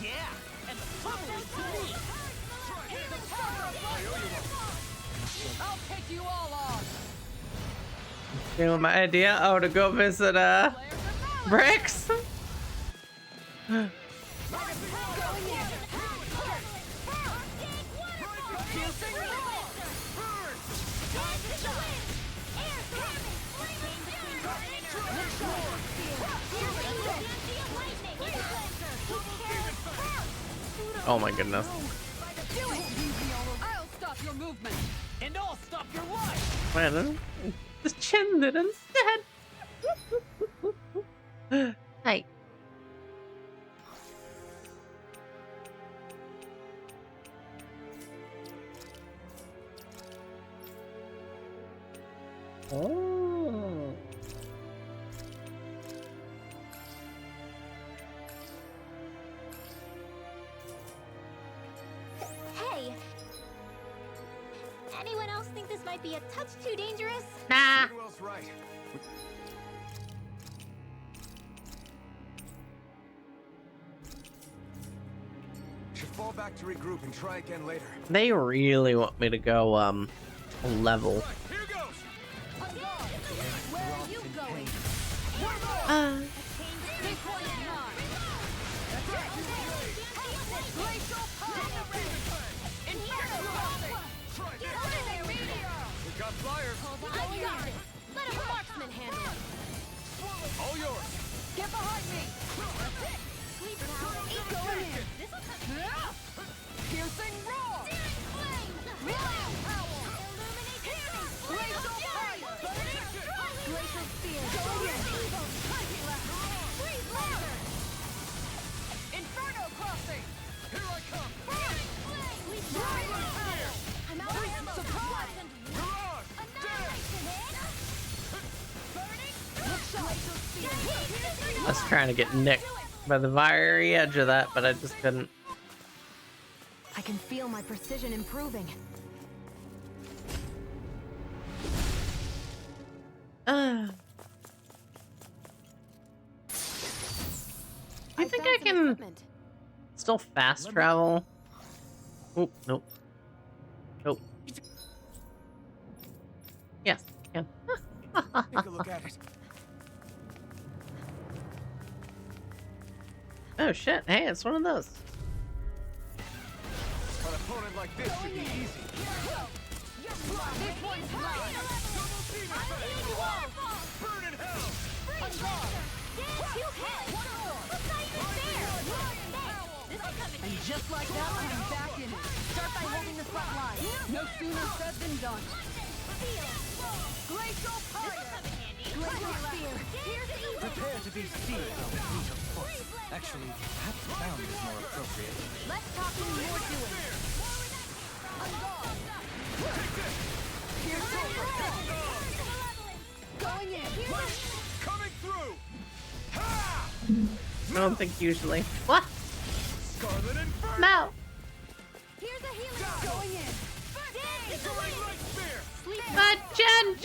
Yeah! And the pummeling to me! I'll take you all on! You know my idea? Oh, to go visit Brix. Oh my goodness. I'll stop your movement! And I'll stop your life! Man, just chinned it instead. Hey. Oh. Hey! Anyone else think this might be a touch too dangerous? Nah. Who else right? Should fall back to regroup and try again later. They really want me to go level. Here goes! Where are you going? This one is mine. Glacial power! Inferno crossing! Get under there, meteor! We got flyers. I got it. Let a marksman handle it. All yours. Get behind me! Sleep now. Going in! This will come. Piercing roar! Relay power! Glacial fire! Glacial spear! Going in! Freeze laser! Inferno crossing! Here I come. Dragon power! I'm out of ammo! Surprise! Mirage. Burning! Look sharp! Glacial spear! I was trying to get nicked by the very edge of that, but I just couldn't. I can feel my precision improving. I think I can still fast travel. Oh, nope. Nope. Yes, I can. Take a look at it. Oh shit, hey, it's one of those. An opponent like this should be easy. This one's mine! Double team effect. Burn in hell. And just like that, I'm back in it. Start by holding the front line. No sooner said than done. Glacial fire! Glacial spear! Prepare to be seized on the fleet of foot. Actually, perhaps bound is more appropriate. Less talking, more doing. On guard! Piercing roar! Going in! Coming through. Ha! I don't think usually. What? No. Here's a healing going in. But Jen.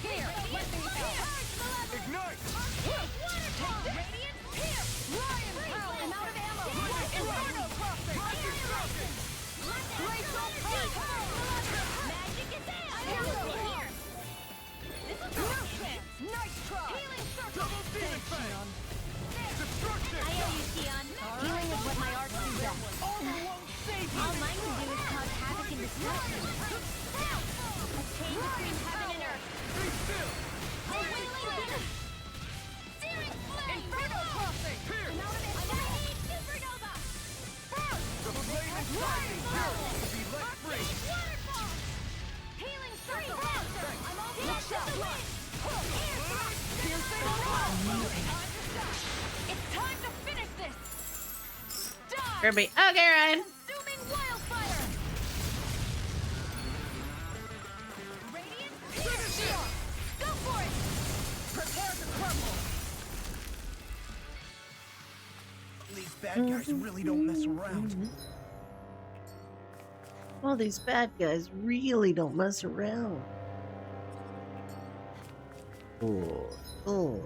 Here, let me help. Ignite. I'm out of ammo. Inferno crossing. Glacial power. Magic is here. This is your chance. Nice try. Healing circle. Double demon fan. Destruction. I owe you, Sion. Healing is what my art do best. All mine can do is cause havoc and destruction. A chain between heaven and earth. Be still. A wailing searing flame. Inferno crossing. Here. I'm out of ammo. Supernova. The flame is rising. Here. To be let free. Waterfall. Healing circle. I'm all looked up. It's time to finish this. Die. Kirby. Okay, Ryan. Consuming wildfire. Radiant. Finish it. Go for it. Prepare to crumble. These bad guys really don't mess around. Well, these bad guys really don't mess around. Oh. Oh.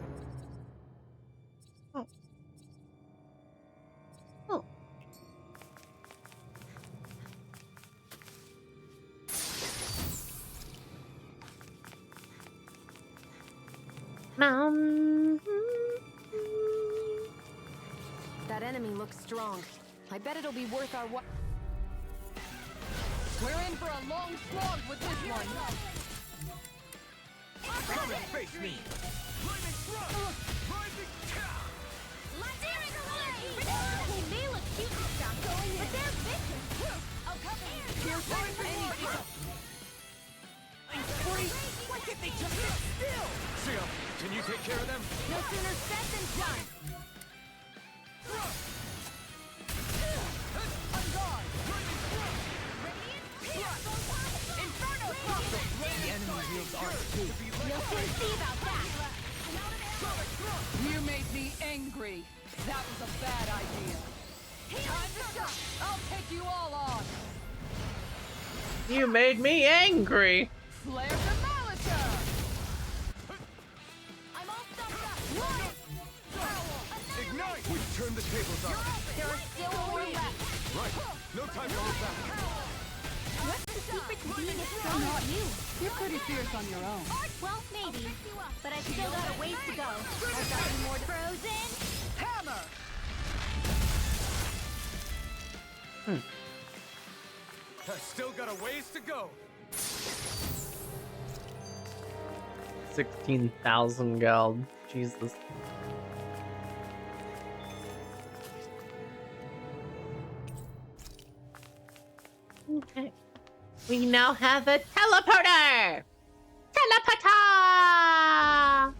Oh. Oh. That enemy looks strong. I bet it'll be worth our while. We're in for a long slog with this one. Come and face me. Lightning thrust. Rising. They may look cute and stuff, but they're vicious. I'll cover you. Piercing anything. Why can't they just sit still? Sia, can you take care of them? No sooner said than done. On guard. Inferno crossing. The enemy wields art too. You'll soon see about that. You made me angry. That was a bad idea. Time to shut. I'll take you all on. You made me angry. Flare Demolitor. I'm all stuffed up. Ignite. We've turned the tables on. There are still more left. Right. No time to hold back. What's the secret to being as strong as you? You're pretty fierce on your own. Well, maybe. But I've still got a ways to go. I've got some more frozen. Hammer. I still got a ways to go. 16,000 gold. Jesus. Okay. We now have a teleporter! Teleporter!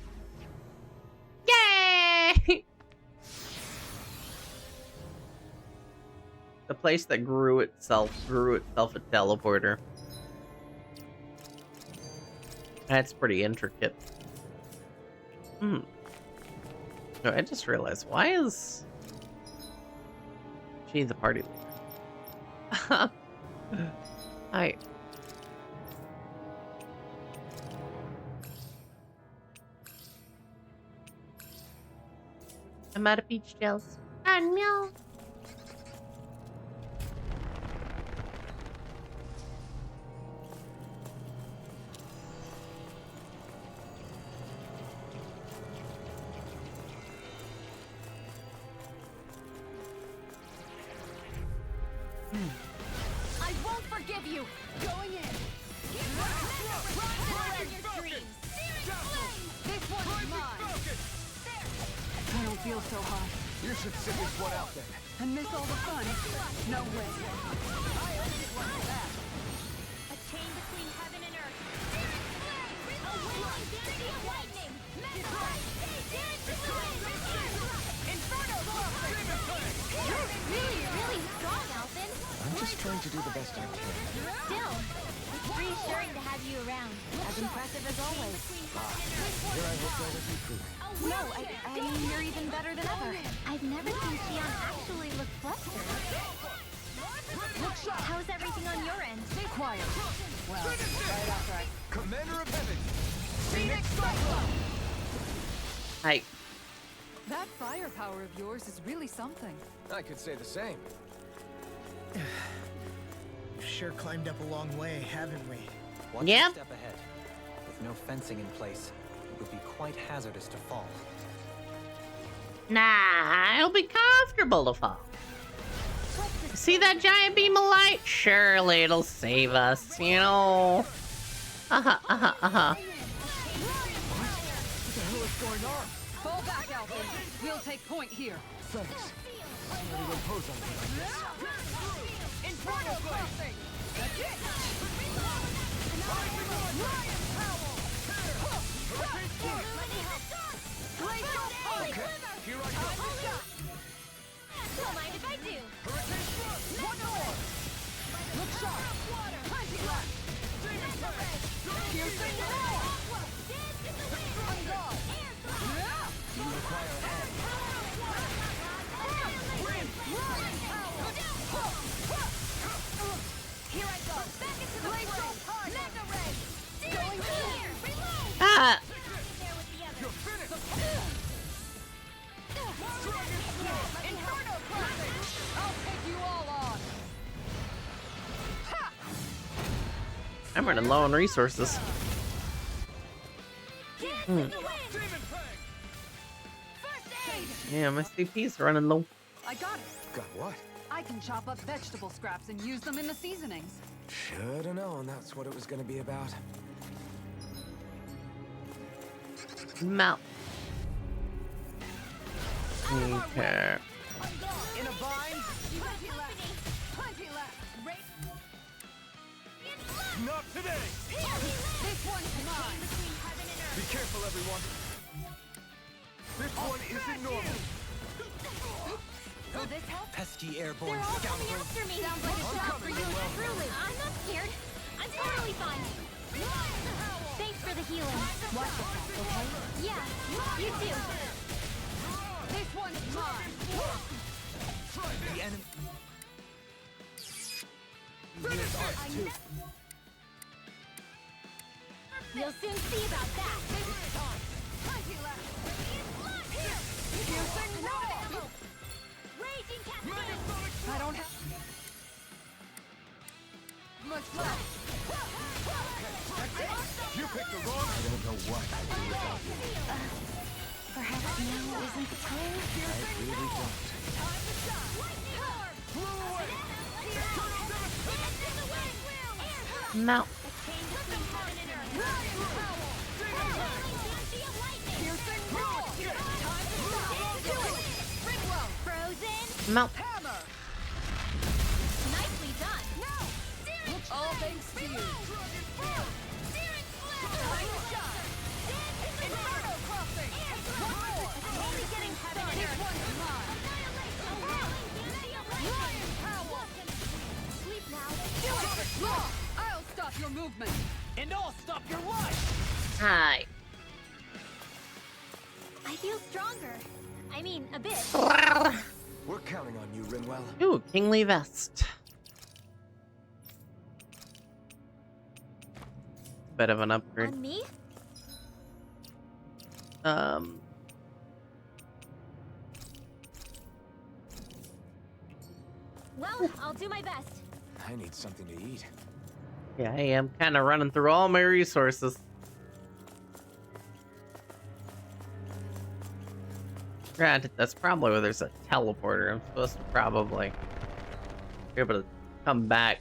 Yay! The place that grew itself a teleporter. That's pretty intricate. Oh, I just realized, why is she the party leader? I'm out of peach gels. And meow. I won't forgive you. Going in. This one's mine. I don't feel so hot. You should sit this one out then. And miss all the fun. No way. A chain between heaven and earth. A wailing density of lightning. Inferno crossing. You're really, really strong, Alvin. I'm just trying to do the best I can. Still, Reassuring to have you around. As impressive as always. Here I hope that was improving. No, I mean, you're even better than ever. I've never seen Shion actually look flustered. How's everything on your end? Stay quiet. Well, right after I... Commander of Heaven! Phoenix Cyclone! Hi. That firepower of yours is really something. I could say the same. We've sure climbed up a long way, haven't we? Watch your step ahead. With no fencing in place, it would be quite hazardous to fall. Nah, it'll be comfortable to fall. See that giant beam of light? Surely it'll save us, you know. What the hell is going on? Fall back, Alpha. We'll take point here. Thanks. Somebody would impose on me like this. Inferno crossing! That's it! Okay, here I go. Don't mind if I do. Hurricane Thrust! One more! Look sharp! Plenty left! Piercing roar! On guard! You require an egg. Here I go. Back into the Glacial fray. Fire! Mega ray. Going here. Reload. Ah! There with the others. You're finished! Inferno crossing! I'll take you all on! Ha! I'm running low on resources. Demon Fang! First aid. Yeah, my CP's running low. I got it! Got what? I can chop up vegetable scraps and use them in the seasonings. Should've known that's what it was gonna be about. Mount. Okay. In a bind? Plenty left! Plenty left! Not today! This one's mine! Be careful, everyone. This one isn't normal. Will this help? Pesky They're airborne all coming scoundrels. after me. Sounds like a I'm job for coming, you. Manuel. Truly, I'm not scared. I'm totally fine. Thanks for the healing. Watch yourself, okay? Yeah, you too. This one's mine! The enemy. You'll soon see about that. Plenty left! Piercing roar! Raging cascade. I don't have much left. You picked the wrong. I don't know what I'd do without you. Perhaps now isn't the time. I really don't. Mount. Frozen. Mount. Nicely done. All thanks to you. Inferno crossing! One more! Only getting started. This one's mine! Lion power! Sleep now. Do it! Law! I'll stop your movement! And I'll stop your life! Hi. I feel stronger. I mean, a bit. We're counting on you, Rinwell. Ooh, Kingly Vest. Bit of an upgrade. On me? Well, I'll do my best. I need something to eat. Yeah, I am kind of running through all my resources. Granted, that's probably where there's a teleporter. I'm supposed to probably be able to come back.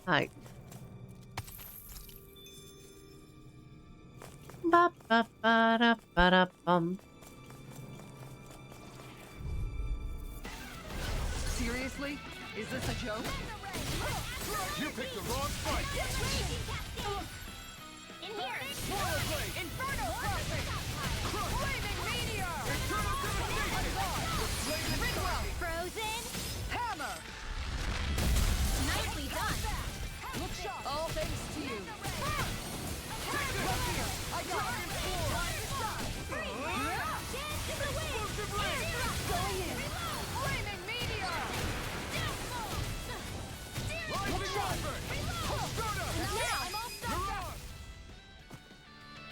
Hi. Ba ba ba da ba da bum. Seriously? Is this a joke? You picked the wrong fight. In here! Inferno crossing! Flaming meteor! Ridwell! Frozen! Hammer! Nicely done! Look sharp! All thanks to you! Look here! I got it! Chance to the win! Going in! Flaming meteor! Look sharp! Now I'm all stocked up!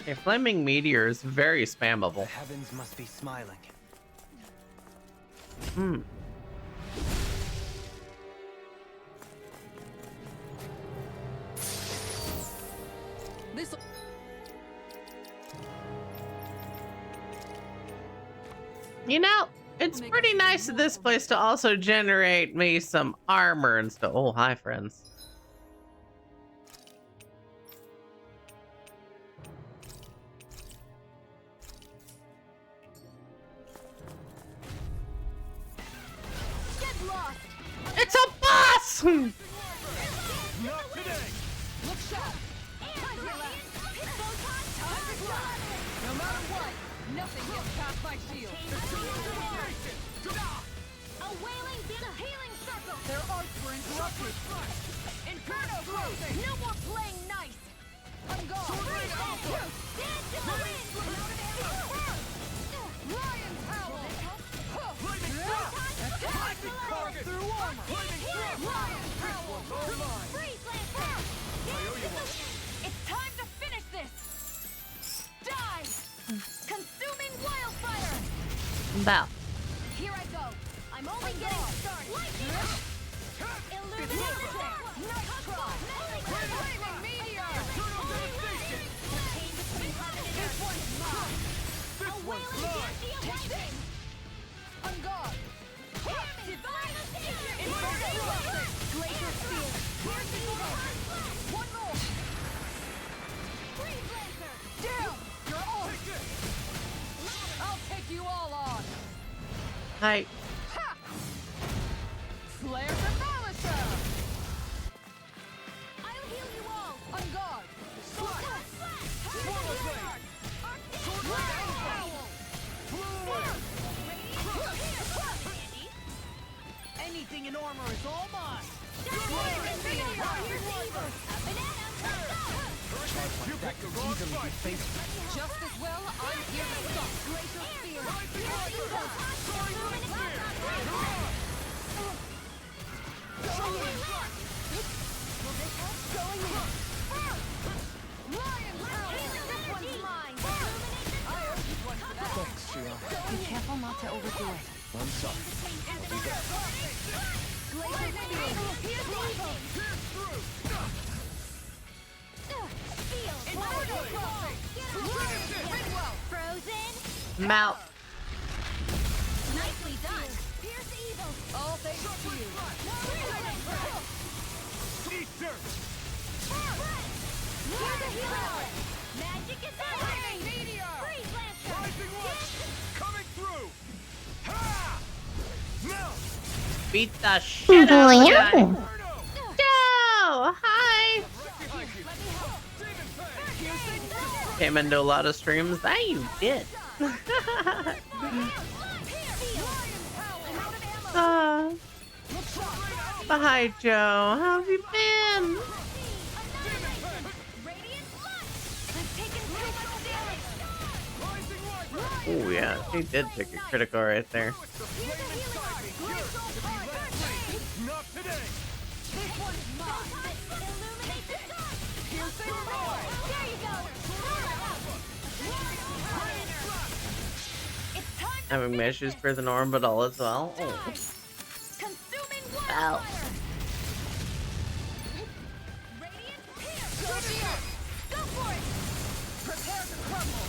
A flaming meteor is very spammable. The heavens must be smiling. Hmm. This. You know, it's pretty nice of this place to also generate me some armor and stuff. Oh, hi, friends. Get lost! It's a boss! Not today! Look sharp! Time to relax! Time to glide! No matter what, nothing gets past my shield! A wailing healing circle! Their arts were interrupted! Inferno crossing! No more playing nice! I'm gone! Dance to the wind! Lion's howl! Carve through armor! Lion's howl! Freeze Lancer! It's time to finish this! Die! Consuming wildfire! About. Here I go! I'm only getting started! Illuminate the trail! Nice try! Flaming meteor! This one's mine! A wailing awakening! On guard! Glacier Spear! One more! Freeze Lancer! Down! You're off! I'll take you all on! Hi. Ha! Flare Demolisher! I'll heal you all! On guard! Anything in armor is all mine! Just as well, I'm here to stop. Glacier Spear! Going in! Lion Power! This one's mine! I owe you one for that. Thanks, Shion. Be careful not to overdo it. I'm sorry. Glacier Spear! Here's the evil! Frozen! Mount. Nicely done! Pierce evil! All thanks to you! Here's the healer! Magic is out! Meteor! Freeze Lancer! Rising one! Coming through! Ha! Now! Beat the shit out of the guy. Joe! Hi! Came into a lot of streams. That you did. Hi, Joe. How have you been? Oh, yeah. He did take a critical right there. Not today! This one's mine! Illuminate the sun! Piercing roar! There you go! It's time to Having issues for the norm, but all is well. Oh. consuming Ow. wildfire! Radiant pierce! Go here! Go for it! Prepare to crumble!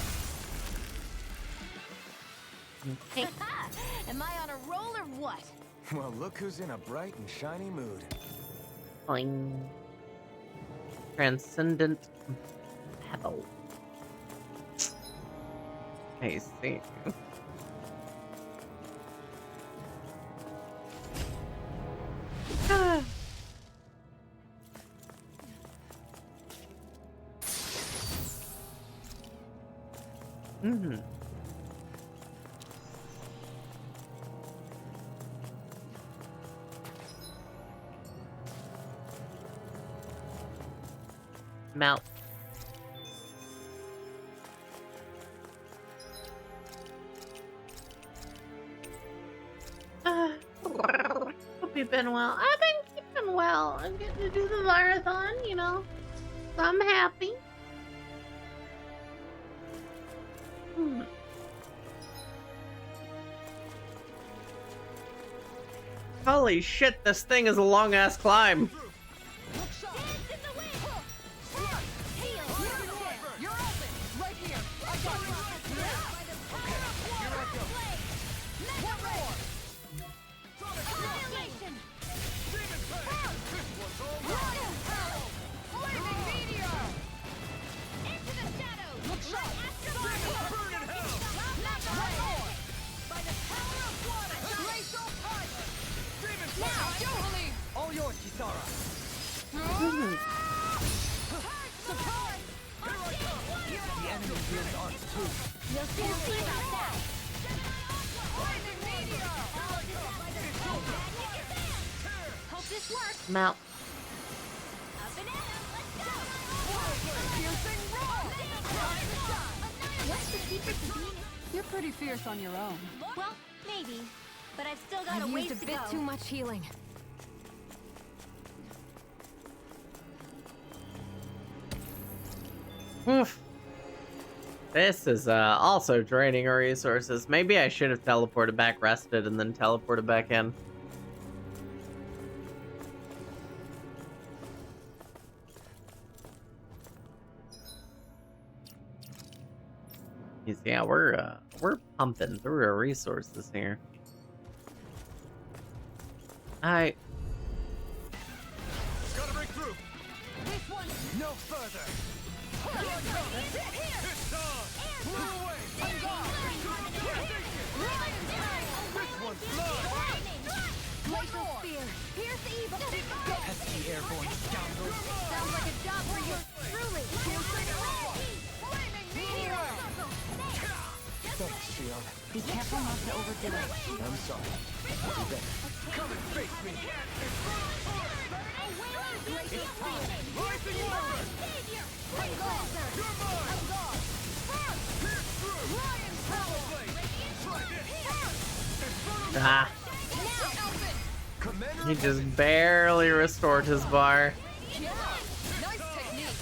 Am I on a roll or what? Well, look who's in a bright and shiny mood. Boing. Transcendent Pebble. I see. Mm-hmm. Mount. Hope you've been well. I've been keeping well. I'm getting to do the Varathon, you know. So I'm happy. Holy shit, this thing is a long ass climb. All yours, Kisara. The enemy really aren't too. You'll soon see about that. Hope this works. Mount. What's the secret to being? You're pretty fierce on your own. Well, maybe. But I've still got I've a ways used a to bit go. too much healing. Oof. This is also draining our resources. Maybe I should have teleported back, rested, and then teleported back in. Yeah, we're pumping through our resources here. Gotta break through. This one, no further. It's on. Blew away. This one's blood. Glacial spear. Pierce evil. Pesky airborne scoundrel. Sounds like a job for you. Truly. Flaming meteor. Thanks, Shion. Be careful not to overdo it. I'm sorry. I'll do better. Come and face me. Glacial spear. Rising water. Hang on. You're mine. Pierce through. Lion's power. Try this. Ah. He just barely restored his bar. Yeah. Nice technique.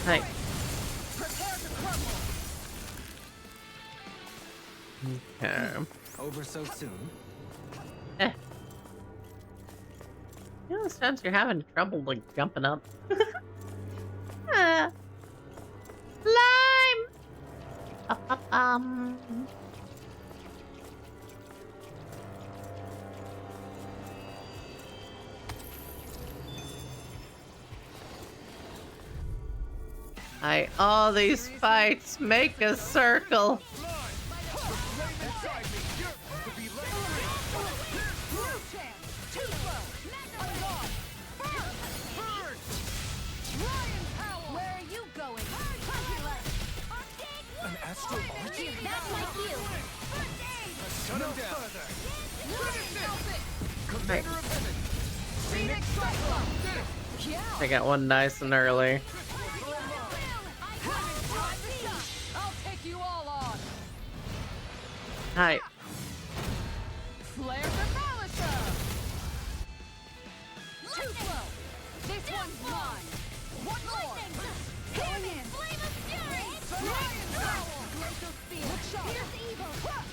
Hey. Prepare to crumble. Okay. Over so soon? Eh. You know, sometimes you're having trouble like jumping up. Slime. All these fights make a circle. Where are you going? An astral arch? That's my cue. Shut him down. Commander of Heaven. Phoenix Cyclone. Yeah. I got one nice and early. I'll take you all on. Hi. Flare Demolisher. Too slow. This one's mine. One more. Going in. Flame of Fury. Lion's Howl. Glacial Spear. Look sharp. Pierce evil. Burst.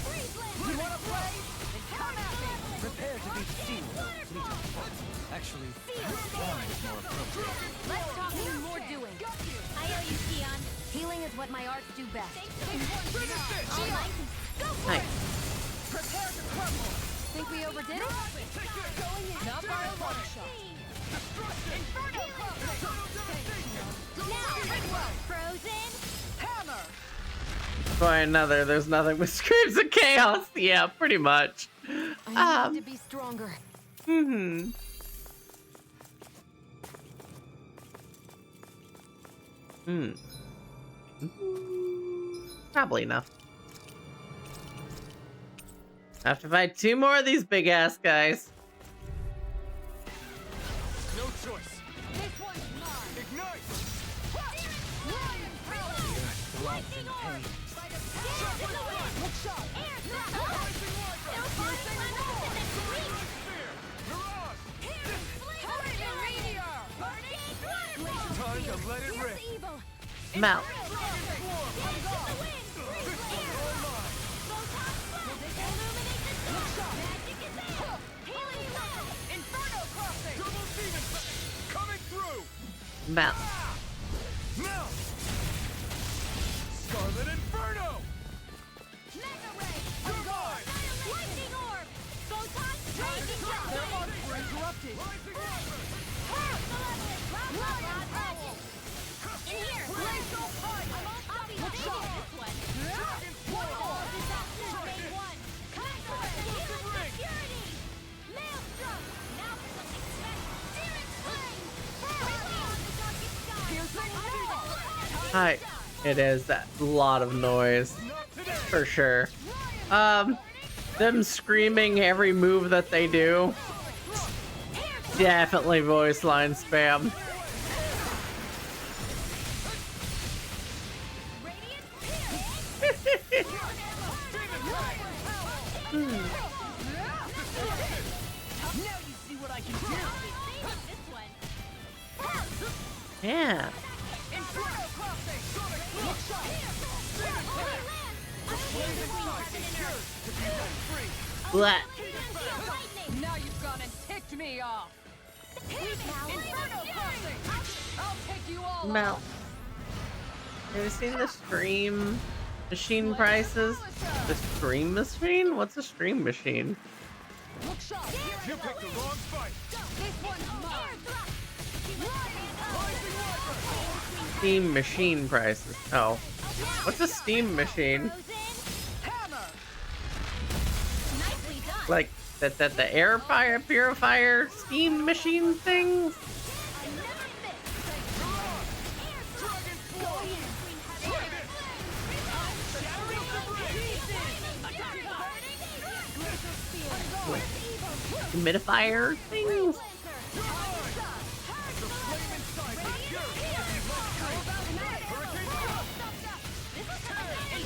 Freeze Land. You wanna play? Then come at me. Prepare to be seen. Actually, form is more appropriate. Let's talk more doing. I owe you, Sion. Healing is what my arts do best. All right. Go for Nice. it. Prepare to crumble. Think we overdid it? Going in. Not by a long shot. Inferno Club. Now, Frozen. Hammer. Boy, another. There's nothing but screams of chaos. Yeah, pretty much. I need to be stronger. Probably enough. I have to fight 2 more of these big ass guys. No choice. This one's mine. Ignite! Lightning orb! Look shot! Air Time to let it rip. Mount. Coming through! Mount. Now! Scarlet Inferno! Mega Ray! Lightning orb! Photon raging down! Their arms were interrupted. In here! Glacial Fire! I'll be the biggest one! One of all disasters made one! Healing security! Maelstrom! Now for something special! Searing Flame! Beyond the darkest sky! Piercing Wall! Hi. It is a lot of noise. For sure. Them screaming every move that they do. Definitely voice line spam. Now you see what I can do! Yeah. Inferno crossing! Look shot! Blah. Now you've gone and ticked me off! Inferno crossing! I'll take you all Mount. Have you seen the stream machine prices? The stream machine? What's a stream machine? Look shot! You picked the wrong fight! This one's mine! Steam machine prices. Oh. What's a steam machine? Like the air fire purifier steam machine thing? Humidifier things?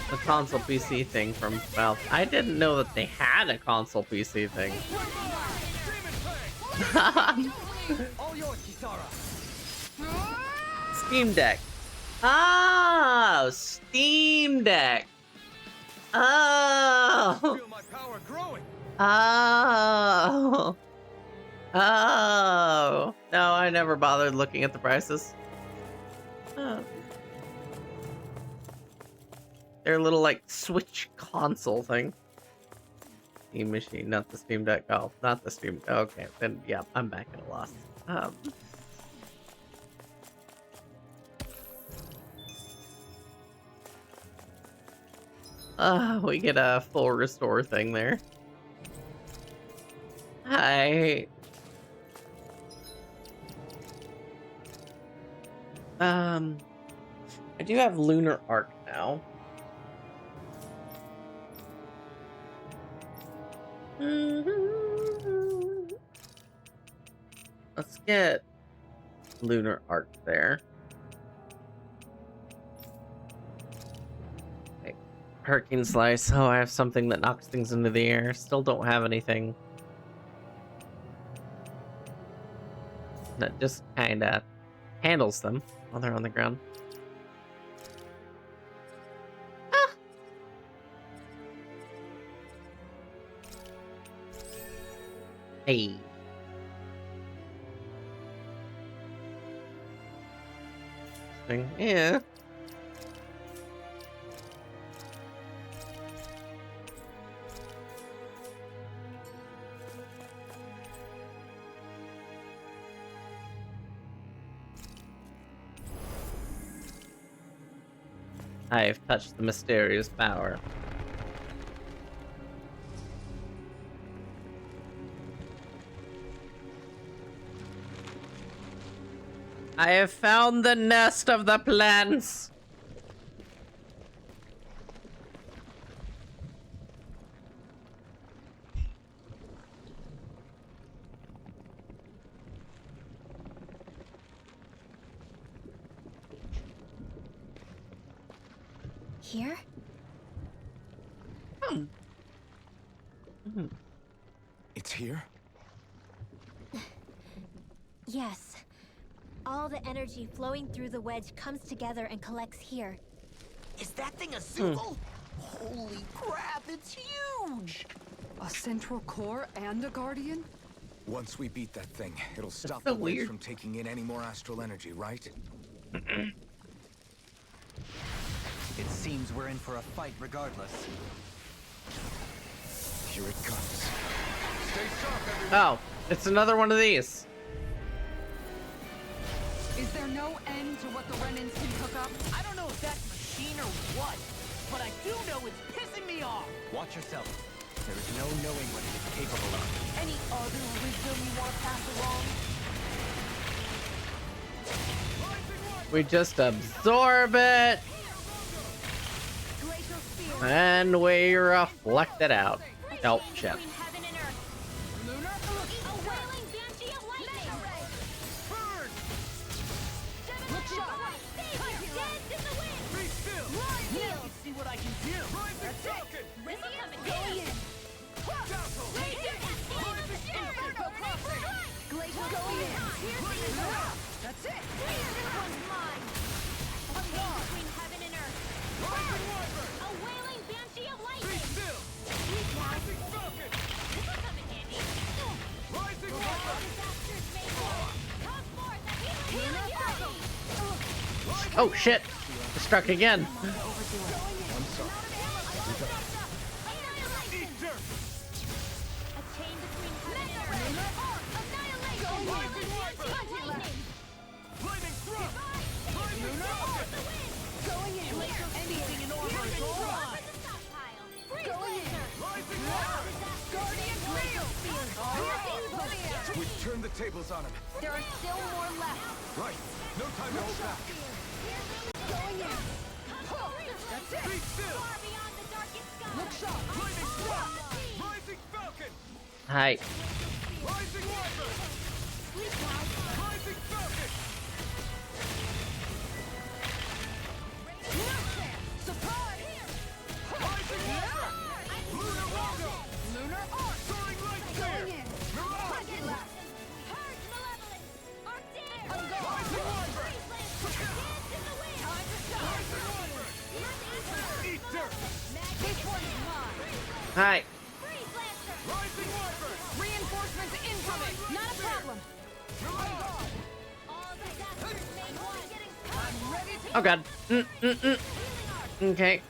The console PC thing from Valve. I didn't know that they had a console PC thing. All yours, Kisara. Steam Deck. Oh, Steam Deck. Oh. Feel my power growing. Oh. Oh. No, I never bothered looking at the prices. Oh. Their little, like, Switch console thing. Steam machine, not the Steam Deck. Oh, not the Steam. Okay, then, yeah, I'm back at a loss. We get a full restore thing there. Hi. I do have Lunar Arc now. Let's get Lunar Arc there. Okay. Hurricane Slice. Oh, I have something that knocks things into the air. Still don't have anything that just kind of handles them while they're on the ground. Hey. Yeah. I have touched the mysterious power. I have found the nest of the plants. Here? It's here? Yes. All the energy flowing through the wedge comes together and collects here. Is that thing a Zoogle? Holy crap, it's huge! A central core and a guardian? Once we beat that thing, it'll stop so the wedge weird. from taking in any more astral energy, right? It seems we're in for a fight regardless. Here it comes. Stay sharp, everyone. Oh, it's another one of these. Is there no end to what the Renans can cook up? I don't know if that's machine or what, but I do know it's pissing me off! Watch yourself. There is no knowing what it is capable of. Any other wisdom you want to pass along? We just absorb it. And we reflect it out. Oh, shit. See what I can do. That's it. That's it! A wailing banshee of lightning! Oh, shit. Struck again. We've turned the tables on him. There are still more left. Right. No time to hold back. Going in. That's it. Be still. Look sharp. Lightning strike. Rising Falcon. Hi. Rising Wyvern. Rising Falcon. Surprise! Rising Wyvern. Lunar Rondo. Lunar Arc. Soaring Light Going Spear. in. Mirage. Rising Wyvern. Time to shine. Eat dirt. This one's mine. Hi. Rising Wyvern. Reinforcements incoming. Not a problem. Mirage. I'm ready to Oh, God. Okay. Okay.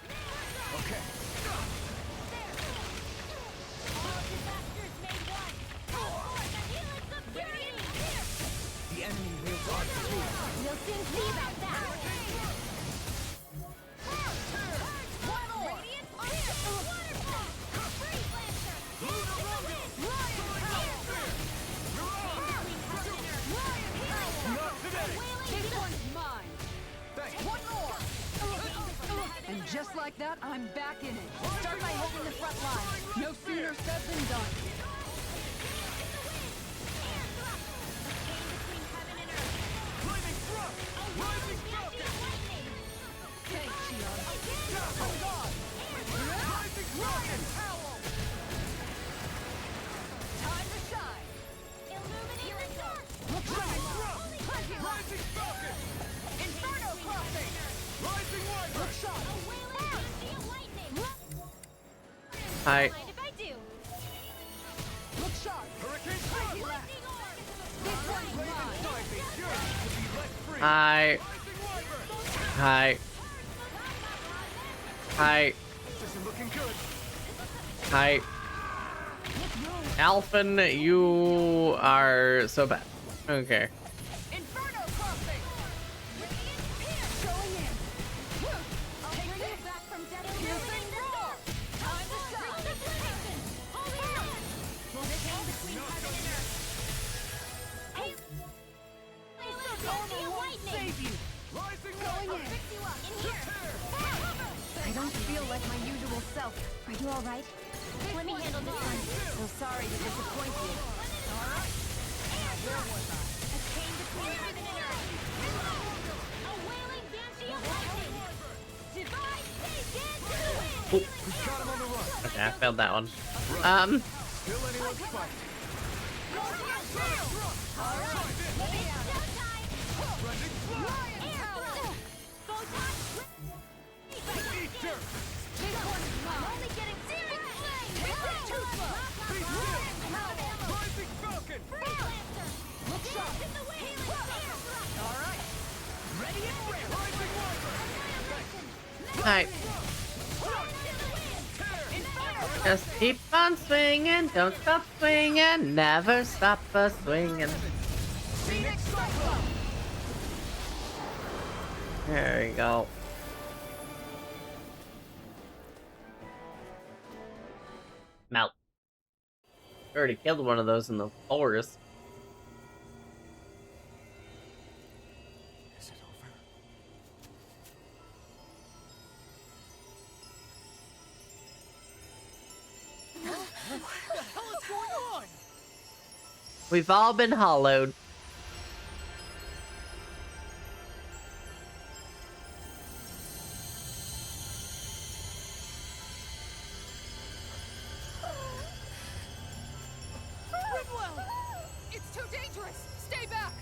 The enemy wields arc too. You'll soon see about that. This one's mine. One more. And just like that, I'm back in it. Start by holding the front line. No sooner said than done. Lightning thrust. Rising Falcon. Thanks, Shion. Hold on. Rising Falcon. Time to shine. Look Lightning sharp. thrust. Rising Falcon. Inferno crossing. Rising Wyvern. Look sharp. Hi. Look sharp. Hurricane thrust. This one's mine. Diving fury to be let free. Hi. Rising Wyvern. Hi. Hi. This isn't looking good. Hi. Alphen, you are so bad. Okay. Inferno crossing. Going in. I'll bring you back from death. Piercing roar. Time to shine. Normal don't feel like my usual self. Are you alright? Let me handle this one. So sorry to disappoint you. Alright. Where was I? A chain between heaven and earth. A wailing banshee of lightning. Divide again to the wind. Oh. We got him on the run. Okay, I failed that one. Still anyone's fight. Alright. Just keep on swinging, don't stop swinging, never stop a swinging. There you go. Melt. Already killed one of those in the forest. Is it over? What the hell is going on? We've all been hollowed. Ringwell! It's too dangerous! Stay back!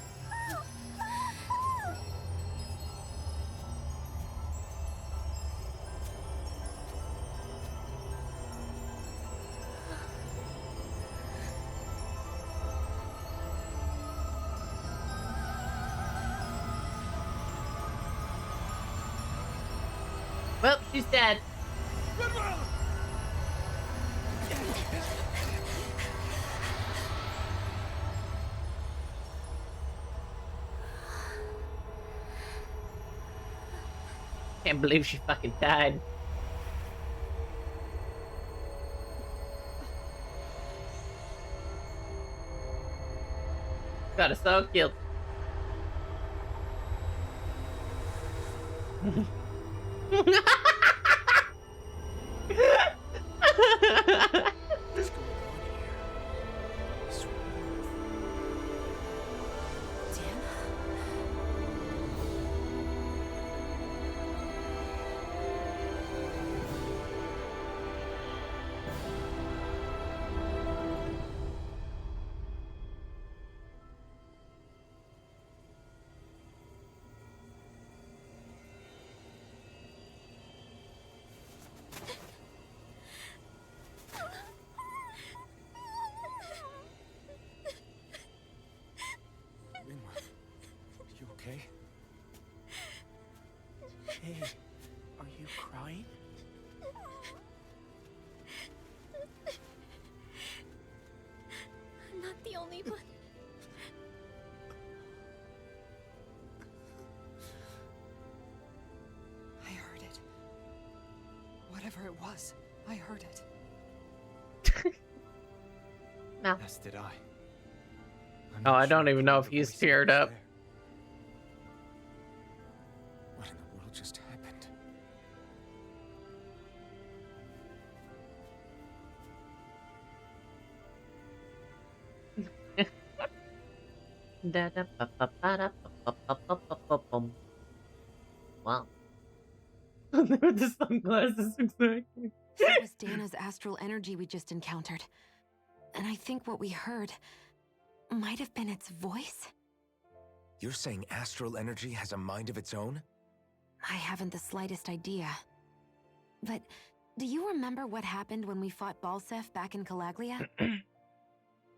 Well, she's dead. Can't believe she fucking died. Got us all killed. You okay? Hey, are you crying? I'm not the only one. I heard it. Whatever it was, I heard it. No. As did I. Oh, I don't even know if he's teared up. What in the world just happened? Wow. With the sunglasses, exactly. That was Dana's astral energy we just encountered. And I think what we heard might have been its voice? You're saying astral energy has a mind of its own? I haven't the slightest idea. But do you remember what happened when we fought Balsef back in Calaglia?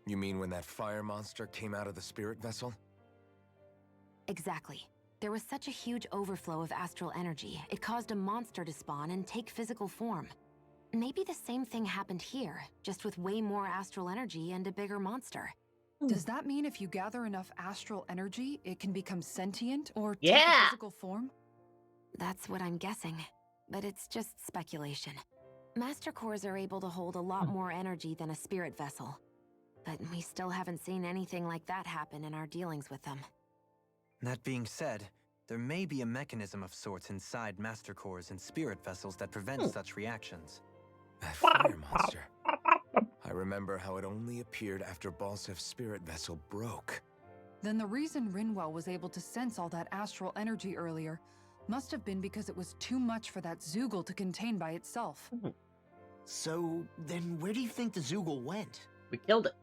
You mean when that fire monster came out of the spirit vessel? Exactly. There was such a huge overflow of astral energy, it caused a monster to spawn and take physical form. Maybe the same thing happened here, just with way more astral energy and a bigger monster. Does that mean if you gather enough astral energy, it can become sentient or take Yeah. a physical form? That's what I'm guessing, but it's just speculation. Master cores are able to hold a lot more energy than a spirit vessel, but we still haven't seen anything like that happen in our dealings with them. That being said, There may be a mechanism of sorts inside master cores and spirit vessels that prevents such reactions. That fire monster. I remember how it only appeared after Balsef's spirit vessel broke. Then the reason Rinwell was able to sense all that astral energy earlier must have been because it was too much for that Zoogle to contain by itself. So, then where do you think the Zoogle went? We killed it.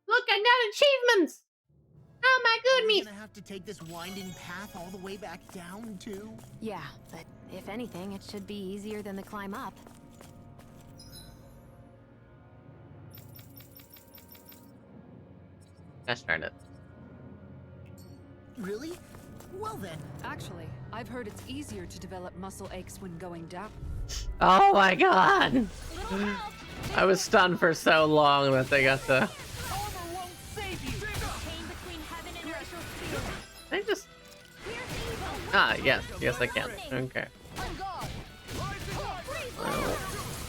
Look, I got achievements! Oh my Are we goodness! gonna have to take this winding path all the way back down, too? Yeah, but if anything, it should be easier than the climb up. Gosh darn it. Really? Well then. Actually, I've heard it's easier to develop muscle aches when going down. Oh my god! I was stunned for so long that they got the... I just... Ah, yes. Yes, I can. Okay. I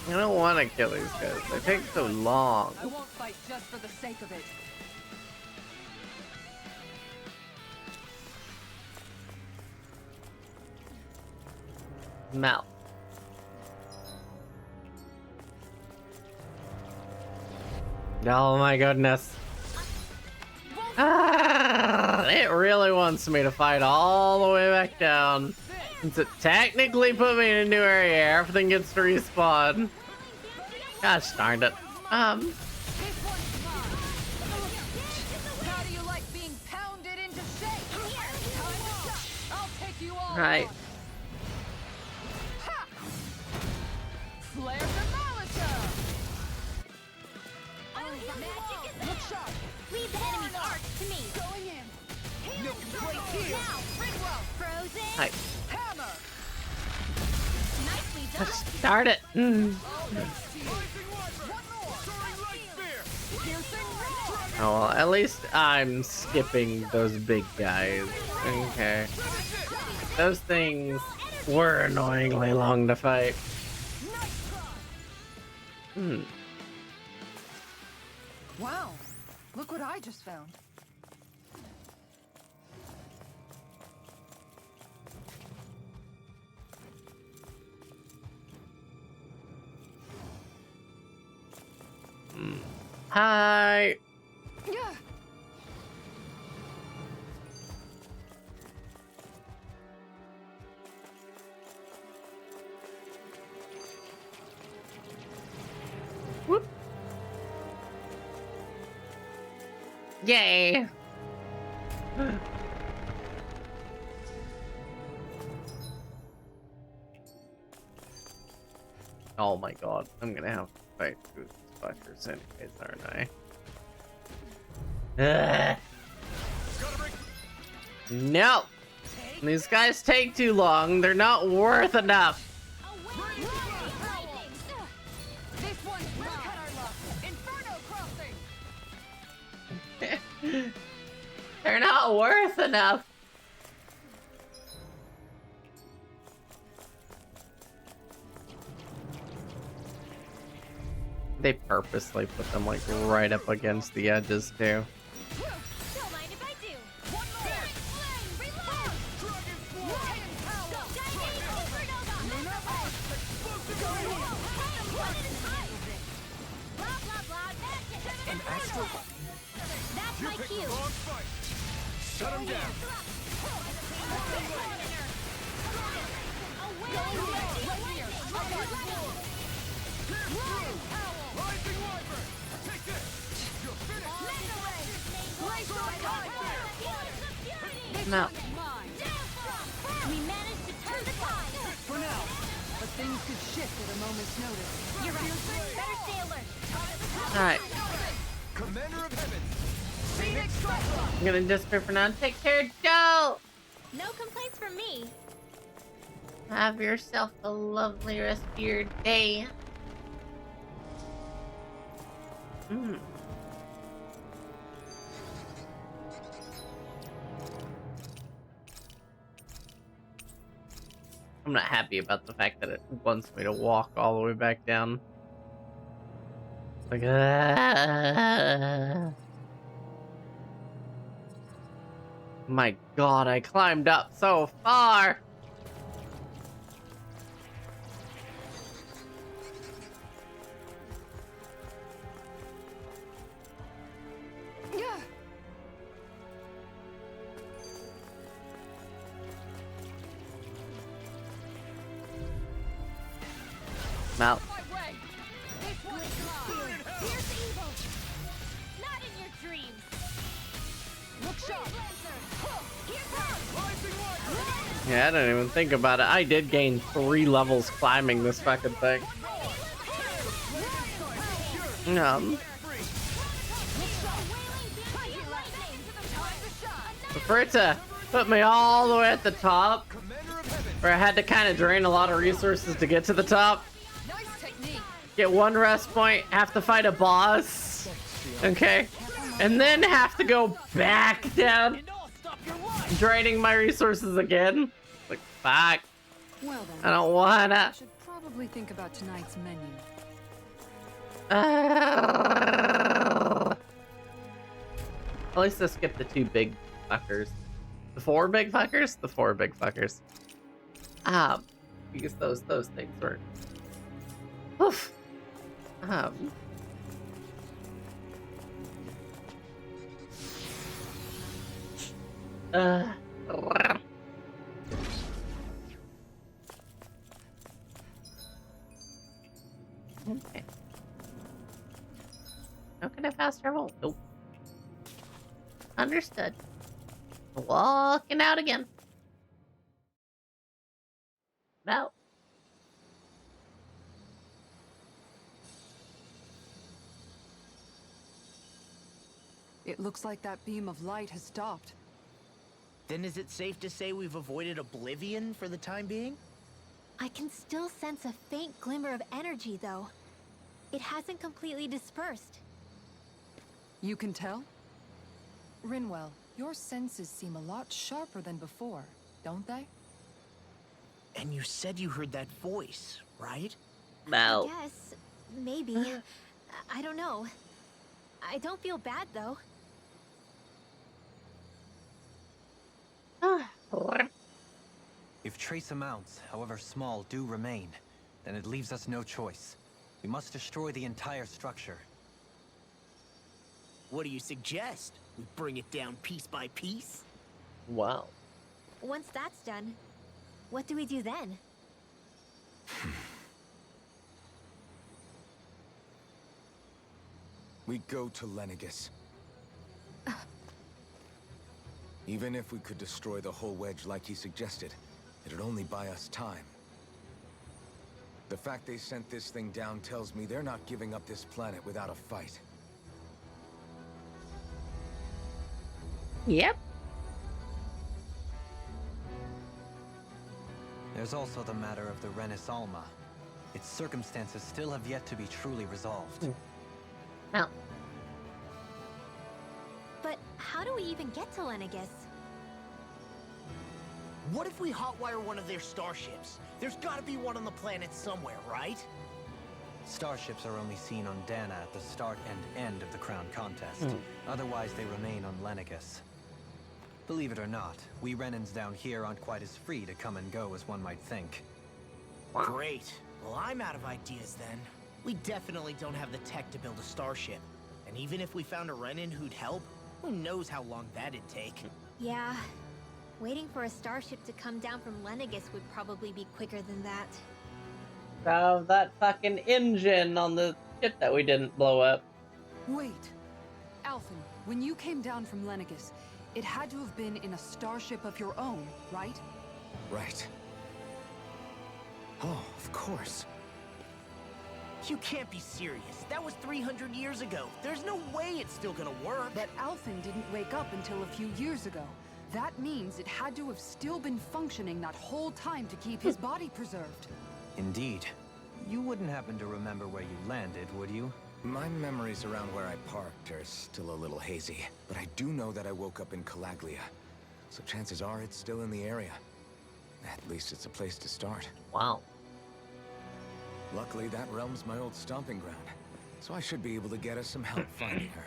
don't want to kill these guys. They take so long. I won't fight just for the sake of it. Mouth. Oh my goodness. Ah, it really wants me to fight all the way back down. Since it technically put me in a new area, everything gets to respawn. Gosh darn it. How do you like being pounded into shape? I'll take you all. Right. Flare the Molotov! Look sharp! Leave the enemy's arc to me! Going in! No place here! Now, Rinwell! Frozen! Hi. Hammer! Nicely done! Start it. Oh, well, at least I'm skipping those big guys. Okay. Those things were annoyingly long to fight. Wow, look what I just found. Hi. Yeah. Whoop. Yay. Oh my god, I'm gonna have to fight through these fuckers anyways, aren't I? Ugh. No! These guys take too long, they're not worth enough! This one's cut our luck! Inferno crossing! They're not worth enough! They purposely put them like right up against the edges too. Don't mind if I do! One more! Reload! Dragon power! Blah blah blah! An astral. That's You my picked cue! the wrong fight. Shut him down. No. We managed to turn the tide! For now, but things could shift at a moment's notice. You're right. Better stay alert. Alright. Commander of Heaven. Phoenix I'm gonna disappear for now. Take care, Joe! No complaints from me. Have yourself a lovely rest of your day. I'm not happy about the fact that it wants me to walk all the way back down. It's like, my God, I climbed up so far. Mount. Not in your dreams. Look sharp. Yeah, I didn't even think about it. I did gain 3 levels climbing this fucking thing. For it to put me all the way at the top, where I had to kind of drain a lot of resources to get to the top. Get 1 rest point, have to fight a boss, okay, and then have to go back down, draining my resources again. Like, fuck. Well then, I don't wanna. I should probably think about tonight's menu. At least I skipped the 2 big fuckers. The 4 big fuckers? The 4 big fuckers. Because those things were... Oof. Okay. How can I fast travel? Nope. Understood. Walking out again. No. It looks like that beam of light has stopped. Then is it safe to say we've avoided oblivion for the time being? I can still sense a faint glimmer of energy, though. It hasn't completely dispersed. You can tell? Rinwell, your senses seem a lot sharper than before, don't they? And you said you heard that voice, right? No. I guess. Maybe. I don't know. I don't feel bad, though. If trace amounts, however small, do remain, then it leaves us no choice. We must destroy the entire structure. What do you suggest? We bring it down piece by piece? Wow. Once that's done, what do we do then? We go to Lenegus. Even if we could destroy the whole wedge like he suggested, it'd only buy us time. The fact they sent this thing down tells me they're not giving up this planet without a fight. Yep. There's also the matter of the Renis Alma. Its circumstances still have yet to be truly resolved. No. But how do we even get to Lenegus? What if we hotwire one of their starships? There's gotta be one on the planet somewhere, right? Starships are only seen on Dana at the start and end of the Crown Contest. Otherwise, they remain on Lenegus. Believe it or not, we Renans down here aren't quite as free to come and go as one might think. Great. Well, I'm out of ideas then. We definitely don't have the tech to build a starship. And even if we found a Renan who'd help, who knows how long that'd take. Yeah. Waiting for a starship to come down from Lenegus would probably be quicker than that. That fucking engine on the ship that we didn't blow up. Wait. Alphen, when you came down from Lenegus, it had to have been in a starship of your own, right? Right. Oh, of course. You can't be serious. That was 300 years ago. There's no way it's still gonna work. But Alphen didn't wake up until a few years ago. That means it had to have still been functioning that whole time to keep his body preserved. Indeed. You wouldn't happen to remember where you landed, would you? My memories around where I parked are still a little hazy, but I do know that I woke up in Calaglia, so chances are it's still in the area. At least it's a place to start. Wow. Luckily, that realm's my old stomping ground, so I should be able to get us some help finding her.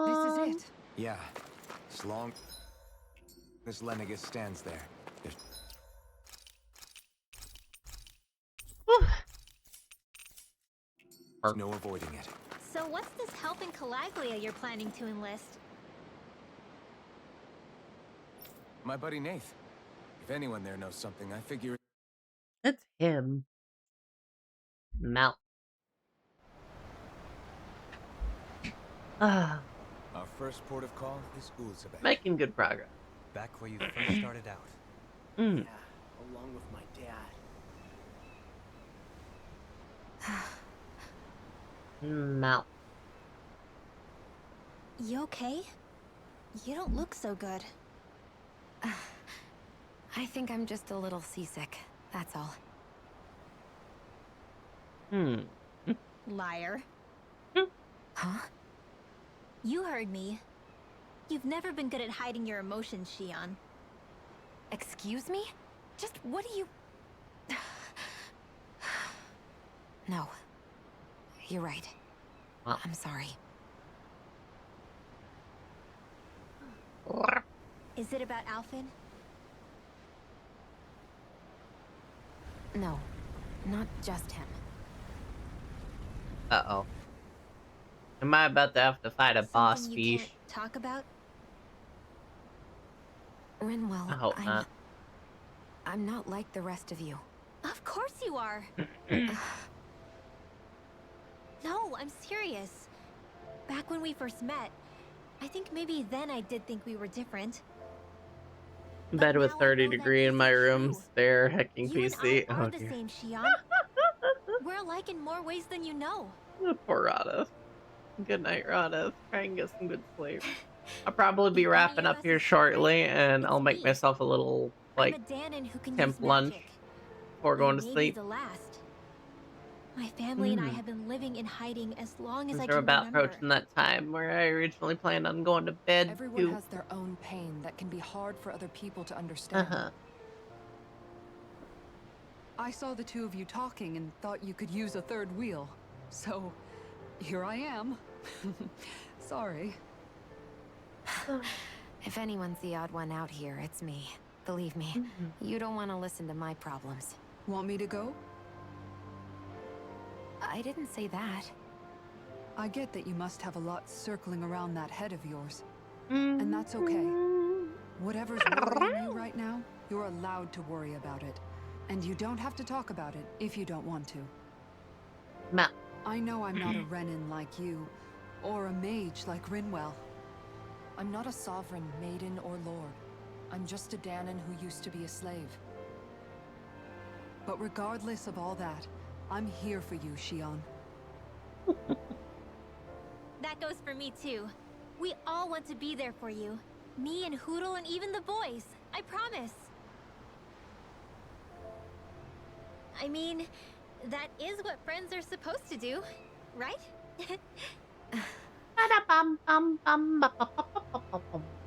This is it. Yeah, as long as Lennigus stands there. There's no avoiding it. So what's this help in Calaglia you're planning to enlist? My buddy Nath. If anyone there knows something, I figure... It's him. Mal. Our first port of call is Ulzabek. Making good progress. Back where you first started out. Yeah, along with my dad. Mal. You okay? You don't look so good. I think I'm just a little seasick, that's all. Liar. Huh? You heard me. You've never been good at hiding your emotions, Shion. Excuse me? Just what do you... No. You're right. I'm sorry. Is it about Alphen? No. Not just him. Uh-oh. Am I about to have to fight a boss Something you fish? can't talk about? Rinwell, I hope not. I'm not like the rest of you. Of course you are. No, I'm serious. Back when we first met, I think maybe then I did think we were different. Bed with 30 degree in my room. Stare, hecking You PC. and I are Oh the dear. same, Shion. We're alike in more ways than you know. Poor Radith. Good night, Radith. Try and get some good sleep. I'll probably be wrapping up here shortly, and I'll make myself a little, like, I'm a Danon who can temp use lunch magic. before going to Maybe sleep. the last. My family and I have been living in hiding as long as I We're can about remember. approaching that time where I originally planned on going to bed. Everyone too. has their own pain that can be hard for other people to understand. I saw the two of you talking and thought you could use a third wheel. So, here I am. Sorry. If anyone's the odd one out here, it's me. Believe me, you don't want to listen to my problems. Want me to go? I didn't say that. I get that you must have a lot circling around that head of yours. And that's okay. Whatever's worrying you right now, you're allowed to worry about it. And you don't have to talk about it if you don't want to. I know I'm not a Renin like you, or a mage like Rinwell. I'm not a sovereign, maiden, or lord. I'm just a Danon who used to be a slave. But regardless of all that, I'm here for you, Shion. That goes for me too. We all want to be there for you. Me and Hoodle and even the boys. I promise. I mean, that is what friends are supposed to do, right?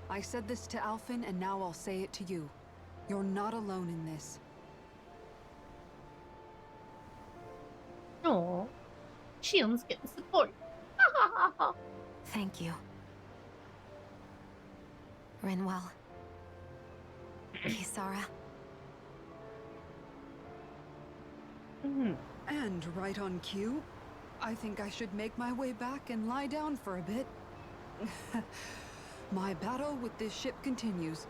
I said this to Alphen, and now I'll say it to you. You're not alone in this. Aww. Shion's getting support. Thank you. Rinwell. Kisara. And right on cue, I think I should make my way back and lie down for a bit. My battle with this ship continues.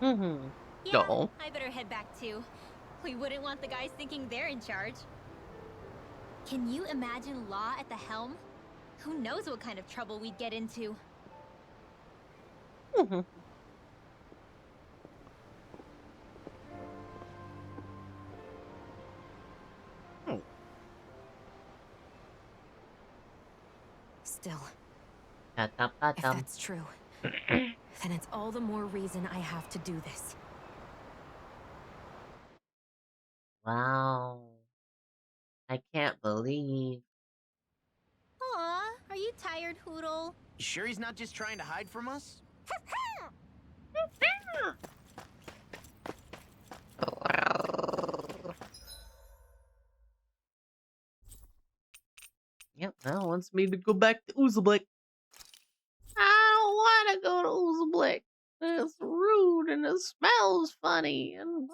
Yeah, I better head back too. We wouldn't want the guys thinking they're in charge. Can you imagine Law at the helm? Who knows what kind of trouble we'd get into? Still, if that's true, then it's all the more reason I have to do this. Wow. I can't believe. Aw, are you tired, Hoodle? You sure he's not just trying to hide from us? Yep, now wants me to go back to Uzbek. I don't want to go to Uzbek. It's rude and it smells funny and.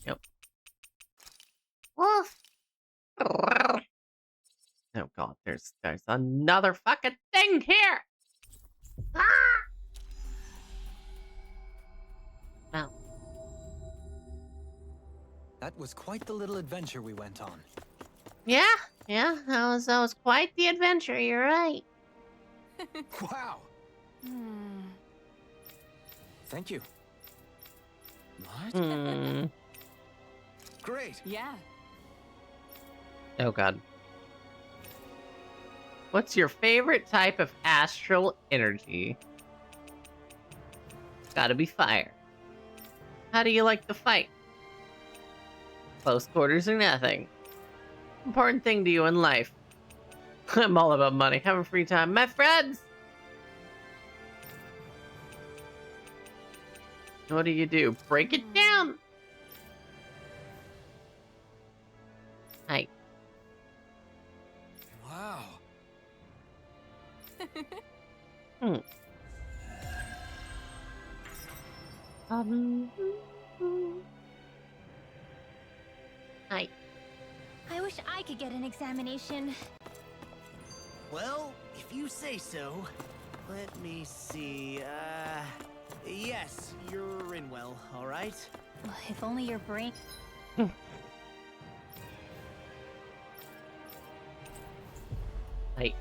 Yep. Woof. Oh god, there's another fucking thing here. Ah! No. That was quite the little adventure we went on. Yeah, that was quite the adventure. You're right. Wow. Thank you. What? Great. Yeah. Oh god. What's your favorite type of astral energy? Gotta be fire. How do you like to fight? Close quarters or nothing? Important thing to you in life? I'm all about money. Having free time. My friends! What do? Break it down! Hi. Wow. Hi. I wish I could get an examination. Well, if you say so. Let me see, yes, you're in well, all right? Well, if only your brain... Hi.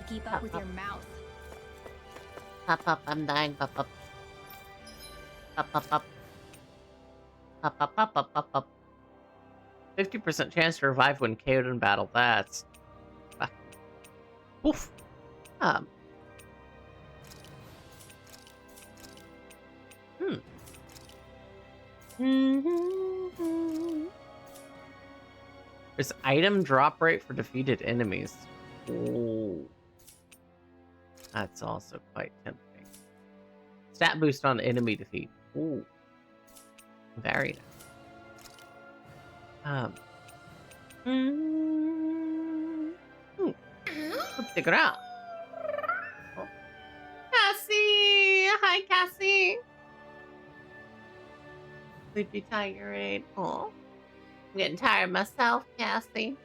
Keep up with your mouth. Pop, I'm dying. Pop. Pop. 50% chance to revive when KO'd in battle. That's... Oof. There's item drop rate for defeated enemies. Ooh. That's also quite tempting. Stat boost on enemy defeat. Ooh. Very nice. Look the ground. Oh. Cassie! Hi, Cassie! Sleepy Tigerade. Oh. I'm getting tired myself, Cassie.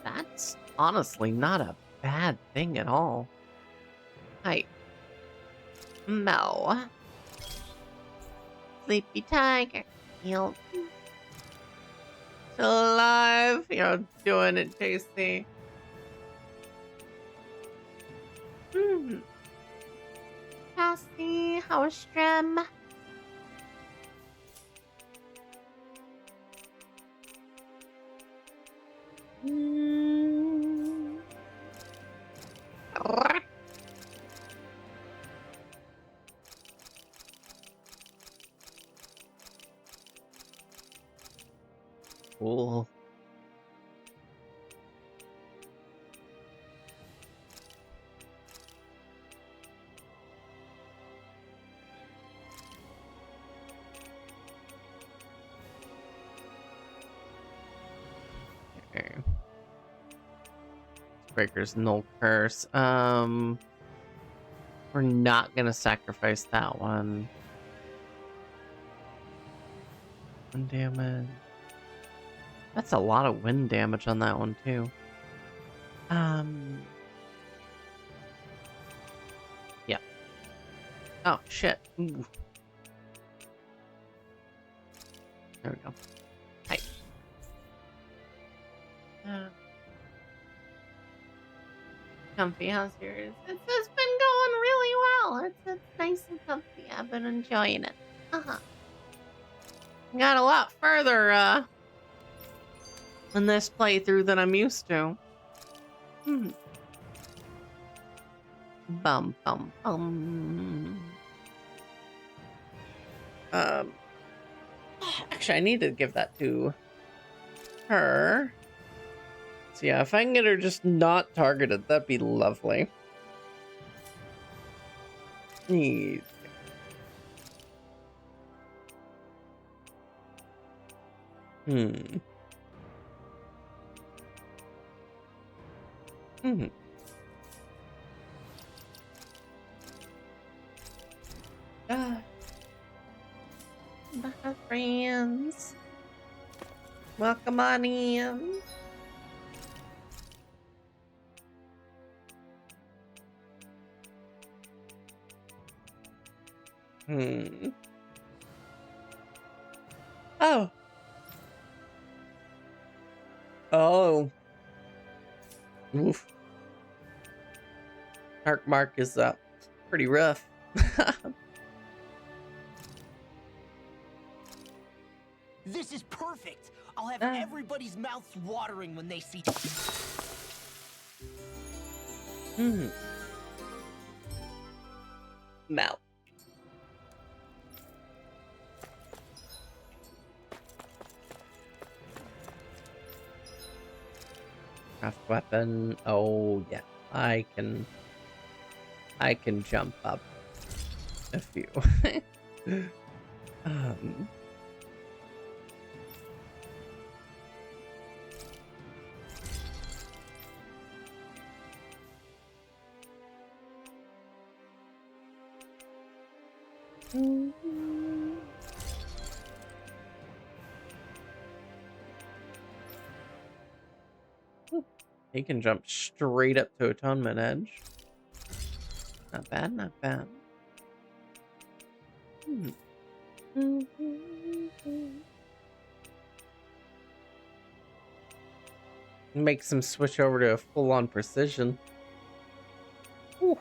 That's honestly not a bad thing at all. Hi. No. Sleepy Tiger. You're still alive. You're doing it, JC. Cassie, how was stream? Cool. Okay. Breaker's Null Curse. We're not gonna sacrifice that one. Wind damage. That's a lot of wind damage on that one too. Yeah. Oh shit. Ooh. There we go. Hi. Comfy, how's yours? It's been going really well. It's nice and comfy. I've been enjoying it. Got a lot further in this playthrough than I'm used to. Bum bum bum. Actually, I need to give that to her. So yeah, if I can get her just not targeted, that'd be lovely. Easy. Bye, friends. Welcome on in. Oh. Oh. Oof. Dark Mark is pretty rough. This is perfect. I'll have everybody's mouths watering when they see. Mouth. Craft weapon. Oh yeah, I can jump up a few. He can jump straight up to Atonement Edge. Not bad, not bad. Makes him switch over to a full-on precision. Whew.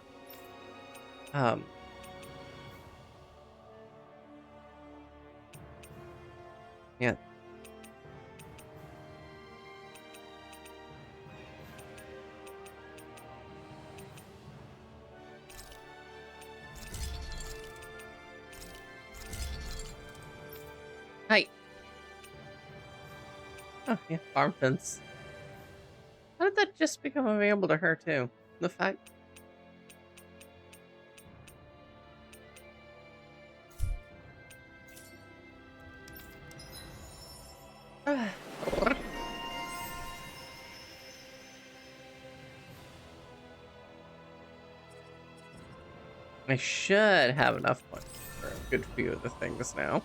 Yeah. Hi. Oh, yeah, farm fence. How did that just become available to her, too? The fact... I should have enough points for a good few of the things now.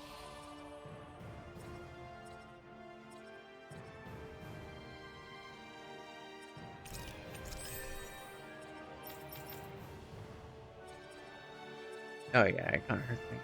Oh yeah, I got her thing.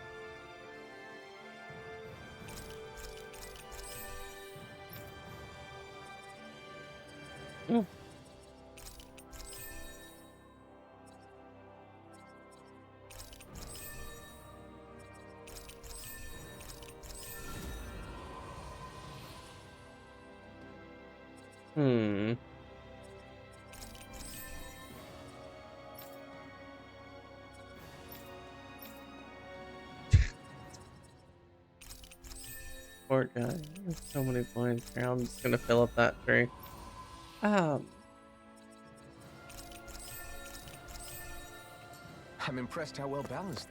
Poor guy. There's so many points here. I'm just gonna fill up that tree. I'm impressed how well balanced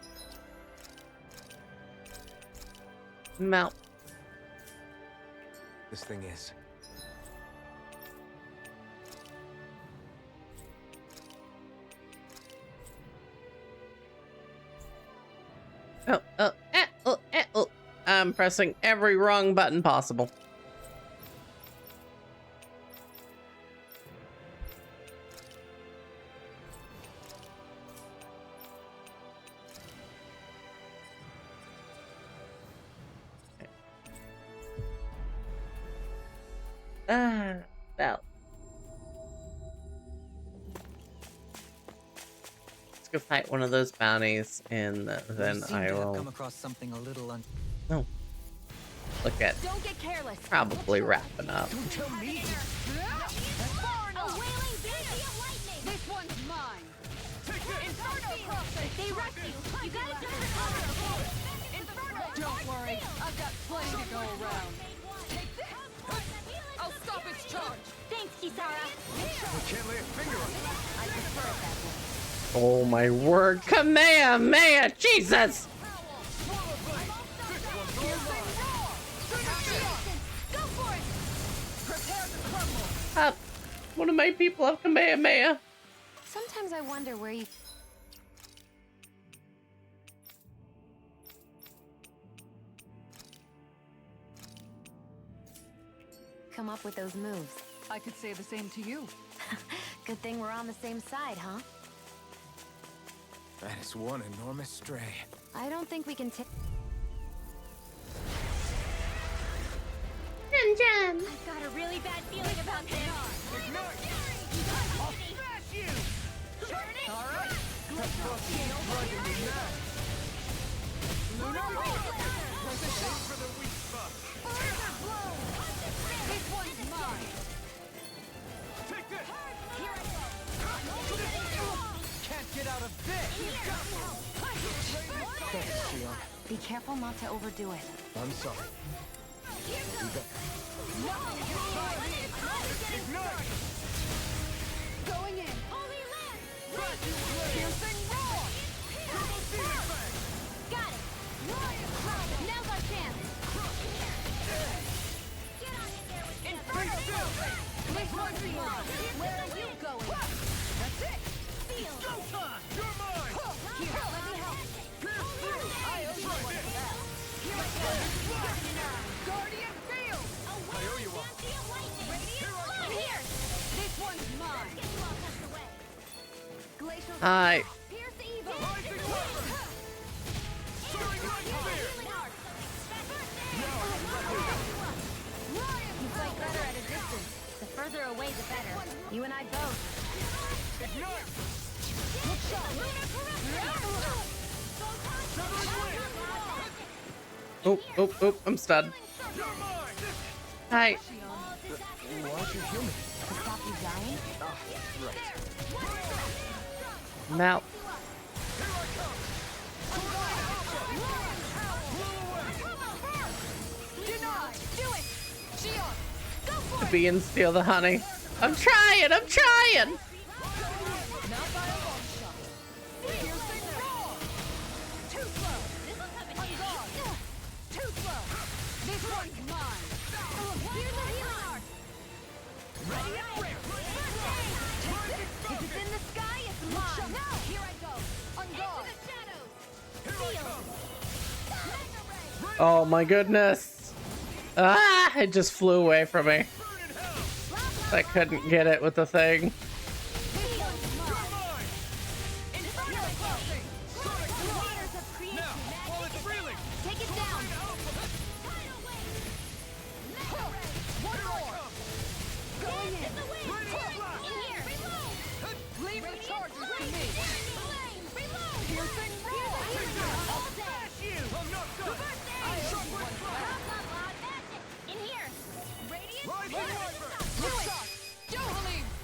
Mount. this thing is. Oh. I'm pressing every wrong button possible. Well. Let's go fight one of those bounties, and then I will come across something a little Oh. Look at Don't get careless. probably wrapping up. Don't tell me. This one's mine. Don't worry, I've got plenty to go around. I'll stop its charge. Thanks, Kisara. We can't lay a finger on it. I prefer it that way. Oh my word, Kamehameha, Jesus! One of my people have Kamehameha. Sometimes I wonder where you... come up with those moves. I could say the same to you. Good thing we're on the same side, huh? That is one enormous stray. I don't think we can take... Jam! I've got a really bad feeling about this. I'll smash you! All right. Aim for the weak spot. This one's mine. Take this! Can't get out of this! Thanks, Shion. Be careful not to overdo it. I'm sorry. Going in. Piercing roar. Got it. Now's our chance. Inferno. This one's mine. Where are you going? That's it. Feel. Showtime! You're mine! Here, let me help. Pierce through! I owe you one for that. Here I go. Guardian field. I owe you one. Here. This one's mine. Glacial. Hi. Pierce evil. Rising weapon! Soaring light spear! You fight better at a distance. The further away, the better. You and I both. Ignite! Oh, I'm stunned. You're mine! Hi. Why aren't you human? To stop you dying? Ah, right. I'm out. Deny. Do it. Shion. Go for The bee and steal the honey. I'm trying. Not by a long shot. Piercing roar. Too slow. On guard. Too slow. This one's mine. Here's the healing art. Ready up, rip. If it's in the sky, it's mine. No. Here I go. On guard. Oh my goodness. Ah, it just flew away from me. I couldn't get it with the thing.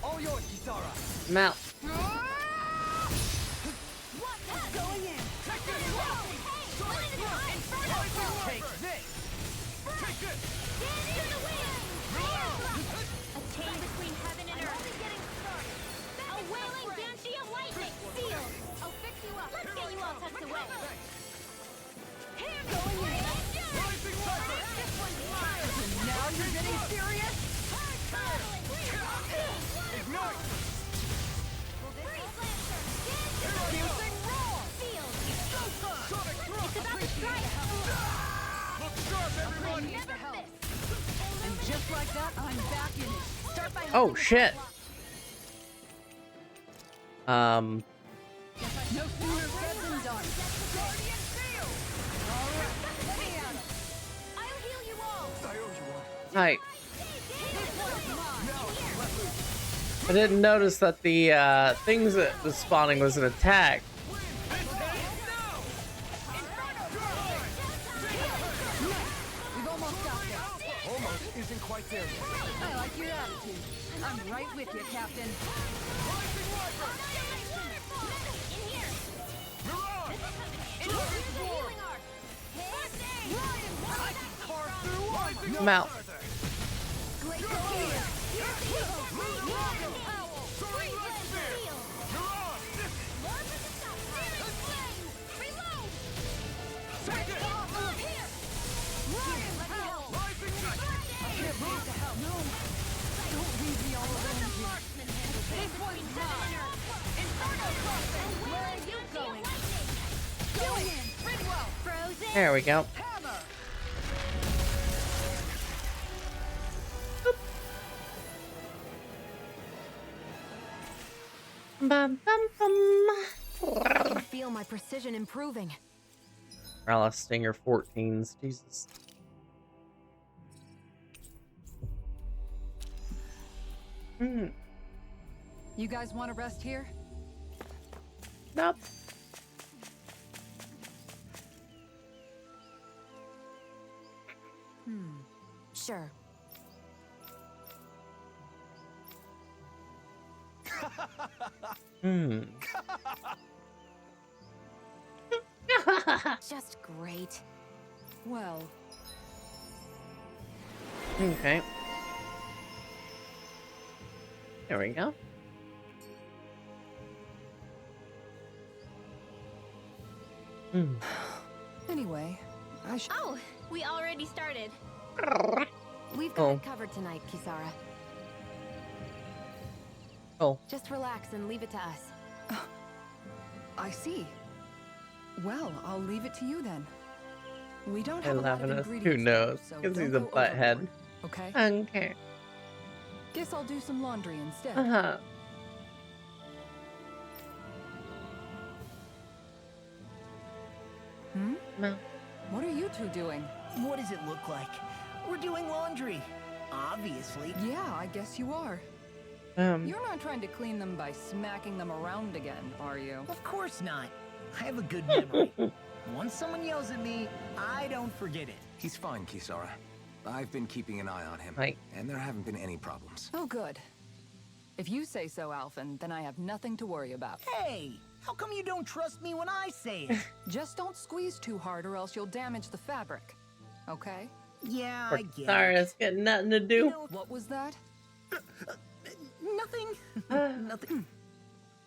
All yours, Kisara. I'm out. Going in. Take this. Take this! A chain between heaven and earth. A wailing banshee of lightning. Sealed. I'll fix you up. Let's get you all tucked away. Going in. Rising weapon! This one's mine. Now you're getting serious? Ignite! Piercing roar. Sealed. Sonic thrust! It's about to strike. Look sharp, everyone! Needs to help. And just like that, I'm back in it. Start by Oh shit. No sooner said than done. Guardian field. All right, let me at 'em. I'll heal you all. I owe you one. Hi. This one's mine. I didn't notice that the things that was spawning was an attack. We've almost got this. Almost isn't quite there yet. I like your attitude. I'm right with you, Captain. I'm out. There we go. Bum, bum, bum. I can feel my precision improving. Rala Stinger 14s. Jesus. You guys want to rest here? Nope. Sure. Just great. Well. Okay. There we go. Anyway, Oh, we already started. We've got it covered tonight, Kisara. Oh. Just relax and leave it to us. I see. Well, I'll leave it to you then. We don't have a lot of Who ingredients, knows? so Because don't he's a go butthead. overboard, okay? Okay. Guess I'll do some laundry instead. No. What are you two doing? What does it look like? We're doing laundry. Obviously. Yeah, I guess you are. You're not trying to clean them by smacking them around again, are you? Of course not. I have a good memory. Once someone yells at me, I don't forget it. He's fine, Kisara. I've been keeping an eye on him, and there haven't been any problems. Oh, good. If you say so, Alphen, then I have nothing to worry about. Hey, how come you don't trust me when I say it? Just don't squeeze too hard or else you'll damage the fabric. Okay? Yeah, I get Sorry, it. it's got nothing to do. What was that? Nothing. Nothing.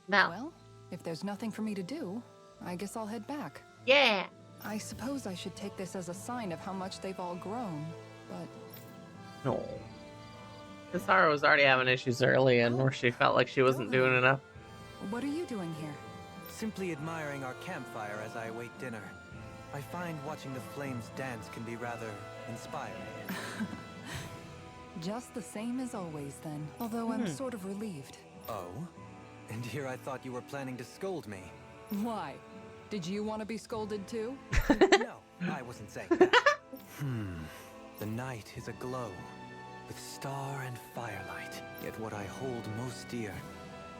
Well, if there's nothing for me to do, I guess I'll head back. Yeah. I suppose I should take this as a sign of how much they've all grown, but... No. Kisara was already having issues early and where she felt like she wasn't doing enough. What are you doing here? Simply admiring our campfire as I await dinner. I find watching the flames dance can be rather inspiring. Just the same as always, then. Although I'm sort of relieved. Oh? And here I thought you were planning to scold me. Why? Did you want to be scolded too? No, I wasn't saying that. The night is aglow with star and firelight. Yet what I hold most dear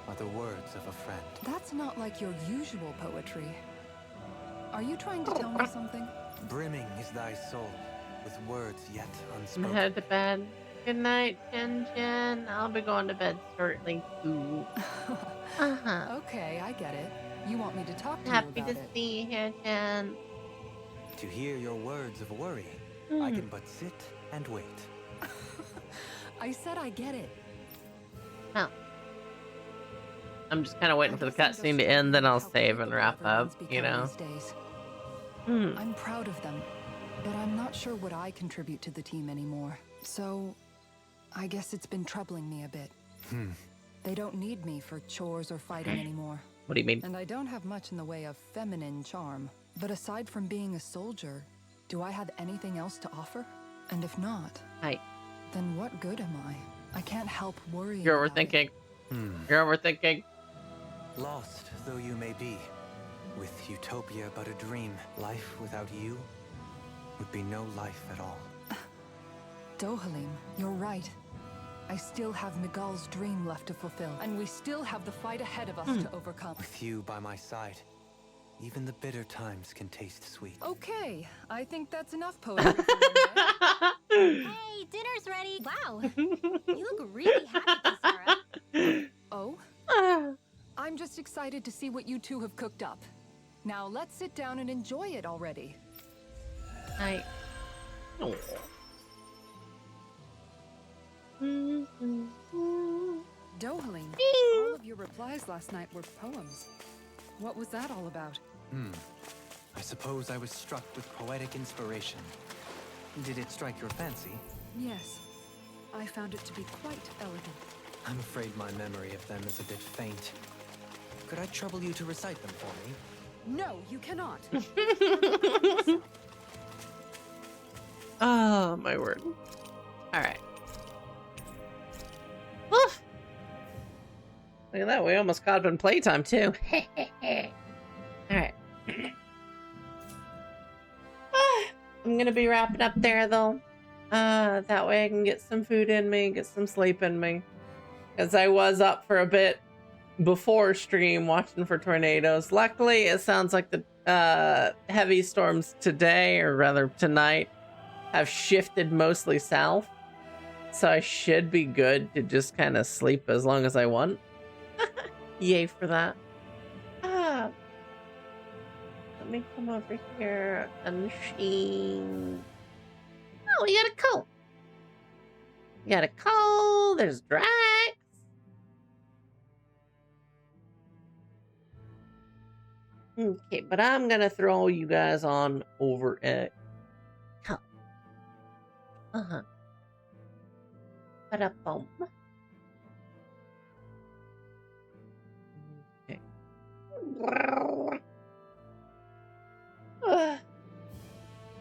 are the words of a friend. That's not like your usual poetry. Are you trying to tell me something? Brimming is thy soul with words yet I'm unspoken. headed to bed. Good night, Jen Jen. I'll be going to bed shortly too. Okay, I get it. You want me to talk to Happy you to about it. see you, Jen. To hear your words of worry, I can but sit and wait. I said I get it. Oh. I'm just kind of waiting for the cutscene to end, then I'll save and wrap up, you know? These days. I'm proud of them, but I'm not sure what I contribute to the team anymore. So, I guess it's been troubling me a bit. They don't need me for chores or fighting anymore. What do you mean? And I don't have much in the way of feminine charm. But aside from being a soldier, do I have anything else to offer? And if not, then what good am I? I can't help worrying. You're about it. overthinking. You're overthinking. Lost though you may be, with utopia but a dream, life without you would be no life at all. Dohalim, you're right. I still have Miguel's dream left to fulfill, and we still have the fight ahead of us to overcome. With you by my side, even the bitter times can taste sweet. Okay, I think that's enough poetry for one day. Hey, dinner's ready. Wow, you look really happy, Kisara. Oh? I'm just excited to see what you two have cooked up. Now let's sit down and enjoy it already. I. Oh. Dohaling, all of your replies last night were poems. What was that all about? I suppose I was struck with poetic inspiration. Did it strike your fancy? Yes, I found it to be quite elegant. I'm afraid my memory of them is a bit faint. Could I trouble you to recite them for me? No, you cannot. Oh, my word. Alright. Look at that, we almost caught up in playtime too. Alright. I'm gonna be wrapping up there though. That way I can get some food in me, get some sleep in me. Because I was up for a bit before stream watching for tornadoes. Luckily, it sounds like the heavy storms today, or rather tonight, have shifted mostly south. So I should be good to just kind of sleep as long as I want. Yay for that. Let me come over here. Unchained. Oh, we got a coat. We got a coal. There's Drax. Okay, but I'm gonna throw you guys on over at Cup. Ba-da-bum. Okay.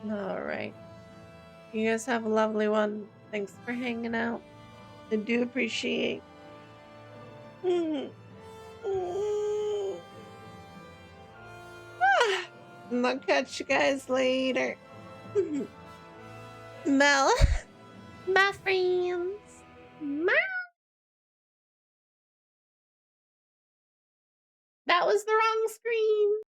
All right. You guys have a lovely one. Thanks for hanging out. I do appreciate. And I'll catch you guys later. Mel. My friends. That was the wrong screen.